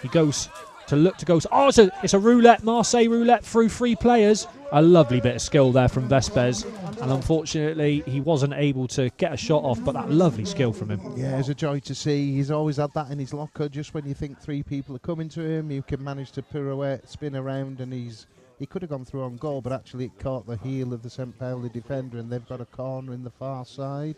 He goes to look to go. Oh, it's a roulette, Marseille roulette through 3 players. A lovely bit of skill there from Vespes. And unfortunately, he wasn't able to get a shot off, but that lovely skill from him. Yeah, it's a joy to see. He's always had that in his locker. Just when you think 3 people are coming to him, you can manage to pirouette, spin around, and he could have gone through on goal, but actually it caught the heel of the St. Pauli defender, and they've got a corner in the far side.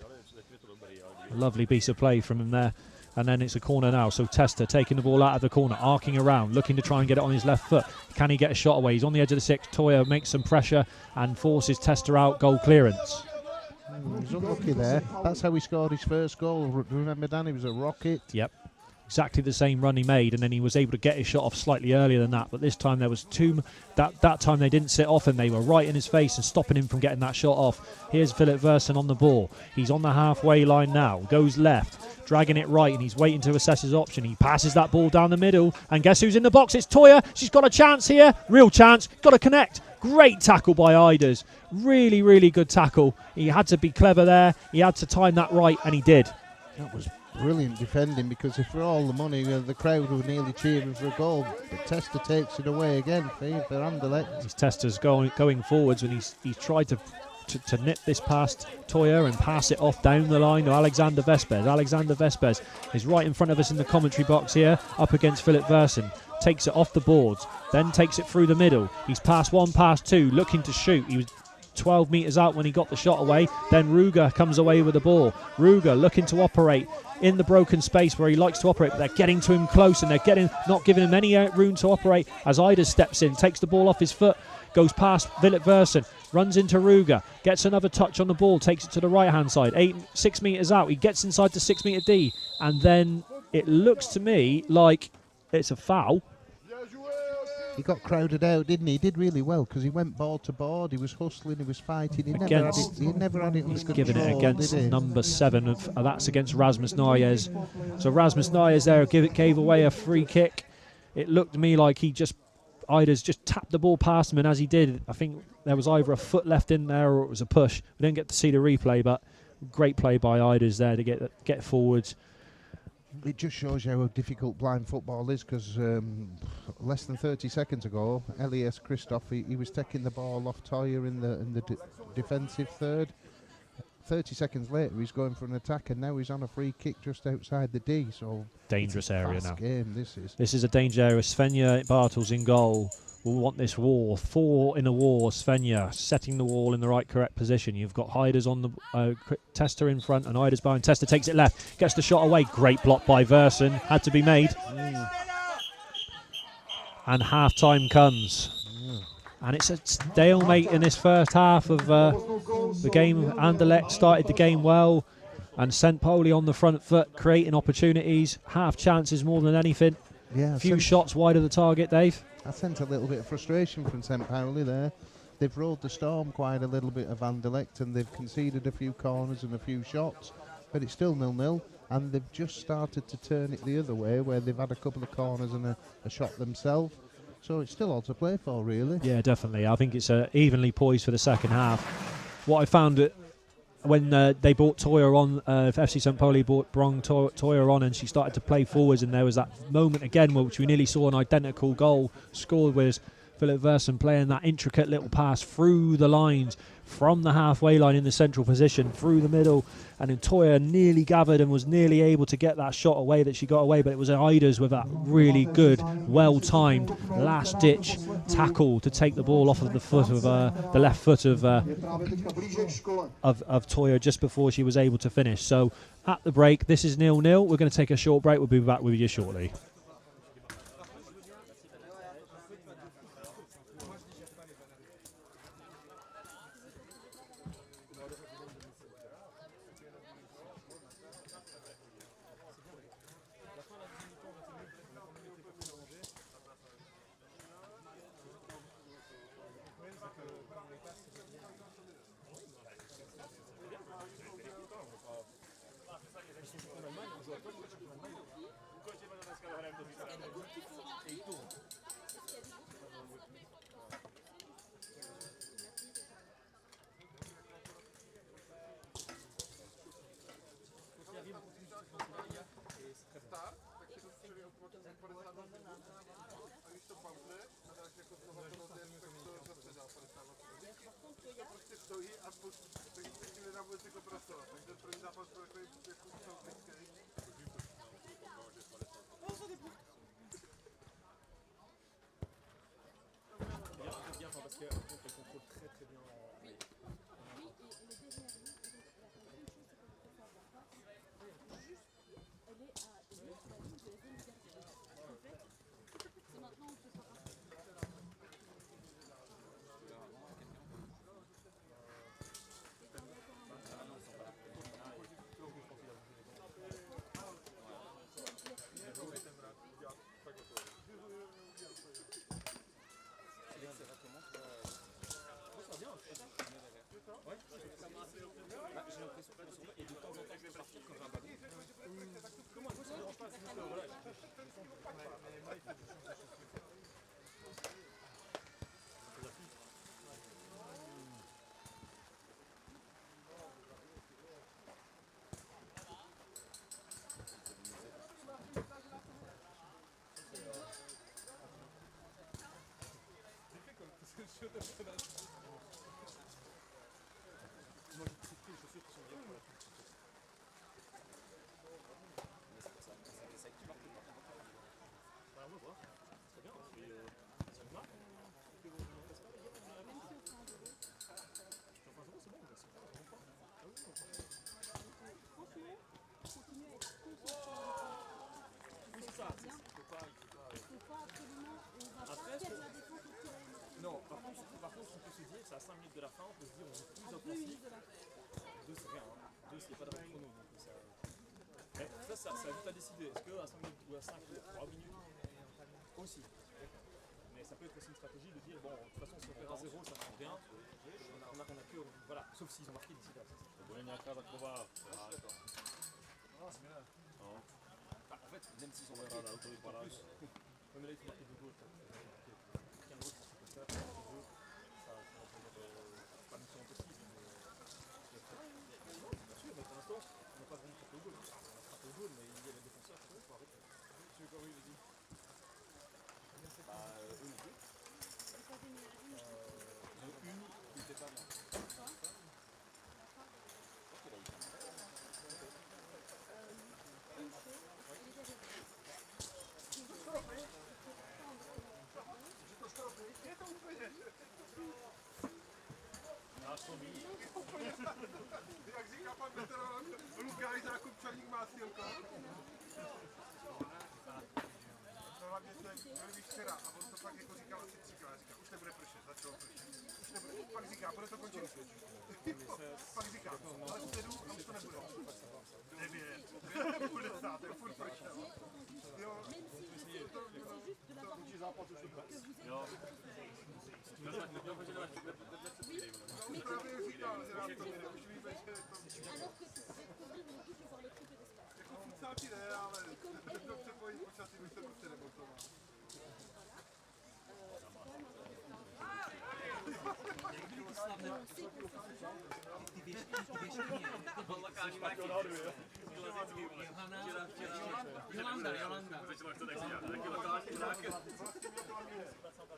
A lovely piece of play from him there. And then it's a corner now, so Tester taking the ball out of the corner, arcing around, looking to try and get it on his left foot. Can he get a shot away? He's on the edge of the 6. Toya makes some pressure and forces Tester out. Goal clearance. He's unlucky there. That's how he scored his first goal. Remember, Dan, he was a rocket. Yep. Exactly the same run he made, and then he was able to get his shot off slightly earlier than that. But this time there was that time they didn't sit off him. They were right in his face and stopping him from getting that shot off. Here's Philip Verson on the ball. He's on the halfway line now. Goes left, dragging it right, and he's waiting to assess his option. He passes that ball down the middle, and guess who's in the box? It's Toya. She's got a chance here. Real chance. Got to connect. Great tackle by Idas. Really, really good tackle. He had to be clever there. He had to time that right, and he did. That was brilliant defending, because if for all the money, the crowd were nearly cheering for a goal. But Tester takes it away again for Anderlecht. His Tester's going forwards, and he's tried to nip this past Toya and pass it off down the line to Alexander Vespes. Alexander Vespes is right in front of us in the commentary box here, up against Philip Verson. Takes it off the boards, then takes it through the middle. He's passed 1, passed 2, looking to shoot. He was 12 metres out when he got the shot away. Then Ruger comes away with the ball. Ruger looking to operate in the broken space where he likes to operate, but they're getting to him close, and they're not giving him any room to operate as Ida steps in, takes the ball off his foot, goes past Philip Verson, runs into Ruger, gets another touch on the ball, takes it to the right-hand side, 6 metres out. He gets inside the 6 metre D, and then it looks to me like it's a foul. He got crowded out, didn't he? He did really well, because he went board to board, he was hustling, he was fighting, he never had it under control. Giving it against number 7, that's against Rasmus Nariez. So Rasmus Nariez there gave away a free kick. It looked to me like Ida's just tapped the ball past him, and as he did, I think there was either a foot left in there or it was a push. We didn't get to see the replay, but great play by Ida's there to get forwards. It just shows you how difficult blind football is, because less than 30 seconds ago, Elias Christoph, he was taking the ball off Toya in the defensive third. 30 seconds later, he's going for an attack, and now he's on a free kick just outside the D. So dangerous area now. Game, this is a danger area. Svenja Bartels in goal. Will want this wall. 4 in a wall. Svenja setting the wall in the correct position. You've got Hiders on the Tester in front, and Hiders behind. Tester takes it left, gets the shot away. Great block by Verson. Had to be made. And half time comes. And it's a stalemate in this first half of the game. Anderlecht started the game well. and St. Poli on the front foot, creating opportunities, half chances more than anything. Yeah, a few shots wide of the target, Dave. I sense a little bit of frustration from St. Pauli there. They've rode the storm quite a little bit of Anderlecht, and they've conceded a few corners and a few shots, but it's still 0-0, and they've just started to turn it the other way, where they've had a couple of corners and a shot themselves. So it's still all to play for, really. Yeah, definitely. I think it's evenly poised for the second half. What I found when they brought Toya on, FC St. Pauli brought Toya on, and she started to play forwards, and there was that moment again which we nearly saw an identical goal scored with Philip Versen playing that intricate little pass through the lines from the halfway line in the central position through the middle, and then Toya nearly gathered and was nearly able to get that shot away that she got away, but it was Ida's with that really good, well-timed last-ditch tackle to take the ball off of the foot of the left foot of Toya just before she was able to finish. So at the break, this is 0-0. We're going to take a short break. We'll be back with you shortly. Non, par contre, on peut se dire que c'est à 5 minutes de la fin, on peut se dire on est plus offensif. 2 c'est rien, 2 c'est pas de chrono. Donc ça ajoute à décider. Est-ce qu'à 5 minutes ou à 5 ou 3 minutes aussi. Mais ça peut être aussi une stratégie de dire bon, de toute façon, si on perd à 0, ça ne change rien. On a que. Voilà, sauf s'ils ont marqué d'ici là. En fait, même s'ils ont marqué en plus, même là, il faut marquer 2 goals. Qu'un autre, si tu peux faire, ça pas mission impossible. Bien sûr, mais pour l'instant, on n'a pas vraiment frappé au goal. On a frappé au goal, mais il y a les défenseurs qui faut arrêter. Tu veux quoi, oui, vas-y. Eux non plus. Une, il était pas bien. Jak říká pan veterán, Lukáš Zákupčaník má silko. To hlavně ten byl včera a on to fakt jako říkal asi 3krát. Říkal, už nebude pršet, začalo pršet. Pak říká, bude to končit. Pak říká, ale u 7 a už to nebude. 9. Bude stát, je furt pršel. Jo. To zápas už to jo. Právě říkal, že nám to nejde, už víme, že to jako fixáti ne, ale to přepojí počasí, už se prostě nemontoval.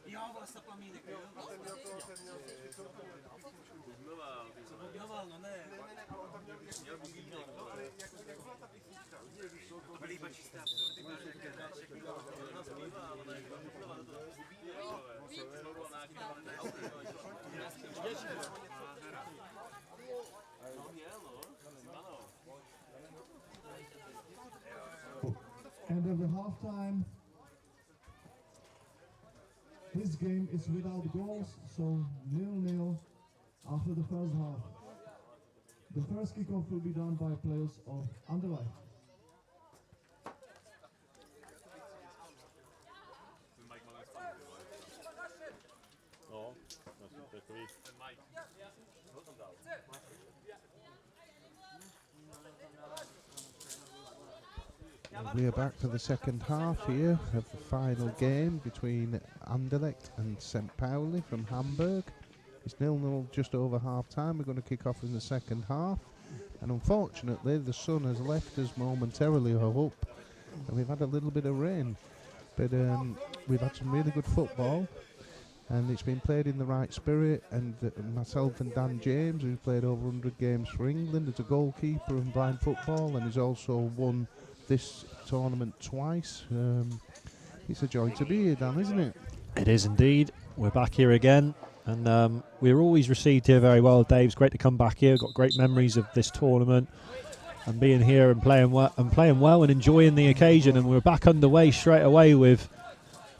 Jo, vlastně plamínek, jo. Bubnoval, no ne. Ale on tam měl jak byla ta písnička? Líba čistá absurdy, End of the halftime. This game is without goals, so 0-0 after the first half. The first kickoff will be done by players of Anderlecht. We are back for the second half here of the final game between Anderlecht and St. Pauli from Hamburg. It's 0-0 just over half time. We're going to kick off in the second half, and unfortunately the sun has left us momentarily, I hope, and we've had a little bit of rain, but we've had some really good football, and it's been played in the right spirit. And myself and Dan James, who's played over 100 games for England as a goalkeeper in blind football, and he's also won this tournament twice. It's a joy to be here, Dan, isn't it? It is indeed. We're back here again, and we're always received here very well, Dave. It's great to come back here. Got great memories of this tournament and being here and playing well and enjoying the occasion. And we're back underway straight away with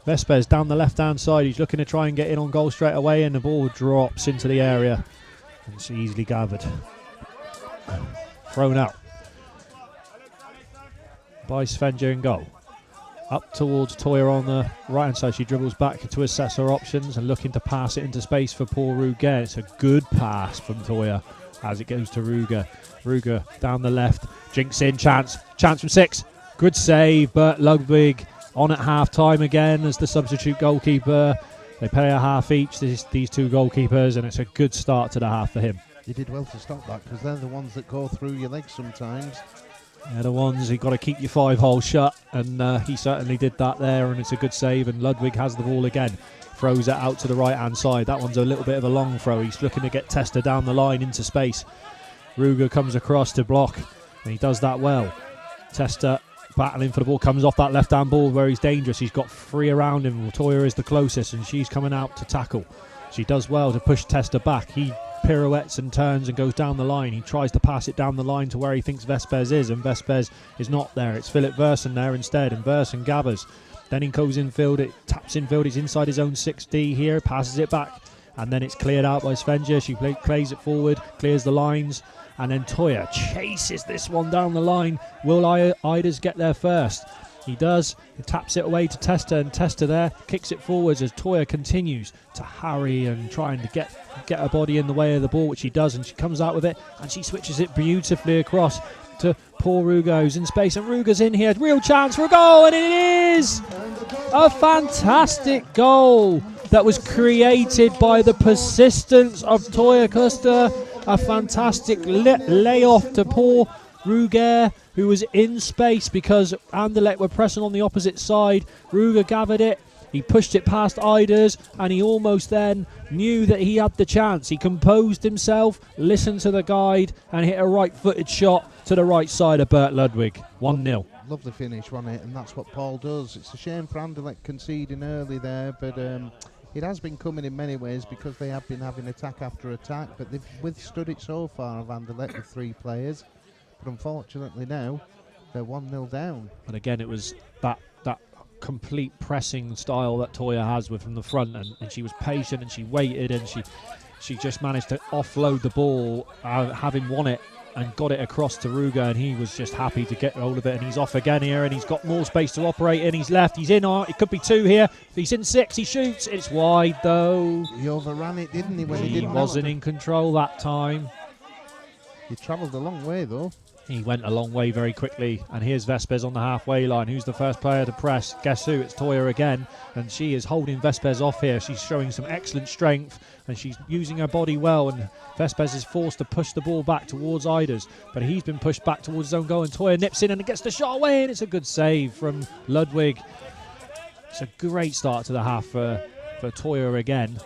Vespers down the left-hand side. He's looking to try and get in on goal straight away, and the ball drops into the area. And it's easily gathered. Thrown out by Svenja in goal. Up towards Toya on the right hand side. She dribbles back to assess her options and looking to pass it into space for Paul Ruger. It's a good pass from Toya as it goes to Ruger. Ruger down the left, jinks in, chance from 6. Good save, but Ludwig on at half time again as the substitute goalkeeper. They pay a half each, these two goalkeepers, and it's a good start to the half for him. You did well to stop that, because they're the ones that go through your legs sometimes. They're the ones you've got to keep your 5 holes shut, and he certainly did that there, and it's a good save. And Ludwig has the ball again, throws it out to the right hand side. That one's a little bit of a long throw. He's looking to get Testa down the line into space. Ruger comes across to block, and he does that well. Testa battling for the ball, comes off that left hand ball where he's dangerous. He's got 3 around him. Toya is the closest, and she's coming out to tackle. She does well to push Testa back. He pirouettes and turns and goes down the line. He tries to pass it down the line to where he thinks Vespers is, and Vespers is not there. It's Philip Versen there instead, and Versen gathers. Then he goes infield, it taps infield, he's inside his own 6D here, passes it back, and then it's cleared out by Svenja. She plays it forward, clears the lines, and then Toya chases this one down the line. Will Iders get there first? He does. He taps it away to Testa, and Testa there kicks it forwards as Toya continues to harry and trying to get her body in the way of the ball, which she does, and she comes out with it and she switches it beautifully across to Paul Ruger, who's in space, and Ruger's in here. Real chance for a goal, and it is a fantastic goal that was created by the persistence of Toya Custer. A fantastic layoff to Paul Ruger, who was in space because Anderlecht were pressing on the opposite side. Ruger gathered it, he pushed it past Iders, and he almost then knew that he had the chance. He composed himself, listened to the guide, and hit a right-footed shot to the right side of Bert Ludwig. 1-0. Lovely finish, wasn't it? And that's what Paul does. It's a shame for Anderlecht conceding early there, but it has been coming in many ways because they have been having attack after attack, but they've withstood it so far of Anderlecht with 3 players. But unfortunately now, they're 1-0 down. And again, it was that complete pressing style that Toya has with from the front, and she was patient and she waited and she she just managed to offload the ball, having won it, and got it across to Ruger, and he was just happy to get hold of it, and he's off again here, and he's got more space to operate in. He's left, he's in, it could be 2 here. He's in 6, he shoots, it's wide though. He overran it, didn't he, when he didn't wasn't in control that time. He travelled a long way though. He went a long way very quickly, and here's Vespers on the halfway line. Who's the first player to press? Guess who? It's Toya again, and she is holding Vespers off here. She's showing some excellent strength, and she's using her body well, and Vespers is forced to push the ball back towards Iders, but he's been pushed back towards his own goal, and Toya nips in and gets the shot away, and it's a good save from Ludwig. It's a great start to the half for Toya again.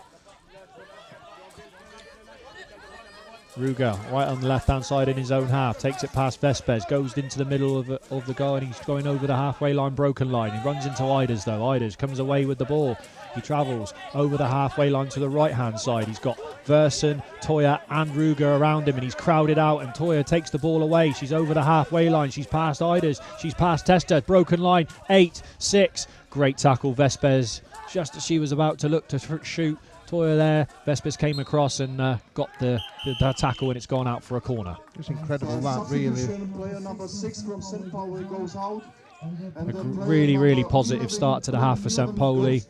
Ruger right on the left-hand side in his own half, takes it past Vespers, goes into the middle of the goal, and he's going over the halfway line, broken line. He runs into Iders though. Iders comes away with the ball. He travels over the halfway line to the right-hand side. He's got Versen, Toya and Ruger around him, and he's crowded out, and Toya takes the ball away. She's over the halfway line. She's past Iders. She's past Testa. Broken line, 8-6. Great tackle, Vespers. Just as she was about to look to shoot, Toya there, Vespers came across and got the tackle, and it's gone out for a corner. It's incredible that, really. Player number 6 from St. Pauli goes out. A really positive start to the half for St. Pauli.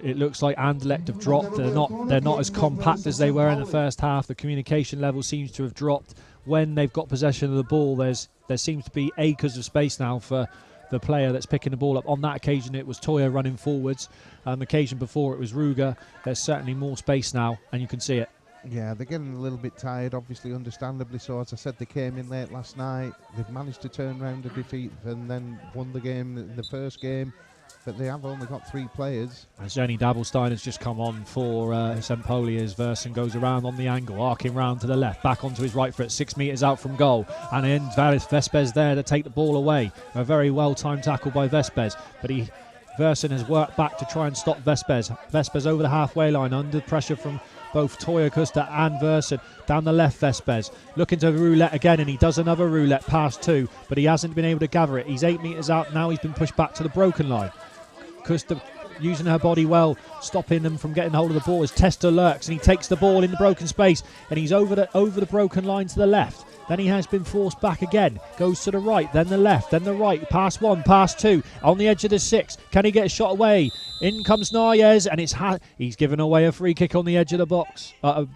It looks like Anderlecht have dropped. They're not as compact as they were in the first half. The communication level seems to have dropped. When they've got possession of the ball, there seems to be acres of space now for the player that's picking the ball up. On that occasion it was Toya running forwards. On the occasion before it was Ruger. There's certainly more space now, and you can see it. Yeah, they're getting a little bit tired, obviously, understandably so. As I said, they came in late last night. They've managed to turn around a defeat and then won the game in the first game. But they have only got 3 players. And Jenny Dabelstein has just come on for St. Pauli as Versen goes around on the angle, arcing round to the left, back onto his right foot, 6 metres out from goal. And then Vespers there to take the ball away. A very well-timed tackle by Vespers, but Versen has worked back to try and stop Vespers. Vespers over the halfway line, under pressure from both Toya Custer and Versen. Down the left, Vespers looking to roulette again, and he does another roulette past 2, but he hasn't been able to gather it. He's 8 metres out now. He's been pushed back to the broken line. Custer using her body well, stopping them from getting hold of the ball as Testa lurks, and he takes the ball in the broken space, and he's over the broken line to the left. Then he has been forced back again, goes to the right, then the left, then the right, past 1, past 2, on the edge of the 6. Can he get a shot away? In comes Nayez, and he's given away a free kick on the edge of the box,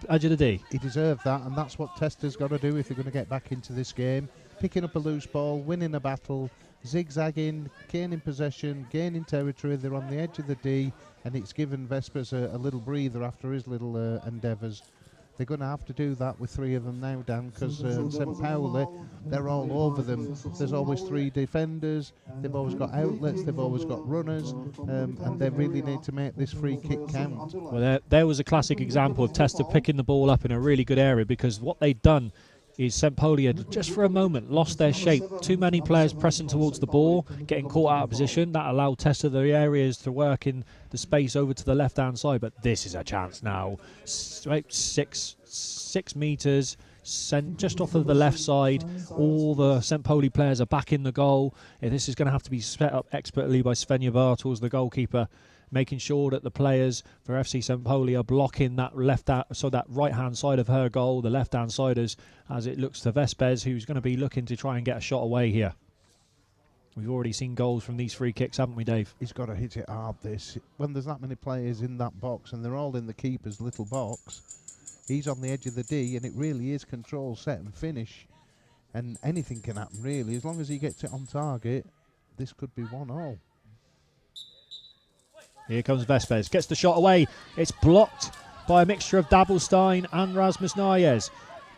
edge of the D. He deserved that, and that's what Testa's got to do if they're going to get back into this game. Picking up a loose ball, winning a battle, zigzagging, gaining possession, gaining territory. They're on the edge of the D, and it's given Vespers a little breather after his little endeavours. They're going to have to do that with 3 of them now, Dan, because St. Pauli, they're all over them. There's always 3 defenders, they've always got outlets, they've always got runners, and they really need to make this free kick count. Well, there was a classic example of Testa picking the ball up in a really good area, because what they'd done is St. Pauli had just for a moment lost their shape. Too many players pressing towards the ball, getting caught out of position. That allowed Testa the areas to work in the space over to the left-hand side. But this is a chance now. 6 metres, just off of the left side. All the St. Pauli players are back in the goal. And this is going to have to be set up expertly by Svenja Bartels, the goalkeeper, making sure that the players for FC St. Pauli are blocking that that right-hand side of her goal, the left-hand siders, as it looks to Vespers, who's going to be looking to try and get a shot away here. We've already seen goals from these free kicks, haven't we, Dave? He's got to hit it hard, this. When there's that many players in that box, and they're all in the keeper's little box, he's on the edge of the D, and it really is control, set and finish. And anything can happen, really. As long as he gets it on target, this could be 1-1. Here comes Vespers, gets the shot away. It's blocked by a mixture of Dabelstein and Rasmus Nayez.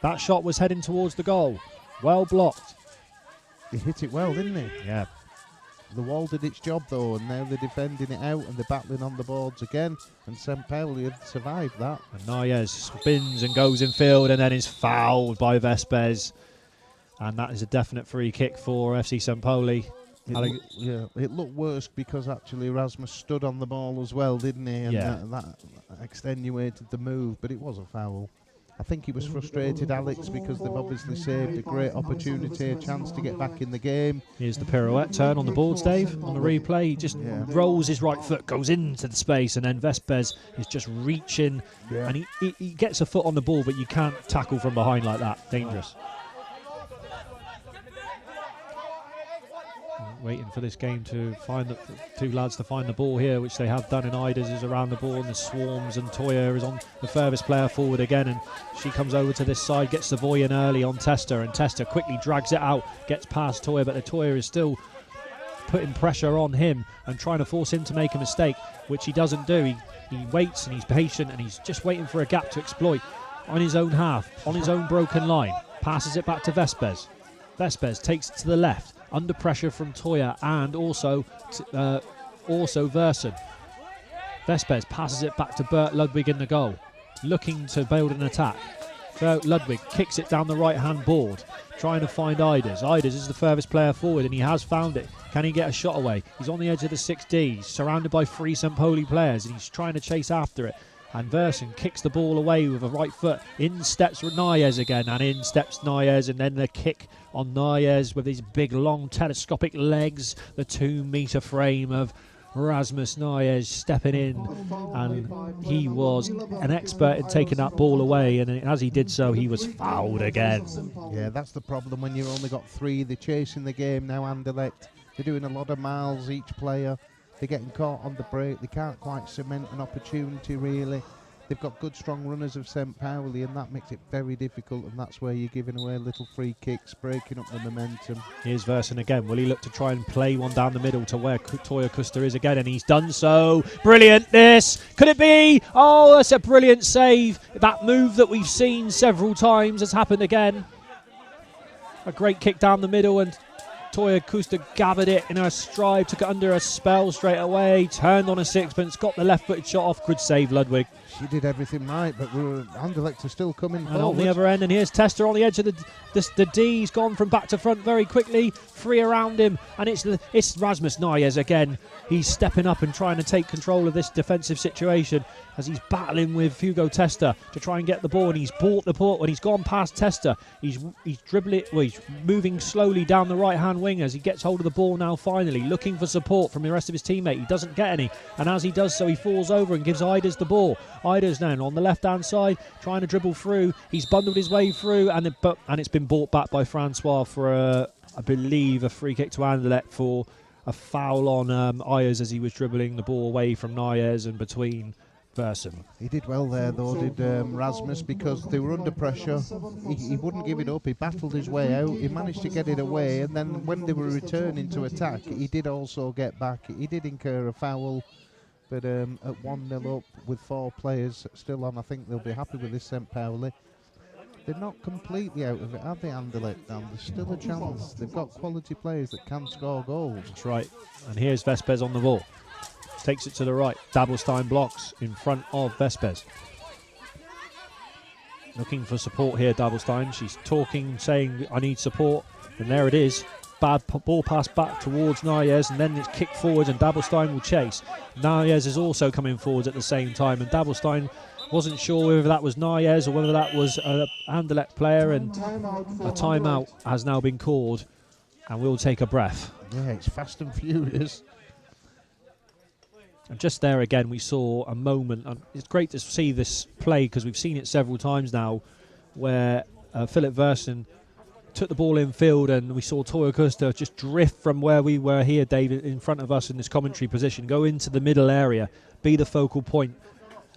That shot was heading towards the goal. Well blocked. He hit it well, didn't he? Yeah. The wall did its job, though, and now they're defending it out and they're battling on the boards again. And St. Pauli have survived that. And Nayez spins and goes in field and then is fouled by Vespers. And that is a definite free kick for FC St. Pauli. It looked worse because actually Rasmus stood on the ball as well, didn't he? And that extenuated the move, but it was a foul. I think he was frustrated, Alex, because they've obviously saved a great opportunity, a chance to get back in the game. Here's the pirouette turn on the boards, Dave, on the replay. He just rolls his right foot, goes into the space, and then Vespers is just reaching, and he gets a foot on the ball, but you can't tackle from behind like that. Dangerous. Waiting for this game to find the two lads to find the ball here, which they have done. And Iders is around the ball, and the swarms, and Toya is on the furthest player forward again, and she comes over to this side, gets the volley in early on Tester, and Tester quickly drags it out, gets past Toya, but the Toya is still putting pressure on him and trying to force him to make a mistake, which he doesn't do. He waits and he's patient, and he's just waiting for a gap to exploit on his own half, on his own broken line. Passes it back to Vespers. Vespers takes it to the left, under pressure from Toya and also Versen. Vespers passes it back to Bert Ludwig in the goal, looking to build an attack. Ludwig kicks it down the right-hand board, trying to find Iders. Iders is the furthest player forward, and he has found it. Can he get a shot away? He's on the edge of the 6D. He's surrounded by 3 St. Poli players, and he's trying to chase after it. And Versen kicks the ball away with a right foot. In steps Nayez again, and in steps Nayez, and then the kick on Nayez with his big, long, telescopic legs. The 2-metre frame of Rasmus Nayez stepping in, and he was an expert in taking that ball away, and as he did so, he was fouled again. Yeah, that's the problem when you've only got 3. They're chasing the game now, Anderlecht. They're doing a lot of miles, each player. They're getting caught on the break. They can't quite cement an opportunity, really. They've got good, strong runners of St. Pauli, and that makes it very difficult, and that's where you're giving away little free kicks, breaking up the momentum. Here's Versen again. Will he look to try and play one down the middle to where Toya Custer is again? And he's done so. Brilliant, this. Could it be? Oh, that's a brilliant save. That move that we've seen several times has happened again. A great kick down the middle, and Toya Custer gathered it in her stride, took it under her spell straight away, turned on a sixpence, got the left-footed shot off. Good save, Ludwig. She did everything right, but Anderlecht are still coming forward. On the other end, and here's Tester on the edge of the D. He's gone from back to front very quickly, 3 around him, and it's Rasmus Nayez again. He's stepping up and trying to take control of this defensive situation as he's battling with Hugo Tester to try and get the ball, and he's bought the ball. When he's gone past Tester, he's dribbling. Well, he's moving slowly down the right-hand wing as he gets hold of the ball now. Finally, looking for support from the rest of his teammate. He doesn't get any, and as he does so, he falls over and gives Iders the ball. Iders now on the left-hand side, trying to dribble through. He's bundled his way through, and it's been brought back by Francois for I believe a free kick to Anderlecht for a foul on Ayers as he was dribbling the ball away from Nayez and between Versen. He did well there, though, did Rasmus, because they were under pressure. He wouldn't give it up. He battled his way out. He managed to get it away, and then when they were returning to attack, he did also get back. He did incur a foul, but at 1-0 up with 4 players still on, I think they'll be happy with this St. Pauli. They're not completely out of it, are they, Anderlecht? There's still a chance. They've got quality players that can score goals. That's right. And here's Vespers on the ball. Takes it to the right. Dabelstein blocks in front of Vespers. Looking for support here, Dabelstein. She's talking, saying, I need support. And there it is. Bad ball pass back towards Nayez, and then it's kicked forwards, and Dabelstein will chase. Nayez is also coming forwards at the same time, and Dabelstein wasn't sure whether that was Nayez or whether that was an Anderlecht player, and a timeout has now been called, and we'll take a breath. Yeah, it's fast and furious. And just there again, we saw a moment, and it's great to see this play because we've seen it several times now, where Philip Versen took the ball in field, and we saw Toya Custer just drift from where we were here, David, in front of us in this commentary position, go into the middle area, be the focal point.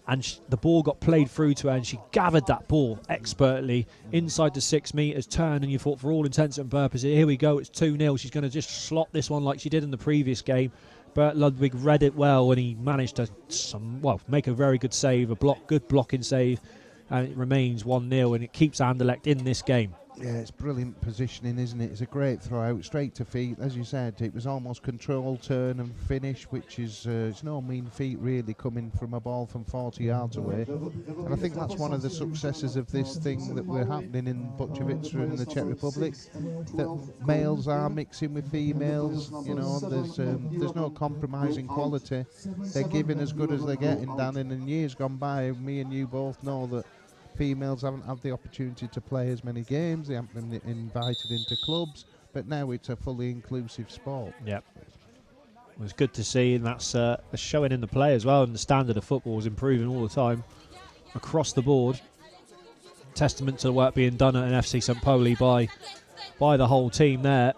And the ball got played through to her, and she gathered that ball expertly inside the 6 metres, turned, and you thought, for all intents and purposes, here we go, it's 2-0. She's going to just slot this one like she did in the previous game. Bert Ludwig read it well, and he managed to make a very good save, good blocking save, and it remains 1-0, and it keeps Anderlecht in this game. Yeah, it's brilliant positioning, isn't it? It's a great throw out, straight to feet. As you said, it was almost control, turn and finish, which is it's no mean feat really, coming from a ball from 40 yards away. And I think that's one of the successes of this thing that we're happening in Bučovice in the Czech Republic, that males are mixing with females. You know, there's no compromising quality. They're giving as good as they're getting, Dan. And in years gone by, me and you both know that females haven't had the opportunity to play as many games, they haven't been invited into clubs, but now it's a fully inclusive sport. Yep. It was good to see, and that's showing in the play as well, and the standard of football is improving all the time across the board. Testament to the work being done at an FC St. Pauli by the whole team there.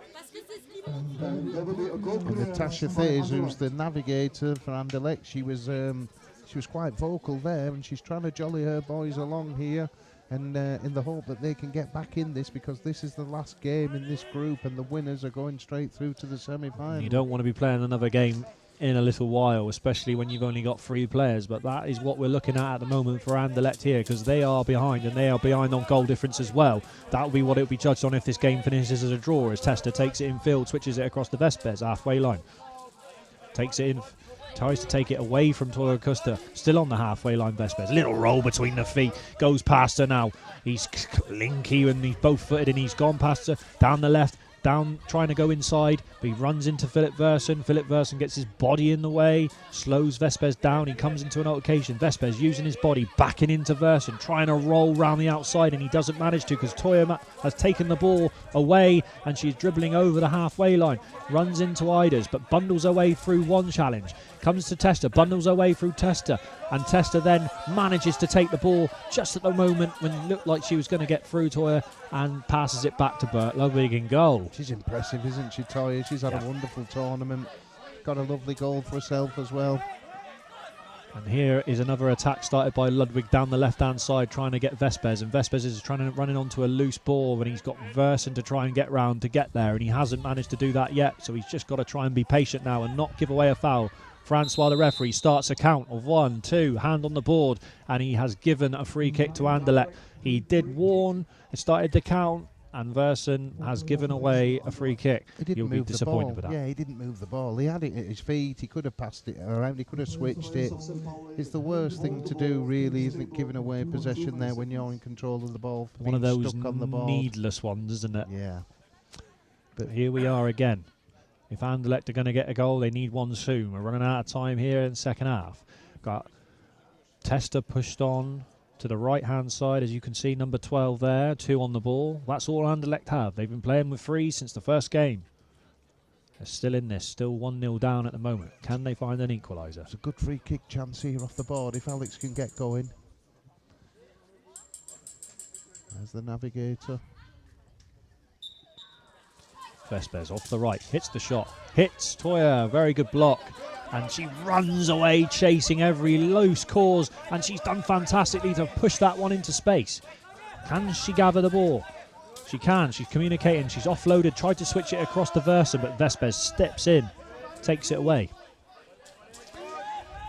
And Natasha Thays, who's the navigator for Anderlecht, she was quite vocal there, and she's trying to jolly her boys along here, and in the hope that they can get back in this, because this is the last game in this group, and the winners are going straight through to the semi-final. You don't want to be playing another game in a little while, especially when you've only got 3 players, but that is what we're looking at the moment for Anderlecht here, because they are behind, and they are behind on goal difference as well. That will be what it will be judged on if this game finishes as a draw, as Testa takes it in field, switches it across the Vespers halfway line, takes it in, tries to take it away from Toya Custer, still on the halfway line. Vespers, little roll between the feet, goes past her now, he's linky and he's both footed, and he's gone past her down the left, down, trying to go inside, but he runs into Philip Versen. Philip Versen gets his body in the way, slows Vespers down. He comes into an altercation. Vespers using his body, backing into Versen, trying to roll round the outside, and he doesn't manage to because Toya has taken the ball away, and she's dribbling over the halfway line. Runs into Iders, but bundles her way through one challenge. Comes to Testa, bundles her way through Testa, and Testa then manages to take the ball just at the moment when it looked like she was going to get through to her, and passes it back to Bert Ludwig in goal. She's impressive, isn't she, Toya? She's had a wonderful tournament. Got a lovely goal for herself as well. And here is another attack started by Ludwig down the left-hand side, trying to get Vespers, and Vespers is running onto a loose ball, and he's got Versen to try and get round to get there, and he hasn't managed to do that yet, so he's just got to try and be patient now and not give away a foul. Francois, the referee, starts a count of 1, 2, hand on the board, and he has given a free kick to Anderlecht. He did warn, it started the count, and Versen has given away a free kick. You'll be disappointed with that. Yeah, he didn't move the ball. He had it at his feet. He could have passed it around. He could have switched it. It's the worst thing to do, really, isn't it? Giving away possession there when you're in control of the ball. One of those stuck on the ball. needless ones, isn't it? Yeah. But here we are again. If Anderlecht are going to get a goal, they need one soon. We're running out of time here in the second half. Got Testa pushed on to the right-hand side, as you can see, number 12 there, 2 on the ball. That's all Anderlecht have. They've been playing with 3 since the first game. They're still in this, still 1-0 down at the moment. Can they find an equaliser? It's a good free kick chance here off the board if Alex can get going. There's the navigator. Vespers off the right, hits the shot, hits Toya, very good block, and she runs away chasing every loose cause, and she's done fantastically to push that one into space. Can she gather the ball? She can, she's communicating, she's offloaded, tried to switch it across to Versen, but Vespers steps in, takes it away.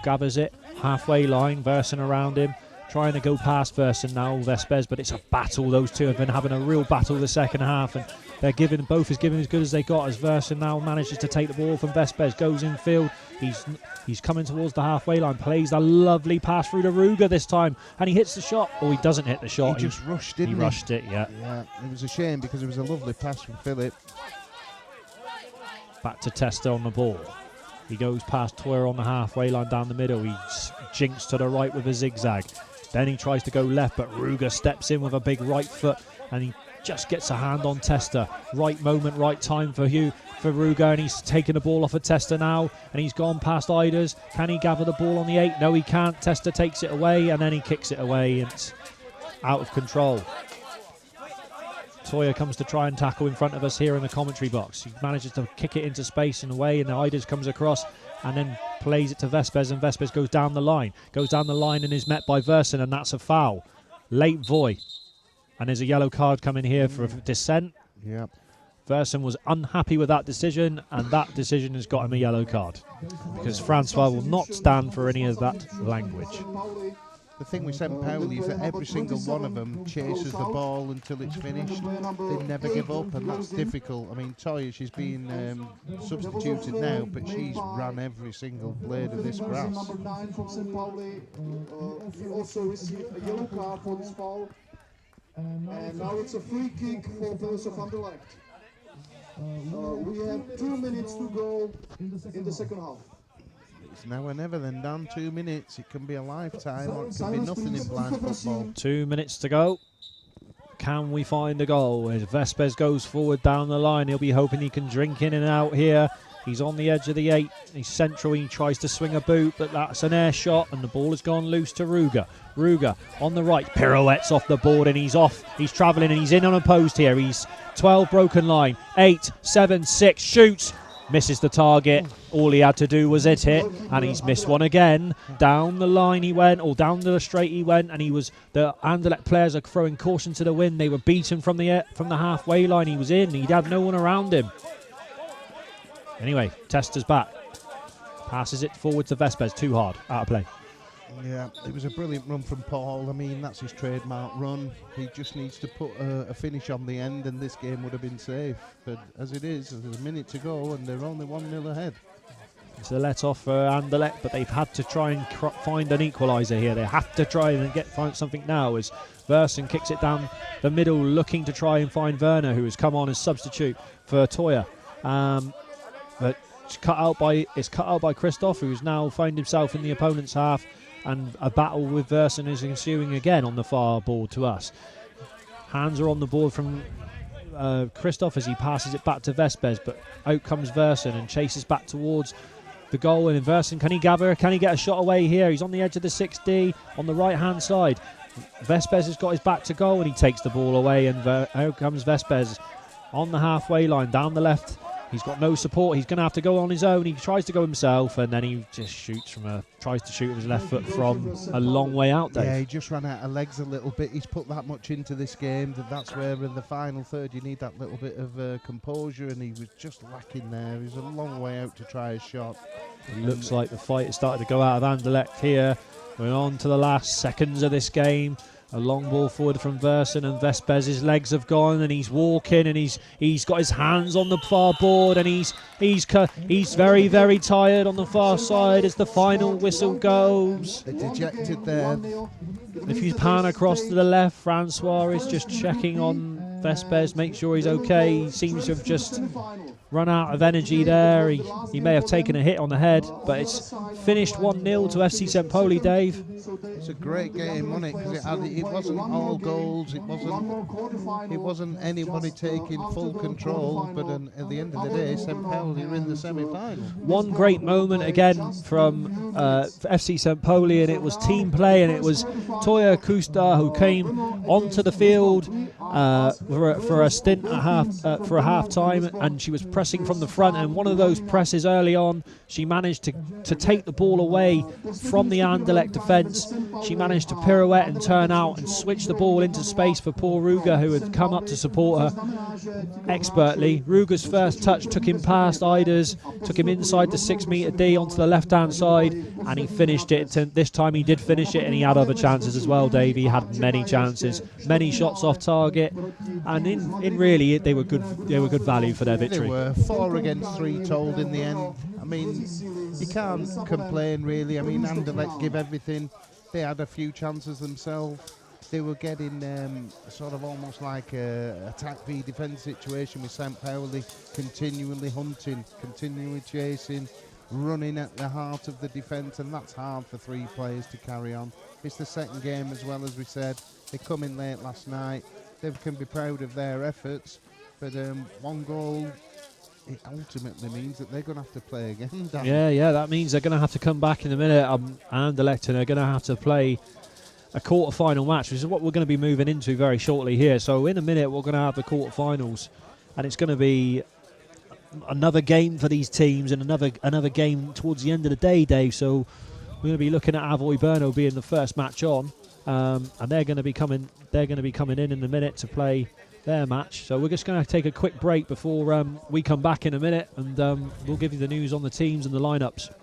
Gathers it, halfway line, Versen around him, trying to go past Versen now, Vespers, but it's a battle. Those two have been having a real battle the second half, and they're giving, both is giving as good as they got, as Versen now manages to take the ball from Vespers, goes in field, he's coming towards the halfway line, plays a lovely pass through to Ruger this time, and he hits the shot. Oh, he doesn't hit the shot. He just rushed, didn't he? He rushed it, yeah. Yeah, it was a shame because it was a lovely pass from Philip. Back to Testa on the ball. He goes past Toya on the halfway line down the middle. He jinks to the right with a zigzag. Then he tries to go left, but Ruger steps in with a big right foot, and he just gets a hand on Testa. Right moment, right time for Ruger, and he's taken the ball off of Testa now, and he's gone past Iders. Can he gather the ball on the 8? No, he can't. Testa takes it away, and then he kicks it away, and it's out of control. Toya comes to try and tackle in front of us here in the commentary box. He manages to kick it into space and away, and Iders comes across and then plays it to Vespers, and Vespers goes down the line. And is met by Versen, and that's a foul. Late volley. And there's a yellow card coming here for dissent. Yep. Versen was unhappy with that decision, and that decision has got him a yellow card. Because Francois will not stand for any of that language. The thing with St. Pauli is that every single one of them chases the ball until it's finished. They never give up, and that's difficult. I mean, Toya, she's been substituted now, but she's run every single blade of this grass. Number 9 from St. Pauli also received a yellow card for this foul. And now it's a free kick for Villas of Anderlecht. We have 2 minutes to go in the second half. It's now or never then, down 2 minutes. It can be a lifetime or it can be nothing in blind football. 2 minutes to go. Can we find a goal? As Vespes goes forward down the line, he'll be hoping he can drink in and out here. He's on the edge of the 8. He's central. He tries to swing a boot, but that's an air shot, and the ball has gone loose to Ruger. Ruger on the right, pirouettes off the board, and he's off. He's travelling, and he's in unopposed here. He's 12 broken line. 8, 7, 6, shoots. Misses the target. All he had to do was hit it, and he's missed one again. Down the line he went, or down the straight he went, and the Anderlecht players are throwing caution to the wind. They were beaten from the halfway line. He was in. He'd had no one around him. Anyway, Tester's back. Passes it forward to Vespes. Too hard. Out of play. Yeah, it was a brilliant run from Paul. I mean, that's his trademark run. He just needs to put a finish on the end, and this game would have been safe. But as it is, there's a minute to go, and they're only 1-0 ahead. It's a let-off for Anderlecht, but they've had to try and find an equaliser here. They have to try and find something now as Versen kicks it down the middle, looking to try and find Werner, who has come on as substitute for Toya. But it's cut out by Christoph, who's now found himself in the opponent's half, and a battle with Versen is ensuing again on the far board to us. Hands are on the board from Christoph as he passes it back to Vespes, but out comes Versen and chases back towards the goal. And Versen, can he gather? Can he get a shot away here? He's on the edge of the 6D on the right hand side. Vespes has got his back to goal and he takes the ball away, and out comes Vespes on the halfway line down the left. He's got no support. He's going to have to go on his own. He tries to go himself, and then he just tries to shoot with his left foot from a long way out there. Yeah, he just ran out of legs a little bit. He's put that much into this game. That's where in the final third you need that little bit of composure, and he was just lacking there. He was a long way out to try a shot. It looks like the fight has started to go out of Anderlecht here. We're on to the last seconds of this game. A long ball forward from Versen, and Vespes, his legs have gone, and he's walking, and he's got his hands on the far board, and he's very, very tired on the far side as the final whistle goes. They're dejected there. If you pan across to the left, Francois is just checking on Vespes, make sure he's okay. He seems to have just run out of energy there. He may have taken a hit on the head, but it's finished 1-0 to FC St. Poli, Dave. It's a great game, wasn't it? Because it wasn't all goals. It wasn't anybody taking full control. But at the end of the day, St. Poli are in the semi-final. One great moment again from FC St. Poli, and it was team play, and it was Toya Kusta who came onto the field for a stint for a half time, and she was pressing from the front, and one of those presses early on, she managed to take the ball away from the Anderlecht defence. She managed to pirouette and turn out and switch the ball into space for poor Ruger, who had come up to support her expertly. Ruger's first touch took him past Ida's, took him inside the 6 metre D onto the left hand side, and he finished it. This time he did finish it, and he had other chances as well, Dave. He had many chances, many shots off target, and in really they were good value for their victory. They were 4 against 3 told in the end. I mean, you can't complain really. I mean, Anderlecht give everything. They had a few chances themselves. They were getting sort of almost like a attack v defence situation with St. Pauli, continually hunting, continually chasing, running at the heart of the defence, and that's hard for 3 players to carry on. It's the second game as well, as we said. They come in late last night. They can be proud of their efforts, but 1 goal, it ultimately means that they're going to have to play again. Yeah, that means they're going to have to come back in a minute. Anderlecht, and they're going to have to play a quarter-final match, which is what we're going to be moving into very shortly here. So in a minute, we're going to have the quarter-finals, and it's going to be another game for these teams, and another game towards the end of the day, Dave. So we're going to be looking at Avoy Brno being the first match on, and they're going to be coming in a minute to play their match. So we're just going to take a quick break before we come back in a minute, and we'll give you the news on the teams and the lineups.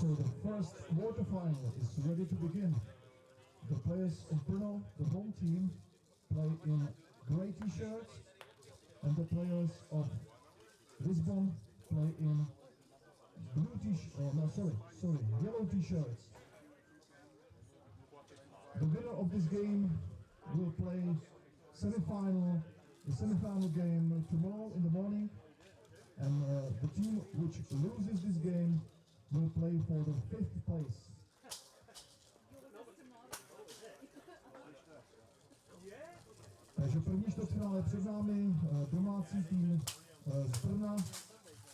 So the first quarterfinal is ready to begin. The players of Brno, the home team, play in grey t-shirts, and the players of Lisbon play in yellow t-shirts. The winner of this game will play the semi-final game tomorrow in the morning, and the team which loses this game will play for the 5th place. Takže první čtvrtfinále před námi, domácí tým z Brna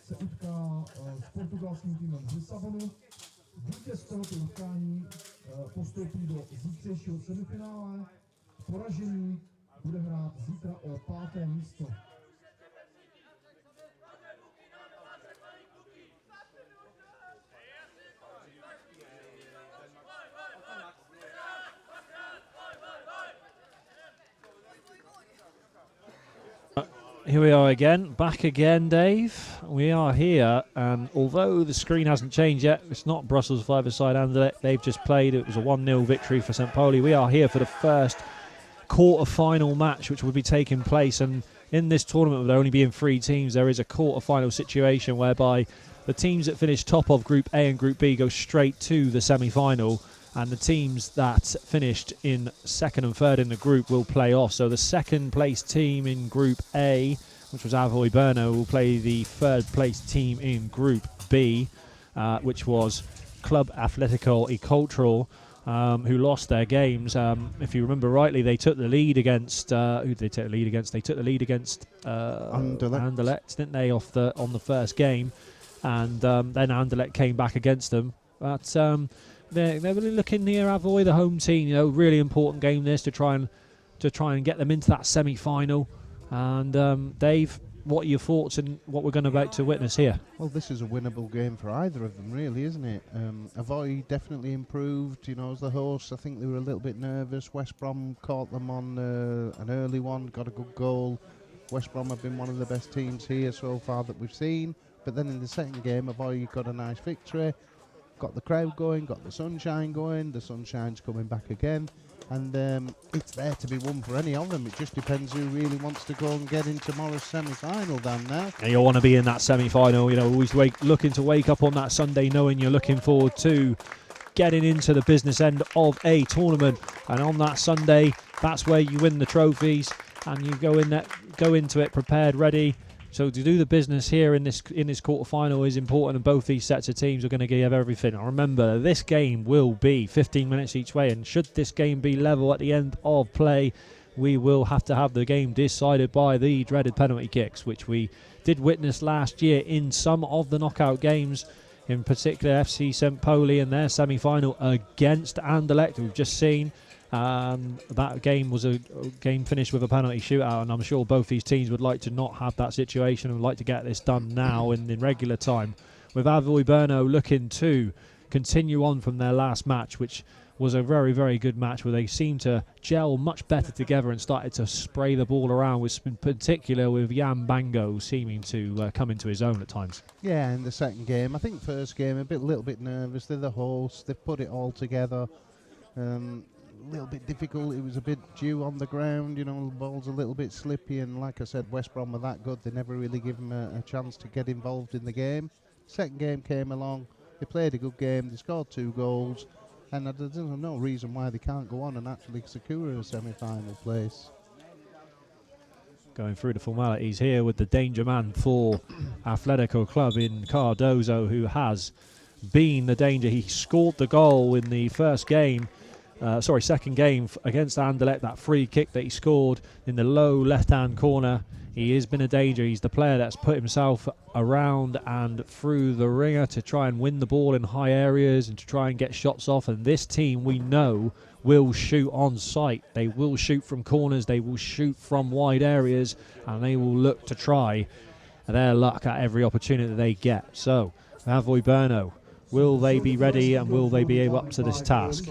se utká s portugalským týmem z Lisabonu. Vítěz tohoto utkání postoupí do zítřejšího semifinále. Poražení bude hrát zítra o 5. místo. Here we are again, back again, Dave. We are here, and although the screen hasn't changed yet, it's not Brussels 5-a-side Anderlecht. They've just played. It was a 1-0 victory for St. Pauli. We are here for the first quarter-final match, which will be taking place. And in this tournament, with there only being 3 teams, there is a quarter-final situation whereby the teams that finish top of Group A and Group B go straight to the semi-final. And the teams that finished in 2nd and 3rd in the group will play off. So the 2nd place team in Group A, which was Avoy Brno, will play the 3rd place team in Group B, which was Club Atlético y Cultural, who lost their games. If you remember rightly, they took the lead against who did they take the lead against? They took the lead against Anderlecht, didn't they, on the first game, and then Anderlecht came back against them. But they're really looking near Avoy, the home team. Really important game this to try and get them into that semi-final. And Dave, what are your thoughts and what we're going about to witness here? Well, this is a winnable game for either of them, really, isn't it? Avoy definitely improved. As the hosts, I think they were a little bit nervous. West Brom caught them on an early one, got a good goal. West Brom have been one of the best teams here so far that we've seen. But then in the second game, Avoy got a nice victory. Got the crowd going, got the sunshine going. The sunshine's coming back again, and it's there to be won for any of them. It just depends who really wants to go and get in tomorrow's semi-final down there. And you'll want to be in that semi-final. Always looking to wake up on that Sunday knowing you're looking forward to getting into the business end of a tournament. And on that Sunday, that's where you win the trophies, and you go into it prepared, ready. So to do the business here in this quarter-final is important, and both these sets of teams are going to give everything. Now remember, this game will be 15 minutes each way, and should this game be level at the end of play, we will have to have the game decided by the dreaded penalty kicks, which we did witness last year in some of the knockout games, in particular FC St. Pauli in their semi-final against Anderlecht, we've just seen. That game was a game finished with a penalty shootout, and I'm sure both these teams would like to not have that situation and would like to get this done now in regular time. With Avoy Brno looking to continue on from their last match, which was a very, very good match where they seemed to gel much better together and started to spray the ball around, in particular with Jan Bango seeming to come into his own at times. Yeah, in the second game. I think first game, a little bit nervous. They're the hosts. They've put it all together. A little bit difficult. It was a bit dew on the ground. The ball's a little bit slippy. And like I said, West Brom were that good. They never really give them a chance to get involved in the game. Second game came along. They played a good game. They scored 2 goals. And there's no reason why they can't go on and actually secure a semi-final place. Going through the formalities here with the danger man for Atletico Club in Cardozo, who has been the danger. He scored the goal in the second game against Anderlecht, that free kick that he scored in the low left-hand corner. He has been a danger. He's the player that's put himself around and through the ringer to try and win the ball in high areas and to try and get shots off. And this team, we know, will shoot on sight. They will shoot from corners. They will shoot from wide areas. And they will look to try their luck at every opportunity that they get. So, Avoy Brno, will they be ready and will they be able up to this task?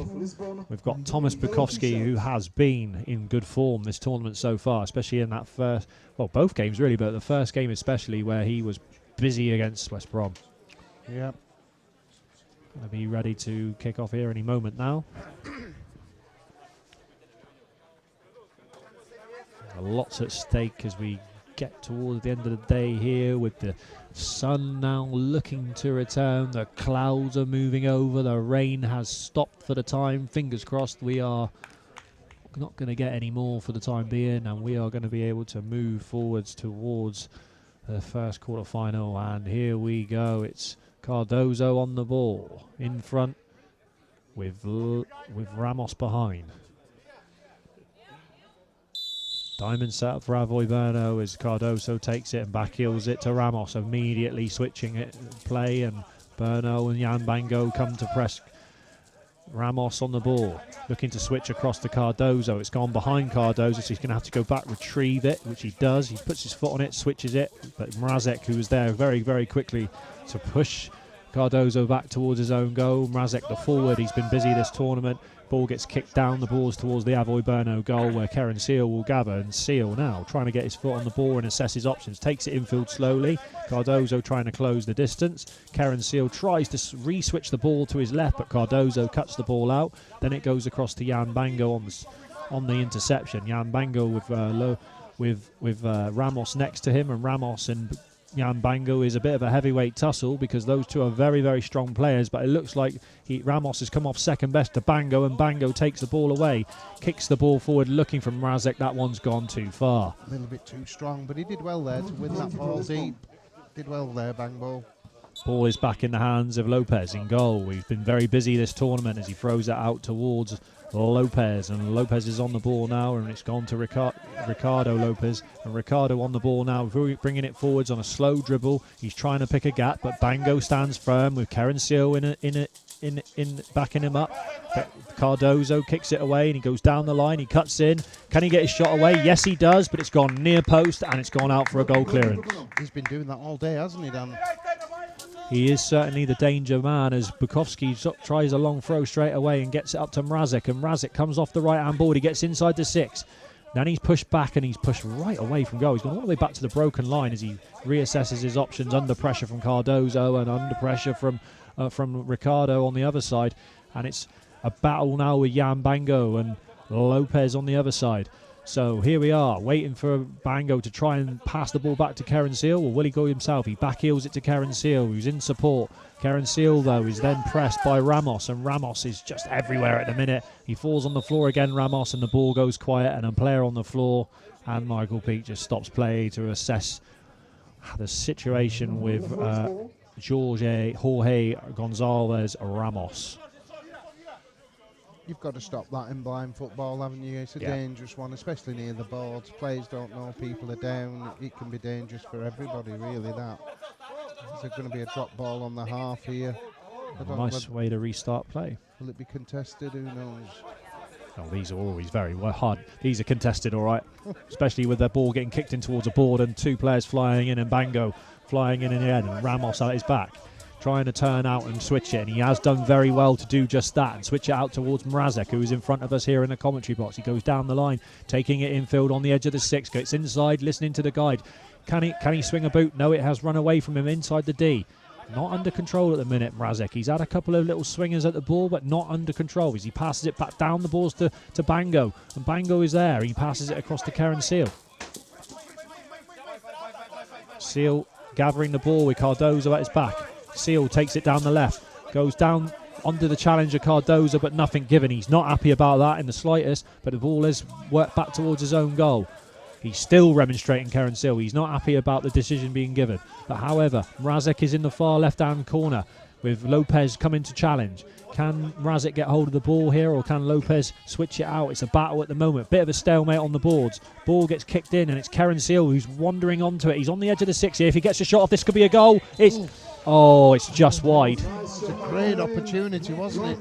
We've got Thomas Bukowski, who has been in good form this tournament so far, especially in that first, well, both games really, but the first game especially, where he was busy against West Brom. Yeah. Going to be ready to kick off here any moment now. Lots at stake as we get towards the end of the day here, with the sun now looking to return. The clouds are moving over. The rain has stopped for the time. Fingers crossed we are not going to get any more for the time being, and we are going to be able to move forwards towards the first quarter-final. And here we go. It's Cardozo on the ball in front with Ramos behind. Diamond set up for Avoy Berno as Cardozo takes it and backheels it to Ramos, immediately switching it play, and Berno and Jan Bango come to press Ramos on the ball, looking to switch across to Cardozo. It's gone behind Cardozo, so he's going to have to go back, retrieve it, which he does. He puts his foot on it, switches it, but Mrazek, who was there very, very quickly to push Cardozo back towards his own goal. Mrazek, the forward, he's been busy this tournament. Ball gets kicked down, the ball's towards the Avoy Berno goal, where Karen Seal will gather, and Seal now trying to get his foot on the ball and assess his options. Takes it infield slowly. Cardozo trying to close the distance. Karen Seal tries to re-switch the ball to his left, but Cardozo cuts the ball out. Then it goes across to Jan Bango on the interception. Jan Bango with Ramos next to him, and Ramos and Jan Bango is a bit of a heavyweight tussle because those two are very, very strong players, but it looks like Ramos has come off second best to Bango, and Bango takes the ball away, kicks the ball forward looking for Mrazek. That one's gone too far. A little bit too strong, but he did well there to win that ball deep. Did well there, Bango. Ball is back in the hands of Lopez in goal. He's been very busy this tournament as he throws it out towards Lopez, and Lopez is on the ball now, and it's gone to Ricardo Lopez, and Ricardo on the ball now, bringing it forwards on a slow dribble. He's trying to pick a gap, but Bango stands firm with Karen Seal in backing him up. But Cardozo kicks it away, and he goes down the line. He cuts in. Can he get his shot away? Yes, he does, but it's gone near post, and it's gone out for a goal clearance. He's been doing that all day, hasn't he, Dan? He is certainly the danger man as Bukowski tries a long throw straight away and gets it up to Mrazek, and Mrazek comes off the right-hand board. He gets inside the 6. Then he's pushed back, and he's pushed right away from goal. He's gone all the way back to the broken line as he reassesses his options under pressure from Cardozo and under pressure from Ricardo on the other side. And it's a battle now with Jan Bango and Lopez on the other side. So here we are, waiting for Bango to try and pass the ball back to Karen Seal. Or will he go himself? He backheels it to Karen Seal, who's in support. Karen Seal, though, is then pressed by Ramos, and Ramos is just everywhere at the minute. He falls on the floor again, Ramos, and the ball goes quiet, and a player on the floor, and Michael Peake just stops play to assess the situation with Jorge Gonzalez Ramos. You've got to stop that in blind football, haven't you? It's a dangerous one, especially near the boards. Players don't know people are down. It can be dangerous for everybody, really, that. Is there going to be a drop ball on the half here? Nice way to restart play. Will it be contested? Who knows? Oh, these are always very hard. These are contested, all right. Especially with their ball getting kicked in towards a board and two players flying in, and Bango flying in the end, and Ramos at his back, trying to turn out and switch it, and he has done very well to do just that and switch it out towards Mrazek, who is in front of us here in the commentary box. He goes down the line, taking it infield on the edge of the 6, gets inside, listening to the guide. Can he swing a boot? No, it has run away from him inside the D. Not under control at the minute, Mrazek. He's had a couple of little swingers at the ball, but not under control as he passes it back down the balls to Bango, and Bango is there. He passes it across to Karen Seal. Seal gathering the ball with Cardozo at his back. Seal takes it down the left, goes down onto the challenger Cardozo, but nothing given. He's not happy about that in the slightest, but the ball is worked back towards his own goal. He's still remonstrating Karen Seal. He's not happy about the decision being given. But however, Mrazek is in the far left-hand corner with Lopez coming to challenge. Can Mrazek get hold of the ball here, or can Lopez switch it out? It's a battle at the moment. Bit of a stalemate on the boards. Ball gets kicked in, and it's Karen Seal who's wandering onto it. He's on the edge of the 6 here. If he gets a shot off, this could be a goal. It's just wide. It's a great opportunity, wasn't it?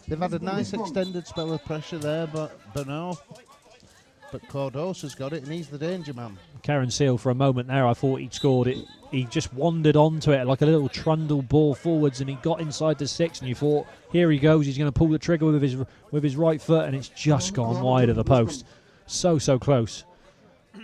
They've had a nice extended spell of pressure there, but no. But Cardozo's got it, and he's the danger man. Karen Seal, for a moment there, I thought he'd scored it. He just wandered onto it like a little trundle ball forwards, and he got inside the 6, and you thought, here he goes, he's going to pull the trigger with his right foot, and it's just gone wide of the post. So close.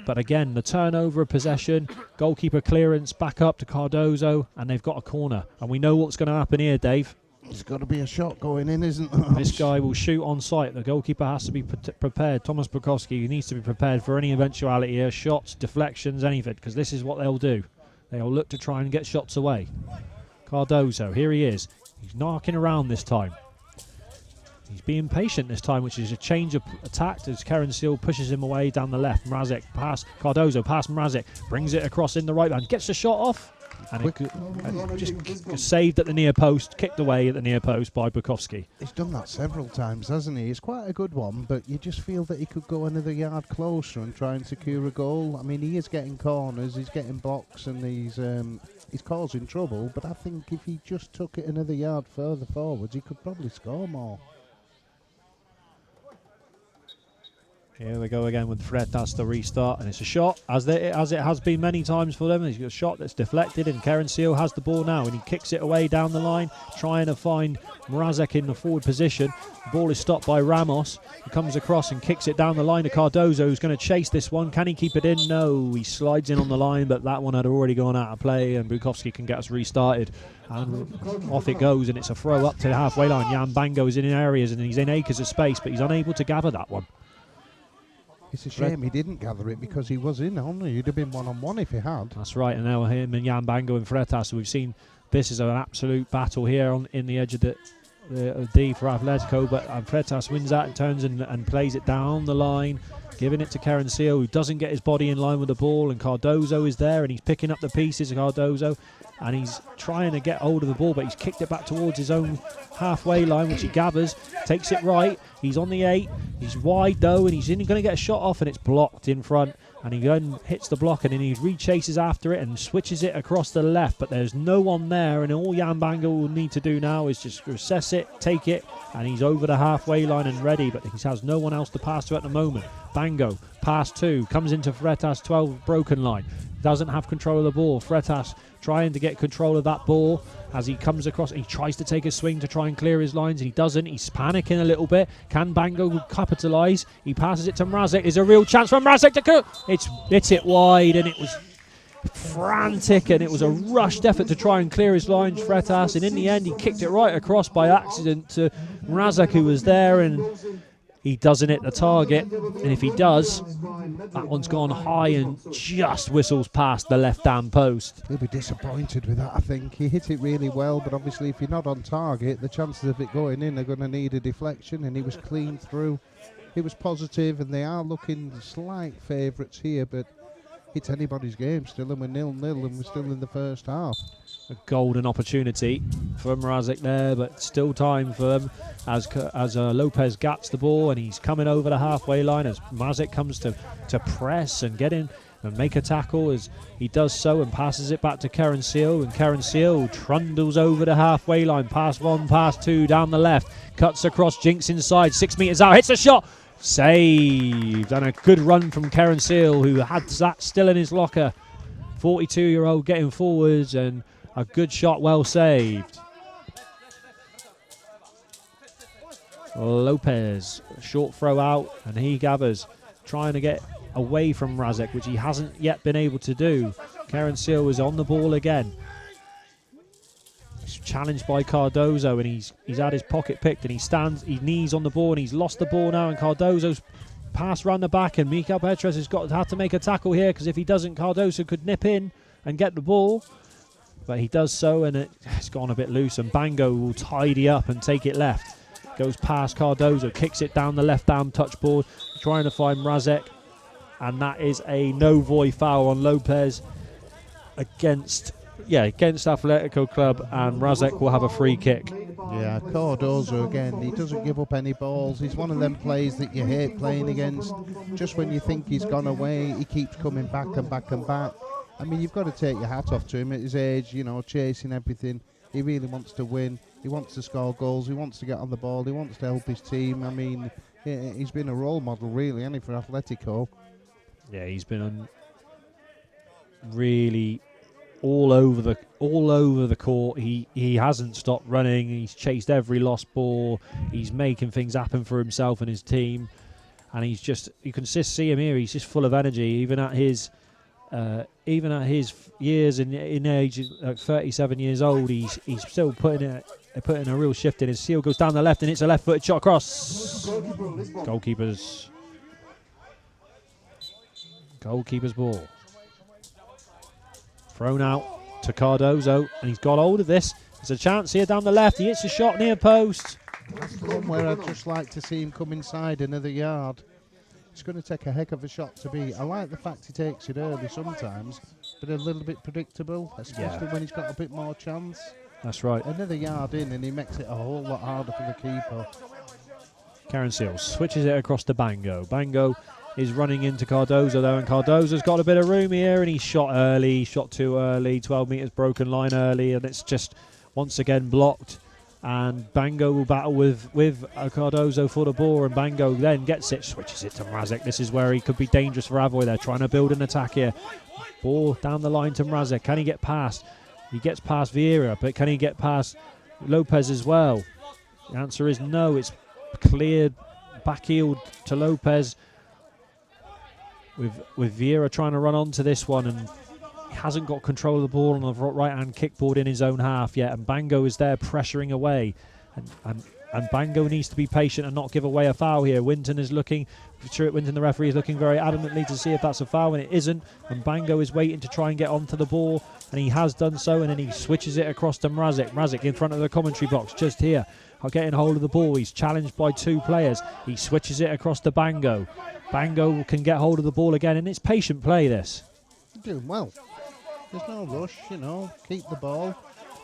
But again, the turnover of possession, goalkeeper clearance back up to Cardozo, and they've got a corner. And we know what's going to happen here, Dave. There's got to be a shot going in, isn't there? This guy will shoot on sight. The goalkeeper has to be prepared. Thomas Bukowski needs to be prepared for any eventuality here. Shots, deflections, anything, because this is what they'll do. They'll look to try and get shots away. Cardozo, here he is. He's knocking around this time. He's being patient this time, which is a change of attack as Karen Seal pushes him away down the left. Mrazek pass, Cardozo past Mrazek, brings it across in the right hand, gets the shot off, and it just saved at the near post, kicked away at the near post by Bukowski. He's done that several times, hasn't he? It's quite a good one, but you just feel that he could go another yard closer and try and secure a goal. I mean, he is getting corners, he's getting blocks, and he's causing trouble, but I think if he just took it another yard further forwards, he could probably score more. Here we go again with Freitas to restart, and it's a shot, as it has been many times for them. He's got a shot that's deflected, and Karen Seal has the ball now, and he kicks it away down the line, trying to find Mrazek in the forward position. The ball is stopped by Ramos. He comes across and kicks it down the line to Cardozo, who's going to chase this one. Can he keep it in? No, he slides in on the line, but that one had already gone out of play, and Bukowski can get us restarted. And off it goes, and it's a throw up to the halfway line. Jan Bango is in areas, and he's in acres of space, but he's unable to gather that one. It's a shame he didn't gather it because he was in on. He'd have been one-on-one if he had. That's right, and now him and Jan Bango and Freitas. So we've seen this is an absolute battle here in the edge of the D for Atletico, but Freitas wins that and turns and plays it down the line, giving it to Karen Seal, who doesn't get his body in line with the ball, and Cardozo is there, and he's picking up the pieces of Cardozo, and he's trying to get hold of the ball, but he's kicked it back towards his own halfway line, which he gathers, takes it right, he's on the 8, he's wide though, and he's going to get a shot off, and it's blocked in front, and he then hits the block, and then he rechases after it and switches it across the left, but there's no one there, and all Jan Bango will need to do now is just assess it, take it, and he's over the halfway line and ready, but he has no one else to pass to at the moment. Bango, pass 2, comes into Freitas 12 broken line, doesn't have control of the ball. Freitas trying to get control of that ball as he comes across. He tries to take a swing to try and clear his lines, and he doesn't. He's panicking a little bit. Can Bango capitalise? He passes it to Mrazek. There's a real chance for Mrazek to cook. It's it wide, and it was frantic, and it was a rushed effort to try and clear his lines, Freitas, and in the end he kicked it right across by accident to Mrazek, who was there, and he doesn't hit the target, and if he does, that one's gone high and just whistles past the left-hand post. He'll be disappointed with that, I think. He hit it really well, but obviously if you're not on target, the chances of it going in are going to need a deflection, and he was clean through. He was positive, and they are looking slight favourites here, but it's anybody's game still, and we're 0-0, and we're still in the first half. A golden opportunity for Mrazek there, but still time for them as Lopez gets the ball, and he's coming over the halfway line as Mrazek comes to press and get in and make a tackle as he does so and passes it back to Karen Seal, and Karen Seal trundles over the halfway line, pass 1, pass 2, down the left, cuts across, jinks inside, 6 metres out, hits a shot, saved, and a good run from Karen Seal, who had that still in his locker. 42-year-old getting forwards, and a good shot, well saved. Lopez, short throw out, and he gathers, trying to get away from Mrazek, which he hasn't yet been able to do. Karen Seal is on the ball again. He's challenged by Cardozo, and he's had his pocket picked, and he knees on the ball, and he's lost the ball now, and Cardozo's pass round the back, and Mikael Petres has had to make a tackle here, because if he doesn't, Cardozo could nip in and get the ball. But he does so, and it's gone a bit loose, and Bango will tidy up and take it left. Goes past Cardozo, kicks it down the left-hand touchboard, trying to find Mrazek, and that is a no-void foul on Lopez against Atletico Club, and Mrazek will have a free kick. Yeah, Cardozo again, he doesn't give up any balls. He's one of them players that you hate playing against. Just when you think he's gone away, he keeps coming back and back and back. I mean, you've got to take your hat off to him at his age, chasing everything. He really wants to win. He wants to score goals. He wants to get on the ball. He wants to help his team. I mean, he's been a role model, really, hasn't he, for Atletico? Yeah, he's been really all over the court. He hasn't stopped running. He's chased every lost ball. He's making things happen for himself and his team. And he's just, you can just see him here. He's just full of energy, even at his years in age, 37 years old. He's still putting They're putting a real shift in. His Seal goes down the left, and it's a left-footed shot across. Goalkeeper's ball. Thrown out to Cardozo, and he's got hold of this. There's a chance here down the left. He hits a shot near post. That's the one where I'd just like to see him come inside another yard. It's going to take a heck of a shot to beat. I like the fact he takes it early sometimes, but a little bit predictable, especially when he's got a bit more chance. That's right. Another yard in, and he makes it a whole lot harder for the keeper. Karen Seal switches it across to Bango. Bango is running into Cardozo though, and Cardozo's got a bit of room here, and he shot early, shot too early, 12 metres broken line early, and it's just once again blocked. And Bango will battle with Cardozo for the ball, and Bango then gets it, switches it to Mrazek. This is where he could be dangerous for Avoy. They're trying to build an attack here. Ball down the line to Mrazek. Can he get past? He gets past Vieira, but can he get past Lopez as well? The answer is no. It's cleared, back-heeled to Lopez, with Vieira trying to run onto this one, and he hasn't got control of the ball on the right-hand kickboard in his own half yet, and Bango is there pressuring away, and Bango needs to be patient and not give away a foul here. Winton is looking, Winton the referee is looking very adamantly to see if that's a foul, and it isn't, and Bango is waiting to try and get onto the ball, and he has done so, and then he switches it across to Mrazek. Mrazek in front of the commentary box just here, getting hold of the ball. He's challenged by two players. He switches it across to Bango. Bango can get hold of the ball again, and it's patient play, this. Doing well. There's no rush, you know. Keep the ball,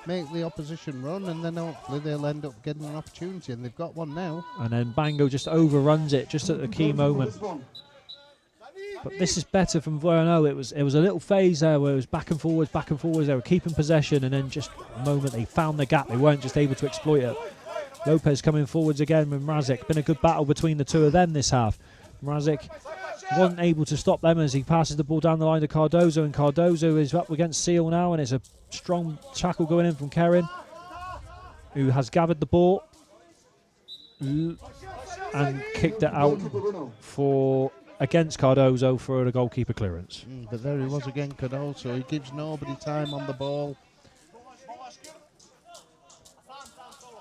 make the opposition run, and then hopefully they'll end up getting an opportunity, and they've got one now. And then Bango just overruns it just at the key moment. But this is better from Bueno. It was a little phase there where it was back and forwards. They were keeping possession, and then just a moment they found the gap. They weren't just able to exploit it. Lopez coming forwards again with Mrazek. Been a good battle between the two of them this half. Mrazek wasn't able to stop them as he passes the ball down the line to Cardozo, and Cardozo is up against Seal now, and it's a strong tackle going in from Kerin, who has gathered the ball and kicked it out against Cardozo for a goalkeeper clearance. But there he was again, Cardozo. He gives nobody time on the ball.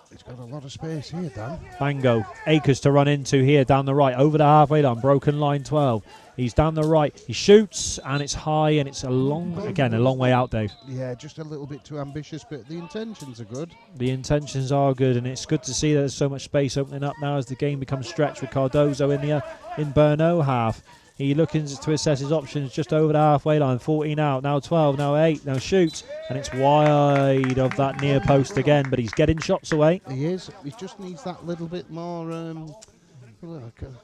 He's got a lot of space here, Dan. Bango, Akers to run into here down the right, over the halfway line, broken line 12. He's down the right, he shoots, and it's high, and it's a long way out, Dave. Yeah, just a little bit too ambitious, but the intentions are good. The intentions are good, and it's good to see that there's so much space opening up now as the game becomes stretched with Cardozo in Brno half. He looking to assess his options just over the halfway line. 14 out, now 12, now 8, now shoots. And it's wide of that near post again, but he's getting shots away. He is. He just needs that little bit more,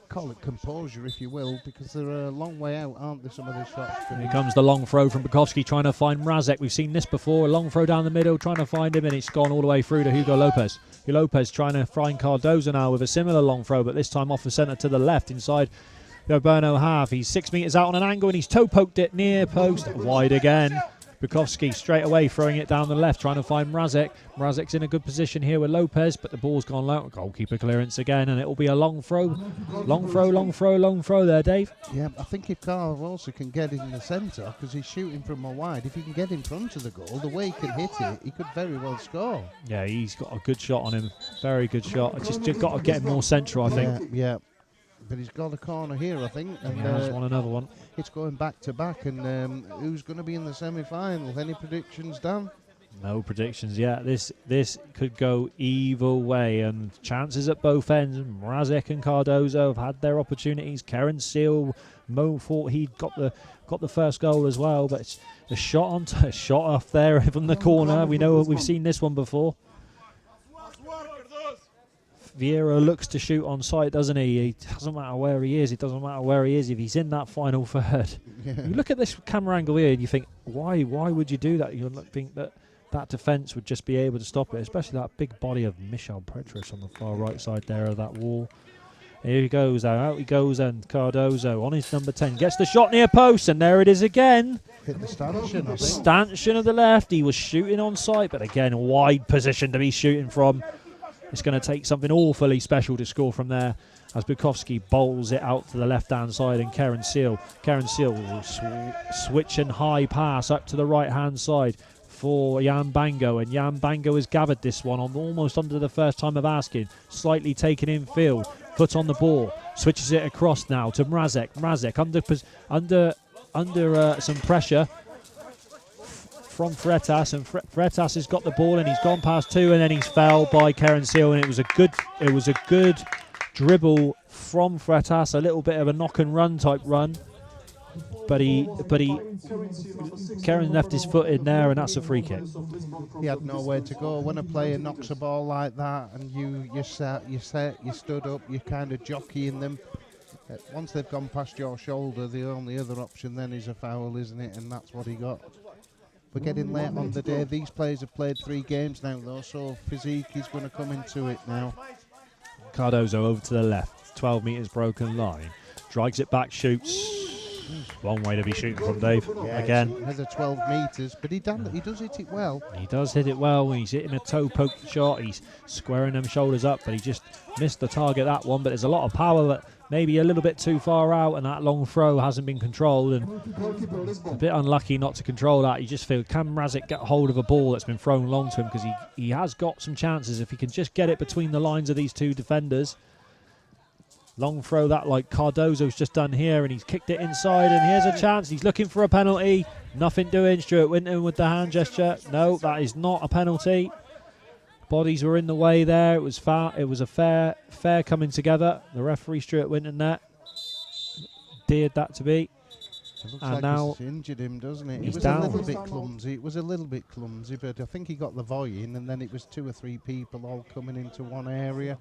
call it composure, if you will, because they're a long way out, aren't they, some of these shots? Here comes the long throw from Bukowski trying to find Mrazek. We've seen this before. A long throw down the middle, trying to find him, and it's gone all the way through to Hugo Lopez. Hugo Lopez trying to find Cardozo now with a similar long throw, but this time off the centre to the left inside the Brno half. He's 6 metres out on an angle, and he's toe poked it near post, wide again. Bukowski straight away throwing it down the left, trying to find Mrazek. Mrazek's in a good position here with Lopez, but the ball's gone low. Goalkeeper clearance again, and it will be a long throw. Long throw there, Dave. Yeah, I think if Carl also can get in the centre, because he's shooting from a wide, if he can get in front of the goal, the way he can hit it, he could very well score. Yeah, he's got a good shot on him. Very good shot. Just got to get him more central, I think. Yeah. But he's got a corner here, I think. And another one. It's going back to back, and who's going to be in the semi-final? Any predictions, Dan? No predictions yet. This could go either way, and chances at both ends. Mrazek and Cardozo have had their opportunities. Karen Seal, Mo thought he'd got the first goal as well, but it's a shot off there from the corner. We've seen this one before. Vieira looks to shoot on sight, doesn't he? It doesn't matter where he is. It doesn't matter where he is if he's in that final third. Yeah. You look at this camera angle here and you think, why would you do that? You think that defence would just be able to stop it, especially that big body of Michel Petros on the far right side there of that wall. Here he goes, out he goes, and Cardozo on his number 10 gets the shot near post, and there it is again. Hit the stanchion, I think. Stanchion of the left. He was shooting on sight, but again, wide position to be shooting from. It's going to take something awfully special to score from there as Bukowski bowls it out to the left-hand side, and Karen Seal will switch and high pass up to the right-hand side. for Jan Bango, and Jan Bango has gathered this one on almost under the first time of asking, slightly taken in field, foot on the ball, switches it across now to Mrazek. Mrazek under some pressure from Freitas, and Freitas has got the ball and he's gone past two, and then he's fouled by Karen Seal, and it was a good dribble from Freitas, a little bit of a knock and run type run, but Karen left his foot in there, and that's a free kick. He had nowhere to go. When a player knocks a ball like that, and you stood up, you're kind of jockeying them. Once they've gone past your shoulder, the only other option then is a foul, isn't it? And that's what he got. We're getting late on the day. These players have played 3 games now, though, so physique is going to come into it now. Cardozo over to the left, 12 metres broken line, drags it back, shoots. Long way to be shooting from, Dave. Yeah, again. Has a 12 metres, but he does hit it well. He does hit it well. He's hitting a toe poke shot. He's squaring them shoulders up, but he just missed the target, that one. But there's a lot of power, but maybe a little bit too far out, and that long throw hasn't been controlled, and a bit unlucky not to control that. You just feel, can Mrazek get hold of a ball that's been thrown long to him, because he has got some chances if he can just get it between the lines of these two defenders. Long throw that, like Cardozo's just done here, and he's kicked it inside, and here's a chance. He's looking for a penalty. Nothing doing. Stuart Winton with the hand gesture. No, that is not a penalty. Bodies were in the way there. It was a fair coming together. The referee, Stuart Winton, there dared that to be. It looks and like now it's injured him, doesn't it? He's It was down. a little bit clumsy. It was a little bit clumsy, but I think he got the volley in, and then it was 2 or 3 people all coming into one area.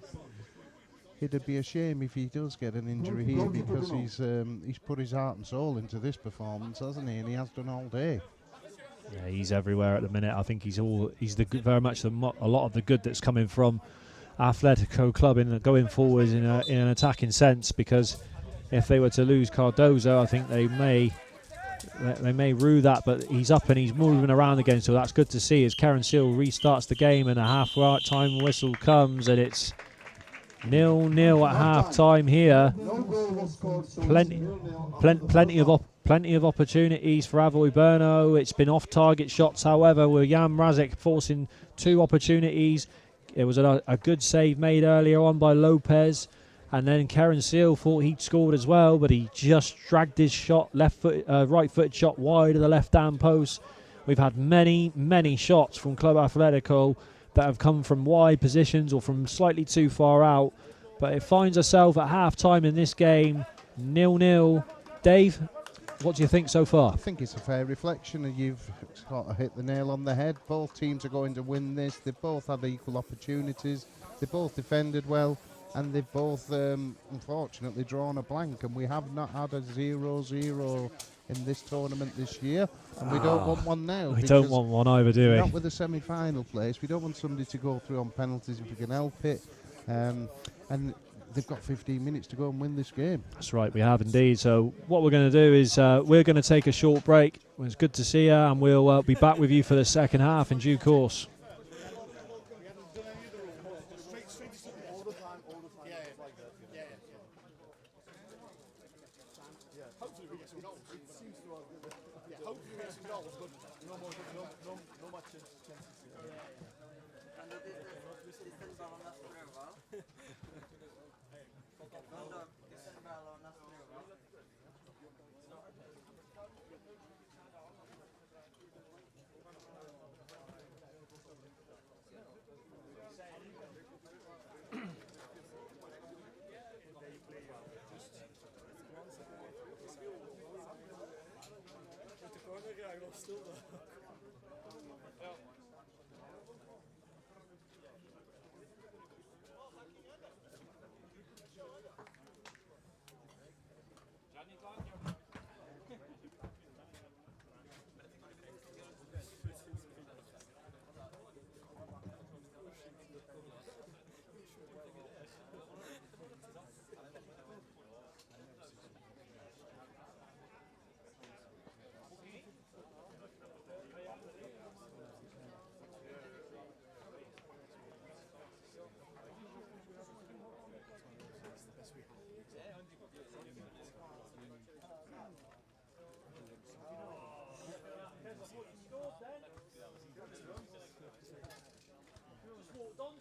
It'd be a shame if he does get an injury here, because he's put his heart and soul into this performance, hasn't he? And he has done all day. Yeah, he's everywhere at the minute. I think he's very much a lot of the good that's coming from Atletico Club in going forwards in an attacking sense. Because if they were to lose Cardozo, I think they may rue that. But he's up and he's moving around again, so that's good to see. As Karen Seal restarts the game, and a half-time whistle comes, and it's 0-0 at half-time here. Plenty of opportunities for Avoy Berno. It's been off-target shots, however, with Jan Mrazek forcing 2 opportunities. It was a good save made earlier on by Lopez, and then Karen Seal thought he'd scored as well, but he just dragged his shot, right-footed shot wide of the left-hand post. We've had many shots from Club Atletico that have come from wide positions or from slightly too far out, but it finds itself at half-time in this game, 0-0. Dave, what do you think so far? I think it's a fair reflection, and you've sort of hit the nail on the head. Both teams are going to win this. They've both had equal opportunities. They both defended well, and they've both, unfortunately, drawn a blank. And we have not had a 0-0 in this tournament this year, and we don't want one now. We don't want one either, do we? Not with a semi-final place. We don't want somebody to go through on penalties if we can help it. And they've got 15 minutes to go and win this game. That's right, we have indeed. So what we're going to do is we're going to take a short break. It was good to see you, and we'll be back with you for the second half in due course.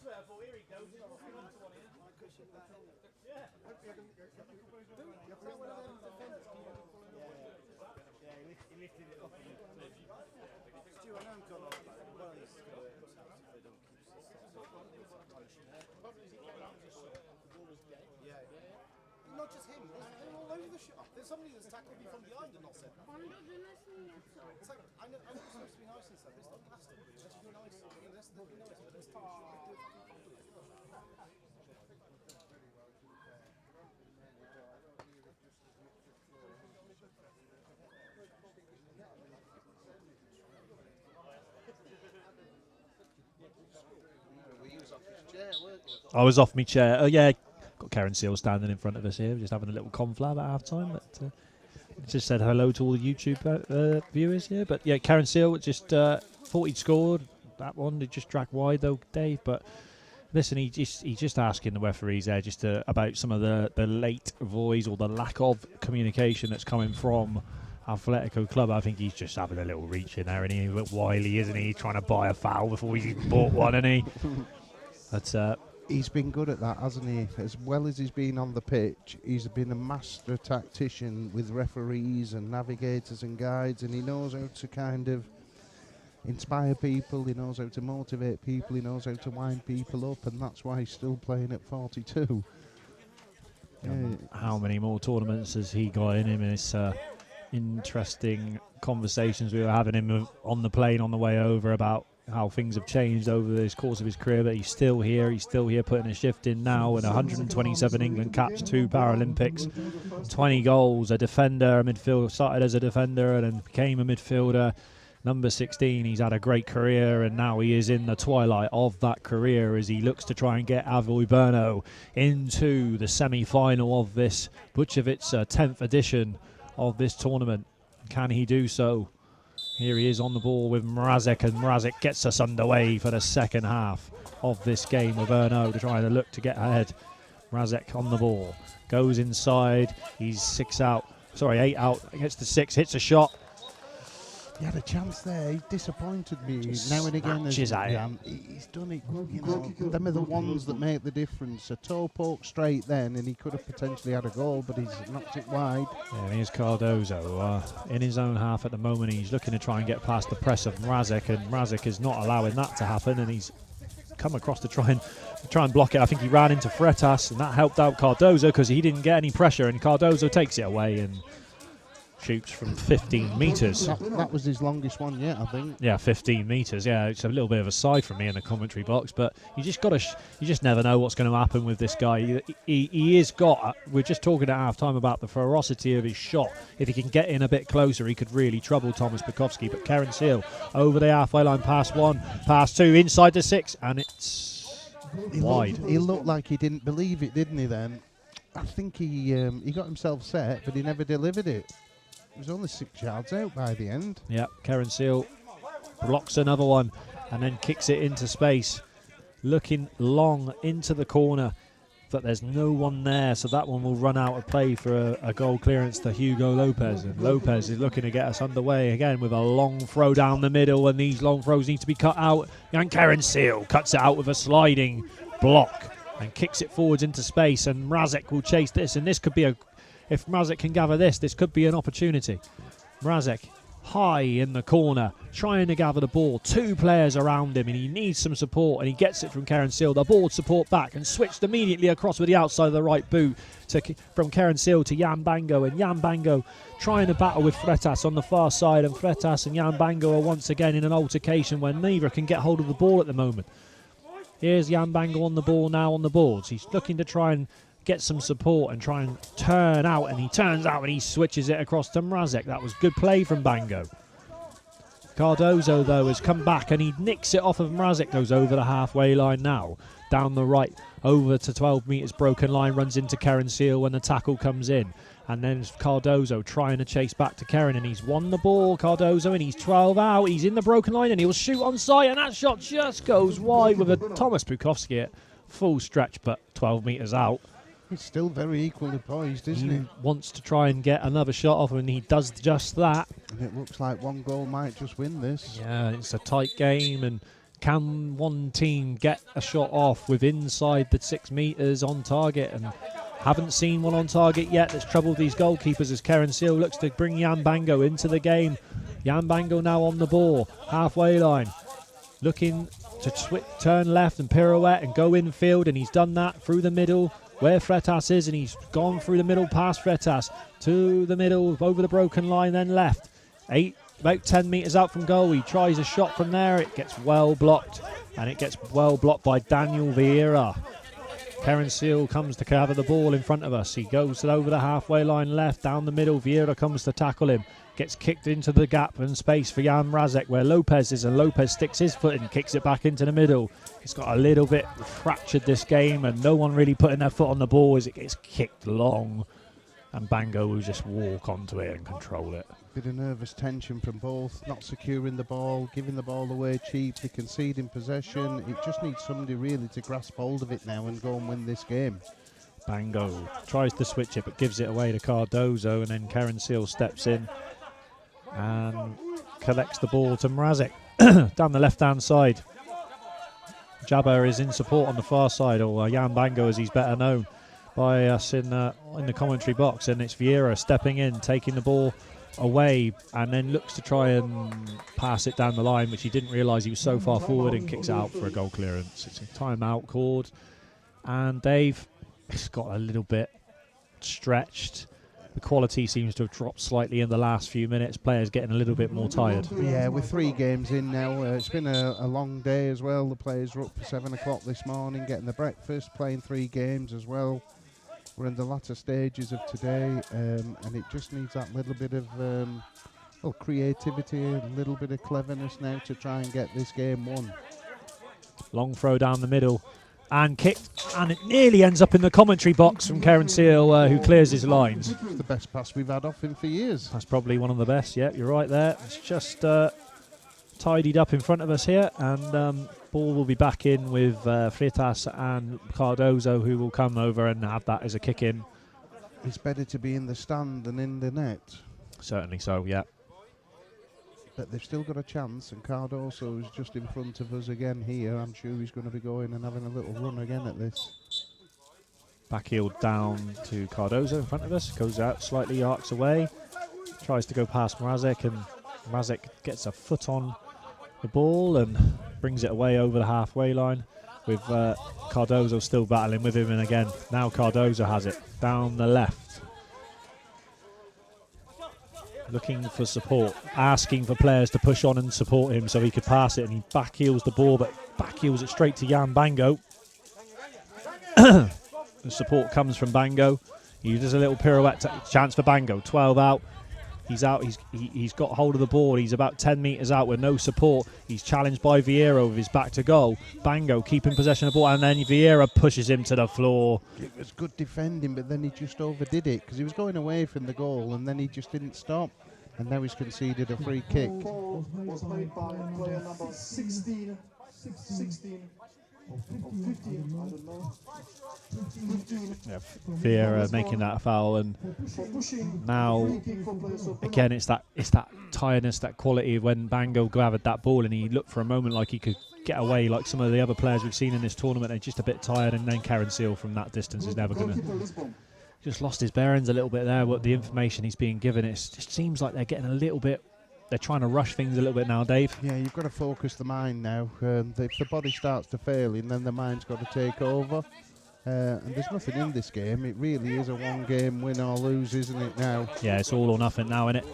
Not just him, they're all over the shop. There's somebody that's tackled me from behind and not said that. It's like, I know it's supposed to be nice and stuff, but it's not plastic. Let's just be nice. I mean, let's be nice, but let's do I was off my chair. Oh yeah, got Karen Seal standing in front of us here, just having a little conflab at half time. But just said hello to all the YouTube viewers here. But yeah, Karen Seal just thought he'd scored that one. He just dragged wide though, Dave. But listen, he's just asking the referees there just about some of the late voice or the lack of communication that's coming from Atletico Club. I think he's just having a little reach in there, and he's a bit wily, isn't he? Trying to buy a foul before he's even bought one, isn't he? But he's been good at that, hasn't he? As well as he's been on the pitch, he's been a master tactician with referees and navigators and guides, and he knows how to kind of inspire people, he knows how to motivate people, he knows how to wind people up, and that's why he's still playing at 42. How many more tournaments has he got in him? And it's interesting conversations we were having him on the plane on the way over about how things have changed over the course of his career, but he's still here putting a shift in now, and 127 England caps, 2 Paralympics, 20 goals, a defender, a midfielder, started as a defender and then became a midfielder, number 16. He's had a great career, and now he is in the twilight of that career as he looks to try and get Avoy Brno into the semi-final of this Bučovice 10th edition of this tournament. Can he do so? Here he is on the ball with Mrazek, and Mrazek gets us underway for the second half of this game with Brno to try to look to get ahead. Mrazek on the ball, goes inside, he's 8 out, gets to 6, hits a shot. He had a chance there. He disappointed me now and again. He's done it. You know, them are the ones that make the difference. A toe poke straight then, and he could have potentially had a goal, but he's knocked it wide. Yeah, and here's Cardozo in his own half at the moment. He's looking to try and get past the press of Mrazek, and Mrazek is not allowing that to happen. And he's come across to try and block it. I think he ran into Freitas, and that helped out Cardozo because he didn't get any pressure. And Cardozo takes it away and shoots from 15 metres. That was his longest one yet, I think. Yeah, 15 metres. Yeah, it's a little bit of a sigh from me in the commentary box, but you just never know what's going to happen with this guy. He is got. We're just talking at half time about the ferocity of his shot. If he can get in a bit closer, he could really trouble Thomas Bukowski. But Karen Seal over the halfway line, pass 1, pass 2, inside the 6, and it's wide. He looked like he didn't believe it, didn't he? Then I think he got himself set, but he never delivered it. It was only 6 yards out by the end. Yeah, Karen Seal blocks another one and then kicks it into space, looking long into the corner, but there's no one there, so that one will run out of play for a goal clearance to Hugo Lopez. And Lopez is looking to get us underway again with a long throw down the middle, and these long throws need to be cut out. And Karen Seal cuts it out with a sliding block and kicks it forwards into space, and Mrazek will chase this, and this could be if Mrazek can gather this could be an opportunity. Mrazek high in the corner, trying to gather the ball. 2 players around him, and he needs some support, and he gets it from Karen Seal. The ball support back and switched immediately across with the outside of the right boot from Karen Seal to Jan Bango, and Jan Bango trying to battle with Freitas on the far side, and Freitas and Jan Bango are once again in an altercation where neither can get hold of the ball at the moment. Here's Jan Bango on the ball now on the boards. He's looking to try and get some support and try and turn out, and he turns out and he switches it across to Mrazek. That was good play from Bango. Cardozo though has come back and he nicks it off of Mrazek. Goes over the halfway line now, down the right over to 12 metres broken line, runs into Karen Seal when the tackle comes in, and then Cardozo trying to chase back to Karen, and he's won the ball, Cardozo, and he's 12 out. He's in the broken line and he'll shoot on sight, and that shot just goes wide with a Thomas Bukowski at full stretch, but 12 metres out. He's still very equally poised, isn't he? Wants to try and get another shot off, and he does just that. And it looks like one goal might just win this. Yeah, it's a tight game, and Can one team get a shot off with inside the 6 metres on target? And haven't seen one on target yet that's troubled these goalkeepers as Karen Seal looks to bring Jan Bango into the game. Jan Bango now on the ball, halfway line, looking to turn left and pirouette and go infield, and he's done that through the middle where Freitas is, and he's gone through the middle past Freitas to the middle, over the broken line, then left. About 10 metres out from goal, he tries a shot from there, it gets well blocked, and it gets well blocked by Daniel Vieira. Karen Seal comes to gather the ball in front of us. He goes over the halfway line left, down the middle. Vieira comes to tackle him. Gets kicked into the gap and space for Jan Mrazek where Lopez is, and Lopez sticks his foot and kicks it back into the middle. It's got a little bit fractured this game, and no one really putting their foot on the ball as it gets kicked long. And Bango will just walk onto it and control it. Bit of nervous tension from both, not securing the ball, giving the ball away cheaply, conceding possession. It just needs somebody really to grasp hold of it now and go and win this game. Bango tries to switch it but gives it away to Cardozo, and then Karen Seal steps in and collects the ball to Mrazek down the left-hand side. Jabba is in support on the far side, or Jan Bango as he's better known by us in the commentary box, and it's Vieira stepping in, taking the ball away, and then looks to try and pass it down the line, which he didn't realise he was so far forward, and kicks it out for a goal clearance. It's a timeout called, and Dave, it's got a little bit stretched. The quality seems to have dropped slightly in the last few minutes. Players getting a little bit more tired. Yeah, we're 3 games in now. It's been a long day as well. The players were up for 7 o'clock this morning, getting the breakfast, playing 3 games as well. We're in the latter stages of today, and it just needs that little bit of creativity, a little bit of cleverness now to try and get this game won. Long throw down the middle and kicked, and it nearly ends up in the commentary box from Karen Seal, who clears his lines. It's the best pass we've had off him for years. That's probably one of the best. Yeah, you're right there. It's just tidied up in front of us here, and ball will be back in with Freitas and Cardozo, who will come over and have that as a kick in. It's better to be in the stand than in the net. Certainly so, yeah. But they've still got a chance, and Cardozo is just in front of us again here. I'm sure he's going to be going and having a little run again at this. Backheel down to Cardozo in front of us, goes out slightly, arcs away, tries to go past Mrazek, and Mrazek gets a foot on the ball and brings it away over the halfway line, with Cardozo still battling with him, and again, now Cardozo has it, down the left. Looking for support, asking for players to push on and support him so he could pass it, and he backheels the ball, but backheels it straight to Jan Bango. The support comes from Bango. He does a little pirouette, chance for Bango, 12 out. He's out, he's got hold of the ball, he's about 10 metres out with no support. He's challenged by Vieira with his back to goal. Bango keeping possession of the ball, and then Vieira pushes him to the floor. It was good defending, but then he just overdid it, because he was going away from the goal, and then he just didn't stop. And now he's conceded a free kick. Ball was played by player number 16 or 15, I don't know. 15. Yeah, Vieira making that a foul, and now again it's that tiredness, that quality of when Bango gathered that ball and he looked for a moment like he could get away, like some of the other players we've seen in this tournament. They're just a bit tired, and then Karen Seal from that distance is never going to. Just lost his bearings a little bit there. What the information he's being given, it just seems like they're getting a little bit. They're trying to rush things a little bit now, Dave. Yeah, you've got to focus the mind now. If the body starts to fail, and then the mind's got to take over. And there's nothing in this game. It really is a one-game win or lose, isn't it now? Yeah, it's all or nothing now, isn't it?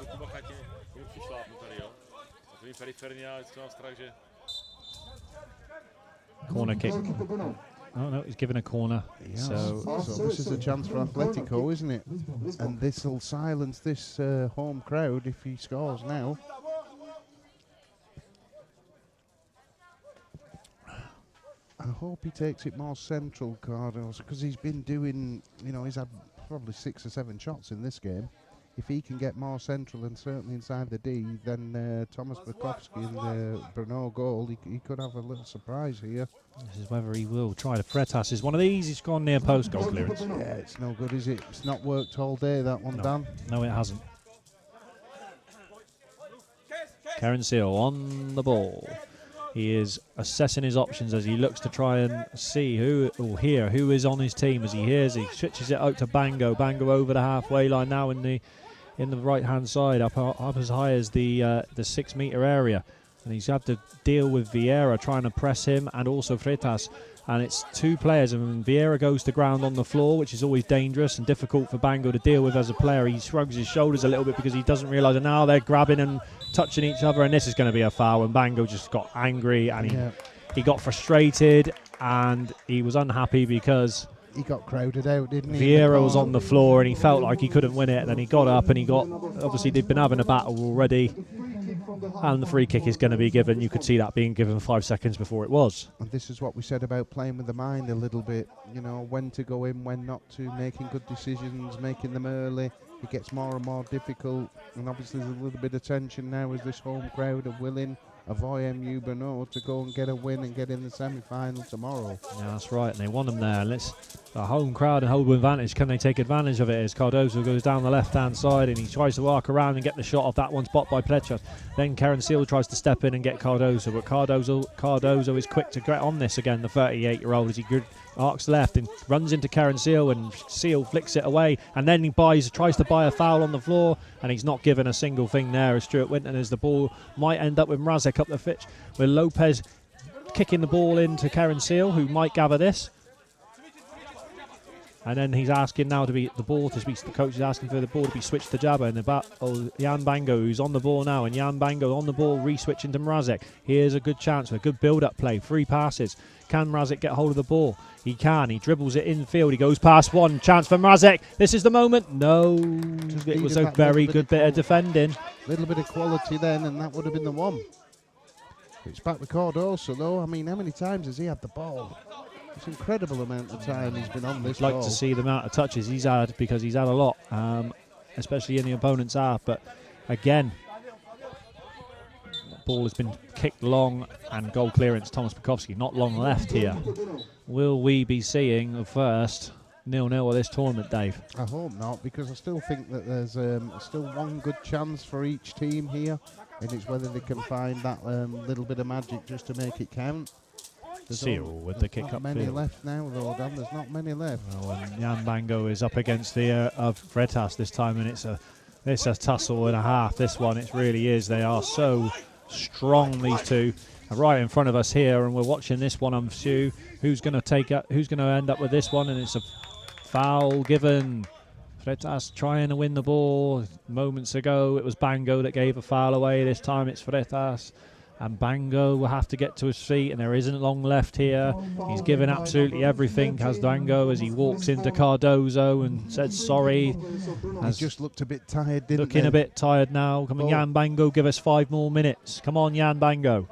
Corner kick. Oh no, he's given a corner. Yeah. So this is a chance for Atletico, isn't it? And this will silence this home crowd if he scores now. I hope he takes it more central, Cardos, because he's been doing, he's had probably 6 or 7 shots in this game. If he can get more central and certainly inside the D, then Thomas Bukowski and the Brno goal, he could have a little surprise here. This is whether he will try to Freitas is one of these. He's gone near post goal clearance. Yeah, it's no good, is it? It's not worked all day, that one, no. Dan. No, it hasn't. Karen Seal on the ball. He is assessing his options as he looks to try and see who or hear who is on his team. As he hears, he switches it out to Bango. Bango over the halfway line now in the right hand side, up as high as the 6 metre area. And he's had to deal with Vieira trying to press him, and also Freitas. And it's two players, and Vieira goes to ground on the floor, which is always dangerous and difficult for Bango to deal with as a player. He shrugs his shoulders a little bit because he doesn't realise that now they're grabbing and touching each other, and this is going to be a foul. And Bango just got angry, and he got frustrated, and he was unhappy because he got crowded out, didn't he? Vieira was on the floor, and he felt like he couldn't win it. And then he got up, and obviously they've been having a battle already. And the free kick is going to be given. You could see that being given 5 seconds before it was. And this is what we said about playing with the mind a little bit. You know, when to go in, when not to, making good decisions, making them early. It gets more and more difficult. And obviously there's a little bit of tension now as this home crowd are willing of OMU Brno to go and get a win and get in the semi-final tomorrow. Yeah, that's right. And they want them there. The home crowd and home advantage. Can they take advantage of it? As Cardozo goes down the left-hand side and he tries to arc around and get the shot off that one spot by Pletcher. Then Karen Seal tries to step in and get Cardozo, but Cardozo is quick to get on this again, the 38-year-old, as he arcs left and runs into Karen Seal, and Seal flicks it away, and then he tries to buy a foul on the floor, and he's not given a single thing there as Stuart Winton, as the ball might end up with Mrazek up the pitch, with Lopez kicking the ball into Karen Seal, who might gather this. And then he's asking now the coach is asking for the ball to be switched to Jabba, and Jan Bango, who's on the ball now, and Jan Bango on the ball, re-switching to Mrazek. Here's a good chance, a good build-up play, 3 passes. Can Mrazek get hold of the ball? He can. He dribbles it infield. He goes past one. Chance for Mrazek. This is the moment. No. It was a very good bit of defending. A little bit of quality then, and that would have been the one. It's back with Cardoso, though. I mean, how many times has he had the ball? It's an incredible amount of time he's been on this I'd like ball. to see the amount of touches he's had, because he's had a lot, especially in the opponent's half. But again, the ball has been kicked long, and goal clearance, Thomas Bukowski. Not long left here. Will we be seeing the first 0-0 of this tournament, Dave? I hope not, because I still think that there's still one good chance for each team here, and it's whether they can find that little bit of magic just to make it count. Seal with the kick up. There's not many left now, though, Dan. There's not many left. Oh, and Jan Bango is up against the of Freitas this time, and it's a tussle and a half. This one, it really is. They are so strong, these two, right in front of us here, and we're watching this one on Sue. Who's going to end up with this one? And it's a foul given. Freitas trying to win the ball. Moments ago, it was Bango that gave a foul away. This time, it's Freitas. And Bango will have to get to his feet, and there isn't long left here. He's given absolutely everything, has Bango, as he walks into Cardozo and said sorry. He just looked a bit tired, didn't Looking a bit tired now. Come on, Jan Bango, give us 5 more minutes. Come on, Jan Bango.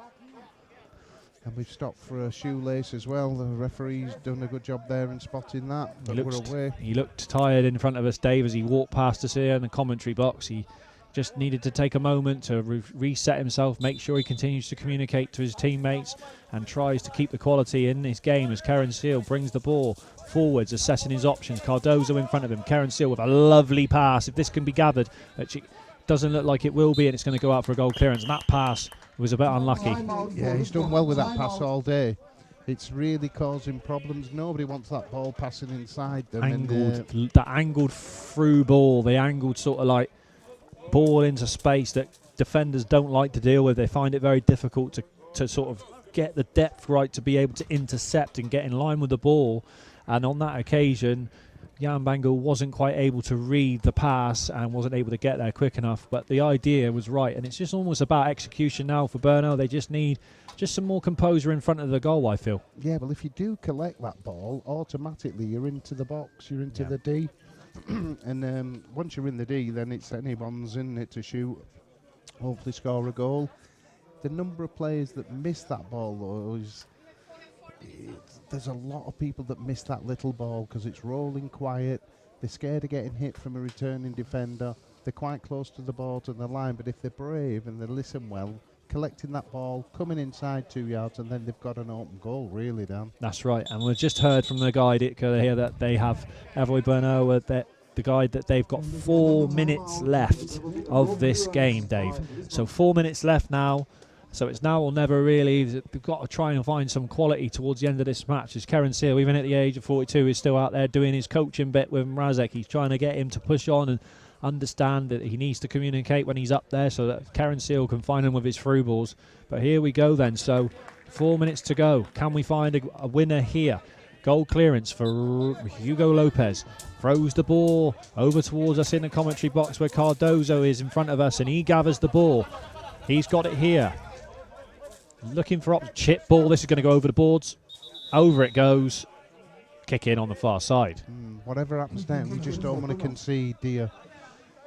And we've stopped for a shoelace as well. The referee's done a good job there in spotting that. But we're away. He looked tired in front of us, Dave, as he walked past us here in the commentary box. He just needed to take a moment to reset himself, make sure he continues to communicate to his teammates and tries to keep the quality in his game as Karen Seal brings the ball forwards, assessing his options. Cardozo in front of him. Karen Seal with a lovely pass. If this can be gathered, which it doesn't look like it will be, and it's going to go out for a goal clearance. And that pass was a bit unlucky. Yeah, he's done well with that pass all day. It's really causing problems. Nobody wants that ball passing inside them. The angled through ball, the angled sort of like ball into space that defenders don't like to deal with. They find it very difficult to sort of get the depth right to be able to intercept and get in line with the ball. And on that occasion, Jan Bango wasn't quite able to read the pass and wasn't able to get there quick enough. But the idea was right, and it's just almost about execution now for Brno. They just need some more composure in front of the goal, I feel. Yeah, well, if you do collect that ball, automatically you're into the box, you're into the D. And once you're in the D, then it's anyone's in it to shoot, hopefully score a goal. The number of players that miss that ball, though, there's a lot of people that miss that little ball because it's rolling quiet. They're scared of getting hit from a returning defender. They're quite close to the ball, to the line, but if they're brave and they listen well, collecting that ball, coming inside 2 yards, and then they've got an open goal, really, Dan. That's right, and we've just heard from the guide here that they have Avoy Brno, the guide that they've got 4 minutes left of this game, Dave. So 4 minutes left now. So it's now or never really. We've got to try and find some quality towards the end of this match. As Karen Seal, even at the age of 42, is still out there doing his coaching bit with Mrazek. He's trying to get him to push on and understand that he needs to communicate when he's up there so that Karen Seal can find him with his through balls. But here we go then. So 4 minutes to go. Can we find a winner here? Goal clearance for Hugo Lopez. Throws the ball over towards us in the commentary box where Cardozo is in front of us, and he gathers the ball. He's got it here. Looking for chip ball. This is going to go over the boards. Over it goes. Kick in on the far side. Whatever happens now, you just don't want to concede, do you?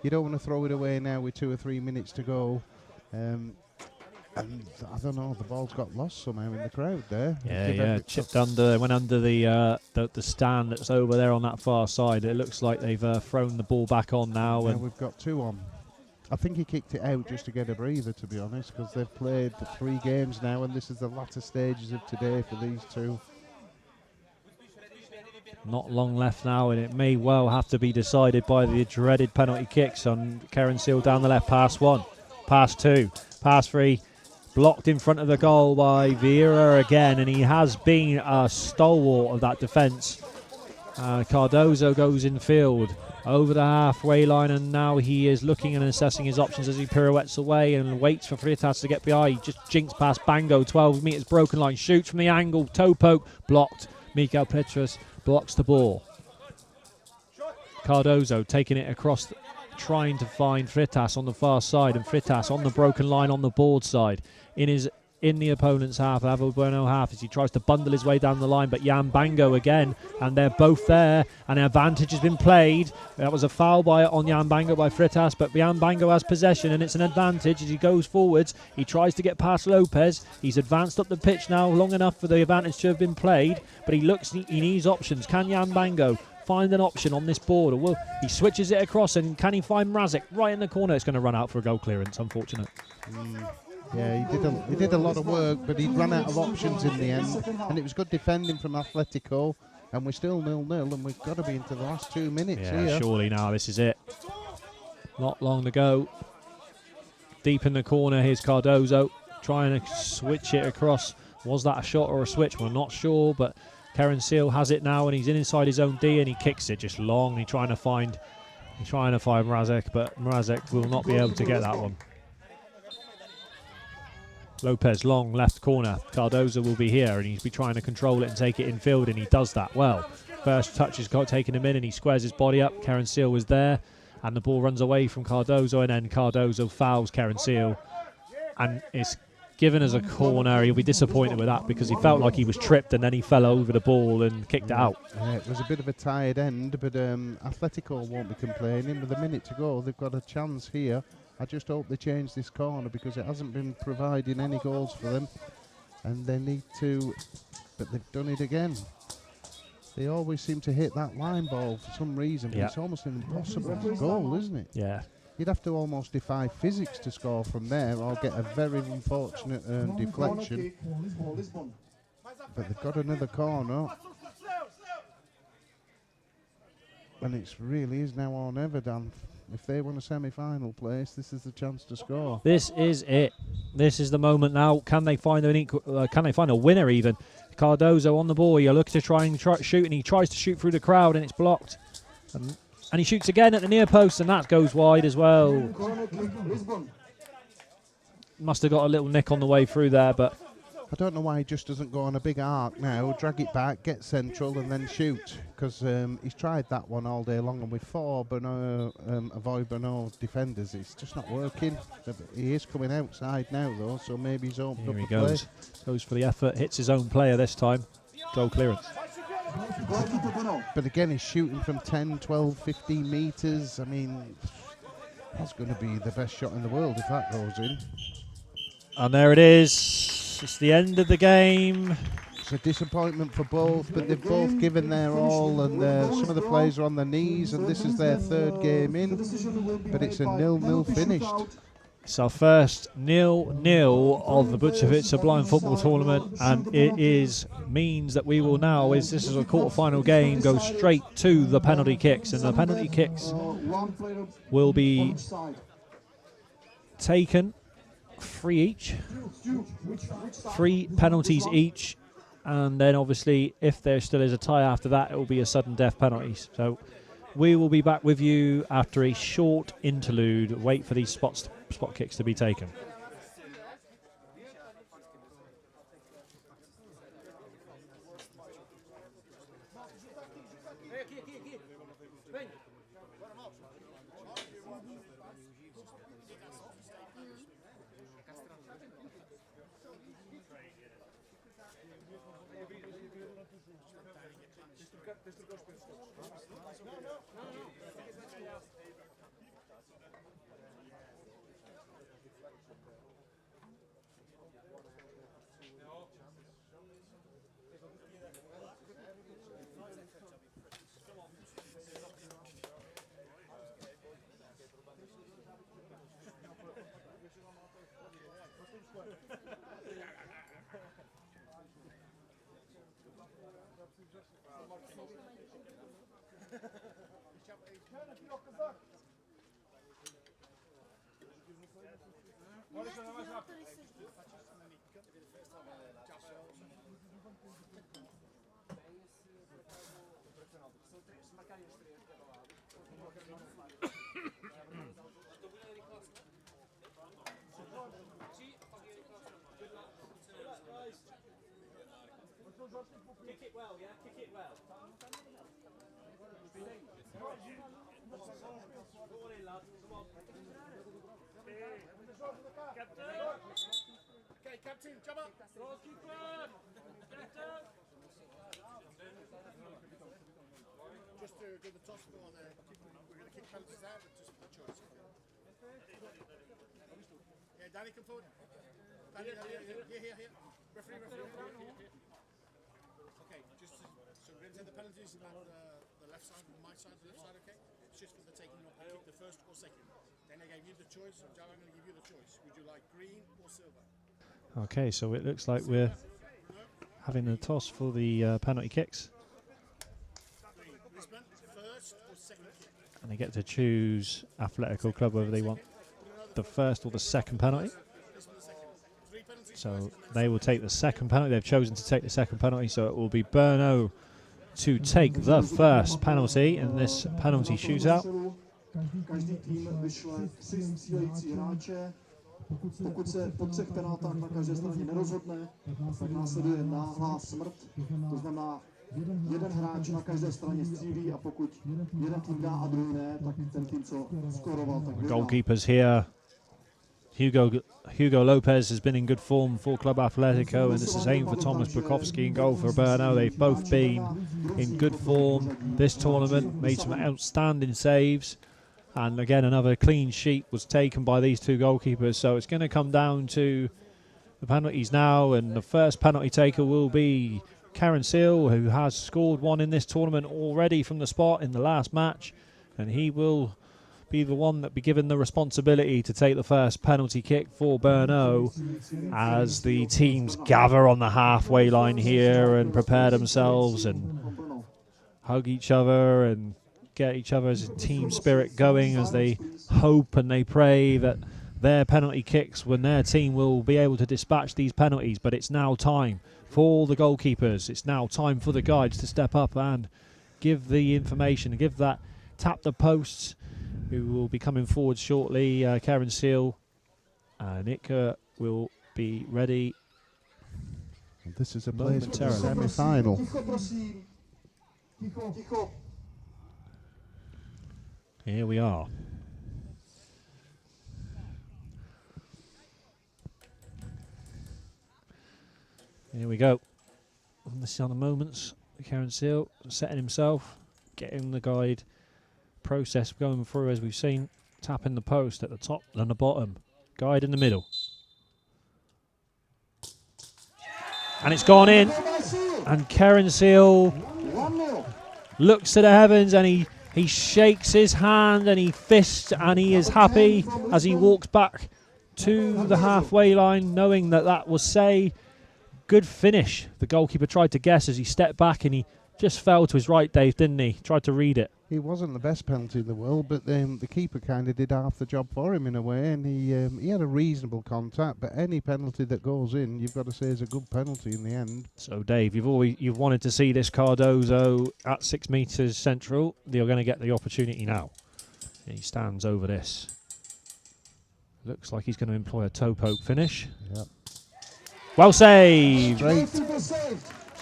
You don't want to throw it away now with 2 or 3 minutes to go. And I don't know, the ball's got lost somehow in the crowd there. Yeah, chipped under, went under the stand that's over there on that far side. It looks like they've thrown the ball back on now. Yeah, And we've got 2 on. I think he kicked it out just to get a breather, to be honest, because they've played 3 games now, and this is the latter stages of today for these 2. not long left now, and it may well have to be decided by the dreaded penalty kicks on Karen Seal down the left. Pass 1, pass 2, pass 3. Blocked in front of the goal by Vieira again, and he has been a stalwart of that defence. Cardozo goes in field over the halfway line, and now he is looking and assessing his options as he pirouettes away and waits for Freitas to get behind. He just jinks past Bango, 12 metres broken line, shoots from the angle, toe poke, blocked. Mikael Petrus blocks the ball. Cardozo taking it across, trying to find Freitas on the far side, and Freitas on the broken line on the board side. In the opponent's half, Avo Bueno half, as he tries to bundle his way down the line, but Jan Bango again, and they're both there, and the advantage has been played. That was a foul on Jan Bango by Freitas, but Jan Bango has possession, and it's an advantage as he goes forwards. He tries to get past Lopez. He's advanced up the pitch now long enough for the advantage to have been played, but he needs options. Can Jan Bango find an option on this board? Or he switches it across, and can he find Mrazek right in the corner? It's going to run out for a goal clearance, unfortunate. Yeah, he did a lot of work, but he ran out of options in the end. And it was good defending from Atletico, and we're still 0-0, and we've got to be into the last 2 minutes here. Surely now this is it. Not long to go. Deep in the corner, here's Cardozo trying to switch it across. Was that a shot or a switch? We're not sure, but Karen Seal has it now, and he's inside his own D, and he kicks it just long. He's trying to find Mrazek, but Mrazek will not be able to get that one. Lopez long left corner. Cardozo will be here, and he'll be trying to control it and take it in field, and he does that well. First touch has taken him in, and he squares his body up. Karen Seal was there, and the ball runs away from Cardozo, and then Cardozo fouls Karen Seal, and it's given as a corner. He'll be disappointed with that because he felt like he was tripped, and then he fell over the ball and kicked it out. Yeah, it was a bit of a tired end, but Atletico won't be complaining. With a minute to go, they've got a chance here. I just hope they change this corner because it hasn't been providing any goals for them, and they need to, but they've done it again. They always seem to hit that line ball for some reason, but it's almost an impossible goal, isn't it? Yeah. You'd have to almost defy physics to score from there, or get a very unfortunate deflection. But they've got another corner, and it really is now or never, Dan. If they want a semi-final place, this is the chance to score. This is it. This is the moment now. Can they find can they find a winner even? Cardozo on the ball. You're looking to try and shoot, and he tries to shoot through the crowd, and it's blocked. And he shoots again at the near post, and that goes wide as well. Must have got a little nick on the way through there, but I don't know why he just doesn't go on a big arc now, drag it back, get central, and then shoot. Because he's tried that one all day long, and with 4 avoid Bernal defenders, it's just not working. He is coming outside now, though, so maybe he's opened up here he the play. goes for the effort, hits his own player this time. Goal clearance. But again, he's shooting from 10, 12, 15 metres. I mean, that's going to be the best shot in the world if that goes in. And there it is. It's the end of the game. It's a disappointment for both, but they've both given their all, and some of the players are on their knees, and this is their 3rd game in, but it's a 0-0 finished. It's our first 0-0 of the Bučovice Blind Football Tournament, and it means that we will now, as this is a quarter-final game, go straight to the penalty kicks, and the penalty kicks will be taken 3 each. 3 penalties each. And then obviously, if there still is a tie after that, it will be a sudden death penalties. So we will be back with you after a short interlude. Wait for these spot kicks to be taken. Kick it well, yeah? Kick it well. Go on in, lads. Come on. Okay, captain, jump up. Goalkeeper. Just to do the toss for the keeper. We're going to kick penalties out, but just for the choice. Yeah, Danny, come forward. Danny, here. Referee. Okay, just so we're going to take the penalties and the left side and my side, the left side, okay? It's just for the taking of the kick, the first or second. Then I gave you the choice, so Joe, I'm going to give you the choice. Would you like green or silver? Okay, so it looks like we're having the toss for the penalty kicks. First or second kick? And they get to choose Athletical Club whether they want the first or the second penalty. So they will take the second penalty. They've chosen to take the second penalty, so it will be Brno to take the first penalty in this penalty shootout. Každý tým vyšle 3 střílející hráče. Pokud se po 3 penaltách na každé straně nerozhodne, tak následuje náhlá smrt. To znamená, jeden hráč na každé straně střílí a pokud jeden tým dá a druhý ne, tak ten tým, co skoroval, tak vyhrál. Goalkeepers here. Hugo Lopez has been in good form for Club Atletico, and this is aimed for Thomas Bukowski in goal for Brno. They've both been in good form this tournament, made some outstanding saves, and again another clean sheet was taken by these two goalkeepers. So it's going to come down to the penalties now, and the first penalty taker will be Karen Seal, who has scored one in this tournament already from the spot in the last match, and he will be the one that be given the responsibility to take the first penalty kick for Brno as the teams gather on the halfway line here and prepare themselves and hug each other and get each other's team spirit going as they hope and they pray that their penalty kicks when their team will be able to dispatch these penalties. But it's now time for the goalkeepers, it's now time for the guides to step up and give the information, give that tap the posts, who will be coming forward shortly. Karen Seal and Itka will be ready. This is a place for the semi-final. Here we are. Here we go. This is on the moments. Karen Seal setting himself, getting the guide process going through as we've seen, tapping the post at the top and the bottom, guide in the middle, and it's gone in, and Karen Seal looks to the heavens and he shakes his hand and he fists and he is happy as he walks back to the halfway line, knowing that was good finish. The goalkeeper tried to guess as he stepped back and he Just fell to his right, Dave, didn't he? Tried to read it. He wasn't the best penalty in the world, but the keeper kind of did half the job for him in a way, and he had a reasonable contact. But any penalty that goes in, you've got to say is a good penalty in the end. So, Dave, you've wanted to see this Cardozo at 6 metres central. You're going to get the opportunity now. And he stands over this. Looks like he's going to employ a toe poke finish. Yep. Well saved.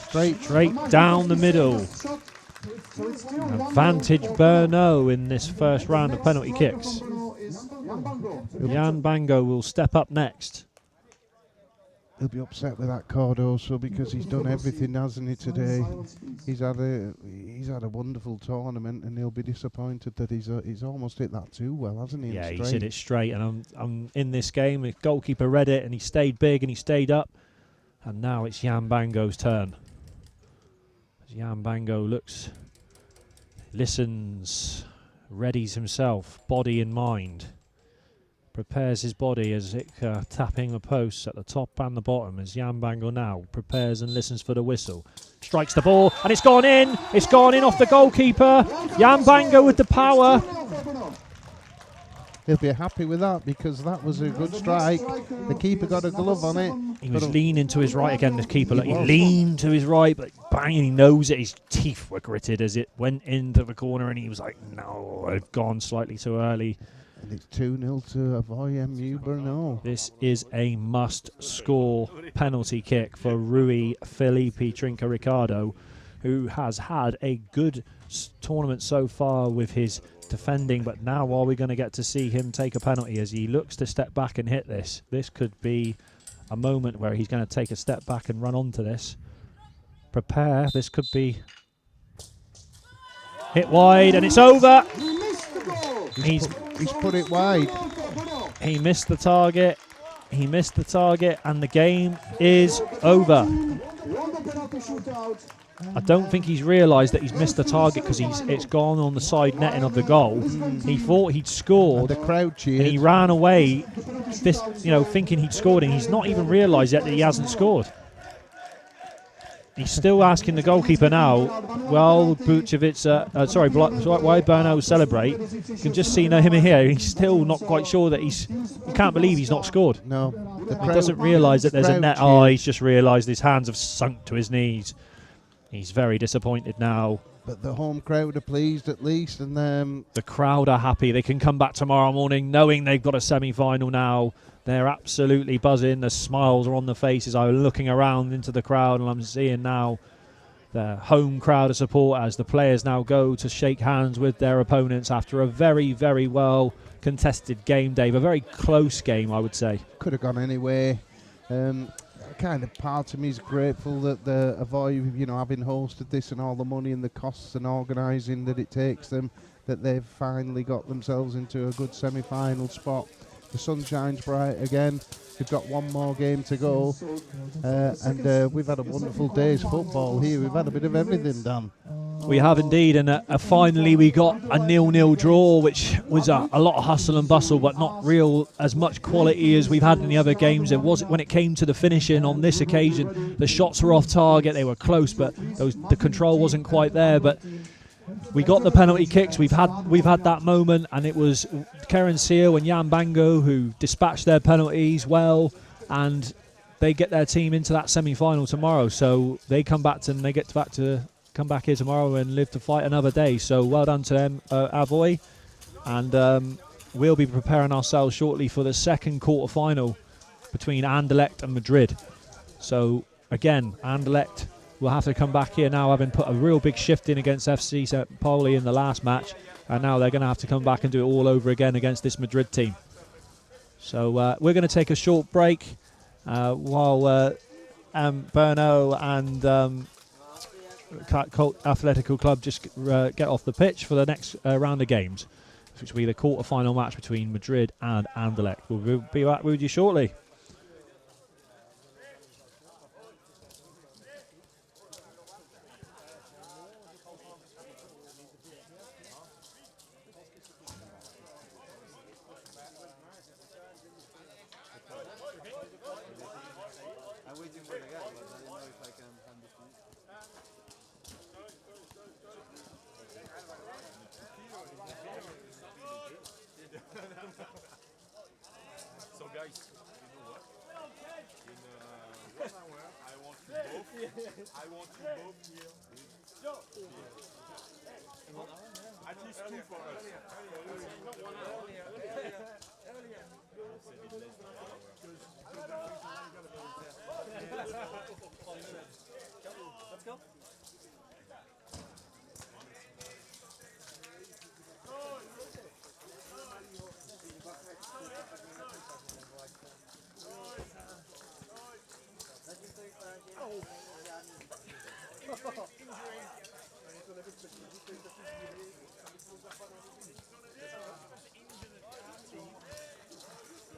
Straight down the middle. Advantage Berno in this first round of penalty kicks. Jan Bango will step up next. He'll be upset with that Cardoso because he's done everything, hasn't he, today? He's had a wonderful tournament, and he'll be disappointed that he's almost hit that too well, hasn't he? Yeah, he's hit it straight, and I'm in this game. The goalkeeper read it, and he stayed big, and he stayed up. And now it's Jan Bango's turn. As Jan Bango looks, listens, readies himself, body in mind. Prepares his body as tapping the posts at the top and the bottom as Jan Bango now prepares and listens for the whistle. Strikes the ball, and it's gone in. It's gone in off the goalkeeper. Jan Bango with the power. He'll be happy with that because that was a good strike. The keeper got a glove on it. He was leaning to his right again, the keeper. Like, he leaned to his right, but bang, and he knows it. His teeth were gritted as it went into the corner, and he was like, no, I've gone slightly too early. And it's 2-0 to Avoy MU Brno. This is a must-score penalty kick for Rui Felipe Trinca Ricardo, who has had a good tournament so far with his defending, but now are we going to get to see him take a penalty as he looks to step back and hit this? This could be a moment where he's going to take a step back and run onto this. Prepare, this could be hit wide, and it's over. He's put it wide. He missed the target. He missed the target, and the game is over. I don't think he's realised that he's missed the target because it's gone on the side netting of the goal. He thought he'd scored, and the crowd cheered, and he ran away, thinking he'd scored, and he's not even realised yet that he hasn't scored. He's still asking the goalkeeper now. Well, Bučovice, why Berno celebrate? You can just see him here. He's still not quite sure that you can't believe he's not scored. No, he doesn't realise that there's a net. Oh, he's just realised his hands have sunk to his knees. He's very disappointed now. But the home crowd are pleased at least, and the crowd are happy. They can come back tomorrow morning knowing they've got a semi-final now. They're absolutely buzzing. The smiles are on the faces. I'm looking around into the crowd, and I'm seeing now the home crowd of support as the players now go to shake hands with their opponents after a very, very well contested game, Dave. A very close game, I would say. Could have gone anyway. Kind of part of me is grateful that the Avoy, having hosted this and all the money and the costs and organising that it takes them, that they've finally got themselves into a good semi-final spot. The sun shines bright again. We've got one more game to go, and we've had a wonderful day's football here. We've had a bit of everything done. We have indeed, and finally we got a 0-0 draw, which was a lot of hustle and bustle, but not as much quality as we've had in the other games. It was when it came to the finishing on this occasion, the shots were off target, they were close, but the control wasn't quite there. But we got the penalty kicks. We've had that moment, and it was Keren Seal and Jan Bango who dispatched their penalties well, and they get their team into that semi-final tomorrow. So they come back come back here tomorrow and live to fight another day. So well done to them, Avoy, and we'll be preparing ourselves shortly for the second quarter-final between Anderlecht and Madrid. So again, Anderlecht will have to come back here now, having put a real big shift in against FC St. Pauli in the last match, and now they're going to have to come back and do it all over again against this Madrid team. So we're going to take a short break while Brno and Colt Athletical Club just get off the pitch for the next round of games, which will be the quarter-final match between Madrid and Anderlecht. We'll be back with you shortly. Guys, you know what? In 1 hour, I want you both. I want you both here. At least 2 for us. Not 1 hour. Earlier. I said it less than 1 hour. Let's go. I will not show him now. He would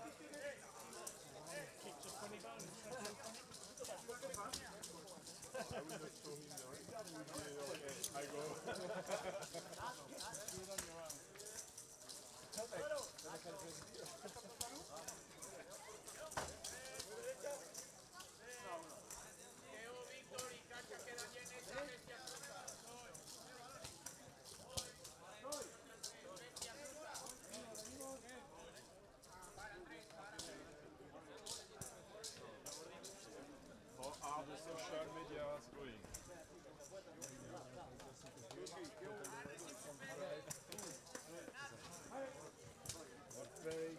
be okay. I go. How are the social medias going? That's very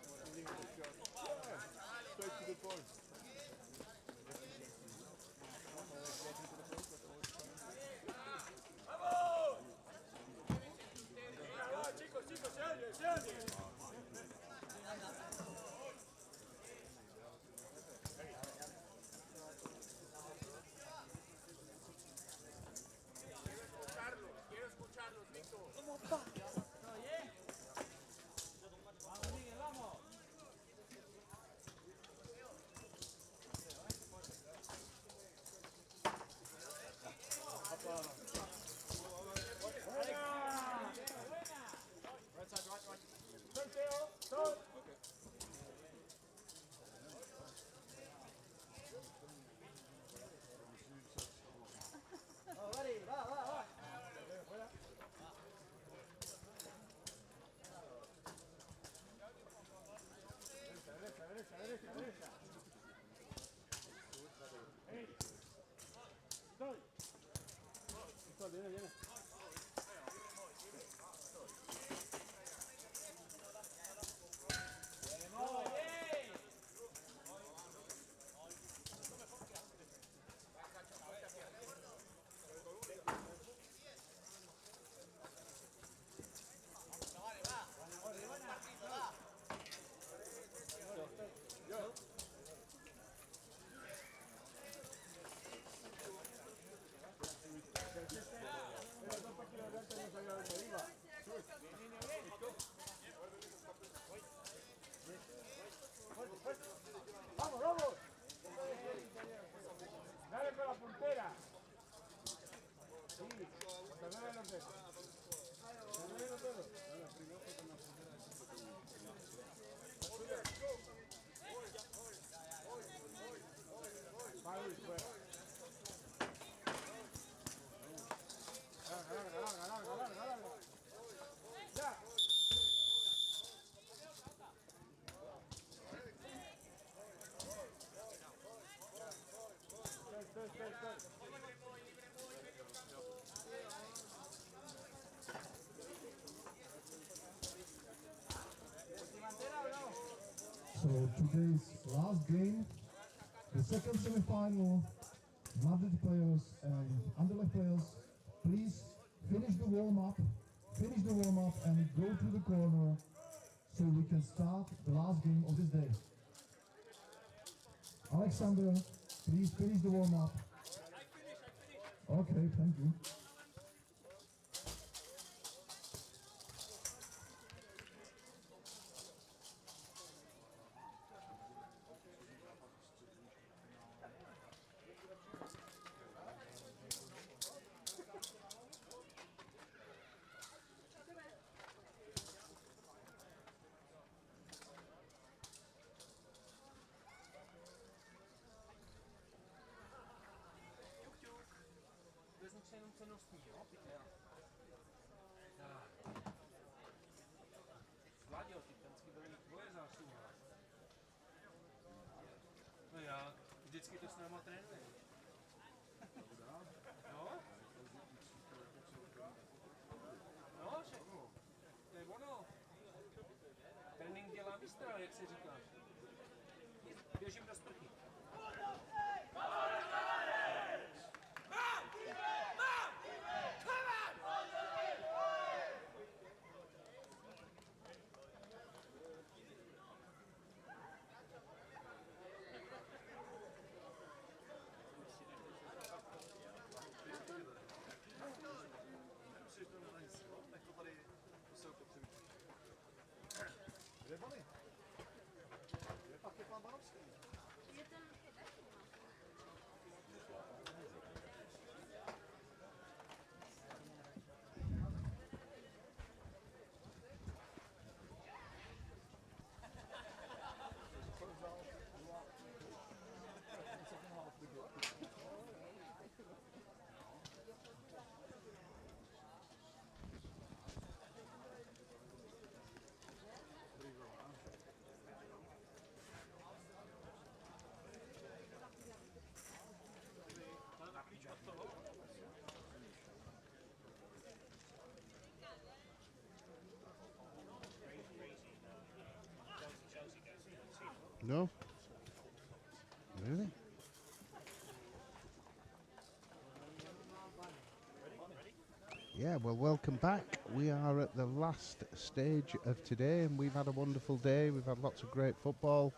straight to the point. Chicos, se oye, se oye. Quiero escucharlos, Víctor. ¿Cómo va? ¿Oye? Vamos, Miguel, vamos. Vamos, vamos. Dale con la puntera. Sí, también lo tengo. También lo tengo. Vale, fuera. Larga. Ya. So today's last game, the second semi-final, Madrid players and Anderlecht players, please finish the warm-up and go to the corner so we can start the last game of this day. Alexander, please finish the warm-up. Okay, thank you. Vůbec nečte jenom cenostní, jo? Vláďo, ty vždycky byly tvoje zásluha. vždycky to s náma trénuje. No, že? To je ono. Trénink dělá mistra, jak se říká. Běžím do sprchy. No? Really? Yeah, well, welcome back. We are at the last stage of today, and we've had a wonderful day. We've had lots of great football,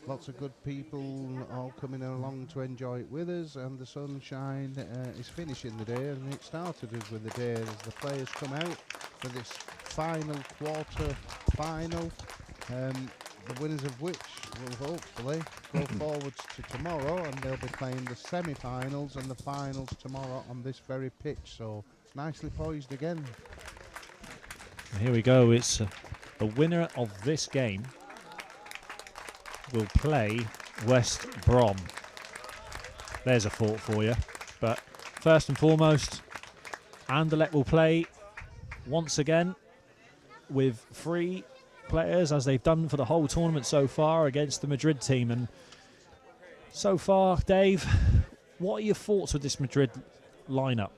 lots of good people all coming along to enjoy it with us, and the sunshine is finishing the day, and it started us with the day as the players come out for this final quarter final. The winners of which will hopefully go forwards to tomorrow, and they'll be playing the semi-finals and the finals tomorrow on this very pitch. So nicely poised again. Here we go. It's the winner of this game will play West Brom. There's a thought for you. But first and foremost, Anderlecht will play once again with 3 players, as they've done for the whole tournament so far, against the Madrid team. And so far, Dave, what are your thoughts with this Madrid lineup?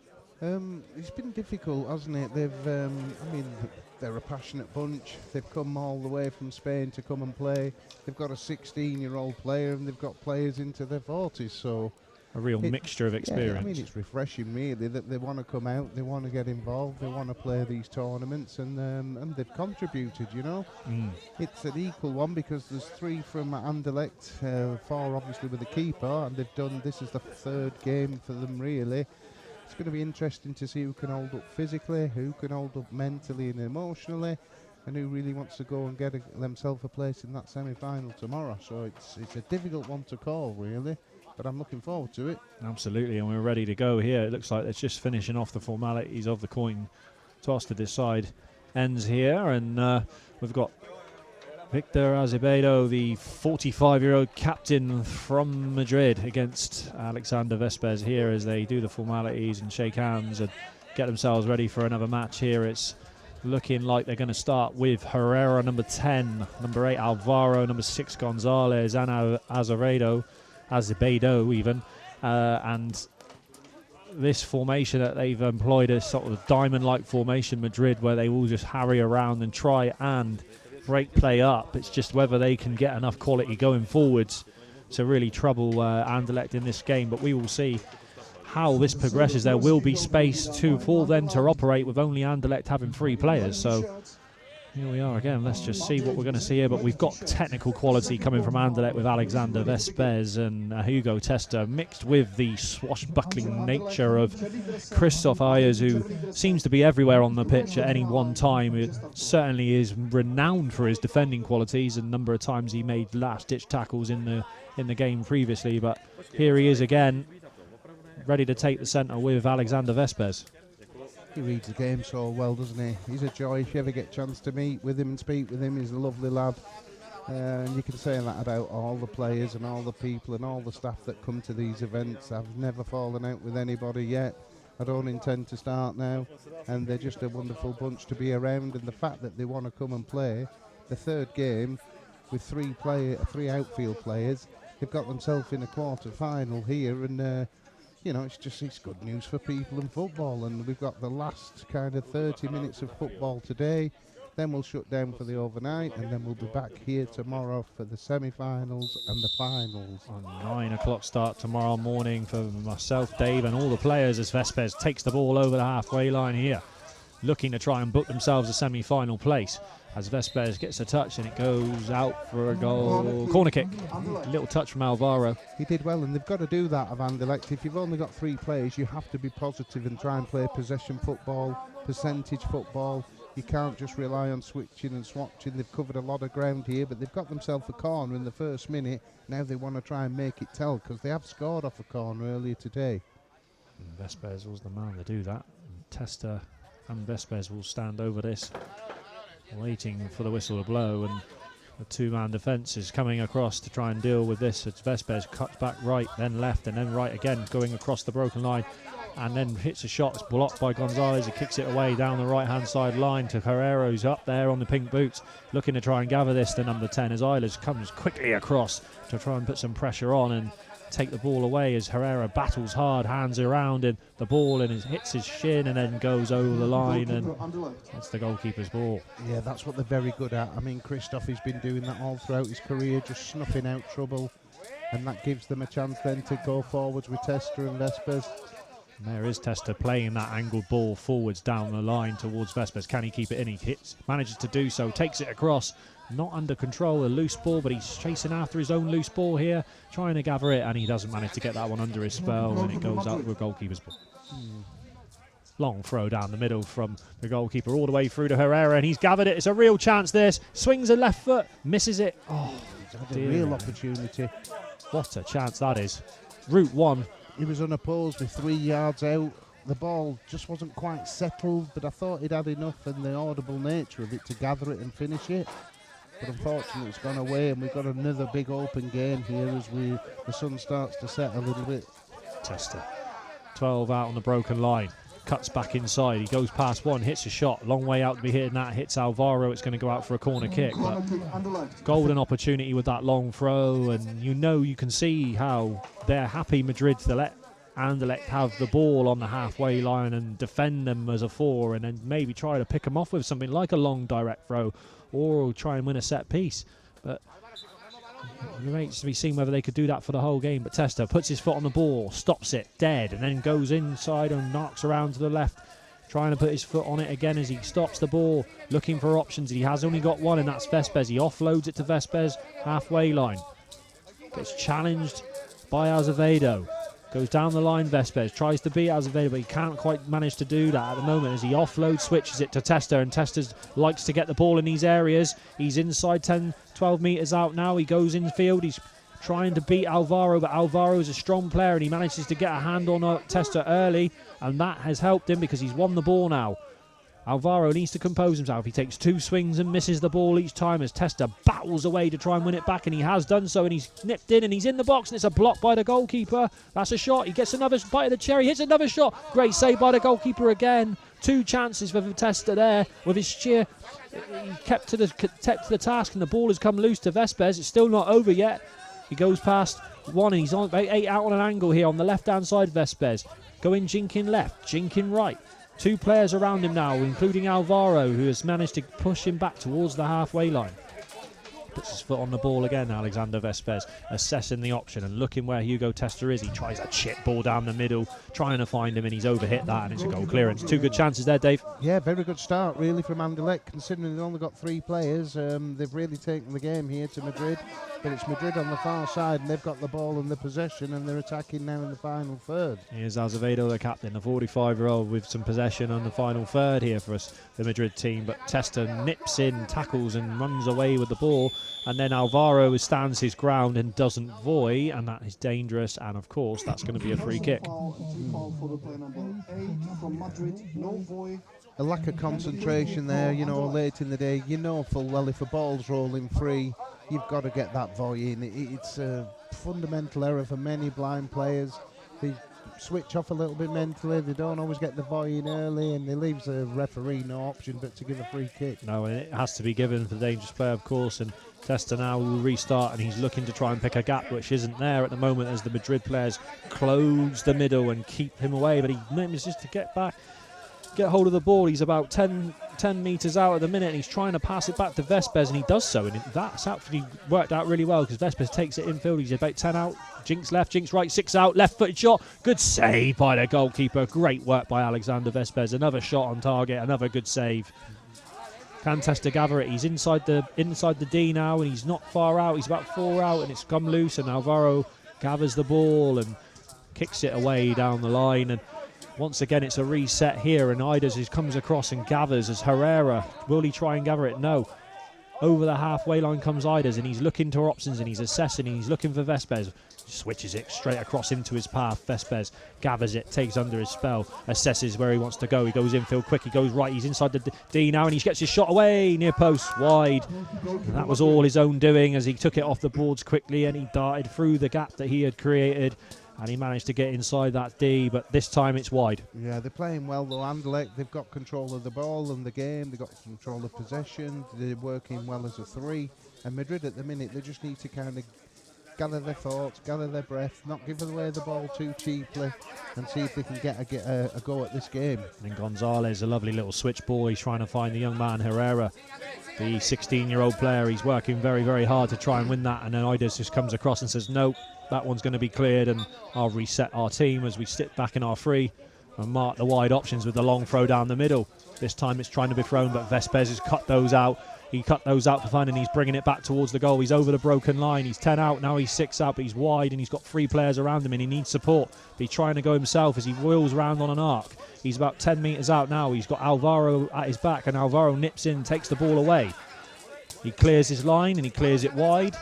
It's been difficult, hasn't it? They've, I mean, they're a passionate bunch. They've come all the way from Spain to come and play. They've got a 16-year-old player, and they've got players into their 40s. So a real mixture of experience. Yeah, I mean, it's refreshing, really, that they want to come out, they want to get involved, they want to play these tournaments, and they've contributed, you know. It's an equal one because there's 3 from Anderlecht, 4 obviously with the keeper, and they've done, this is the 3rd game for them, really. It's going to be interesting to see who can hold up physically, who can hold up mentally and emotionally, and who really wants to go and get themselves a place in that semi-final tomorrow. So it's a difficult one to call, really. But I'm looking forward to it. Absolutely, and we're ready to go here. It looks like it's just finishing off the formalities of the coin toss to decide ends here, and we've got Victor Azevedo, the 45-year-old captain from Madrid, against Alexander Vespers here as they do the formalities and shake hands and get themselves ready for another match here. It's looking like they're going to start with Herrera, number 10, number 8, Alvaro, number 6, Gonzalez, and Azevedo even, and this formation that they've employed is sort of a diamond-like formation, Madrid, where they will just harry around and try and break play up. It's just whether they can get enough quality going forwards to really trouble Anderlecht in this game, but we will see how this progresses. There will be space for them to operate with only Anderlecht having 3 players, so here we are again. Let's just see what we're going to see here. But we've got technical quality coming from Anderlecht with Alexander Vespers and Hugo Testa, mixed with the swashbuckling nature of Christoph Ayers, who seems to be everywhere on the pitch at any one time. It certainly is renowned for his defending qualities, and a number of times he made last-ditch tackles in the game previously. But here he is again, ready to take the centre with Alexander Vespers. He reads the game so well, doesn't he? He's a joy if you ever get a chance to meet with him and speak with him. He's a lovely lad. And you can say that about all the players and all the people and all the staff that come to these events. I've never fallen out with anybody yet. I don't intend to start now. And they're just a wonderful bunch to be around. And the fact that they want to come and play the 3rd game with 3 outfield players, they've got themselves in a quarter-final here, and you know, it's good news for people in football. And we've got the last kind of 30 minutes of football today. Then we'll shut down for the overnight, and then we'll be back here tomorrow for the semi-finals and the finals. On 9 o'clock start tomorrow morning for myself, Dave, and all the players as Vespers takes the ball over the halfway line here, looking to try and book themselves a semi-final place. As Vespers gets a touch and it goes out for a goal. Corner kick. Little touch from Alvaro. He did well, and they've got to do that of Anderlecht. If you've only got 3 players, you have to be positive and try and play possession football, percentage football. You can't just rely on switching and swatching. They've covered a lot of ground here, but they've got themselves a corner in the first minute. Now they want to try and make it tell, because they have scored off a corner earlier today. And Vespers was the man to do that. And Testa and Vespers will stand over this, waiting for the whistle to blow, and the 2-man defence is coming across to try and deal with this. It's Vespers cuts back right, then left, and then right again, going across the broken line, and then hits a shot. It's blocked by Gonzalez. He kicks it away down the right-hand side line to Herrera, who's up there on the pink boots, looking to try and gather this to number 10 as Eilers comes quickly across to try and put some pressure on and take the ball away as Herrera battles hard, hands around and the ball, and hits his shin and then goes over the line, and that's the goalkeeper's ball. Yeah, that's what they're very good at. I mean, Christoph has been doing that all throughout his career, just snuffing out trouble, and that gives them a chance then to go forwards with Testa and Vespers. And there is Testa playing that angled ball forwards down the line towards Vespers. Can he keep it in? He manages to do so, takes it across. Not under control, a loose ball, but he's chasing after his own loose ball here, trying to gather it, and he doesn't manage to get that one under his spell, and it goes out with a goalkeeper's ball. Long throw down the middle from the goalkeeper all the way through to Herrera, and he's gathered it. It's a real chance this. Swings a left foot, misses it. Oh, he's had a real opportunity. What a chance that is. Route 1. He was unopposed with 3 yards out. The ball just wasn't quite settled, but I thought he'd had enough in the audible nature of it to gather it and finish it. But unfortunately it's gone away, and we've got another big open game here as the sun starts to set a little bit. Testa. 12 out on the broken line. Cuts back inside. He goes past one, hits a shot. Long way out to be hitting that. Hits Alvaro. It's going to go out for a corner kick. But golden opportunity with that long throw, and you can see how they're happy, Madrid, to let Anderlecht have the ball on the halfway line and defend them as a 4, and then maybe try to pick them off with something like a long direct throw, or try and win a set piece. But it remains to be seen whether they could do that for the whole game. But Testa puts his foot on the ball, stops it dead, and then goes inside and knocks around to the left, trying to put his foot on it again as he stops the ball, looking for options. He has only got one, and that's Vespers. He offloads it to Vespers, halfway line. Gets challenged by Azevedo. Goes down the line, Vespers tries to beat Azevedo, but he can't quite manage to do that at the moment as he offloads, switches it to Testa, and Testa likes to get the ball in these areas. He's inside 10, 12 metres out now. He goes infield. He's trying to beat Alvaro, but Alvaro is a strong player, and he manages to get a hand on Testa early, and that has helped him because he's won the ball now. Alvaro needs to compose himself. He takes 2 swings and misses the ball each time as Testa battles away to try and win it back, and he has done so, and he's nipped in, and he's in the box, and it's a block by the goalkeeper. That's a shot. He gets another bite of the cherry, hits another shot. Great save by the goalkeeper again. 2 chances for Testa there with his sheer. He kept to the task, and the ball has come loose to Vespers. It's still not over yet. He goes past one, and he's on 8 out on an angle here on the left-hand side. Vespers going jinking left, jinking right. 2 players around him now, including Alvaro, who has managed to push him back towards the halfway line. Puts his foot on the ball again, Alexander Vespers, assessing the option and looking where Hugo Testa is. He tries a chip ball down the middle, trying to find him, and he's overhit that, and it's a goal clearance. 2 good chances there, Dave. Yeah, very good start, really, from Anderlecht, considering they've only got 3 players. They've really taken the game here to Madrid, but it's Madrid on the far side, and they've got the ball and the possession, and they're attacking now in the final third. Here's Azevedo, the captain, the 45-year-old, with some possession on the final third here for us, the Madrid team, but Testa nips in, tackles, and runs away with the ball. And then Alvaro stands his ground and doesn't volley, and that is dangerous. And of course, that's going to be a free kick. A lack of concentration there, late in the day. Full well if a ball's rolling free, you've got to get that volley in. It's a fundamental error for many blind players. They switch off a little bit mentally, they don't always get the volley in early, and it leaves the referee no option but to give a free kick. No, and it has to be given for the dangerous player, of course, and Testa now will restart, and he's looking to try and pick a gap which isn't there at the moment as the Madrid players close the middle and keep him away, but he manages to get hold of the ball. He's about 10 metres out at the minute, and he's trying to pass it back to Vespers, and he does so, and that's actually worked out really well because Vespers takes it infield. He's about 10 out, Jinx left, Jinx right, 6 out, left-footed shot, good save by the goalkeeper. Great work by Alexander Vespers. Another shot on target, another good save. Can Testa gather it? He's inside the D now, and he's not far out. He's about 4 out, and it's come loose, and Alvaro gathers the ball and kicks it away down the line. And once again, it's a reset here, and Idas comes across and gathers as Herrera. Will he try and gather it? No. Over the halfway line comes Idas, and he's looking to options, and he's assessing, and he's looking for Vespers. Switches it straight across into his path. Vespers gathers it, takes under his spell, assesses where he wants to go. He goes infield quick, he goes right, he's inside the D now, and he gets his shot away, near post, wide. And that was all his own doing as he took it off the boards quickly, and he darted through the gap that he had created, and he managed to get inside that D, but this time it's wide. Yeah, they're playing well though. Anderlecht, they've got control of the ball and the game, they've got control of possession, they're working well as a 3. And Madrid at the minute, they just need to kind of gather their thoughts, gather their breath, not give away the ball too cheaply, and see if they can get a go at this game. And Gonzalez, a lovely little switch ball. He's trying to find the young man Herrera, the 16-year-old player. He's working very, very hard to try and win that, and then Idas just comes across and says, no, that one's going to be cleared, and I'll reset our team as we sit back in our 3 and mark the wide options with the long throw down the middle. This time it's trying to be thrown, but Vespers has cut those out. He cut those out for fun, and he's bringing it back towards the goal. He's over the broken line. He's 10 out. Now he's 6 out, but he's wide, and he's got 3 players around him, and he needs support. But he's trying to go himself as he wheels round on an arc. He's about 10 metres out now. He's got Alvaro at his back, and Alvaro nips in, takes the ball away. He clears his line, and he clears it wide.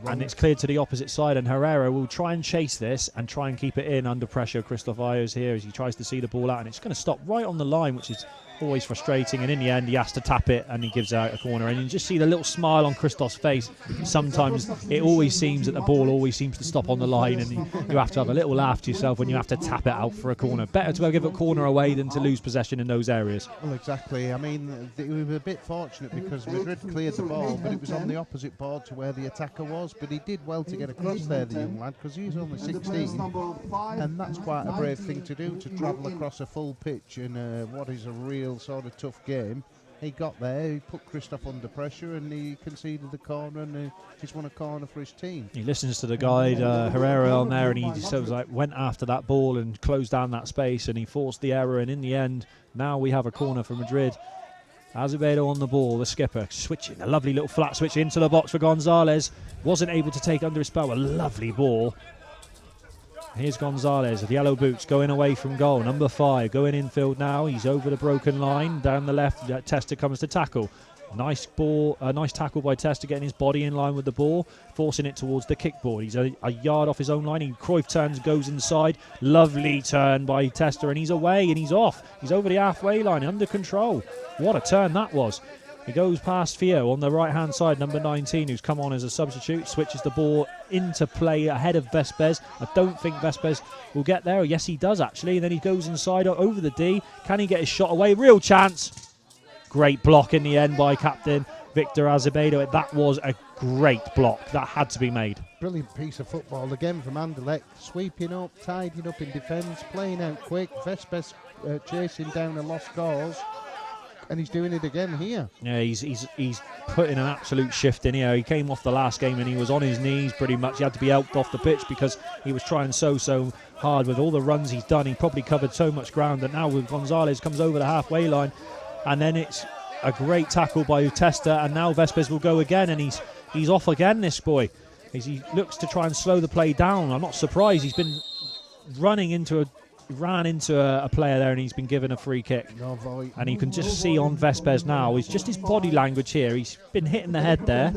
And it's cleared to the opposite side, and Herrera will try and chase this and try and keep it in under pressure. Christoph Ayers here as he tries to see the ball out, and it's going to stop right on the line, which is always frustrating, and in the end he has to tap it and he gives out a corner, and you just see the little smile on Christoph's face. Sometimes it always seems that the ball always seems to stop on the line, and you have to have a little laugh to yourself when you have to tap it out for a corner. Better to give a corner away than to lose possession in those areas. Well, exactly. I mean, we were a bit fortunate because Madrid cleared the ball, but it was on the opposite board to where the attacker was, but he did well to get across there, the young lad, because he's only 16, and that's quite a brave thing to do, to travel across a full pitch in what is a real sort of tough game. He got there, he put Christoph under pressure, and he conceded the corner, and he's won a corner for his team. He listens to the guide, Herrera, on there, and he just went after that ball and closed down that space, and he forced the error, and in the end, now we have a corner for Madrid. Azevedo on the ball, the skipper, switching, a lovely little flat switch into the box for Gonzalez. Wasn't able to take under his spell, a lovely ball. Here's Gonzalez with yellow boots going away from goal. Number 5 going infield now. He's over the broken line. Down the left, Testa comes to tackle. Nice ball, nice tackle by Testa, getting his body in line with the ball, forcing it towards the kickboard. He's a yard off his own line. Cruyff turns, goes inside. Lovely turn by Testa, and he's away and he's off. He's over the halfway line, under control. What a turn that was. He goes past Fio on the right-hand side, number 19, who's come on as a substitute, switches the ball into play ahead of Vespers. I don't think Vespers will get there. Yes, he does, actually. And then he goes inside over the D. Can he get his shot away? Real chance. Great block in the end by captain Victor Azevedo. That was a great block. That had to be made. Brilliant piece of football again from Anderlecht. Sweeping up, tidying up in defence, playing out quick. Vespers chasing down a lost cause. And he's doing it again here. Yeah, he's putting an absolute shift in here. He came off the last game and he was on his knees pretty much. He had to be helped off the pitch because he was trying so hard with all the runs he's done. He probably covered so much ground that now with Gonzalez comes over the halfway line, and then it's a great tackle by Testa, and now Vespers will go again, and he's off again, this boy. As he looks to try and slow the play down. I'm not surprised. He's been ran into a player there, and he's been given a free kick. And you can just see on Vespers now, it's just his body language here. He's been hitting the head there,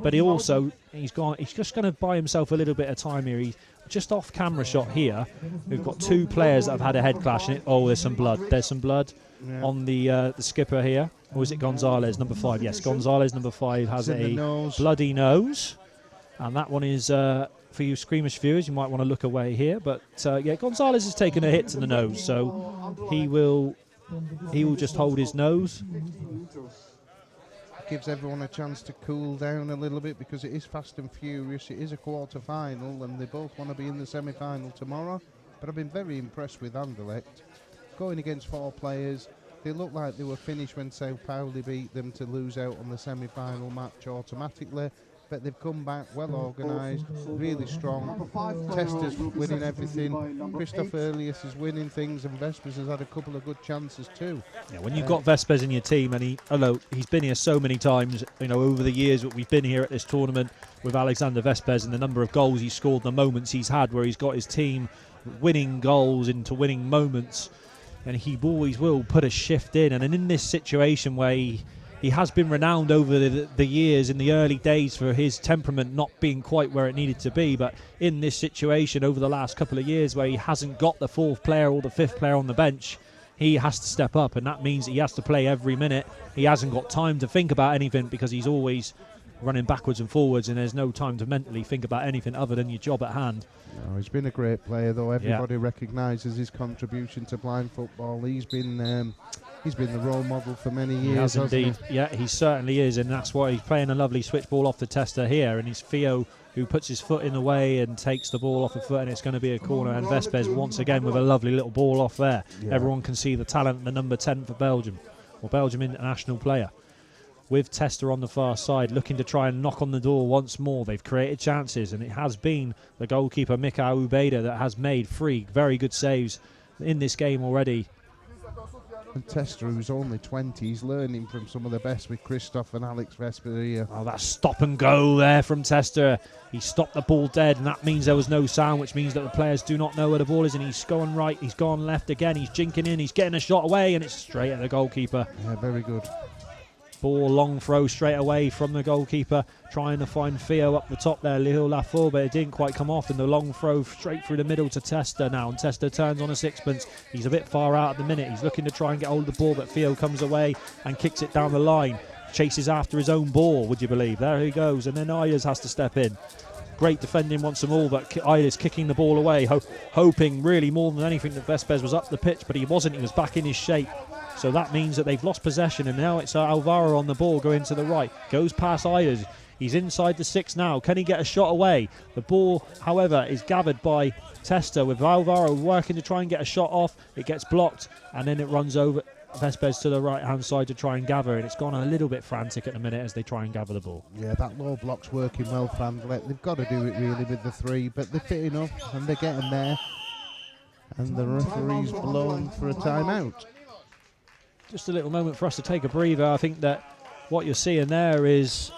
but he's just going to buy himself a little bit of time here. He's just off camera shot here. We've got 2 players that have had a head clash, and there's some blood. There's some blood on the skipper here. Or is it Gonzalez, number 5? Yes, Gonzalez, number 5, has a bloody nose. And that one is... for you squeamish viewers, you might want to look away here, but yeah, Gonzalez has taken a hit to the nose, so he will just hold his nose. gives everyone a chance to cool down a little bit because it is fast and furious. It is a quarter-final and they both want to be in the semi-final tomorrow. But I've been very impressed with Anderlecht. Going against 4 players, they looked like they were finished when Sao Paulo beat them to lose out on the semi-final match automatically. But they've come back well organised, really strong. Tester's winning everything. Christoph Elias is winning things, and Vespers has had a couple of good chances too. Yeah, when you've got Vespers in your team, and he's been here so many times, over the years that we've been here at this tournament with Alexander Vespers, and the number of goals he's scored, the moments he's had where he's got his team winning goals into winning moments, and he always will put a shift in. And in this situation where he has been renowned over the years in the early days for his temperament not being quite where it needed to be, but in this situation over the last couple of years where he hasn't got the 4th player or the 5th player on the bench, he has to step up, and that means he has to play every minute. He hasn't got time to think about anything because he's always running backwards and forwards, and there's no time to mentally think about anything other than your job at hand. No, he's been a great player, though. Everybody recognises his contribution to blind football. He's been the role model for many years. He has indeed. Hasn't he? Yeah, he certainly is, and that's why he's playing a lovely switch ball off the Tester here, and it's Theo who puts his foot in the way and takes the ball off the foot, and it's going to be a corner, and Vespers once again with a lovely little ball off there. Yeah. Everyone can see the talent, the number 10 for Belgium, or Belgium international player. With Tester on the far side, looking to try and knock on the door once more. They've created chances, and it has been the goalkeeper, Mikau Ubeda, that has made 3 very good saves in this game already. And Tester, who's only 20, he's learning from some of the best with Christoph and Alex Vesper here. Oh, that stop and go there from Tester. He stopped the ball dead, and that means there was no sound, which means that the players do not know where the ball is, and he's going right, he's gone left again, he's jinking in, he's getting a shot away, and it's straight at the goalkeeper. Yeah, very good. Ball, long throw straight away from the goalkeeper, trying to find Theo up the top there, Leo Lafort, but it didn't quite come off, and the long throw straight through the middle to Tester now, and Tester turns on a sixpence. He's a bit far out at the minute, he's looking to try and get hold of the ball, but Theo comes away and kicks it down the line, chases after his own ball, would you believe? There he goes, and then Ayers has to step in. Great defending once more, but Ayers kicking the ball away, hoping really more than anything that Vespers was up the pitch, but he wasn't, he was back in his shape. So that means that they've lost possession, and now it's Alvaro on the ball going to the right. Goes past Ayers. He's inside the 6 now. Can he get a shot away? The ball, however, is gathered by Tester, with Alvaro working to try and get a shot off. It gets blocked, and then it runs over Vespers to the right-hand side to try and gather, and it's gone a little bit frantic at the minute as they try and gather the ball. Yeah, that low block's working well for Anderlecht. They've got to do it really with the 3, but they're fit enough, and they're getting there. And the referee's blown for a timeout. Just a little moment for us to take a breather. I think that what you're seeing there is,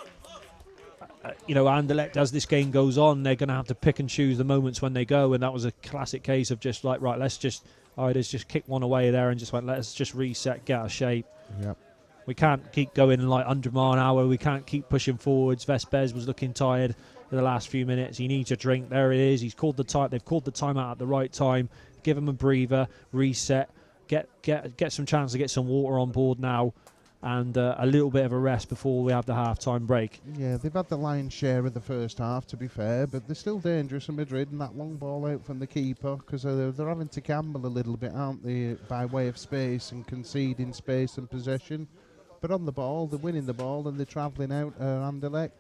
Anderlecht, as this game goes on, they're going to have to pick and choose the moments when they go, and that was a classic case of just like, right, let's just kick one away there and just went, let's just reset, get our shape. Yep. We can't keep going like 100 mile an hour. We can't keep pushing forwards. Vespers was looking tired in the last few minutes. He needs a drink. There it is. He's called the time. They've called the timeout at the right time. Give him a breather, reset. Get some chance to get some water on board now, and a little bit of a rest before we have the half-time break. Yeah, they've had the lion's share of the first half, to be fair, but they're still dangerous in Madrid, and that long ball out from the keeper, because they're having to gamble a little bit, aren't they, by way of space and conceding space and possession. But on the ball, they're winning the ball, and they're travelling out Anderlecht.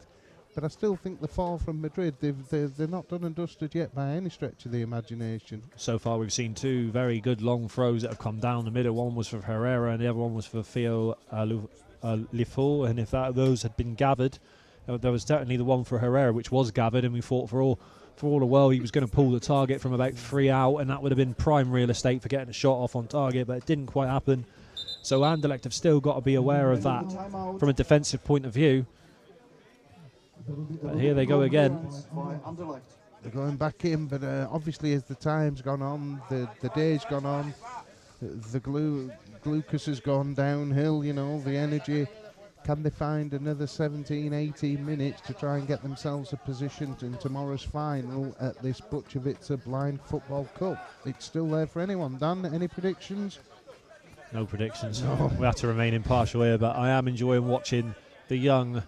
But I still think the fall from Madrid, they're not done and dusted yet by any stretch of the imagination. So far we've seen 2 very good long throws that have come down the middle. One was for Herrera and the other one was for Theo Lifo. And if those had been gathered, there was certainly the one for Herrera which was gathered, and we thought for all the world he was going to pull the target from about 3 out, and that would have been prime real estate for getting a shot off on target, but it didn't quite happen. So Anderlecht have still got to be aware of that from a defensive point of view. But here they go again. They're going back in, but obviously as the time's gone on, the day's gone on, the glucose has gone downhill, the energy. Can they find another 17, 18 minutes to try and get themselves a position in tomorrow's final at this Bučovice Blind Football Cup? It's still there for anyone. Dan, any predictions? No predictions. No. We have to remain impartial here, but I am enjoying watching the young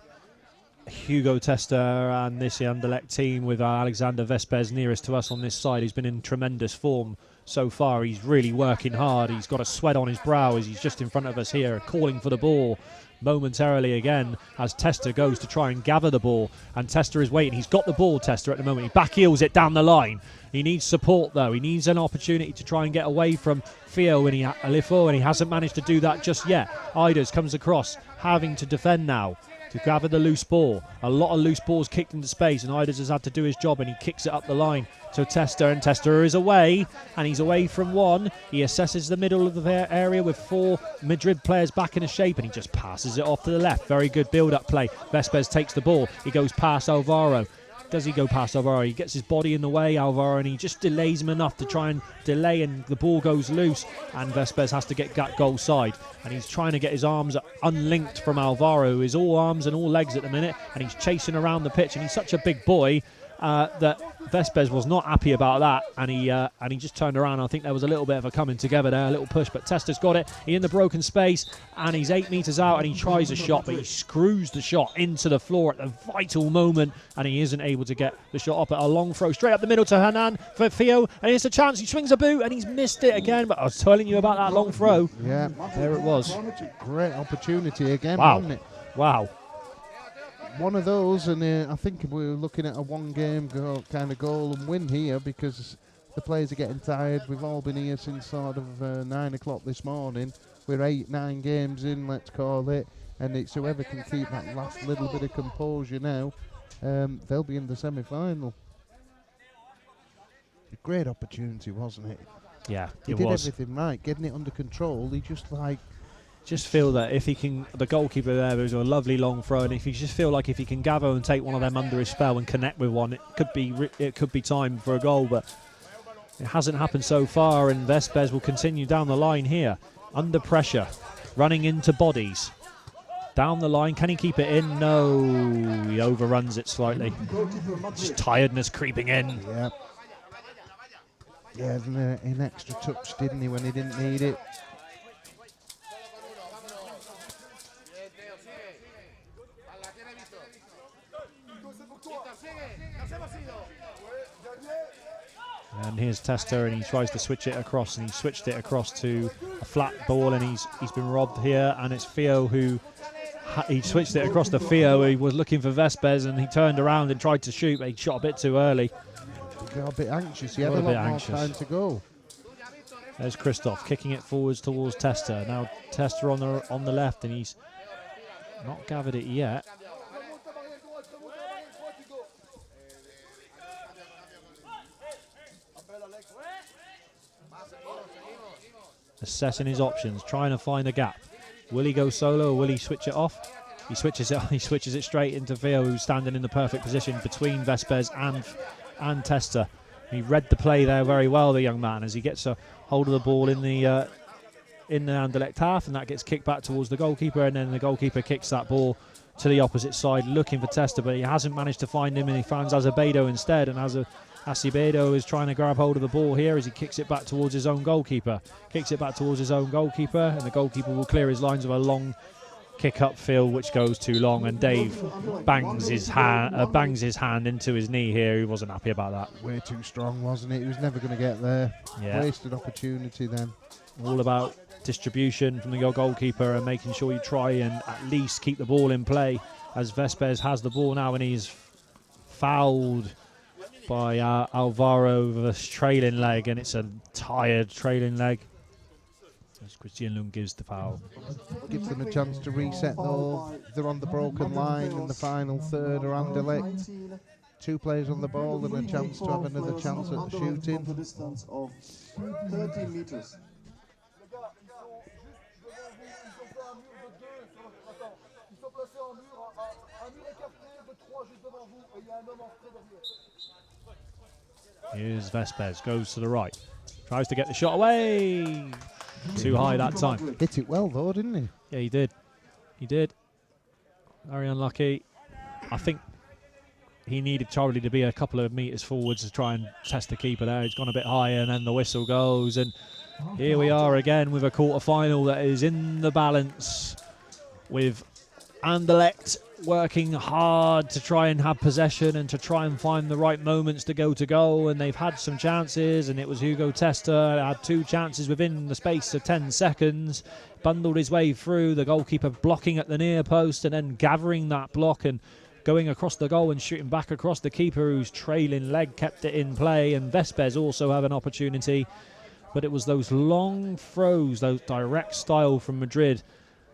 Hugo Tester and this Anderlecht team with Alexander Vespers nearest to us on this side, who's been in tremendous form so far. He's really working hard. He's got a sweat on his brow as he's just in front of us here, calling for the ball momentarily again as Tester goes to try and gather the ball, and Tester is waiting. He's got the ball, Tester, at the moment. He back heels it down the line. He needs support though. He needs an opportunity to try and get away from Theo and he hasn't managed to do that just yet. Iders comes across, having to defend now to gather the loose ball. A lot of loose balls kicked into space, and Iders has had to do his job, and he kicks it up the line to Tester, and Tester is away, and he's away from one. He assesses the middle of the area with 4 Madrid players back in a shape, and he just passes it off to the left. Very good build-up play. Vespers takes the ball. He goes past Alvaro. Does he go past Alvaro? He gets his body in the way, Alvaro, and he just delays him enough to try and delay, and the ball goes loose, and Vespers has to get goal side, and he's trying to get his arms unlinked from Alvaro, who is all arms and all legs at the minute, and he's chasing around the pitch, and he's such a big boy that Vespers was not happy about that, and he just turned around. I think there was a little bit of a coming together there, a little push, but Tester's got it. He's in the broken space, and he's 8 metres out, and he tries a shot, but he screws the shot into the floor at the vital moment, and he isn't able to get the shot up at a long throw straight up the middle to Hernan for Theo, and it's a chance. He swings a boot, and he's missed it again, but I was telling you about that long throw. Yeah, there it was. Great opportunity again, Wow. wasn't it? Wow. One of those, and I think we're looking at a one-game kind of goal and win here, because the players are getting tired. We've all been here since sort of 9 o'clock this morning. We're 8-9 games in, let's call it, and it's whoever can keep that last little bit of composure now. They'll be in the semi-final. A great opportunity, wasn't it? Yeah, he did everything right, getting it under control. He just feel that if he can, the goalkeeper there was a lovely long throw, and if he just feel like if he can gather and take one of them under his spell and connect with one, it could be time for a goal, but it hasn't happened so far, and Vespers will continue down the line here, under pressure, running into bodies. Down the line, can he keep it in? No, he overruns it slightly. Just tiredness creeping in. Yeah. Yeah, an extra touch, didn't he, when he didn't need it? And here's Tester, and he tries to switch it across, and he switched it across to a flat ball, and he's been robbed here, and it's Theo who he switched it across to Theo. He was looking for Vespers, and he turned around and tried to shoot, but he shot a bit too early. He got a bit anxious. He had a lot more time to go. There's Christoph kicking it forwards towards Tester. Now Tester on the left, and he's not gathered it yet. Assessing his options, trying to find a gap. Will he go solo or will he switch it off? He switches it straight into Theo, who's standing in the perfect position between Vespers and Tester. He read the play there very well, the young man, as he gets a hold of the ball in the Anderlecht half, and that gets kicked back towards the goalkeeper, and then the goalkeeper kicks that ball to the opposite side looking for Tester, but he hasn't managed to find him, and he finds Azevedo instead, and Acevedo is trying to grab hold of the ball here as he kicks it back towards his own goalkeeper. And the goalkeeper will clear his lines with a long kick upfield, which goes too long, and Dave bangs his hand into his knee here. He wasn't happy about that. Way too strong, wasn't it? He was never going to get there. Yeah. Wasted opportunity then. All about distribution from your goalkeeper and making sure you try and at least keep the ball in play, as Vespers has the ball now, and he's fouled by Alvaro with a trailing leg, and it's a tired trailing leg as Christian Lund gives the foul. Gives them a chance to reset though. They're on the broken line in the final third or Anderlecht. 2 players on the ball and a chance to have another chance at the shooting. A distance of 13 meters. Here's Vespers, goes to the right, tries to get the shot away. Too high that time. Hit it well though, didn't he? Yeah, he did. He did. Very unlucky. I think he needed Charlie to be a couple of meters forwards to try and test the keeper there. He's gone a bit higher, and then the whistle goes, and here we are again with a quarter-final that is in the balance, with Anderlecht working hard to try and have possession and to try and find the right moments to goal, and they've had some chances, and it was Hugo Testa had 2 chances within the space of 10 seconds, bundled his way through, the goalkeeper blocking at the near post and then gathering that block and going across the goal and shooting back across the keeper, whose trailing leg kept it in play, and Vespers also have an opportunity, but it was those long throws, those direct style from Madrid.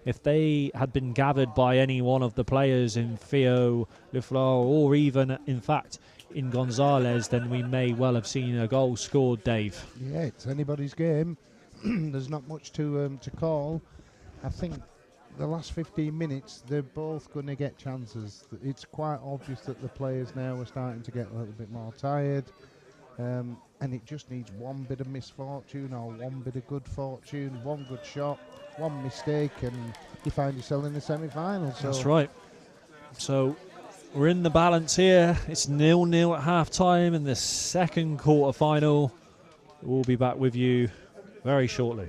If they had been gathered by any one of the players in Theo, Lefleur, or even, in fact, in Gonzalez, then we may well have seen a goal scored, Dave. Yeah, it's anybody's game. There's not much to call. I think the last 15 minutes, they're both going to get chances. It's quite obvious that the players now are starting to get a little bit more tired. And it just needs one bit of misfortune or one bit of good fortune, one good shot, one mistake, and you find yourself in the semi-final. So that's right. So we're in the balance here. It's 0-0 at half-time in the second quarter-final. We'll be back with you very shortly.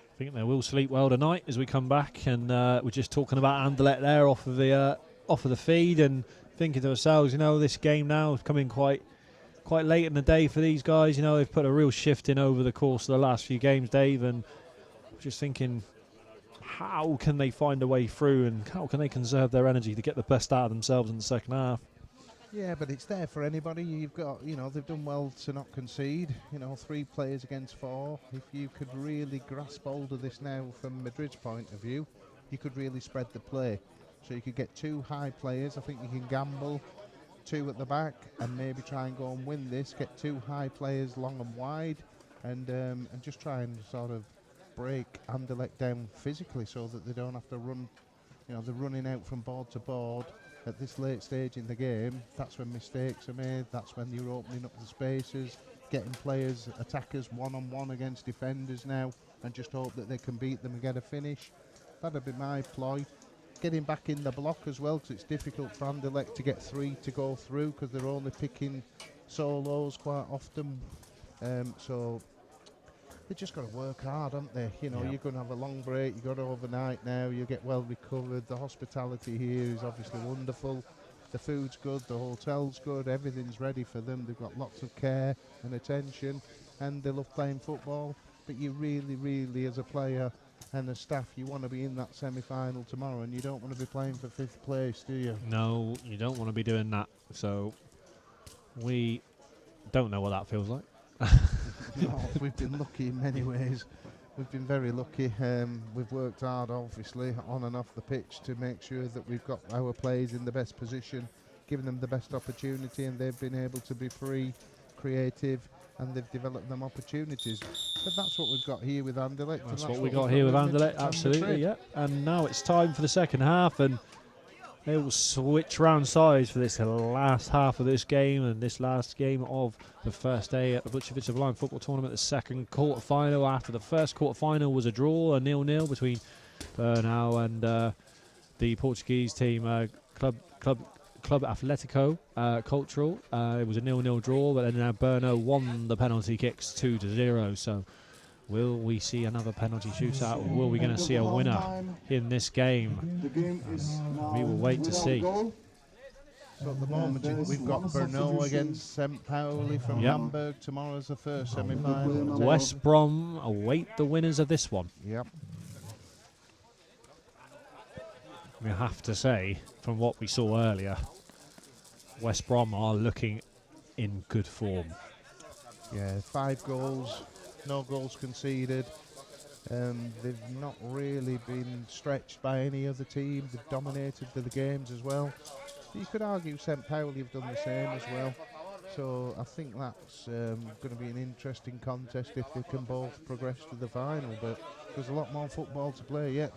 I think they will sleep well tonight as we come back, and we're just talking about Anderlecht there off of the feed, and thinking to ourselves, you know, this game now is coming quite late in the day for these guys. You know, they've put a real shift in over the course of the last few games, Dave, and just thinking, how can they find a way through, and how can they conserve their energy to get the best out of themselves in the second half? Yeah, but it's there for anybody. You've got, you know, they've done well to not concede. You know, 3 players against 4. If you could really grasp hold of this now from Madrid's point of view, you could really spread the play. So you could get 2 high players. I think you can gamble 2 at the back and maybe try and go and win this. Get 2 high players long and wide, and just try and sort of break Anderlecht down physically so that they don't have to run. You know, they're running out from board to board. At this late stage in the game, that's when mistakes are made, that's when you're opening up the spaces, getting players, attackers one-on-one against defenders now, and just hope that they can beat them and get a finish. That'd be my ploy. Getting back in the block as well, because it's difficult for Anderlecht to get 3 to go through, because they're only picking solos quite often. So they've just got to work hard, haven't they? You know, you're going to have a long break, you've got overnight now, you get well recovered. The hospitality here is obviously wonderful. The food's good, the hotel's good, everything's ready for them. They've got lots of care and attention, and they love playing football. But you really, really, as a player and a staff, you want to be in that semi-final tomorrow, and you don't want to be playing for 5th place, do you? No, you don't want to be doing that. So we don't know what that feels like. No, we've been lucky in many ways. We've been very lucky. We've worked hard, obviously, on and off the pitch to make sure that we've got our players in the best position, giving them the best opportunity, and they've been able to be free, creative, and they've developed them opportunities. But that's what we've got here with Anderlecht. That's what we got here with Anderlecht, absolutely, yeah. And now it's time for the second half, and They will switch round sides for this last half of this game and this last game of the first day at the Bučovice Blind Football Tournament, the second quarter-final. After the first quarter-final was a draw, a 0-0 between Bernal and the Portuguese team, Club Atletico Cultural. It was a 0-0 draw, but then Bernal won the penalty kicks 2-0. So will we see another penalty shootout, or will we going to see a winner in this game? We will wait to see. So at the moment we've got Brno against St. Pauli from Hamburg. Tomorrow's the first semi-final. West Brom await the winners of this one. Yep. We have to say, from what we saw earlier, West Brom are looking in good form. Yeah, 5 goals. No goals conceded. They've not really been stretched by any other team. They've dominated the games as well. You could argue St. Pauli have done the same as well. So I think that's going to be an interesting contest if they can both progress to the final. But there's a lot more football to play yet.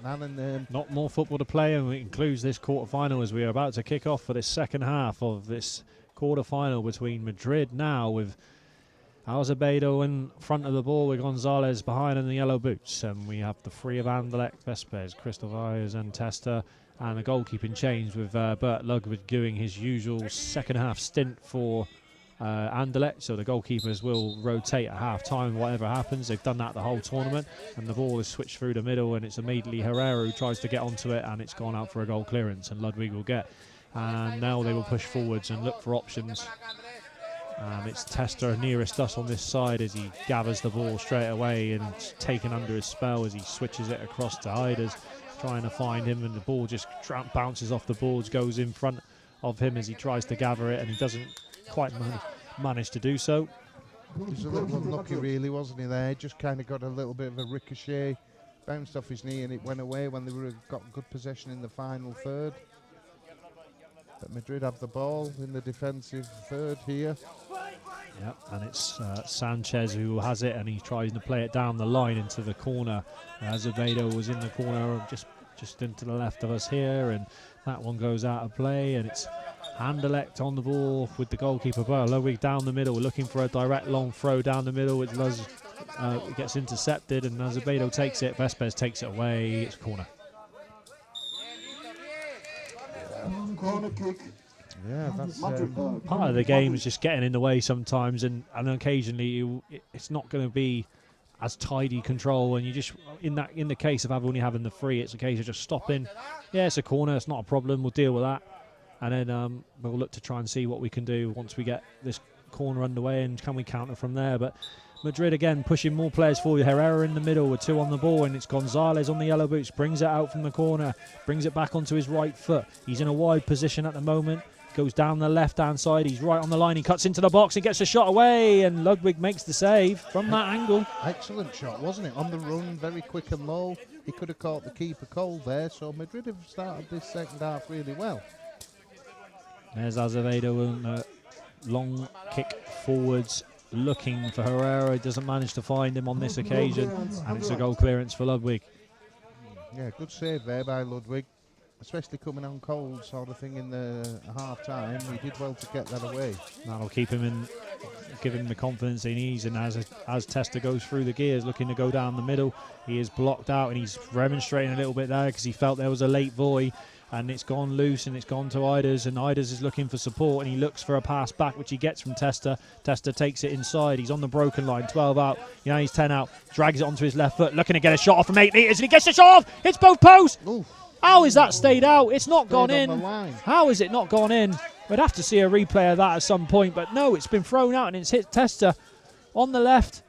Not more football to play, and it includes this quarter-final as we are about to kick off for this second half of this quarter-final between Madrid now with Azevedo in front of the ball with Gonzalez behind in the yellow boots. And we have the three of Anderlecht, Vespers, Cristobal and Testa, and the goalkeeping change with Bert Ludwig doing his usual second half stint for Anderlecht. So the goalkeepers will rotate at half time, whatever happens. They've done that the whole tournament, and the ball is switched through the middle, and it's immediately Herrera who tries to get onto it, and it's gone out for a goal clearance, and Ludwig will get. And now they will push forwards and look for options. It's Testa nearest us on this side as he gathers the ball straight away and taken under his spell as he switches it across to Iders, trying to find him, and the ball just bounces off the boards, goes in front of him as he tries to gather it, and he doesn't quite manage to do so. He was a little unlucky really, wasn't he there? Just kind of got a little bit of a ricochet, bounced off his knee and it went away when they got good possession in the final third. But Madrid have the ball in the defensive third here. Yep, and it's Sanchez who has it, and he's trying to play it down the line into the corner. Azevedo was in the corner just into the left of us here, and that one goes out of play, and it's Anderlecht on the ball with the goalkeeper Ludwig down the middle, looking for a direct long throw down the middle, which gets intercepted, and Azevedo takes it, Vespers takes it away, it's corner. Corner kick. Yeah, that's part of the game is just getting in the way sometimes, and occasionally it's not going to be as tidy control, and you just in the case of only having the free, it's a case of just stopping. Yeah, it's a corner, it's not a problem, we'll deal with that, and then we'll look to try and see what we can do once we get this corner underway, and can we counter from there. But Madrid again pushing more players forward. Herrera in the middle with 2 on the ball, and it's Gonzalez on the yellow boots, brings it out from the corner, brings it back onto his right foot. He's in a wide position at the moment, goes down the left-hand side, he's right on the line, he cuts into the box and gets a shot away, and Ludwig makes the save from that angle. Excellent shot, wasn't it? On the run, very quick and low. He could have caught the keeper cold there, so Madrid have started this second half really well. There's Azevedo and a long kick forwards, looking for Herrera. He doesn't manage to find him on this occasion, and it's a goal clearance for Ludwig. Yeah, good save there by Ludwig, especially coming on cold sort of thing in the half time. He did well to get that away. That'll keep him in, give him the confidence he needs, and as Testa goes through the gears looking to go down the middle, he is blocked out, and he's remonstrating a little bit there because he felt there was a late volley, and it's gone loose and it's gone to Iders, and Iders is looking for support, and he looks for a pass back which he gets from Testa. Testa takes it inside, he's on the broken line, 12 out, he's 10 out, drags it onto his left foot, looking to get a shot off from 8 metres, and he gets the shot off, hits both posts. Ooh. How is that stayed out? It's not gone in. How is it not gone in? We'd have to see a replay of that at some point, but no, it's been thrown out and it's hit Testa on the left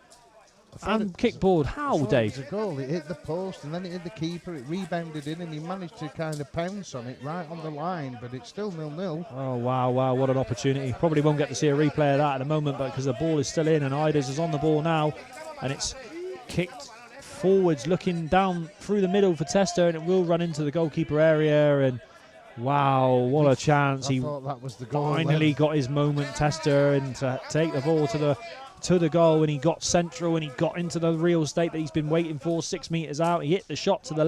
and kickboard. How, Dave? It was a goal. It hit the post and then it hit the keeper. It rebounded in and he managed to kind of pounce on it right on the line, but it's still 0-0. Oh, wow, what an opportunity. Probably won't get to see a replay of that at the moment, but because the ball is still in and Iders is on the ball now, and it's kicked forwards looking down through the middle for Testa, and it will run into the goalkeeper area, and wow, what a chance. He thought that was the goal finally got his moment, Testa, and to take the ball to the to the goal, and he got central, and he got into the real estate that he's been waiting for, 6 metres out. He hit the shot to the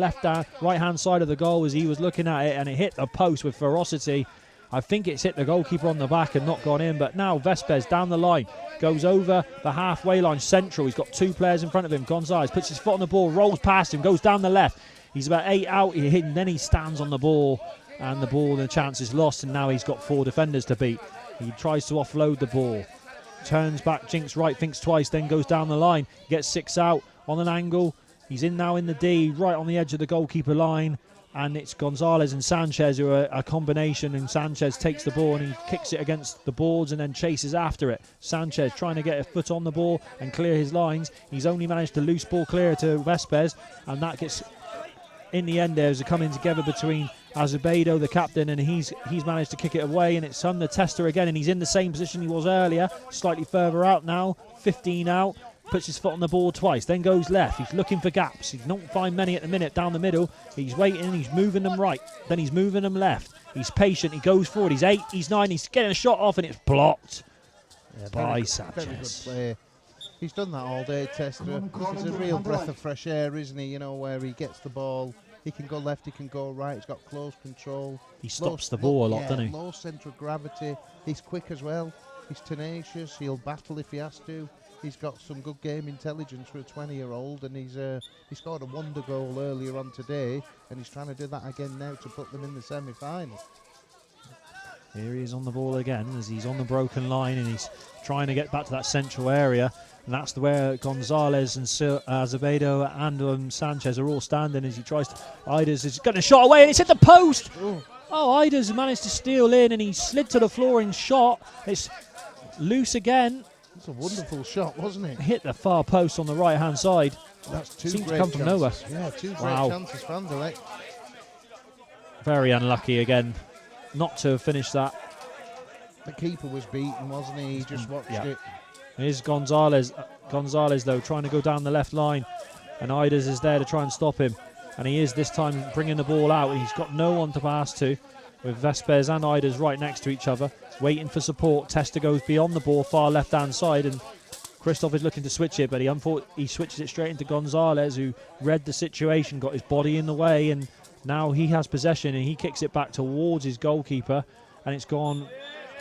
right-hand side of the goal as he was looking at it, and it hit the post with ferocity. I think it's hit the goalkeeper on the back and not gone in, but now Vespers down the line, goes over the halfway line, central. He's got 2 players in front of him. Gonzalez puts his foot on the ball, rolls past him, goes down the left. He's about 8 out, and then he stands on the ball, and the chance is lost, and now he's got 4 defenders to beat. He tries to offload the ball, turns back, jinks right, thinks twice, then goes down the line, gets 6 out on an angle. He's now in the D, right on the edge of the goalkeeper line, and it's Gonzalez and Sanchez who are a combination, and Sanchez takes the ball and he kicks it against the boards and then chases after it. Sanchez trying to get a foot on the ball and clear his lines. He's only managed to loose ball clear to Vespers, and that gets, in the end, there's a coming together between Azevedo, the captain, and he's managed to kick it away, and it's under Tester again, and he's in the same position he was earlier, slightly further out now, 15 out. Puts his foot on the ball twice, then goes left. He's looking for gaps. He's not find many at the minute down the middle. He's waiting, he's moving them right, then he's moving them left. He's patient, he goes forward. He's 8, he's 9, he's getting a shot off, and it's blocked by Sanchez. Very good play. He's done that all day, Tester. He's a real breath of fresh air, isn't he? You know, where he gets the ball, he can go left, he can go right, he's got close control. He stops the ball a lot, doesn't he? Low centre of gravity. He's quick as well. He's tenacious. He'll battle if he has to. He's got some good game intelligence for a 20-year-old, and he scored a wonder goal earlier on today, and he's trying to do that again now to put them in the semi-final. Here he is on the ball again as he's on the broken line, and he's trying to get back to that central area, and that's where Gonzalez and Azevedo and Sanchez are all standing as he tries to... Iders is getting a shot away, and it's hit the post! Oh, Iders managed to steal in, and he slid to the floor and shot. It's loose again. It's a wonderful shot, wasn't it? Hit the far post on the right-hand side. That's 2 Seems great to come from nowhere. chances. Yeah, 2 great Wow. chances for Anderlecht. Very unlucky again not to have finished that. The keeper was beaten, wasn't he? He just watched it. Here's Gonzalez. Gonzalez, though, trying to go down the left line. And Iders is there to try and stop him. And he is this time bringing the ball out. He's got no one to pass to, with Vespers and Iders right next to each other, waiting for support. Tester goes beyond the ball, far left-hand side, and Christoph is looking to switch it, but he switches it straight into Gonzalez, who read the situation, got his body in the way, and now he has possession, and he kicks it back towards his goalkeeper, and it's gone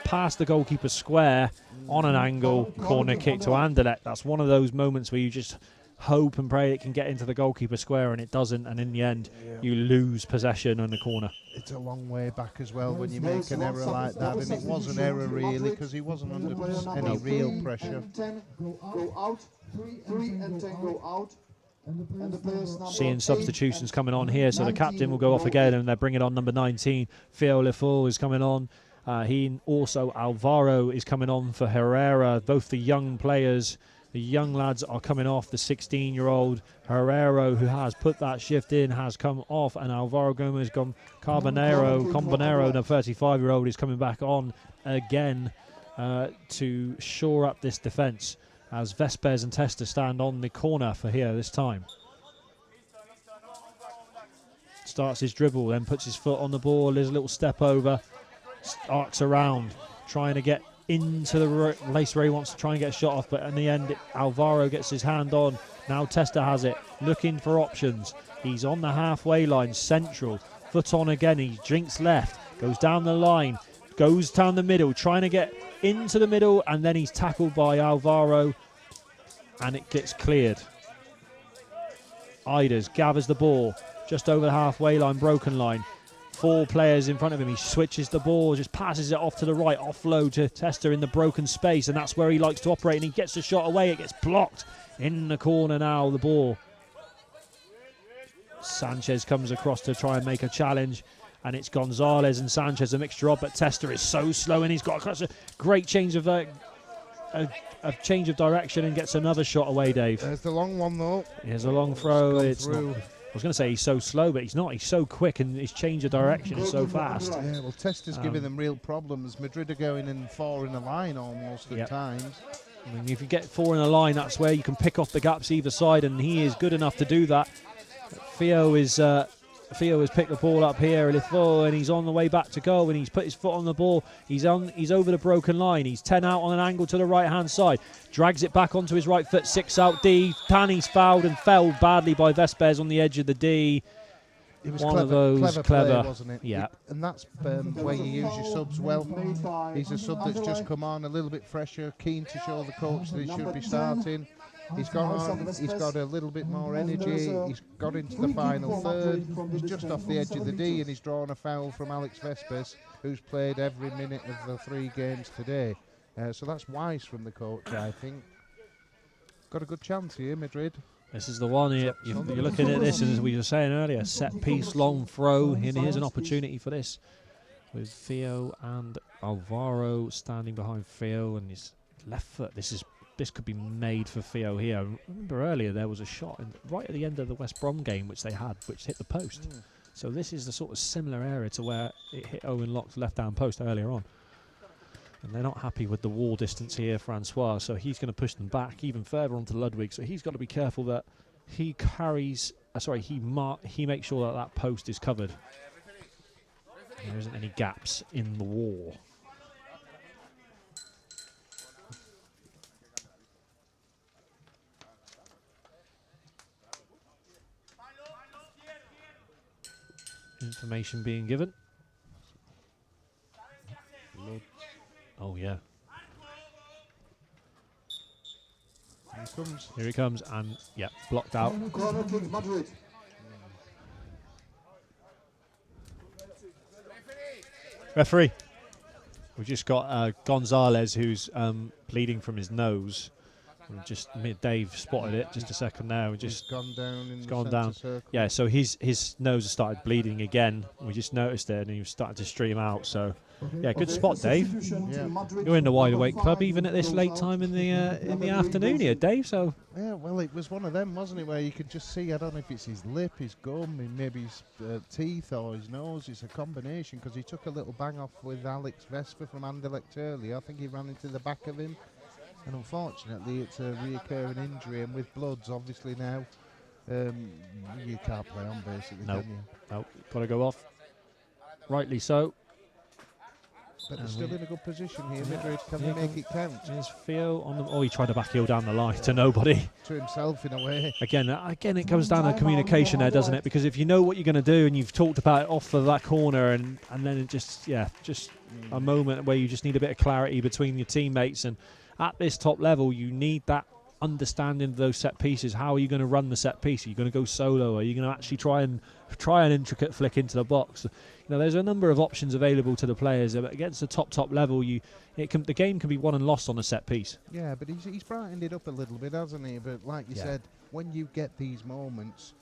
past the goalkeeper square on an angle, corner kick to Anderlecht. That's one of those moments where you just hope and pray it can get into the goalkeeper square, and it doesn't, and in the end you lose possession on the corner. It's a long way back as well when you make an error like that, and it was an error really because he wasn't under any real pressure. 10 go out, 3 and 10 go out. And the players number Seeing substitutions coming on here, so the captain will go off again, and they're bringing on number 19. Theo Lefort is coming on. He also, Alvaro is coming on for Herrera. Both the young players, the young lads are coming off. The 16-year-old Herrera, who has put that shift in, has come off, and Alvaro Gomez Carbonero, the 35-year-old, is coming back on again to shore up this defence, as Vespers and Tester stand on the corner for here this time. Starts his dribble, then puts his foot on the ball, there's a little step over, arcs around, trying to get into the place where he wants to try and get a shot off, but in the end Alvaro gets his hand on. Now Tester has it, looking for options. He's on the halfway line, central, foot on again, he drinks left, goes down the line, goes down the middle, trying to get into the middle, and then he's tackled by Alvaro, and it gets cleared. Iders gathers the ball just over the halfway line, broken line. 4 players in front of him. He switches the ball, just passes it off to the right, offload to Tester in the broken space, and that's where he likes to operate, and he gets the shot away. It gets blocked in the corner now, the ball. Sanchez comes across to try and make a challenge, and it's Gonzalez and Sanchez, a mixture of, but Tester is so slow, and he's got a great change of direction and gets another shot away, Dave. There's the long one, though. Here's a long throw. It's not, I was going to say he's so slow, but he's not. He's so quick, and his change of direction is so fast. Yeah, well, Tester's giving them real problems. Madrid are going in 4 in a line almost at times. I mean, if you get 4 in a line, that's where you can pick off the gaps either side, and he is good enough to do that. Theo is Theo has picked the ball up here, Elifo, and he's on the way back to goal, and he's put his foot on the ball. He's over the broken line. He's 10 out on an angle to the right-hand side. Drags it back onto his right foot, 6 out D. Tani's fouled and fell badly by Vespers on the edge of the D. It was One clever, of those clever play, wasn't it? Yeah. And that's where you use your subs well. He's a sub that's just come on, a little bit fresher, keen to show the coach that he should be starting. He's gone on, he's got a little bit more energy, he's got into the final third, he's just off the edge of the D, and he's drawn a foul from Alex Vespers, who's played every minute of the 3 games today. So that's wise from the coach, I think. Got a good chance here, Madrid. This is the one here. You're looking at this, as we were saying earlier, set piece, long throw, and here's an opportunity for this with Theo and Alvaro standing behind Theo and his left foot. This could be made for Theo here. I remember earlier there was a shot right at the end of the West Brom game which they had, which hit the post. So this is the sort of similar area to where it hit Owen Locke's left-hand post earlier on. And they're not happy with the wall distance here, Francois, so he's going to push them back even further onto Ludwig. So he's got to be careful that he carries, he makes sure that that post is covered. And there isn't any gaps in the wall. Information being given. Oh, yeah. Here he comes. Here he comes, and, yeah, blocked out. Referee. We've just got Gonzalez, who's bleeding from his nose. Dave spotted it just a second there. He's gone down in the gone centre down. circle. Yeah, so his nose has started bleeding again. We just noticed it, and he was starting to stream out. So, yeah, good spot, Dave. Yeah. You're in the Wide Awake Club, even at this late time in the afternoon here, Dave. So. Yeah, well, it was one of them, wasn't it, where you could just see, I don't know if it's his lip, his gum, maybe his teeth or his nose. It's a combination, because he took a little bang off with Alex Vesper from Anderlecht earlier. I think he ran into the back of him. And unfortunately, it's a reoccurring injury, and with bloods, obviously now, you can't play on, basically, can you? Nope, got to go off. Rightly so. But they're still in a good position here, Madrid. Can they make it count? There's Theo on the... Oh, he tried to back heel down the line to nobody. To himself, in a way. Again, it comes down to communication there, doesn't it? Because if you know what you're going to do and you've talked about it off of that corner, and then it just a moment where you just need a bit of clarity between your teammates. And at this top level, you need that understanding of those set pieces. How are you going to run the set piece? Are you going to go solo? Are you going to actually try an intricate flick into the box? You know, there's a number of options available to the players. But against the top level, the game can be won and lost on a set piece. Yeah, but he's brightened it up a little bit, hasn't he? But like you said, when you get these moments,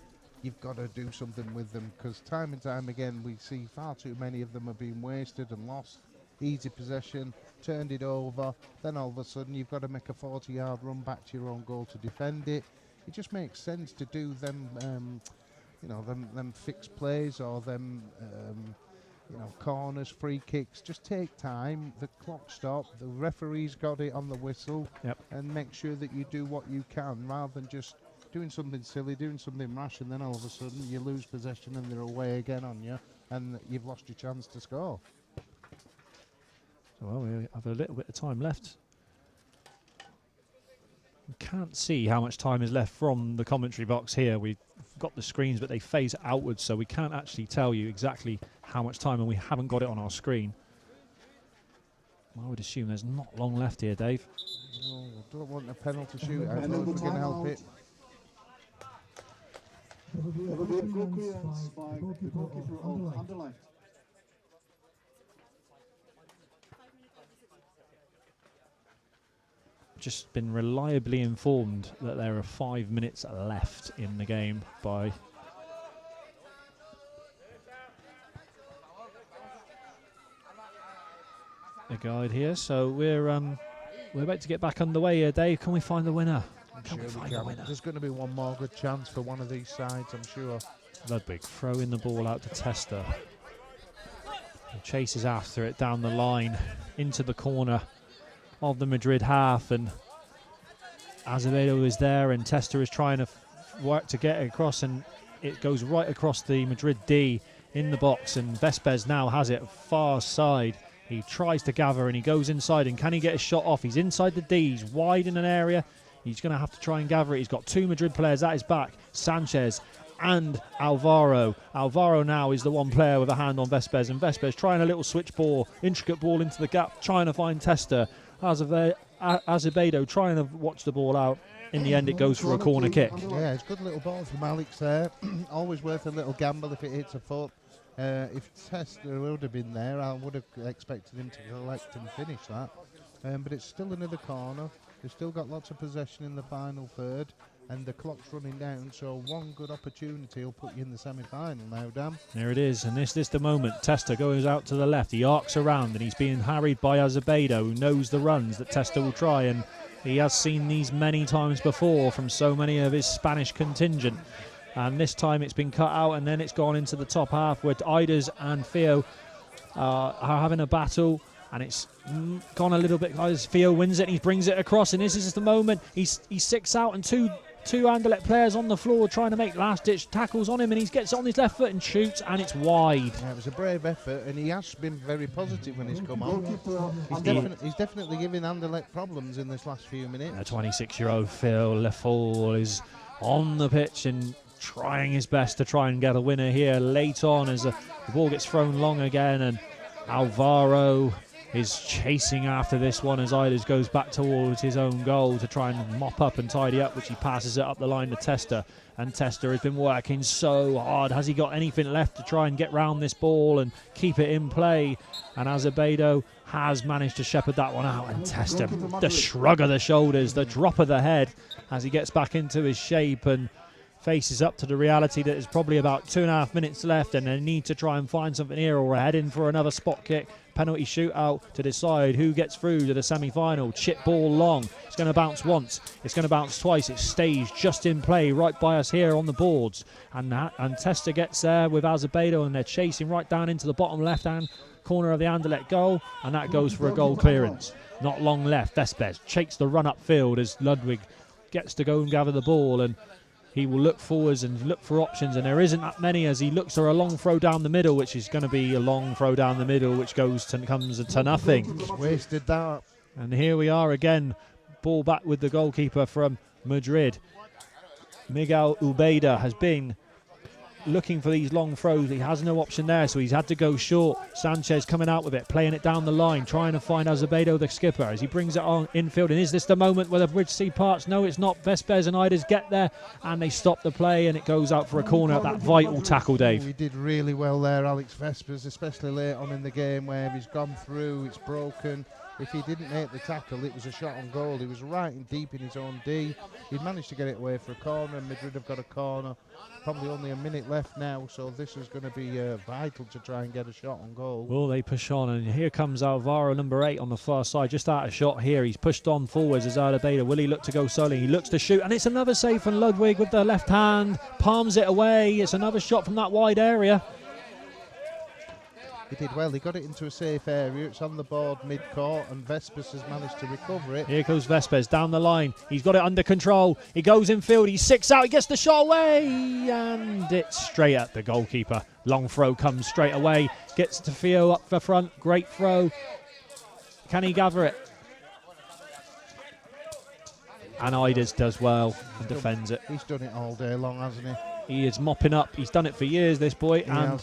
you've got to do something with them, because time and time again we see far too many of them are being wasted and lost. Easy possession, turned it over, then all of a sudden you've got to make a 40-yard run back to your own goal to defend it. It just makes sense to do them, them fixed plays or them, corners, free kicks. Just take time, the clock stopped, the referee's got it on the whistle, and make sure that you do what you can, rather than just doing something silly, doing something rash, and then all of a sudden you lose possession and they're away again on you, and you've lost your chance to score. Well, we have a little bit of time left. We can't see how much time is left from the commentary box here. We've got the screens, but they phase outwards, so we can't actually tell you exactly how much time, and we haven't got it on our screen. I would assume there's not long left here, Dave. Oh, don't want a penalty shoot. I don't know if we can help it. Just been reliably informed that there are 5 minutes left in the game by the guide here. So we're about to get back underway here, Dave. Can we find the winner? Can we find the winner? There's going to be one more good chance for one of these sides, I'm sure. Ludwig throwing the ball out to Tester. He chases after it down the line into the corner of the Madrid half, and Azevedo is there, and Tester is trying to work to get it across, and it goes right across the Madrid D in the box, and Vespers now has it far side. He tries to gather and he goes inside, and can he get a shot off? He's inside the D, he's wide in an area. He's going to have to try and gather it. He's got two Madrid players at his back, Sanchez and Alvaro. Alvaro now is the one player with a hand on Vespers, and Vespers trying a little switch ball, intricate ball into the gap, trying to find Testa. Azevedo trying to watch the ball out. In the end, it goes for a corner kick. Yeah, it's good little balls from Alex there. Always worth a little gamble if it hits a foot. If Testa would have been there, I would have expected him to collect and finish that. But it's still another corner. They've still got lots of possession in the final third, and the clock's running down, so one good opportunity will put you in the semi-final now, Dan. There it is, and this the moment. Testa goes out to the left, he arcs around, and he's being harried by Azevedo, who knows the runs that Testa will try, and he has seen these many times before from so many of his Spanish contingent. And this time it's been cut out, and then it's gone into the top half where Idas and Theo are having a battle. And it's gone a little bit as Theo wins it and he brings it across, and this is the moment. He's 6 out and two Anderlecht players on the floor trying to make last-ditch tackles on him, and he gets on his left foot and shoots, and it's wide. Yeah, it was a brave effort, and he has been very positive when he's come on. He's definitely giving Anderlecht problems in this last few minutes. 26-year-old Phil Lefol is on the pitch and trying his best to try and get a winner here late on as the ball gets thrown long again, and Alvaro is chasing after this one as Idas goes back towards his own goal to try and mop up and tidy up, which he passes it up the line to Testa. And Testa has been working so hard. Has he got anything left to try and get round this ball and keep it in play? And Azevedo has managed to shepherd that one out. And Testa, the shrug of the shoulders, the drop of the head as he gets back into his shape and faces up to the reality that there's probably about 2.5 minutes left, and they need to try and find something here, or head in for another spot kick, penalty shootout to decide who gets through to the semi-final. Chip ball long. It's going to bounce once. It's going to bounce twice. It stays just in play right by us here on the boards. And Testa gets there with Azevedo, and they're chasing right down into the bottom left-hand corner of the Anderlecht goal, and that goes for a goal clearance. Not long left. Vespers takes the run upfield as Ludwig gets to go and gather the ball, and he will look forwards and look for options, and there isn't that many as he looks for a long throw down the middle, which is going to be a long throw down the middle, which comes to nothing. Wasted that. And here we are again, ball back with the goalkeeper from Madrid. Miguel Ubeda has been looking for these long throws. He has no option there, so he's had to go short. Sanchez coming out with it, playing it down the line, trying to find Azevedo, the skipper, as he brings it on infield. And is this the moment where the bridge C parts? No, it's not. Vespers and Idas get there, and they stop the play, and it goes out for a corner at that vital tackle, Dave. He did really well there, Alex Vespers, especially late on in the game where he's gone through, it's broken. If he didn't make the tackle, it was a shot on goal. He was right in deep in his own D. He managed to get it away for a corner, and Madrid have got a corner. Probably only a minute left now, so this is going to be vital to try and get a shot on goal. Well, they push on, and here comes Alvaro, number 8, on the far side, just out of shot here. He's pushed on forwards as Azevedo. Will he look to go solo? He looks to shoot, and it's another save from Ludwig with the left hand. Palms it away. It's another shot from that wide area. He did well. He got it into a safe area. It's on the board mid-court, and Vespers has managed to recover it. Here goes Vespers down the line. He's got it under control. He goes in field. He's 6 out. He gets the shot away, and it's straight at the goalkeeper. Long throw comes straight away. Gets to Theo up the front. Great throw. Can he gather it? And Idas does well and defends it. He's done it all day long, hasn't he? He is mopping up. He's done it for years, this boy. And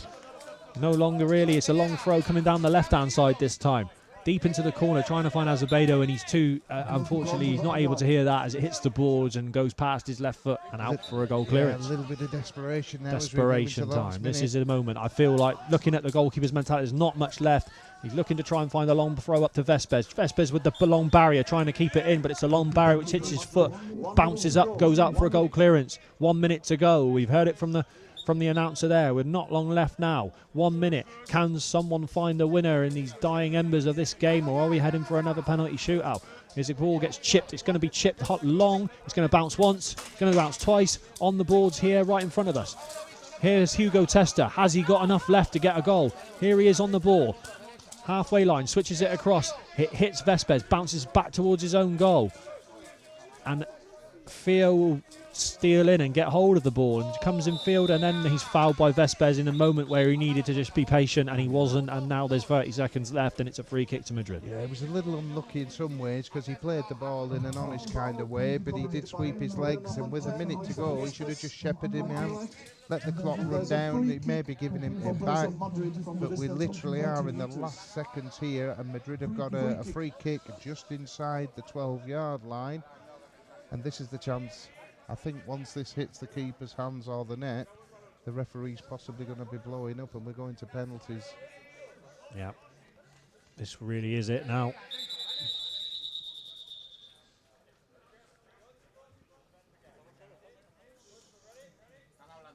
no longer really. It's a long throw coming down the left-hand side this time. Deep into the corner, trying to find Azevedo, and he's too, unfortunately, he's not able to hear that as it hits the boards and goes past his left foot and out for a goal clearance. A little bit of desperation now. Desperation time. This is the moment. I feel like, looking at the goalkeeper's mentality, there's not much left. He's looking to try and find a long throw up to Vespers. Vespers with the long barrier, trying to keep it in, but it's a long barrier which hits his foot, bounces up, goes out for a goal clearance. 1 minute to go. We've heard it from the announcer there, with not long left now. 1 minute. Can someone find a winner in these dying embers of this game, or are we heading for another penalty shootout? As the ball gets chipped, it's going to be chipped hot long. It's going to bounce once, it's going to bounce twice on the boards here right in front of us. Here's Hugo Testa. Has he got enough left to get a goal? Here he is on the ball. Halfway line, switches it across. It hits Vespers, bounces back towards his own goal. And Theo will steal in and get hold of the ball, and comes in field, and then he's fouled by Vespers in a moment where he needed to just be patient, and he wasn't, and now there's 30 seconds left, and it's a free kick to Madrid. Yeah, it was a little unlucky in some ways because he played the ball in an honest kind of way, but he did sweep his legs, and with a minute to go, he should have just shepherded him out, let the clock run down. He may be giving him back, but we literally are in the last seconds here, and Madrid have got a free kick just inside the 12-yard line, and this is the chance. I think once this hits the keeper's hands or the net, the referee's possibly going to be blowing up, and we're going to penalties. Yeah, this really is it now.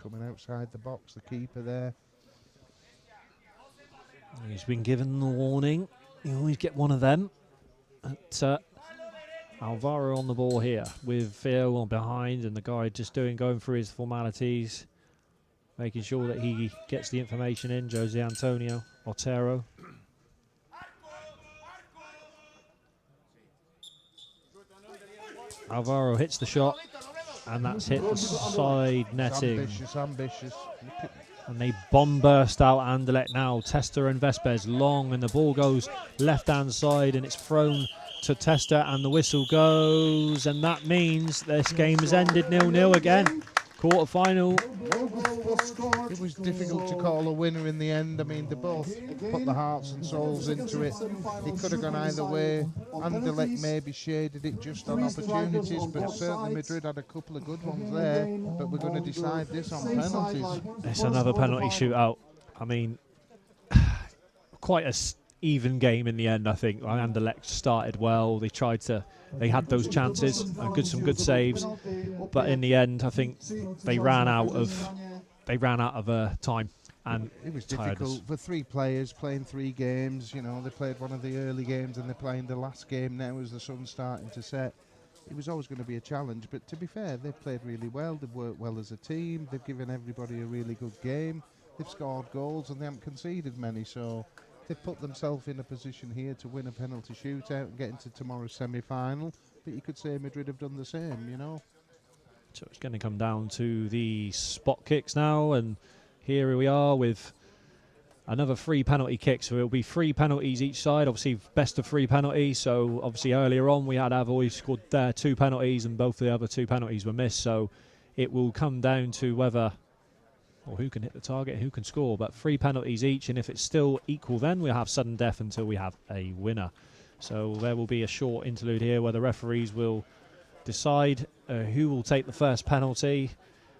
Coming outside the box, the keeper there. He's been given the warning. You always get one of them. But, Alvaro on the ball here with Theo on behind, and the guy just going through his formalities, making sure that he gets the information in. Jose Antonio Otero. Alvaro hits the shot, and that's hit the side netting. Ambitious. And they bomb burst out Anderlecht now. Testa and Vespers long, and the ball goes left-hand side, and it's thrown to Testa, and the whistle goes, and that means this game has ended 0-0 again. Quarter-final. It was difficult to call a winner in the end. I mean, they both put their hearts and souls into it. It could have gone either way. Anderlecht maybe shaded it just on opportunities, but certainly Madrid had a couple of good ones there. But we're going to decide this on penalties. It's another penalty shootout. I mean, quite a even game in the end, I think. Anderlecht started well. They had those chances and some good saves, but in the end, I think they ran out of time. And it was difficult for three players playing 3 games. You know, they played one of the early games and they're playing the last game now as the sun's starting to set. It was always going to be a challenge, but to be fair, they've played really well. They've worked well as a team. They've given everybody a really good game. They've scored goals and they haven't conceded many, so they've put themselves in a position here to win a penalty shootout and get into tomorrow's semi-final. But you could say Madrid have done the same, you know. So it's going to come down to the spot kicks now, and here we are with another 3 penalty kicks. So it'll be 3 penalties each side, obviously best of 3 penalties. So obviously earlier on we had Avoy scored 2 penalties, and both the other 2 penalties were missed. So it will come down to whether, or who can hit the target, who can score, but 3 penalties each, and if it's still equal, then we'll have sudden death until we have a winner. So there will be a short interlude here where the referees will decide who will take the first penalty.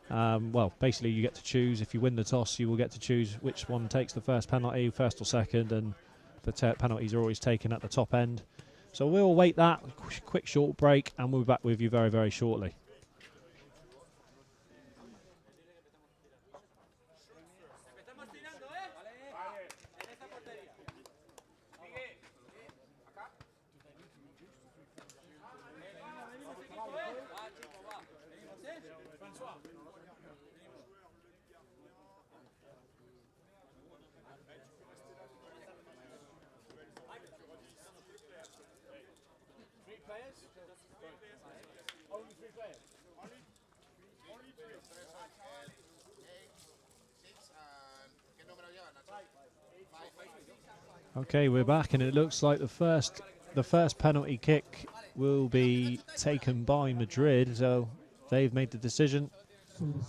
Well, basically you get to choose. If you win the toss, you will get to choose which one takes the first penalty, first or second, and the penalties are always taken at the top end. So we'll wait that quick short break, and we'll be back with you very, very shortly. Okay, we're back, and it looks like the first penalty kick will be taken by Madrid. So they've made the decision,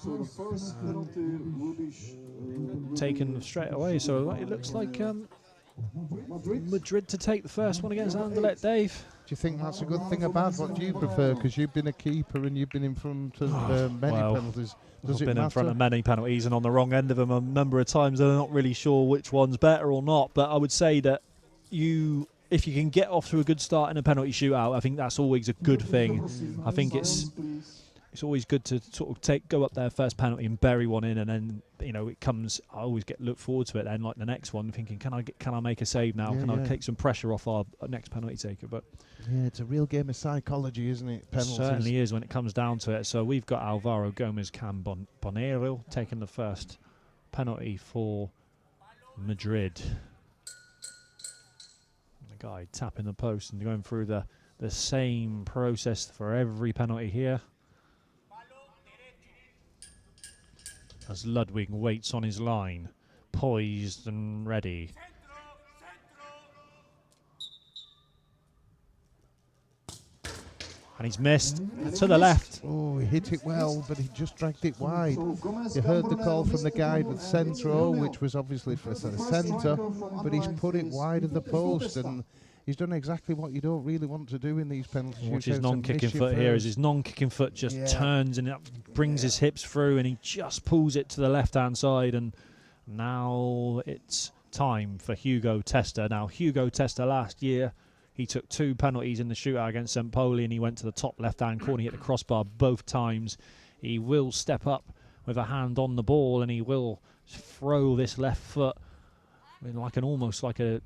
So the first penalty will be taken straight away. So it looks like Madrid to take the first one against Anderlecht. Dave, do you think that's a good thing or bad? What do you prefer? Because you've been a keeper and you've been in front of many penalties. Does I've been it in front matter? of many penalties and on the wrong end of them a number of times. I'm not really sure which one's better or not, but I would say that if you can get off to a good start in a penalty shootout, I think that's always a good thing. I think it's always good to sort of go up there first penalty and bury one in, and then it comes. I always look forward to it. Then like the next one, thinking, can I make a save now? Yeah, can I take some pressure off our next penalty taker? But yeah, it's a real game of psychology, isn't it? Penalties. It certainly is when it comes down to it. So we've got Alvaro Gomez Bonero taking the first penalty for Madrid. The guy tapping the post and going through the same process for every penalty here. as Ludwig waits on his line, poised and ready. And he's missed to the left. Oh, he hit it well, but he just dragged it wide. You heard the call from the guide with centro, which was obviously for the centre, but he's put it wide of the post, and he's done exactly what you don't really want to do in these penalty shootouts. Watch his non-kicking foot here, as his non-kicking foot just turns and it brings his hips through, and he just pulls it to the left-hand side, and now it's time for Hugo Testa. Now, Hugo Testa last year, he took 2 penalties in the shootout against St. Poli, and he went to the top left-hand corner, he hit the crossbar both times. He will step up with a hand on the ball, and he will throw this left foot in like an almost like a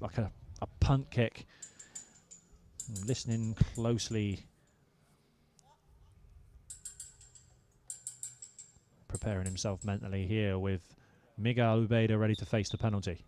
punt kick. Listening closely, preparing himself mentally here with Miguel Ubeda ready to face the penalty.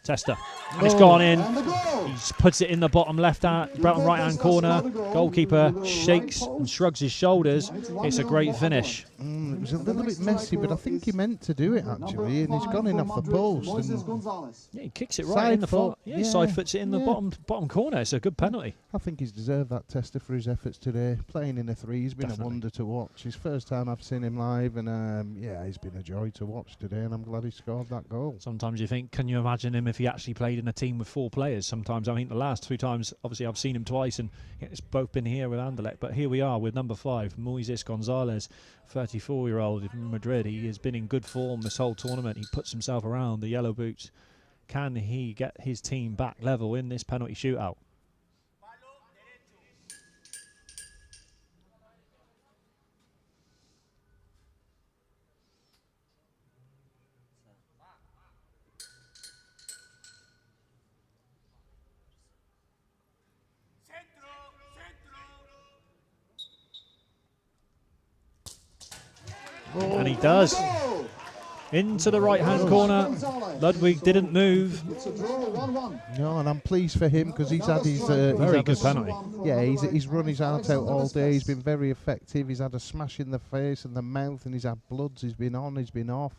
Testa, and it's gone in. He puts it in the bottom bottom right-hand corner. Goalkeeper shakes and shrugs his shoulders. It's a great finish. It was a little bit messy, but I think he meant to do it actually, and he's gone in off the post. And yeah, he kicks it right in the foot. Yeah, he side foots it in the bottom corner. It's a good penalty. I think he's deserved that Testa for his efforts today. Playing in the 3, he's been a wonder to watch. His first time I've seen him live, and yeah, he's been a joy to watch today, and I'm glad he scored that goal. Sometimes you think, can you imagine him if he actually played in a team with 4 players? Sometimes, I think the last 2 times, obviously I've seen him twice, and it's both been here with Anderlecht, but here we are with number 5, Moises Gonzalez, 34-year-old from Madrid. He has been in good form this whole tournament. He puts himself around the yellow boots. Can he get his team back level in this penalty shootout? And he does. Into the right-hand corner. Ludwig didn't move. No, and I'm pleased for him because he's had his very good penalty. Yeah, he's run his heart out all day. He's been very effective. He's had a smash in the face and the mouth, and he's had bloods. He's been on. He's been off.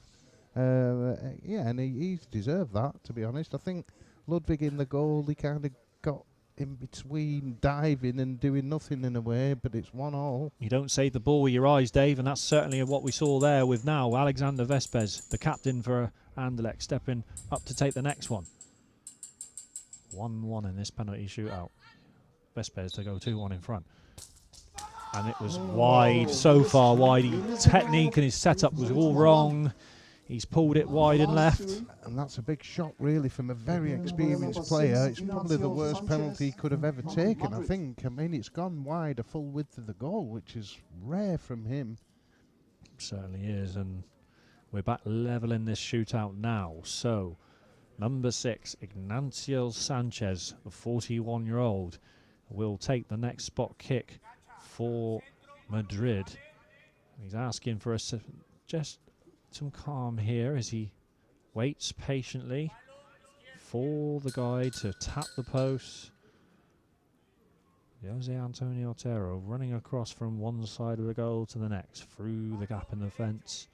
Yeah, and he's deserved that, to be honest. I think Ludwig in the goal, he kind of got in between diving and doing nothing in a way, but it's 1-1. You don't save the ball with your eyes, Dave, and that's certainly what we saw there with now Alexander Vespes, the captain for Anderlecht, stepping up to take the next one. 1-1 in this penalty shootout. Vespes to go 2-1 in front. And it was wide, so far wide. His technique and his setup was all wrong. He's pulled it wide and left. And that's a big shock, really, from a very experienced player. It's probably the worst penalty he could have ever taken, I think. I mean, it's gone wide, a full width of the goal, which is rare from him. Certainly is, and we're back level in this shootout now. So, number 6, Ignacio Sanchez, the 41-year-old, will take the next spot kick for Madrid. He's asking for just some calm here as he waits patiently for the guy to tap the post. Jose Antonio Otero running across from one side of the goal to the next, through the gap in the fence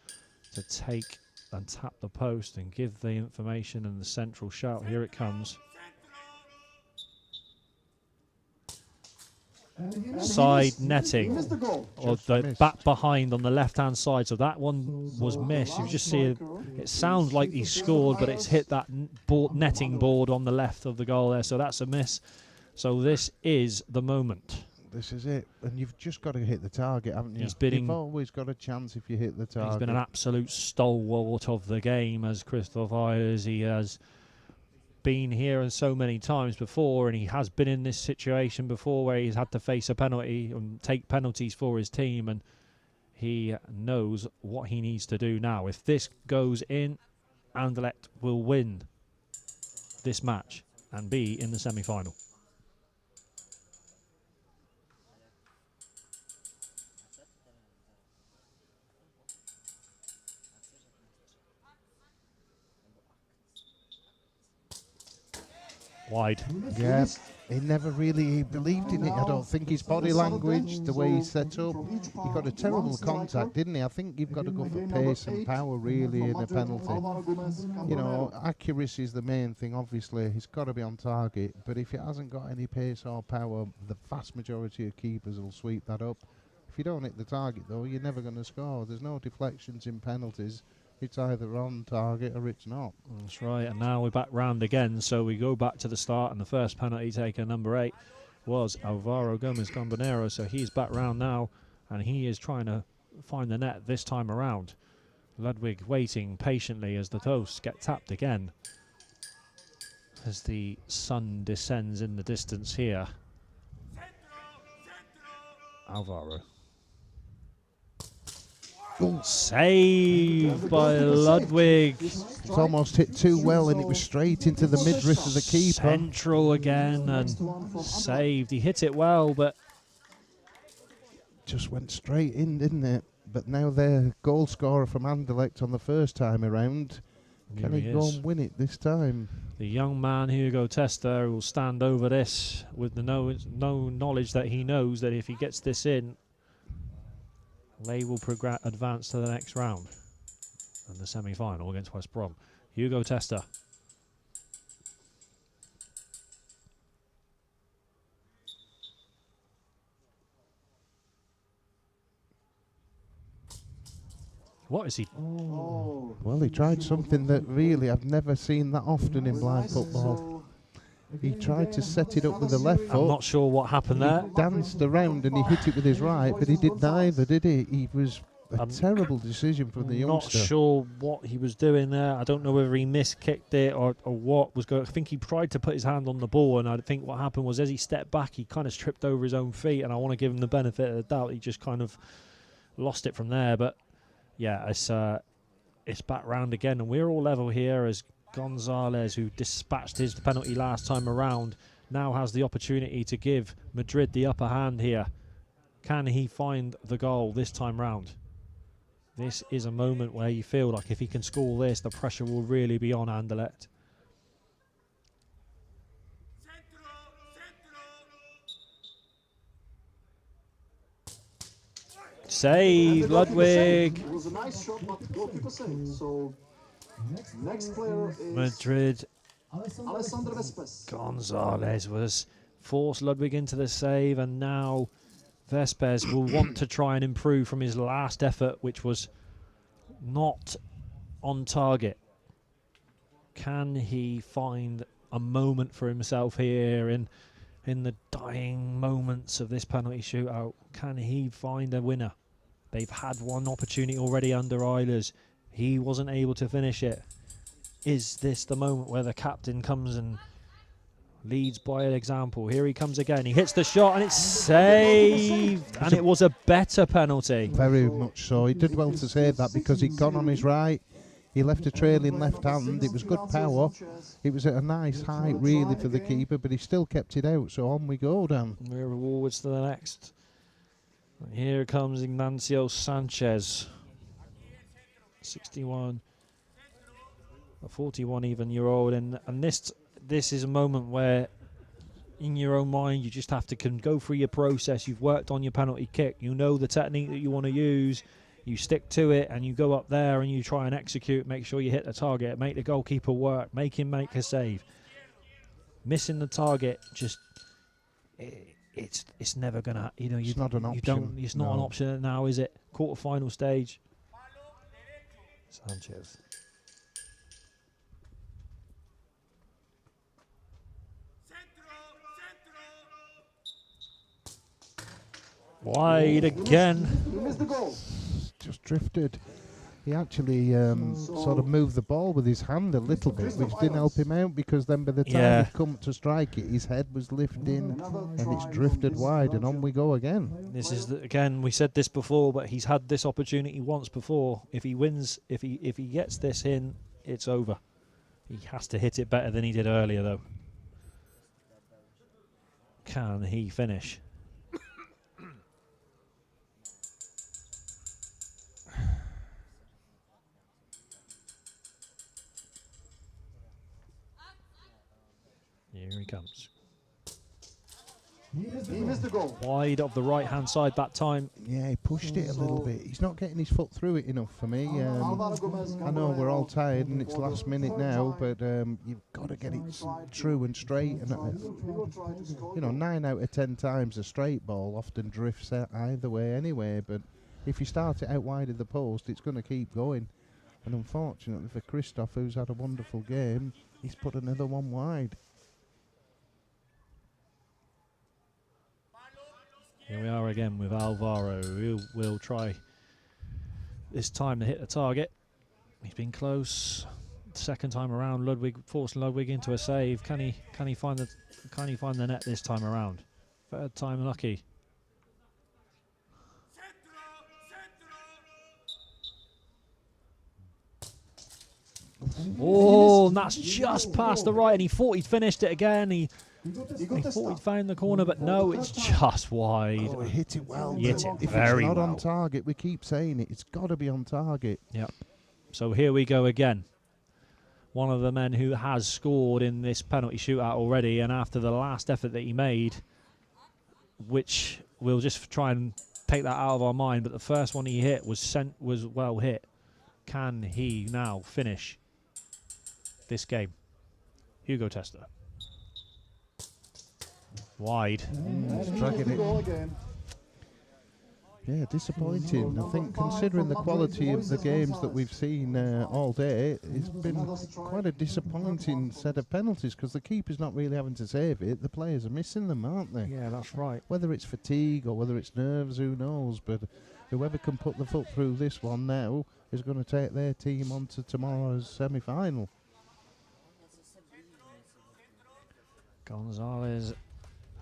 to take and tap the post and give the information and the central shout. Here it comes. Side netting, or the back behind on the left-hand side. So that one was missed. You just see it sounds like he scored, but it's hit that netting board on the left of the goal there. So that's a miss. So this is the moment. This is it, and you've just got to hit the target, haven't you? You've always got a chance if you hit the target. He's been an absolute stalwart of the game, as Christoph Ayers. He has been here and so many times before, and he has been in this situation before where he's had to face a penalty and take penalties for his team, and he knows what he needs to do now. If this goes in, Anderlecht will win this match and be in the semi-final. Wide. Yeah, he never really believed in it. I don't think his body language, the way he's set up, he got a terrible contact, didn't he? I think you've got to go for pace and power really in a penalty. You know, accuracy is the main thing, obviously. He's got to be on target, but if he hasn't got any pace or power, the vast majority of keepers will sweep that up. If you don't hit the target, though, you're never going to score. There's no deflections in penalties. It's either on target or it's not. That's right, and now we're back round again, so we go back to the start, and the first penalty taker, number 8, was Alvaro Gomez Gambonero, so he's back round now, and he is trying to find the net this time around. Ludwig waiting patiently as the toasts get tapped again, as the sun descends in the distance here. Alvaro. Oh. Saved by Ludwig. It's almost hit too well, and it was straight into the midriff of the keeper. Central again, and saved. He hit it well, but just went straight in, didn't it? But now their goal scorer from Anderlecht on the first time around. Can he go and win it this time? The young man Hugo Testa will stand over this with the no knowledge that he knows that if he gets this in, they will advance to the next round and the semi-final against West Brom. Hugo Testa. What is he? Oh. Well, he tried something that really I've never seen that often in blind football. He tried to set it up with the left foot. I'm not sure what happened there. He danced around and he hit it with his right, but he did neither, did he? He was a terrible decision from the youngster. Not sure what he was doing there. I don't know whether he miskicked it or what was going. I think he tried to put his hand on the ball, and I think what happened was as he stepped back, he kind of tripped over his own feet, and I want to give him the benefit of the doubt. He just kind of lost it from there. But yeah, it's back round again, and we're all level here as Gonzalez, who dispatched his penalty last time around, now has the opportunity to give Madrid the upper hand here. Can he find the goal this time round? This is a moment where you feel like if he can score this, the pressure will really be on Anderlecht. Save, Ludwig. It was a nice shot, but goalkeeper saved. So next player is Madrid. Alessandro Vespes. Gonzalez was forced Ludwig into the save, and now Vespes will want to try and improve from his last effort, which was not on target. Can he find a moment for himself here in the dying moments of this penalty shootout? Can he find a winner? They've had one opportunity already under Eilers. He wasn't able to finish it. Is this the moment where the captain comes and leads by an example? Here he comes again. He hits the shot and it's saved. And it was a better penalty. Very much so. He did well to save that because he'd gone on his right. He left a trailing left hand. It was good power. It was at a nice height really for the keeper, but he still kept it out. So on we go, Dan. We're forwards to the next. And here comes Ignacio Sanchez. 61, a 41 even year old, and this is a moment where in your own mind you just have to go through your process. You've worked on your penalty kick, you know the technique that you want to use, you stick to it and you go up there and you try and execute, make sure you hit the target, make the goalkeeper work, make him make a save. Missing the target, just it's never gonna, it's not an option. It's not an option now, is it? Quarter-final stage. Sanchez. Wide again. He missed the goal. Just drifted. He actually sort of moved the ball with his hand a little bit, which didn't help him out because then by the time he'd come to strike it, his head was lifting and it's drifted wide, and on we go again. This is again, we said this before, but he's had this opportunity once before. If he wins, if he gets this in, it's over. He has to hit it better than he did earlier, though. Can he finish? Here he comes. He missed the goal. Wide of the right-hand side that time. Yeah, he pushed it a little bit. He's not getting his foot through it enough for me. I know we're all tired and it's last minute now, but you've got to get it true and straight. And you know, 9 out of 10 times a straight ball often drifts out either way anyway. But if you start it out wide of the post, it's going to keep going. And unfortunately for Christoph, who's had a wonderful game, he's put another one wide. Here we are again with Alvaro, who will try this time to hit the target. He's been close. Second time around, Ludwig forced Ludwig into a save. Can he find the net this time around? Third time lucky. Oh, and that's just past the right, and he thought he'd finished it again. He thought he'd found the corner, but no, it's just wide. Oh, he hit it well. He hit it if very it's not well. on target, we keep saying it. It's got to be on target. Yep. So here we go again. One of the men who has scored in this penalty shootout already, and after the last effort that he made, which we'll just try and take that out of our mind, but the first one he hit was well hit. Can he now finish this game? Hugo Testa. Wide. He's dragging it. Yeah, disappointing. I think considering the quality of the games that we've seen all day, it's been quite a disappointing set of penalties because the keeper's not really having to save it. The players are missing them, aren't they? Yeah, that's right. Whether it's fatigue or whether it's nerves, who knows? But whoever can put the foot through this one now is going to take their team on to tomorrow's semi-final. Gonzalez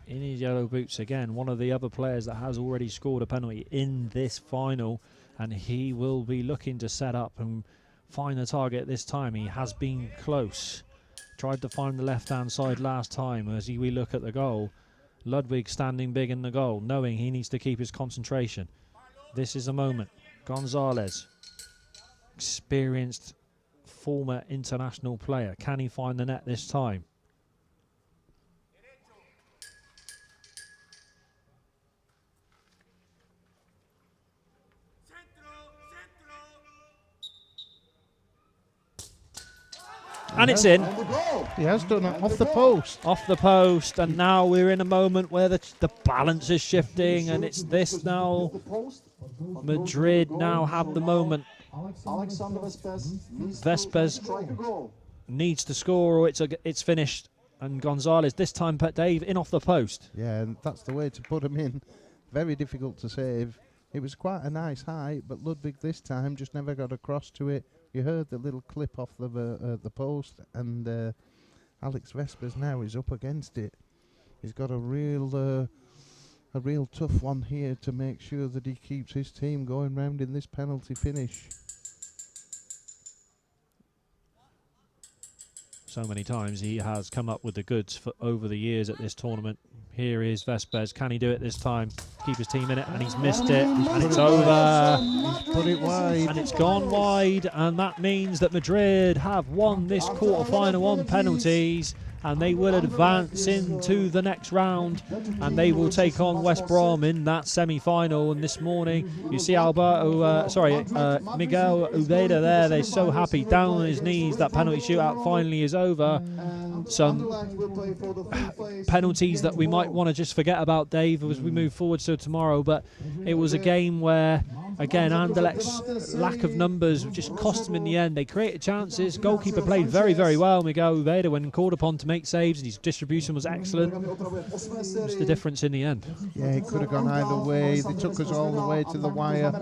in his yellow boots again, one of the other players that has already scored a penalty in this final, and he will be looking to set up and find the target this time. He has been close. Tried to find the left-hand side last time. As we look at the goal, Ludwig standing big in the goal, knowing he needs to keep his concentration. This is a moment. Gonzalez, experienced former international player. Can he find the net this time? And it's in. He has done it off the post. Off the post, and now we're in a moment where the balance is shifting, and it's this now. Madrid now have the moment. Vespers needs to score, or it's finished. And Gonzalez this time, Dave, in off the post. Yeah, and that's the way to put him in. Very difficult to save. It was quite a nice height, but Ludwig this time just never got across to it. You heard the little clip off the post, and Alex Vespers now is up against it. He's got a real tough one here to make sure that he keeps his team going round in this penalty finish. So many times he has come up with the goods for over the years at this tournament. Here is Vespers. Can he do it this time? Keep his team in it, and he's missed it, and it's over. He's put it wide. And it's gone wide, and that means that Madrid have won this quarter-final on penalties, and they will advance into the next round, and they will take on West Brom in that semi-final. And this morning, you see Miguel Ubeda there. They're so happy, down on his knees. That penalty shootout finally is over. Some penalties that we might want to just forget about, Dave, as we move forward to tomorrow. But it was a game where, again, Anderlecht's lack of numbers just cost them in the end. They created chances. Goalkeeper played very, very well, Miguel Ubeda, when called upon to make saves, and his distribution was excellent. What's the difference in the end? Yeah, it could have gone either way. They took us all the way to the wire.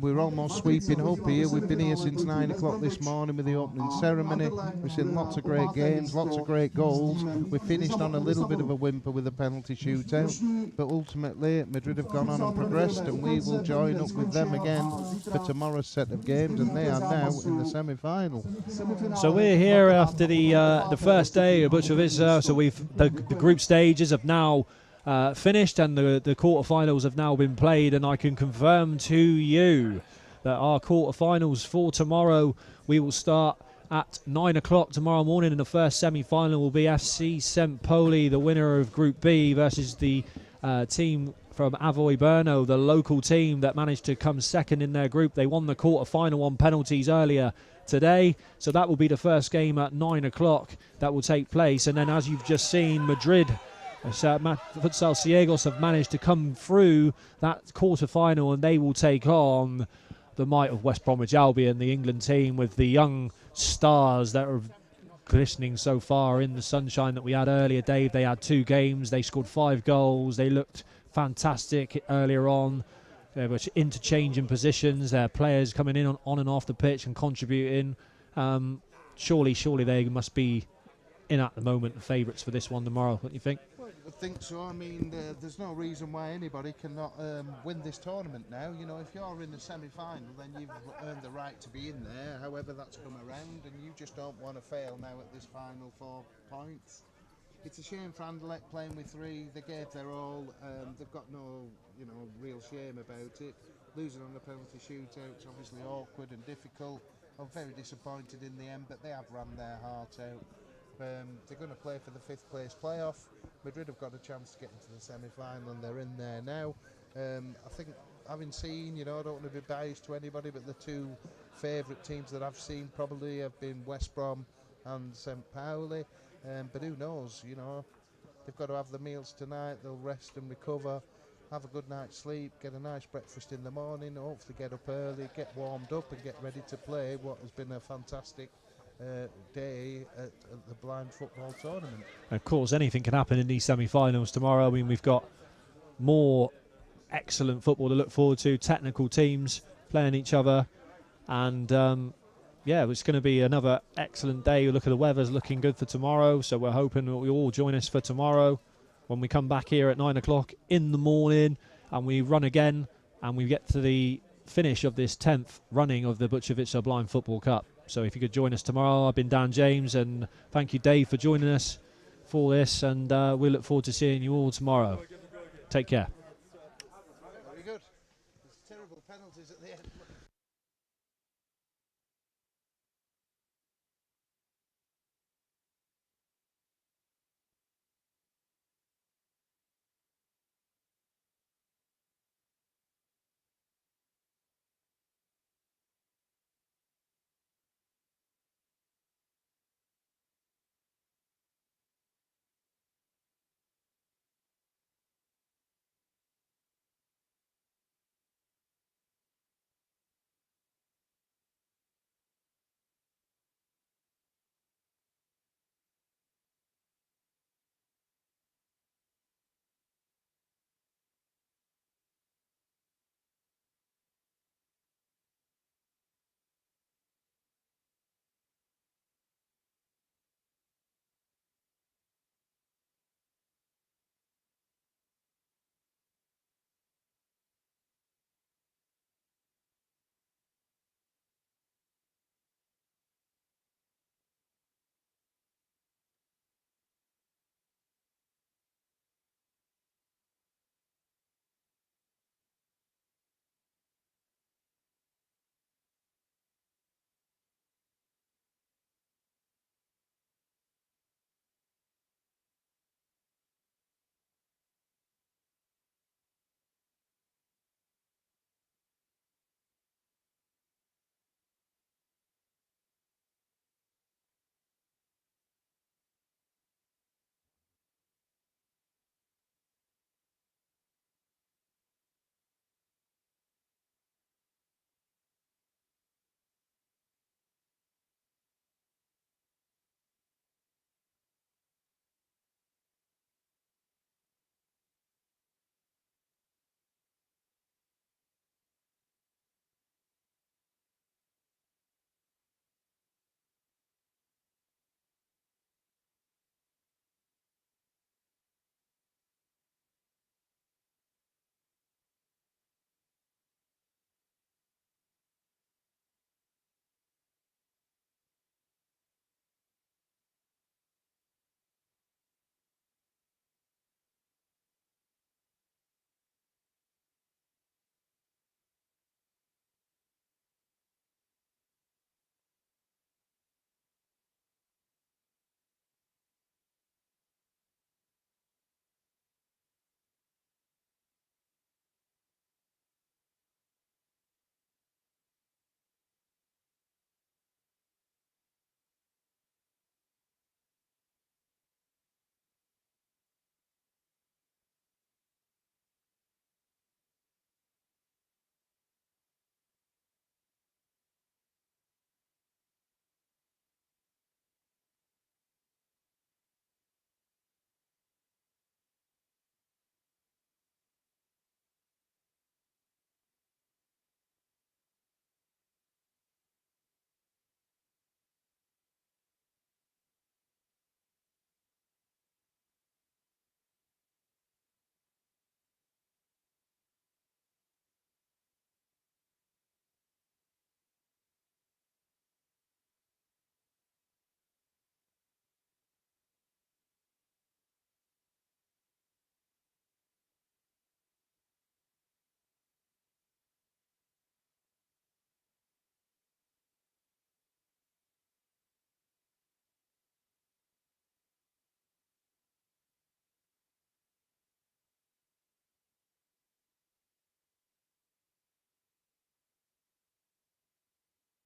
We're almost sweeping up here. We've been here since 9 o'clock this morning with the opening ceremony. We've seen lots of great games, lots of great goals. We finished on a little bit of a whimper with a penalty shootout, but ultimately Madrid have gone on and progressed, and we will join up with them again for tomorrow's set of games, and they are now in the semi-final. So we're here after the first day of Bučovice. So the group stages have now finished, and the quarterfinals have now been played, and I can confirm to you that our quarterfinals for tomorrow, we will start at 9 o'clock tomorrow morning in the first semi-final will be FC St. Pauli, the winner of Group B, versus the team from Avoy Brno, the local team that managed to come second in their group. They won the quarter-final on penalties earlier today, so that will be the first game at 9 o'clock that will take place. And then, as you've just seen, Madrid, Futsal Ciegos have managed to come through that quarter-final, and they will take on the might of West Bromwich Albion, the England team, with the young stars that are glistening so far in the sunshine that we had earlier. Dave, they had 2 games, they scored 5 goals, they looked fantastic earlier on. They were interchanging positions, their players coming in on and off the pitch and contributing. Surely they must be in at the moment the favourites for this one tomorrow. What do you think? Well, I think so. I mean, there's no reason why anybody cannot win this tournament now. You know, if you're in the semi-final, then you've earned the right to be in there, however that's come around, and you just don't want to fail now at this final 4 points. It's a shame for Anderlecht playing with 3. They gave their all. They've got no, real shame about it. Losing on the penalty shootout's obviously awkward and difficult. I'm very disappointed in the end, but they have run their heart out. They're going to play for the 5th place playoff. Madrid have got a chance to get into the semi-final, and they're in there now. I think, having seen, I don't want to be biased to anybody, but the 2 favourite teams that I've seen probably have been West Brom and St. Pauli. But who knows, they've got to have the meals tonight, they'll rest and recover, have a good night's sleep, get a nice breakfast in the morning, hopefully get up early, get warmed up and get ready to play what has been a fantastic day at the blind football tournament. Of course, anything can happen in these semi-finals tomorrow. I mean, we've got more excellent football to look forward to, technical teams playing each other, and it's going to be another excellent day. Look at the weather's looking good for tomorrow, so we're hoping that you all join us for tomorrow when we come back here at 9 o'clock in the morning and we run again and we get to the finish of this 10th running of the Bučovice Blind Football Cup. So if you could join us tomorrow. I've been Dan James, and thank you, Dave, for joining us for this, and we look forward to seeing you all tomorrow. Take care.